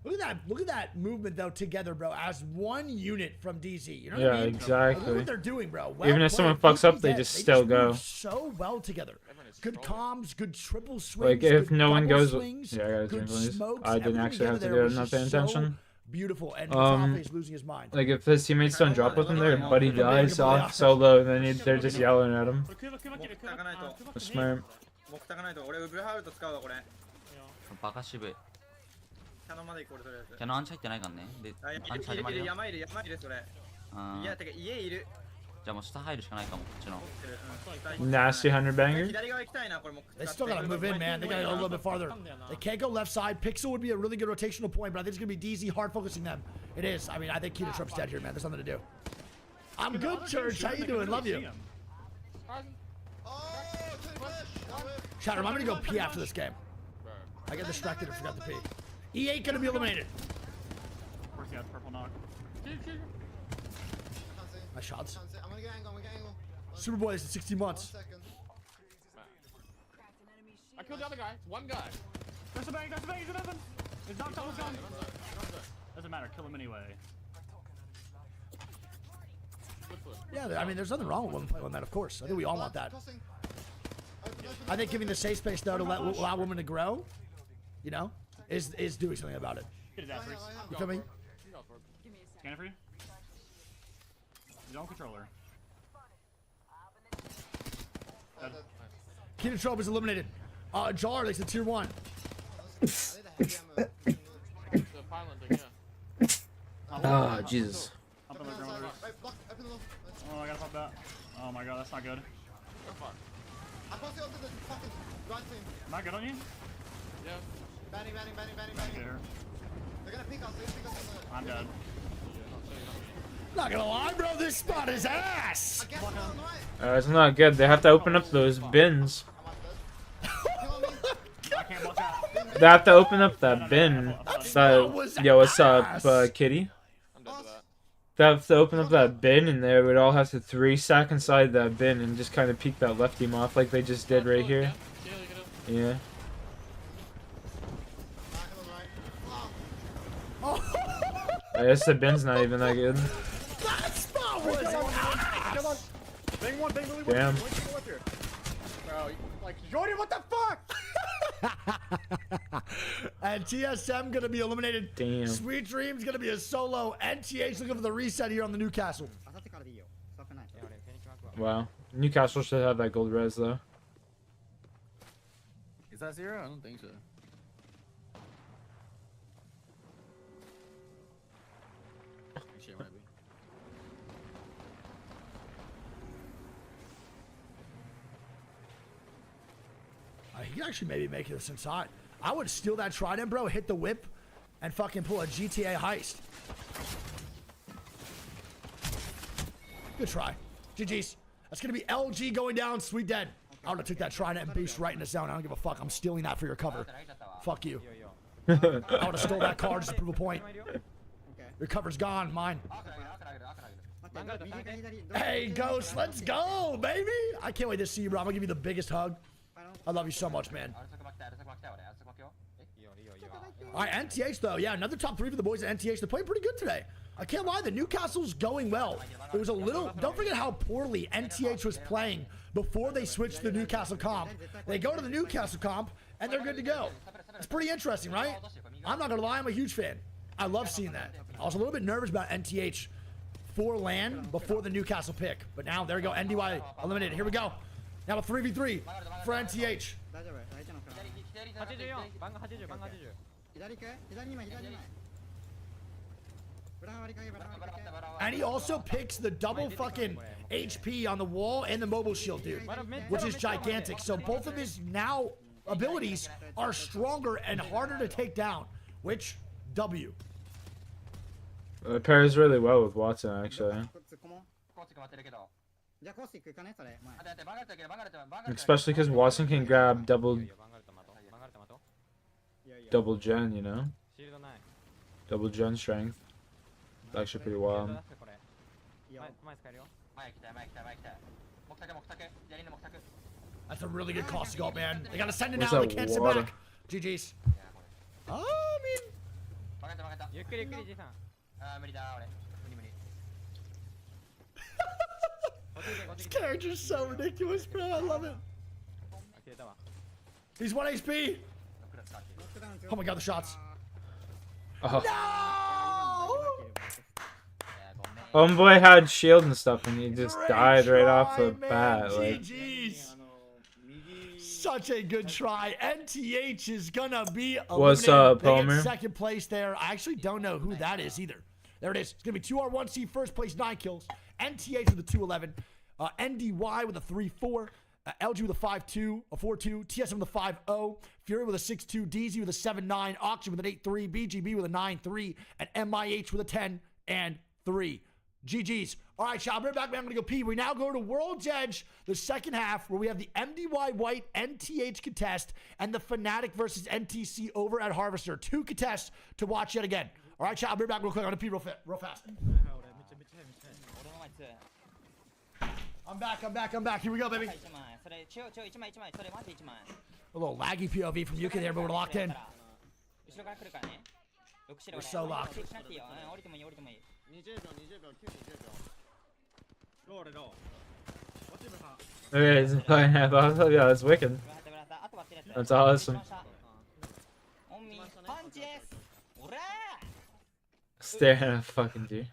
Look at that movement though together, bro, as one unit from DZ. You know what Yeah, I mean? exactly. Look what they're doing, bro. Even if someone fucks up, they just still go. Move so well together. Good comms, good triple swings. Like if good no one double goes, swings, yeah, I gotta good drink please. smokes, I didn't everything actually have to together do it. was I'm not just paying so attention. Beautiful, and Mutafe is losing his mind. Like if his teammates don't drop with him there, buddy dies off solo, then they're just yelling at him. Smart. バカ渋いキャノンまで行こう。キャノンアンチ入ってないからね。で、アンチ始まるよ。山いるそれ。いや、てか家いる。じゃあもう下入るしかないかも、こっちの。Nasty 100 banger. They still gotta move in, man. They gotta go a little bit farther. They can't go left side. Pixel would be a really good rotational point, but I think it's gonna be DZ hard focusing them. It is. I mean, I think Keto Trump's dead here, man. There's nothing to do. I'm good, Church. How you doing? Love you. Chat, remind me to go pee after this game. I got distracted and forgot to pee. He ain't gonna be eliminated. Of course he has purple knock. My shots. I'm gonna get angle. Superboy is in 16 months. I killed the other guy. It's one guy. There's a bang, he's in heaven. It's not someone's gun. Doesn't matter, kill him anyway. Yeah, I mean, there's nothing wrong with one playing on that, of course. I think we all want that. I think giving the safe space though to allow women to grow, you know, is doing something about it. Get his ass first. You feel me? Scanner for you. Zone controller. Keenan Trope is eliminated. Jar likes the tier 1. Ah, Jesus. Oh, I gotta pop that. Oh my god, that's not good. Am I good on you? Yeah. Banning. Here. They're gonna peek us. I'm dead. Not gonna lie, bro, this spot is ass. It's not good. They have to open up those bins. They have to open up that bin. Yo, what's up, Kitty? They have to open up that bin, and they would all have to 3-stack inside that bin and just kind of peek that left team off like they just did right here. Yeah. I guess the bin's not even that good. That spot was ass. Bang one, bang really Damn. Bro, like, Jordan, what the fuck? And TSM gonna be eliminated. Damn. Sweet Dreams gonna be a solo. NTH looking for the reset here on the Newcastle. Wow. Newcastle should have that gold res though. Is that 0? I don't think so. Actually, it might be. He can actually maybe make this inside. I would steal that trident, bro, hit the whip, and fucking pull a GTA heist. Good try. GG's. That's gonna be LG going down, Sweet Dead. I would have took that trident and boost right in the zone. I don't give a fuck. I'm stealing that for your cover. Fuck you. I would have stole that card just to prove a point. Your cover's gone, mine. Hey, Ghost, let's go, baby. I can't wait to see you, bro. I'm gonna give you the biggest hug. I love you so much, man. All right, NTH though, yeah, another top 3 for the boys at NTH. They're playing pretty good today. I can't lie, the Newcastle's going well. It was a little, don't forget how poorly NTH was playing before they switched to the Newcastle comp. They go to the Newcastle comp, and they're good to go. It's pretty interesting, right? I'm not gonna lie, I'm a huge fan. I love seeing that. I was a little bit nervous about NTH for LAN before the Newcastle pick, but now, there we go, NDY eliminated. Here we go. Now a 3v3 for NTH. And he also picks the double fucking HP on the wall and the mobile shield, dude, which is gigantic. So both of his now abilities are stronger and harder to take down, which W. It pairs really well with Watson, actually. Especially because Watson can grab double gen, you know? Double gen strength. It's actually pretty wild. That's a really good cost to go, man. They gotta send it Where's now. They that can't sit water? back. GG's. I mean, this character's so ridiculous, bro. I love it. He's 1 HP. Oh my god, the shots. Oh. No! Homeboy had shield and stuff, and he just died right off the bat. Like, GG's. Such a good try. NTH is gonna be eliminated. What's up, They get Homer? second place there. I actually don't know who that is either. There it is. It's gonna be 2R1C first place, 9 kills. NTH with a 211. NDY with a 3-4. LG with a 5-2, a 4-2, TSM with a 5-0, Fury with a 6-2, DZ with a 7-9, Auction with an 8-3, BGB with a 9-3, and MIH with a 10-3. GG's. All right, y'all, bring it back, man. I'm going to go pee. We now go to World's Edge, the second half, where we have the MDY White NTH contest and the Fnatic versus NTC over at Harvester. 2 contests to watch yet again. All right, y'all, I'll bring it back real quick. I'm going to pee real fast. I'm back. Here we go, baby. A little laggy POV from Yuka there, but we're locked in. We're so locked. okay, yeah, that's wicked. That's awesome. Staring at a fucking deer.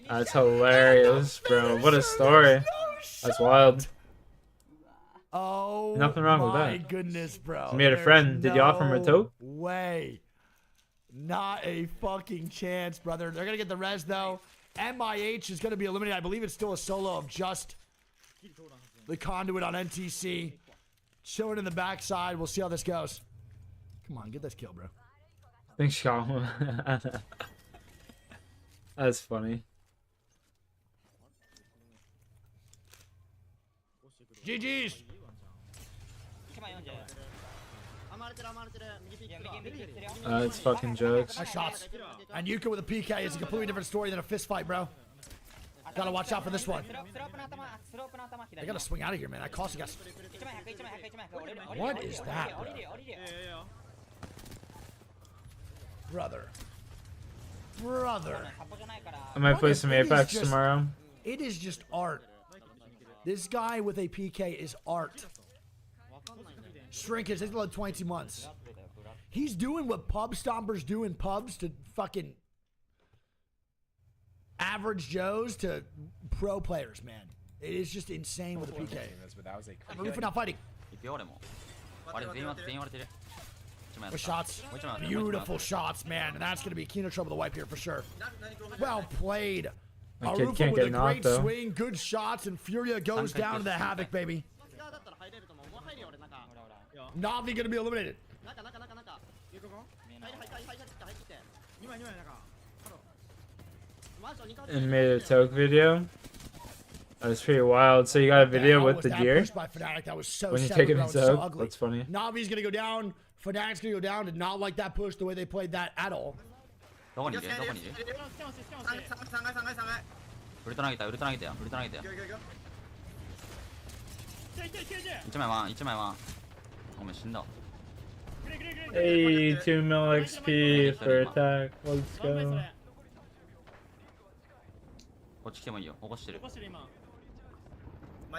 That's hilarious, bro. What a story. That's wild. Oh, nothing wrong with my that. goodness, bro. You made a friend. Did you offer him a toke? Way. Not a fucking chance, brother. They're going to get the res, though. MIH is going to be eliminated. I believe it's still a solo of just the conduit on NTC. Showing in the backside. We'll see how this goes. Come on, get this kill, bro. Thanks, Sean. That's funny. GG's. It's fucking jokes. Nice shots. And Yuka with a PK is a completely different story than a fist fight, bro. Gotta watch out for this one. I gotta swing out of here, man. I cost you guys. What is that, bro? Brother. I might play some Apex tomorrow. It is just art. This guy with a PK is art. Shrinkage, he's like 22 months. He's doing what pub stompers do in pubs to fucking average Joes to pro players, man. It is just insane with a PK. Roof not fighting. With shots. Beautiful shots, man. And that's going to be Kino trouble to wipe here for sure. Well played. Arufa with a great swing, good shots, and Furia goes down to the Havoc, baby. Navi going to be eliminated. And made a toke video. That was pretty wild. So you got a video with the deer? That was so when you sad, take it bro. in It was so toke? ugly. That's funny. Navi's going to go down. Fnatic's going to go down. Did not like that push the way they played that at all. 우리 떠나겠다. 우리 떠나겠대요. 우리 떠나겠대요. 이쯤에 와. 이쯤에 와. 오면 신다. Hey, 2 mil XP for attack. Let's go.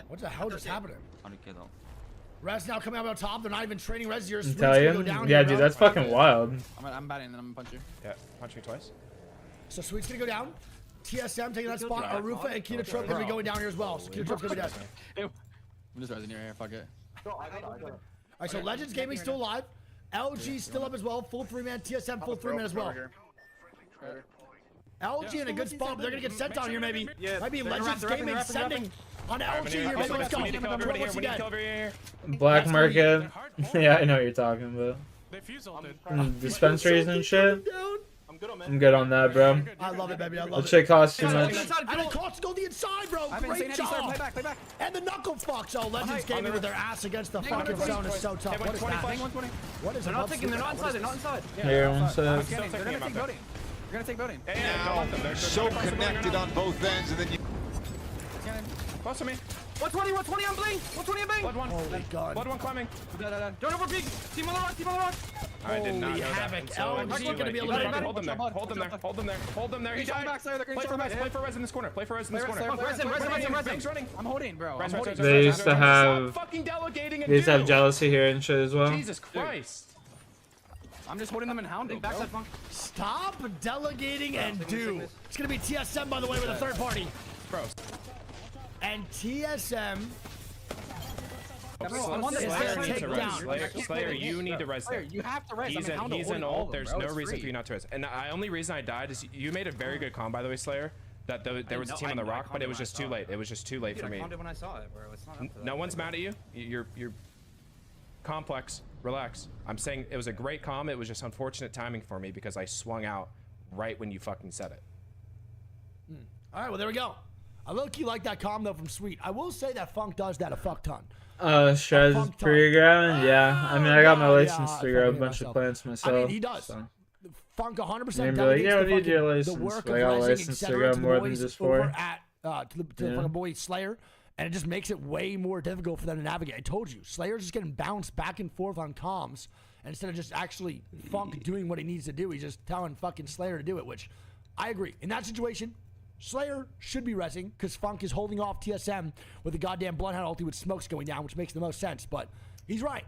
What the hell just happened? Res now coming out on top. They're not even training Res here. I'm telling you. Yeah, dude, that's fucking wild. I'm batting and I'm gonna punch you. Yeah, punch me twice. So Sweet's gonna go down. TSM taking that spot. Arufa and Kino Trope gonna be going down here as well. So Kino Trope's gonna be down. I'm just rising your hair. Fuck it. Alright, so Legends Gaming still alive. LG still up as well. Full 3-man. TSM full 3-man as well. LG in a good spot, but they're gonna get sent down here maybe. Might be Legends Gaming sending on LG here. Maybe let's go. Black market. Yeah, I know what you're talking about. Dispensaries and shit. I'm good on that, bro. I love it, baby. I love it. That shit costs too much. And it costs to go the inside, bro. Great job. Play back. And the knuckle fucks. Oh, Legends Gaming with their ass against the fucking zone is so tough. What is that? What is it? They're not taking. They're not inside. They're not inside. Here, one sec. They're gonna take voting. They're gonna take voting. They're so connected on both ends, and then you. Close to me. 120 on Bling. 120 on Bling. Blood one. Holy God. Blood one climbing. Don't over peek. Team on the rock. Team on the rock. I did not know Havoc. that. So LG gonna be eliminated. Hold them there. Hold them there. Hold them there. Hold them there. He died. Play for res. Play for res in this corner. Play for res in this corner. Res running. I'm holding, bro. They used to have jealousy here and shit as well. Jesus Christ. I'm just holding them in hounding. Backside funk. Stop delegating and do. It's gonna be TSM, by the way, with a third party. Bro. And TSM. Slayer, you need to res there. You have to res. He's an ult. There's no reason for you not to res. And the only reason I died is you made a very good call, by the way, Slayer. That there was a team on the rock, but it was just too late. It was just too late for me. When I saw it, bro. It's not no one's mad at you. You're complex. Relax. I'm saying it was a great calm. It was just unfortunate timing for me because I swung out right when you fucking said it. All right, well, there we go. I low-key like that calm, though, from Sweet. I will say that Funk does that a fuck ton. Shreds pre-ground? Yeah. I mean, I got my license to grow a bunch of plants myself. I mean, he does. So. Funk 100% Maybe delegates your the license. work I of got a resing, license to etc. grow to the more than boys just over 4. at to the fucking boy Slayer, and it just makes it way more difficult for them to navigate. I told you, Slayer's just getting bounced back and forth on comms, and instead of just actually Funk doing what he needs to do, he's just telling fucking Slayer to do it, which I agree. In that situation, Slayer should be resing because Funk is holding off TSM with the goddamn Bloodhound ulti with smokes going down, which makes the most sense. But he's right.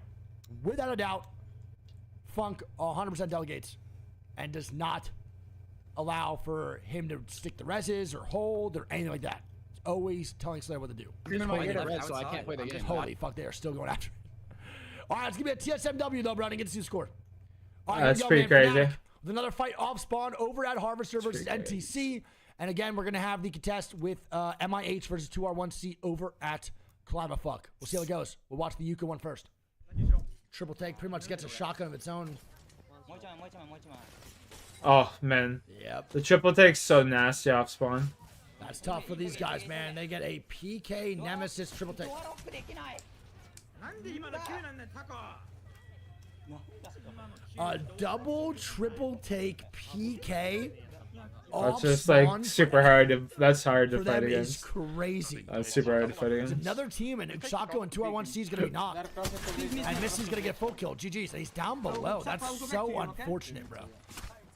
Without a doubt, Funk 100% delegates and does not allow for him to stick the reses or hold or anything like that. He's always telling Slayer what to do. So I can't play the game. Holy fuck, they are still going after it. All right, it's going to be a TSMW though, bro. I didn't get to see the score. All right, That's here we pretty go, crazy. Fnatic with another fight off spawn over at Harvester versus NTC. And again, we're going to have the contest with MIH versus 2R1C over at Climafuck. We'll see how it goes. We'll watch the Yuka one first. Triple take pretty much gets a shotgun of its own. Oh, man. Yep. The triple take's so nasty off spawn. That's tough for these guys, man. They get a PK Nemesis triple take. A double triple take PK. That's just like super hard to. That's hard to for fight them against. is crazy. That's super hard to fight There's against. another team, and Uxako and 2R1C is going to be knocked. And Missy's going to get full kill. GG's. And he's down below. That's so unfortunate, bro.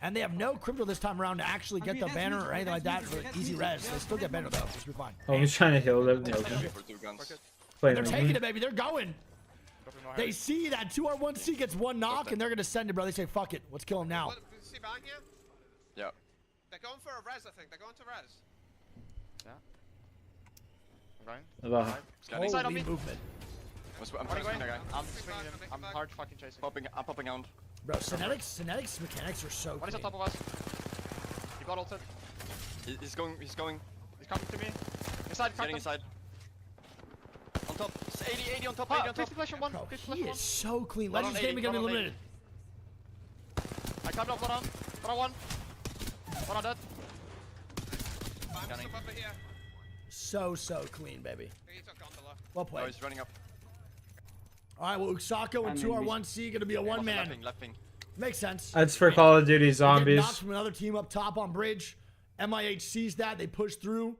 And they have no crypto this time around to actually get the banner or anything like that for easy res. They still get banner, though. This will be fine. Oh, he's trying to heal them. They're taking it, baby. They're going. They see that 2R1C gets one knock, and they're going to send it, bro. They say, fuck it. Let's kill him now. See behind here? Yeah. They're going for a res, I think. They're going to res. Yeah. I'm going. Holy Inside on me. movement. I'm swinging, I'm swinging him. I'm hard fucking chasing. I'm popping out. Bro, Synetics mechanics are so One is on clean. top of us. He got ulted. He's going. He's coming to me. Inside, getting inside. On top. 80 on top, 80 on top. 50 flash on one. Bro, 50 flash he on one. is so clean. One on Legends game 80, going to be one on eliminated. I climbed up, one on dead. I'm stuck over here. So clean, baby. He took gondola. Well Oh, played. he's running up. All right, well, Uxako and 2R1C going to be a one-man. Left ping. Makes sense. That's for Call of Duty They get Zombies. knocked from another team up top on bridge. MIH sees that. They push through.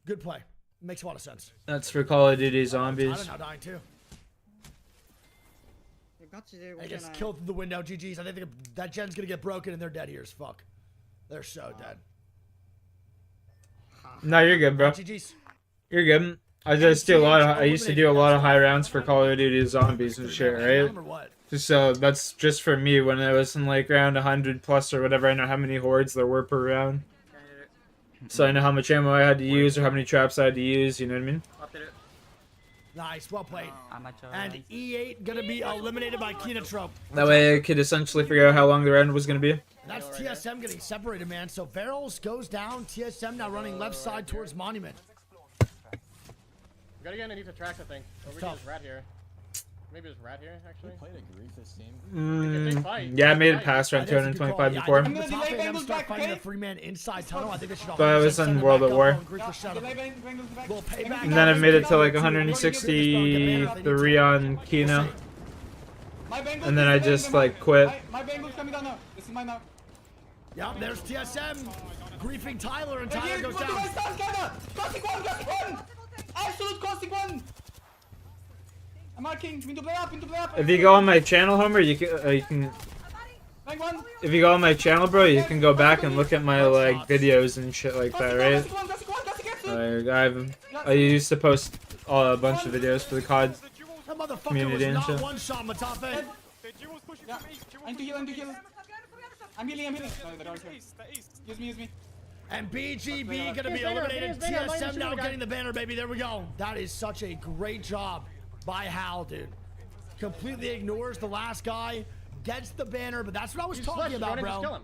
Good play. Makes a lot of sense. That's for Call of Duty I Zombies. don't know, dying too. They gets killed through the window. GG's. I think that gen's going to get broken and they're dead here as fuck. They're so dead. No, you're good, bro. GG's. You're good. I just do a lot of. I used to do a lot of high rounds for Call of Duty Zombies and shit, right? So that's just for me when I was in like around 100 plus or whatever. I know how many hordes there were per round. So I know how much ammo I had to use or how many traps I had to use. You know what I mean? Nice, well played. And E8 gonna be eliminated by Kinatrope. That way I could essentially figure out how long the round was gonna be. And that's TSM getting separated, man. So Varels goes down. TSM now running left side towards Monument. We gotta get underneath the tracks, I think. Or we can tough. just rat here. Maybe just rat here, actually. We played a Mm, yeah, I made it past round 225 before. I'm gonna delay them start fighting a 3-man inside tunnel. I think they should But I was in World at War. And then I made it to like 163 on Kino. And then I just like quit. My bangle's coming down now. This is mine now. Yep, there's TSM griefing Tyler, and Tyler goes down. Classic one! Absolute classic one! I'm marking. Window play up. If you go on my channel, Homer, you can. Bang one. If you go on my channel, bro, you can go back and look at my like videos and shit like that, right? I used to post a bunch of videos for the COD That motherfucker community and was shit. not one shot, Matafe. Yeah. I'm to heal. I'm healing. No, they're all here. Use me. And BGB gonna be eliminated. TSM now getting the banner, baby. There we go. That is such a great job by Hal, dude. Completely ignores the last guy, gets the banner, but that's what I was talking about, bro.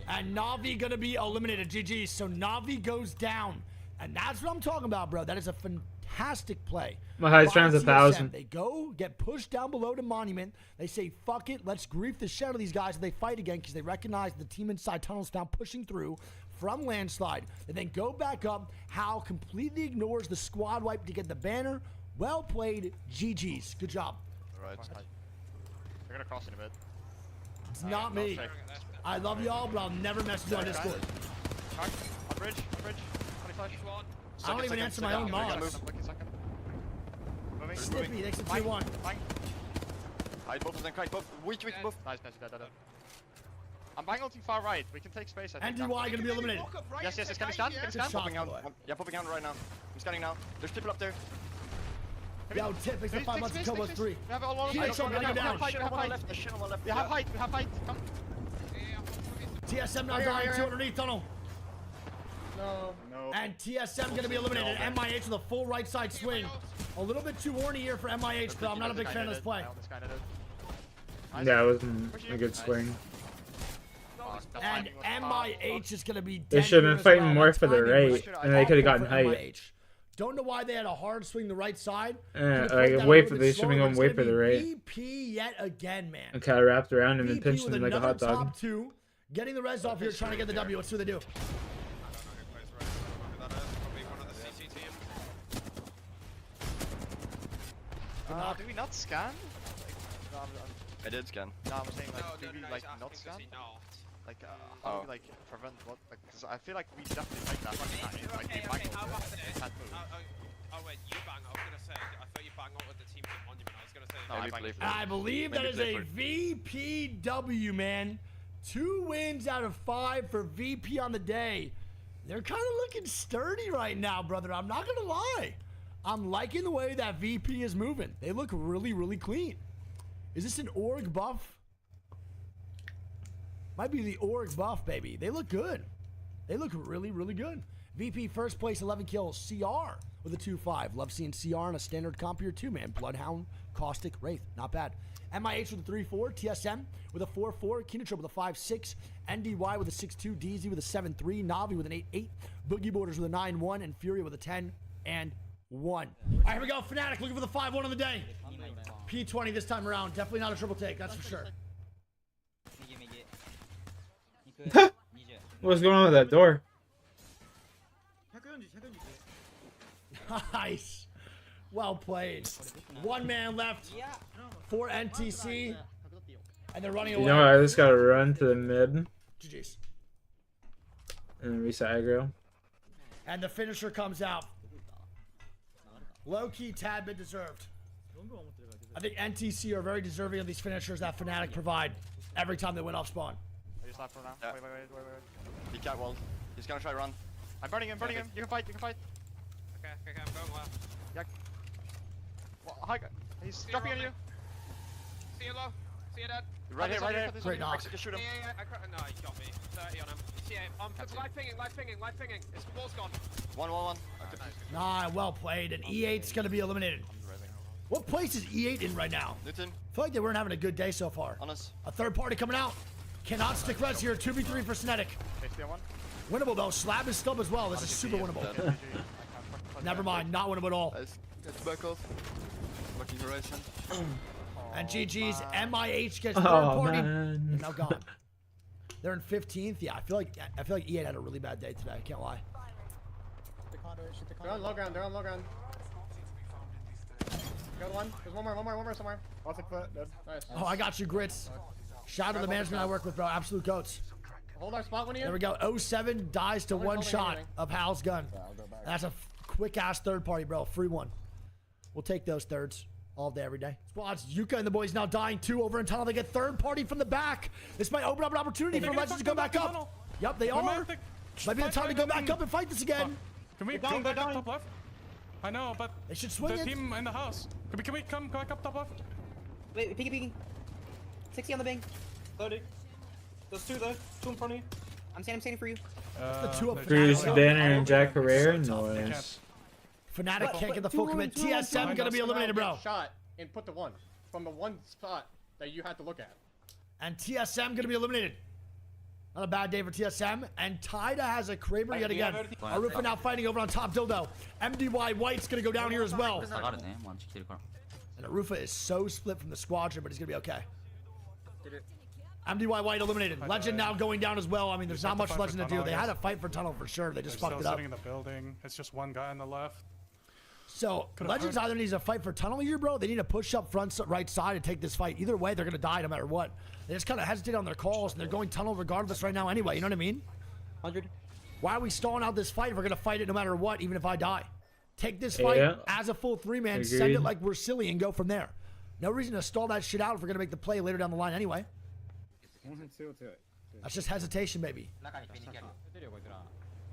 And Navi gonna be eliminated. GG. So Navi goes down, and that's what I'm talking about, bro. That is a fantastic play. My highest by round's TSM. 1,000. They go, get pushed down below to Monument. They say, fuck it, let's grief the shit out of these guys. And they fight again because they recognize the team inside tunnels now pushing through from Landslide. They then go back up. Hal completely ignores the squad wipe to get the banner. Well played. GG's. Good job. Alright. They're gonna cross in a bit. It's not me. I love y'all, but I'll never message you on Discord. On bridge. 25. I don't even answer my own mods. Snippy, thanks for 3-1. Hide both of them, kite both. Weak, both. Nice, dead. I'm banging ulting far right. We can take space. I think. NDY gonna be eliminated. Yes, yes, yes. Can we stand? Can we stand? Popping out. Yeah, popping out right now. I'm scanning now. There's people up there. Yo, tip, makes it 5 months to Kobo's 3. We have all one. We have height. We have height. We have height. Come. TSM now dying 2 underneath tunnel. No. And TSM gonna be eliminated. MIH with a full right side swing. A little bit too horny here for MIH, but I'm not a big fan of this play. Yeah, it wasn't a good swing. And MIH is gonna be dead. They should have been here as fighting well. more That for the timing was right, and they could have awful gotten for height. MIH. Don't know why they had a hard swing the right side. Like way for they should have been going way for the right. VP yet again, man. And kind of wrapped around him and VP pinched with him like a hot another dog. top 2, getting the res off here, trying to get the W. Let's see what they do. Do we not scan? I did scan. No, I'm saying like, do we like not scan? Like, how do we like prevent what? Like, cause I feel like we definitely make that fucking time. Like, we bang over. Can't move. Oh wait, you bang. I was gonna say. I thought you bang out with the team monument. I was gonna say. No, I believe that is a VPW, man. 2 wins out of 5 for VP on the day. They're kind of looking sturdy right now, brother. I'm not gonna lie. I'm liking the way that VP is moving. They look really, really clean. Is this an org buff? Might be the org buff, baby. They look good. They look really, really good. VP first place, 11 kills. CR with a 2-5. Love seeing CR in a standard comp here too, man. Bloodhound, Caustic, Wraith. Not bad. MIH with a 3-4. TSM with a 4-4. Kinotrip with a 5-6. NDY with a 6-2. DZ with a 7-3. Navi with an 8-8. Boogie Borders with a 9-1. And Fury with a 10-1. All right, here we go. Fnatic looking for the 5-1 on the day. P20 this time around. Definitely not a triple take, that's for sure. What's going on with that door? Nice. Well played. 1 man left for NTC. And they're running away. You know, I just gotta run to the mid. GG's. And reset aggro. And the finisher comes out. Low-key, tad bit deserved. I think NTC are very deserving of these finishers that Fnatic provide every time they win off spawn. I just left for now. Yeah. Wait. He cat walled. He's gonna try run. I'm burning him. You can fight. Okay, I'm going well. Yeah. Well, hi, he's dropping on you. See you low. See you dead. Right here. Great knock. Just shoot him. Yeah. No, he got me. 30 on him. Yeah, I'm live pinging. His wall's gone. 1. Nah, well played. And E8's gonna be eliminated. What place is E8 in right now? Newton. I feel like they weren't having a good day so far. Honest. A third party coming out. Cannot stick res here. 2v3 for Snetic. Winnable though. Slab is stub as well. This is super winnable. Never mind. Not winnable at all. Let's back off. Looking horizon. And GG's MIH gets third party. And now gone. They're in 15th. Yeah, I feel like E8 had a really bad day today. I can't lie. They're on low ground. Got one. There's one more somewhere. I'll take foot. Nice. Oh, I got you, Grits. Shout out to the management I work with, bro. Absolute goats. Hold our spot when you. There we go. 07 dies to 1 shot of Hal's gun. That's a quick ass third party, bro. Free one. We'll take those thirds all day, every day. Squads, Yuka and the boys now dying 2 over in tunnel. They get third party from the back. This might open up an opportunity for Legends to go back up. Yep, they are. Might be the time to go back up and fight this again. Can we go back up top left? I know, but they should swing the it. team in the house. Can we come back up top left? Wait, peeking. 60 on the bang. 30. There's 2 there. 2 in front of you. I'm standing for you. The 2 of Bruce Banner and Jack Herrera. Nice. Fnatic can't get the full commit. TSM gonna be eliminated, bro. Shot and put the 1 from the 1 spot that you had to look at. And TSM gonna be eliminated. Not a bad day for TSM. And Tida has a Kraber yet again. Arufa now fighting over on top dildo. MDY White's gonna go down here as well. And Arufa is so split from the squadron, but he's gonna be okay. MDY White eliminated. Legend now going down as well. I mean, there's not much Legend to do. They had a fight for tunnel for sure. They just fucked it up. Sitting in the building. It's just one guy on the left. So Legends either needs a fight for tunnel here, bro. They need to push up front right side and take this fight. Either way, they're gonna die no matter what. They just kind of hesitate on their calls, and they're going tunnel regardless right now anyway. You know what I mean? 100. Why are we stalling out this fight if we're gonna fight it no matter what, even if I die? Take this fight as a full 3-man, send it like we're silly, and go from there. No reason to stall that shit out if we're gonna make the play later down the line anyway. That's just hesitation, baby.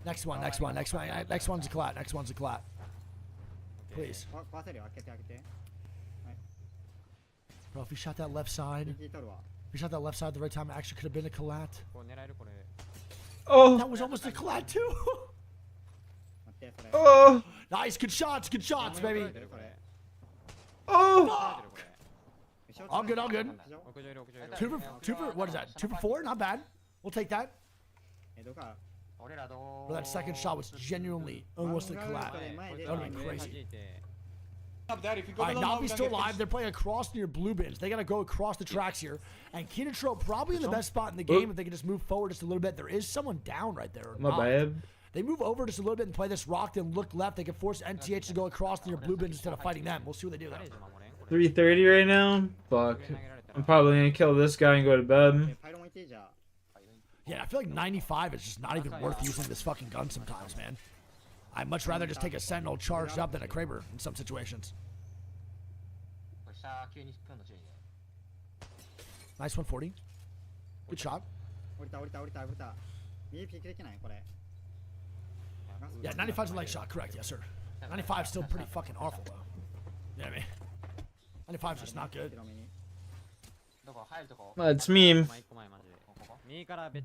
Next one. Next one's a clat. Next one's a clat. Please. Bro, if he shot that left side, at the right time, it actually could have been a collat. Oh! That was almost a collat too. Oh! Nice, good shots, baby. Oh! All good. Two for, what is that? 2 for 4? Not bad. We'll take that. Bro, that second shot was genuinely almost a collat. That would have been crazy. Alright, Navi's still alive. They're playing across near blue bins. They gotta go across the tracks here. And Kinetro probably in the best spot in the game if they can just move forward just a little bit. There is someone down right there. My bad. They move over just a little bit and play this rock, then look left. They can force NTH to go across near blue bins instead of fighting them. We'll see what they do though. 3:30 right now? Fuck. I'm probably gonna kill this guy and go to bed. Yeah, I feel like 95 is just not even worth using this fucking gun sometimes, man. I'd much rather just take a Sentinel charged up than a Kraber in some situations. Nice 140. Good shot. Yeah, 95's a leg shot, correct, yes, sir. 95's still pretty fucking awful, though. You know what I mean? 95's just not good. It's meme.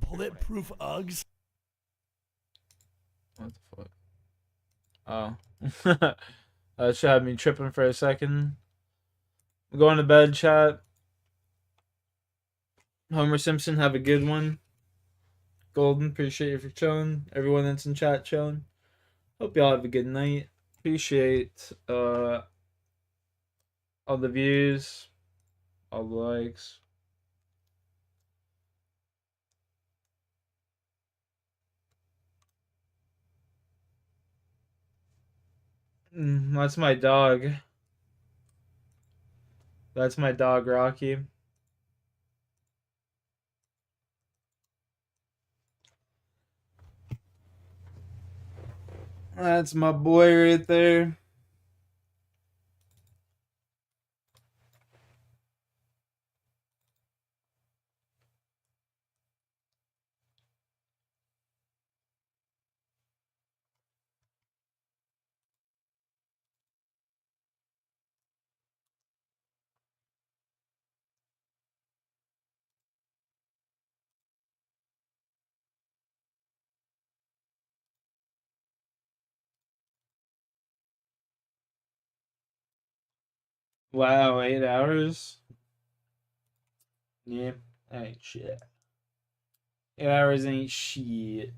Bulletproof Uggs. What the fuck? Oh. That should have me tripping for a second. I'm going to bed, chat. Homer Simpson, have a good one. Golden, appreciate you for chilling. Everyone that's in chat chilling. Hope y'all have a good night. Appreciate all the views, all the likes. That's my dog. That's my dog, Rocky. That's my boy right there. Wow, 8 hours? Yeah, ain't shit. 8 hours ain't shit.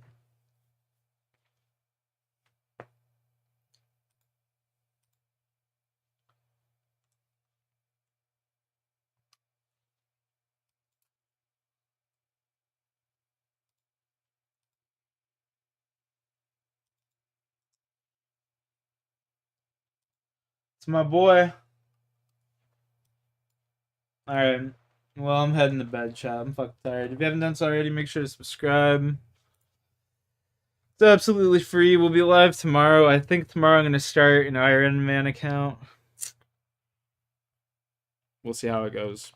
It's my boy. Alright. Well, I'm heading to bed, chat. I'm fucking tired. If you haven't done so already, make sure to subscribe. It's absolutely free. We'll be live tomorrow. I think tomorrow I'm going to start an Iron Man account. We'll see how it goes.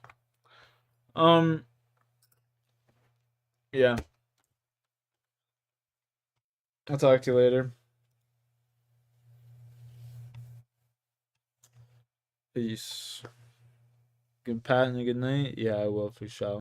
Yeah. I'll talk to you later. Peace. Good pat and a good night? Yeah, I will for sure.